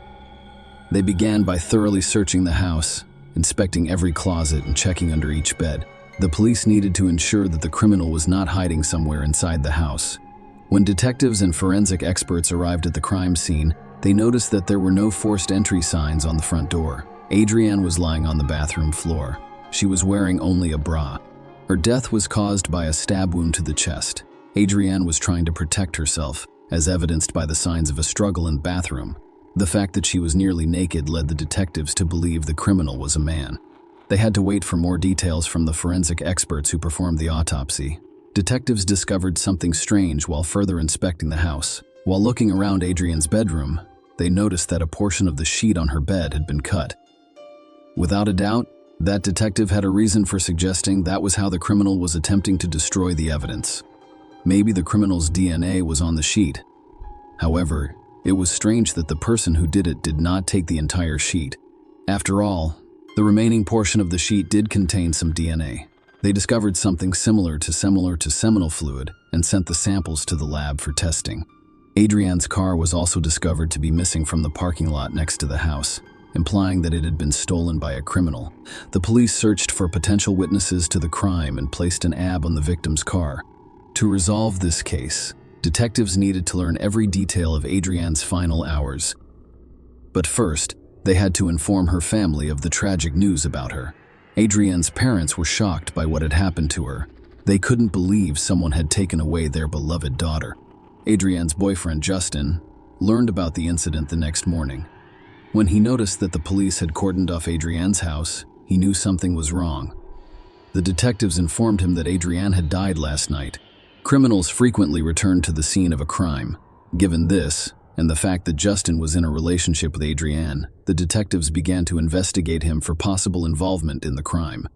They began by thoroughly searching the house, inspecting every closet and checking under each bed. The police needed to ensure that the criminal was not hiding somewhere inside the house. When detectives and forensic experts arrived at the crime scene, they noticed that there were no forced entry signs on the front door. Adrienne was lying on the bathroom floor. She was wearing only a bra. Her death was caused by a stab wound to the chest. Adrienne was trying to protect herself, as evidenced by the signs of a struggle in the bathroom. The fact that she was nearly naked led the detectives to believe the criminal was a man. They had to wait for more details from the forensic experts who performed the autopsy. Detectives discovered something strange while further inspecting the house. While looking around Adrienne's bedroom, they noticed that a portion of the sheet on her bed had been cut. Without a doubt, that detective had a reason for suggesting that was how the criminal was attempting to destroy the evidence. Maybe the criminal's DNA was on the sheet. However, it was strange that the person who did it did not take the entire sheet. After all, the remaining portion of the sheet did contain some DNA. They discovered something similar to seminal fluid and sent the samples to the lab for testing. Adrienne's car was also discovered to be missing from the parking lot next to the house, implying that it had been stolen by a criminal. The police searched for potential witnesses to the crime and placed an ad on the victim's car. To resolve this case, detectives needed to learn every detail of Adrienne's final hours. But first, they had to inform her family of the tragic news about her. Adrienne's parents were shocked by what had happened to her. They couldn't believe someone had taken away their beloved daughter. Adrienne's boyfriend, Justin, learned about the incident the next morning. When he noticed that the police had cordoned off Adrienne's house, he knew something was wrong. The detectives informed him that Adrienne had died last night. Criminals frequently returned to the scene of a crime. Given this, and the fact that Justin was in a relationship with Adrienne, the detectives began to investigate him for possible involvement in the crime.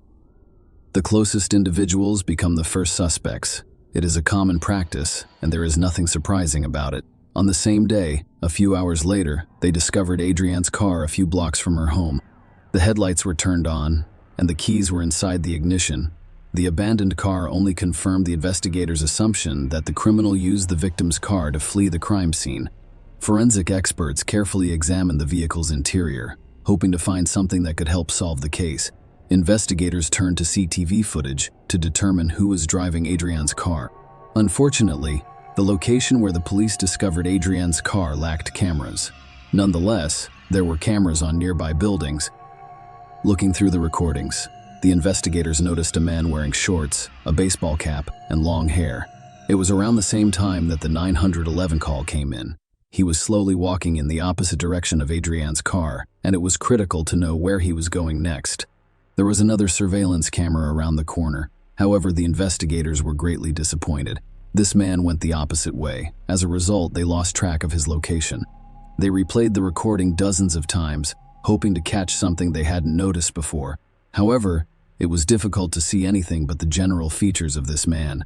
The closest individuals become the first suspects. It is a common practice, and there is nothing surprising about it. On the same day, a few hours later, they discovered Adrienne's car a few blocks from her home. The headlights were turned on, and the keys were inside the ignition. The abandoned car only confirmed the investigators' assumption that the criminal used the victim's car to flee the crime scene. Forensic experts carefully examined the vehicle's interior, hoping to find something that could help solve the case. Investigators turned to CCTV footage to determine who was driving Adrienne's car. Unfortunately, the location where the police discovered Adrienne's car lacked cameras. Nonetheless, there were cameras on nearby buildings. Looking through the recordings, the investigators noticed a man wearing shorts, a baseball cap, and long hair. It was around the same time that the 911 call came in. He was slowly walking in the opposite direction of Adrienne's car, and it was critical to know where he was going next. There was another surveillance camera around the corner. However, the investigators were greatly disappointed. This man went the opposite way. As a result, they lost track of his location. They replayed the recording dozens of times, hoping to catch something they hadn't noticed before. However, it was difficult to see anything but the general features of this man.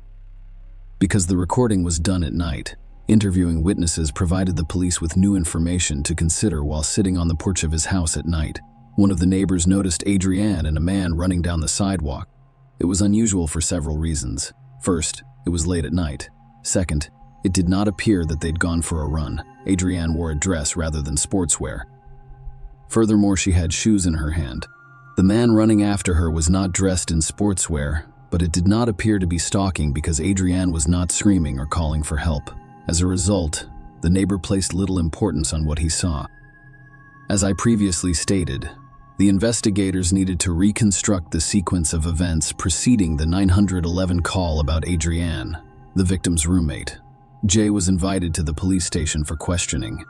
Because the recording was done at night, interviewing witnesses provided the police with new information to consider while sitting on the porch of his house at night. One of the neighbors noticed Adrienne and a man running down the sidewalk. It was unusual for several reasons. First, it was late at night. Second, it did not appear that they'd gone for a run. Adrienne wore a dress rather than sportswear. Furthermore, she had shoes in her hand. The man running after her was not dressed in sportswear, but it did not appear to be stalking because Adrienne was not screaming or calling for help. As a result, the neighbor placed little importance on what he saw. As I previously stated, the investigators needed to reconstruct the sequence of events preceding the 911 call about Adrienne, the victim's roommate. Jay was invited to the police station for questioning.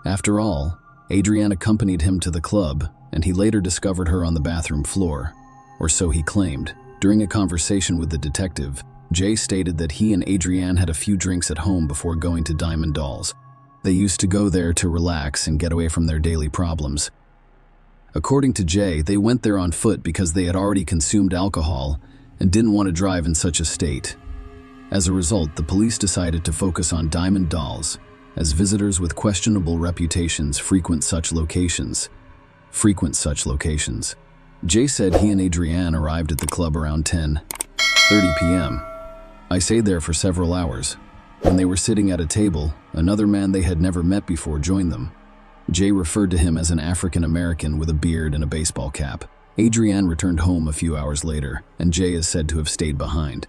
After all, Adrienne accompanied him to the club, and he later discovered her on the bathroom floor, or so he claimed. During a conversation with the detective, Jay stated that he and Adrienne had a few drinks at home before going to Diamond Dolls. They used to go there to relax and get away from their daily problems. According to Jay, they went there on foot because they had already consumed alcohol and didn't want to drive in such a state. As a result, the police decided to focus on Diamond Dolls, as visitors with questionable reputations frequent such locations. Jay said he and Adrienne arrived at the club around 10:30 p.m. I stayed there for several hours. When they were sitting at a table, another man they had never met before joined them. Jay referred to him as an African American with a beard and a baseball cap. Adrienne returned home a few hours later, and Jay is said to have stayed behind.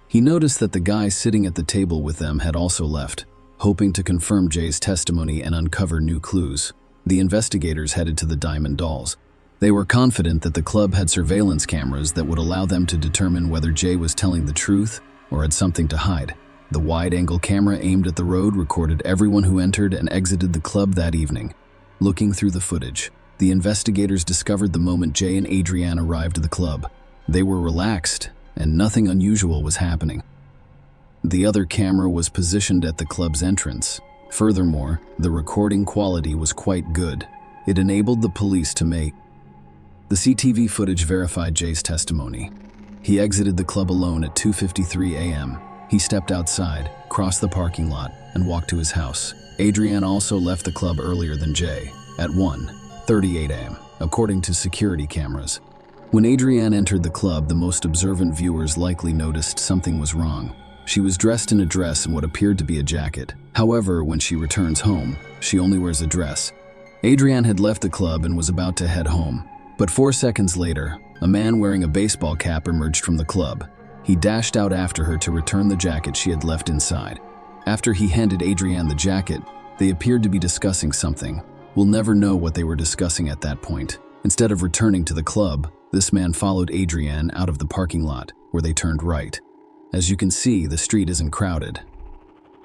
He noticed that the guy sitting at the table with them had also left, hoping to confirm Jay's testimony and uncover new clues. The investigators headed to the Diamond Dolls. They were confident that the club had surveillance cameras that would allow them to determine whether Jay was telling the truth or had something to hide. The wide-angle camera aimed at the road recorded everyone who entered and exited the club that evening. Looking through the footage, the investigators discovered the moment Jay and Adrienne arrived at the club. They were relaxed, and nothing unusual was happening. The other camera was positioned at the club's entrance. Furthermore, the recording quality was quite good. It enabled the police to make. The CCTV footage verified Jay's testimony. He exited the club alone at 2:53 a.m. He stepped outside, crossed the parking lot, and walked to his house. Adrienne also left the club earlier than Jay, at 1:38 a.m., according to security cameras. When Adrienne entered the club, the most observant viewers likely noticed something was wrong. She was dressed in a dress and what appeared to be a jacket. However, when she returns home, she only wears a dress. Adrienne had left the club and was about to head home. But 4 seconds later, a man wearing a baseball cap emerged from the club. He dashed out after her to return the jacket she had left inside. After he handed Adrienne the jacket, they appeared to be discussing something. We'll never know what they were discussing at that point. Instead of returning to the club, This man followed Adrienne out of the parking lot, where they turned right. As you can see, the street isn't crowded.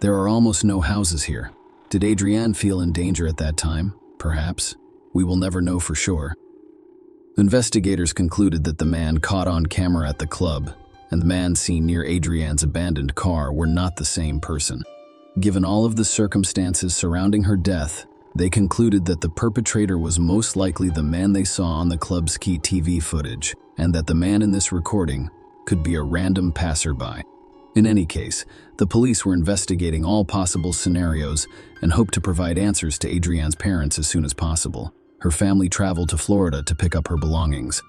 There are almost no houses here. Did Adrienne feel in danger at that time? Perhaps. We will never know for sure. Investigators concluded that the man caught on camera at the club and the man seen near Adrienne's abandoned car were not the same person. Given all of the circumstances surrounding her death, they concluded that the perpetrator was most likely the man they saw on the club's key TV footage, and that the man in this recording could be a random passerby. In any case, the police were investigating all possible scenarios and hoped to provide answers to Adrienne's parents as soon as possible. Her family traveled to Florida to pick up her belongings.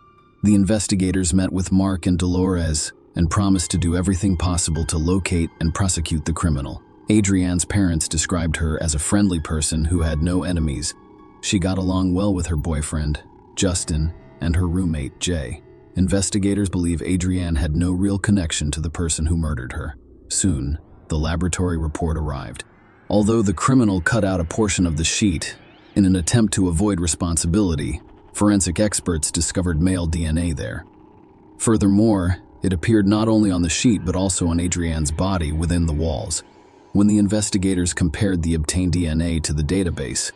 The investigators met with Mark and Dolores and promised to do everything possible to locate and prosecute the criminal. Adrienne's parents described her as a friendly person who had no enemies. She got along well with her boyfriend, Justin, and her roommate, Jay. Investigators believe Adrienne had no real connection to the person who murdered her. Soon, the laboratory report arrived. Although the criminal cut out a portion of the sheet, in an attempt to avoid responsibility, forensic experts discovered male DNA there. Furthermore, it appeared not only on the sheet but also on Adrienne's body within the walls. When the investigators compared the obtained DNA to the database,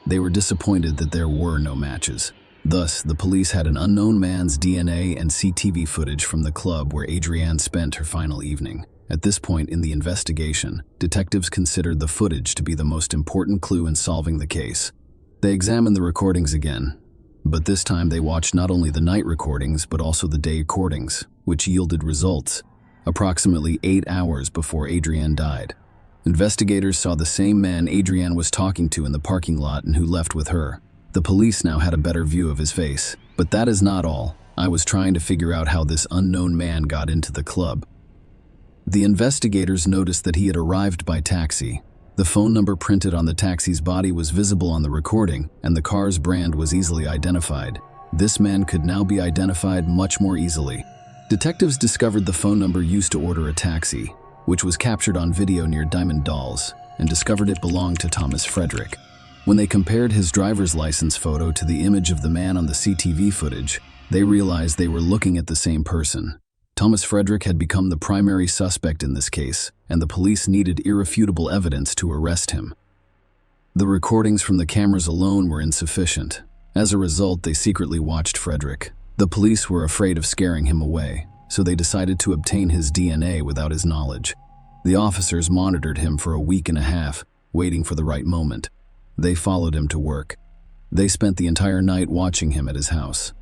they were disappointed that there were no matches. Thus, the police had an unknown man's DNA and CCTV footage from the club where Adrienne spent her final evening. At this point in the investigation, detectives considered the footage to be the most important clue in solving the case. They examined the recordings again, but this time they watched not only the night recordings but also the day recordings, which yielded results approximately 8 hours before Adrienne died. Investigators saw the same man Adrienne was talking to in the parking lot and who left with her. The police now had a better view of his face. But that is not all. I was trying to figure out how this unknown man got into the club. The investigators noticed that he had arrived by taxi. The phone number printed on the taxi's body was visible on the recording, and the car's brand was easily identified. This man could now be identified much more easily. Detectives discovered the phone number used to order a taxi, which was captured on video near Diamond Dolls, and discovered it belonged to Thomas Frederick. When they compared his driver's license photo to the image of the man on the CCTV footage, they realized they were looking at the same person. Thomas Frederick had become the primary suspect in this case, and the police needed irrefutable evidence to arrest him. The recordings from the cameras alone were insufficient. As a result, they secretly watched Frederick. The police were afraid of scaring him away, so they decided to obtain his DNA without his knowledge. The officers monitored him for a week and a half, waiting for the right moment. They followed him to work. They spent the entire night watching him at his house.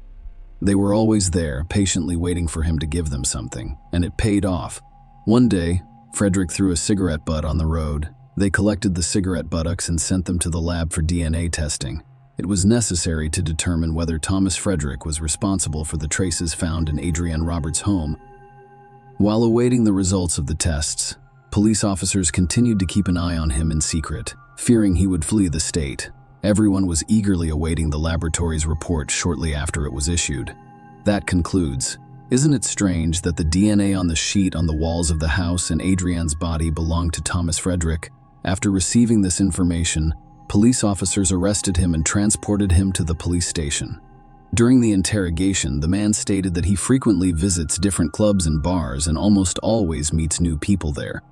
They were always there, patiently waiting for him to give them something, and it paid off. One day, Frederick threw a cigarette butt on the road. They collected the cigarette buttocks and sent them to the lab for DNA testing. It was necessary to determine whether Thomas Frederick was responsible for the traces found in Adrienne Roberts' home. While awaiting the results of the tests, police officers continued to keep an eye on him in secret, fearing he would flee the state. Everyone was eagerly awaiting the laboratory's report shortly after it was issued. That concludes. Isn't it strange that the DNA on the sheet on the walls of the house and Adrienne's body belonged to Thomas Frederick? After receiving this information, police officers arrested him and transported him to the police station. During the interrogation, the man stated that he frequently visits different clubs and bars and almost always meets new people there.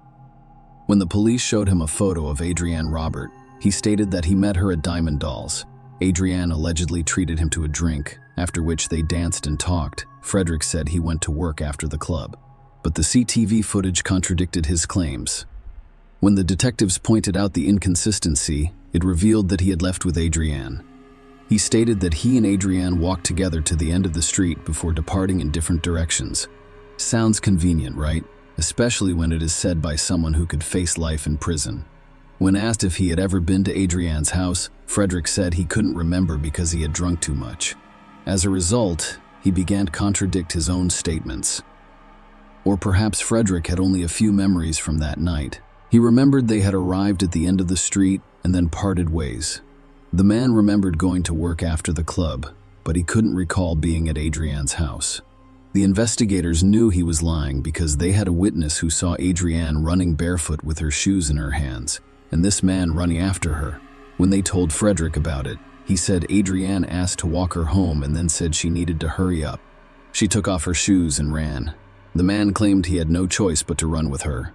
When the police showed him a photo of Adrienne Robert, he stated that he met her at Diamond Dolls. Adrienne allegedly treated him to a drink, after which they danced and talked. Frederick said he went to work after the club, but the CCTV footage contradicted his claims. When the detectives pointed out the inconsistency, it revealed that he had left with Adrienne. He stated that he and Adrienne walked together to the end of the street before departing in different directions. Sounds convenient, right? Especially when it is said by someone who could face life in prison. When asked if he had ever been to Adrienne's house, Frederick said he couldn't remember because he had drunk too much. As a result, he began to contradict his own statements. Or perhaps Frederick had only a few memories from that night. He remembered they had arrived at the end of the street and then parted ways. The man remembered going to work after the club, but he couldn't recall being at Adrienne's house. The investigators knew he was lying because they had a witness who saw Adrienne running barefoot with her shoes in her hands, and this man running after her. When they told Frederick about it, He said Adrienne asked to walk her home and then said she needed to hurry up. She took off her shoes and ran. The man claimed he had no choice but to run with her.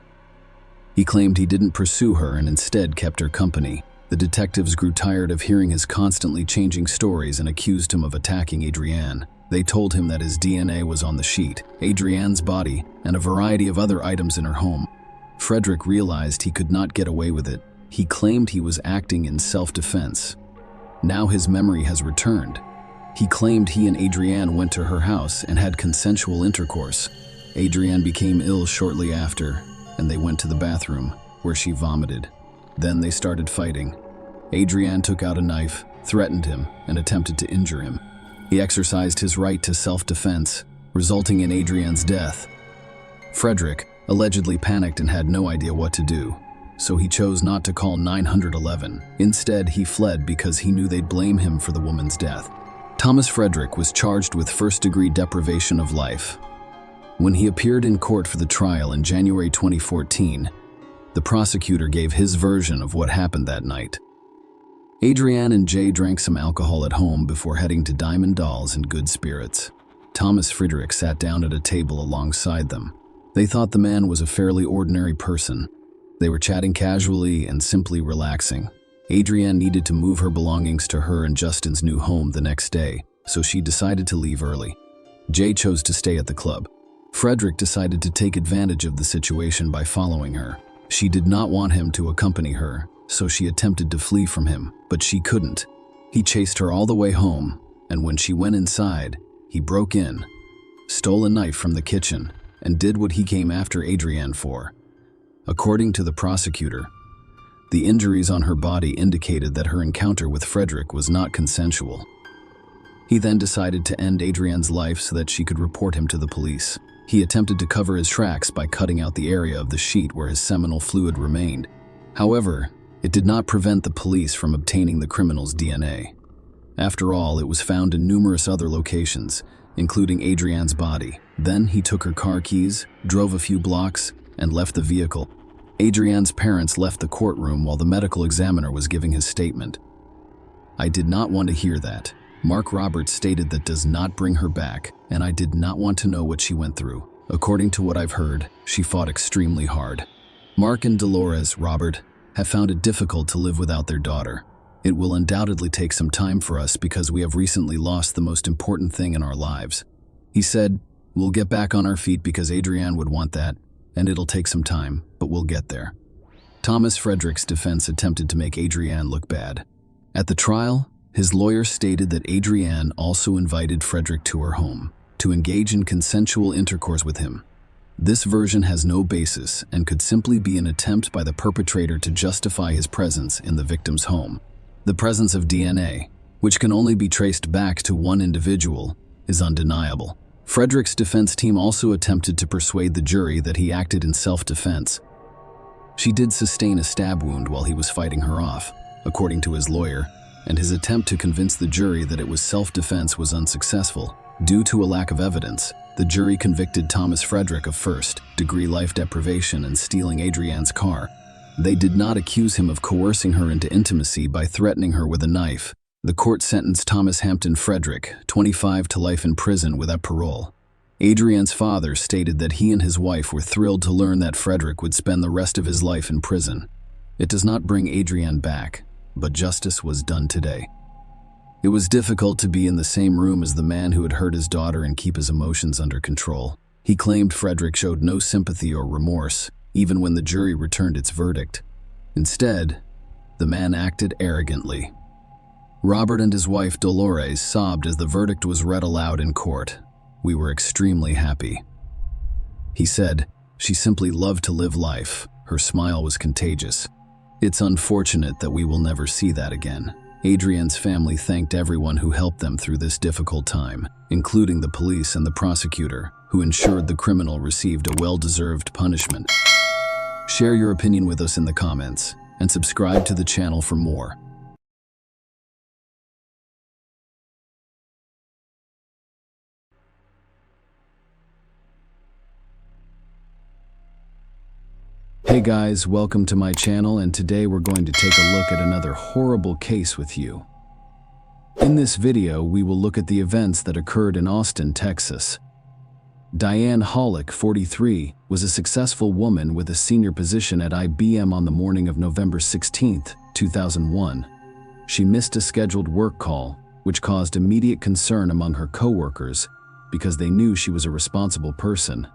He claimed he didn't pursue her and instead kept her company. The detectives grew tired of hearing his constantly changing stories and accused him of attacking Adrienne. They told him that his DNA was on the sheet, Adrienne's body, and a variety of other items in her home. Frederick realized he could not get away with it. He claimed he was acting in self-defense. Now his memory has returned. He claimed he and Adrienne went to her house and had consensual intercourse. Adrienne became ill shortly after, and they went to the bathroom, where she vomited. Then they started fighting. Adrienne took out a knife, threatened him, and attempted to injure him. He exercised his right to self-defense, resulting in Adrienne's death. Frederick allegedly panicked and had no idea what to do, so he chose not to call 911. Instead, he fled because he knew they'd blame him for the woman's death. Thomas Frederick was charged with first-degree deprivation of life. When he appeared in court for the trial in January 2014, the prosecutor gave his version of what happened that night. Adrienne and Jay drank some alcohol at home before heading to Diamond Dolls in good spirits. Thomas Frederick sat down at a table alongside them. They thought the man was a fairly ordinary person. They were chatting casually and simply relaxing. Adrienne needed to move her belongings to her and Justin's new home the next day, so she decided to leave early. Jay chose to stay at the club. Frederick decided to take advantage of the situation by following her. She did not want him to accompany her, so she attempted to flee from him, but she couldn't. He chased her all the way home, and when she went inside, he broke in, stole a knife from the kitchen, and did what he came after Adrienne for. According to the prosecutor, the injuries on her body indicated that her encounter with Frederick was not consensual. He then decided to end Adrienne's life so that she could report him to the police. He attempted to cover his tracks by cutting out the area of the sheet where his seminal fluid remained. However, it did not prevent the police from obtaining the criminal's DNA. After all, it was found in numerous other locations, including Adrienne's body. Then he took her car keys, drove a few blocks, and left the vehicle. Adrienne's parents left the courtroom while the medical examiner was giving his statement. "I did not want to hear that. Mark Roberts stated that does not bring her back, and I did not want to know what she went through. According to what I've heard, she fought extremely hard. Mark and Dolores, Robert, have found it difficult to live without their daughter. It will undoubtedly take some time for us because we have recently lost the most important thing in our lives." He said, "We'll get back on our feet because Adrienne would want that, and it'll take some time, but we'll get there." Thomas Frederick's defense attempted to make Adrienne look bad. At the trial, his lawyer stated that Adrienne also invited Frederick to her home to engage in consensual intercourse with him. This version has no basis and could simply be an attempt by the perpetrator to justify his presence in the victim's home. The presence of DNA, which can only be traced back to one individual, is undeniable. Frederick's defense team also attempted to persuade the jury that he acted in self-defense. She did sustain a stab wound while he was fighting her off, according to his lawyer, and his attempt to convince the jury that it was self-defense was unsuccessful. Due to a lack of evidence, the jury convicted Thomas Frederick of first-degree life deprivation and stealing Adrienne's car. They did not accuse him of coercing her into intimacy by threatening her with a knife. The court sentenced Thomas Hampton Frederick, 25, to life in prison without parole. Adrienne's father stated that he and his wife were thrilled to learn that Frederick would spend the rest of his life in prison. It does not bring Adrienne back, but justice was done today. It was difficult to be in the same room as the man who had hurt his daughter and keep his emotions under control. He claimed Frederick showed no sympathy or remorse, even when the jury returned its verdict. Instead, the man acted arrogantly. Robert and his wife Dolores sobbed as the verdict was read aloud in court. "We were extremely happy." He said, "She simply loved to live life. Her smile was contagious. It's unfortunate that we will never see that again." Adrienne's family thanked everyone who helped them through this difficult time, including the police and the prosecutor, who ensured the criminal received a well-deserved punishment. Share your opinion with us in the comments, and subscribe to the channel for more. Hey guys, welcome to my channel, and today we're going to take a look at another horrible case with you. In this video, we will look at the events that occurred in Austin, Texas. Diane Hollick, 43, was a successful woman with a senior position at IBM on the morning of November 16, 2001. She missed a scheduled work call, which caused immediate concern among her coworkers because they knew she was a responsible person.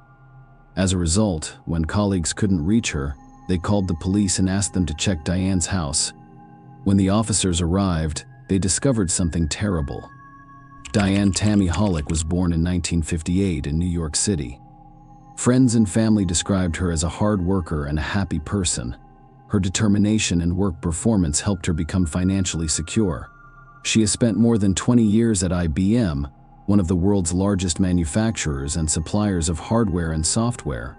As a result, when colleagues couldn't reach her, they called the police and asked them to check Diane's house. When the officers arrived, they discovered something terrible. Diane Tammy Hollick was born in 1958 in New York City. Friends and family described her as a hard worker and a happy person. Her determination and work performance helped her become financially secure. She has spent more than 20 years at IBM, one of the world's largest manufacturers and suppliers of hardware and software.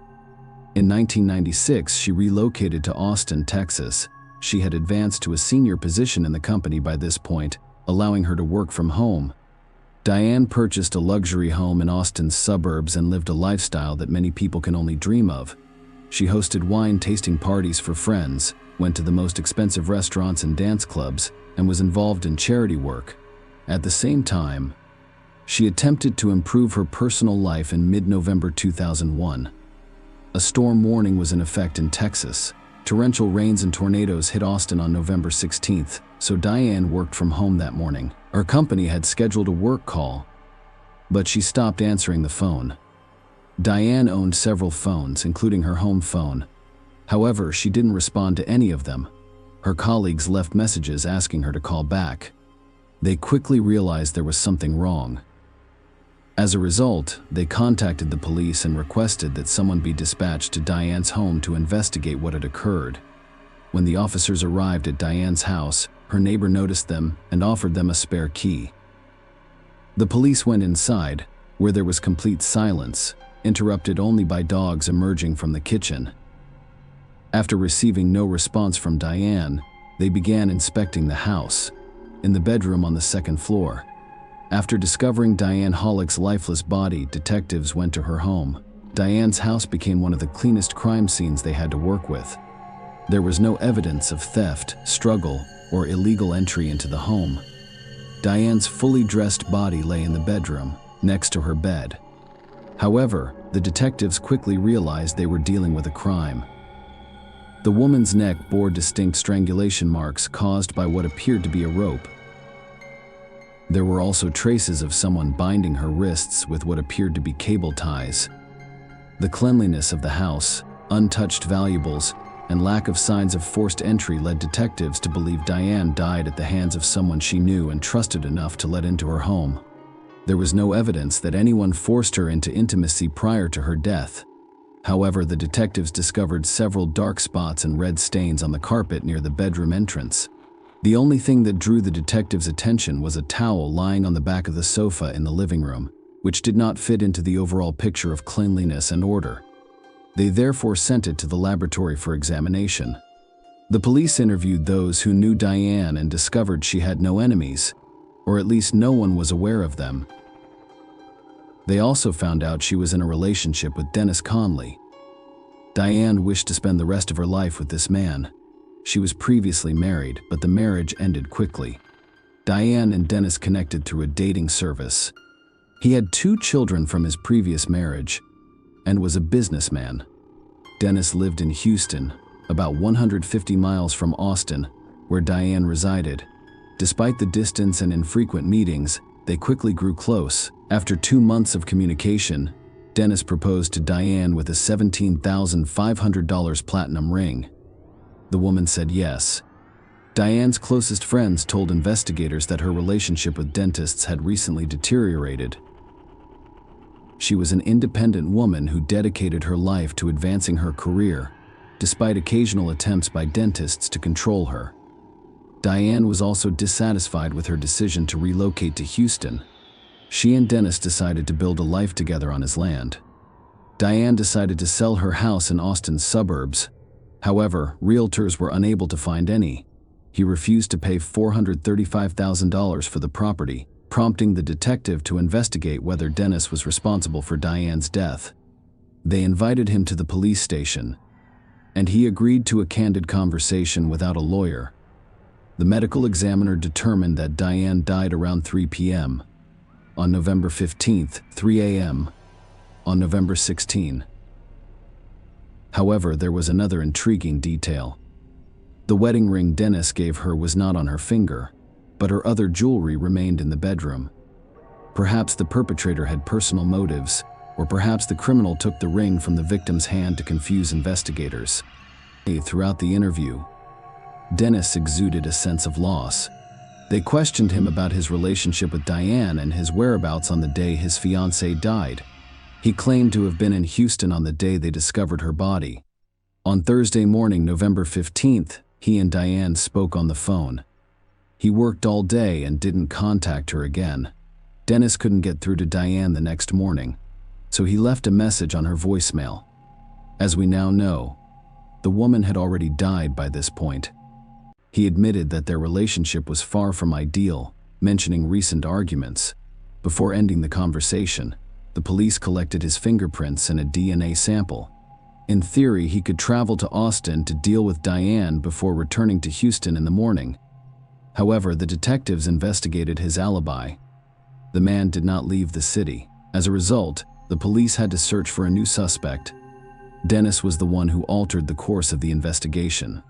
In 1996, she relocated to Austin, Texas. She had advanced to a senior position in the company by this point, allowing her to work from home. Diane purchased a luxury home in Austin's suburbs and lived a lifestyle that many people can only dream of. She hosted wine tasting parties for friends, went to the most expensive restaurants and dance clubs, and was involved in charity work. At the same time, she attempted to improve her personal life in mid-November 2001. A storm warning was in effect in Texas. Torrential rains and tornadoes hit Austin on November 16th, so Diane worked from home that morning. Her company had scheduled a work call, but she stopped answering the phone. Diane owned several phones, including her home phone. However, she didn't respond to any of them. Her colleagues left messages asking her to call back. They quickly realized there was something wrong. As a result, they contacted the police and requested that someone be dispatched to Diane's home to investigate what had occurred. When the officers arrived at Diane's house, her neighbor noticed them and offered them a spare key. The police went inside, where there was complete silence, interrupted only by dogs emerging from the kitchen. After receiving no response from Diane, they began inspecting the house. In the bedroom on the second floor. After discovering Diane Hollick's lifeless body, detectives went to her home. Diane's house became one of the cleanest crime scenes they had to work with. There was no evidence of theft, struggle, or illegal entry into the home. Diane's fully dressed body lay in the bedroom, next to her bed. However, the detectives quickly realized they were dealing with a crime. The woman's neck bore distinct strangulation marks caused by what appeared to be a rope. There were also traces of someone binding her wrists with what appeared to be cable ties. The cleanliness of the house, untouched valuables, and lack of signs of forced entry led detectives to believe Diane died at the hands of someone she knew and trusted enough to let into her home. There was no evidence that anyone forced her into intimacy prior to her death. However, the detectives discovered several dark spots and red stains on the carpet near the bedroom entrance. The only thing that drew the detectives' attention was a towel lying on the back of the sofa in the living room, which did not fit into the overall picture of cleanliness and order. They therefore sent it to the laboratory for examination. The police interviewed those who knew Diane and discovered she had no enemies, or at least no one was aware of them. They also found out she was in a relationship with Dennis Conley. Diane wished to spend the rest of her life with this man. She was previously married, but the marriage ended quickly. Diane and Dennis connected through a dating service. He had 2 children from his previous marriage and was a businessman. Dennis lived in Houston, about 150 miles from Austin, where Diane resided. Despite the distance and infrequent meetings, they quickly grew close. After 2 months of communication, Dennis proposed to Diane with a $17,500 platinum ring. The woman said yes. Diane's closest friends told investigators that her relationship with dentists had recently deteriorated. She was an independent woman who dedicated her life to advancing her career, despite occasional attempts by dentists to control her. Diane was also dissatisfied with her decision to relocate to Houston. She and Dennis decided to build a life together on his land. Diane decided to sell her house in Austin's suburbs. However, realtors were unable to find any. He refused to pay $435,000 for the property, prompting the detective to investigate whether Dennis was responsible for Diane's death. They invited him to the police station, and he agreed to a candid conversation without a lawyer. The medical examiner determined that Diane died around 3 p.m. on November 15th, 3 a.m. on November 16. However, there was another intriguing detail. The wedding ring Dennis gave her was not on her finger, but her other jewelry remained in the bedroom. Perhaps the perpetrator had personal motives, or perhaps the criminal took the ring from the victim's hand to confuse investigators. Throughout the interview, Dennis exuded a sense of loss. They questioned him about his relationship with Diane and his whereabouts on the day his fiancée died. He claimed to have been in Houston on the day they discovered her body. On Thursday morning, November 15th, he and Diane spoke on the phone. He worked all day and didn't contact her again. Dennis couldn't get through to Diane the next morning, so he left a message on her voicemail. As we now know, the woman had already died by this point. He admitted that their relationship was far from ideal, mentioning recent arguments. Before ending the conversation, the police collected his fingerprints and a DNA sample. In theory, he could travel to Austin to deal with Diane before returning to Houston in the morning. However, the detectives investigated his alibi. The man did not leave the city. As a result, the police had to search for a new suspect. Dennis was the one who altered the course of the investigation.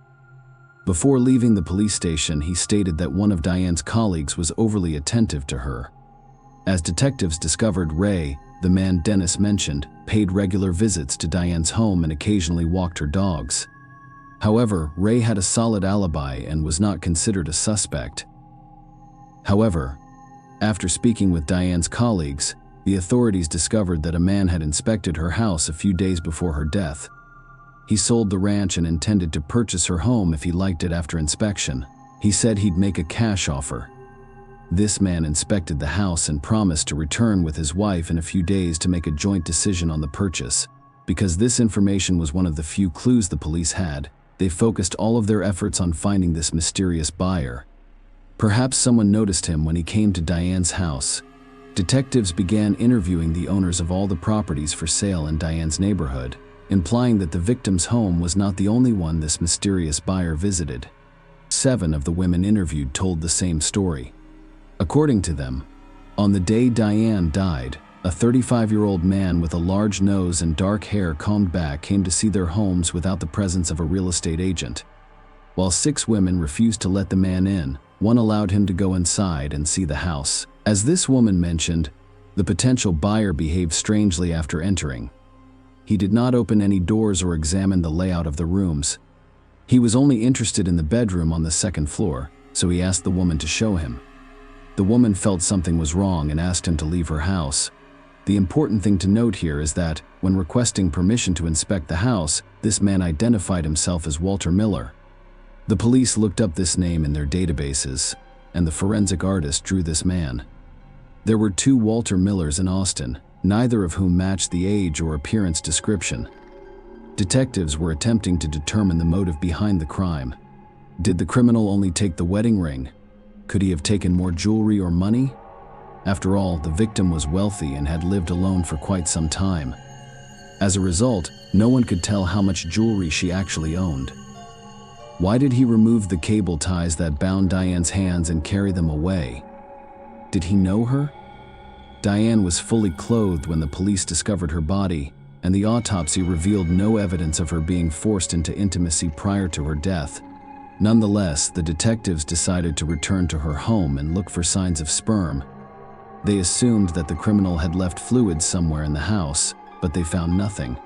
Before leaving the police station, he stated that one of Diane's colleagues was overly attentive to her. As detectives discovered, Ray, the man Dennis mentioned, paid regular visits to Diane's home and occasionally walked her dogs. However, Ray had a solid alibi and was not considered a suspect. However, after speaking with Diane's colleagues, the authorities discovered that a man had inspected her house a few days before her death. He sold the ranch and intended to purchase her home if he liked it after inspection. He said he'd make a cash offer. This man inspected the house and promised to return with his wife in a few days to make a joint decision on the purchase. Because this information was one of the few clues the police had, they focused all of their efforts on finding this mysterious buyer. Perhaps someone noticed him when he came to Diane's house. Detectives began interviewing the owners of all the properties for sale in Diane's neighborhood, implying that the victim's home was not the only one this mysterious buyer visited. 7 of the women interviewed told the same story. According to them, on the day Diane died, a 35-year-old man with a large nose and dark hair combed back came to see their homes without the presence of a real estate agent. While 6 women refused to let the man in, one allowed him to go inside and see the house. As this woman mentioned, the potential buyer behaved strangely after entering. He did not open any doors or examine the layout of the rooms. He was only interested in the bedroom on the 2nd floor, so he asked the woman to show him. The woman felt something was wrong and asked him to leave her house. The important thing to note here is that, when requesting permission to inspect the house, this man identified himself as Walter Miller. The police looked up this name in their databases, and the forensic artist drew this man. There were 2 Walter Millers in Austin, neither of whom matched the age or appearance description. Detectives were attempting to determine the motive behind the crime. Did the criminal only take the wedding ring? Could he have taken more jewelry or money? After all, the victim was wealthy and had lived alone for quite some time. As a result, no one could tell how much jewelry she actually owned. Why did he remove the cable ties that bound Diane's hands and carry them away? Did he know her? Diane was fully clothed when the police discovered her body, and the autopsy revealed no evidence of her being forced into intimacy prior to her death. Nonetheless, the detectives decided to return to her home and look for signs of sperm. They assumed that the criminal had left fluids somewhere in the house, but they found nothing.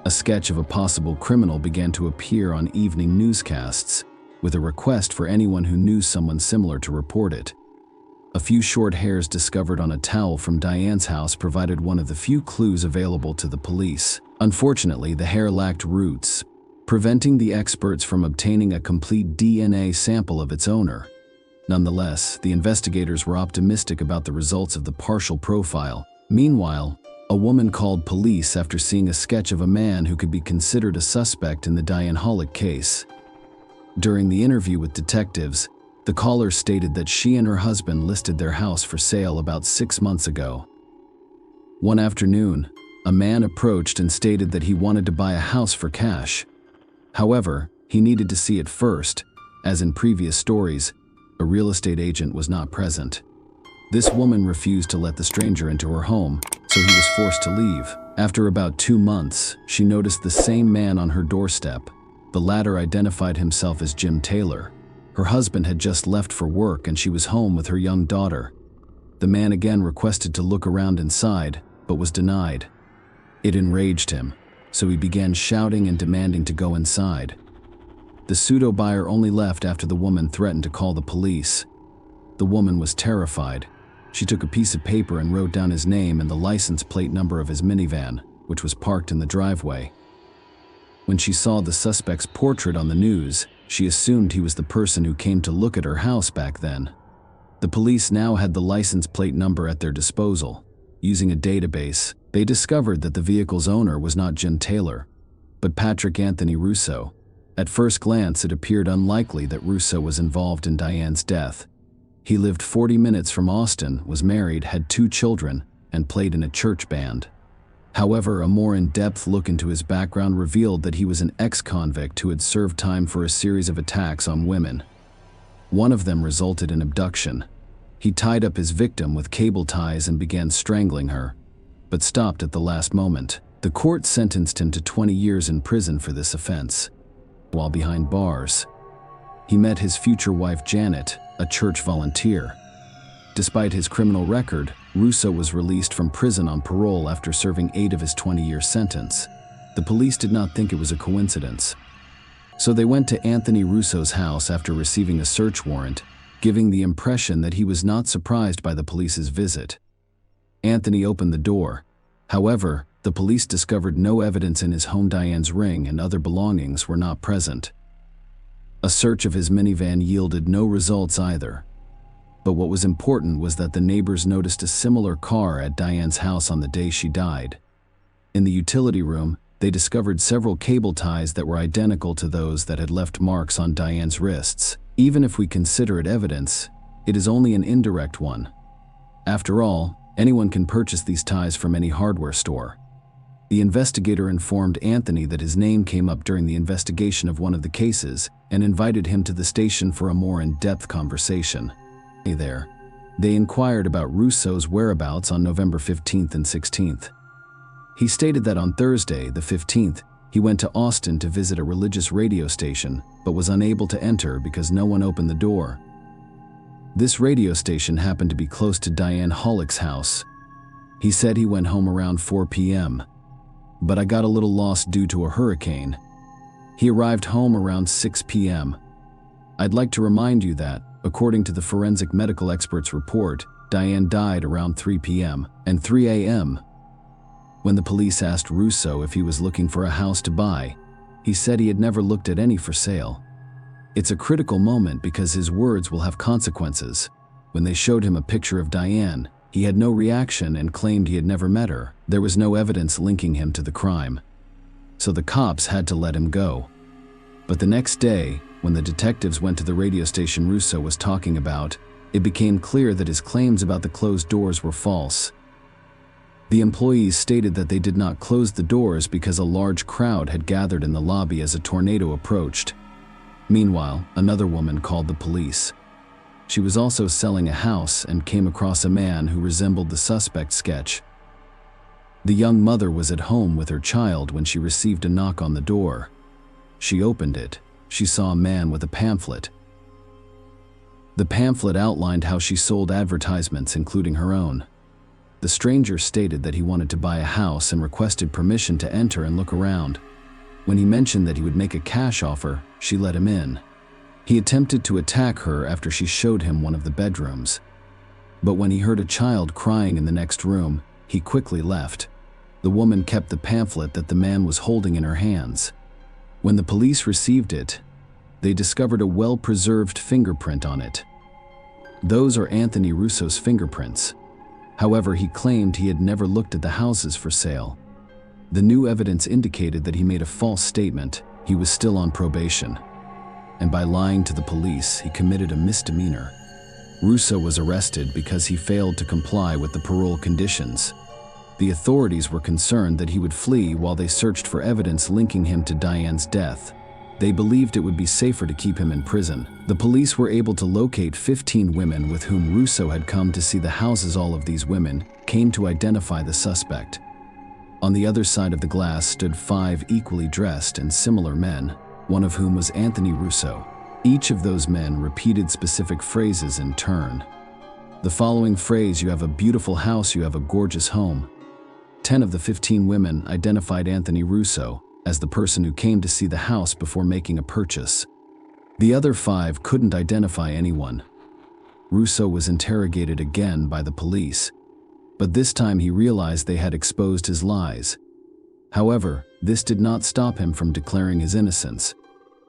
A sketch of a possible criminal began to appear on evening newscasts, with a request for anyone who knew someone similar to report it. A few short hairs discovered on a towel from Diane's house provided one of the few clues available to the police. Unfortunately, the hair lacked roots, preventing the experts from obtaining a complete DNA sample of its owner. Nonetheless, the investigators were optimistic about the results of the partial profile. Meanwhile, a woman called police after seeing a sketch of a man who could be considered a suspect in the Diane Hollick case. During the interview with detectives, the caller stated that she and her husband listed their house for sale about 6 months ago. One afternoon, a man approached and stated that he wanted to buy a house for cash. However, he needed to see it first, As in previous stories, a real estate agent was not present. This woman refused to let the stranger into her home, so he was forced to leave. After about 2 months, she noticed the same man on her doorstep. The latter identified himself as Jim Taylor. Her husband had just left for work and she was home with her young daughter. The man again requested to look around inside, but was denied. It enraged him, so he began shouting and demanding to go inside. The pseudo-buyer only left after the woman threatened to call the police. The woman was terrified. She took a piece of paper and wrote down his name and the license plate number of his minivan, which was parked in the driveway. When she saw the suspect's portrait on the news, she assumed he was the person who came to look at her house back then. The police now had the license plate number at their disposal. Using a database, they discovered that the vehicle's owner was not Jim Taylor, but Patrick Anthony Russo. At first glance, it appeared unlikely that Russo was involved in Diane's death. He lived 40 minutes from Austin, was married, had 2 children, and played in a church band. However, a more in-depth look into his background revealed that he was an ex-convict who had served time for a series of attacks on women. One of them resulted in abduction. He tied up his victim with cable ties and began strangling her, but stopped at the last moment. The court sentenced him to 20 years in prison for this offense. While behind bars, he met his future wife Janet, a church volunteer. Despite his criminal record, Russo was released from prison on parole after serving 8 of his 20-year sentence. The police did not think it was a coincidence. So they went to Anthony Russo's house after receiving a search warrant, giving the impression that he was not surprised by the police's visit. Anthony opened the door. However, the police discovered no evidence in his home. Diane's ring and other belongings were not present. A search of his minivan yielded no results either. But what was important was that the neighbors noticed a similar car at Diane's house on the day she died. In the utility room, they discovered several cable ties that were identical to those that had left marks on Diane's wrists. Even if we consider it evidence, it is only an indirect one. After all, anyone can purchase these ties from any hardware store. The investigator informed Anthony that his name came up during the investigation of one of the cases and invited him to the station for a more in-depth conversation. There, they inquired about Russo's whereabouts on November 15th and 16th. He stated that on Thursday, the 15th, he went to Austin to visit a religious radio station, but was unable to enter because no one opened the door. This radio station happened to be close to Diane Hollick's house. He said he went home around 4 p.m., but I got a little lost due to a hurricane. He arrived home around 6 p.m. I'd like to remind you that, according to the forensic medical expert's report, Diane died around 3 p.m. and 3 a.m. When the police asked Russo if he was looking for a house to buy, he said he had never looked at any for sale. It's a critical moment because his words will have consequences. When they showed him a picture of Diane, he had no reaction and claimed he had never met her. There was no evidence linking him to the crime, so the cops had to let him go. But the next day, when the detectives went to the radio station Russo was talking about, it became clear that his claims about the closed doors were false. The employees stated that they did not close the doors because a large crowd had gathered in the lobby as a tornado approached. Meanwhile, another woman called the police. She was also selling a house and came across a man who resembled the suspect sketch. The young mother was at home with her child when she received a knock on the door. She opened it. She saw a man with a pamphlet. The pamphlet outlined how she sold advertisements, including her own. The stranger stated that he wanted to buy a house and requested permission to enter and look around. When he mentioned that he would make a cash offer, she let him in. He attempted to attack her after she showed him one of the bedrooms. But when he heard a child crying in the next room, he quickly left. The woman kept the pamphlet that the man was holding in her hands. When the police received it, they discovered a well-preserved fingerprint on it. Those are Anthony Russo's fingerprints. However, he claimed he had never looked at the houses for sale. The new evidence indicated that he made a false statement. He was still on probation. And by lying to the police, he committed a misdemeanor. Russo was arrested because he failed to comply with the parole conditions. The authorities were concerned that he would flee while they searched for evidence linking him to Diane's death. They believed it would be safer to keep him in prison. The police were able to locate 15 women with whom Russo had come to see the houses. All of these women came to identify the suspect. On the other side of the glass stood 5 equally dressed and similar men, one of whom was Anthony Russo. Each of those men repeated specific phrases in turn. The following phrase: "You have a beautiful house, you have a gorgeous home." 10 of the 15 women identified Anthony Russo as the person who came to see the house before making a purchase. The other 5 couldn't identify anyone. Russo was interrogated again by the police, but this time he realized they had exposed his lies. However, this did not stop him from declaring his innocence.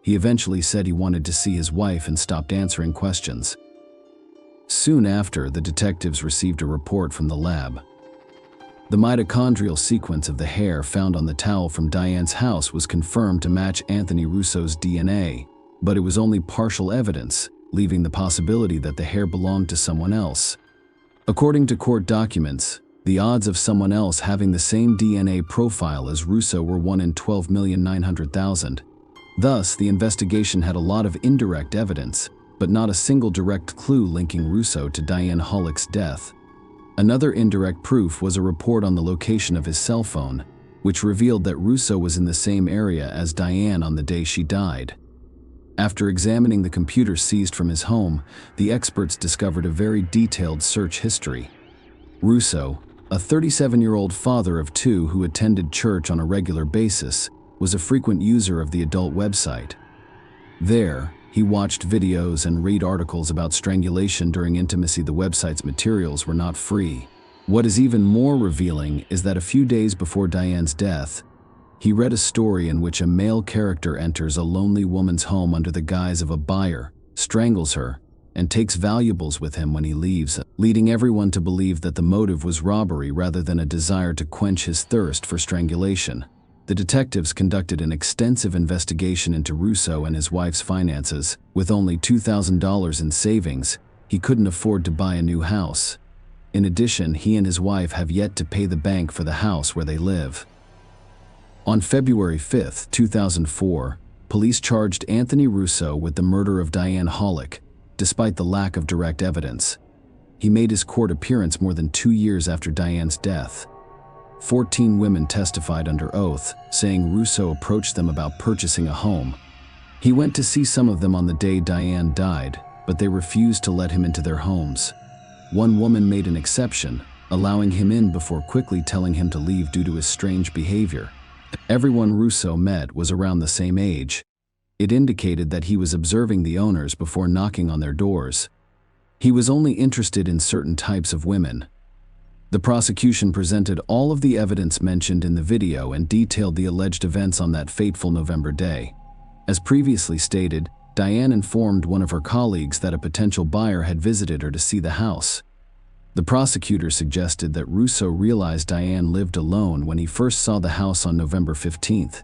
He eventually said he wanted to see his wife and stopped answering questions. Soon after, the detectives received a report from the lab. The mitochondrial sequence of the hair found on the towel from Diane's house was confirmed to match Anthony Russo's DNA, but it was only partial evidence, leaving the possibility that the hair belonged to someone else. According to court documents, the odds of someone else having the same DNA profile as Russo were 1 in 12,900,000. Thus, the investigation had a lot of indirect evidence, but not a single direct clue linking Russo to Diane Hollick's death. Another indirect proof was a report on the location of his cell phone, which revealed that Russo was in the same area as Diane on the day she died. After examining the computer seized from his home, the experts discovered a very detailed search history. Russo, a 37-year-old father of 2 who attended church on a regular basis, was a frequent user of the adult website. There, he watched videos and read articles about strangulation during intimacy. The website's materials were not free. What is even more revealing is that a few days before Diane's death, he read a story in which a male character enters a lonely woman's home under the guise of a buyer, strangles her, and takes valuables with him when he leaves, leading everyone to believe that the motive was robbery rather than a desire to quench his thirst for strangulation. The detectives conducted an extensive investigation into Russo and his wife's finances. With only $2,000 in savings, he couldn't afford to buy a new house. In addition, he and his wife have yet to pay the bank for the house where they live. On February 5, 2004, police charged Anthony Russo with the murder of Diane Hollick, despite the lack of direct evidence. He made his court appearance more than 2 years after Diane's death. 14 women testified under oath, saying Russo approached them about purchasing a home. He went to see some of them on the day Diane died, but they refused to let him into their homes. One woman made an exception, allowing him in before quickly telling him to leave due to his strange behavior. Everyone Russo met was around the same age. It indicated that he was observing the owners before knocking on their doors. He was only interested in certain types of women. The prosecution presented all of the evidence mentioned in the video and detailed the alleged events on that fateful November day. As previously stated, Diane informed one of her colleagues that a potential buyer had visited her to see the house. The prosecutor suggested that Russo realized Diane lived alone when he first saw the house on November 15th.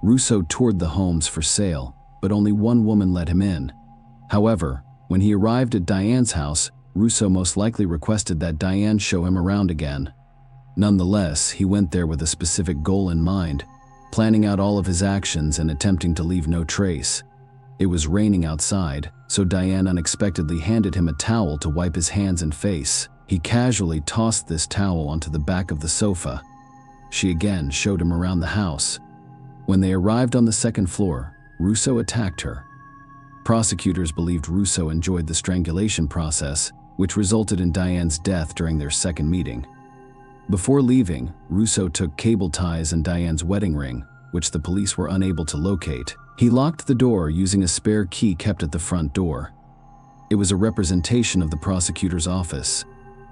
Russo toured the homes for sale, but only one woman let him in. However, when he arrived at Diane's house, Russo most likely requested that Diane show him around again. Nonetheless, he went there with a specific goal in mind, planning out all of his actions and attempting to leave no trace. It was raining outside, so Diane unexpectedly handed him a towel to wipe his hands and face. He casually tossed this towel onto the back of the sofa. She again showed him around the house. When they arrived on the second floor, Russo attacked her. Prosecutors believed Russo enjoyed the strangulation process, which resulted in Diane's death during their second meeting. Before leaving, Russo took cable ties and Diane's wedding ring, which the police were unable to locate. He locked the door using a spare key kept at the front door. It was a representation of the prosecutor's office.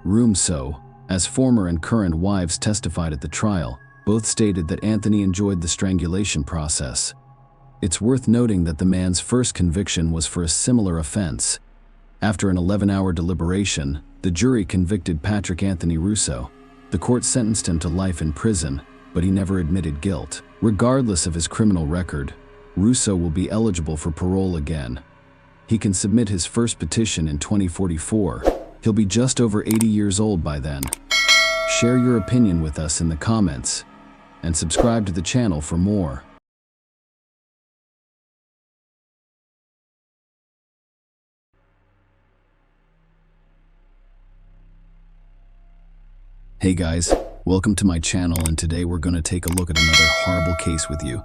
Russo, as former and current wives testified at the trial, both stated that Anthony enjoyed the strangulation process. It's worth noting that the man's first conviction was for a similar offense. After an 11-hour deliberation, the jury convicted Patrick Anthony Russo. The court sentenced him to life in prison, but he never admitted guilt. Regardless of his criminal record, Russo will be eligible for parole again. He can submit his first petition in 2044. He'll be just over 80 years old by then. Share your opinion with us in the comments, and subscribe to the channel for more. Hey guys, welcome to my channel, and today we're going to take a look at another horrible case with you.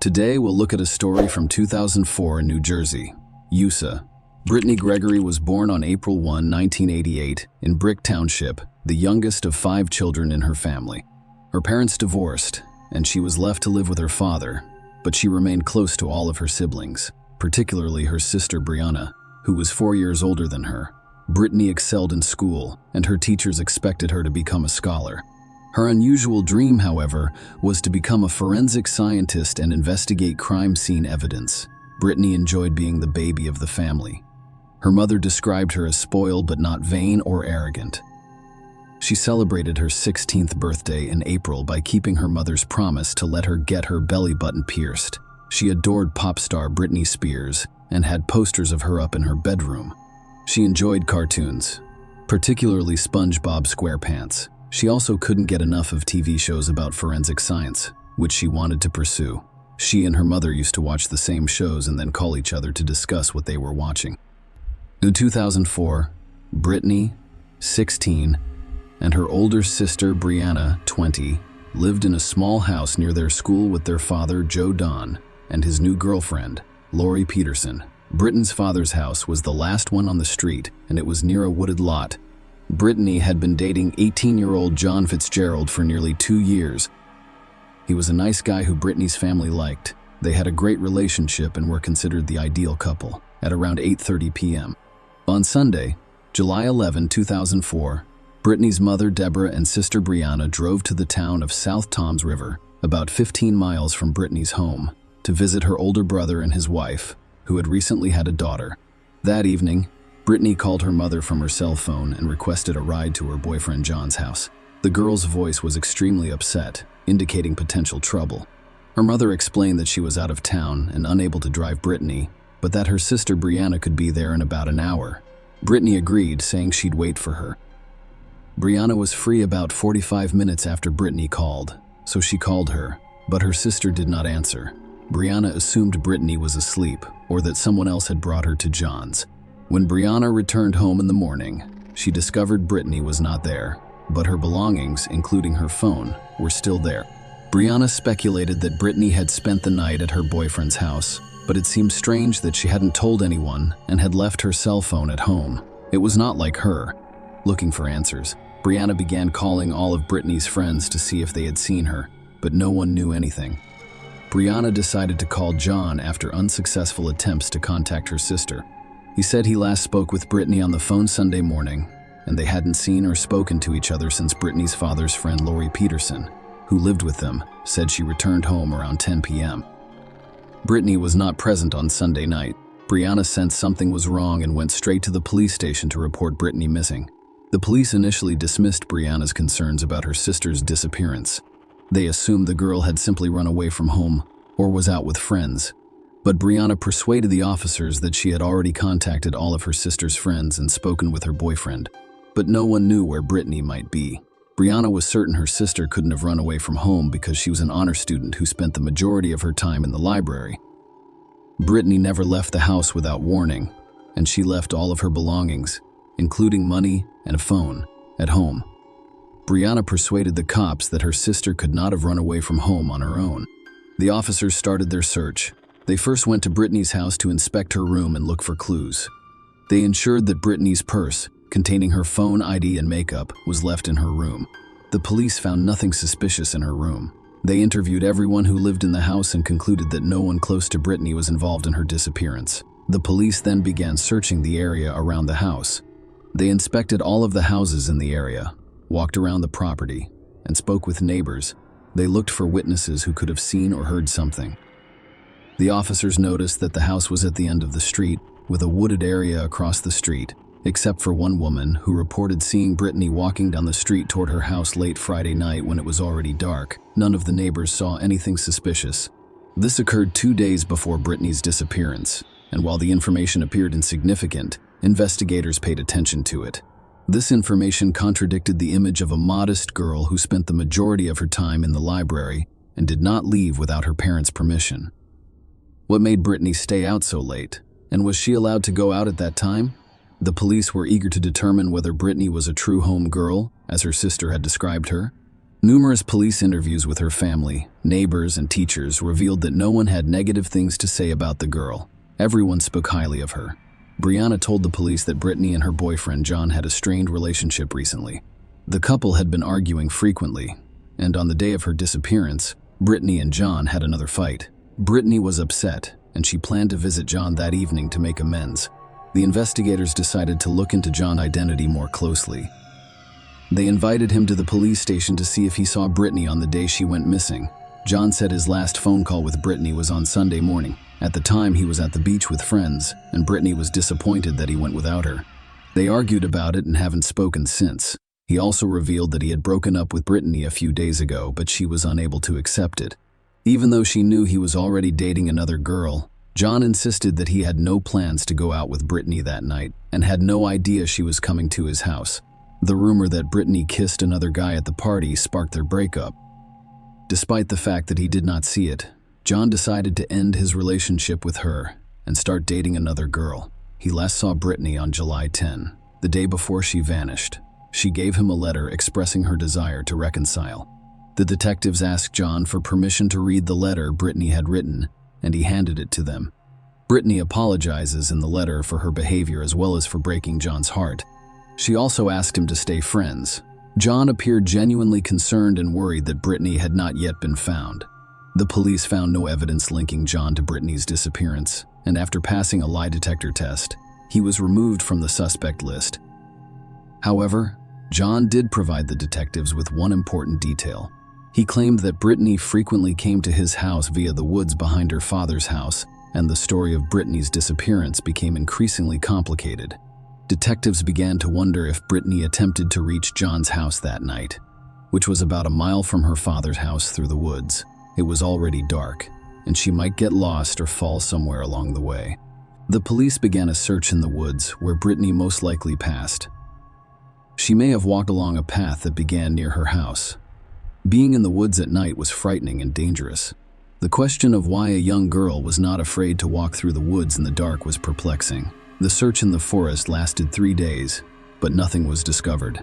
Today we'll look at a story from 2004 in New Jersey, USA. Brittany Gregory was born on April 1, 1988, in Brick Township, the youngest of 5 children in her family. Her parents divorced, and she was left to live with her father, but she remained close to all of her siblings, particularly her sister Brianna, who was 4 years older than her. Brittany excelled in school, and her teachers expected her to become a scholar. Her unusual dream, however, was to become a forensic scientist and investigate crime scene evidence. Brittany enjoyed being the baby of the family. Her mother described her as spoiled but not vain or arrogant. She celebrated her 16th birthday in April by keeping her mother's promise to let her get her belly button pierced. She adored pop star Britney Spears and had posters of her up in her bedroom. She enjoyed cartoons, particularly SpongeBob SquarePants. She also couldn't get enough of TV shows about forensic science, which she wanted to pursue. She and her mother used to watch the same shows and then call each other to discuss what they were watching. In 2004, Brittany, 16, and her older sister Brianna, 20, lived in a small house near their school with their father, Joe Don, and his new girlfriend, Lori Peterson. Brittany's father's house was the last one on the street, and it was near a wooded lot. Brittany had been dating 18-year-old John Fitzgerald for nearly 2 years. He was a nice guy who Brittany's family liked. They had a great relationship and were considered the ideal couple. At around 8:30 p.m. on Sunday, July 11, 2004, Brittany's mother Deborah and sister Brianna drove to the town of South Toms River, about 15 miles from Brittany's home, to visit her older brother and his wife, who had recently had a daughter. That evening, Brittany called her mother from her cell phone and requested a ride to her boyfriend John's house. The girl's voice was extremely upset, indicating potential trouble. Her mother explained that she was out of town and unable to drive Brittany, but that her sister Brianna could be there in about an hour. Brittany agreed, saying she'd wait for her. Brianna was free about 45 minutes after Brittany called, so she called her, but her sister did not answer. Brianna assumed Brittany was asleep or that someone else had brought her to John's. When Brianna returned home in the morning, she discovered Brittany was not there, but her belongings, including her phone, were still there. Brianna speculated that Brittany had spent the night at her boyfriend's house, but it seemed strange that she hadn't told anyone and had left her cell phone at home. It was not like her. Looking for answers, Brianna began calling all of Brittany's friends to see if they had seen her, but no one knew anything. Brianna decided to call John after unsuccessful attempts to contact her sister. He said he last spoke with Brittany on the phone Sunday morning, and they hadn't seen or spoken to each other since Brittany's father's friend Lori Peterson, who lived with them, said she returned home around 10 p.m. Brittany was not present on Sunday night. Brianna sensed something was wrong and went straight to the police station to report Brittany missing. The police initially dismissed Brianna's concerns about her sister's disappearance. They assumed the girl had simply run away from home or was out with friends. But Brianna persuaded the officers that she had already contacted all of her sister's friends and spoken with her boyfriend. But no one knew where Brittany might be. Brianna was certain her sister couldn't have run away from home because she was an honor student who spent the majority of her time in the library. Brittany never left the house without warning, and she left all of her belongings, including money and a phone, at home. Brianna persuaded the cops that her sister could not have run away from home on her own. The officers started their search. They first went to Brittany's house to inspect her room and look for clues. They ensured that Brittany's purse, containing her phone, ID, and makeup, was left in her room. The police found nothing suspicious in her room. They interviewed everyone who lived in the house and concluded that no one close to Brittany was involved in her disappearance. The police then began searching the area around the house. They inspected all of the houses in the area, walked around the property, and spoke with neighbors. They looked for witnesses who could have seen or heard something. The officers noticed that the house was at the end of the street, with a wooded area across the street, except for one woman who reported seeing Brittany walking down the street toward her house late Friday night when it was already dark. None of the neighbors saw anything suspicious. This occurred 2 days before Brittany's disappearance, and while the information appeared insignificant, investigators paid attention to it. This information contradicted the image of a modest girl who spent the majority of her time in the library and did not leave without her parents' permission. What made Brittany stay out so late? And was she allowed to go out at that time? The police were eager to determine whether Brittany was a true home girl, as her sister had described her. Numerous police interviews with her family, neighbors, and teachers revealed that no one had negative things to say about the girl. Everyone spoke highly of her. Brianna told the police that Brittany and her boyfriend John had a strained relationship recently. The couple had been arguing frequently, and on the day of her disappearance, Brittany and John had another fight. Brittany was upset, and she planned to visit John that evening to make amends. The investigators decided to look into John's identity more closely. They invited him to the police station to see if he saw Brittany on the day she went missing. John said his last phone call with Brittany was on Sunday morning. At the time, he was at the beach with friends, and Brittany was disappointed that he went without her. They argued about it and haven't spoken since. He also revealed that he had broken up with Brittany a few days ago, but she was unable to accept it. Even though she knew he was already dating another girl, John insisted that he had no plans to go out with Brittany that night and had no idea she was coming to his house. The rumor that Brittany kissed another guy at the party sparked their breakup. Despite the fact that he did not see it, John decided to end his relationship with her and start dating another girl. He last saw Brittany on July 10, the day before she vanished. She gave him a letter expressing her desire to reconcile. The detectives asked John for permission to read the letter Brittany had written, and he handed it to them. Brittany apologizes in the letter for her behavior as well as for breaking John's heart. She also asked him to stay friends. John appeared genuinely concerned and worried that Brittany had not yet been found. The police found no evidence linking John to Brittany's disappearance, and after passing a lie detector test, he was removed from the suspect list. However, John did provide the detectives with one important detail. He claimed that Brittany frequently came to his house via the woods behind her father's house, and the story of Brittany's disappearance became increasingly complicated. Detectives began to wonder if Brittany attempted to reach John's house that night, which was about a mile from her father's house through the woods. It was already dark, and she might get lost or fall somewhere along the way. The police began a search in the woods where Brittany most likely passed. She may have walked along a path that began near her house. Being in the woods at night was frightening and dangerous. The question of why a young girl was not afraid to walk through the woods in the dark was perplexing. The search in the forest lasted 3 days, but nothing was discovered.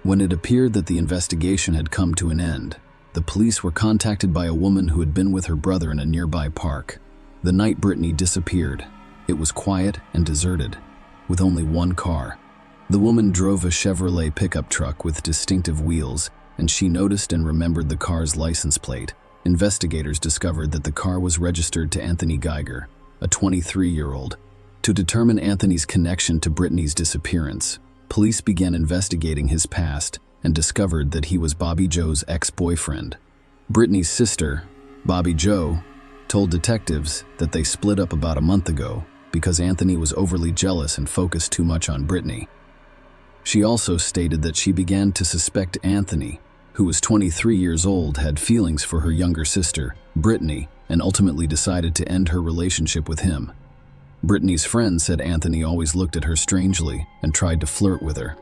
When it appeared that the investigation had come to an end, the police were contacted by a woman who had been with her brother in a nearby park. The night Brittany disappeared, it was quiet and deserted, with only one car. The woman drove a Chevrolet pickup truck with distinctive wheels, and she noticed and remembered the car's license plate. Investigators discovered that the car was registered to Anthony Geiger, a 23-year-old. To determine Anthony's connection to Brittany's disappearance, police began investigating his past and discovered that he was Bobby Joe's ex-boyfriend. Brittany's sister, Bobby Joe, told detectives that they split up about a month ago because Anthony was overly jealous and focused too much on Brittany. She also stated that she began to suspect Anthony, who was 23 years old, had feelings for her younger sister, Brittany, and ultimately decided to end her relationship with him. Brittany's friend said Anthony always looked at her strangely and tried to flirt with her.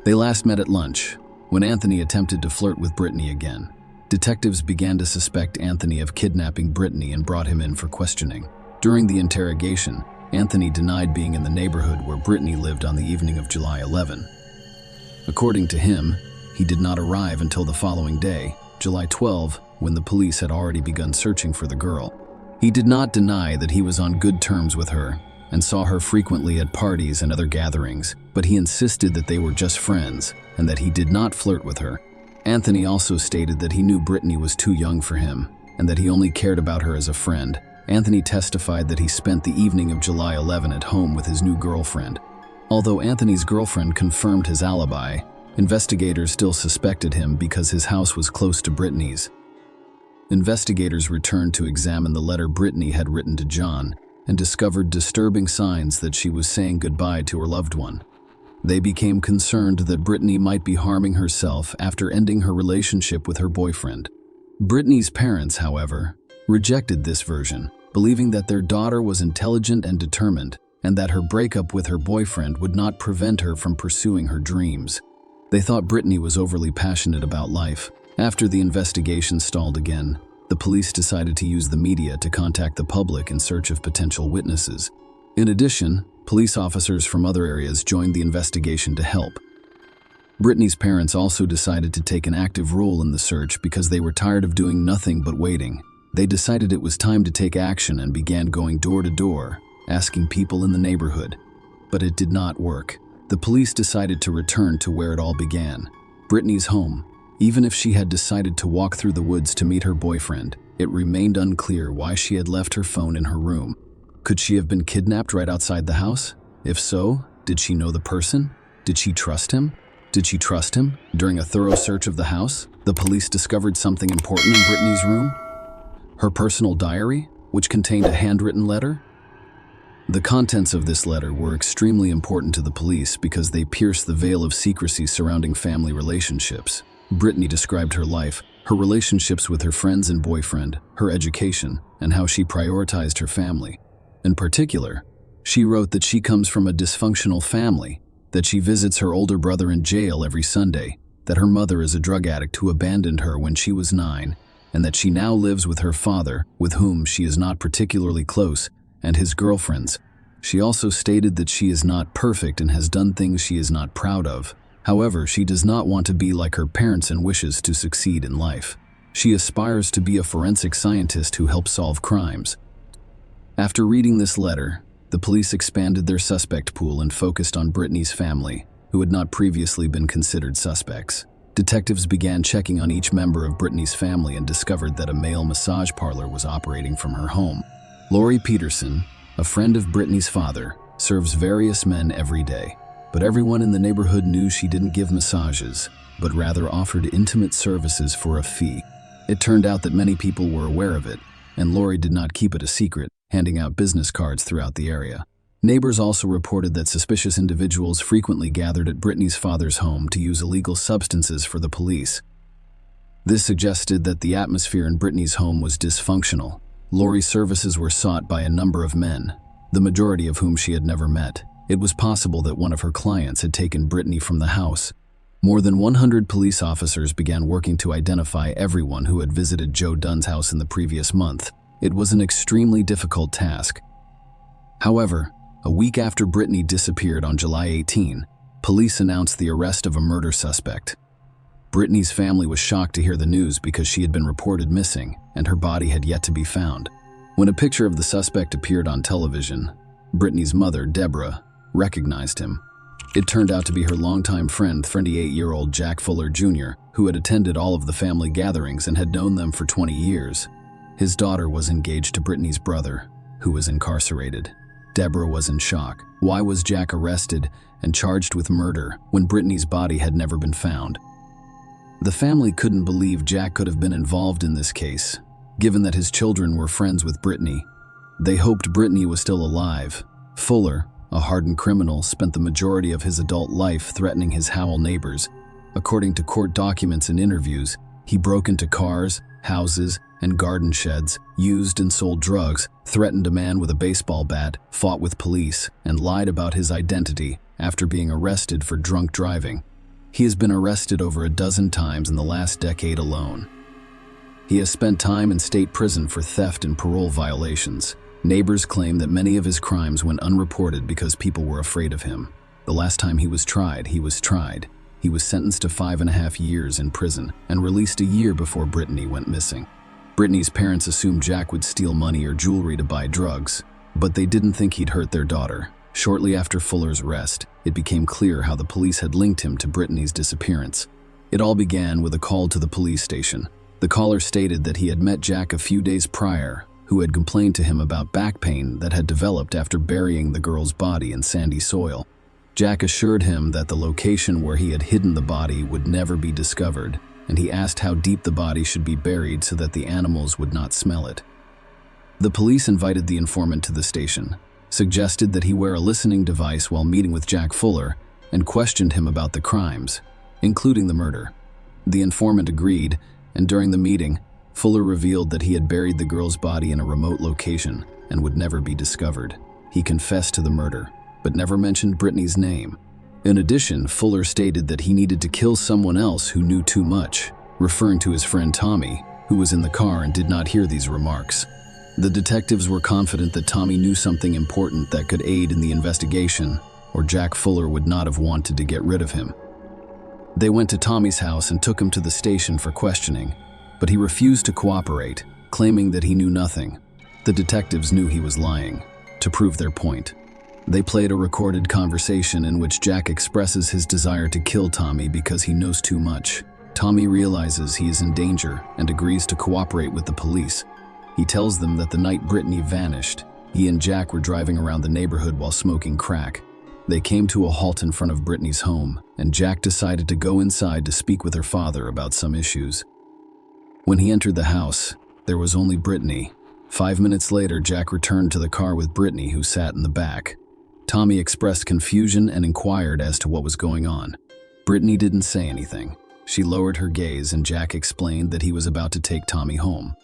They last met at lunch, when Anthony attempted to flirt with Brittany again. Detectives began to suspect Anthony of kidnapping Brittany and brought him in for questioning. During the interrogation, Anthony denied being in the neighborhood where Brittany lived on the evening of July 11. According to him, he did not arrive until the following day, July 12, when the police had already begun searching for the girl. He did not deny that he was on good terms with her and saw her frequently at parties and other gatherings, but he insisted that they were just friends and that he did not flirt with her. Anthony also stated that he knew Brittany was too young for him and that he only cared about her as a friend. Anthony testified that he spent the evening of July 11 at home with his new girlfriend. Although Anthony's girlfriend confirmed his alibi, investigators still suspected him because his house was close to Brittany's. Investigators returned to examine the letter Brittany had written to John and discovered disturbing signs that she was saying goodbye to her loved one. They became concerned that Brittany might be harming herself after ending her relationship with her boyfriend. Brittany's parents, however, rejected this version, believing that their daughter was intelligent and determined, and that her breakup with her boyfriend would not prevent her from pursuing her dreams. They thought Brittany was overly passionate about life. After the investigation stalled again, the police decided to use the media to contact the public in search of potential witnesses. In addition, Police officers from other areas joined the investigation to help. Brittany's parents also decided to take an active role in the search because they were tired of doing nothing but waiting. They decided it was time to take action and began going door to door, asking people in the neighborhood. But it did not work. The police decided to return to where it all began, Brittany's home. Even if she had decided to walk through the woods to meet her boyfriend, it remained unclear why she had left her phone in her room. Could she have been kidnapped right outside the house? If so, did she know the person? Did she trust him? During a thorough search of the house, the police discovered something important in Brittany's room. Her personal diary, which contained a handwritten letter. The contents of this letter were extremely important to the police because they pierced the veil of secrecy surrounding family relationships. Brittany described her life, her relationships with her friends and boyfriend, her education, and how she prioritized her family. In particular, she wrote that she comes from a dysfunctional family, that she visits her older brother in jail every Sunday, that her mother is a drug addict who abandoned her when she was 9, and that she now lives with her father, with whom she is not particularly close, and his girlfriends. She also stated that she is not perfect and has done things she is not proud of. However, she does not want to be like her parents and wishes to succeed in life. She aspires to be a forensic scientist who helps solve crimes. After reading this letter, the police expanded their suspect pool and focused on Brittany's family, who had not previously been considered suspects. Detectives began checking on each member of Brittany's family and discovered that a male massage parlor was operating from her home. Lori Peterson, a friend of Brittany's father, serves various men every day, but everyone in the neighborhood knew she didn't give massages, but rather offered intimate services for a fee. It turned out that many people were aware of it, and Lori did not keep it a secret, handing out business cards throughout the area. Neighbors also reported that suspicious individuals frequently gathered at Brittany's father's home to use illegal substances for the police. This suggested that the atmosphere in Brittany's home was dysfunctional. Lori's services were sought by a number of men, the majority of whom she had never met. It was possible that one of her clients had taken Brittany from the house. More than 100 police officers began working to identify everyone who had visited Joe Dunn's house in the previous month. It was an extremely difficult task. However, a week after Brittany disappeared on July 18, police announced the arrest of a murder suspect. Brittany's family was shocked to hear the news because she had been reported missing and her body had yet to be found. When a picture of the suspect appeared on television, Brittany's mother, Deborah, recognized him. It turned out to be her longtime friend, 28-year-old Jack Fuller Jr., who had attended all of the family gatherings and had known them for 20 years. His daughter was engaged to Brittany's brother, who was incarcerated. Deborah was in shock. Why was Jack arrested and charged with murder when Brittany's body had never been found? The family couldn't believe Jack could have been involved in this case, given that his children were friends with Brittany. They hoped Brittany was still alive. Fuller, a hardened criminal, spent the majority of his adult life threatening his Howell neighbors. According to court documents and interviews, he broke into cars, houses, and garden sheds, used and sold drugs, threatened a man with a baseball bat, fought with police, and lied about his identity after being arrested for drunk driving. He has been arrested over a dozen times in the last decade alone. He has spent time in state prison for theft and parole violations. Neighbors claim that many of his crimes went unreported because people were afraid of him. The last time he was tried. He was sentenced to 5.5 years in prison and released a year before Brittany went missing. Brittany's parents assumed Jack would steal money or jewelry to buy drugs, but they didn't think he'd hurt their daughter. Shortly after Fuller's arrest, it became clear how the police had linked him to Brittany's disappearance. It all began with a call to the police station. The caller stated that he had met Jack a few days prior, who had complained to him about back pain that had developed after burying the girl's body in sandy soil. Jack assured him that the location where he had hidden the body would never be discovered, and he asked how deep the body should be buried so that the animals would not smell it. The police invited the informant to the station, suggested that he wear a listening device while meeting with Jack Fuller, and questioned him about the crimes, including the murder. The informant agreed, and during the meeting, Fuller revealed that he had buried the girl's body in a remote location and would never be discovered. He confessed to the murder, but never mentioned Brittany's name. In addition, Fuller stated that he needed to kill someone else who knew too much, referring to his friend Tommy, who was in the car and did not hear these remarks. The detectives were confident that Tommy knew something important that could aid in the investigation, or Jack Fuller would not have wanted to get rid of him. They went to Tommy's house and took him to the station for questioning, but he refused to cooperate, claiming that he knew nothing. The detectives knew he was lying, to prove their point. They played a recorded conversation in which Jack expresses his desire to kill Tommy because he knows too much. Tommy realizes he is in danger and agrees to cooperate with the police. He tells them that the night Brittany vanished, he and Jack were driving around the neighborhood while smoking crack. They came to a halt in front of Brittany's home, and Jack decided to go inside to speak with her father about some issues. When he entered the house, there was only Brittany. 5 minutes later, Jack returned to the car with Brittany, who sat in the back. Tommy expressed confusion and inquired as to what was going on. Brittany didn't say anything. She lowered her gaze, and Jack explained that he was about to take Tommy home.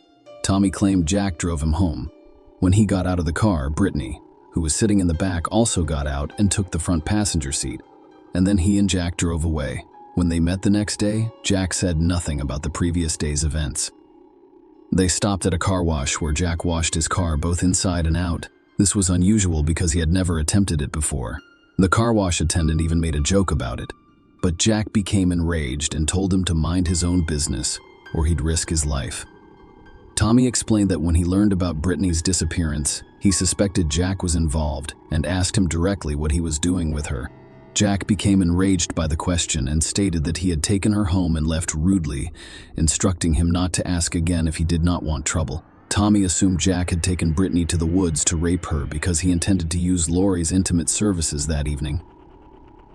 Tommy claimed Jack drove him home. When he got out of the car, Brittany, who was sitting in the back, also got out and took the front passenger seat. And then he and Jack drove away. When they met the next day, Jack said nothing about the previous day's events. They stopped at a car wash where Jack washed his car both inside and out. This was unusual because he had never attempted it before. The car wash attendant even made a joke about it. But Jack became enraged and told him to mind his own business, or he'd risk his life. Tommy explained that when he learned about Brittany's disappearance, he suspected Jack was involved and asked him directly what he was doing with her. Jack became enraged by the question and stated that he had taken her home and left rudely, instructing him not to ask again if he did not want trouble. Tommy assumed Jack had taken Brittany to the woods to rape her because he intended to use Laurie's intimate services that evening.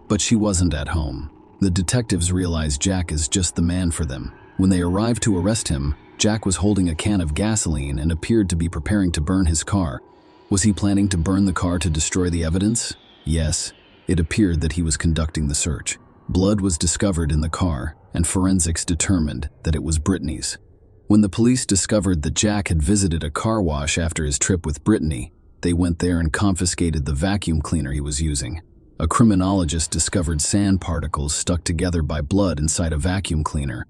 But she wasn't at home. The detectives realized Jack is just the man for them. When they arrived to arrest him, Jack was holding a can of gasoline and appeared to be preparing to burn his car. Was he planning to burn the car to destroy the evidence? Yes. It appeared that he was conducting the search. Blood was discovered in the car, and forensics determined that it was Brittany's. When the police discovered that Jack had visited a car wash after his trip with Brittany, they went there and confiscated the vacuum cleaner he was using. A criminologist discovered sand particles stuck together by blood inside a vacuum cleaner.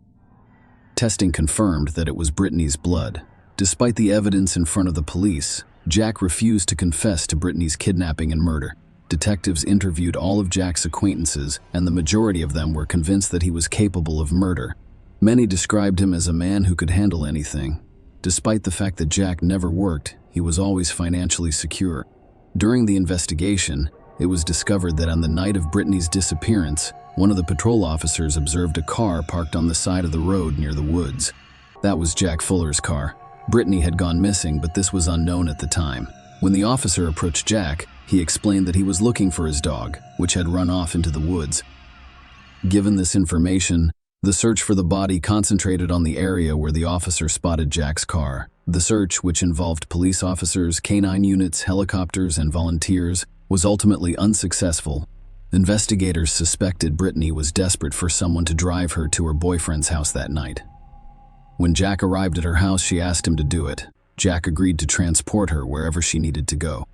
Testing confirmed that it was Brittany's blood. Despite the evidence in front of the police, Jack refused to confess to Brittany's kidnapping and murder. Detectives interviewed all of Jack's acquaintances, and the majority of them were convinced that he was capable of murder. Many described him as a man who could handle anything. Despite the fact that Jack never worked, he was always financially secure. During the investigation, it was discovered that on the night of Brittany's disappearance, one of the patrol officers observed a car parked on the side of the road near the woods. That was Jack Fuller's car. Brittany had gone missing, but this was unknown at the time. When the officer approached Jack, he explained that he was looking for his dog, which had run off into the woods. Given this information, the search for the body concentrated on the area where the officer spotted Jack's car. The search, which involved police officers, canine units, helicopters, and volunteers, was ultimately unsuccessful. Investigators suspected Brittany was desperate for someone to drive her to her boyfriend's house that night. When Jack arrived at her house, she asked him to do it. Jack agreed to transport her wherever she needed to go.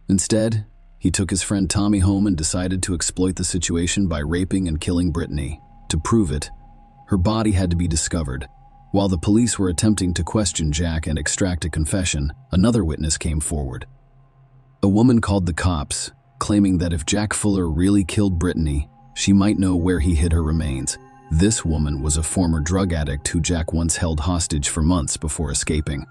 Instead, he took his friend Tommy home and decided to exploit the situation by raping and killing Brittany. To prove it, her body had to be discovered. While the police were attempting to question Jack and extract a confession, another witness came forward. A woman called the cops, claiming that if Jack Fuller really killed Brittany, she might know where he hid her remains. This woman was a former drug addict who Jack once held hostage for months before escaping.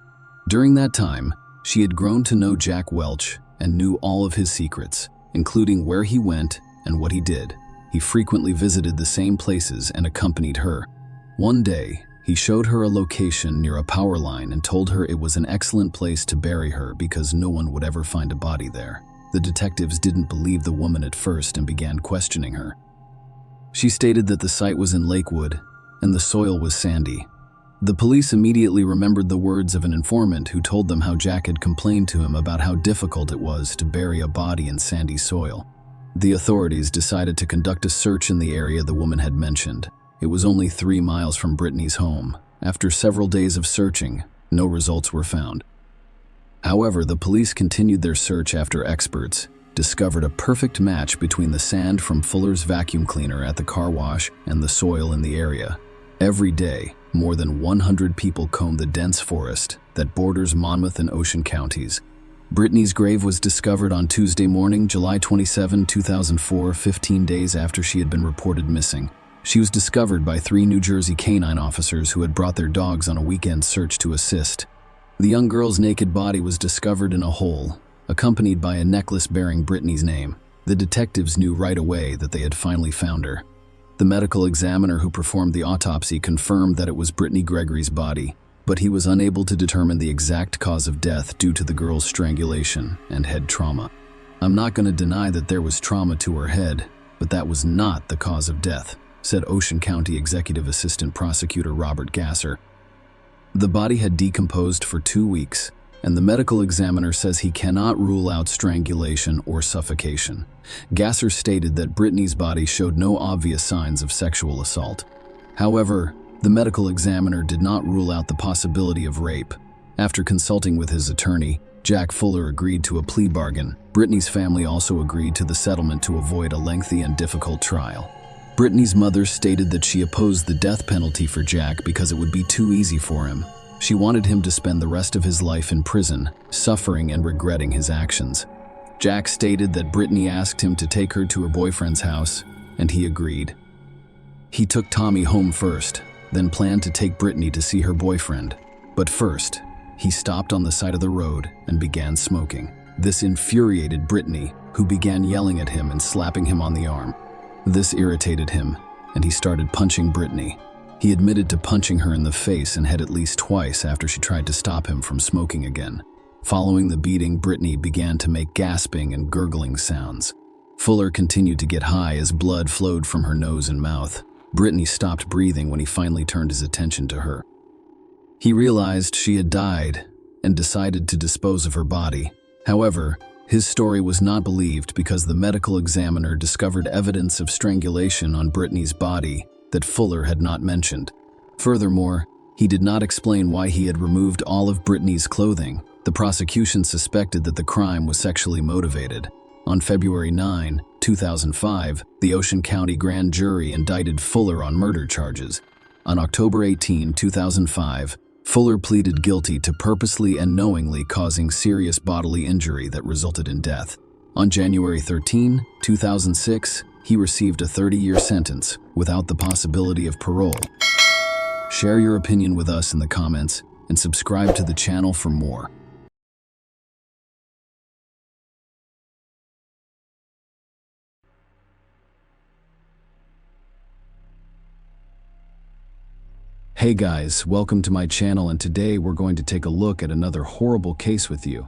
During that time, she had grown to know Jack Welch and knew all of his secrets, including where he went and what he did. He frequently visited the same places and accompanied her. One day, he showed her a location near a power line and told her it was an excellent place to bury her because no one would ever find a body there. The detectives didn't believe the woman at first and began questioning her. She stated that the site was in Lakewood and the soil was sandy. The police immediately remembered the words of an informant who told them how Jack had complained to him about how difficult it was to bury a body in sandy soil. The authorities decided to conduct a search in the area the woman had mentioned. It was only 3 miles from Brittany's home. After several days of searching, no results were found. However, the police continued their search after experts discovered a perfect match between the sand from Fuller's vacuum cleaner at the car wash and the soil in the area. Every day, more than 100 people combed the dense forest that borders Monmouth and Ocean counties. Brittany's grave was discovered on Tuesday morning, July 27, 2004, 15 days after she had been reported missing. She was discovered by 3 New Jersey canine officers who had brought their dogs on a weekend search to assist. The young girl's naked body was discovered in a hole, accompanied by a necklace bearing Brittany's name. The detectives knew right away that they had finally found her. The medical examiner who performed the autopsy confirmed that it was Brittany Gregory's body, but he was unable to determine the exact cause of death due to the girl's strangulation and head trauma. "I'm not going to deny that there was trauma to her head, but that was not the cause of death," said Ocean County Executive Assistant Prosecutor Robert Gasser. The body had decomposed for 2 weeks, and the medical examiner says he cannot rule out strangulation or suffocation. Gasser stated that Brittany's body showed no obvious signs of sexual assault. However, the medical examiner did not rule out the possibility of rape. After consulting with his attorney, Jack Fuller agreed to a plea bargain. Brittany's family also agreed to the settlement to avoid a lengthy and difficult trial. Brittany's mother stated that she opposed the death penalty for Jack because it would be too easy for him. She wanted him to spend the rest of his life in prison, suffering and regretting his actions. Jack stated that Brittany asked him to take her to her boyfriend's house, and he agreed. He took Tommy home first, then planned to take Brittany to see her boyfriend. But first, he stopped on the side of the road and began smoking. This infuriated Brittany, who began yelling at him and slapping him on the arm. This irritated him, and he started punching Brittany. He admitted to punching her in the face and head at least twice after she tried to stop him from smoking again. Following the beating, Brittany began to make gasping and gurgling sounds. Fuller continued to get high as blood flowed from her nose and mouth. Brittany stopped breathing when he finally turned his attention to her. He realized she had died and decided to dispose of her body. However, his story was not believed because the medical examiner discovered evidence of strangulation on Brittany's body that Fuller had not mentioned. Furthermore, he did not explain why he had removed all of Brittany's clothing. The prosecution suspected that the crime was sexually motivated. On February 9, 2005, the Ocean County grand jury indicted Fuller on murder charges. On October 18, 2005, Fuller pleaded guilty to purposely and knowingly causing serious bodily injury that resulted in death. On January 13, 2006, he received a 30-year sentence without the possibility of parole. Share your opinion with us in the comments and subscribe to the channel for more. Hey guys, welcome to my channel, and today we're going to take a look at another horrible case with you.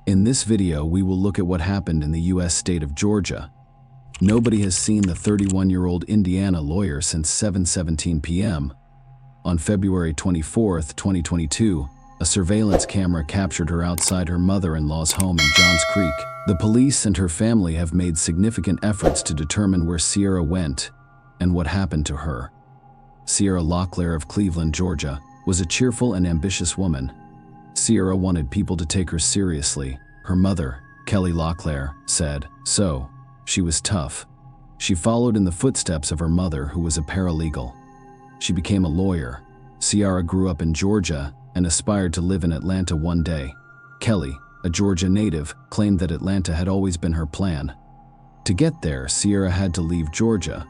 In this video, we will look at what happened in the US state of Georgia. Nobody has seen the 31-year-old Indiana lawyer since 7:17 p.m. On February 24, 2022, a surveillance camera captured her outside her mother-in-law's home in Johns Creek. The police and her family have made significant efforts to determine where Sierra went and what happened to her. Sierra Locklear of Cleveland, Georgia, was a cheerful and ambitious woman. Sierra wanted people to take her seriously. Her mother, Kelly Locklear, said so. She was tough. She followed in the footsteps of her mother, who was a paralegal. She became a lawyer. Sierra grew up in Georgia and aspired to live in Atlanta one day. Kelly, a Georgia native, claimed that Atlanta had always been her plan. To get there, Sierra had to leave Georgia.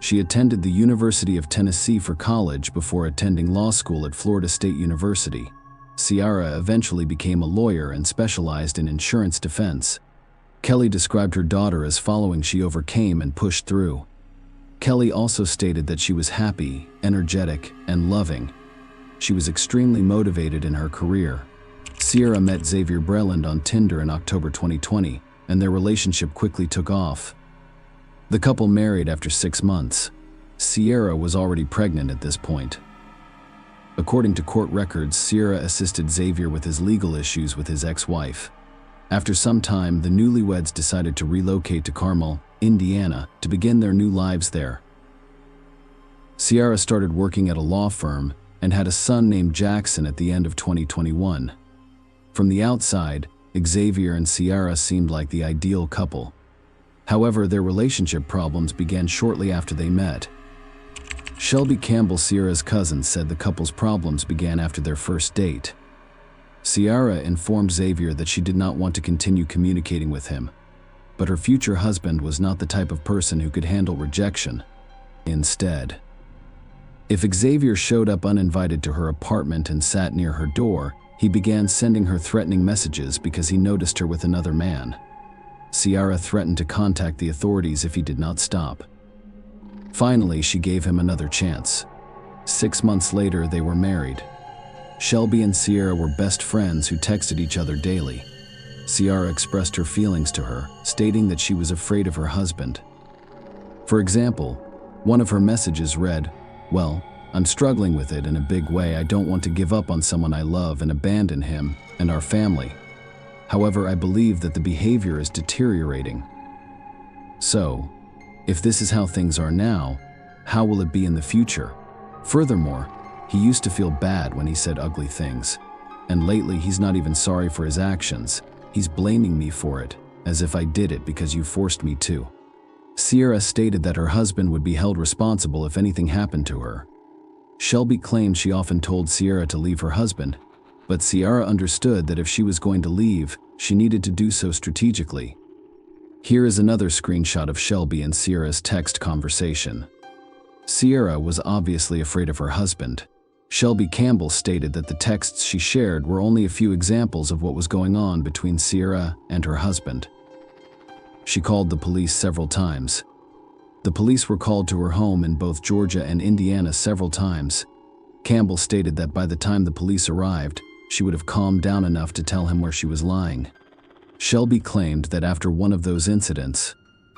She attended the University of Tennessee for college before attending law school at Florida State University. Sierra eventually became a lawyer and specialized in insurance defense. Kelly described her daughter as following: she overcame and pushed through. Kelly also stated that she was happy, energetic, and loving. She was extremely motivated in her career. Sierra met Xavier Breland on Tinder in October 2020, and their relationship quickly took off. The couple married after 6 months. Sierra was already pregnant at this point. According to court records, Sierra assisted Xavier with his legal issues with his ex-wife. After some time, the newlyweds decided to relocate to Carmel, Indiana, to begin their new lives there. Sierra started working at a law firm and had a son named Jackson at the end of 2021. From the outside, Xavier and Sierra seemed like the ideal couple. However, their relationship problems began shortly after they met. Shelby Campbell, Sierra's cousin, said the couple's problems began after their first date. Sierra informed Xavier that she did not want to continue communicating with him, but her future husband was not the type of person who could handle rejection. Instead, if Xavier showed up uninvited to her apartment and sat near her door, he began sending her threatening messages because he noticed her with another man. Sierra threatened to contact the authorities if he did not stop. Finally, she gave him another chance. 6 months later, they were married. Shelby and Sierra were best friends who texted each other daily. Sierra expressed her feelings to her, stating that she was afraid of her husband. For example, one of her messages read, "Well, I'm struggling with it in a big way. I don't want to give up on someone I love and abandon him and our family. However, I believe that the behavior is deteriorating. So, if this is how things are now, how will it be in the future? Furthermore, he used to feel bad when he said ugly things. And lately he's not even sorry for his actions. He's blaming me for it, as if I did it because you forced me to." Sierra stated that her husband would be held responsible if anything happened to her. Shelby claimed she often told Sierra to leave her husband, but Sierra understood that if she was going to leave, she needed to do so strategically. Here is another screenshot of Shelby and Sierra's text conversation. Sierra was obviously afraid of her husband. Shelby Campbell stated that the texts she shared were only a few examples of what was going on between Sierra and her husband. She called the police several times. The police were called to her home in both Georgia and Indiana several times. Campbell stated that by the time the police arrived, she would have calmed down enough to tell him where she was lying. Shelby claimed that after one of those incidents,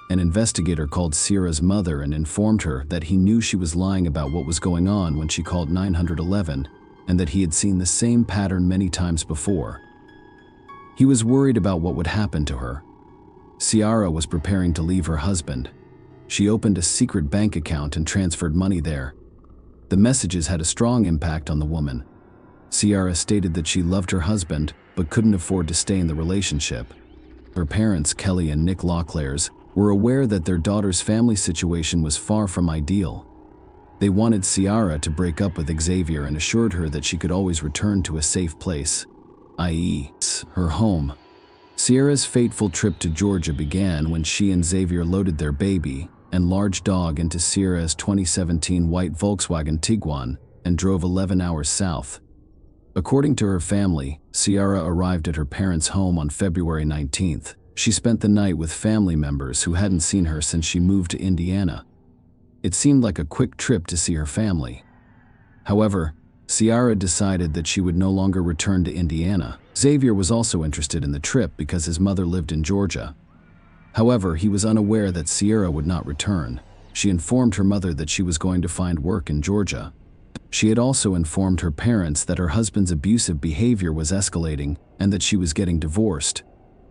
an investigator called Sierra's mother and informed her that he knew she was lying about what was going on when she called 911, and that he had seen the same pattern many times before. He was worried about what would happen to her. Sierra was preparing to leave her husband. She opened a secret bank account and transferred money there. The messages had a strong impact on the woman. Sierra stated that she loved her husband but couldn't afford to stay in the relationship. Her parents, Kelly and Nick Locklears, were aware that their daughter's family situation was far from ideal. They wanted Sierra to break up with Xavier and assured her that she could always return to a safe place, i.e., her home. Sierra's fateful trip to Georgia began when she and Xavier loaded their baby and large dog into Sierra's 2017 white Volkswagen Tiguan and drove 11 hours south. According to her family, Sierra arrived at her parents' home on February 19th. She spent the night with family members who hadn't seen her since she moved to Indiana. It seemed like a quick trip to see her family. However, Sierra decided that she would no longer return to Indiana. Xavier was also interested in the trip because his mother lived in Georgia. However, he was unaware that Sierra would not return. She informed her mother that she was going to find work in Georgia. She had also informed her parents that her husband's abusive behavior was escalating and that she was getting divorced.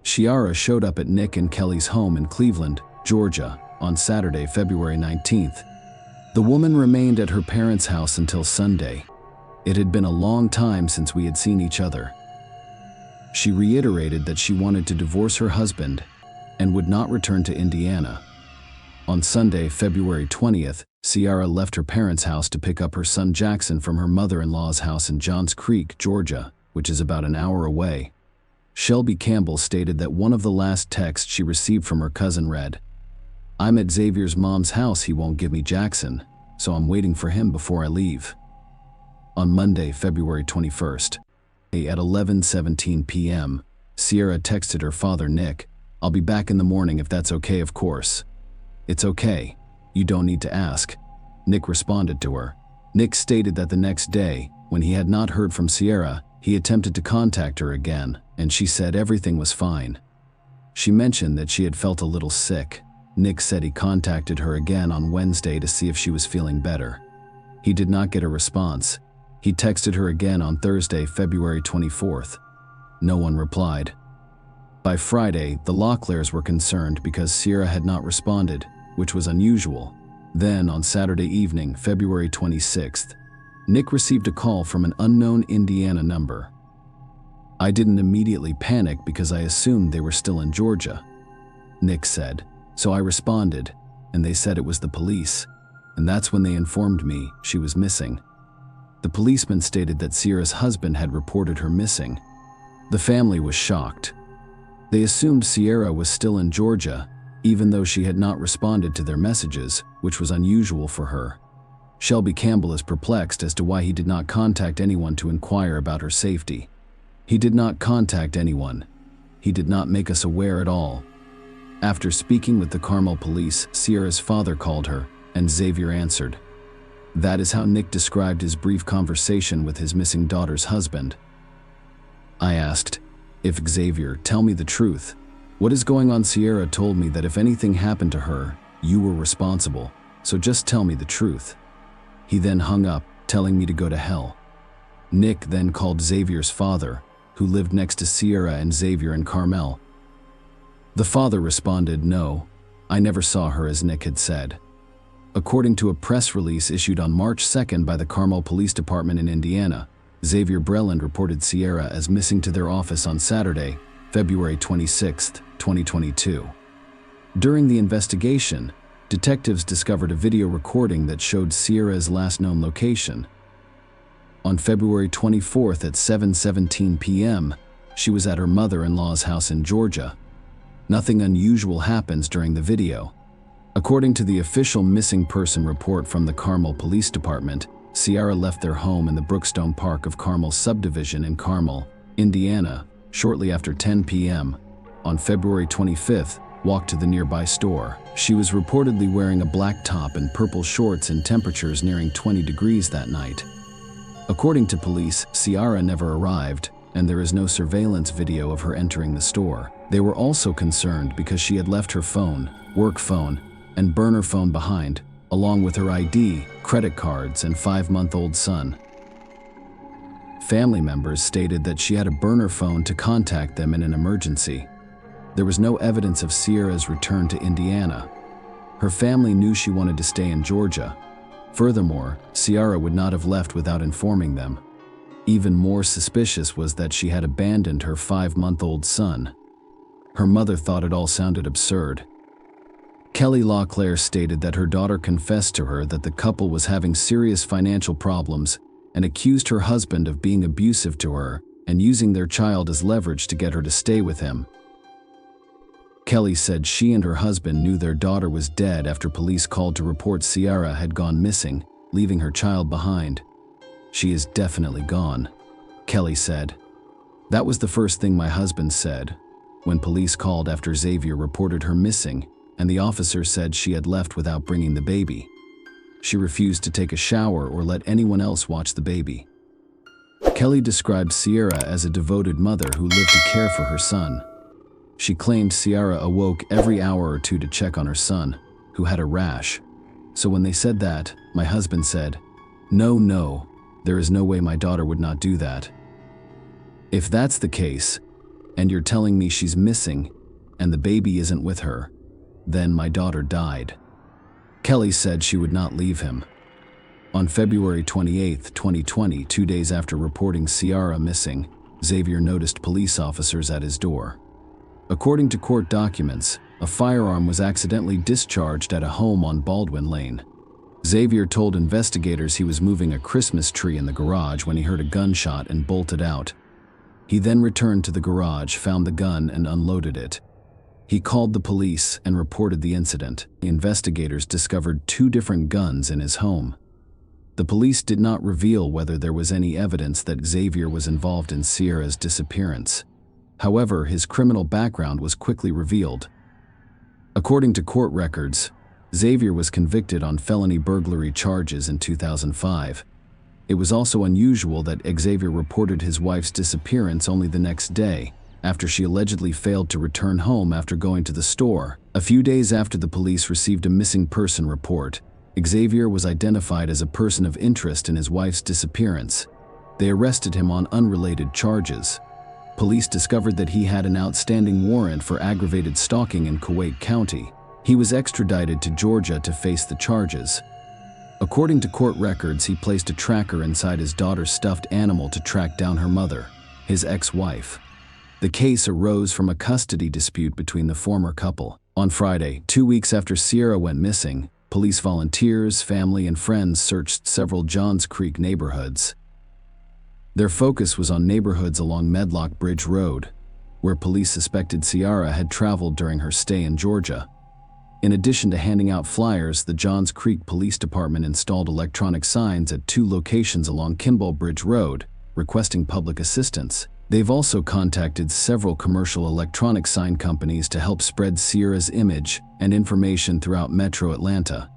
Sierra showed up at Nick and Kelly's home in Cleveland, Georgia, on Saturday, February 19th. The woman remained at her parents' house until Sunday. It had been a long time since we had seen each other. She reiterated that she wanted to divorce her husband and would not return to Indiana. On Sunday, February 20th, Sierra left her parents' house to pick up her son Jackson from her mother-in-law's house in Johns Creek, Georgia, which is about an hour away. Shelby Campbell stated that one of the last texts she received from her cousin read, "I'm at Xavier's mom's house. He won't give me Jackson, so I'm waiting for him before I leave." On Monday, February 21st, at 11:17 p.m., Sierra texted her father Nick, "I'll be back in the morning if that's okay, of course." "It's okay. You don't need to ask," Nick responded to her. Nick stated that the next day, when he had not heard from Sierra, he attempted to contact her again, and she said everything was fine. She mentioned that she had felt a little sick. Nick said he contacted her again on Wednesday to see if she was feeling better. He did not get a response. He texted her again on Thursday, February 24th. No one replied. By Friday, the Locklears were concerned because Sierra had not responded, which was unusual. Then, on Saturday evening, February 26th, Nick received a call from an unknown Indiana number. "I didn't immediately panic because I assumed they were still in Georgia," Nick said. "So I responded, and they said it was the police. and that's when they informed me she was missing. The policeman stated that Sierra's husband had reported her missing. The family was shocked. They assumed Sierra was still in Georgia, even though she had not responded to their messages, which was unusual for her. Shelby Campbell is perplexed as to why he did not contact anyone to inquire about her safety. He did not contact anyone. He did not make us aware at all. After speaking with the Carmel police, Sierra's father called her, and Xavier answered. That is how Nick described his brief conversation with his missing daughter's husband. I asked, "If Xavier, tell me the truth. What is going on?" Sierra told me that if anything happened to her, you were responsible, so just tell me the truth. He then hung up, telling me to go to hell. Nick then called Xavier's father, who lived next to Sierra and Xavier in Carmel. The father responded, "No, I never saw her," as Nick had said. According to a press release issued on March 2nd by the Carmel Police Department in Indiana, Xavier Breland reported Sierra as missing to their office on Saturday, February 26, 2022. During the investigation, detectives discovered a video recording that showed Sierra's last known location. On February 24th at 7:17 p.m., she was at her mother-in-law's house in Georgia. Nothing unusual happens during the video. According to the official missing person report from the Carmel Police Department, Sierra left their home in the Brookstone Park of Carmel subdivision in Carmel, Indiana, shortly after 10 p.m. On February 25th, walked to the nearby store. She was reportedly wearing a black top and purple shorts in temperatures nearing 20 degrees that night. According to police, Sierra never arrived, and there is no surveillance video of her entering the store. They were also concerned because she had left her phone, work phone, and burner phone behind, along with her ID, credit cards, and 5-month-old son. Family members stated that she had a burner phone to contact them in an emergency. There was no evidence of Sierra's return to Indiana. Her family knew she wanted to stay in Georgia. Furthermore, Sierra would not have left without informing them. Even more suspicious was that she had abandoned her 5-month-old son. Her mother thought it all sounded absurd. Kelly LaClaire stated that her daughter confessed to her that the couple was having serious financial problems and accused her husband of being abusive to her and using their child as leverage to get her to stay with him. Kelly said she and her husband knew their daughter was dead after police called to report Sierra had gone missing, leaving her child behind. "She is definitely gone," Kelly said. "That was the first thing my husband said when police called after Xavier reported her missing, and the officer said she had left without bringing the baby. She refused to take a shower or let anyone else watch the baby." Kelly described Sierra as a devoted mother who lived to care for her son. She claimed Sierra awoke every hour or two to check on her son, who had a rash. "So when they said that, my husband said, 'No, there is no way my daughter would not do that.' If that's the case, and you're telling me she's missing, and the baby isn't with her, then my daughter died." Kelly said she would not leave him. On February 28, 2020, 2 days after reporting Sierra missing, Xavier noticed police officers at his door. According to court documents, a firearm was accidentally discharged at a home on Baldwin Lane. Xavier told investigators he was moving a Christmas tree in the garage when he heard a gunshot and bolted out. He then returned to the garage, found the gun, and unloaded it. He called the police and reported the incident. The investigators discovered 2 different guns in his home. The police did not reveal whether there was any evidence that Xavier was involved in Sierra's disappearance. However, his criminal background was quickly revealed. According to court records, Xavier was convicted on felony burglary charges in 2005. It was also unusual that Xavier reported his wife's disappearance only the next day, after she allegedly failed to return home after going to the store. A few days after the police received a missing person report, Xavier was identified as a person of interest in his wife's disappearance. They arrested him on unrelated charges. Police discovered that he had an outstanding warrant for aggravated stalking in Kuwait County. He was extradited to Georgia to face the charges. According to court records, he placed a tracker inside his daughter's stuffed animal to track down her mother, his ex-wife. The case arose from a custody dispute between the former couple. On Friday, 2 weeks after Sierra went missing, Police volunteers, family, and friends searched several Johns Creek neighborhoods. Their focus was on neighborhoods along Medlock Bridge Road, where police suspected Ciara had traveled during her stay in Georgia. In addition to handing out flyers, the Johns Creek Police Department installed electronic signs at 2 locations along Kimball Bridge Road, requesting public assistance. They've also contacted several commercial electronic sign companies to help spread Ciara's image and information throughout Metro Atlanta.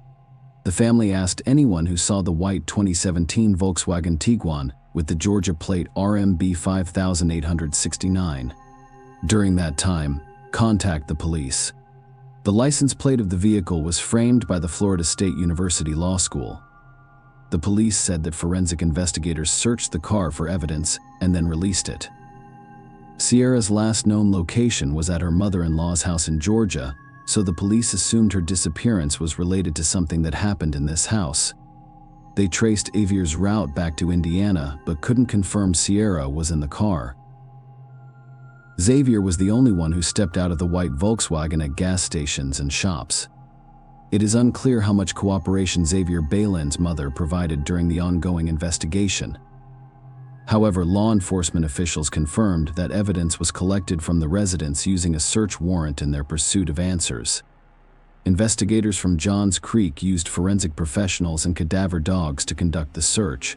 The family asked anyone who saw the white 2017 Volkswagen Tiguan with the Georgia plate RMB 5869. During that time, contact the police. The license plate of the vehicle was framed by the Florida State University Law School. The police said that forensic investigators searched the car for evidence and then released it. Ciara's last known location was at her mother-in-law's house in Georgia, so the police assumed her disappearance was related to something that happened in this house. They traced Xavier's route back to Indiana, but couldn't confirm Ciara was in the car. Xavier was the only one who stepped out of the white Volkswagen at gas stations and shops. It is unclear how much cooperation Xavier Balin's mother provided during the ongoing investigation. However, law enforcement officials confirmed that evidence was collected from the residence using a search warrant in their pursuit of answers. Investigators from Johns Creek used forensic professionals and cadaver dogs to conduct the search.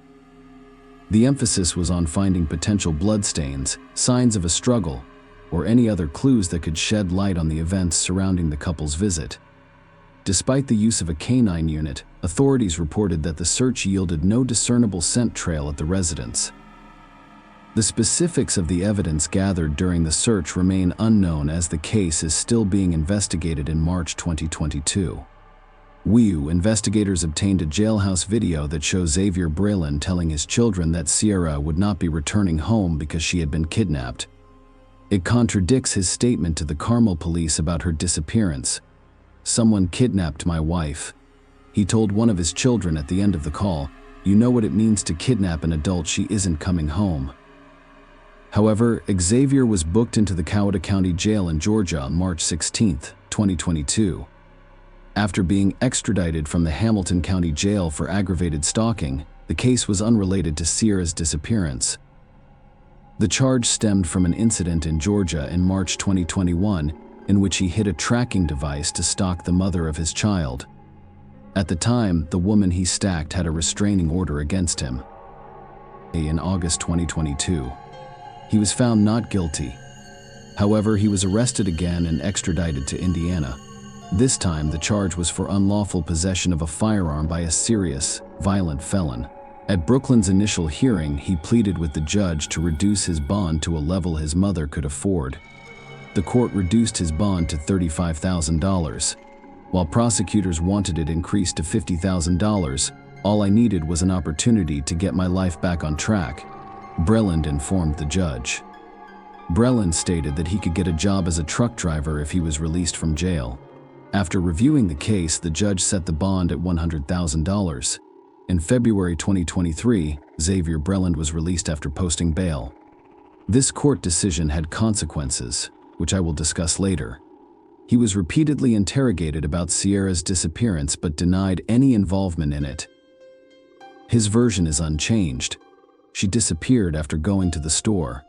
The emphasis was on finding potential bloodstains, signs of a struggle, or any other clues that could shed light on the events surrounding the couple's visit. Despite the use of a canine unit, authorities reported that the search yielded no discernible scent trail at the residence. The specifics of the evidence gathered during the search remain unknown as the case is still being investigated in March 2022. Investigators obtained a jailhouse video that shows Xavier Breland telling his children that Ciara would not be returning home because she had been kidnapped. It contradicts his statement to the Carmel police about her disappearance. "Someone kidnapped my wife." He told one of his children at the end of the call, "You know what it means to kidnap an adult, she isn't coming home." However, Xavier was booked into the Coweta County Jail in Georgia on March 16, 2022. After being extradited from the Hamilton County Jail for aggravated stalking, the case was unrelated to Ciara's disappearance. The charge stemmed from an incident in Georgia in March 2021 in which he hid a tracking device to stalk the mother of his child. At the time, the woman he stalked had a restraining order against him. In August 2022, he was found not guilty. However, he was arrested again and extradited to Indiana. This time, the charge was for unlawful possession of a firearm by a serious, violent felon. At Brooklyn's initial hearing, he pleaded with the judge to reduce his bond to a level his mother could afford. The court reduced his bond to $35,000. While prosecutors wanted it increased to $50,000, all I needed was an opportunity to get my life back on track, Breland informed the judge. Breland stated that he could get a job as a truck driver if he was released from jail. After reviewing the case, the judge set the bond at $100,000. In February 2023, Xavier Breland was released after posting bail. This court decision had consequences, which I will discuss later. He was repeatedly interrogated about Ciara's disappearance but denied any involvement in it. His version is unchanged. She disappeared after going to the store.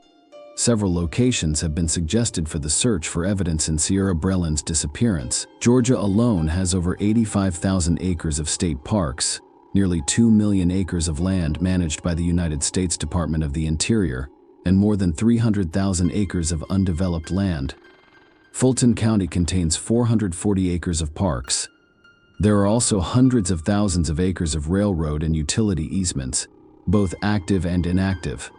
Several locations have been suggested for the search for evidence in Ciara Breland's disappearance. Georgia alone has over 85,000 acres of state parks, nearly 2 million acres of land managed by the United States Department of the Interior, and more than 300,000 acres of undeveloped land. Fulton County contains 440 acres of parks. There are also hundreds of thousands of acres of railroad and utility easements, both active and inactive.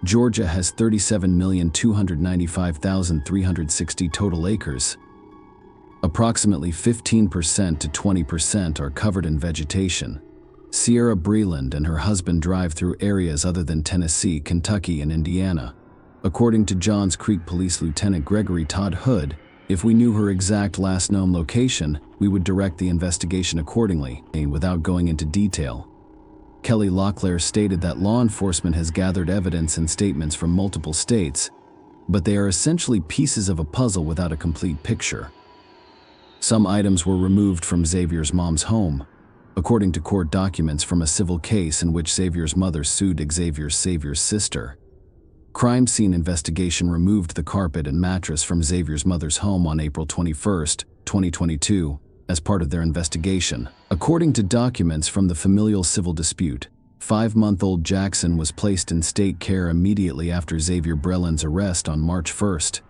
Georgia has 37,295,360 total acres. Approximately 15% to 20% are covered in vegetation. Ciara Breland and her husband drive through areas other than Tennessee, Kentucky, and Indiana. According to Johns Creek Police Lieutenant Gregory Todd Hood, if we knew her exact last known location, we would direct the investigation accordingly, without going into detail. Kelly Locklear stated that law enforcement has gathered evidence and statements from multiple states, but they are essentially pieces of a puzzle without a complete picture. Some items were removed from Xavier's mom's home, according to court documents from a civil case in which Xavier's mother sued Xavier's sister. Crime scene investigation removed the carpet and mattress from Xavier's mother's home on April 21, 2022, as part of their investigation. According to documents from the familial civil dispute, 5-month-old Jackson was placed in state care immediately after Xavier Breland's arrest on March 1st.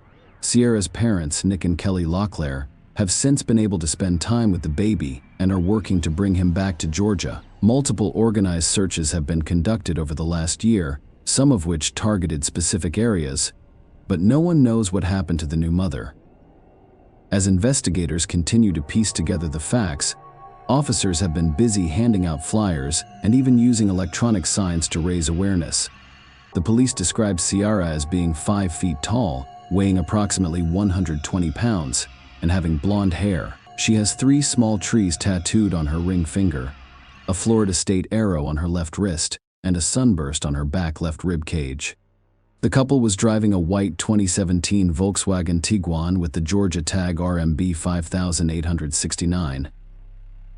Sierra's parents, Nick and Kelly Locklear, have since been able to spend time with the baby and are working to bring him back to Georgia. Multiple organized searches have been conducted over the last year, some of which targeted specific areas, but no one knows what happened to the new mother. As investigators continue to piece together the facts, officers have been busy handing out flyers and even using electronic signs to raise awareness. The police describe Sierra as being 5 feet tall, weighing approximately 120 pounds, and having blonde hair. She has 3 small trees tattooed on her ring finger, a Florida State arrow on her left wrist, and a sunburst on her back left rib cage. The couple was driving a white 2017 Volkswagen Tiguan with the Georgia tag RMB 5869.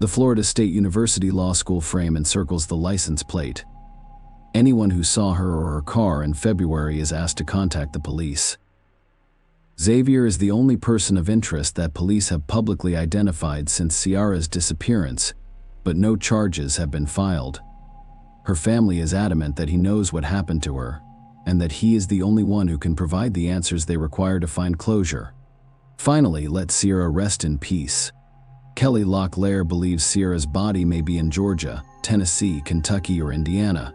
The Florida State University Law School frame encircles the license plate. Anyone who saw her or her car in February is asked to contact the police. Xavier is the only person of interest that police have publicly identified since Sierra's disappearance, but no charges have been filed. Her family is adamant that he knows what happened to her, and that he is the only one who can provide the answers they require to find closure. Finally, let Sierra rest in peace. Kelly Locklear believes Sierra's body may be in Georgia, Tennessee, Kentucky, or Indiana.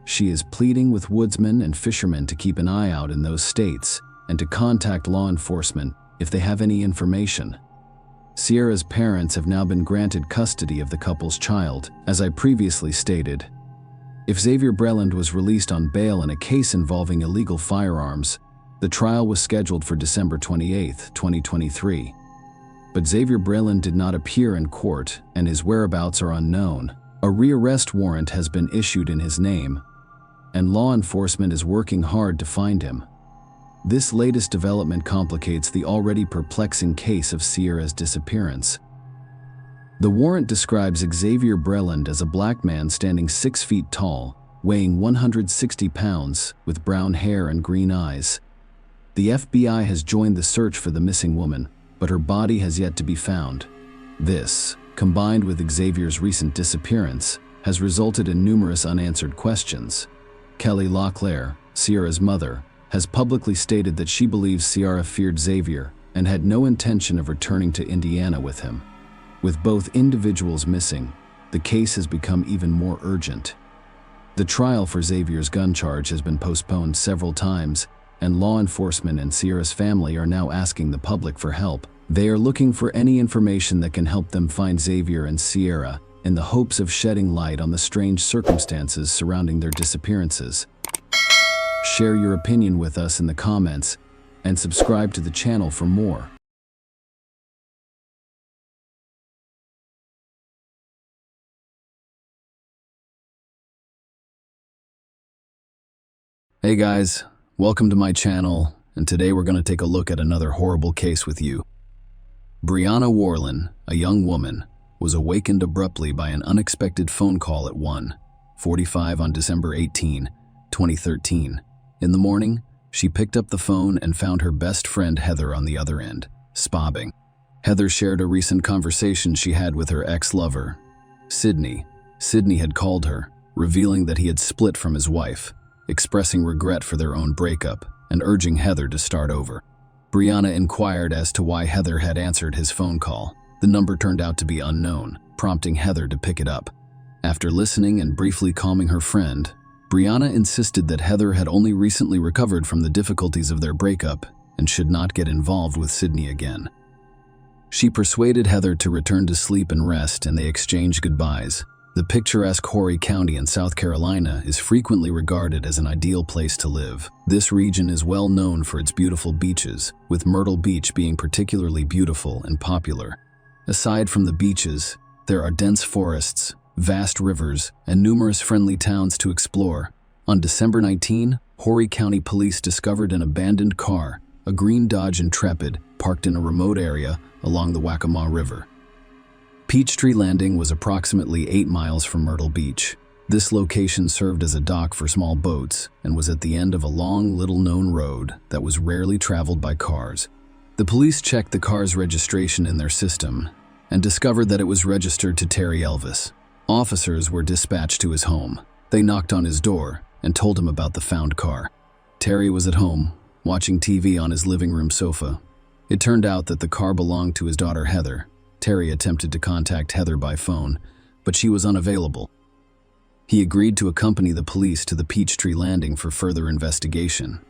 She is pleading with woodsmen and fishermen to keep an eye out in those states and to contact law enforcement if they have any information. Sierra's parents have now been granted custody of the couple's child, as I previously stated. If Xavier Breland was released on bail in a case involving illegal firearms, the trial was scheduled for December 28, 2023. But Xavier Breland did not appear in court, and his whereabouts are unknown. A rearrest warrant has been issued in his name, and law enforcement is working hard to find him. This latest development complicates the already perplexing case of Sierra's disappearance. The warrant describes Xavier Breland as a black man standing 6 feet tall, weighing 160 pounds, with brown hair and green eyes. The FBI has joined the search for the missing woman, but her body has yet to be found. This, combined with Xavier's recent disappearance, has resulted in numerous unanswered questions. Kelly Locklear, Sierra's mother, has publicly stated that she believes Sierra feared Xavier and had no intention of returning to Indiana with him. With both individuals missing, the case has become even more urgent. The trial for Xavier's gun charge has been postponed several times, and law enforcement and Sierra's family are now asking the public for help. They are looking for any information that can help them find Xavier and Sierra, in the hopes of shedding light on the strange circumstances surrounding their disappearances. Share your opinion with us in the comments, and subscribe to the channel for more. Hey guys, welcome to my channel, and today we're going to take a look at another horrible case with you. Brianna Warren, a young woman, was awakened abruptly by an unexpected phone call at 1:45 on December 18, 2013. In the morning, she picked up the phone and found her best friend Heather on the other end, sobbing. Heather shared a recent conversation she had with her ex-lover, Sydney. Sydney had called her, revealing that he had split from his wife, expressing regret for their own breakup and urging Heather to start over. Brianna inquired as to why Heather had answered his phone call. The number turned out to be unknown, prompting Heather to pick it up. After listening and briefly calming her friend, Brianna insisted that Heather had only recently recovered from the difficulties of their breakup and should not get involved with Sydney again. She persuaded Heather to return to sleep and rest, and they exchanged goodbyes. The picturesque Horry County in South Carolina is frequently regarded as an ideal place to live. This region is well known for its beautiful beaches, with Myrtle Beach being particularly beautiful and popular. Aside from the beaches, there are dense forests, vast rivers, and numerous friendly towns to explore. On December 19, Horry County Police discovered an abandoned car, a green Dodge Intrepid, parked in a remote area along the Waccamaw River. Peachtree Landing was approximately 8 miles from Myrtle Beach. This location served as a dock for small boats and was at the end of a long, little-known road that was rarely traveled by cars. The police checked the car's registration in their system and discovered that it was registered to Terry Elvis. Officers were dispatched to his home. They knocked on his door and told him about the found car. Terry was at home, watching TV on his living room sofa. It turned out that the car belonged to his daughter Heather. Terry attempted to contact Heather by phone, but she was unavailable. He agreed to accompany the police to the Peachtree Landing for further investigation.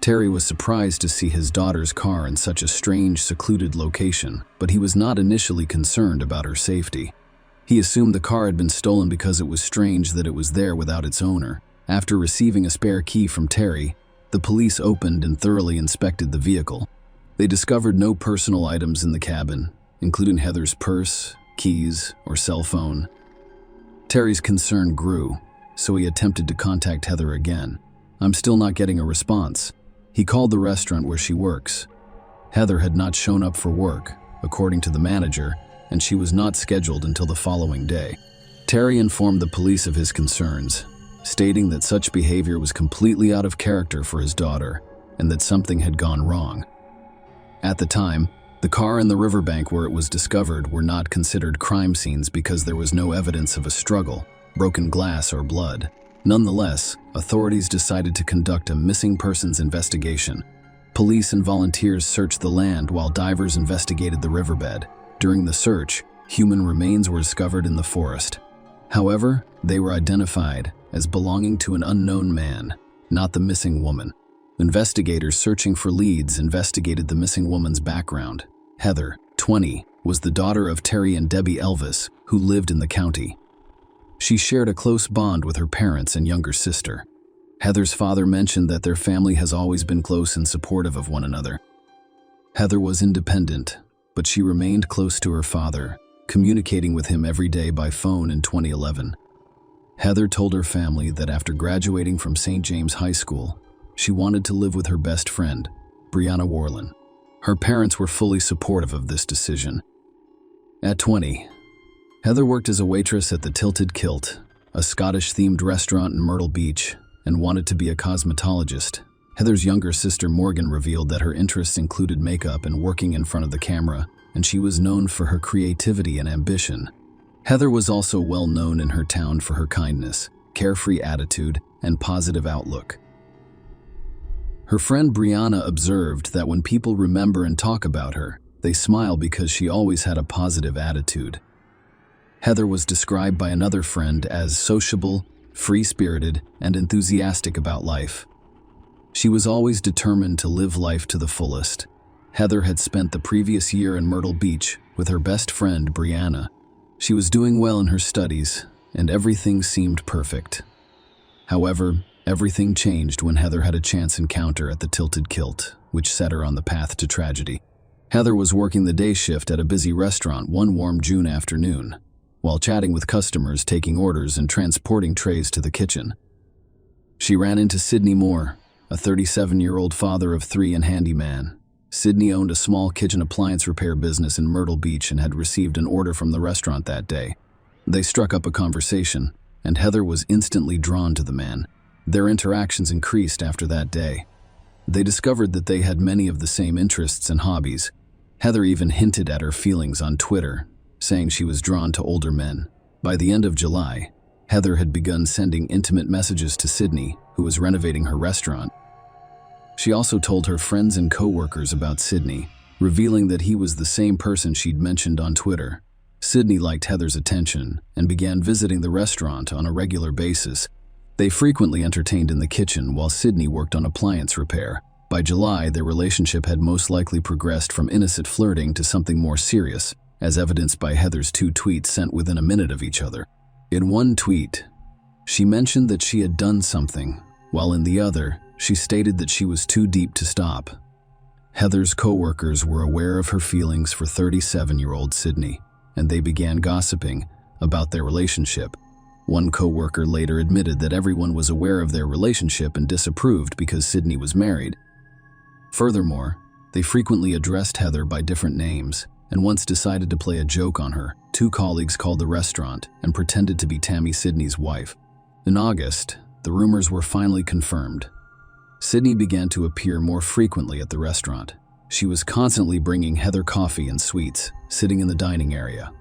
Terry was surprised to see his daughter's car in such a strange, secluded location, but he was not initially concerned about her safety. He assumed the car had been stolen because it was strange that it was there without its owner. After receiving a spare key from Terry, the police opened and thoroughly inspected the vehicle. They discovered no personal items in the cabin, including Heather's purse, keys, or cell phone. Terry's concern grew, so he attempted to contact Heather again. "I'm still not getting a response." He called the restaurant where she works. Heather had not shown up for work, according to the manager, and she was not scheduled until the following day. Terry informed the police of his concerns, stating that such behavior was completely out of character for his daughter and that something had gone wrong. At the time, the car and the riverbank where it was discovered were not considered crime scenes because there was no evidence of a struggle, broken glass, or blood. Nonetheless, authorities decided to conduct a missing persons investigation. Police and volunteers searched the land while divers investigated the riverbed. During the search, human remains were discovered in the forest. However, they were identified as belonging to an unknown man, not the missing woman. Investigators searching for leads investigated the missing woman's background. Heather, 20, was the daughter of Terry and Debbie Elvis, who lived in the county. She shared a close bond with her parents and younger sister. Heather's father mentioned that their family has always been close and supportive of one another. Heather was independent, but she remained close to her father, communicating with him every day by phone in 2011. Heather told her family that after graduating from St. James High School, she wanted to live with her best friend, Brianna Warland. Her parents were fully supportive of this decision. At 20, Heather worked as a waitress at the Tilted Kilt, a Scottish-themed restaurant in Myrtle Beach, and wanted to be a cosmetologist. Heather's younger sister Morgan revealed that her interests included makeup and working in front of the camera, and she was known for her creativity and ambition. Heather was also well known in her town for her kindness, carefree attitude, and positive outlook. Her friend Brianna observed that when people remember and talk about her, they smile because she always had a positive attitude. Heather was described by another friend as sociable, free-spirited, and enthusiastic about life. She was always determined to live life to the fullest. Heather had spent the previous year in Myrtle Beach with her best friend Brianna. She was doing well in her studies, and everything seemed perfect. However, everything changed when Heather had a chance encounter at the Tilted Kilt, which set her on the path to tragedy. Heather was working the day shift at a busy restaurant one warm June afternoon, while chatting with customers, taking orders, and transporting trays to the kitchen. She ran into Sidney Moore, a 37-year-old father of 3 and handyman. Sidney owned a small kitchen appliance repair business in Myrtle Beach and had received an order from the restaurant that day. They struck up a conversation, and Heather was instantly drawn to the man. Their interactions increased after that day. They discovered that they had many of the same interests and hobbies. Heather even hinted at her feelings on Twitter, saying she was drawn to older men. By the end of July, Heather had begun sending intimate messages to Sidney, who was renovating her restaurant. She also told her friends and co-workers about Sidney, revealing that he was the same person she'd mentioned on Twitter. Sidney liked Heather's attention and began visiting the restaurant on a regular basis. They frequently entertained in the kitchen while Sidney worked on appliance repair. By July, their relationship had most likely progressed from innocent flirting to something more serious, as evidenced by Heather's 2 tweets sent within a minute of each other. In one tweet, she mentioned that she had done something, while in the other, she stated that she was too deep to stop. Heather's co-workers were aware of her feelings for 37-year-old Sidney, and they began gossiping about their relationship. One co-worker later admitted that everyone was aware of their relationship and disapproved because Sidney was married. Furthermore, they frequently addressed Heather by different names, and once decided to play a joke on her. Two colleagues called the restaurant and pretended to be Tammy Sidney's wife. In August, the rumors were finally confirmed. Sidney began to appear more frequently at the restaurant. She was constantly bringing Heather coffee and sweets, sitting in the dining area,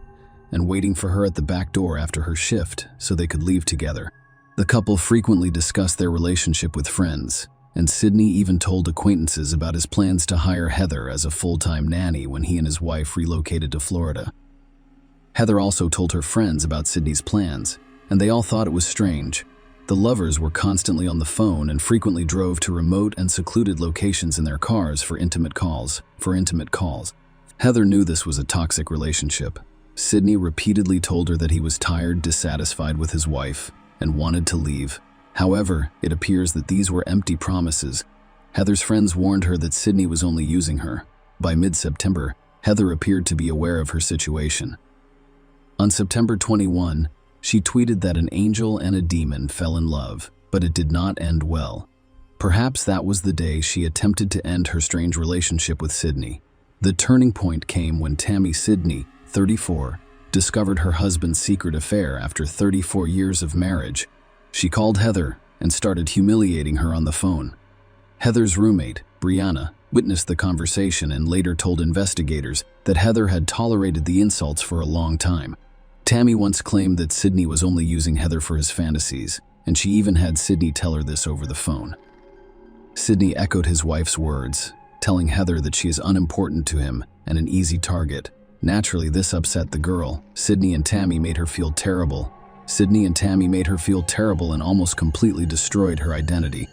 and waiting for her at the back door after her shift so they could leave together. The couple frequently discussed their relationship with friends, and Sidney even told acquaintances about his plans to hire Heather as a full-time nanny when he and his wife relocated to Florida. Heather also told her friends about Sidney's plans, and they all thought it was strange. The lovers were constantly on the phone and frequently drove to remote and secluded locations in their cars for intimate calls. Heather knew this was a toxic relationship. Sidney repeatedly told her that he was tired, dissatisfied with his wife, and wanted to leave. However, it appears that these were empty promises. Heather's friends warned her that Sidney was only using her. By mid-September, Heather appeared to be aware of her situation. On September 21, she tweeted that an angel and a demon fell in love, but it did not end well. Perhaps that was the day she attempted to end her strange relationship with Sidney. The turning point came when Tammy Sidney, 34, discovered her husband's secret affair after 34 years of marriage. She called Heather and started humiliating her on the phone. Heather's roommate, Brianna, witnessed the conversation and later told investigators that Heather had tolerated the insults for a long time. Tammy once claimed that Sidney was only using Heather for his fantasies, and she even had Sidney tell her this over the phone. Sidney echoed his wife's words, telling Heather that she is unimportant to him and an easy target. Naturally, this upset the girl. Sidney and Tammy made her feel terrible and almost completely destroyed her identity.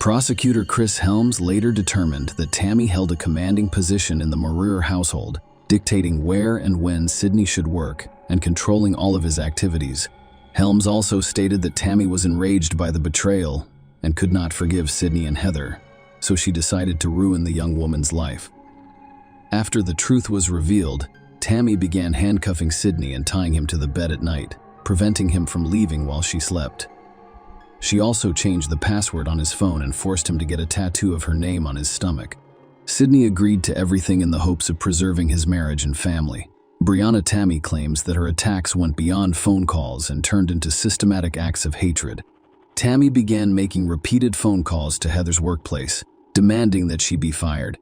Prosecutor Chris Helms later determined that Tammy held a commanding position in the Moreer household, dictating where and when Sidney should work and controlling all of his activities. Helms also stated that Tammy was enraged by the betrayal and could not forgive Sidney and Heather, so she decided to ruin the young woman's life. After the truth was revealed, Tammy began handcuffing Sidney and tying him to the bed at night, preventing him from leaving while she slept. She also changed the password on his phone and forced him to get a tattoo of her name on his stomach. Sidney agreed to everything in the hopes of preserving his marriage and family. Brianna Tammy claims that her attacks went beyond phone calls and turned into systematic acts of hatred. Tammy began making repeated phone calls to Heather's workplace, demanding that she be fired.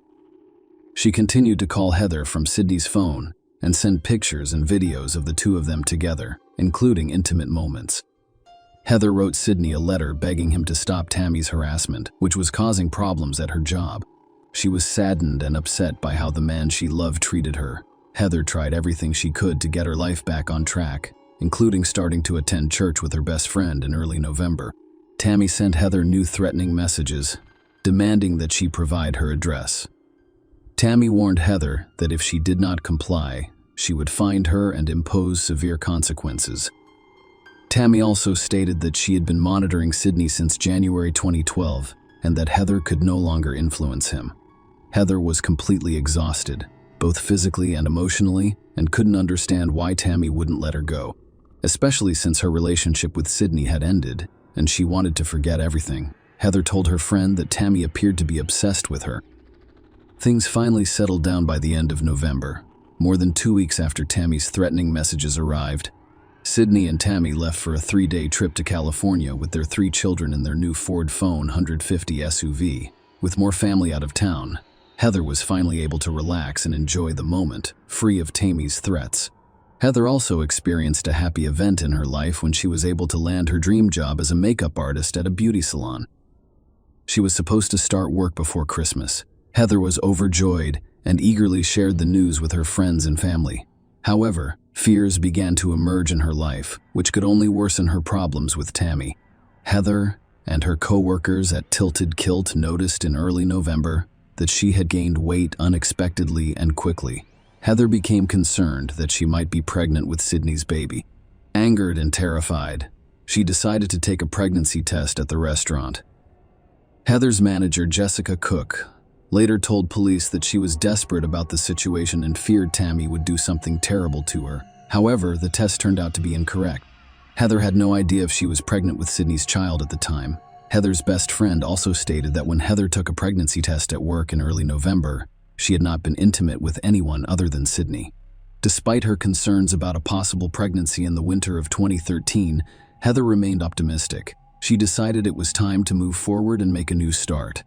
She continued to call Heather from Sidney's phone and send pictures and videos of the two of them together, including intimate moments. Heather wrote Sidney a letter begging him to stop Tammy's harassment, which was causing problems at her job. She was saddened and upset by how the man she loved treated her. Heather tried everything she could to get her life back on track, including starting to attend church with her best friend in early November. Tammy sent Heather new threatening messages, demanding that she provide her address. Tammy warned Heather that if she did not comply, she would find her and impose severe consequences. Tammy also stated that she had been monitoring Sidney since January 2012 and that Heather could no longer influence him. Heather was completely exhausted, both physically and emotionally, and couldn't understand why Tammy wouldn't let her go, especially since her relationship with Sidney had ended and she wanted to forget everything. Heather told her friend that Tammy appeared to be obsessed with her. Things finally settled down by the end of November. More than 2 weeks after Tammy's threatening messages arrived, Sidney and Tammy left for a 3-day trip to California with their 3 children in their new Ford Phone 150 SUV. With more family out of town, Heather was finally able to relax and enjoy the moment, free of Tammy's threats. Heather also experienced a happy event in her life when she was able to land her dream job as a makeup artist at a beauty salon. She was supposed to start work before Christmas. Heather was overjoyed and eagerly shared the news with her friends and family. However, fears began to emerge in her life, which could only worsen her problems with Tammy. Heather and her co-workers at Tilted Kilt noticed in early November that she had gained weight unexpectedly and quickly. Heather became concerned that she might be pregnant with Sidney's baby. Angered and terrified, she decided to take a pregnancy test at the restaurant. Heather's manager, Jessica Cook, later told police that she was desperate about the situation and feared Tammy would do something terrible to her. However, the test turned out to be incorrect. Heather had no idea if she was pregnant with Sidney's child at the time. Heather's best friend also stated that when Heather took a pregnancy test at work in early November, She had not been intimate with anyone other than Sydney. Despite her concerns about a possible pregnancy in the winter of 2013, Heather remained optimistic. She decided it was time to move forward and make a new start.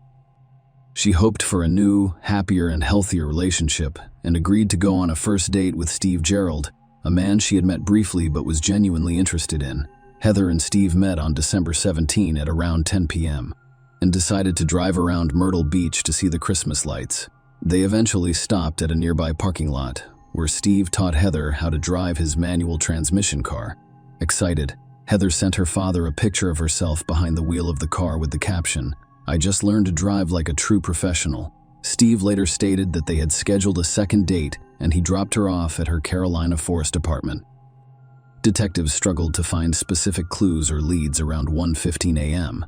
She hoped for a new, happier, and healthier relationship and agreed to go on a first date with Steve Gerald, a man she had met briefly but was genuinely interested in. Heather and Steve met on December 17 at around 10 p.m. and decided to drive around Myrtle Beach to see the Christmas lights. They eventually stopped at a nearby parking lot, where Steve taught Heather how to drive his manual transmission car. Excited, Heather sent her father a picture of herself behind the wheel of the car with the caption, "I just learned to drive like a true professional." Steve later stated that they had scheduled a second date and he dropped her off at her Carolina Forest apartment. Detectives struggled to find specific clues or leads around 1:15 a.m.,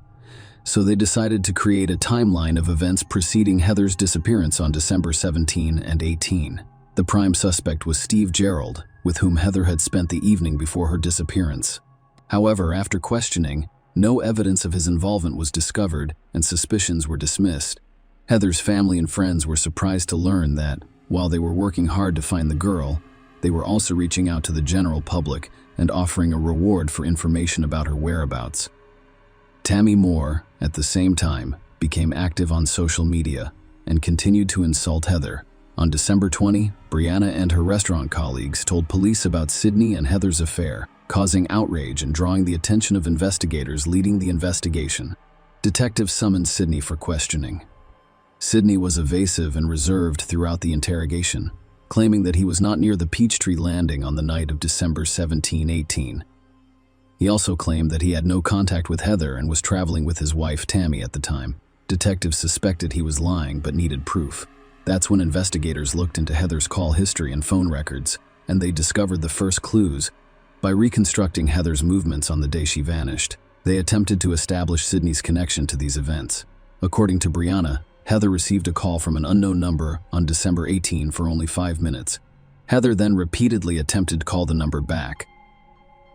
so they decided to create a timeline of events preceding Heather's disappearance on December 17 and 18. The prime suspect was Steve Gerald, with whom Heather had spent the evening before her disappearance. However, after questioning, no evidence of his involvement was discovered and suspicions were dismissed. Heather's family and friends were surprised to learn that, while they were working hard to find the girl, they were also reaching out to the general public and offering a reward for information about her whereabouts. Tammy Moore, at the same time, became active on social media and continued to insult Heather. On December 20, Brianna and her restaurant colleagues told police about Sydney and Heather's affair, causing outrage and drawing the attention of investigators leading the investigation. Detectives summoned Sydney for questioning. Sydney was evasive and reserved throughout the interrogation, claiming that he was not near the Peachtree Landing on the night of December 17-18. He also claimed that he had no contact with Heather and was traveling with his wife Tammy at the time. Detectives suspected he was lying but needed proof. That's when investigators looked into Heather's call history and phone records, and they discovered the first clues. By reconstructing Heather's movements on the day she vanished, they attempted to establish Sydney's connection to these events. According to Brianna, Heather received a call from an unknown number on December 18 for only 5 minutes. Heather then repeatedly attempted to call the number back.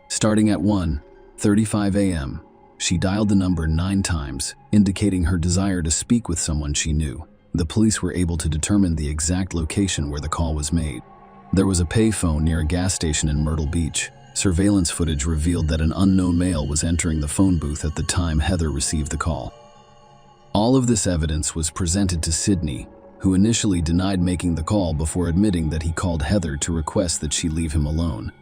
Starting at 1:35 a.m., she dialed the number 9 times, indicating her desire to speak with someone she knew. The police were able to determine the exact location where the call was made. There was a payphone near a gas station in Myrtle Beach. Surveillance footage revealed that an unknown male was entering the phone booth at the time Heather received the call. All of this evidence was presented to Sydney, who initially denied making the call before admitting that he called Heather to request that she leave him alone.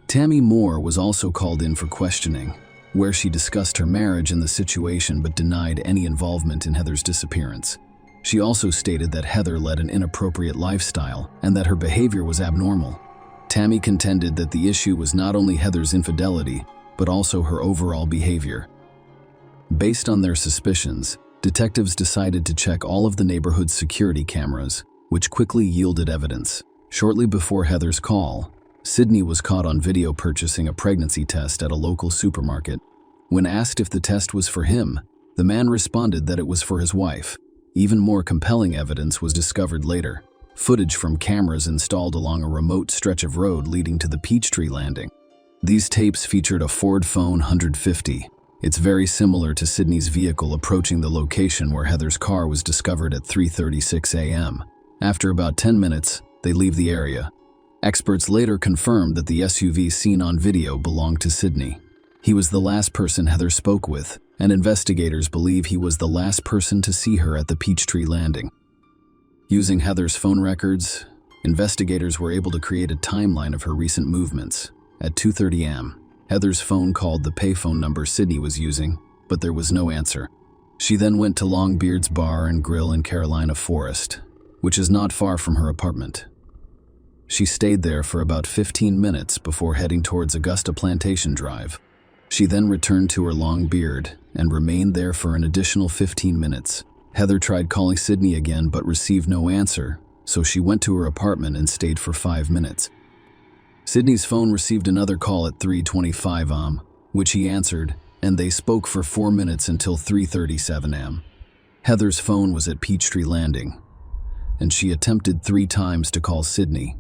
Tammy Moore was also called in for questioning, where she discussed her marriage and the situation but denied any involvement in Heather's disappearance. She also stated that Heather led an inappropriate lifestyle and that her behavior was abnormal. Tammy contended that the issue was not only Heather's infidelity, but also her overall behavior. Based on their suspicions, detectives decided to check all of the neighborhood's security cameras, which quickly yielded evidence. Shortly before Heather's call, Sydney was caught on video purchasing a pregnancy test at a local supermarket. When asked if the test was for him, the man responded that it was for his wife. Even more compelling evidence was discovered later. Footage from cameras installed along a remote stretch of road leading to the Peachtree Landing. These tapes featured a Ford Phone 150. It's very similar to Sydney's vehicle approaching the location where Heather's car was discovered at 3:36 a.m. After about 10 minutes, they leave the area. Experts later confirmed that the SUV seen on video belonged to Sydney. He was the last person Heather spoke with, and investigators believe he was the last person to see her at the Peachtree Landing. Using Heather's phone records, investigators were able to create a timeline of her recent movements. At 2:30 a.m., Heather's phone called the payphone number Sydney was using, but there was no answer. She then went to Longbeard's Bar and Grill in Carolina Forest, which is not far from her apartment. She stayed there for about 15 minutes before heading towards Augusta Plantation Drive. She then returned to her Longbeard and remained there for an additional 15 minutes. Heather tried calling Sydney again but received no answer, so she went to her apartment and stayed for 5 minutes. Sydney's phone received another call at 3:25 am, which he answered, and they spoke for 4 minutes until 3:37 am. Heather's phone was at Peachtree Landing, and she attempted 3 times to call Sydney,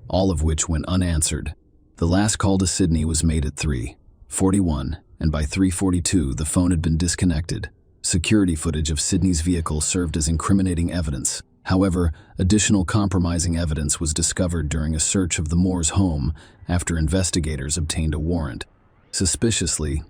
all of which went unanswered. The last call to Sydney was made at 3:41, and by 3:42 the phone had been disconnected. Security footage of Sydney's vehicle served as incriminating evidence. However, additional compromising evidence was discovered during a search of the Moore's home after investigators obtained a warrant. Suspiciously,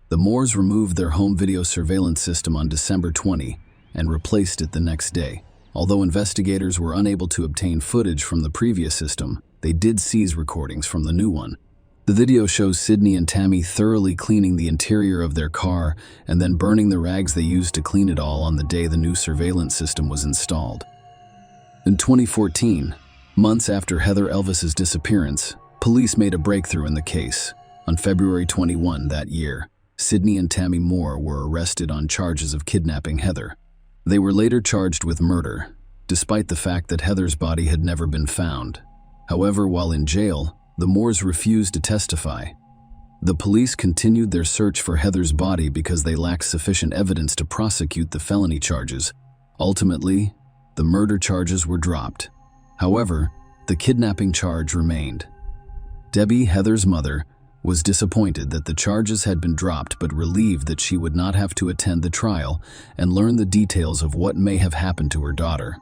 the Moores removed their home video surveillance system on December 20 and replaced it the next day. Although investigators were unable to obtain footage from the previous system, they did seize recordings from the new one. The video shows Sydney and Tammy thoroughly cleaning the interior of their car and then burning the rags they used to clean it all on the day the new surveillance system was installed. In 2014, months after Heather Elvis's disappearance, police made a breakthrough in the case. On February 21 that year, Sydney and Tammy Moore were arrested on charges of kidnapping Heather. They were later charged with murder, despite the fact that Heather's body had never been found. However, while in jail, the Moores refused to testify. The police continued their search for Heather's body because they lacked sufficient evidence to prosecute the felony charges. Ultimately, the murder charges were dropped. However, the kidnapping charge remained. Debbie, Heather's mother, was disappointed that the charges had been dropped but relieved that she would not have to attend the trial and learn the details of what may have happened to her daughter.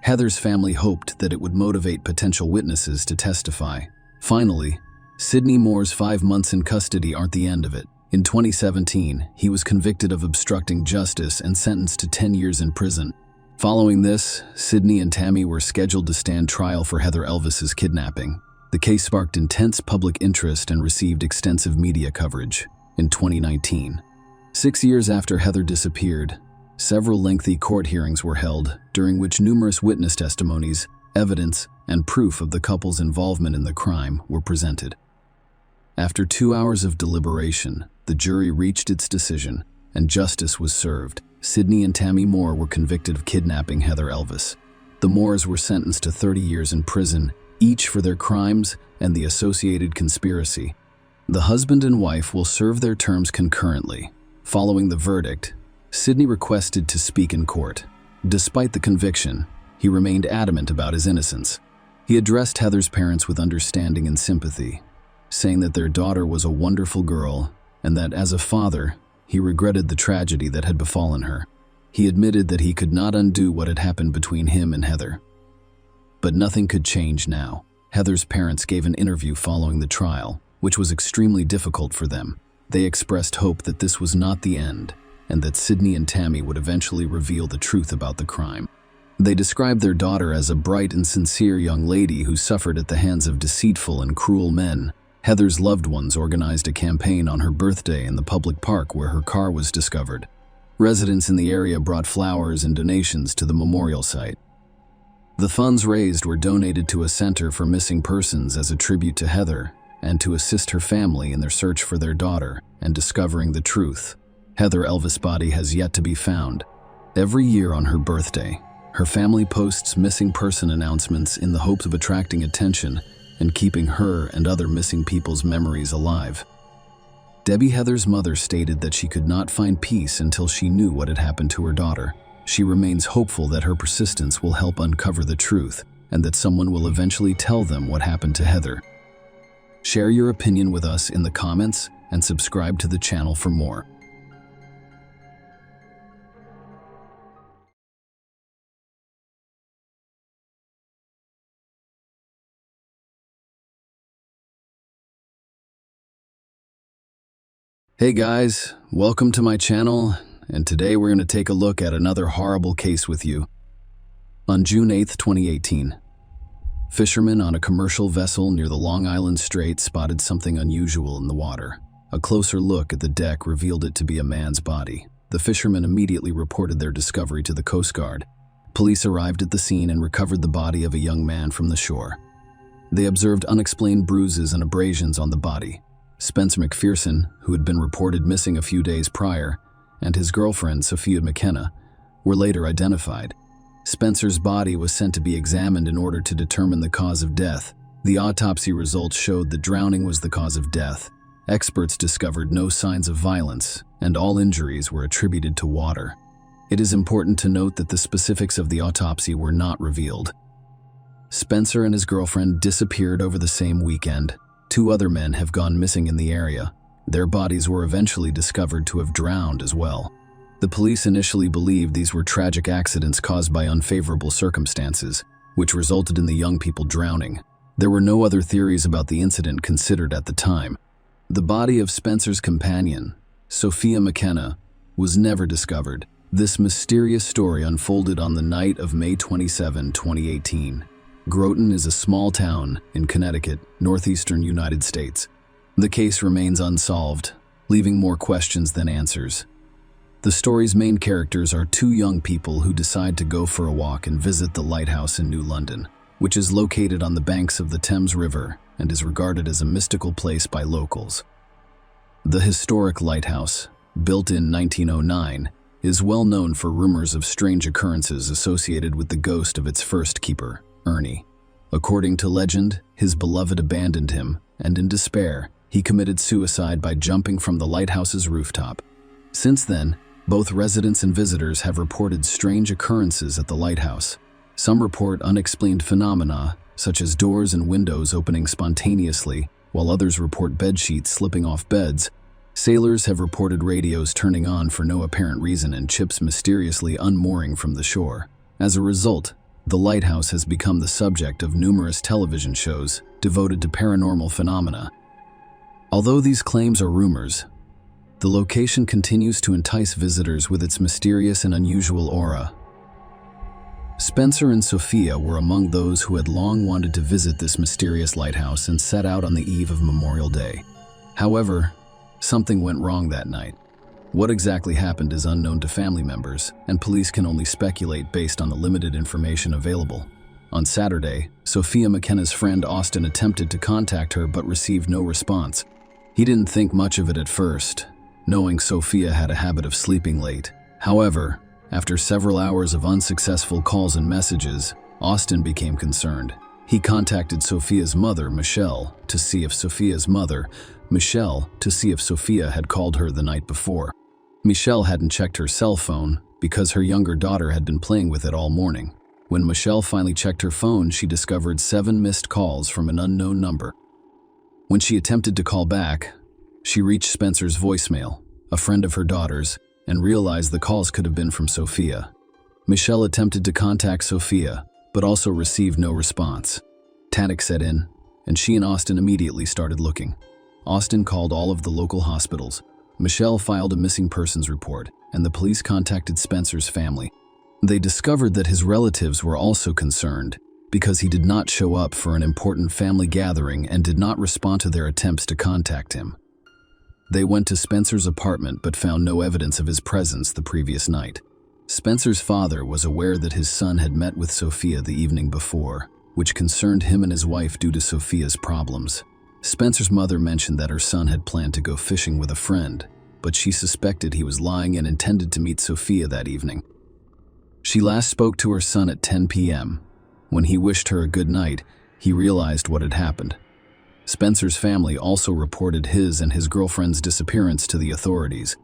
Heather's family hoped that it would motivate potential witnesses to testify. Finally, Sydney Moore's 5 months in custody aren't the end of it. In 2017, he was convicted of obstructing justice and sentenced to 10 years in prison. Following this, Sydney and Tammy were scheduled to stand trial for Heather Elvis's kidnapping. The case sparked intense public interest and received extensive media coverage. In 2019, 6 years after Heather disappeared, several lengthy court hearings were held, during which numerous witness testimonies, evidence, and proof of the couple's involvement in the crime were presented. After 2 hours of deliberation, the jury reached its decision, and justice was served. Sydney and Tammy Moore were convicted of kidnapping Heather Elvis. The Moores were sentenced to 30 years in prison, each for their crimes and the associated conspiracy. The husband and wife will serve their terms concurrently. Following the verdict, Sydney requested to speak in court. Despite the conviction, he remained adamant about his innocence. He addressed Heather's parents with understanding and sympathy, saying that their daughter was a wonderful girl and that as a father, he regretted the tragedy that had befallen her. He admitted that he could not undo what had happened between him and Heather. But nothing could change now. Heather's parents gave an interview following the trial, which was extremely difficult for them. They expressed hope that this was not the end, and that Sydney and Tammy would eventually reveal the truth about the crime. They described their daughter as a bright and sincere young lady who suffered at the hands of deceitful and cruel men. Heather's loved ones organized a campaign on her birthday in the public park where her car was discovered. Residents in the area brought flowers and donations to the memorial site. The funds raised were donated to a center for missing persons as a tribute to Heather and to assist her family in their search for their daughter and discovering the truth. Heather Elvis' body has yet to be found. Every year on her birthday, her family posts missing person announcements in the hopes of attracting attention and keeping her and other missing people's memories alive. Debbie, Heather's mother, stated that she could not find peace until she knew what had happened to her daughter. She remains hopeful that her persistence will help uncover the truth and that someone will eventually tell them what happened to Heather. Share your opinion with us in the comments and subscribe to the channel for more. Hey guys, welcome to my channel, and today we're going to take a look at another horrible case with you. On June 8, 2018, fishermen on a commercial vessel near the Long Island Strait spotted something unusual in the water. A closer look at the deck revealed it to be a man's body. The fishermen immediately reported their discovery to the Coast Guard. Police arrived at the scene and recovered the body of a young man from the shore. They observed unexplained bruises and abrasions on the body. Spencer McPherson, who had been reported missing a few days prior, and his girlfriend, Sophia McKenna, were later identified. Spencer's body was sent to be examined in order to determine the cause of death. The autopsy results showed that drowning was the cause of death. Experts discovered no signs of violence, and all injuries were attributed to water. It is important to note that the specifics of the autopsy were not revealed. Spencer and his girlfriend disappeared over the same weekend. 2 other men have gone missing in the area. Their bodies were eventually discovered to have drowned as well. The police initially believed these were tragic accidents caused by unfavorable circumstances, which resulted in the young people drowning. There were no other theories about the incident considered at the time. The body of Spencer's companion, Sophia McKenna, was never discovered. This mysterious story unfolded on the night of May 27, 2018. Groton is a small town in Connecticut, northeastern United States. The case remains unsolved, leaving more questions than answers. The story's main characters are two young people who decide to go for a walk and visit the lighthouse in New London, which is located on the banks of the Thames River and is regarded as a mystical place by locals. The historic lighthouse, built in 1909, is well known for rumors of strange occurrences associated with the ghost of its first keeper, Ernie. According to legend, his beloved abandoned him, and in despair, he committed suicide by jumping from the lighthouse's rooftop. Since then, both residents and visitors have reported strange occurrences at the lighthouse. Some report unexplained phenomena, such as doors and windows opening spontaneously, while others report bedsheets slipping off beds. Sailors have reported radios turning on for no apparent reason and ships mysteriously unmooring from the shore. As a result, the lighthouse has become the subject of numerous television shows devoted to paranormal phenomena. Although these claims are rumors, the location continues to entice visitors with its mysterious and unusual aura. Spencer and Sophia were among those who had long wanted to visit this mysterious lighthouse and set out on the eve of Memorial Day. However, something went wrong that night. What exactly happened is unknown to family members, and police can only speculate based on the limited information available. On Saturday, Sophia McKenna's friend Austin attempted to contact her but received no response. He didn't think much of it at first, knowing Sophia had a habit of sleeping late. However, after several hours of unsuccessful calls and messages, Austin became concerned. He contacted Sophia's mother, Michelle, to see if Sophia had called her the night before. Michelle hadn't checked her cell phone because her younger daughter had been playing with it all morning. When Michelle finally checked her phone, she discovered 7 missed calls from an unknown number. When she attempted to call back, she reached Spencer's voicemail, a friend of her daughter's, and realized the calls could have been from Sophia. Michelle attempted to contact Sophia, but also received no response. Panic set in, and she and Austin immediately started looking. Austin called all of the local hospitals. Michelle filed a missing persons report, and the police contacted Spencer's family. They discovered that his relatives were also concerned because he did not show up for an important family gathering and did not respond to their attempts to contact him. They went to Spencer's apartment but found no evidence of his presence the previous night. Spencer's father was aware that his son had met with Sophia the evening before, which concerned him and his wife due to Sophia's problems. Spencer's mother mentioned that her son had planned to go fishing with a friend, but she suspected he was lying and intended to meet Sophia that evening. She last spoke to her son at 10 p.m. When he wished her a good night, he realized what had happened. Spencer's family also reported his and his girlfriend's disappearance to the authorities.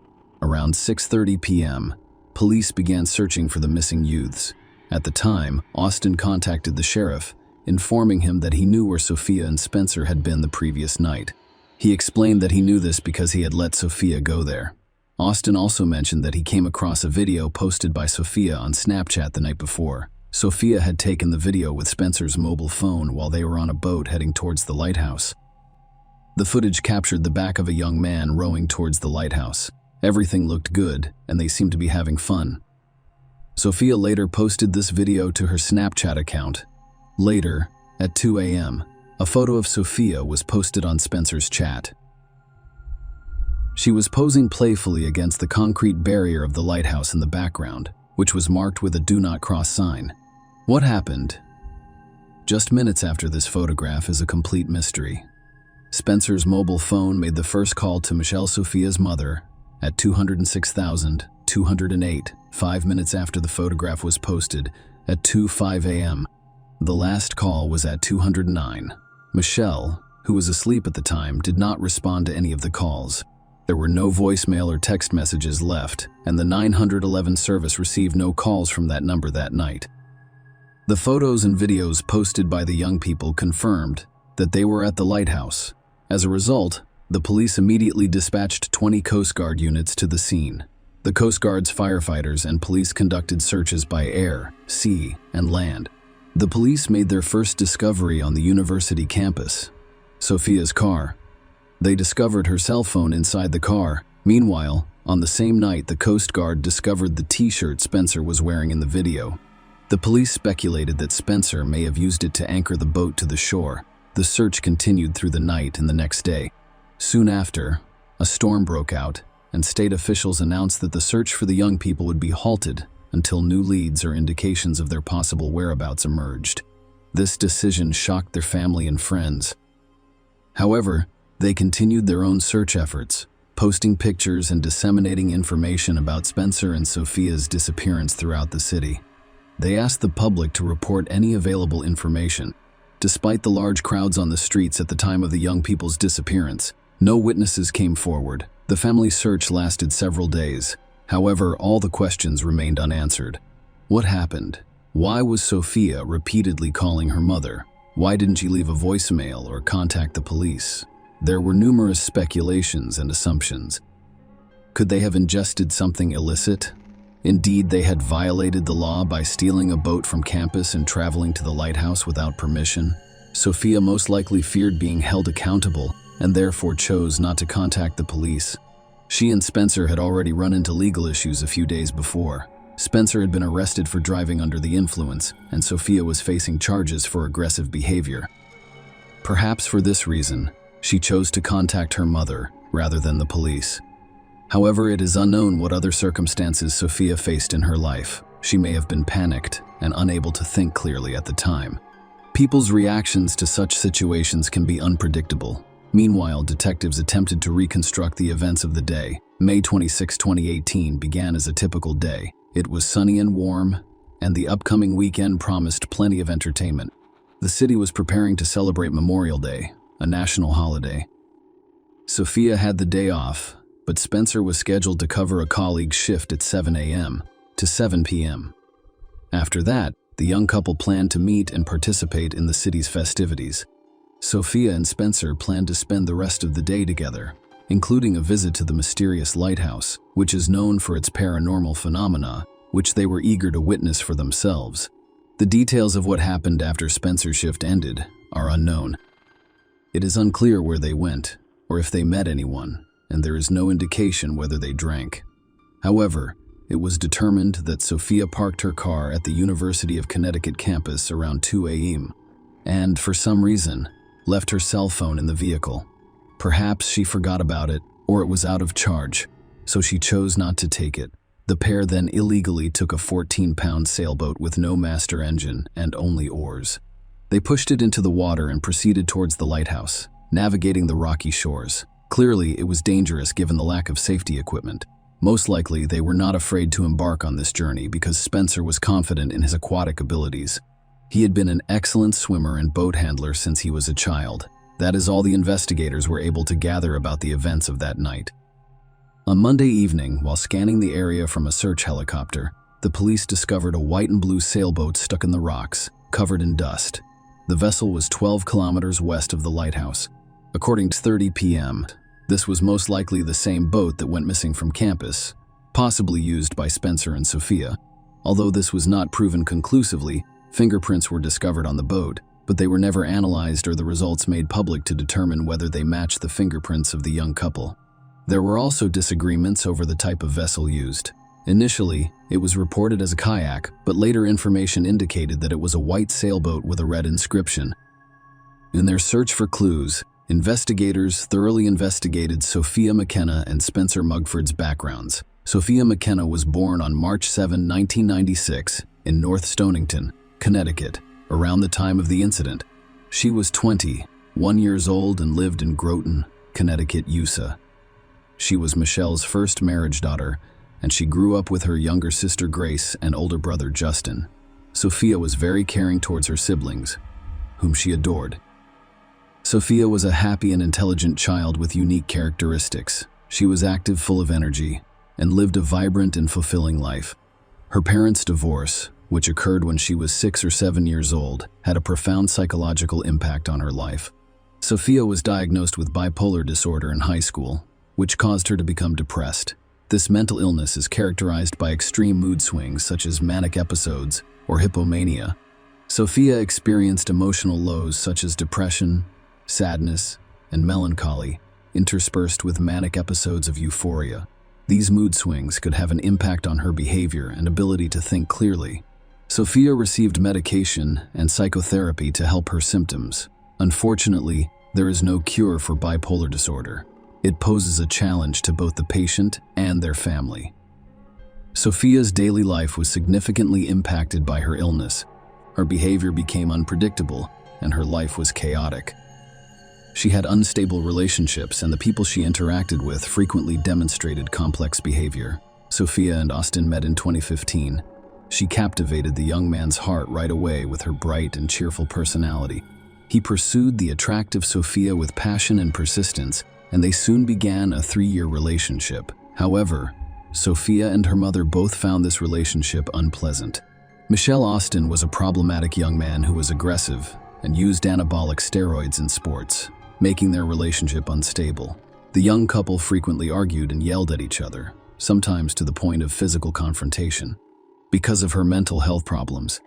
Around 6:30 p.m., police began searching for the missing youths. At the time, Austin contacted the sheriff, informing him that he knew where Sophia and Spencer had been the previous night. He explained that he knew this because he had let Sophia go there. Austin also mentioned that he came across a video posted by Sophia on Snapchat the night before. Sophia had taken the video with Spencer's mobile phone while they were on a boat heading towards the lighthouse. The footage captured the back of a young man rowing towards the lighthouse. Everything looked good, and they seemed to be having fun. Sophia later posted this video to her Snapchat account. Later, at 2 a.m., a photo of Sophia was posted on Spencer's chat. She was posing playfully against the concrete barrier of the lighthouse in the background, which was marked with a "Do Not Cross" sign. What happened? Just minutes after this photograph is a complete mystery. Spencer's mobile phone made the first call to Michelle Sophia's mother at 206,208, 5 minutes after the photograph was posted at 2:05 a.m. The last call was at 209. Michelle, who was asleep at the time, did not respond to any of the calls. There were no voicemail or text messages left, and the 911 service received no calls from that number that night. The photos and videos posted by the young people confirmed that they were at the lighthouse. As a result, the police immediately dispatched 20 Coast Guard units to the scene. The Coast Guard's firefighters and police conducted searches by air, sea, and land. The police made their first discovery on the university campus, Sophia's car. They discovered her cell phone inside the car. Meanwhile, on the same night, the Coast Guard discovered the t-shirt Spencer was wearing in the video. The police speculated that Spencer may have used it to anchor the boat to the shore. The search continued through the night and the next day. Soon after, a storm broke out, and state officials announced that the search for the young people would be halted until new leads or indications of their possible whereabouts emerged. This decision shocked their family and friends. However, they continued their own search efforts, posting pictures and disseminating information about Spencer and Sophia's disappearance throughout the city. They asked the public to report any available information. Despite the large crowds on the streets at the time of the young people's disappearance, no witnesses came forward. The family search lasted several days. However, all the questions remained unanswered. What happened? Why was Sophia repeatedly calling her mother? Why didn't she leave a voicemail or contact the police? There were numerous speculations and assumptions. Could they have ingested something illicit? Indeed, they had violated the law by stealing a boat from campus and traveling to the lighthouse without permission. Sophia most likely feared being held accountable and therefore chose not to contact the police. She and Spencer had already run into legal issues a few days before. Spencer had been arrested for driving under the influence, and Sophia was facing charges for aggressive behavior. Perhaps for this reason, she chose to contact her mother rather than the police. However, it is unknown what other circumstances Sophia faced in her life. She may have been panicked and unable to think clearly at the time. People's reactions to such situations can be unpredictable. Meanwhile, detectives attempted to reconstruct the events of the day. May 26, 2018 began as a typical day. It was sunny and warm, and the upcoming weekend promised plenty of entertainment. The city was preparing to celebrate Memorial Day, a national holiday. Sophia had the day off, but Spencer was scheduled to cover a colleague's shift at 7 a.m. to 7 p.m. After that, the young couple planned to meet and participate in the city's festivities. Sophia and Spencer planned to spend the rest of the day together, including a visit to the mysterious lighthouse, which is known for its paranormal phenomena, which they were eager to witness for themselves. The details of what happened after Spencer's shift ended are unknown. It is unclear where they went, or if they met anyone, and there is no indication whether they drank. However, it was determined that Sophia parked her car at the University of Connecticut campus around 2 a.m. and, for some reason, left her cell phone in the vehicle. Perhaps she forgot about it, or it was out of charge, so she chose not to take it. The pair then illegally took a 14-pound sailboat with no master engine and only oars. They pushed it into the water and proceeded towards the lighthouse, navigating the rocky shores. Clearly, it was dangerous given the lack of safety equipment. Most likely, they were not afraid to embark on this journey because Spencer was confident in his aquatic abilities. He had been an excellent swimmer and boat handler since he was a child. That is all the investigators were able to gather about the events of that night. On Monday evening, while scanning the area from a search helicopter, the police discovered a white and blue sailboat stuck in the rocks, covered in dust. The vessel was 12 kilometers west of the lighthouse. According to 30 p.m., this was most likely the same boat that went missing from campus, possibly used by Spencer and Sophia. Although this was not proven conclusively, fingerprints were discovered on the boat, but they were never analyzed or the results made public to determine whether they matched the fingerprints of the young couple. There were also disagreements over the type of vessel used. Initially, it was reported as a kayak, but later information indicated that it was a white sailboat with a red inscription. In their search for clues, investigators thoroughly investigated Sophia McKenna and Spencer Mugford's backgrounds. Sophia McKenna was born on March 7, 1996, in North Stonington, Connecticut, around the time of the incident. She was 21 years old and lived in Groton, Connecticut, USA. She was Michelle's first marriage daughter, and she grew up with her younger sister Grace and older brother Justin. Sophia was very caring towards her siblings, whom she adored. Sophia was a happy and intelligent child with unique characteristics. She was active, full of energy, and lived a vibrant and fulfilling life. Her parents' divorce, which occurred when she was 6 or 7 years old, had a profound psychological impact on her life. Sophia was diagnosed with bipolar disorder in high school, which caused her to become depressed. This mental illness is characterized by extreme mood swings such as manic episodes or hypomania. Sophia experienced emotional lows such as depression, sadness, and melancholy, interspersed with manic episodes of euphoria. These mood swings could have an impact on her behavior and ability to think clearly. Sophia received medication and psychotherapy to help her symptoms. Unfortunately, there is no cure for bipolar disorder. It poses a challenge to both the patient and their family. Sophia's daily life was significantly impacted by her illness. Her behavior became unpredictable, and her life was chaotic. She had unstable relationships, and the people she interacted with frequently demonstrated complex behavior. Sophia and Austin met in 2015. She captivated the young man's heart right away with her bright and cheerful personality. He pursued the attractive Sophia with passion and persistence, and they soon began a 3-year relationship. However, Sophia and her mother both found this relationship unpleasant. Michelle Austin was a problematic young man who was aggressive and used anabolic steroids in sports, making their relationship unstable. The young couple frequently argued and yelled at each other, sometimes to the point of physical confrontation. Because of her mental health problems,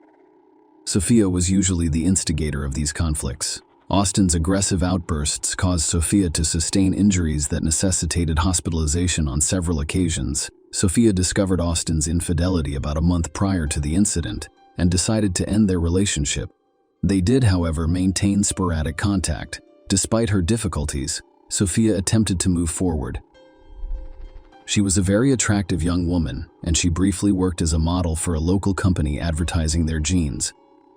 Sophia was usually the instigator of these conflicts. Austin's aggressive outbursts caused Sophia to sustain injuries that necessitated hospitalization on several occasions. Sophia discovered Austin's infidelity about a month prior to the incident and decided to end their relationship. They did, however, maintain sporadic contact. Despite her difficulties, Sophia attempted to move forward. She was a very attractive young woman, and she briefly worked as a model for a local company advertising their jeans.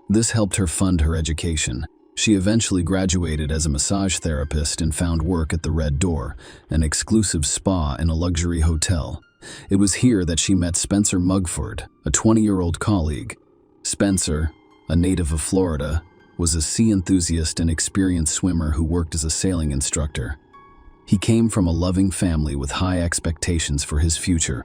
This helped her fund her education. She eventually graduated as a massage therapist and found work at the Red Door, an exclusive spa in a luxury hotel. It was here that she met Spencer Mugford, a 20-year-old colleague. Spencer, a native of Florida, was a sea enthusiast and experienced swimmer who worked as a sailing instructor. He came from a loving family with high expectations for his future.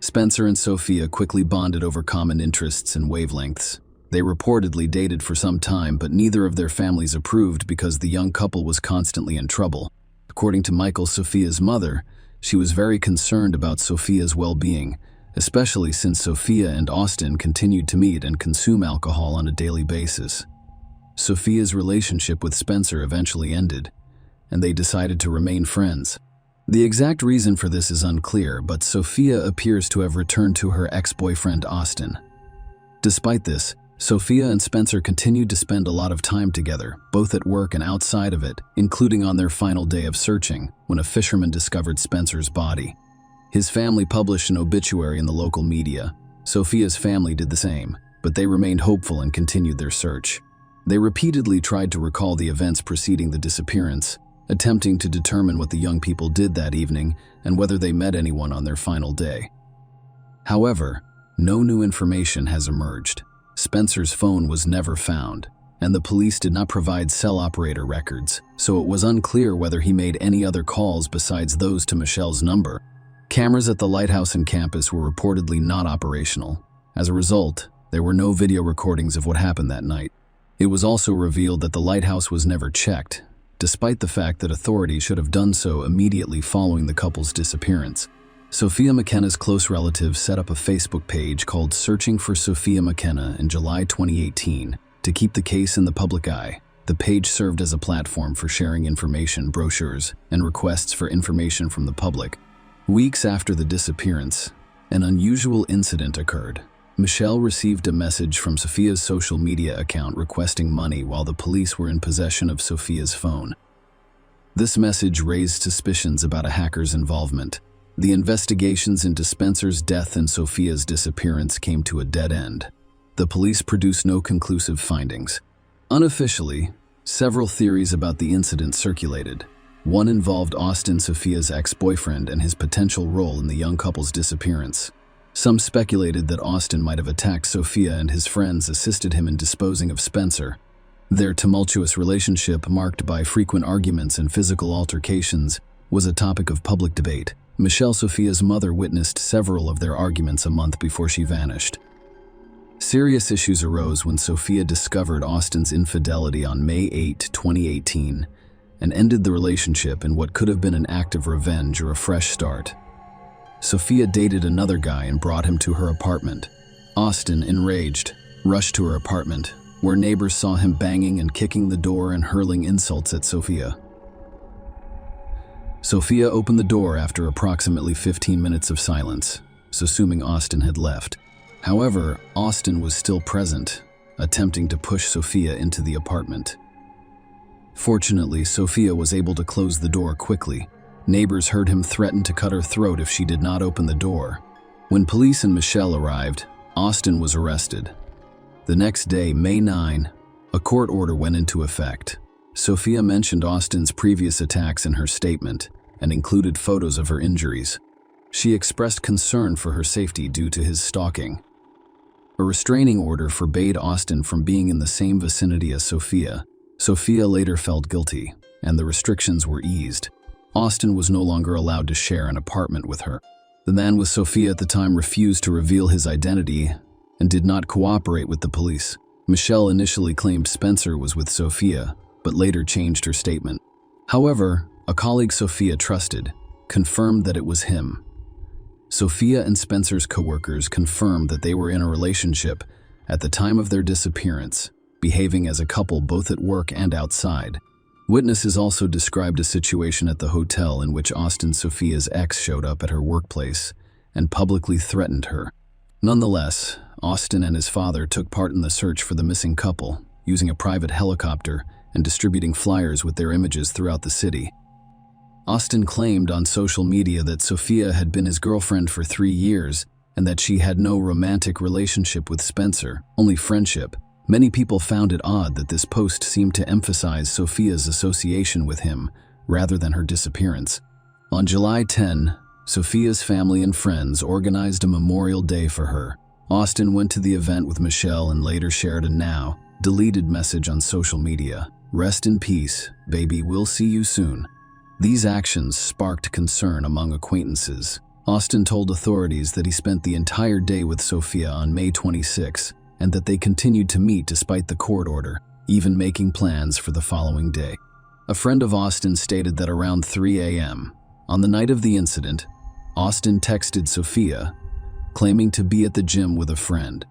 Spencer and Sophia quickly bonded over common interests and wavelengths. They reportedly dated for some time, but neither of their families approved because the young couple was constantly in trouble. According to Michael, Sophia's mother, she was very concerned about Sophia's well-being, especially since Sophia and Austin continued to meet and consume alcohol on a daily basis. Sophia's relationship with Spencer eventually ended, and they decided to remain friends. The exact reason for this is unclear, but Sophia appears to have returned to her ex-boyfriend Austin. Despite this, Sophia and Spencer continued to spend a lot of time together, both at work and outside of it, including on their final day of searching, when a fisherman discovered Spencer's body. His family published an obituary in the local media. Sophia's family did the same, but they remained hopeful and continued their search. They repeatedly tried to recall the events preceding the disappearance, attempting to determine what the young people did that evening and whether they met anyone on their final day. However, no new information has emerged. Spencer's phone was never found, and the police did not provide cell operator records, so it was unclear whether he made any other calls besides those to Michelle's number. Cameras at the lighthouse and campus were reportedly not operational. As a result, there were no video recordings of what happened that night. It was also revealed that the lighthouse was never checked, despite the fact that authorities should have done so immediately following the couple's disappearance. Sophia McKenna's close relatives set up a Facebook page called Searching for Sophia McKenna in July 2018 to keep the case in the public eye. The page served as a platform for sharing information, brochures, and requests for information from the public. Weeks after the disappearance, an unusual incident occurred. Michelle received a message from Sophia's social media account requesting money while the police were in possession of Sophia's phone. This message raised suspicions about a hacker's involvement. The investigations into Spencer's death and Sophia's disappearance came to a dead end. The police produced no conclusive findings. Unofficially, several theories about the incident circulated. One involved Austin, Sophia's ex-boyfriend, and his potential role in the young couple's disappearance. Some speculated that Austin might have attacked Sophia and his friends assisted him in disposing of Spencer. Their tumultuous relationship, marked by frequent arguments and physical altercations, was a topic of public debate. Michelle, Sophia's mother, witnessed several of their arguments a month before she vanished. Serious issues arose when Sophia discovered Austin's infidelity on May 8, 2018, and ended the relationship in what could have been an act of revenge or a fresh start. Sophia dated another guy and brought him to her apartment. Austin, enraged, rushed to her apartment, where neighbors saw him banging and kicking the door and hurling insults at Sophia. Sophia opened the door after approximately 15 minutes of silence, assuming Austin had left. However, Austin was still present, attempting to push Sophia into the apartment. Fortunately, Sophia was able to close the door quickly. Neighbors heard him threaten to cut her throat if she did not open the door. When police and Michelle arrived, Austin was arrested. The next day, May 9, a court order went into effect. Sophia mentioned Austin's previous attacks in her statement and included photos of her injuries. She expressed concern for her safety due to his stalking. A restraining order forbade Austin from being in the same vicinity as Sophia. Sophia later felt guilty, and the restrictions were eased. Austin was no longer allowed to share an apartment with her. The man with Sophia at the time refused to reveal his identity and did not cooperate with the police. Michelle initially claimed Spencer was with Sophia, but later changed her statement. However, a colleague Sophia trusted confirmed that it was him. Sophia and Spencer's coworkers confirmed that they were in a relationship at the time of their disappearance, behaving as a couple both at work and outside. Witnesses also described a situation at the hotel in which Austin Sophia's ex showed up at her workplace and publicly threatened her. Nonetheless, Austin and his father took part in the search for the missing couple, using a private helicopter and distributing flyers with their images throughout the city. Austin claimed on social media that Sophia had been his girlfriend for 3 years and that she had no romantic relationship with Spencer, only friendship. Many people found it odd that this post seemed to emphasize Sophia's association with him rather than her disappearance. On July 10, Sophia's family and friends organized a memorial day for her. Austin went to the event with Michelle and later shared a now deleted message on social media. "Rest in peace, baby, we'll see you soon." These actions sparked concern among acquaintances. Austin told authorities that he spent the entire day with Sophia on May 26 and that they continued to meet despite the court order, even making plans for the following day. A friend of Austin stated that around 3 a.m., on the night of the incident, Austin texted Sophia, claiming to be at the gym with a friend.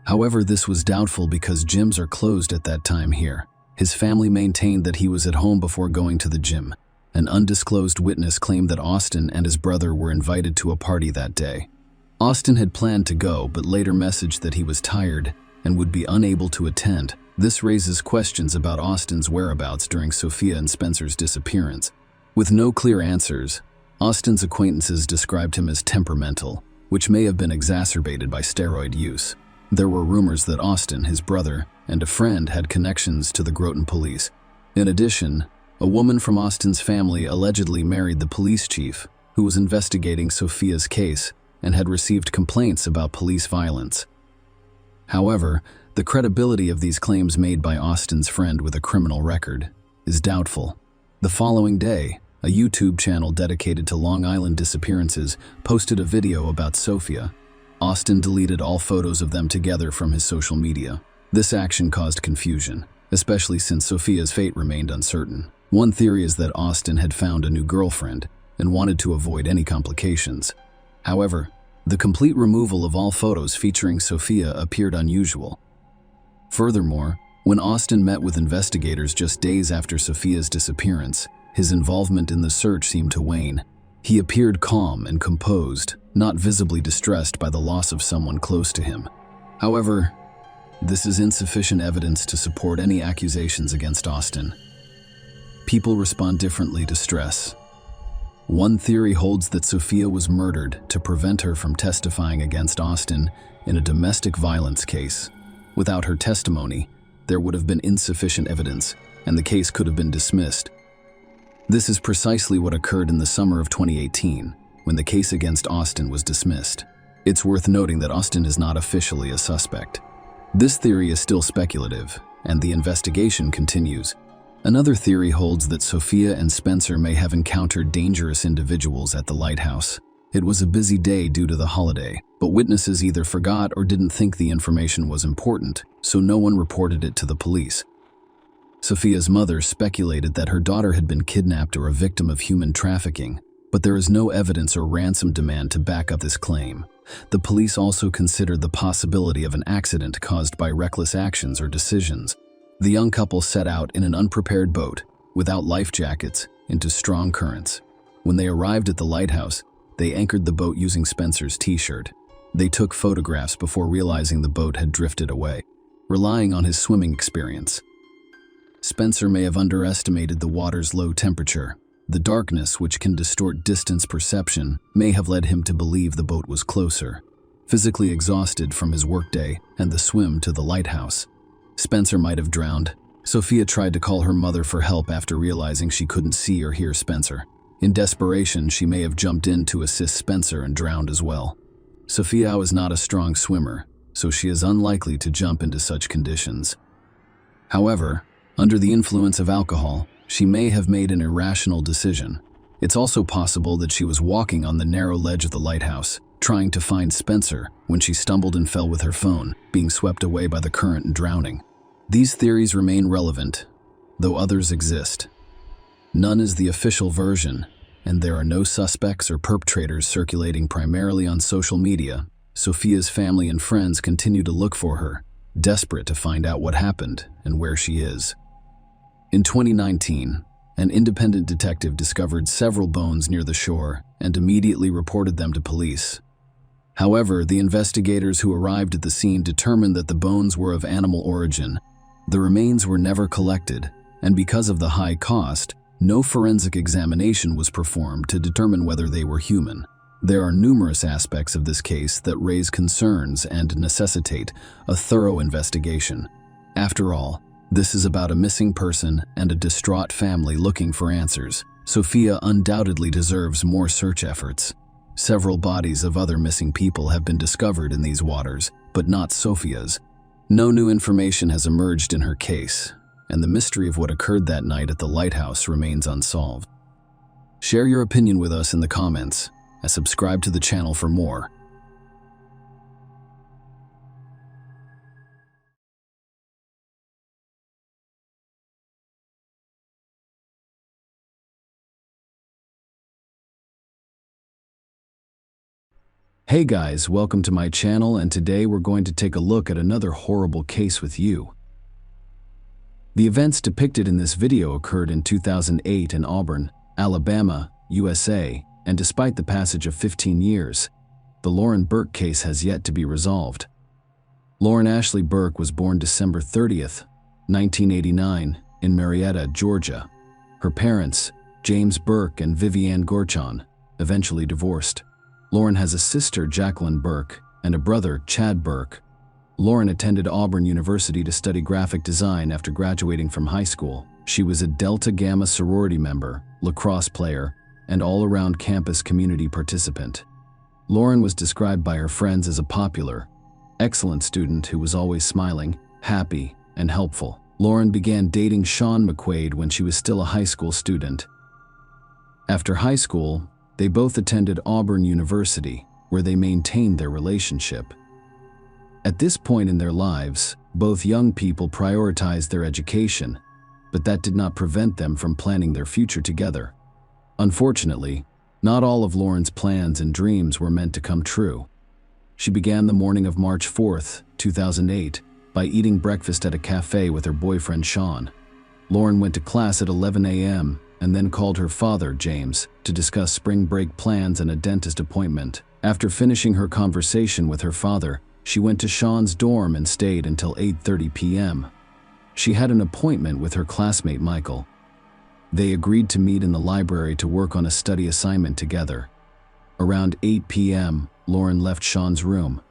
However, this was doubtful because gyms are closed at that time here. His family maintained that he was at home before going to the gym. An undisclosed witness claimed that Austin and his brother were invited to a party that day. Austin had planned to go, but later messaged that he was tired and would be unable to attend. This raises questions about Austin's whereabouts during Sophia and Spencer's disappearance. With no clear answers, Austin's acquaintances described him as temperamental, which may have been exacerbated by steroid use. There were rumors that Austin, his brother, and a friend had connections to the Groton police. In addition, a woman from Austin's family allegedly married the police chief, who was investigating Sophia's case and had received complaints about police violence. However, the credibility of these claims made by Austin's friend with a criminal record is doubtful. The following day, a YouTube channel dedicated to Long Island disappearances posted a video about Sophia. Austin deleted all photos of them together from his social media. This action caused confusion, especially since Sophia's fate remained uncertain. One theory is that Austin had found a new girlfriend and wanted to avoid any complications. However, the complete removal of all photos featuring Sophia appeared unusual. Furthermore, when Austin met with investigators just days after Sophia's disappearance, his involvement in the search seemed to wane. He appeared calm and composed, not visibly distressed by the loss of someone close to him. However, this is insufficient evidence to support any accusations against Austin. People respond differently to stress. One theory holds that Sophia was murdered to prevent her from testifying against Austin in a domestic violence case. Without her testimony, there would have been insufficient evidence, and the case could have been dismissed. This is precisely what occurred in the summer of 2018, when the case against Austin was dismissed. It's worth noting that Austin is not officially a suspect. This theory is still speculative, and the investigation continues. Another theory holds that Sophia and Spencer may have encountered dangerous individuals at the lighthouse. It was a busy day due to the holiday, but witnesses either forgot or didn't think the information was important, so no one reported it to the police. Sophia's mother speculated that her daughter had been kidnapped or a victim of human trafficking, But there is no evidence or ransom demand to back up this claim. The police also considered the possibility of an accident caused by reckless actions or decisions. The young couple set out in an unprepared boat, without life jackets, into strong currents. When they arrived at the lighthouse, they anchored the boat using Spencer's t-shirt. They took photographs before realizing the boat had drifted away, relying on his swimming experience. Spencer may have underestimated the water's low temperature. The darkness, which can distort distance perception, may have led him to believe the boat was closer. Physically exhausted from his workday and the swim to the lighthouse, Spencer might have drowned. Sophia tried to call her mother for help after realizing she couldn't see or hear Spencer. In desperation, she may have jumped in to assist Spencer and drowned as well. Sophia is not a strong swimmer, so she is unlikely to jump into such conditions. However, under the influence of alcohol, she may have made an irrational decision. It's also possible that she was walking on the narrow ledge of the lighthouse, trying to find Spencer when she stumbled and fell with her phone, being swept away by the current and drowning. These theories remain relevant, though others exist. None is the official version, and there are no suspects or perpetrators circulating primarily on social media. Sophia's family and friends continue to look for her, desperate to find out what happened and where she is. In 2019, an independent detective discovered several bones near the shore and immediately reported them to police. However, the investigators who arrived at the scene determined that the bones were of animal origin. The remains were never collected, and because of the high cost, no forensic examination was performed to determine whether they were human. There are numerous aspects of this case that raise concerns and necessitate a thorough investigation. After all, this is about a missing person and a distraught family looking for answers. Sophia undoubtedly deserves more search efforts. Several bodies of other missing people have been discovered in these waters, but not Sophia's. No new information has emerged in her case, and the mystery of what occurred that night at the lighthouse remains unsolved. Share your opinion with us in the comments, and subscribe to the channel for more. Hey guys, welcome to my channel, and today we're going to take a look at another horrible case with you. The events depicted in this video occurred in 2008 in Auburn, Alabama, USA, and despite the passage of 15 years, the Lauren Burke case has yet to be resolved. Lauren Ashley Burke was born December 30th, 1989, in Marietta, Georgia. Her parents, James Burke and Vivian Gorchon, eventually divorced. Lauren has a sister, Jacqueline Burke, and a brother, Chad Burke. Lauren attended Auburn University to study graphic design after graduating from high school. She was a Delta Gamma sorority member, lacrosse player, and all-around campus community participant. Lauren was described by her friends as a popular, excellent student who was always smiling, happy, and helpful. Lauren began dating Sean McQuaid when she was still a high school student. After high school, they both attended Auburn University, where they maintained their relationship. At this point in their lives, both young people prioritized their education, but that did not prevent them from planning their future together. Unfortunately, not all of Lauren's plans and dreams were meant to come true. She began the morning of March 4th, 2008, by eating breakfast at a cafe with her boyfriend Sean. Lauren went to class at 11 a.m. and then called her father, James, to discuss spring break plans and a dentist appointment. After finishing her conversation with her father, she went to Sean's dorm and stayed until 8:30 p.m. She had an appointment with her classmate Michael. They agreed to meet in the library to work on a study assignment together. Around 8 p.m., Lauren left Sean's room.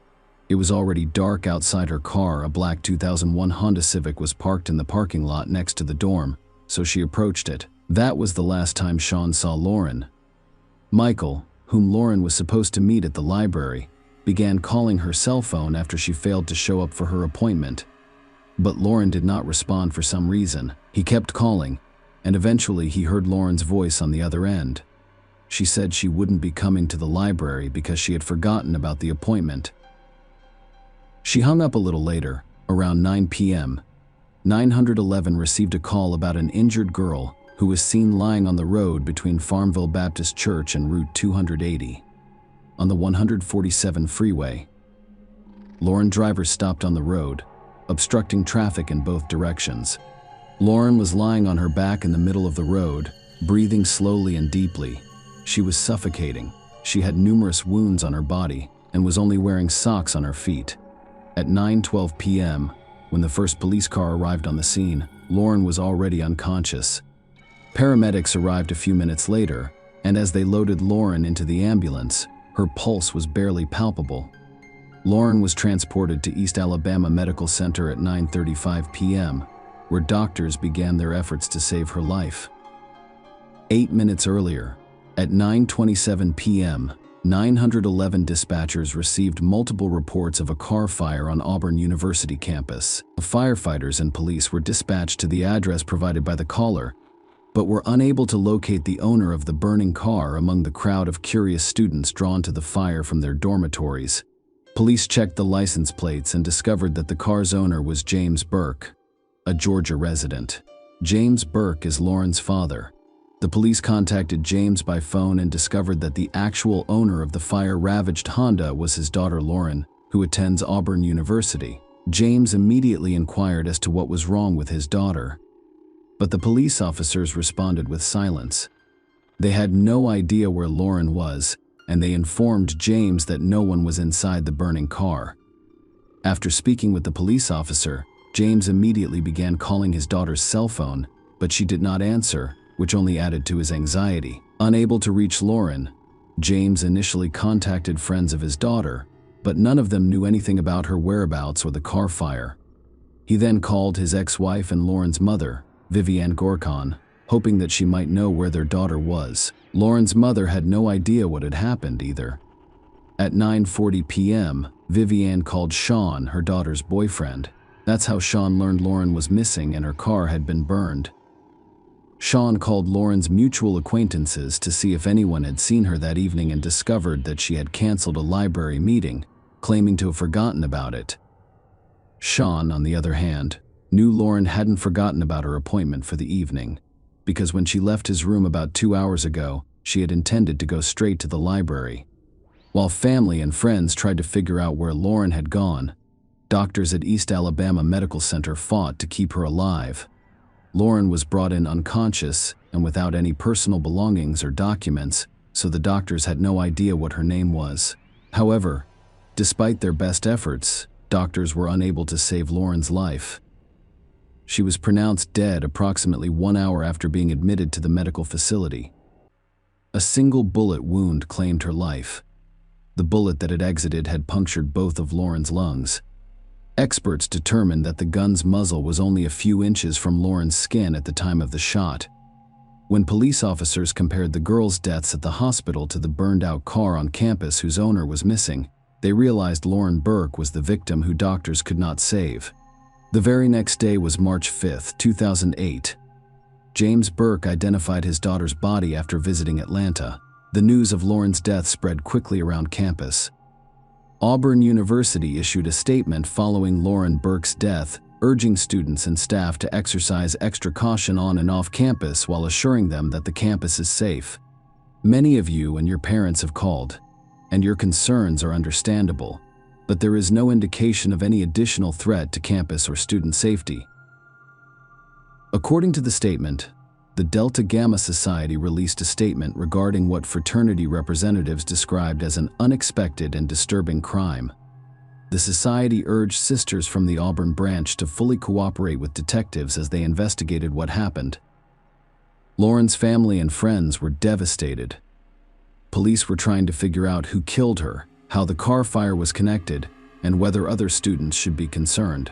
It was already dark outside her car. A black 2001 Honda Civic was parked in the parking lot next to the dorm, so she approached it. That was the last time Sean saw Lauren. Michael, whom Lauren was supposed to meet at the library, began calling her cell phone after she failed to show up for her appointment. But Lauren did not respond for some reason. He kept calling, and eventually he heard Lauren's voice on the other end. She said she wouldn't be coming to the library because she had forgotten about the appointment. She hung up a little later, around 9 p.m. 911 received a call about an injured girl who was seen lying on the road between Farmville Baptist Church and Route 280 on the 147 freeway. Lauren drivers stopped on the road, obstructing traffic in both directions. Lauren was lying on her back in the middle of the road, breathing slowly and deeply. She was suffocating. She had numerous wounds on her body and was only wearing socks on her feet. At 9:12 p.m., when the first police car arrived on the scene, Lauren was already unconscious. Paramedics arrived a few minutes later, and as they loaded Lauren into the ambulance, her pulse was barely palpable. Lauren was transported to East Alabama Medical Center at 9:35 p.m., where doctors began their efforts to save her life. 8 minutes earlier, at 9:27 p.m., 911 dispatchers received multiple reports of a car fire on Auburn University campus. Firefighters and police were dispatched to the address provided by the caller, but were unable to locate the owner of the burning car among the crowd of curious students drawn to the fire from their dormitories. Police checked the license plates and discovered that the car's owner was James Burke, a Georgia resident. James Burke is Lauren's father. The police contacted James by phone and discovered that the actual owner of the fire-ravaged Honda was his daughter Lauren, who attends Auburn University. James immediately inquired as to what was wrong with his daughter, but the police officers responded with silence. They had no idea where Lauren was, and they informed James that no one was inside the burning car. After speaking with the police officer, James immediately began calling his daughter's cell phone, but she did not answer, which only added to his anxiety. Unable to reach Lauren, James initially contacted friends of his daughter, but none of them knew anything about her whereabouts or the car fire. He then called his ex-wife and Lauren's mother, Vivian Gorkon, hoping that she might know where their daughter was. Lauren's mother had no idea what had happened either. At 9:40 p.m., Vivian called Sean, her daughter's boyfriend. That's how Sean learned Lauren was missing and her car had been burned. Sean called Lauren's mutual acquaintances to see if anyone had seen her that evening and discovered that she had canceled a library meeting, claiming to have forgotten about it. Sean, on the other hand, knew Lauren hadn't forgotten about her appointment for the evening, because when she left his room about 2 hours ago, she had intended to go straight to the library. While family and friends tried to figure out where Lauren had gone, doctors at East Alabama Medical Center fought to keep her alive. Lauren was brought in unconscious and without any personal belongings or documents, so the doctors had no idea what her name was. However, despite their best efforts, doctors were unable to save Lauren's life. She was pronounced dead approximately 1 hour after being admitted to the medical facility. A single bullet wound claimed her life. The bullet that had exited had punctured both of Lauren's lungs. Experts determined that the gun's muzzle was only a few inches from Lauren's skin at the time of the shot. When police officers compared the girl's deaths at the hospital to the burned-out car on campus whose owner was missing, they realized Lauren Burke was the victim who doctors could not save. The very next day was March 5, 2008. James Burke identified his daughter's body after visiting Atlanta. The news of Lauren's death spread quickly around campus. Auburn University issued a statement following Lauren Burke's death, urging students and staff to exercise extra caution on and off campus while assuring them that the campus is safe. Many of you and your parents have called, and your concerns are understandable, but there is no indication of any additional threat to campus or student safety. According to the statement, the Delta Gamma Society released a statement regarding what fraternity representatives described as an unexpected and disturbing crime. The society urged sisters from the Auburn branch to fully cooperate with detectives as they investigated what happened. Lauren's family and friends were devastated. Police were trying to figure out who killed her, how the car fire was connected, and whether other students should be concerned.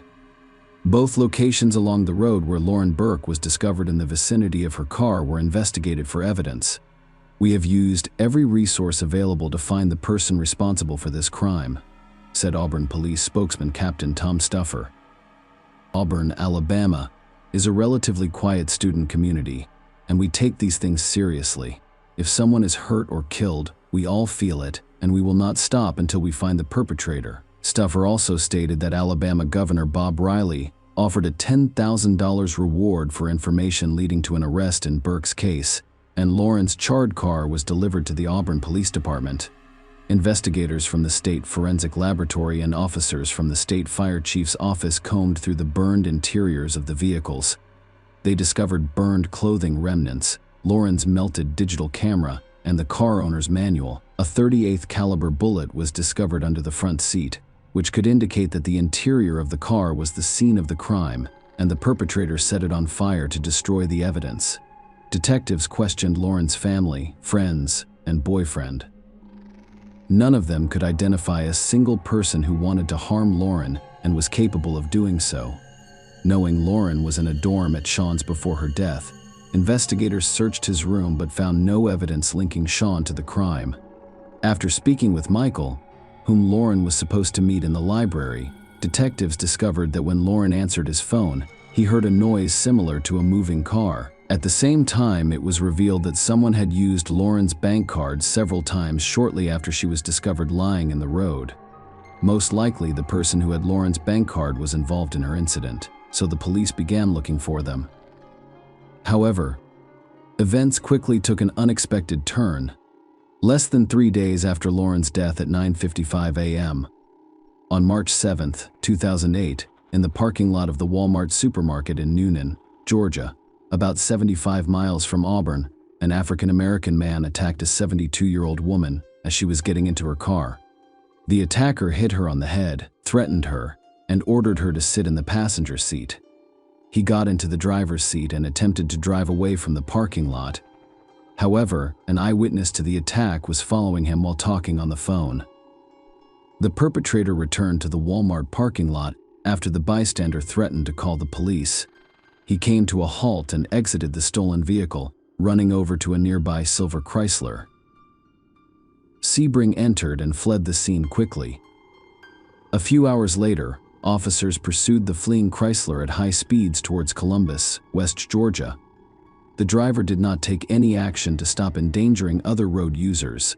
Both locations along the road where Lauren Burke was discovered in the vicinity of her car were investigated for evidence. We have used every resource available to find the person responsible for this crime, said Auburn Police spokesman Captain Tom Stuffer. Auburn, Alabama, is a relatively quiet student community, and we take these things seriously. If someone is hurt or killed, we all feel it, and we will not stop until we find the perpetrator. Stuffer also stated that Alabama Governor Bob Riley offered a $10,000 reward for information leading to an arrest in Burke's case, and Lauren's charred car was delivered to the Auburn Police Department. Investigators from the State Forensic Laboratory and officers from the State Fire Chief's office combed through the burned interiors of the vehicles. They discovered burned clothing remnants, Lauren's melted digital camera, and the car owner's manual. A .38 caliber bullet was discovered under the front seat, which could indicate that the interior of the car was the scene of the crime, and the perpetrator set it on fire to destroy the evidence. Detectives questioned Lauren's family, friends, and boyfriend. None of them could identify a single person who wanted to harm Lauren and was capable of doing so. Knowing Lauren was in a dorm at Sean's before her death, investigators searched his room but found no evidence linking Sean to the crime. After speaking with Michael, whom Lauren was supposed to meet in the library, detectives discovered that when Lauren answered his phone, he heard a noise similar to a moving car. At the same time, it was revealed that someone had used Lauren's bank card several times shortly after she was discovered lying in the road. Most likely, the person who had Lauren's bank card was involved in her incident, so the police began looking for them. However, events quickly took an unexpected turn. Less than 3 days after Lauren's death at 9:55 a.m., on March 7, 2008, in the parking lot of the Walmart supermarket in Newnan, Georgia, about 75 miles from Auburn, an African-American man attacked a 72-year-old woman as she was getting into her car. The attacker hit her on the head, threatened her, and ordered her to sit in the passenger seat. He got into the driver's seat and attempted to drive away from the parking lot. However, an eyewitness to the attack was following him while talking on the phone. The perpetrator returned to the Walmart parking lot after the bystander threatened to call the police. He came to a halt and exited the stolen vehicle, running over to a nearby silver Chrysler. Sebring entered and fled the scene quickly. A few hours later, officers pursued the fleeing Chrysler at high speeds towards Columbus, West Georgia. The driver did not take any action to stop endangering other road users.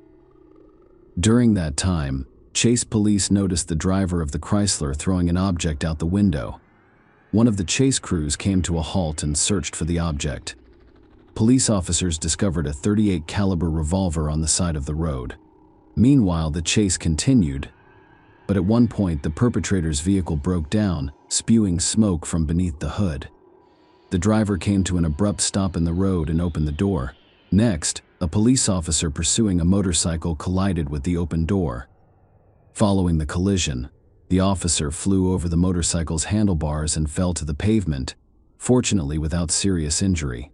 During that time, Chase police noticed the driver of the Chrysler throwing an object out the window. One of the chase crews came to a halt and searched for the object. Police officers discovered a .38 caliber revolver on the side of the road. Meanwhile, the chase continued, but at one point the perpetrator's vehicle broke down, spewing smoke from beneath the hood. The driver came to an abrupt stop in the road and opened the door. Next, a police officer pursuing a motorcycle collided with the open door. Following the collision, the officer flew over the motorcycle's handlebars and fell to the pavement, fortunately without serious injury.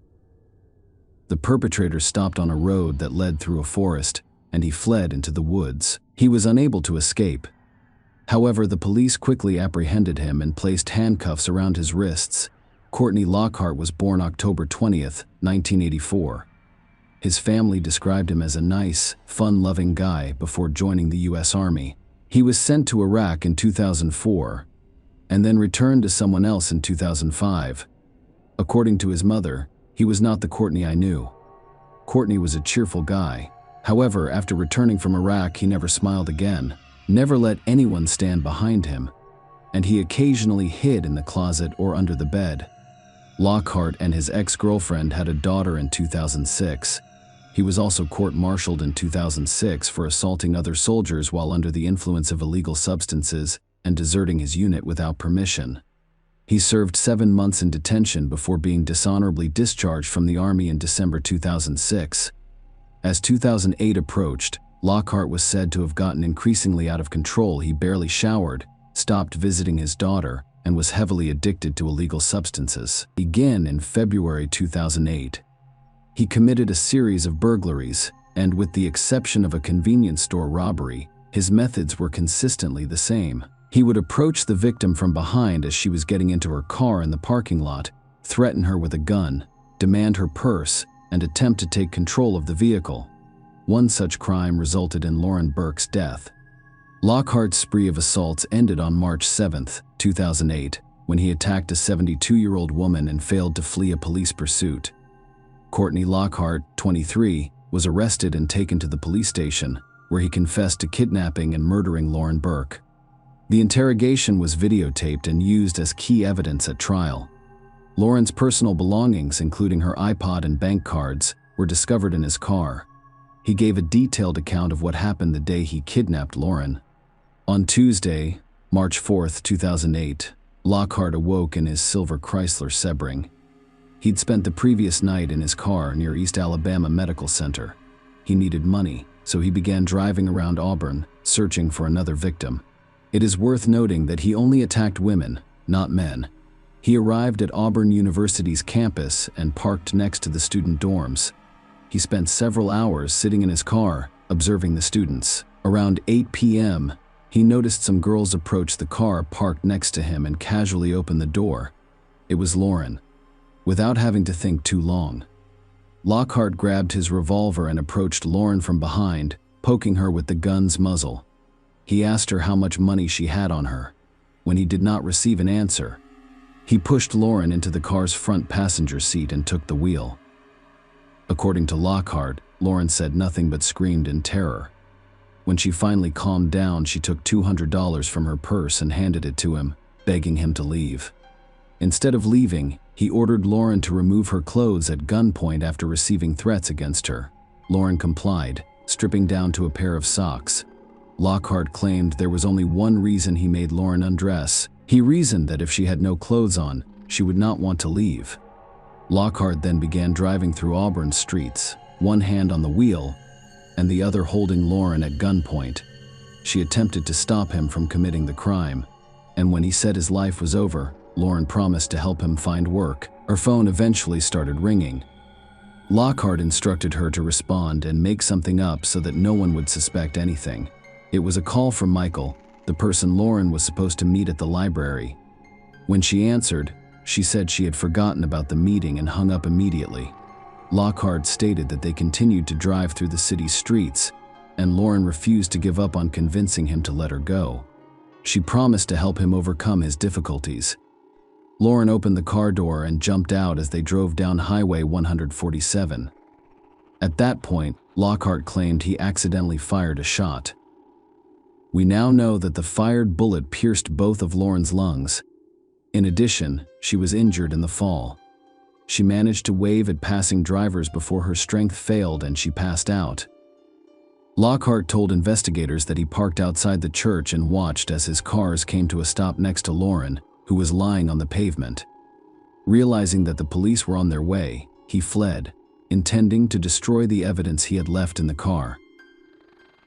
The perpetrator stopped on a road that led through a forest, and he fled into the woods. He was unable to escape. However, the police quickly apprehended him and placed handcuffs around his wrists. Courtney Lockhart was born October 20, 1984. His family described him as a nice, fun-loving guy before joining the U.S. Army. He was sent to Iraq in 2004, and then returned to someone else in 2005. According to his mother, he was not the Courtney I knew. Courtney was a cheerful guy. However, after returning from Iraq, he never smiled again, never let anyone stand behind him, and he occasionally hid in the closet or under the bed. Lockhart and his ex-girlfriend had a daughter in 2006. He was also court-martialed in 2006 for assaulting other soldiers while under the influence of illegal substances and deserting his unit without permission. He served 7 months in detention before being dishonorably discharged from the Army in December 2006. As 2008 approached, Lockhart was said to have gotten increasingly out of control. He barely showered, stopped visiting his daughter, and was heavily addicted to illegal substances. Again in February 2008. He committed a series of burglaries, and with the exception of a convenience store robbery, his methods were consistently the same. He would approach the victim from behind as she was getting into her car in the parking lot, threaten her with a gun, demand her purse, and attempt to take control of the vehicle. One such crime resulted in Lauren Burke's death. Lockhart's spree of assaults ended on March 7, 2008, when he attacked a 72-year-old woman and failed to flee a police pursuit. Courtney Lockhart, 23, was arrested and taken to the police station, where he confessed to kidnapping and murdering Lauren Burke. The interrogation was videotaped and used as key evidence at trial. Lauren's personal belongings, including her iPod and bank cards, were discovered in his car. He gave a detailed account of what happened the day he kidnapped Lauren. On Tuesday, March 4, 2008, Lockhart awoke in his silver Chrysler Sebring. He'd spent the previous night in his car near East Alabama Medical Center. He needed money, so he began driving around Auburn, searching for another victim. It is worth noting that he only attacked women, not men. He arrived at Auburn University's campus and parked next to the student dorms. He spent several hours sitting in his car, observing the students. Around 8 p.m., he noticed some girls approach the car parked next to him and casually open the door. It was Lauren. Without having to think too long, Lockhart grabbed his revolver and approached Lauren from behind, poking her with the gun's muzzle. He asked her how much money she had on her. When he did not receive an answer, he pushed Lauren into the car's front passenger seat and took the wheel. According to Lockhart, Lauren said nothing but screamed in terror. When she finally calmed down, she took $200 from her purse and handed it to him, begging him to leave. Instead of leaving, he ordered Lauren to remove her clothes at gunpoint after receiving threats against her. Lauren complied, stripping down to a pair of socks. Lockhart claimed there was only one reason he made Lauren undress. He reasoned that if she had no clothes on, she would not want to leave. Lockhart then began driving through Auburn streets, one hand on the wheel and the other holding Lauren at gunpoint. She attempted to stop him from committing the crime, and when he said his life was over, Lauren promised to help him find work. Her phone eventually started ringing. Lockhart instructed her to respond and make something up so that no one would suspect anything. It was a call from Michael, the person Lauren was supposed to meet at the library. When she answered, she said she had forgotten about the meeting and hung up immediately. Lockhart stated that they continued to drive through the city's streets, and Lauren refused to give up on convincing him to let her go. She promised to help him overcome his difficulties. Lauren opened the car door and jumped out as they drove down Highway 147. At that point, Lockhart claimed he accidentally fired a shot. We now know that the fired bullet pierced both of Lauren's lungs. In addition, she was injured in the fall. She managed to wave at passing drivers before her strength failed and she passed out. Lockhart told investigators that he parked outside the church and watched as his cars came to a stop next to Lauren, who was lying on the pavement. Realizing that the police were on their way, he fled, intending to destroy the evidence he had left in the car.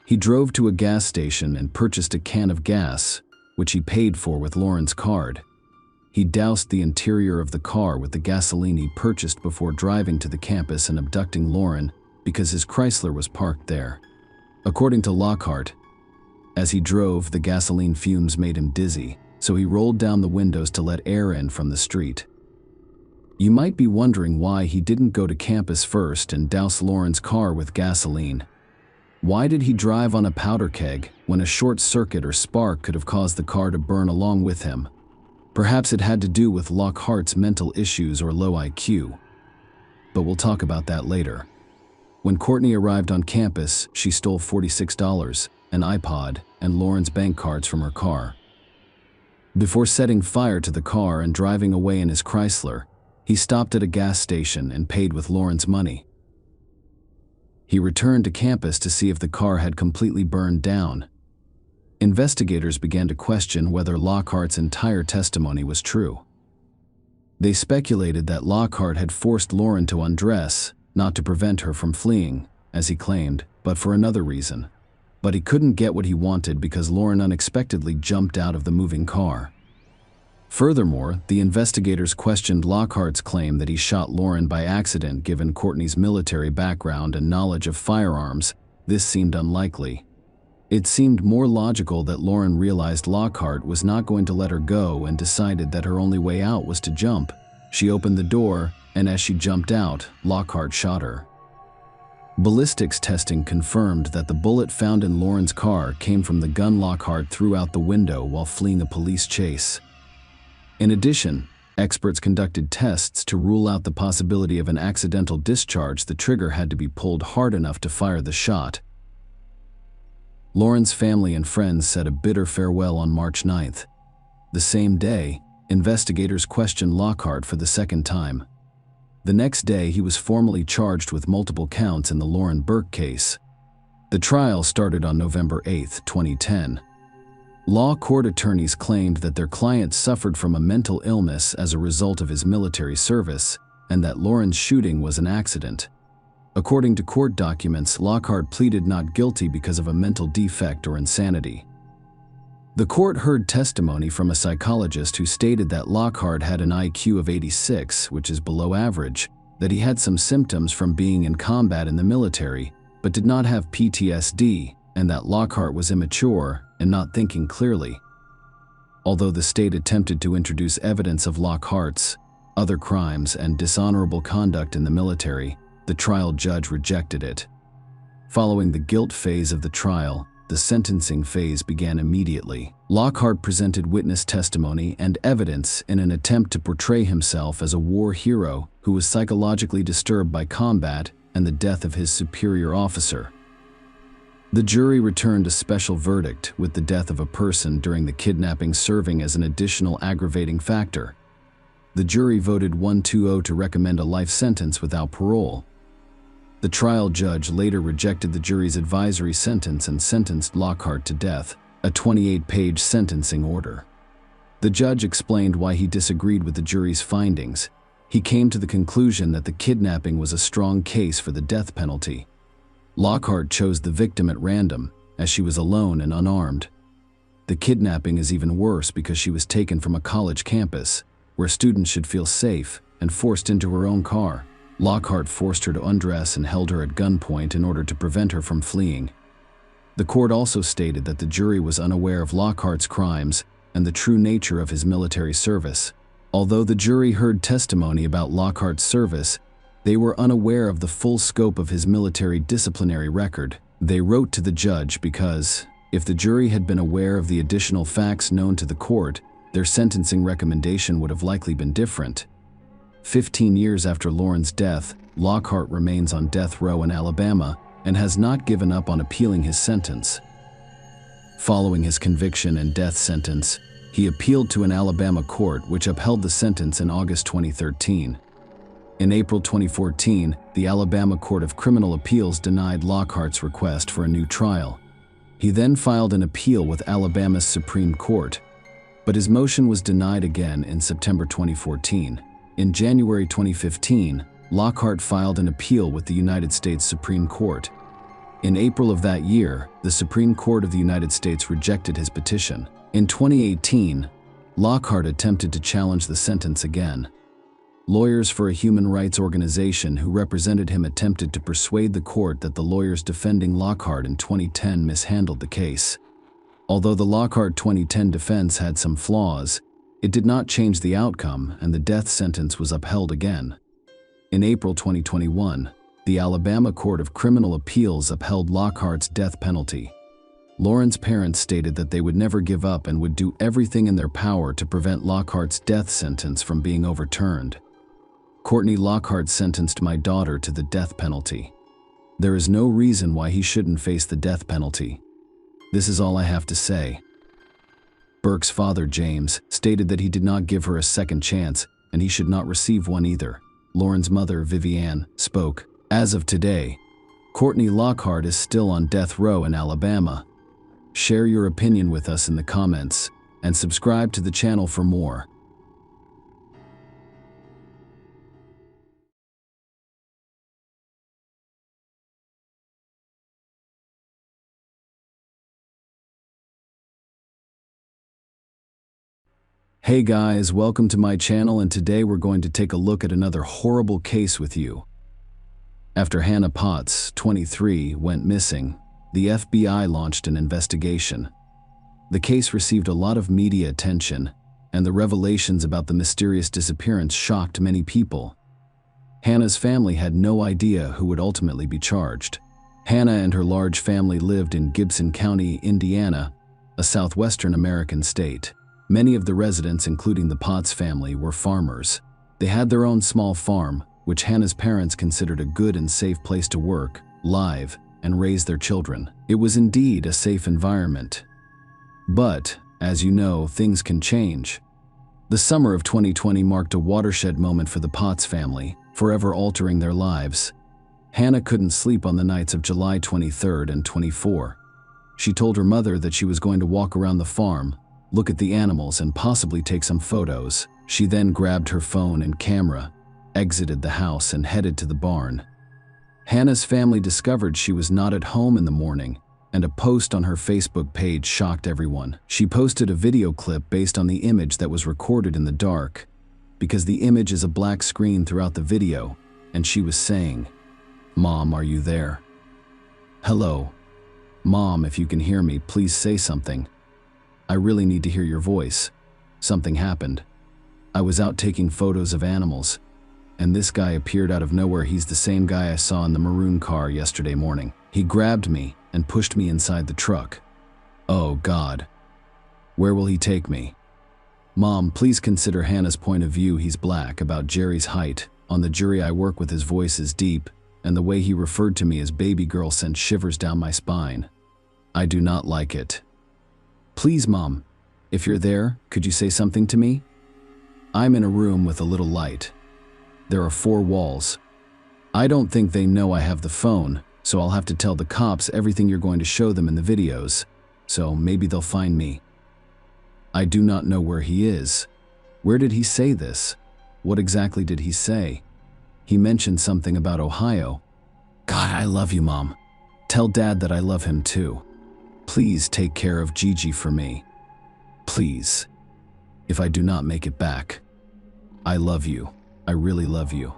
He drove to a gas station and purchased a can of gas, which he paid for with Lauren's card. He doused the interior of the car with the gasoline he purchased before driving to the campus and abducting Lauren because his Chrysler was parked there. According to Lockhart, as he drove, the gasoline fumes made him dizzy, so he rolled down the windows to let air in from the street. You might be wondering why he didn't go to campus first and douse Lauren's car with gasoline. Why did he drive on a powder keg when a short circuit or spark could have caused the car to burn along with him? Perhaps it had to do with Lockhart's mental issues or low IQ. But we'll talk about that later. When Courtney arrived on campus, she stole $46, an iPod, and Lauren's bank cards from her car. Before setting fire to the car and driving away in his Chrysler, he stopped at a gas station and paid with Lauren's money. He returned to campus to see if the car had completely burned down. Investigators began to question whether Lockhart's entire testimony was true. They speculated that Lockhart had forced Lauren to undress, not to prevent her from fleeing, as he claimed, but for another reason. But he couldn't get what he wanted because Lauren unexpectedly jumped out of the moving car. Furthermore, the investigators questioned Lockhart's claim that he shot Lauren by accident given Courtney's military background and knowledge of firearms. This seemed unlikely. It seemed more logical that Lauren realized Lockhart was not going to let her go and decided that her only way out was to jump. She opened the door, and as she jumped out, Lockhart shot her. Ballistics testing confirmed that the bullet found in Lauren's car came from the gun Lockhart threw out the window while fleeing a police chase. In addition, experts conducted tests to rule out the possibility of an accidental discharge. The trigger had to be pulled hard enough to fire the shot. Lauren's family and friends said a bitter farewell on March 9th. The same day, investigators questioned Lockhart for the second time. The next day, he was formally charged with multiple counts in the Lauren Burke case. The trial started on November 8, 2010. Law court attorneys claimed that their client suffered from a mental illness as a result of his military service, and that Lauren's shooting was an accident. According to court documents, Lockhart pleaded not guilty because of a mental defect or insanity. The court heard testimony from a psychologist who stated that Lockhart had an IQ of 86, which is below average, that he had some symptoms from being in combat in the military, but did not have PTSD, and that Lockhart was immature and not thinking clearly. Although the state attempted to introduce evidence of Lockhart's other crimes and dishonorable conduct in the military, the trial judge rejected it. Following the guilt phase of the trial, the sentencing phase began immediately. Lockhart presented witness testimony and evidence in an attempt to portray himself as a war hero who was psychologically disturbed by combat and the death of his superior officer. The jury returned a special verdict, with the death of a person during the kidnapping serving as an additional aggravating factor. The jury voted 1-0 to recommend a life sentence without parole. The trial judge later rejected the jury's advisory sentence and sentenced Lockhart to death, a 28-page sentencing order. The judge explained why he disagreed with the jury's findings. He came to the conclusion that the kidnapping was a strong case for the death penalty. Lockhart chose the victim at random, as she was alone and unarmed. The kidnapping is even worse because she was taken from a college campus, where students should feel safe, and forced into her own car. Lockhart forced her to undress and held her at gunpoint in order to prevent her from fleeing. The court also stated that the jury was unaware of Lockhart's crimes and the true nature of his military service. Although the jury heard testimony about Lockhart's service, they were unaware of the full scope of his military disciplinary record. They wrote to the judge because, if the jury had been aware of the additional facts known to the court, their sentencing recommendation would have likely been different. 15 years after Lauren's death, Lockhart remains on death row in Alabama and has not given up on appealing his sentence. Following his conviction and death sentence, he appealed to an Alabama court which upheld the sentence in August 2013. In April 2014, the Alabama Court of Criminal Appeals denied Lockhart's request for a new trial. He then filed an appeal with Alabama's Supreme Court, but his motion was denied again in September 2014. In January 2015, Lockhart filed an appeal with the United States Supreme Court. In April of that year, the Supreme Court of the United States rejected his petition. In 2018, Lockhart attempted to challenge the sentence again. Lawyers for a human rights organization who represented him attempted to persuade the court that the lawyers defending Lockhart in 2010 mishandled the case. Although the Lockhart 2010 defense had some flaws, it did not change the outcome, and the death sentence was upheld again. In April 2021, the Alabama Court of Criminal Appeals upheld Lockhart's death penalty. Lauren's parents stated that they would never give up and would do everything in their power to prevent Lockhart's death sentence from being overturned. Courtney Lockhart sentenced my daughter to the death penalty. There is no reason why he shouldn't face the death penalty. This is all I have to say. Burke's father, James, stated that he did not give her a second chance, and he should not receive one either. Lauren's mother, Vivian, spoke. As of today, Courtney Lockhart is still on death row in Alabama. Share your opinion with us in the comments, and subscribe to the channel for more. Hey guys, welcome to my channel, and today we're going to take a look at another horrible case with you. After Hannah Potts, 23, went missing, the FBI launched an investigation. The case received a lot of media attention, and the revelations about the mysterious disappearance shocked many people. Hannah's family had no idea who would ultimately be charged. Hannah and her large family lived in Gibson County, Indiana, a southwestern American state. Many of the residents, including the Potts family, were farmers. They had their own small farm, which Hannah's parents considered a good and safe place to work, live, and raise their children. It was indeed a safe environment. But, as you know, things can change. The summer of 2020 marked a watershed moment for the Potts family, forever altering their lives. Hannah couldn't sleep on the nights of July 23rd and 24. She told her mother that she was going to walk around the farm, look at the animals, and possibly take some photos. She then grabbed her phone and camera, exited the house, and headed to the barn. Hannah's family discovered she was not at home in the morning, and a post on her Facebook page shocked everyone. She posted a video clip based on the image that was recorded in the dark, because the image is a black screen throughout the video, and she was saying, "Mom, are you there? Hello. Mom, if you can hear me, please say something. I really need to hear your voice. Something happened. I was out taking photos of animals, and this guy appeared out of nowhere. He's the same guy I saw in the maroon car yesterday morning. He grabbed me and pushed me inside the truck. Oh God. Where will he take me? Mom, please consider Hannah's point of view. He's black, about Jerry's height. On the jury I work with, his voice is deep, and the way he referred to me as baby girl sent shivers down my spine. I do not like it. Please, Mom, if you're there, could you say something to me? I'm in a room with a little light. There are 4 walls. I don't think they know I have the phone, so I'll have to tell the cops everything you're going to show them in the videos, so maybe they'll find me. I do not know where he is. Where did he say this? What exactly did he say? He mentioned something about Ohio. God, I love you, Mom. Tell Dad that I love him too. Please take care of Gigi for me. Please. If I do not make it back. I love you. I really love you.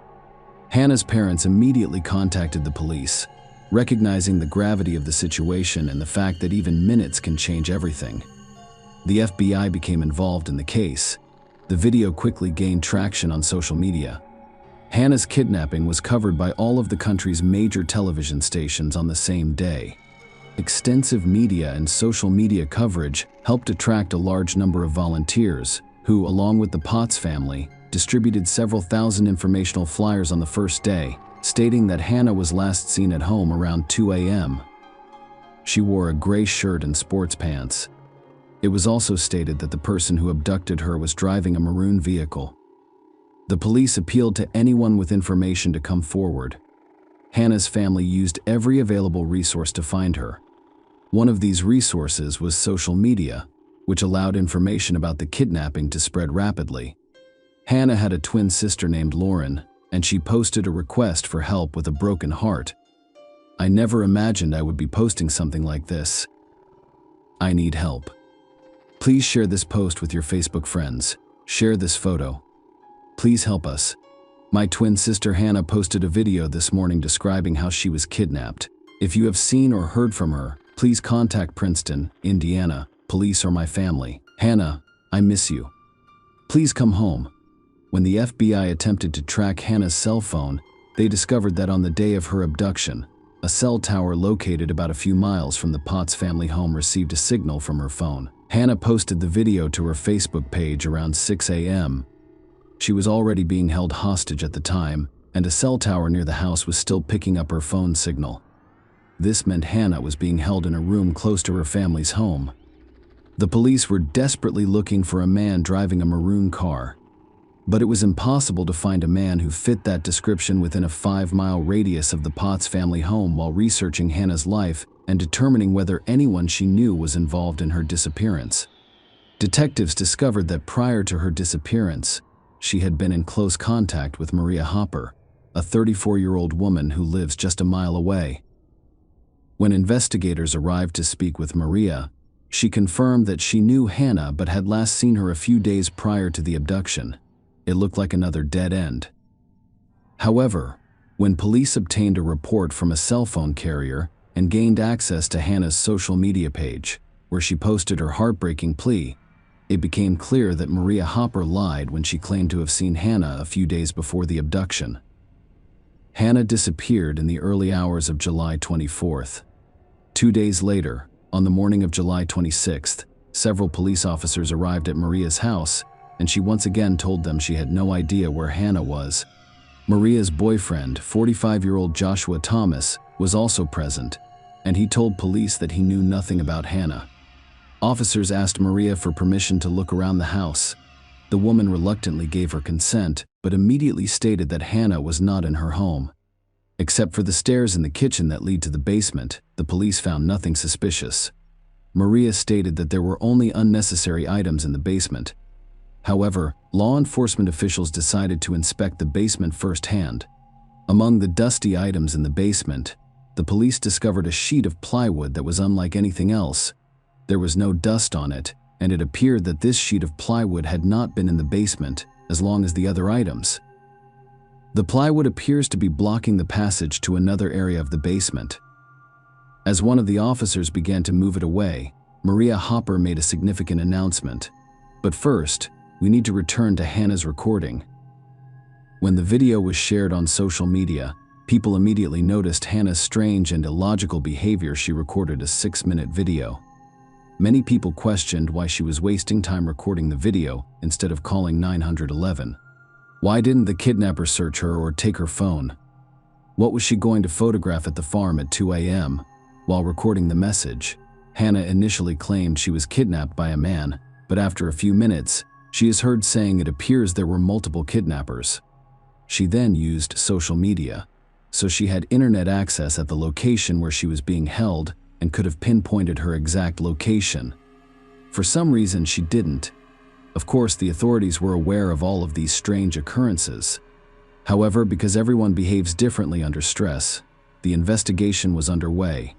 Hannah's parents immediately contacted the police, recognizing the gravity of the situation and the fact that even minutes can change everything. The FBI became involved in the case. The video quickly gained traction on social media. Hannah's kidnapping was covered by all of the country's major television stations on the same day. Extensive media and social media coverage helped attract a large number of volunteers who, along with the Potts family, distributed several thousand informational flyers on the first day, stating that Hannah was last seen at home around 2 a.m. She wore a gray shirt and sports pants. It was also stated that the person who abducted her was driving a maroon vehicle. The police appealed to anyone with information to come forward. Hannah's family used every available resource to find her. One of these resources was social media, which allowed information about the kidnapping to spread rapidly. Hannah had a twin sister named Lauren, and she posted a request for help with a broken heart. I never imagined I would be posting something like this. I need help. Please share this post with your Facebook friends. Share this photo. Please help us. My twin sister Hannah posted a video this morning describing how she was kidnapped. If you have seen or heard from her, please contact Princeton, Indiana, police or my family. Hannah, I miss you. Please come home. When the FBI attempted to track Hannah's cell phone, they discovered that on the day of her abduction, a cell tower located about a few miles from the Potts family home received a signal from her phone. Hannah posted the video to her Facebook page around 6 a.m. She was already being held hostage at the time, and a cell tower near the house was still picking up her phone signal. This meant Hannah was being held in a room close to her family's home. The police were desperately looking for a man driving a maroon car, but it was impossible to find a man who fit that description within a 5-mile radius of the Potts family home while researching Hannah's life and determining whether anyone she knew was involved in her disappearance. Detectives discovered that prior to her disappearance, she had been in close contact with Maria Hopper, a 34-year-old woman who lives just a mile away. When investigators arrived to speak with Maria, she confirmed that she knew Hannah but had last seen her a few days prior to the abduction. It looked like another dead end. However, when police obtained a report from a cell phone carrier and gained access to Hannah's social media page, where she posted her heartbreaking plea, it became clear that Maria Hopper lied when she claimed to have seen Hannah a few days before the abduction. Hannah disappeared in the early hours of July 24th. 2 days later, on the morning of July 26th, several police officers arrived at Maria's house, and she once again told them she had no idea where Hannah was. Maria's boyfriend, 45-year-old Joshua Thomas, was also present, and he told police that he knew nothing about Hannah. Officers asked Maria for permission to look around the house. The woman reluctantly gave her consent, but immediately stated that Hannah was not in her home. Except for the stairs in the kitchen that lead to the basement, the police found nothing suspicious. Maria stated that there were only unnecessary items in the basement. However, law enforcement officials decided to inspect the basement firsthand. Among the dusty items in the basement, the police discovered a sheet of plywood that was unlike anything else. There was no dust on it, and it appeared that this sheet of plywood had not been in the basement as long as the other items. The plywood appears to be blocking the passage to another area of the basement. As one of the officers began to move it away, Maria Hopper made a significant announcement. But first, we need to return to Hannah's recording. When the video was shared on social media, people immediately noticed Hannah's strange and illogical behavior. She recorded a 6-minute video. Many people questioned why she was wasting time recording the video instead of calling 911. Why didn't the kidnapper search her or take her phone? What was she going to photograph at the farm at 2 a.m.? While recording the message, Hannah initially claimed she was kidnapped by a man, but after a few minutes, she is heard saying it appears there were multiple kidnappers. She then used social media, so she had internet access at the location where she was being held and could have pinpointed her exact location. For some reason, she didn't. Of course, the authorities were aware of all of these strange occurrences. However, because everyone behaves differently under stress, the investigation was underway,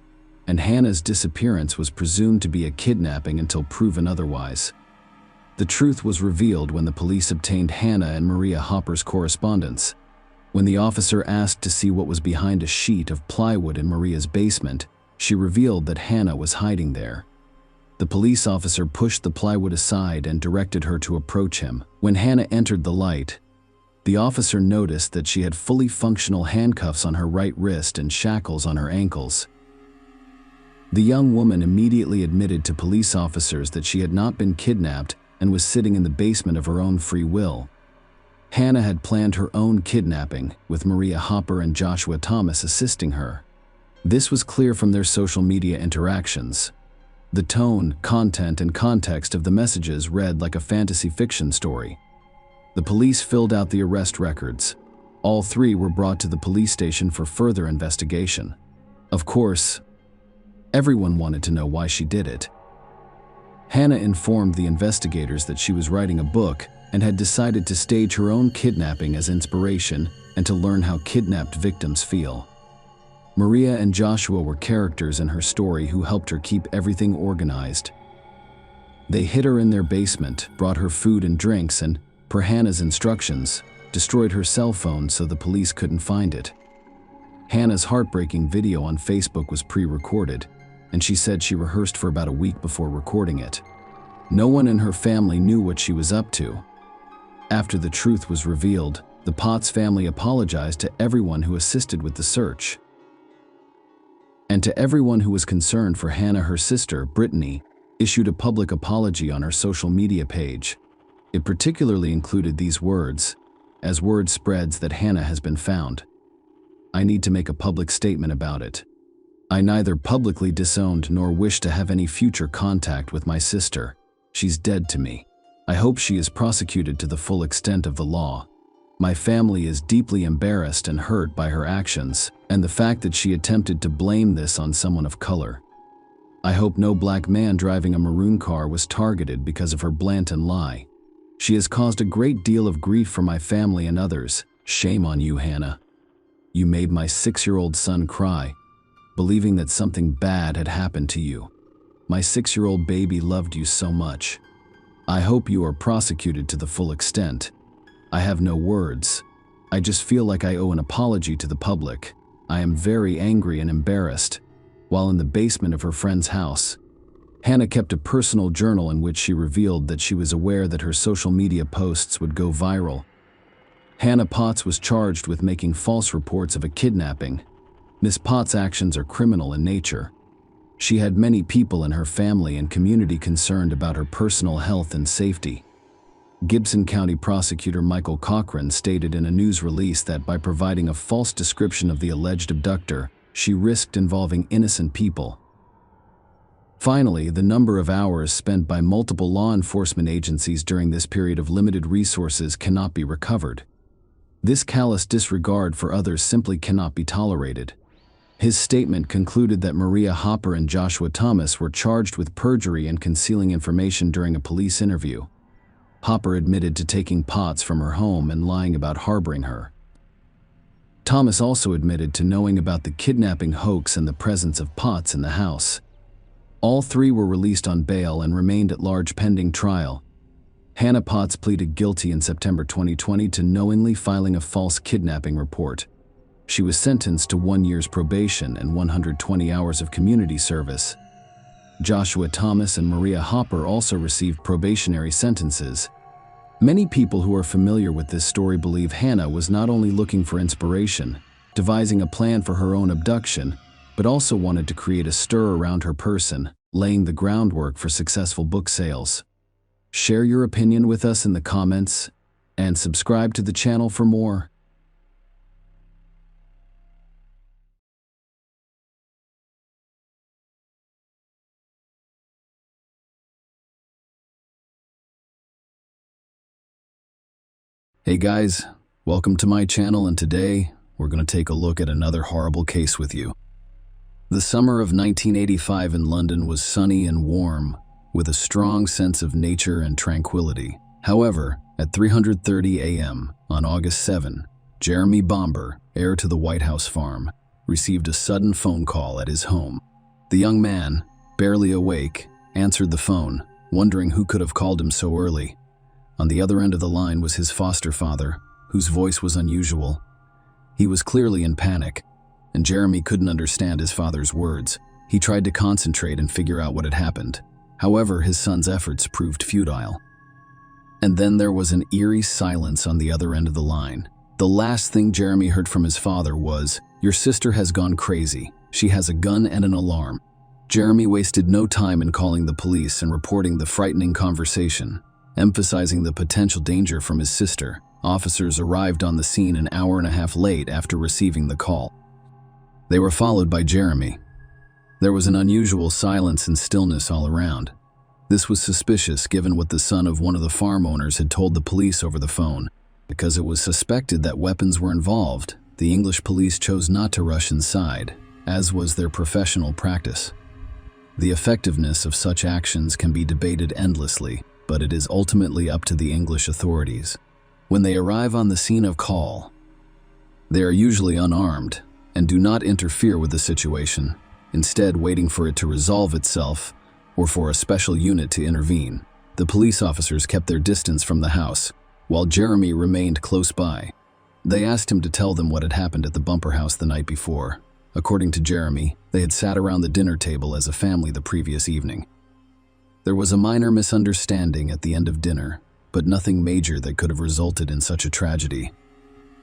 and Hannah's disappearance was presumed to be a kidnapping until proven otherwise. The truth was revealed when the police obtained Hannah and Maria Hopper's correspondence. When the officer asked to see what was behind a sheet of plywood in Maria's basement, she revealed that Hannah was hiding there. The police officer pushed the plywood aside and directed her to approach him. When Hannah entered the light, the officer noticed that she had fully functional handcuffs on her right wrist and shackles on her ankles. The young woman immediately admitted to police officers that she had not been kidnapped and was sitting in the basement of her own free will. Hannah had planned her own kidnapping, with Maria Hopper and Joshua Thomas assisting her. This was clear from their social media interactions. The tone, content, and context of the messages read like a fantasy fiction story. The police filled out the arrest records. All three were brought to the police station for further investigation. Of course, everyone wanted to know why she did it. Hannah informed the investigators that she was writing a book and had decided to stage her own kidnapping as inspiration and to learn how kidnapped victims feel. Maria and Joshua were characters in her story who helped her keep everything organized. They hid her in their basement, brought her food and drinks, and, per Hannah's instructions, destroyed her cell phone so the police couldn't find it. Hannah's heartbreaking video on Facebook was pre-recorded, and she said she rehearsed for about a week before recording it. No one in her family knew what she was up to. After the truth was revealed, the Potts family apologized to everyone who assisted with the search. And to everyone who was concerned for Hannah, her sister, Brittany, issued a public apology on her social media page. It particularly included these words: "As word spreads that Hannah has been found, I need to make a public statement about it. I neither publicly disowned nor wish to have any future contact with my sister. She's dead to me. I hope she is prosecuted to the full extent of the law. My family is deeply embarrassed and hurt by her actions, and the fact that she attempted to blame this on someone of color. I hope no black man driving a maroon car was targeted because of her blatant lie. She has caused a great deal of grief for my family and others. Shame on you, Hannah. You made my 6-year-old son cry, believing that something bad had happened to you. My 6-year-old baby loved you so much. I hope you are prosecuted to the full extent. I have no words. I just feel like I owe an apology to the public. I am very angry and embarrassed." While in the basement of her friend's house, Hannah kept a personal journal in which she revealed that she was aware that her social media posts would go viral. Hannah Potts was charged with making false reports of a kidnapping. Miss Potts' actions are criminal in nature. She had many people in her family and community concerned about her personal health and safety. Gibson County Prosecutor Michael Cochran stated in a news release that by providing a false description of the alleged abductor, she risked involving innocent people. Finally, the number of hours spent by multiple law enforcement agencies during this period of limited resources cannot be recovered. This callous disregard for others simply cannot be tolerated. His statement concluded that Maria Hopper and Joshua Thomas were charged with perjury and concealing information during a police interview. Hopper admitted to taking pots from her home and lying about harboring her. Thomas also admitted to knowing about the kidnapping hoax and the presence of pots in the house. All three were released on bail and remained at large pending trial. Hannah Potts pleaded guilty in September 2020 to knowingly filing a false kidnapping report. She was sentenced to 1 year's probation and 120 hours of community service. Joshua Thomas and Maria Hopper also received probationary sentences. Many people who are familiar with this story believe Hannah was not only looking for inspiration, devising a plan for her own abduction, but also wanted to create a stir around her person, laying the groundwork for successful book sales. Share your opinion with us in the comments, and subscribe to the channel for more. Hey guys, welcome to my channel, and today we're going to take a look at another horrible case with you. The summer of 1985 in London was sunny and warm, with a strong sense of nature and tranquility. However, at 3:30 a.m. on August 7, Jeremy Bomber, heir to the White House farm, received a sudden phone call at his home. The young man, barely awake, answered the phone, wondering who could have called him so early. On the other end of the line was his foster father, whose voice was unusual. He was clearly in panic, and Jeremy couldn't understand his father's words. He tried to concentrate and figure out what had happened. However, his son's efforts proved futile. And then there was an eerie silence on the other end of the line. The last thing Jeremy heard from his father was, "Your sister has gone crazy. She has a gun and an alarm." Jeremy wasted no time in calling the police and reporting the frightening conversation. Emphasizing the potential danger from his sister, officers arrived on the scene an hour and a half late after receiving the call. They were followed by Jeremy. There was an unusual silence and stillness all around. This was suspicious given what the son of one of the farm owners had told the police over the phone. Because it was suspected that weapons were involved, the English police chose not to rush inside, as was their professional practice. The effectiveness of such actions can be debated endlessly, but it is ultimately up to the English authorities. When they arrive on the scene of call, they are usually unarmed and do not interfere with the situation, instead waiting for it to resolve itself or for a special unit to intervene. The police officers kept their distance from the house, while Jeremy remained close by. They asked him to tell them what had happened at the Bumper house the night before. According to Jeremy, they had sat around the dinner table as a family the previous evening. There was a minor misunderstanding at the end of dinner, but nothing major that could have resulted in such a tragedy.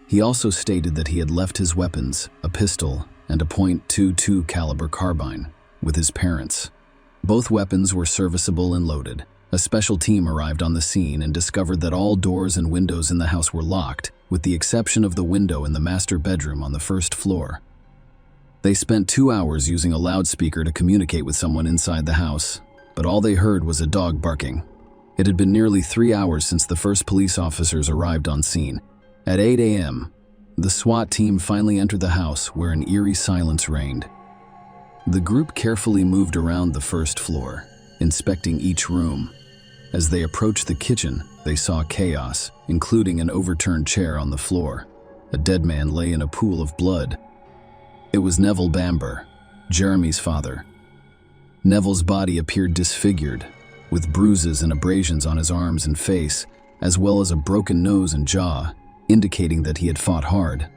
He also stated that he had left his weapons, a pistol and a .22 caliber carbine, with his parents. Both weapons were serviceable and loaded. A special team arrived on the scene and discovered that all doors and windows in the house were locked, with the exception of the window in the master bedroom on the first floor. They spent 2 hours using a loudspeaker to communicate with someone inside the house, but all they heard was a dog barking. It had been nearly 3 hours since the first police officers arrived on scene. At 8 a.m., the SWAT team finally entered the house where an eerie silence reigned. The group carefully moved around the first floor, inspecting each room. As they approached the kitchen, they saw chaos, including an overturned chair on the floor. A dead man lay in a pool of blood. It was Neville Bamber, Jeremy's father. Neville's body appeared disfigured, with bruises and abrasions on his arms and face, as well as a broken nose and jaw, indicating that he had fought hard.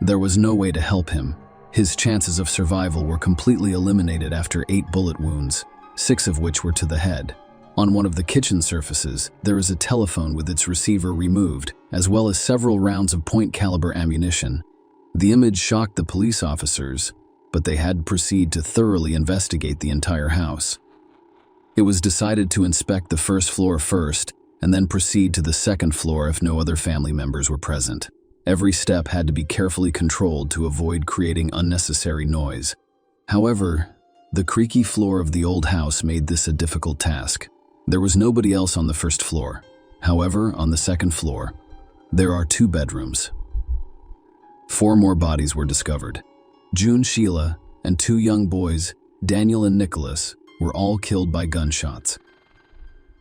There was no way to help him. His chances of survival were completely eliminated after 8 bullet wounds, 6 of which were to the head. On one of the kitchen surfaces, there is a telephone with its receiver removed, as well as several rounds of .point caliber ammunition. The image shocked the police officers, but they had to proceed to thoroughly investigate the entire house. It was decided to inspect the first floor first, and then proceed to the second floor if no other family members were present. Every step had to be carefully controlled to avoid creating unnecessary noise. However, the creaky floor of the old house made this a difficult task. There was nobody else on the first floor. However, on the second floor, there are 2 bedrooms. 4 more bodies were discovered. June, Sheila, and 2 young boys, Daniel and Nicholas, were all killed by gunshots.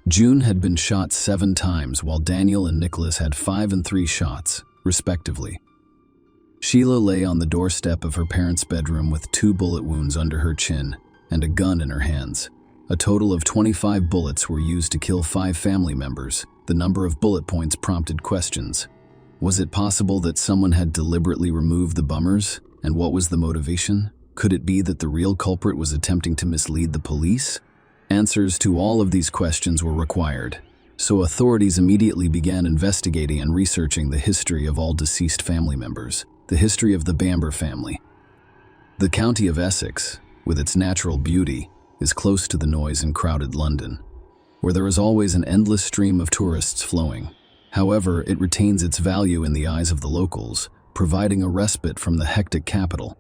June had been shot 7 times, while Daniel and Nicholas had 5 and 3 shots, respectively. Sheila lay on the doorstep of her parents' bedroom with 2 bullet wounds under her chin and a gun in her hands. A total of 25 bullets were used to kill 5 family members. The number of bullet points prompted questions. Was it possible that someone had deliberately removed the bummers? And what was the motivation? Could it be that the real culprit was attempting to mislead the police? Answers to all of these questions were required, so authorities immediately began investigating and researching the history of all deceased family members, the history of the Bamber family. The county of Essex, with its natural beauty, is close to the noise in crowded London, where there is always an endless stream of tourists flowing. However, it retains its value in the eyes of the locals, providing a respite from the hectic capital.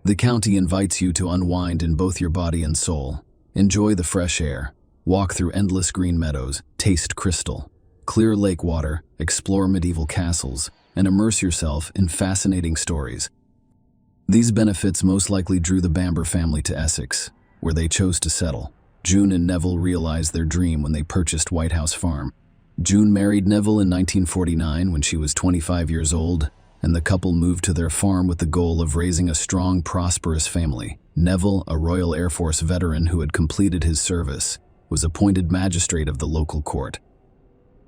The county invites you to unwind in both your body and soul. Enjoy the fresh air, walk through endless green meadows, taste crystal, clear lake water, explore medieval castles, and immerse yourself in fascinating stories. These benefits most likely drew the Bamber family to Essex, where they chose to settle. June and Neville realized their dream when they purchased White House Farm. June married Neville in 1949 when she was 25 years old, and the couple moved to their farm with the goal of raising a strong, prosperous family. Neville, a Royal Air Force veteran who had completed his service, was appointed magistrate of the local court.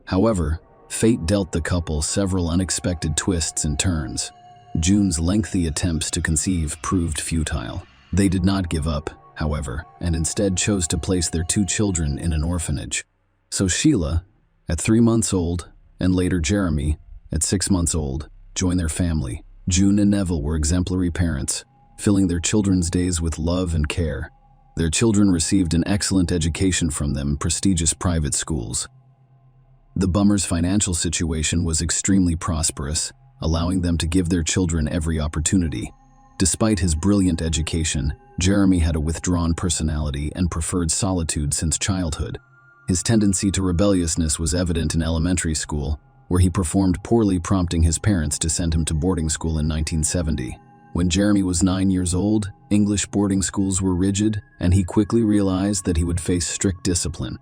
However, fate dealt the couple several unexpected twists and turns. June's lengthy attempts to conceive proved futile. They did not give up, however, and instead chose to place their 2 children in an orphanage. So Sheila, at 3 months old, and later Jeremy, at 6 months old, joined their family. June and Neville were exemplary parents, filling their children's days with love and care. Their children received an excellent education from them in prestigious private schools. The Bummers' financial situation was extremely prosperous, allowing them to give their children every opportunity. Despite his brilliant education, Jeremy had a withdrawn personality and preferred solitude since childhood. His tendency to rebelliousness was evident in elementary school, where he performed poorly, prompting his parents to send him to boarding school in 1970. When Jeremy was 9 years old, English boarding schools were rigid, and he quickly realized that he would face strict discipline.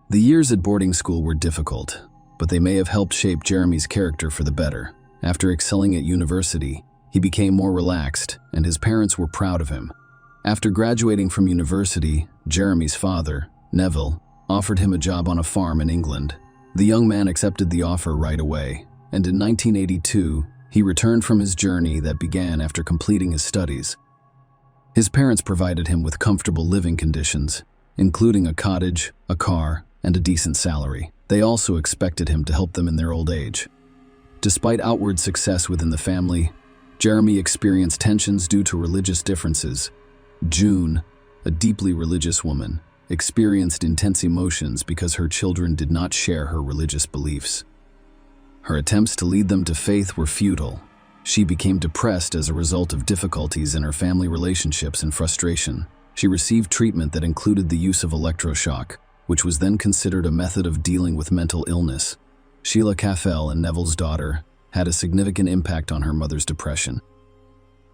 The years at boarding school were difficult, but they may have helped shape Jeremy's character for the better. After excelling at university, he became more relaxed, and his parents were proud of him. After graduating from university, Jeremy's father, Neville, offered him a job on a farm in England. The young man accepted the offer right away, and in 1982, he returned from his journey that began after completing his studies. His parents provided him with comfortable living conditions, including a cottage, a car, and a decent salary. They also expected him to help them in their old age. Despite outward success within the family, Jeremy experienced tensions due to religious differences. June, a deeply religious woman, experienced intense emotions because her children did not share her religious beliefs. Her attempts to lead them to faith were futile. She became depressed as a result of difficulties in her family relationships and frustration. She received treatment that included the use of electroshock, which was then considered a method of dealing with mental illness. Sheila Caffell, and Neville's daughter, had a significant impact on her mother's depression.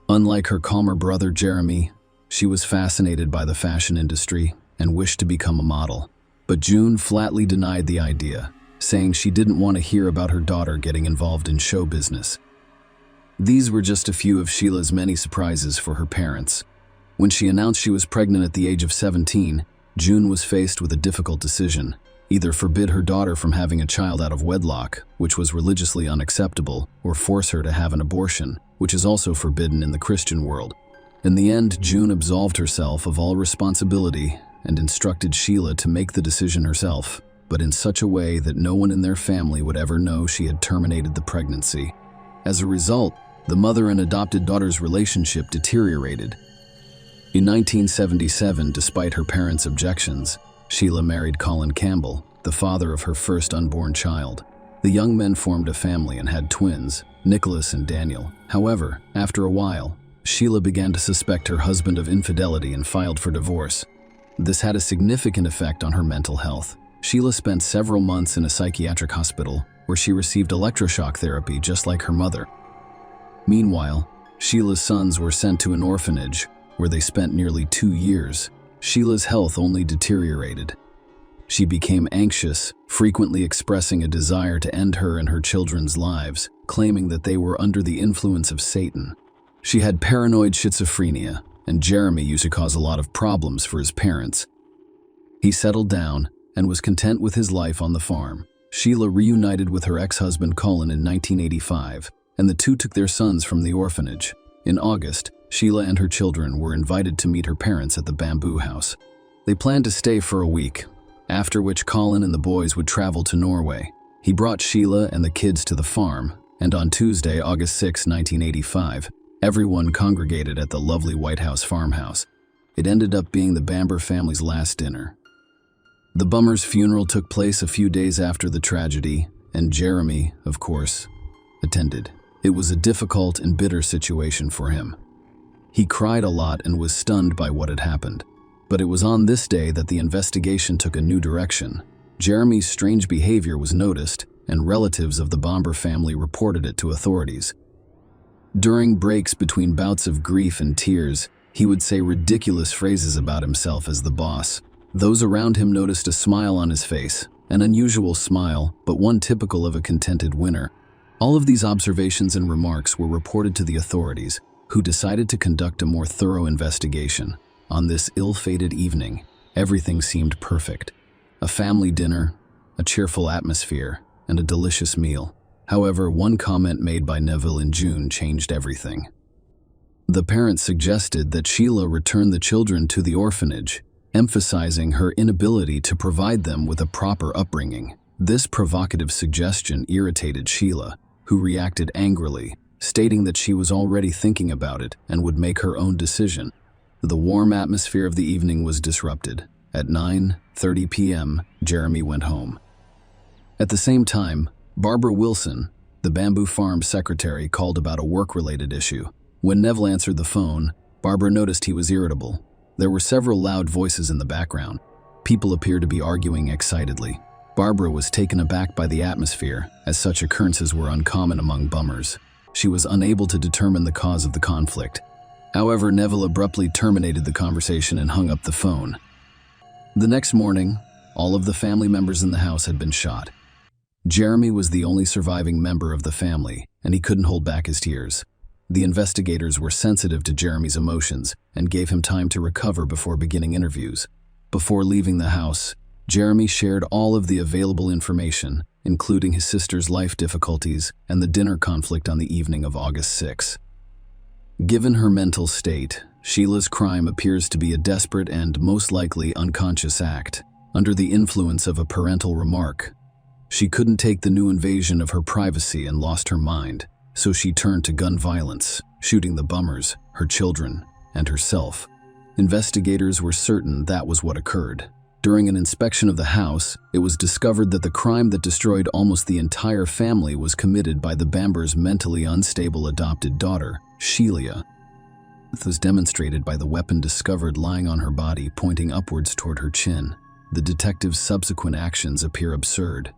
Unlike her calmer brother Jeremy, she was fascinated by the fashion industry and wished to become a model. But June flatly denied the idea, saying she didn't want to hear about her daughter getting involved in show business. These were just a few of Sheila's many surprises for her parents. When she announced she was pregnant at the age of 17, June was faced with a difficult decision: either forbid her daughter from having a child out of wedlock, which was religiously unacceptable, or force her to have an abortion, which is also forbidden in the Christian world. In the end, June absolved herself of all responsibility and instructed Sheila to make the decision herself, but in such a way that no one in their family would ever know she had terminated the pregnancy. As a result, the mother and adopted daughter's relationship deteriorated. In 1977, despite her parents' objections, Sheila married Colin Campbell, the father of her first unborn child. The young men formed a family and had twins, Nicholas and Daniel. However, after a while, Sheila began to suspect her husband of infidelity and filed for divorce. This had a significant effect on her mental health. Sheila spent several months in a psychiatric hospital where she received electroshock therapy just like her mother. Meanwhile, Sheila's sons were sent to an orphanage where they spent nearly 2 years. Sheila's health only deteriorated. She became anxious, frequently expressing a desire to end her and her children's lives, claiming that they were under the influence of Satan. She had paranoid schizophrenia, and Jeremy used to cause a lot of problems for his parents. He settled down and was content with his life on the farm. Sheila reunited with her ex-husband Colin in 1985, and the two took their sons from the orphanage. In August, Sheila and her children were invited to meet her parents at the bamboo house. They planned to stay for a week, after which Colin and the boys would travel to Norway. He brought Sheila and the kids to the farm, and on Tuesday, August 6, 1985, everyone congregated at the lovely White House farmhouse. It ended up being the Bamber family's last dinner. The Bummer's funeral took place a few days after the tragedy, and Jeremy, of course, attended. It was a difficult and bitter situation for him. He cried a lot and was stunned by what had happened. But it was on this day that the investigation took a new direction. Jeremy's strange behavior was noticed, and relatives of the Bamber family reported it to authorities. During breaks between bouts of grief and tears, he would say ridiculous phrases about himself as the boss. Those around him noticed a smile on his face, an unusual smile, but one typical of a contented winner. All of these observations and remarks were reported to the authorities, who decided to conduct a more thorough investigation. On this ill-fated evening, everything seemed perfect. A family dinner, a cheerful atmosphere, and a delicious meal. However, one comment made by Neville in June changed everything. The parents suggested that Sheila return the children to the orphanage, emphasizing her inability to provide them with a proper upbringing. This provocative suggestion irritated Sheila, who reacted angrily, stating that she was already thinking about it and would make her own decision. The warm atmosphere of the evening was disrupted. At 9:30 p.m., Jeremy went home. At the same time, Barbara Wilson, the Bamboo Farm secretary, called about a work-related issue. When Neville answered the phone, Barbara noticed he was irritable. There were several loud voices in the background. People appeared to be arguing excitedly. Barbara was taken aback by the atmosphere, as such occurrences were uncommon among bummers. She was unable to determine the cause of the conflict. However, Neville abruptly terminated the conversation and hung up the phone. The next morning, all of the family members in the house had been shot. Jeremy was the only surviving member of the family, and he couldn't hold back his tears. The investigators were sensitive to Jeremy's emotions and gave him time to recover before beginning interviews. Before leaving the house, Jeremy shared all of the available information, including his sister's life difficulties and the dinner conflict on the evening of August 6. Given her mental state, Sheila's crime appears to be a desperate and most likely unconscious act. Under the influence of a parental remark, she couldn't take the new invasion of her privacy and lost her mind, so she turned to gun violence, shooting the bummers, her children, and herself. Investigators were certain that was what occurred. During an inspection of the house, it was discovered that the crime that destroyed almost the entire family was committed by the Bambers' mentally unstable adopted daughter, Sheila. This was demonstrated by the weapon discovered lying on her body, pointing upwards toward her chin. The detective's subsequent actions appear absurd.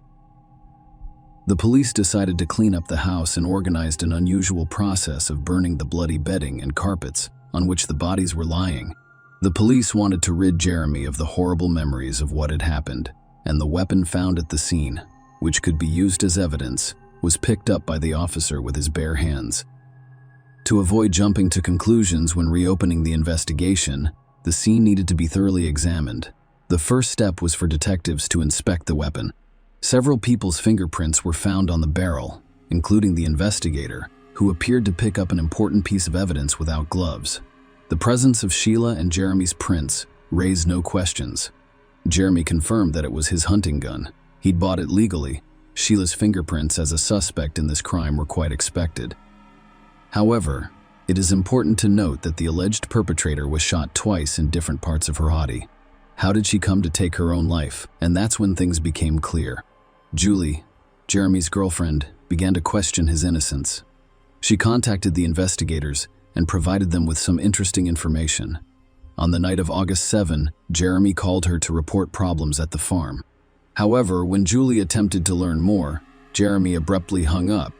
The police decided to clean up the house and organized an unusual process of burning the bloody bedding and carpets on which the bodies were lying. The police wanted to rid Jeremy of the horrible memories of what had happened, and the weapon found at the scene, which could be used as evidence, was picked up by the officer with his bare hands. To avoid jumping to conclusions when reopening the investigation, the scene needed to be thoroughly examined. The first step was for detectives to inspect the weapon. Several people's fingerprints were found on the barrel, including the investigator, who appeared to pick up an important piece of evidence without gloves. The presence of Sheila and Jeremy's prints raised no questions. Jeremy confirmed that it was his hunting gun. He'd bought it legally. Sheila's fingerprints as a suspect in this crime were quite expected. However, it is important to note that the alleged perpetrator was shot twice in different parts of her body. How did she come to take her own life? And that's when things became clear. Julie, Jeremy's girlfriend, began to question his innocence. She contacted the investigators and provided them with some interesting information. On the night of August 7, Jeremy called her to report problems at the farm. However, when Julie attempted to learn more, Jeremy abruptly hung up.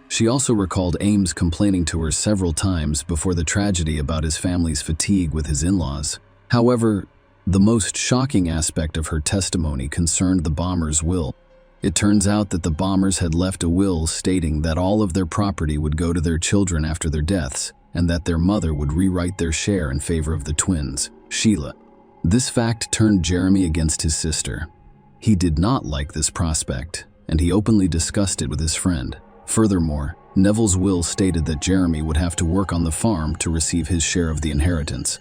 She also recalled Ames complaining to her several times before the tragedy about his family's fatigue with his in-laws. However, the most shocking aspect of her testimony concerned the Bombers' will. It turns out that the Bombers had left a will stating that all of their property would go to their children after their deaths, and that their mother would rewrite their share in favor of the twins, Sheila. This fact turned Jeremy against his sister. He did not like this prospect, and he openly discussed it with his friend. Furthermore, Neville's will stated that Jeremy would have to work on the farm to receive his share of the inheritance.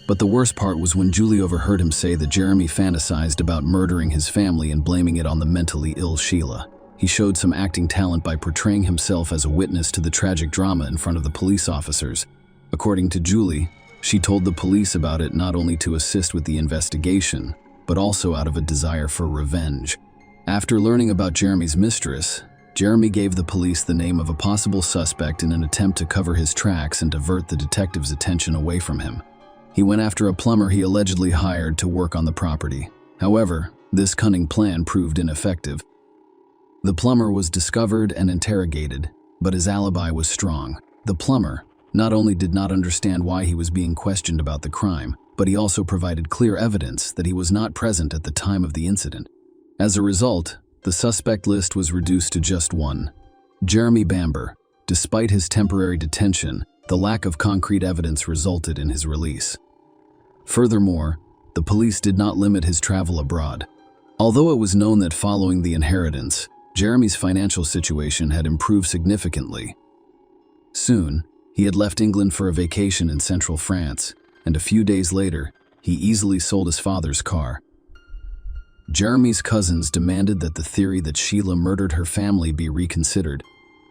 But the worst part was when Julie overheard him say that Jeremy fantasized about murdering his family and blaming it on the mentally ill Sheila. He showed some acting talent by portraying himself as a witness to the tragic drama in front of the police officers. According to Julie, she told the police about it not only to assist with the investigation, but also out of a desire for revenge. After learning about Jeremy's mistress, Jeremy gave the police the name of a possible suspect in an attempt to cover his tracks and divert the detectives' attention away from him. He went after a plumber he allegedly hired to work on the property. However, this cunning plan proved ineffective. The plumber was discovered and interrogated, but his alibi was strong. The plumber not only did not understand why he was being questioned about the crime, but he also provided clear evidence that he was not present at the time of the incident. As a result, the suspect list was reduced to just one: Jeremy Bamber. Despite his temporary detention, the lack of concrete evidence resulted in his release. Furthermore, the police did not limit his travel abroad. Although it was known that following the inheritance, Jeremy's financial situation had improved significantly. Soon, he had left England for a vacation in central France, and a few days later, he easily sold his father's car. Jeremy's cousins demanded that the theory that Sheila murdered her family be reconsidered.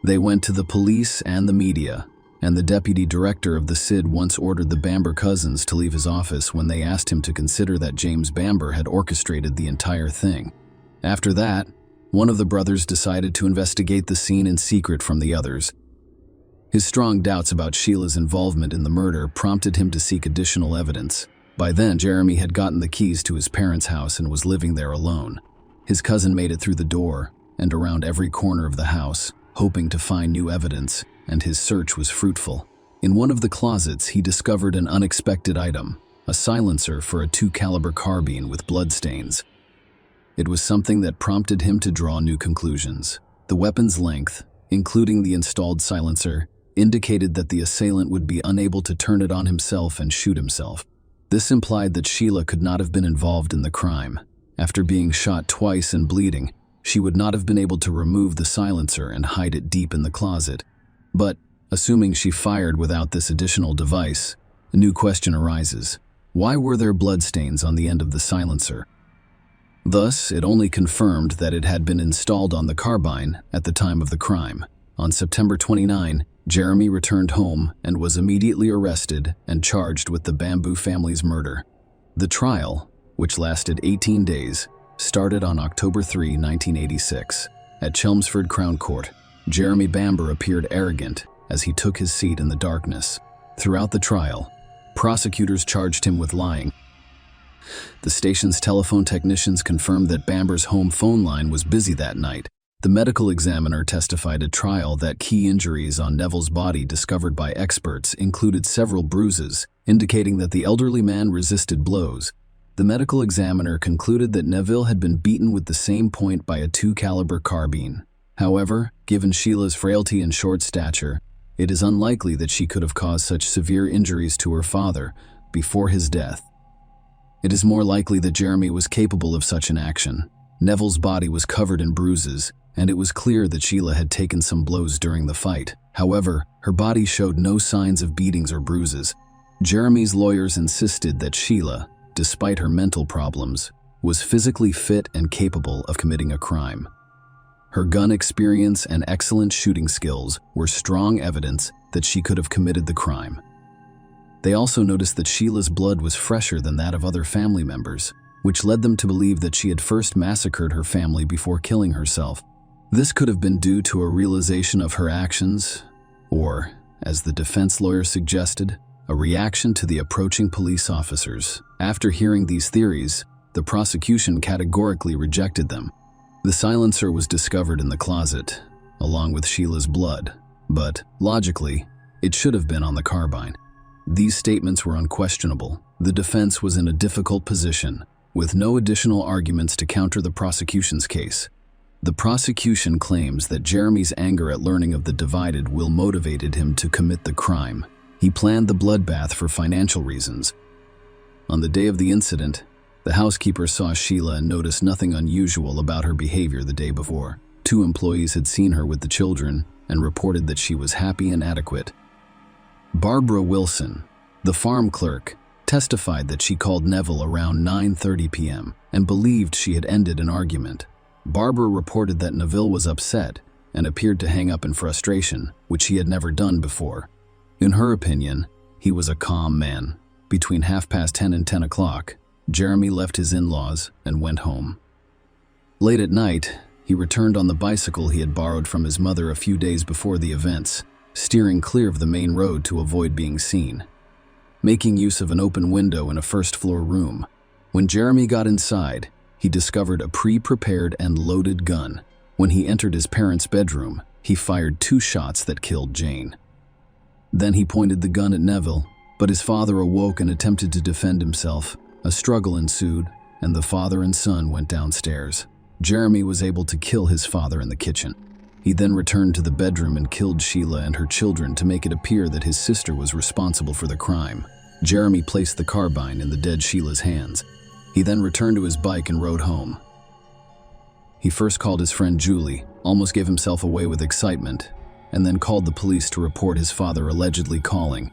They went to the police and the media, and the deputy director of the CID once ordered the Bamber cousins to leave his office when they asked him to consider that James Bamber had orchestrated the entire thing. After that, one of the brothers decided to investigate the scene in secret from the others. His strong doubts about Sheila's involvement in the murder prompted him to seek additional evidence. By then, Jeremy had gotten the keys to his parents' house and was living there alone. His cousin made it through the door and around every corner of the house, hoping to find new evidence, and his search was fruitful. In one of the closets, he discovered an unexpected item: a silencer for a .2 carbine with bloodstains. It was something that prompted him to draw new conclusions. The weapon's length, including the installed silencer, indicated that the assailant would be unable to turn it on himself and shoot himself. This implied that Sheila could not have been involved in the crime. After being shot twice and bleeding, she would not have been able to remove the silencer and hide it deep in the closet. But, assuming she fired without this additional device, a new question arises. Why were there bloodstains on the end of the silencer? Thus, it only confirmed that it had been installed on the carbine at the time of the crime. On September 29, Jeremy returned home and was immediately arrested and charged with the Bamboo family's murder. The trial, which lasted 18 days, started on October 3, 1986. At Chelmsford Crown Court, Jeremy Bamber appeared arrogant as he took his seat in the darkness. Throughout the trial, prosecutors charged him with lying. The station's telephone technicians confirmed that Bamber's home phone line was busy that night. The medical examiner testified at trial that key injuries on Neville's body discovered by experts included several bruises, indicating that the elderly man resisted blows. The medical examiner concluded that Neville had been beaten with the same point by a .2 carbine. However, given Sheila's frailty and short stature, it is unlikely that she could have caused such severe injuries to her father before his death. It is more likely that Jeremy was capable of such an action. Neville's body was covered in bruises, and it was clear that Sheila had taken some blows during the fight. However, her body showed no signs of beatings or bruises. Jeremy's lawyers insisted that Sheila, despite her mental problems, was physically fit and capable of committing a crime. Her gun experience and excellent shooting skills were strong evidence that she could have committed the crime. They also noticed that Sheila's blood was fresher than that of other family members. which led them to believe that she had first massacred her family before killing herself. This could have been due to a realization of her actions, or, as the defense lawyer suggested, a reaction to the approaching police officers. After hearing these theories, the prosecution categorically rejected them. The silencer was discovered in the closet, along with Sheila's blood, but, logically, it should have been on the carbine. These statements were unquestionable. The defense was in a difficult position, with no additional arguments to counter the prosecution's case. The prosecution claims that Jeremy's anger at learning of the divided will motivated him to commit the crime. He planned the bloodbath for financial reasons. On the day of the incident, the housekeeper saw Sheila and noticed nothing unusual about her behavior the day before. 2 employees had seen her with the children and reported that she was happy and adequate. Barbara Wilson, the farm clerk, testified that she called Neville around 9:30 p.m. and believed she had ended an argument. Barbara reported that Neville was upset and appeared to hang up in frustration, which he had never done before. In her opinion, he was a calm man. Between 10:30 and 10 o'clock, Jeremy left his in-laws and went home. Late at night, he returned on the bicycle he had borrowed from his mother a few days before the events, steering clear of the main road to avoid being seen. Making use of an open window in a first-floor room, when Jeremy got inside, he discovered a pre-prepared and loaded gun. When he entered his parents' bedroom, he fired 2 shots that killed Jane. Then he pointed the gun at Neville, but his father awoke and attempted to defend himself. A struggle ensued, and the father and son went downstairs. Jeremy was able to kill his father in the kitchen. He then returned to the bedroom and killed Sheila and her children to make it appear that his sister was responsible for the crime. Jeremy placed the carbine in the dead Sheila's hands. He then returned to his bike and rode home. He first called his friend Julie, almost gave himself away with excitement, and then called the police to report his father allegedly calling.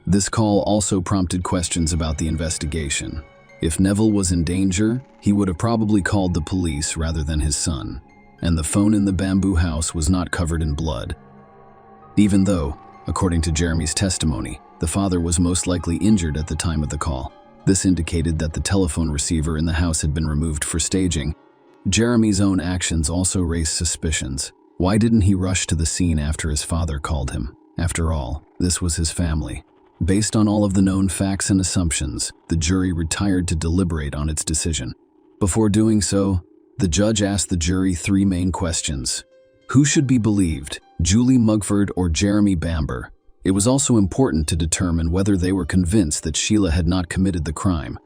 This call also prompted questions about the investigation. If Neville was in danger, he would have probably called the police rather than his son, and the phone in the bamboo house was not covered in blood. Even though, according to Jeremy's testimony, the father was most likely injured at the time of the call. This indicated that the telephone receiver in the house had been removed for staging. Jeremy's own actions also raised suspicions. Why didn't he rush to the scene after his father called him? After all, this was his family. Based on all of the known facts and assumptions, the jury retired to deliberate on its decision. Before doing so, the judge asked the jury 3 main questions. Who should be believed, Julie Mugford or Jeremy Bamber? It was also important to determine whether they were convinced that Sheila had not committed the crime.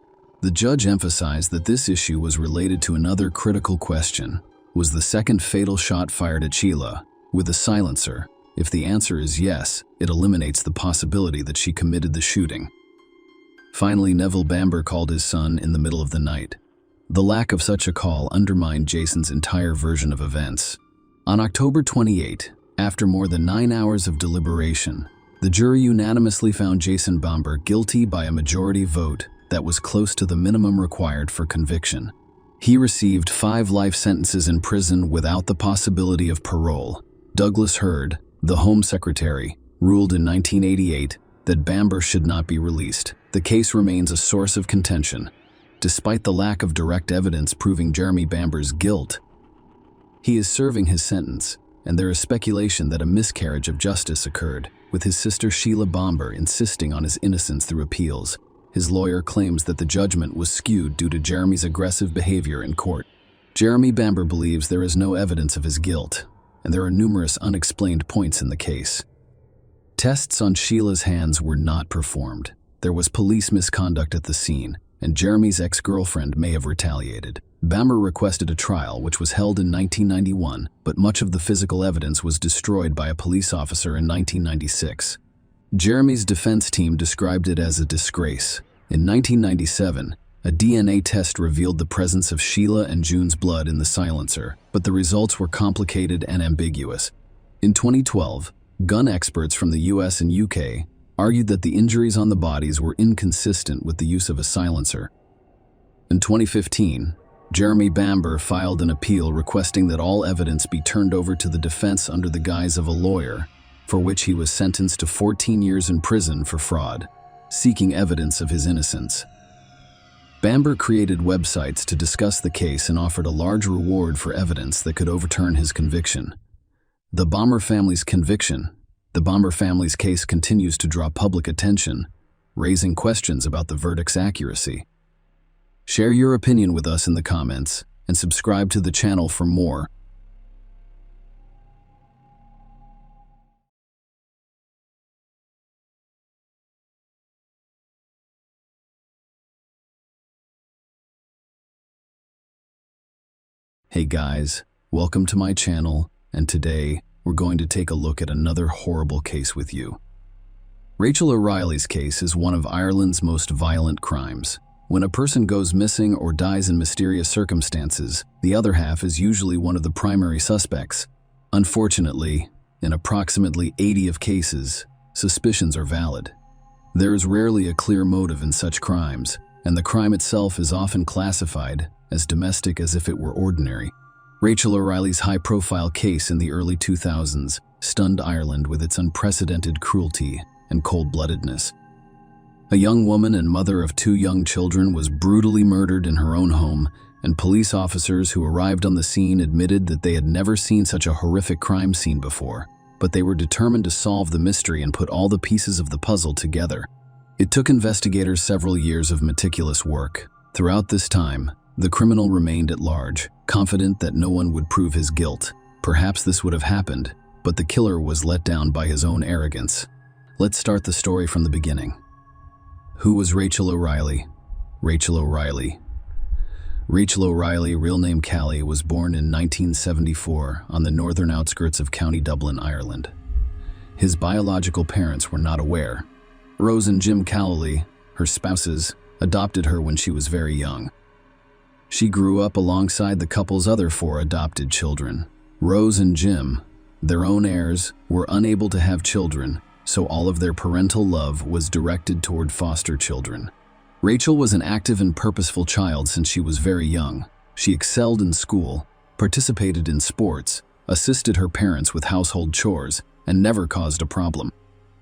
The judge emphasized that this issue was related to another critical question. Was the second fatal shot fired at Sheila with a silencer? If the answer is yes, it eliminates the possibility that she committed the shooting. Finally, Neville Bamber called his son in the middle of the night. The lack of such a call undermined Jason's entire version of events. On October 28, after more than 9 hours of deliberation, the jury unanimously found Jason Bamber guilty by a majority vote that was close to the minimum required for conviction. He received 5 life sentences in prison without the possibility of parole. Douglas Hurd, the Home Secretary, ruled in 1988 that Bamber should not be released. The case remains a source of contention. Despite the lack of direct evidence proving Jeremy Bamber's guilt, he is serving his sentence, and there is speculation that a miscarriage of justice occurred, with his sister Sheila Bamber insisting on his innocence through appeals. His lawyer claims that the judgment was skewed due to Jeremy's aggressive behavior in court. Jeremy Bamber believes there is no evidence of his guilt, and there are numerous unexplained points in the case. Tests on Sheila's hands were not performed. There was police misconduct at the scene, and Jeremy's ex-girlfriend may have retaliated. Bamber requested a trial, which was held in 1991, but much of the physical evidence was destroyed by a police officer in 1996. Jeremy's defense team described it as a disgrace. In 1997, a DNA test revealed the presence of Sheila and June's blood in the silencer, but the results were complicated and ambiguous. In 2012, gun experts from the US and UK argued that the injuries on the bodies were inconsistent with the use of a silencer. In 2015, Jeremy Bamber filed an appeal requesting that all evidence be turned over to the defense under the guise of a lawyer, for which he was sentenced to 14 years in prison for fraud, seeking evidence of his innocence. Bamber created websites to discuss the case and offered a large reward for evidence that could overturn his conviction. The Bomber family's conviction. The Bomber family's case continues to draw public attention, raising questions about the verdict's accuracy. Share your opinion with us in the comments and subscribe to the channel for more. Hey guys, welcome to my channel, and today we're going to take a look at another horrible case with you. Rachel O'Reilly's case is one of Ireland's most violent crimes. When a person goes missing or dies in mysterious circumstances, the other half is usually one of the primary suspects. Unfortunately, in approximately 80 of cases, suspicions are valid. There is rarely a clear motive in such crimes, and the crime itself is often classified as domestic as if it were ordinary. Rachel O'Reilly's high-profile case in the early 2000s stunned Ireland with its unprecedented cruelty and cold-bloodedness. A young woman and mother of 2 young children was brutally murdered in her own home, and police officers who arrived on the scene admitted that they had never seen such a horrific crime scene before, but they were determined to solve the mystery and put all the pieces of the puzzle together. It took investigators several years of meticulous work. Throughout this time, the criminal remained at large, confident that no one would prove his guilt. Perhaps this would have happened, but the killer was let down by his own arrogance. Let's start the story from the beginning. Who was Rachel O'Reilly? Rachel O'Reilly. Rachel O'Reilly, real name Callie, was born in 1974 on the northern outskirts of County Dublin, Ireland. His biological parents were not aware. Rose and Jim Calloway, her spouses, adopted her when she was very young. She grew up alongside the couple's other 4 adopted children. Rose and Jim, their own heirs, were unable to have children, so all of their parental love was directed toward foster children. Rachel was an active and purposeful child since she was very young. She excelled in school, participated in sports, assisted her parents with household chores, and never caused a problem.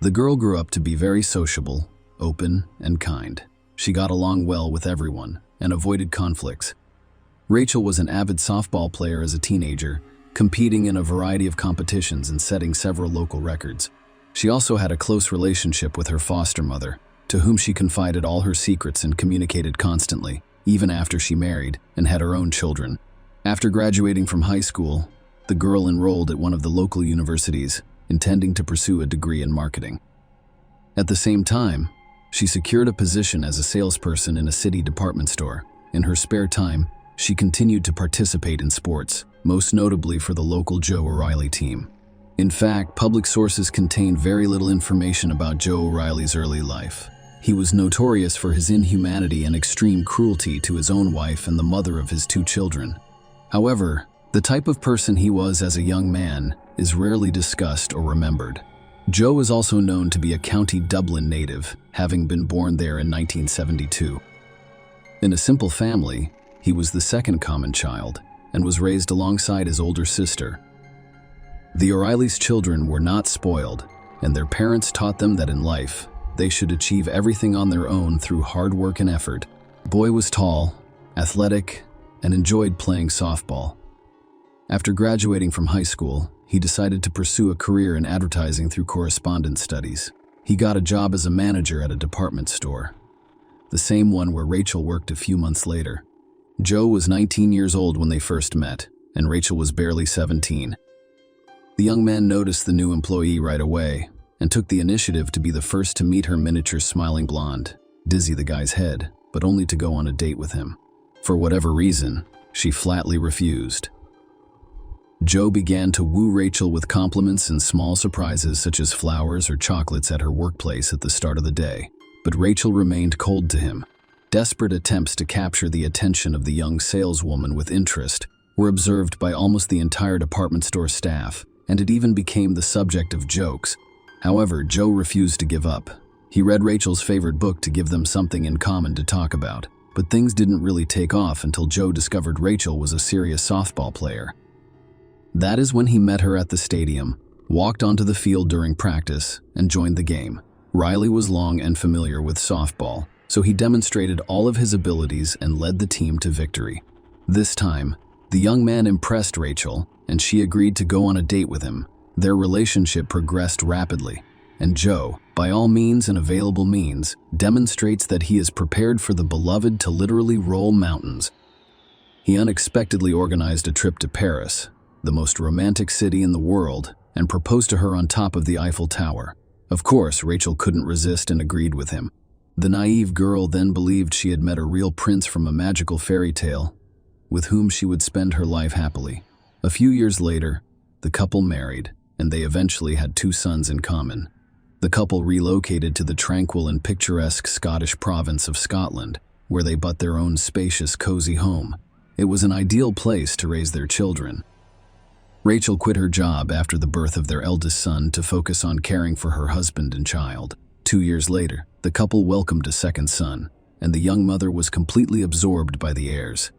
The girl grew up to be very sociable, open, and kind. She got along well with everyone and avoided conflicts. Rachel was an avid softball player as a teenager, competing in a variety of competitions and setting several local records. She also had a close relationship with her foster mother, to whom she confided all her secrets and communicated constantly, even after she married and had her own children. After graduating from high school, the girl enrolled at one of the local universities, intending to pursue a degree in marketing. At the same time, she secured a position as a salesperson in a city department store. In her spare time, she continued to participate in sports, most notably for the local Joe O'Reilly team. In fact, public sources contain very little information about Joe O'Reilly's early life. He was notorious for his inhumanity and extreme cruelty to his own wife and the mother of his 2 children. However, the type of person he was as a young man is rarely discussed or remembered. Joe is also known to be a County Dublin native, having been born there in 1972. In a simple family, he was the second common child and was raised alongside his older sister. The O'Reillys' children were not spoiled, and their parents taught them that in life, they should achieve everything on their own through hard work and effort. The boy was tall, athletic, and enjoyed playing softball. After graduating from high school, he decided to pursue a career in advertising through correspondence studies. He got a job as a manager at a department store, the same one where Rachel worked a few months later. Joe was 19 years old when they first met, and Rachel was barely 17. The young man noticed the new employee right away and took the initiative to be the first to meet her miniature smiling blonde, dizzy the guy's head, but only to go on a date with him. For whatever reason, she flatly refused. Joe began to woo Rachel with compliments and small surprises such as flowers or chocolates at her workplace at the start of the day, but Rachel remained cold to him. Desperate attempts to capture the attention of the young saleswoman with interest were observed by almost the entire department store staff, and it even became the subject of jokes. However, Joe refused to give up. He read Rachel's favorite book to give them something in common to talk about, but things didn't really take off until Joe discovered Rachel was a serious softball player. That is when he met her at the stadium, walked onto the field during practice, and joined the game. Riley was long and familiar with softball, so he demonstrated all of his abilities and led the team to victory. This time, the young man impressed Rachel, and she agreed to go on a date with him. Their relationship progressed rapidly, and Joe, by all means and available means, demonstrates that he is prepared for the beloved to literally roll mountains. He unexpectedly organized a trip to Paris, the most romantic city in the world, and proposed to her on top of the Eiffel Tower. Of course, Rachel couldn't resist and agreed with him. The naive girl then believed she had met a real prince from a magical fairy tale, with whom she would spend her life happily. A few years later, the couple married, and they eventually had 2 sons in common. The couple relocated to the tranquil and picturesque Scottish province of Scotland, where they bought their own spacious, cozy home. It was an ideal place to raise their children. Rachel quit her job after the birth of their eldest son to focus on caring for her husband and child. 2 years later, the couple welcomed a second son, and the young mother was completely absorbed by the heirs.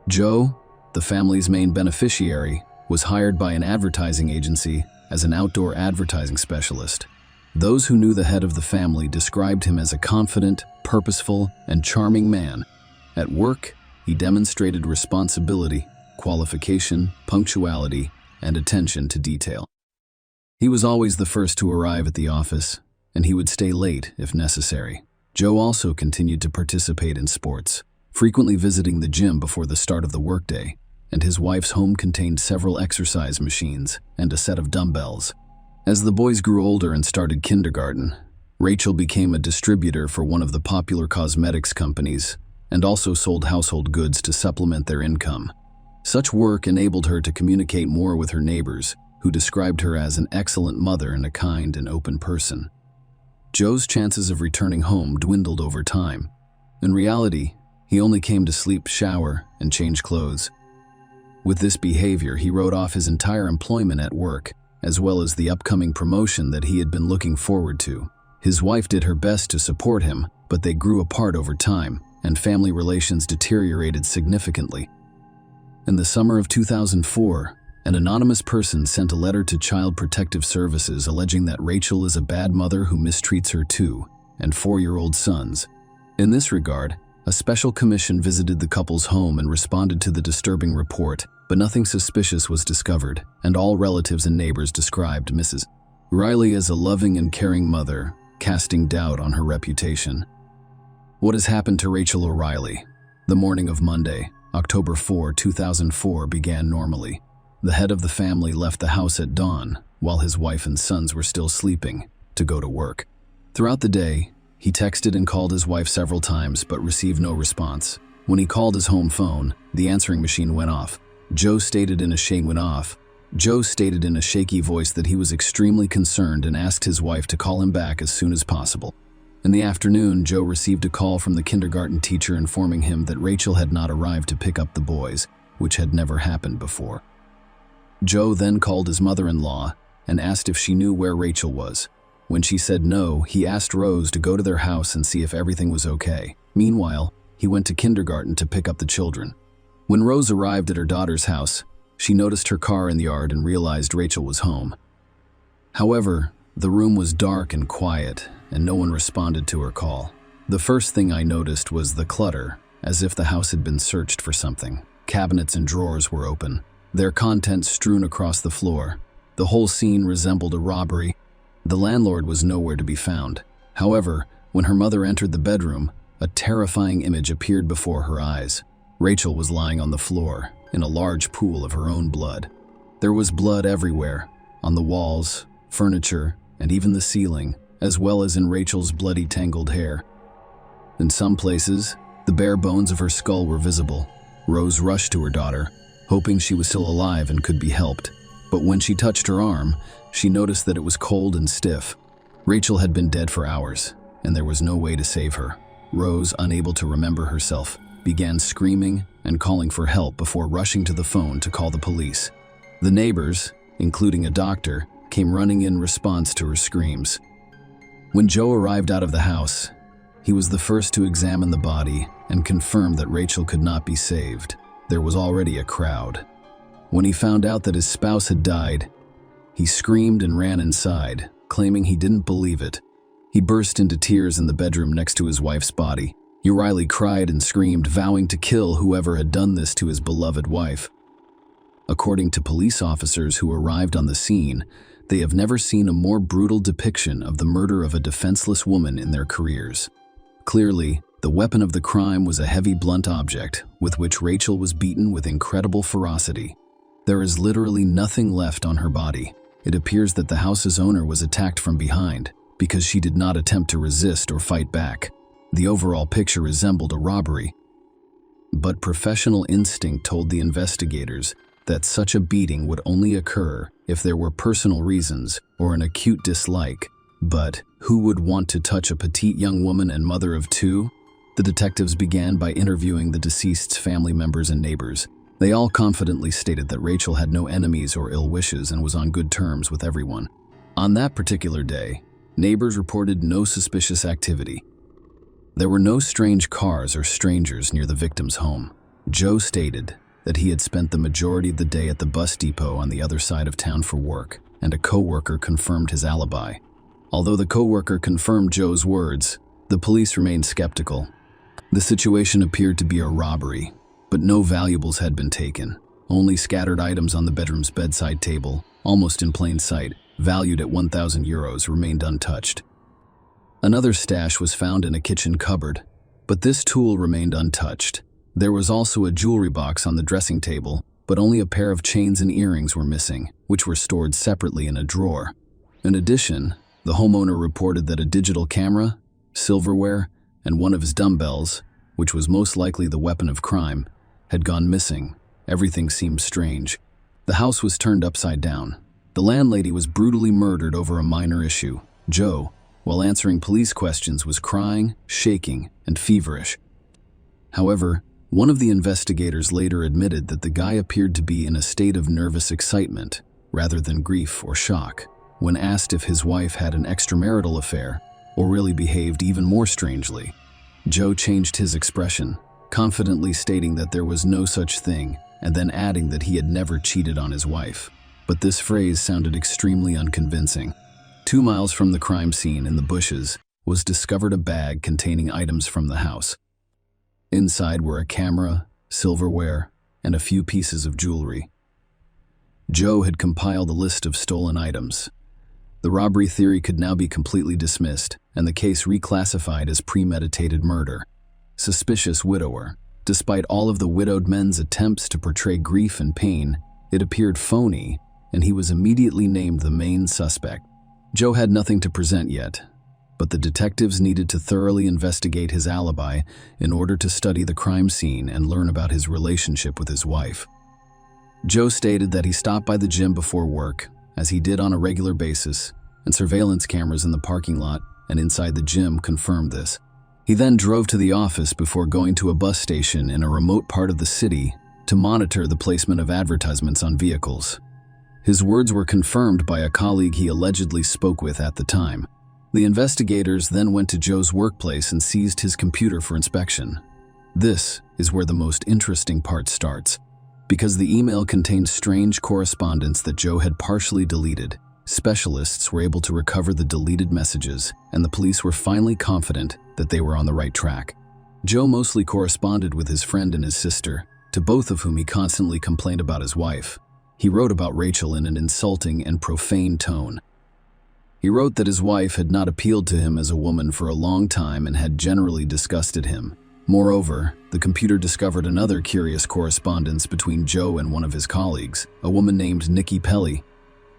Joe, the family's main beneficiary, was hired by an advertising agency as an outdoor advertising specialist. Those who knew the head of the family described him as a confident, purposeful, and charming man. At work, he demonstrated responsibility, qualification, punctuality, and attention to detail. He was always the first to arrive at the office, and he would stay late if necessary. Joe also continued to participate in sports, frequently visiting the gym before the start of the workday, and his wife's home contained several exercise machines and a set of dumbbells. As the boys grew older and started kindergarten, Rachel became a distributor for one of the popular cosmetics companies and also sold household goods to supplement their income. Such work enabled her to communicate more with her neighbors, who described her as an excellent mother and a kind and open person. Joe's chances of returning home dwindled over time. In reality, he only came to sleep, shower, and change clothes. With this behavior, he wrote off his entire employment at work, as well as the upcoming promotion that he had been looking forward to. His wife did her best to support him, but they grew apart over time, and family relations deteriorated significantly. In the summer of 2004, an anonymous person sent a letter to Child Protective Services alleging that Rachel is a bad mother who mistreats her 2- and 4-year-old sons. In this regard, a special commission visited the couple's home and responded to the disturbing report, but nothing suspicious was discovered, and all relatives and neighbors described Mrs. Riley as a loving and caring mother, casting doubt on her reputation. What has happened to Rachel O'Reilly? The morning of Monday, October 4, 2004 began normally. The head of the family left the house at dawn, while his wife and sons were still sleeping, to go to work. Throughout the day, he texted and called his wife several times but received no response. When he called his home phone, the answering machine went off. Joe stated in a shaky voice that he was extremely concerned and asked his wife to call him back as soon as possible. In the afternoon, Joe received a call from the kindergarten teacher informing him that Rachel had not arrived to pick up the boys, which had never happened before. Joe then called his mother-in-law and asked if she knew where Rachel was. When she said no, he asked Rose to go to their house and see if everything was okay. Meanwhile, he went to kindergarten to pick up the children. When Rose arrived at her daughter's house, she noticed her car in the yard and realized Rachel was home. However, the room was dark and quiet, and no one responded to her call. The first thing I noticed was the clutter, as if the house had been searched for something. Cabinets and drawers were open, their contents strewn across the floor. The whole scene resembled a robbery. The landlord was nowhere to be found. However, when her mother entered the bedroom, a terrifying image appeared before her eyes. Rachel was lying on the floor, in a large pool of her own blood. There was blood everywhere, on the walls, furniture, and even the ceiling, as well as in Rachel's bloody tangled hair. In some places, the bare bones of her skull were visible. Rose rushed to her daughter, hoping she was still alive and could be helped. But when she touched her arm, she noticed that it was cold and stiff. Rachel had been dead for hours, and there was no way to save her. Rose, unable to remember herself, began screaming and calling for help before rushing to the phone to call the police. The neighbors, including a doctor, came running in response to her screams. When Joe arrived out of the house, he was the first to examine the body and confirm that Rachel could not be saved. There was already a crowd. When he found out that his spouse had died, he screamed and ran inside, claiming he didn't believe it. He burst into tears in the bedroom next to his wife's body. Riley cried and screamed, vowing to kill whoever had done this to his beloved wife. According to police officers who arrived on the scene, they have never seen a more brutal depiction of the murder of a defenseless woman in their careers. Clearly, the weapon of the crime was a heavy blunt object with which Rachel was beaten with incredible ferocity. There is literally nothing left on her body. It appears that the house's owner was attacked from behind because she did not attempt to resist or fight back. The overall picture resembled a robbery. But professional instinct told the investigators that such a beating would only occur if there were personal reasons or an acute dislike. But who would want to touch a petite young woman and mother of two? The detectives began by interviewing the deceased's family members and neighbors. They all confidently stated that Rachel had no enemies or ill wishes and was on good terms with everyone. On that particular day, neighbors reported no suspicious activity. There were no strange cars or strangers near the victim's home. Joe stated that he had spent the majority of the day at the bus depot on the other side of town for work, and a co-worker confirmed his alibi. Although the co-worker confirmed Joe's words, the police remained skeptical. The situation appeared to be a robbery, but no valuables had been taken. Only scattered items on the bedroom's bedside table, almost in plain sight, valued at 1,000 euros, remained untouched. Another stash was found in a kitchen cupboard, but this tool remained untouched. There was also a jewelry box on the dressing table, but only a pair of chains and earrings were missing, which were stored separately in a drawer. In addition, the homeowner reported that a digital camera, silverware, and one of his dumbbells, which was most likely the weapon of crime, had gone missing. Everything seemed strange. The house was turned upside down. The landlady was brutally murdered over a minor issue. Joe, while answering police questions, was crying, shaking, and feverish. However, one of the investigators later admitted that the guy appeared to be in a state of nervous excitement rather than grief or shock. When asked if his wife had an extramarital affair or really behaved even more strangely, Joe changed his expression, confidently stating that there was no such thing, and then adding that he had never cheated on his wife. But this phrase sounded extremely unconvincing. 2 miles from the crime scene, in the bushes, was discovered a bag containing items from the house. Inside were a camera, silverware, and a few pieces of jewelry. Joe had compiled a list of stolen items. The robbery theory could now be completely dismissed, and the case reclassified as premeditated murder. Suspicious widower. Despite all of the widowed men's attempts to portray grief and pain, it appeared phony, and he was immediately named the main suspect. Joe had nothing to present yet, but the detectives needed to thoroughly investigate his alibi in order to study the crime scene and learn about his relationship with his wife. Joe stated that he stopped by the gym before work, as he did on a regular basis, and surveillance cameras in the parking lot and inside the gym confirmed this. He then drove to the office before going to a bus station in a remote part of the city to monitor the placement of advertisements on vehicles. His words were confirmed by a colleague he allegedly spoke with at the time. The investigators then went to Joe's workplace and seized his computer for inspection. This is where the most interesting part starts. Because the email contained strange correspondence that Joe had partially deleted, specialists were able to recover the deleted messages, and the police were finally confident that they were on the right track. Joe mostly corresponded with his friend and his sister, to both of whom he constantly complained about his wife. He wrote about Rachel in an insulting and profane tone. He wrote that his wife had not appealed to him as a woman for a long time and had generally disgusted him. Moreover, the computer discovered another curious correspondence between Joe and one of his colleagues, a woman named Nikki Pelly.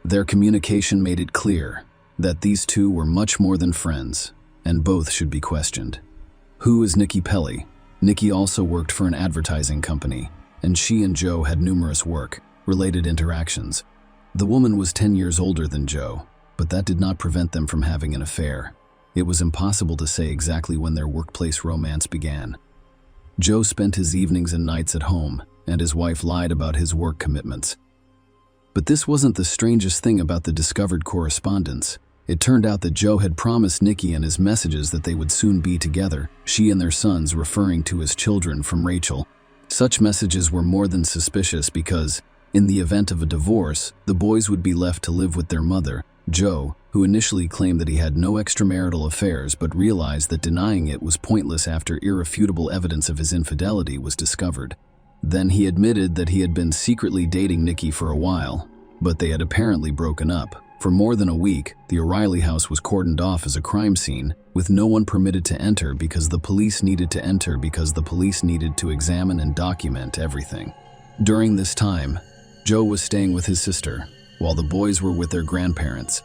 Their communication made it clear that these two were much more than friends, and both should be questioned. Who is Nikki Pelly? Nikki also worked for an advertising company, and she and Joe had numerous work-related interactions. The woman was 10 years older than Joe, but that did not prevent them from having an affair. It was impossible to say exactly when their workplace romance began. Joe spent his evenings and nights at home, and his wife lied about his work commitments. But this wasn't the strangest thing about the discovered correspondence. It turned out that Joe had promised Nikki in his messages that they would soon be together, she and their sons referring to as children from Rachel. Such messages were more than suspicious because, in the event of a divorce, the boys would be left to live with their mother, Joe, who initially claimed that he had no extramarital affairs but realized that denying it was pointless after irrefutable evidence of his infidelity was discovered. Then he admitted that he had been secretly dating Nikki for a while, but they had apparently broken up. For more than a week, the O'Reilly house was cordoned off as a crime scene, with no one permitted to enter because the police needed to enter because the police needed to examine and document everything. During this time, Joe was staying with his sister, while the boys were with their grandparents.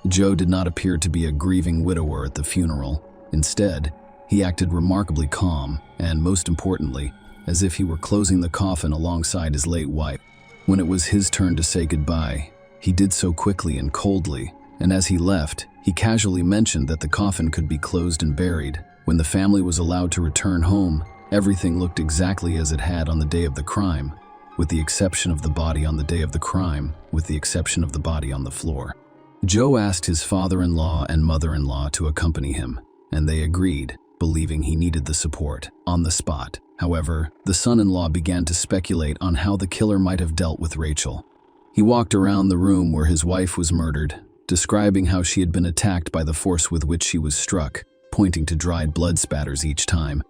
Joe did not appear to be a grieving widower at the funeral. Instead, he acted remarkably calm and, most importantly, as if he were closing the coffin alongside his late wife. When it was his turn to say goodbye, he did so quickly and coldly, and as he left, he casually mentioned that the coffin could be closed and buried. When the family was allowed to return home, everything looked exactly as it had on the day of the crime, with the exception of the body on the day of the crime, with the exception of the body on the floor. Joe asked his father-in-law and mother-in-law to accompany him, and they agreed, believing he needed the support. On the spot, however, the son-in-law began to speculate on how the killer might have dealt with Rachel. He walked around the room where his wife was murdered, describing how she had been attacked by the force with which she was struck, pointing to dried blood spatters each time.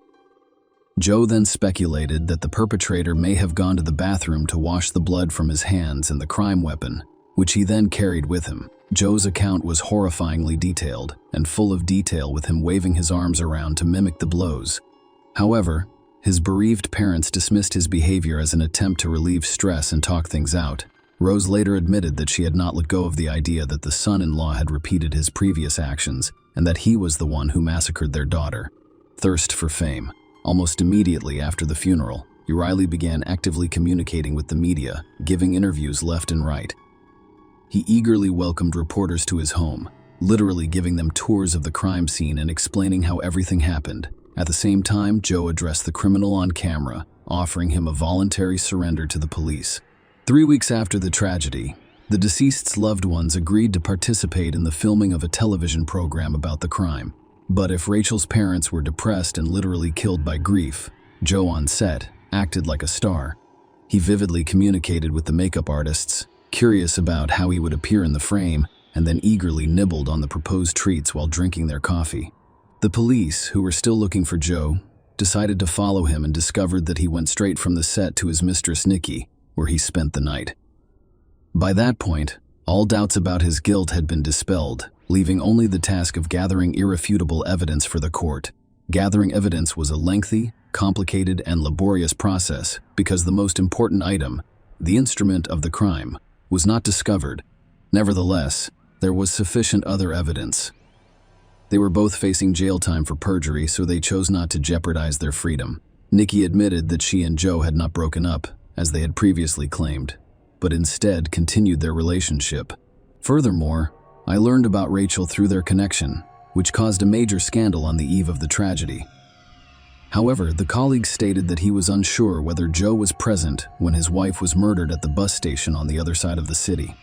Joe then speculated that the perpetrator may have gone to the bathroom to wash the blood from his hands and the crime weapon, which he then carried with him. Joe's account was horrifyingly detailed and full of detail, with him waving his arms around to mimic the blows. However, his bereaved parents dismissed his behavior as an attempt to relieve stress and talk things out. Rose later admitted that she had not let go of the idea that the son-in-law had repeated his previous actions and that he was the one who massacred their daughter. Thirst for fame. Almost immediately after the funeral, O'Reilly began actively communicating with the media, giving interviews left and right. He eagerly welcomed reporters to his home, literally giving them tours of the crime scene and explaining how everything happened. At the same time, Joe addressed the criminal on camera, offering him a voluntary surrender to the police. 3 weeks after the tragedy, the deceased's loved ones agreed to participate in the filming of a television program about the crime. But if Rachel's parents were depressed and literally killed by grief, Joe on set acted like a star. He vividly communicated with the makeup artists, curious about how he would appear in the frame, and then eagerly nibbled on the proposed treats while drinking their coffee. The police, who were still looking for Joe, decided to follow him and discovered that he went straight from the set to his mistress Nikki, where he spent the night. By that point, all doubts about his guilt had been dispelled, leaving only the task of gathering irrefutable evidence for the court. Gathering evidence was a lengthy, complicated, and laborious process because the most important item, the instrument of the crime, was not discovered. Nevertheless, there was sufficient other evidence. They were both facing jail time for perjury, so they chose not to jeopardize their freedom. Nikki admitted that she and Joe had not broken up, as they had previously claimed, but instead continued their relationship. Furthermore, I learned about Rachel through their connection, which caused a major scandal on the eve of the tragedy. However, the colleague stated that he was unsure whether Joe was present when his wife was murdered at the bus station on the other side of the city.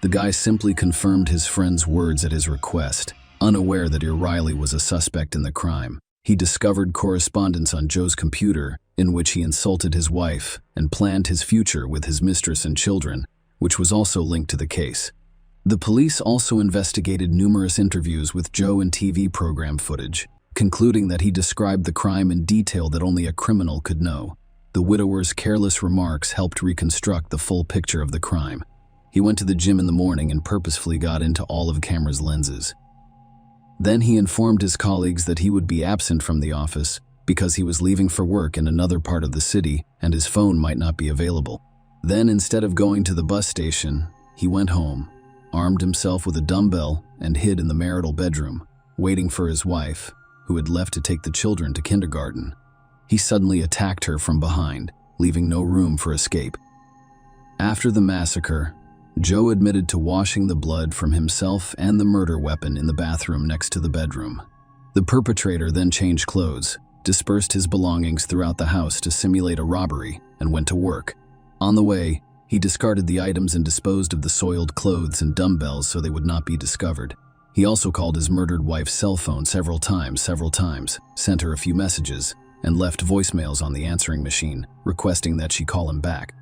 The guy simply confirmed his friend's words at his request, unaware that O'Reilly was a suspect in the crime. He discovered correspondence on Joe's computer in which he insulted his wife and planned his future with his mistress and children, which was also linked to the case. The police also investigated numerous interviews with Joe and TV program footage, concluding that he described the crime in detail that only a criminal could know. The widower's careless remarks helped reconstruct the full picture of the crime. He went to the gym in the morning and purposefully got into all of the camera's lenses. Then he informed his colleagues that he would be absent from the office because he was leaving for work in another part of the city and his phone might not be available. Then, instead of going to the bus station, he went home, armed himself with a dumbbell, and hid in the marital bedroom, waiting for his wife, who had left to take the children to kindergarten. He suddenly attacked her from behind, leaving no room for escape. After the massacre, Joe admitted to washing the blood from himself and the murder weapon in the bathroom next to the bedroom. The perpetrator then changed clothes, dispersed his belongings throughout the house to simulate a robbery, and went to work. On the way, he discarded the items and disposed of the soiled clothes and dumbbells so they would not be discovered. He also called his murdered wife's cell phone several times, sent her a few messages, and left voicemails on the answering machine, requesting that she call him back.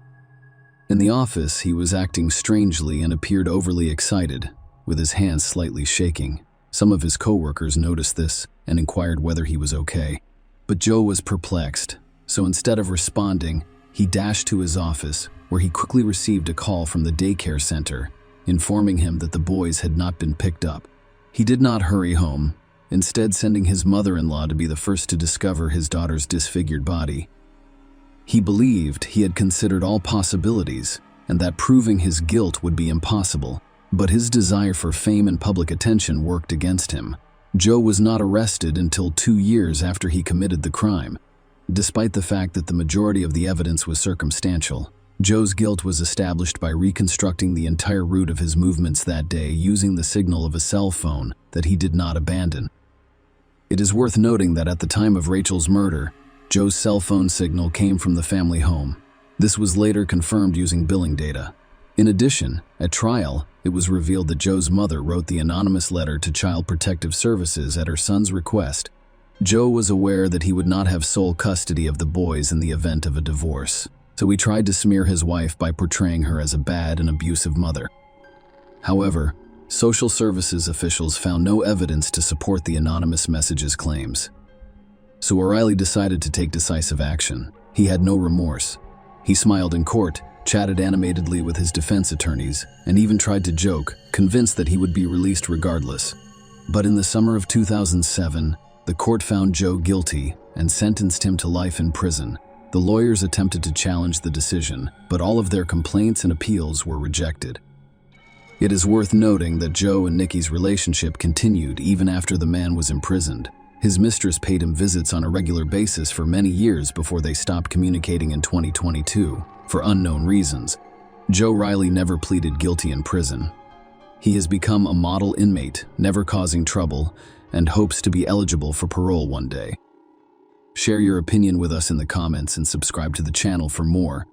In the office, he was acting strangely and appeared overly excited, with his hands slightly shaking. Some of his coworkers noticed this and inquired whether he was okay. But Joe was perplexed, so instead of responding, he dashed to his office, where he quickly received a call from the daycare center, informing him that the boys had not been picked up. He did not hurry home, instead sending his mother-in-law to be the first to discover his daughter's disfigured body. He believed he had considered all possibilities and that proving his guilt would be impossible, but his desire for fame and public attention worked against him. Joe was not arrested until 2 years after he committed the crime. Despite the fact that the majority of the evidence was circumstantial, Joe's guilt was established by reconstructing the entire route of his movements that day using the signal of a cell phone that he did not abandon. It is worth noting that at the time of Rachel's murder, Joe's cell phone signal came from the family home. This was later confirmed using billing data. In addition, at trial, it was revealed that Joe's mother wrote the anonymous letter to Child Protective Services at her son's request. Joe was aware that he would not have sole custody of the boys in the event of a divorce, so he tried to smear his wife by portraying her as a bad and abusive mother. However, social services officials found no evidence to support the anonymous message's claims. So O'Reilly decided to take decisive action. He had no remorse. He smiled in court, chatted animatedly with his defense attorneys, and even tried to joke, convinced that he would be released regardless. But in the summer of 2007, the court found Joe guilty and sentenced him to life in prison. The lawyers attempted to challenge the decision, but all of their complaints and appeals were rejected. It is worth noting that Joe and Nikki's relationship continued even after the man was imprisoned. His mistress paid him visits on a regular basis for many years before they stopped communicating in 2022, for unknown reasons. Joe Riley never pleaded guilty in prison. He has become a model inmate, never causing trouble, and hopes to be eligible for parole one day. Share your opinion with us in the comments and subscribe to the channel for more.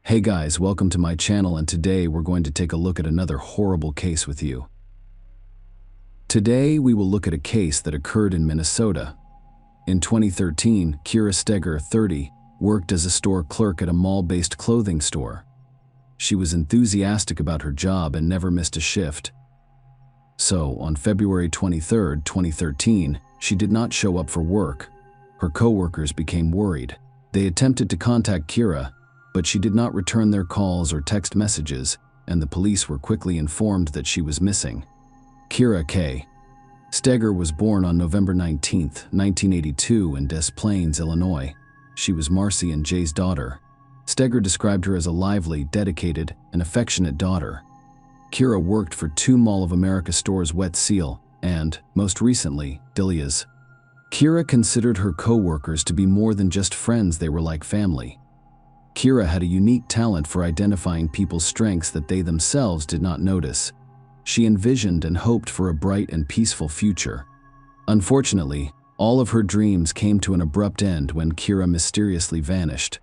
Hey guys, welcome to my channel, and today we're going to take a look at another horrible case with you. Today we will look at a case that occurred in Minnesota. In 2013, Kira Steger, 30, worked as a store clerk at a mall-based clothing store. She was enthusiastic about her job and never missed a shift. So, on February 23, 2013, she did not show up for work. Her coworkers became worried. They attempted to contact Kira, but she did not return their calls or text messages, and the police were quickly informed that she was missing. Kira K. Steger was born on November 19, 1982 in Des Plaines, Illinois. She was Marcy and Jay's daughter. Steger described her as a lively, dedicated, and affectionate daughter. Kira worked for 2 Mall of America stores, Wet Seal, and, most recently, Delia's. Kira considered her co-workers to be more than just friends, they were like family. Kira had a unique talent for identifying people's strengths that they themselves did not notice. She envisioned and hoped for a bright and peaceful future. Unfortunately, all of her dreams came to an abrupt end when Kira mysteriously vanished.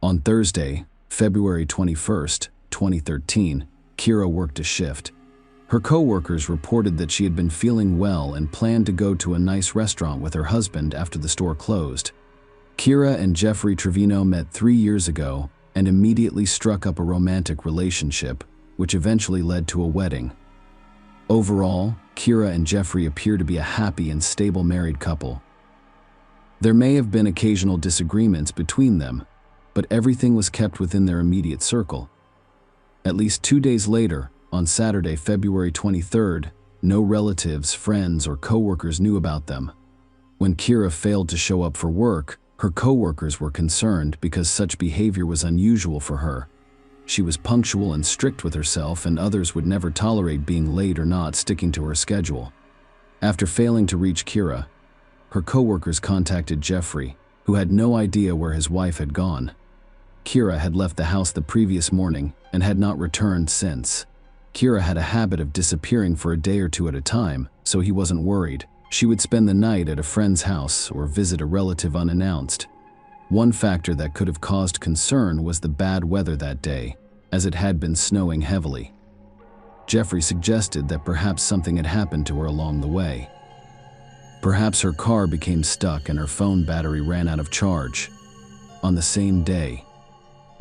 On Thursday, February 21, 2013, Kira worked a shift. Her co-workers reported that she had been feeling well and planned to go to a nice restaurant with her husband after the store closed. Kira and Jeffrey Trevino met 3 years ago and immediately struck up a romantic relationship, which eventually led to a wedding. Overall, Kira and Jeffrey appear to be a happy and stable married couple. There may have been occasional disagreements between them, but everything was kept within their immediate circle. At least 2 days later, on Saturday, February 23rd, no relatives, friends, or co-workers knew about them. When Kira failed to show up for work, her co-workers were concerned because such behavior was unusual for her. She was punctual and strict with herself, and others would never tolerate being late or not sticking to her schedule. After failing to reach Kira, her co-workers contacted Jeffrey, who had no idea where his wife had gone. Kira had left the house the previous morning and had not returned since. Kira had a habit of disappearing for a day or two at a time, so he wasn't worried. She would spend the night at a friend's house or visit a relative unannounced. One factor that could have caused concern was the bad weather that day, as it had been snowing heavily. Jeffrey suggested that perhaps something had happened to her along the way. Perhaps her car became stuck and her phone battery ran out of charge. On the same day,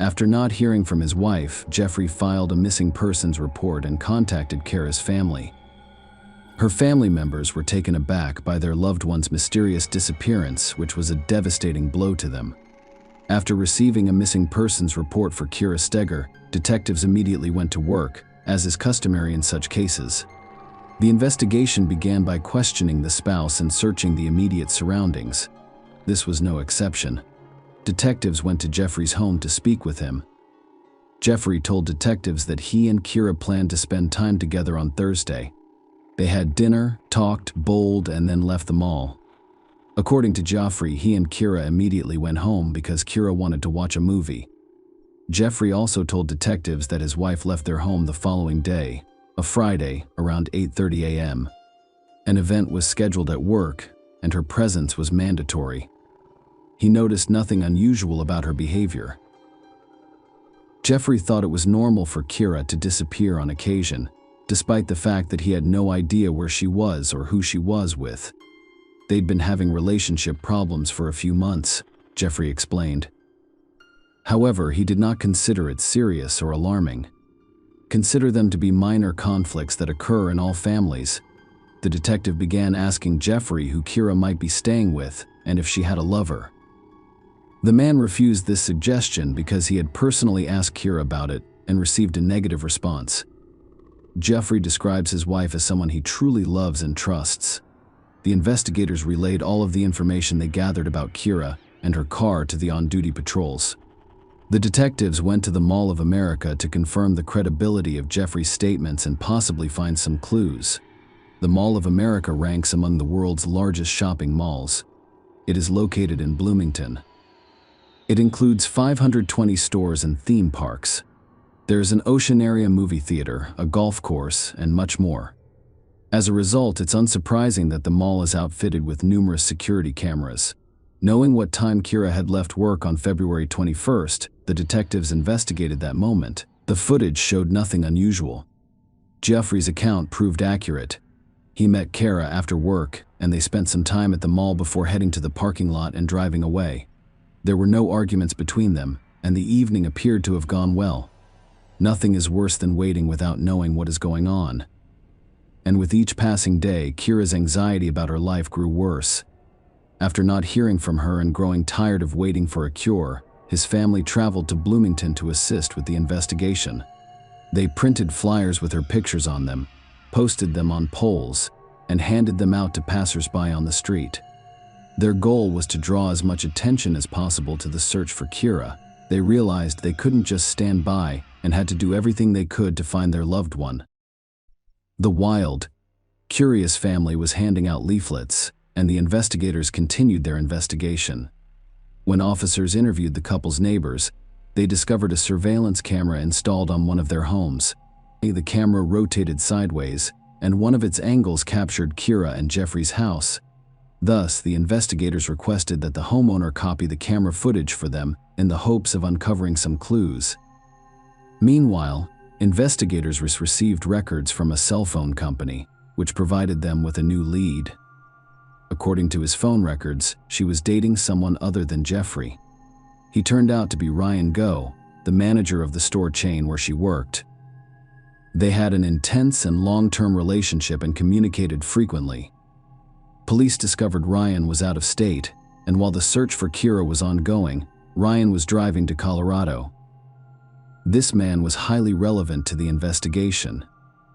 after not hearing from his wife, Jeffrey filed a missing persons report and contacted Kara's family. Her family members were taken aback by their loved one's mysterious disappearance, which was a devastating blow to them. After receiving a missing persons report for Kira Steger, detectives immediately went to work, as is customary in such cases. The investigation began by questioning the spouse and searching the immediate surroundings. This was no exception. Detectives went to Jeffrey's home to speak with him. Jeffrey told detectives that he and Kira planned to spend time together on Thursday. They had dinner, talked, bowled, and then left the mall. According to Jeffrey, he and Kira immediately went home because Kira wanted to watch a movie. Jeffrey also told detectives that his wife left their home the following day, a Friday, around 8:30 a.m. An event was scheduled at work, and her presence was mandatory. He noticed nothing unusual about her behavior. Jeffrey thought it was normal for Kira to disappear on occasion, despite the fact that he had no idea where she was or who she was with. They'd been having relationship problems for a few months, Jeffrey explained. However, he did not consider it serious or alarming. Consider them to be minor conflicts that occur in all families. The detective began asking Jeffrey who Kira might be staying with and if she had a lover. The man refused this suggestion because he had personally asked Kira about it and received a negative response. Jeffrey describes his wife as someone he truly loves and trusts. The investigators relayed all of the information they gathered about Kira and her car to the on-duty patrols. The detectives went to the Mall of America to confirm the credibility of Jeffrey's statements and possibly find some clues. The Mall of America ranks among the world's largest shopping malls. It is located in Bloomington. It includes 520 stores and theme parks. There is an ocean area movie theater, a golf course, and much more. As a result, it's unsurprising that the mall is outfitted with numerous security cameras. Knowing what time Kira had left work on February 21st, the detectives investigated that moment. The footage showed nothing unusual. Jeffrey's account proved accurate. He met Kara after work, and they spent some time at the mall before heading to the parking lot and driving away. There were no arguments between them, and the evening appeared to have gone well. Nothing is worse than waiting without knowing what is going on. And with each passing day, Kira's anxiety about her life grew worse. After not hearing from her and growing tired of waiting for a cure, his family traveled to Bloomington to assist with the investigation. They printed flyers with her pictures on them, posted them on poles, and handed them out to passers-by on the street. Their goal was to draw as much attention as possible to the search for Kira. They realized they couldn't just stand by and had to do everything they could to find their loved one. The wild, curious family was handing out leaflets, and the investigators continued their investigation. When officers interviewed the couple's neighbors, they discovered a surveillance camera installed on one of their homes. The camera rotated sideways, and one of its angles captured Kira and Jeffrey's house. Thus, the investigators requested that the homeowner copy the camera footage for them in the hopes of uncovering some clues. Meanwhile, investigators received records from a cell phone company, which provided them with a new lead. According to his phone records, she was dating someone other than Jeffrey. He turned out to be Ryan Go, the manager of the store chain where she worked. They had an intense and long-term relationship and communicated frequently. Police discovered Ryan was out of state, and while the search for Kira was ongoing, Ryan was driving to Colorado. This man was highly relevant to the investigation,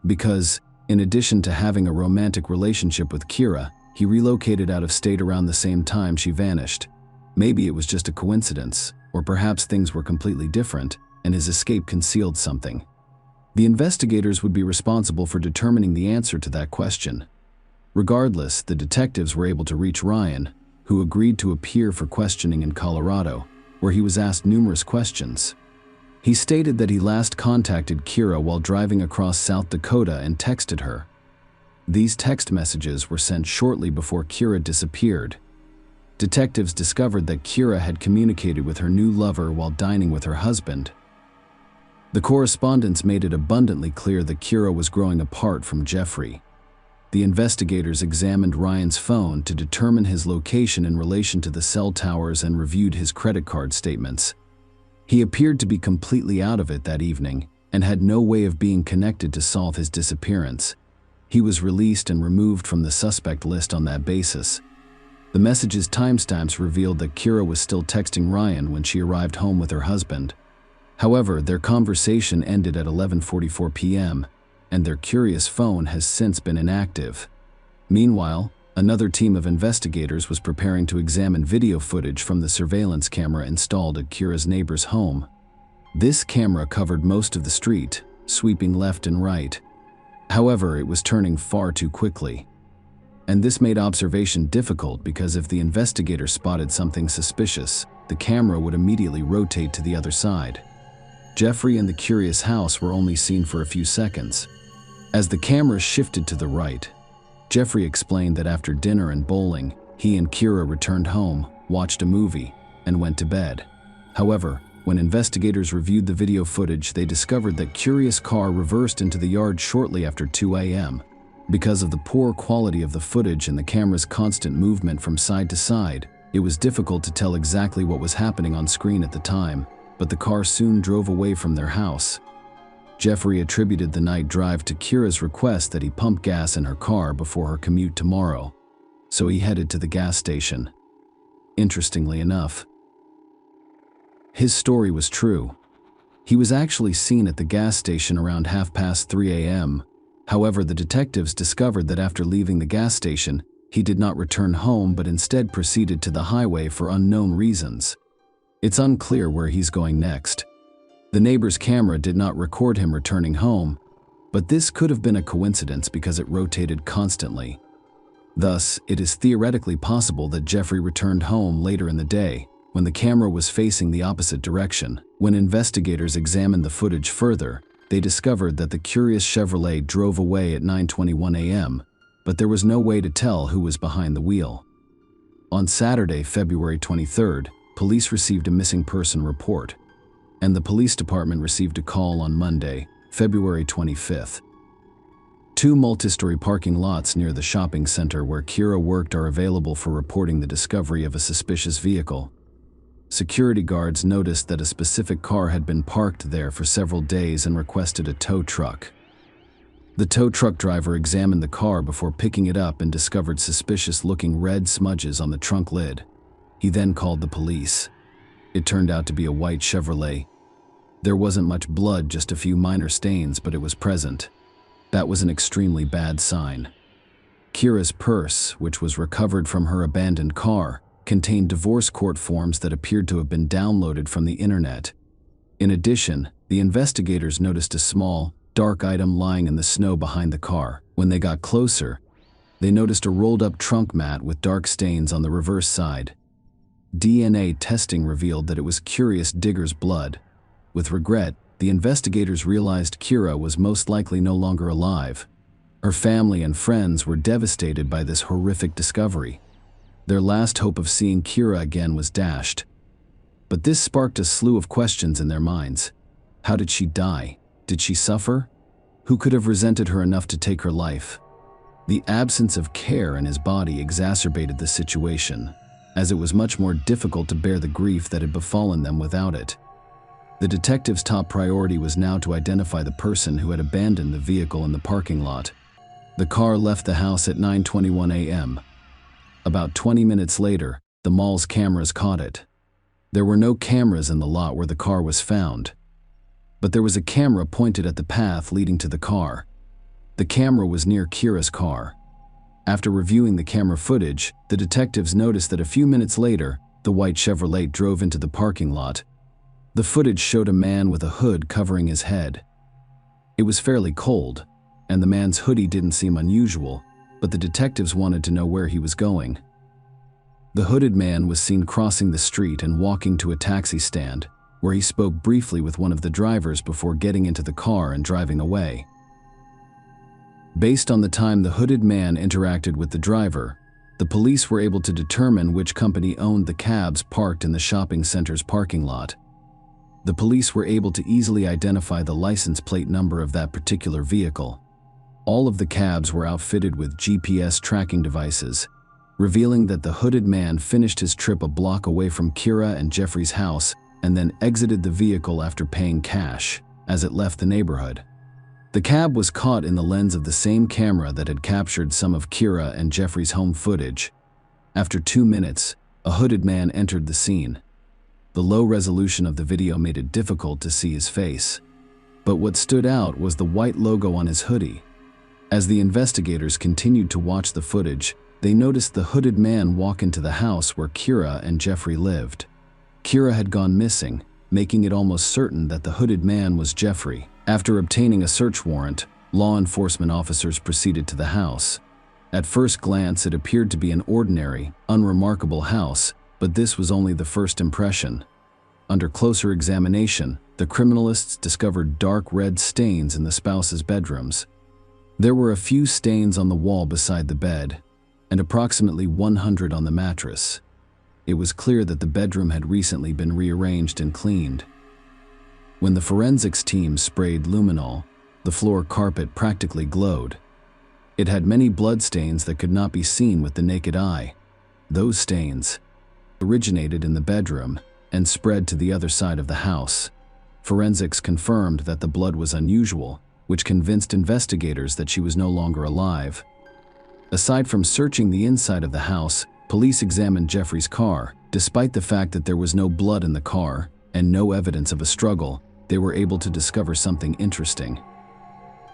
because, in addition to having a romantic relationship with Kira, he relocated out of state around the same time she vanished. Maybe it was just a coincidence, or perhaps things were completely different, and his escape concealed something. The investigators would be responsible for determining the answer to that question. Regardless, the detectives were able to reach Ryan, who agreed to appear for questioning in Colorado, where he was asked numerous questions. He stated that he last contacted Kira while driving across South Dakota and texted her. These text messages were sent shortly before Kira disappeared. Detectives discovered that Kira had communicated with her new lover while dining with her husband. The correspondence made it abundantly clear that Kira was growing apart from Jeffrey. The investigators examined Ryan's phone to determine his location in relation to the cell towers and reviewed his credit card statements. He appeared to be completely out of it that evening and had no way of being connected to solve his disappearance. He was released and removed from the suspect list on that basis. The message's timestamps revealed that Kira was still texting Ryan when she arrived home with her husband. However, their conversation ended at 11:44 p.m., and their curious phone has since been inactive. Meanwhile, another team of investigators was preparing to examine video footage from the surveillance camera installed at Kira's neighbor's home. This camera covered most of the street, sweeping left and right. However, it was turning far too quickly. And this made observation difficult because if the investigator spotted something suspicious, the camera would immediately rotate to the other side. Jeffrey and the curious house were only seen for a few seconds. As the camera shifted to the right, Jeffrey explained that after dinner and bowling, he and Kira returned home, watched a movie, and went to bed. However, when investigators reviewed the video footage, they discovered that Kira's car reversed into the yard shortly after 2 a.m. Because of the poor quality of the footage and the camera's constant movement from side to side, it was difficult to tell exactly what was happening on screen at the time, but the car soon drove away from their house. Jeffrey attributed the night drive to Kira's request that he pump gas in her car before her commute tomorrow, so he headed to the gas station. Interestingly enough, his story was true. He was actually seen at the gas station around 3:30 a.m. However, the detectives discovered that after leaving the gas station, he did not return home but instead proceeded to the highway for unknown reasons. It's unclear where he's going next. The neighbor's camera did not record him returning home, but this could have been a coincidence because it rotated constantly. Thus, it is theoretically possible that Jeffrey returned home later in the day, when the camera was facing the opposite direction. When investigators examined the footage further, they discovered that the curious Chevrolet drove away at 9:21 a.m., but there was no way to tell who was behind the wheel. On Saturday, February 23rd, police received a missing person report, and the police department received a call on Monday, February 25th. 2 multi-story parking lots near the shopping center where Kira worked are available for reporting the discovery of a suspicious vehicle. Security guards noticed that a specific car had been parked there for several days and requested a tow truck. The tow truck driver examined the car before picking it up and discovered suspicious-looking red smudges on the trunk lid. He then called the police. It turned out to be a white Chevrolet. There wasn't much blood, just a few minor stains, but it was present. That was an extremely bad sign. Kira's purse, which was recovered from her abandoned car, contained divorce court forms that appeared to have been downloaded from the internet. In addition, the investigators noticed a small, dark item lying in the snow behind the car. When they got closer, they noticed a rolled-up trunk mat with dark stains on the reverse side. DNA testing revealed that it was Curious Digger's blood. With regret, the investigators realized Kira was most likely no longer alive. Her family and friends were devastated by this horrific discovery. Their last hope of seeing Kira again was dashed. But this sparked a slew of questions in their minds. How did she die? Did she suffer? Who could have resented her enough to take her life? The absence of care in his body exacerbated the situation, as it was much more difficult to bear the grief that had befallen them without it. The detective's top priority was now to identify the person who had abandoned the vehicle in the parking lot. The car left the house at 9:21 a.m. About 20 minutes later, the mall's cameras caught it. There were no cameras in the lot where the car was found, but there was a camera pointed at the path leading to the car. The camera was near Kira's car. After reviewing the camera footage, the detectives noticed that a few minutes later, the white Chevrolet drove into the parking lot. The footage showed a man with a hood covering his head. It was fairly cold, and the man's hoodie didn't seem unusual, but the detectives wanted to know where he was going. The hooded man was seen crossing the street and walking to a taxi stand, where he spoke briefly with one of the drivers before getting into the car and driving away. Based on the time the hooded man interacted with the driver, the police were able to determine which company owned the cabs parked in the shopping center's parking lot. The police were able to easily identify the license plate number of that particular vehicle. All of the cabs were outfitted with GPS tracking devices, revealing that the hooded man finished his trip a block away from Kira and Jeffrey's house and then exited the vehicle after paying cash as it left the neighborhood. The cab was caught in the lens of the same camera that had captured some of Kira and Jeffrey's home footage. After 2 minutes, a hooded man entered the scene. The low resolution of the video made it difficult to see his face. But what stood out was the white logo on his hoodie. As the investigators continued to watch the footage, they noticed the hooded man walk into the house where Kira and Jeffrey lived. Kira had gone missing, making it almost certain that the hooded man was Jeffrey. After obtaining a search warrant, law enforcement officers proceeded to the house. At first glance, it appeared to be an ordinary, unremarkable house, but this was only the first impression. Under closer examination, the criminalists discovered dark red stains in the spouse's bedrooms. There were a few stains on the wall beside the bed, and approximately 100 on the mattress. It was clear that the bedroom had recently been rearranged and cleaned. When the forensics team sprayed luminol, the floor carpet practically glowed. It had many bloodstains that could not be seen with the naked eye. Those stains originated in the bedroom and spread to the other side of the house. Forensics confirmed that the blood was unusual, which convinced investigators that she was no longer alive. Aside from searching the inside of the house, police examined Jeffrey's car. Despite the fact that there was no blood in the car and no evidence of a struggle, they were able to discover something interesting.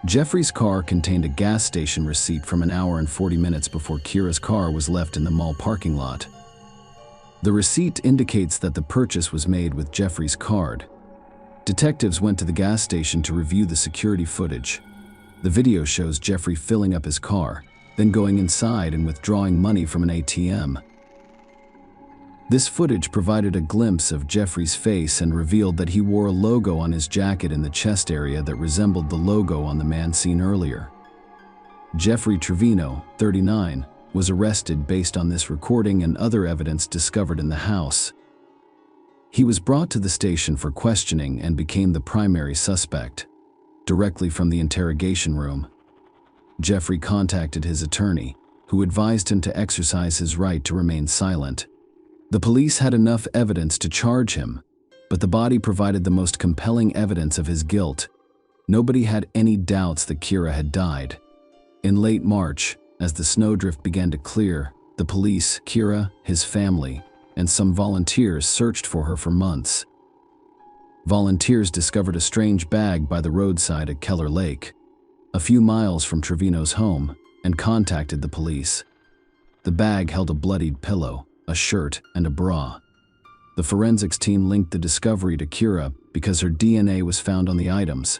Jeffrey's car contained a gas station receipt from an hour and 40 minutes before Kira's car was left in the mall parking lot. The receipt indicates that the purchase was made with Jeffrey's card. Detectives went to the gas station to review the security footage. The video shows Jeffrey filling up his car, then going inside and withdrawing money from an ATM. This footage provided a glimpse of Jeffrey's face and revealed that he wore a logo on his jacket in the chest area that resembled the logo on the man seen earlier. Jeffrey Trevino, 39, was arrested based on this recording and other evidence discovered in the house. He was brought to the station for questioning and became the primary suspect. Directly from the interrogation room, Jeffrey contacted his attorney, who advised him to exercise his right to remain silent. The police had enough evidence to charge him, but the body provided the most compelling evidence of his guilt. Nobody had any doubts that Kira had died. In late March, as the snowdrift began to clear, the police, Kira, his family, and some volunteers searched for her for months. Volunteers discovered a strange bag by the roadside at Keller Lake, a few miles from Trevino's home, and contacted the police. The bag held a bloodied pillow, a shirt, and a bra. The forensics team linked the discovery to Kira because her DNA was found on the items.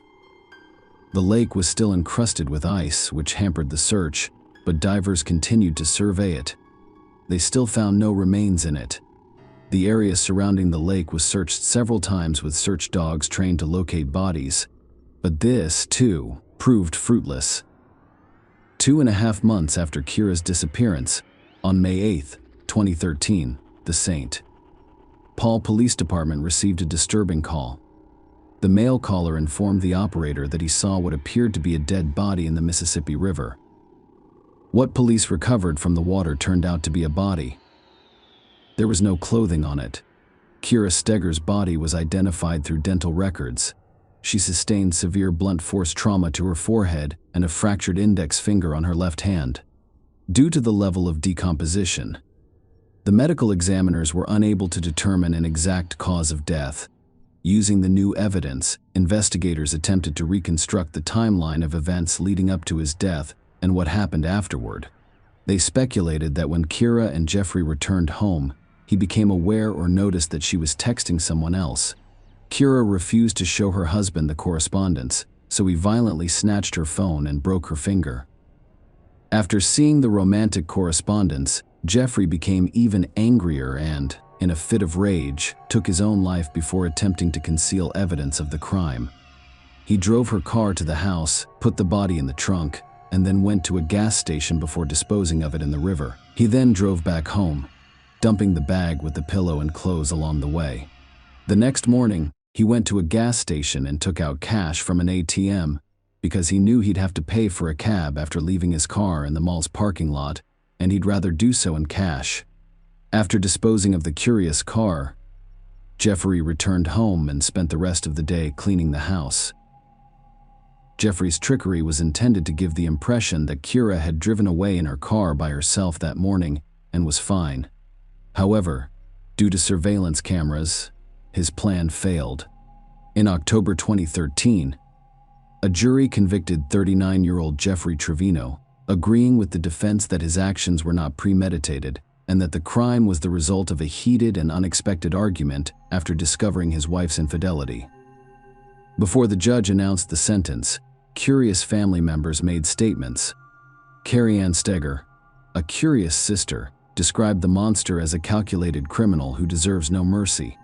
The lake was still encrusted with ice, which hampered the search, but divers continued to survey it. They still found no remains in it. The area surrounding the lake was searched several times with search dogs trained to locate bodies, but this, too, proved fruitless. 2.5 months after Kira's disappearance, on May 8, 2013, the St. Paul Police Department received a disturbing call. The male caller informed the operator that he saw what appeared to be a dead body in the Mississippi River. What police recovered from the water turned out to be a body. There was no clothing on it. Kira Steger's body was identified through dental records. She sustained severe blunt force trauma to her forehead and a fractured index finger on her left hand. Due to the level of decomposition, the medical examiners were unable to determine an exact cause of death. Using the new evidence, investigators attempted to reconstruct the timeline of events leading up to his death and what happened afterward. They speculated that when Kira and Jeffrey returned home, he became aware or noticed that she was texting someone else. Kira refused to show her husband the correspondence, so he violently snatched her phone and broke her finger. After seeing the romantic correspondence, Jeffrey became even angrier and, in a fit of rage, took his own life before attempting to conceal evidence of the crime. He drove her car to the house, put the body in the trunk, and then went to a gas station before disposing of it in the river. He then drove back home, dumping the bag with the pillow and clothes along the way. The next morning, He went to a gas station and took out cash from an ATM because he knew he'd have to pay for a cab after leaving his car in the mall's parking lot, and he'd rather do so in cash. After disposing of the curious car, Jeffrey returned home and spent the rest of the day cleaning the house. Jeffrey's trickery was intended to give the impression that Kira had driven away in her car by herself that morning and was fine. However, due to surveillance cameras, his plan failed. In October 2013, a jury convicted 39-year-old Jeffrey Trevino, agreeing with the defense that his actions were not premeditated and that the crime was the result of a heated and unexpected argument after discovering his wife's infidelity. Before the judge announced the sentence, curious family members made statements. Carrie Ann Steger, a curious sister, described the monster as a calculated criminal who deserves no mercy.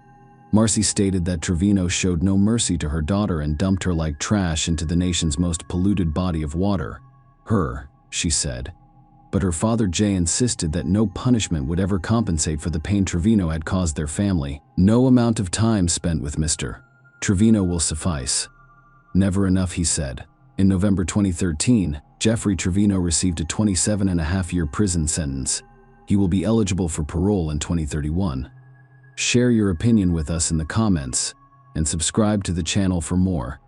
Marcy stated that Trevino showed no mercy to her daughter and dumped her like trash into the nation's most polluted body of water. She said. But her father Jay insisted that no punishment would ever compensate for the pain Trevino had caused their family. No amount of time spent with Mr. Trevino will suffice. Never enough, he said. In November 2013, Jeffrey Trevino received a 27.5-year prison sentence. He will be eligible for parole in 2031. Share your opinion with us in the comments and subscribe to the channel for more.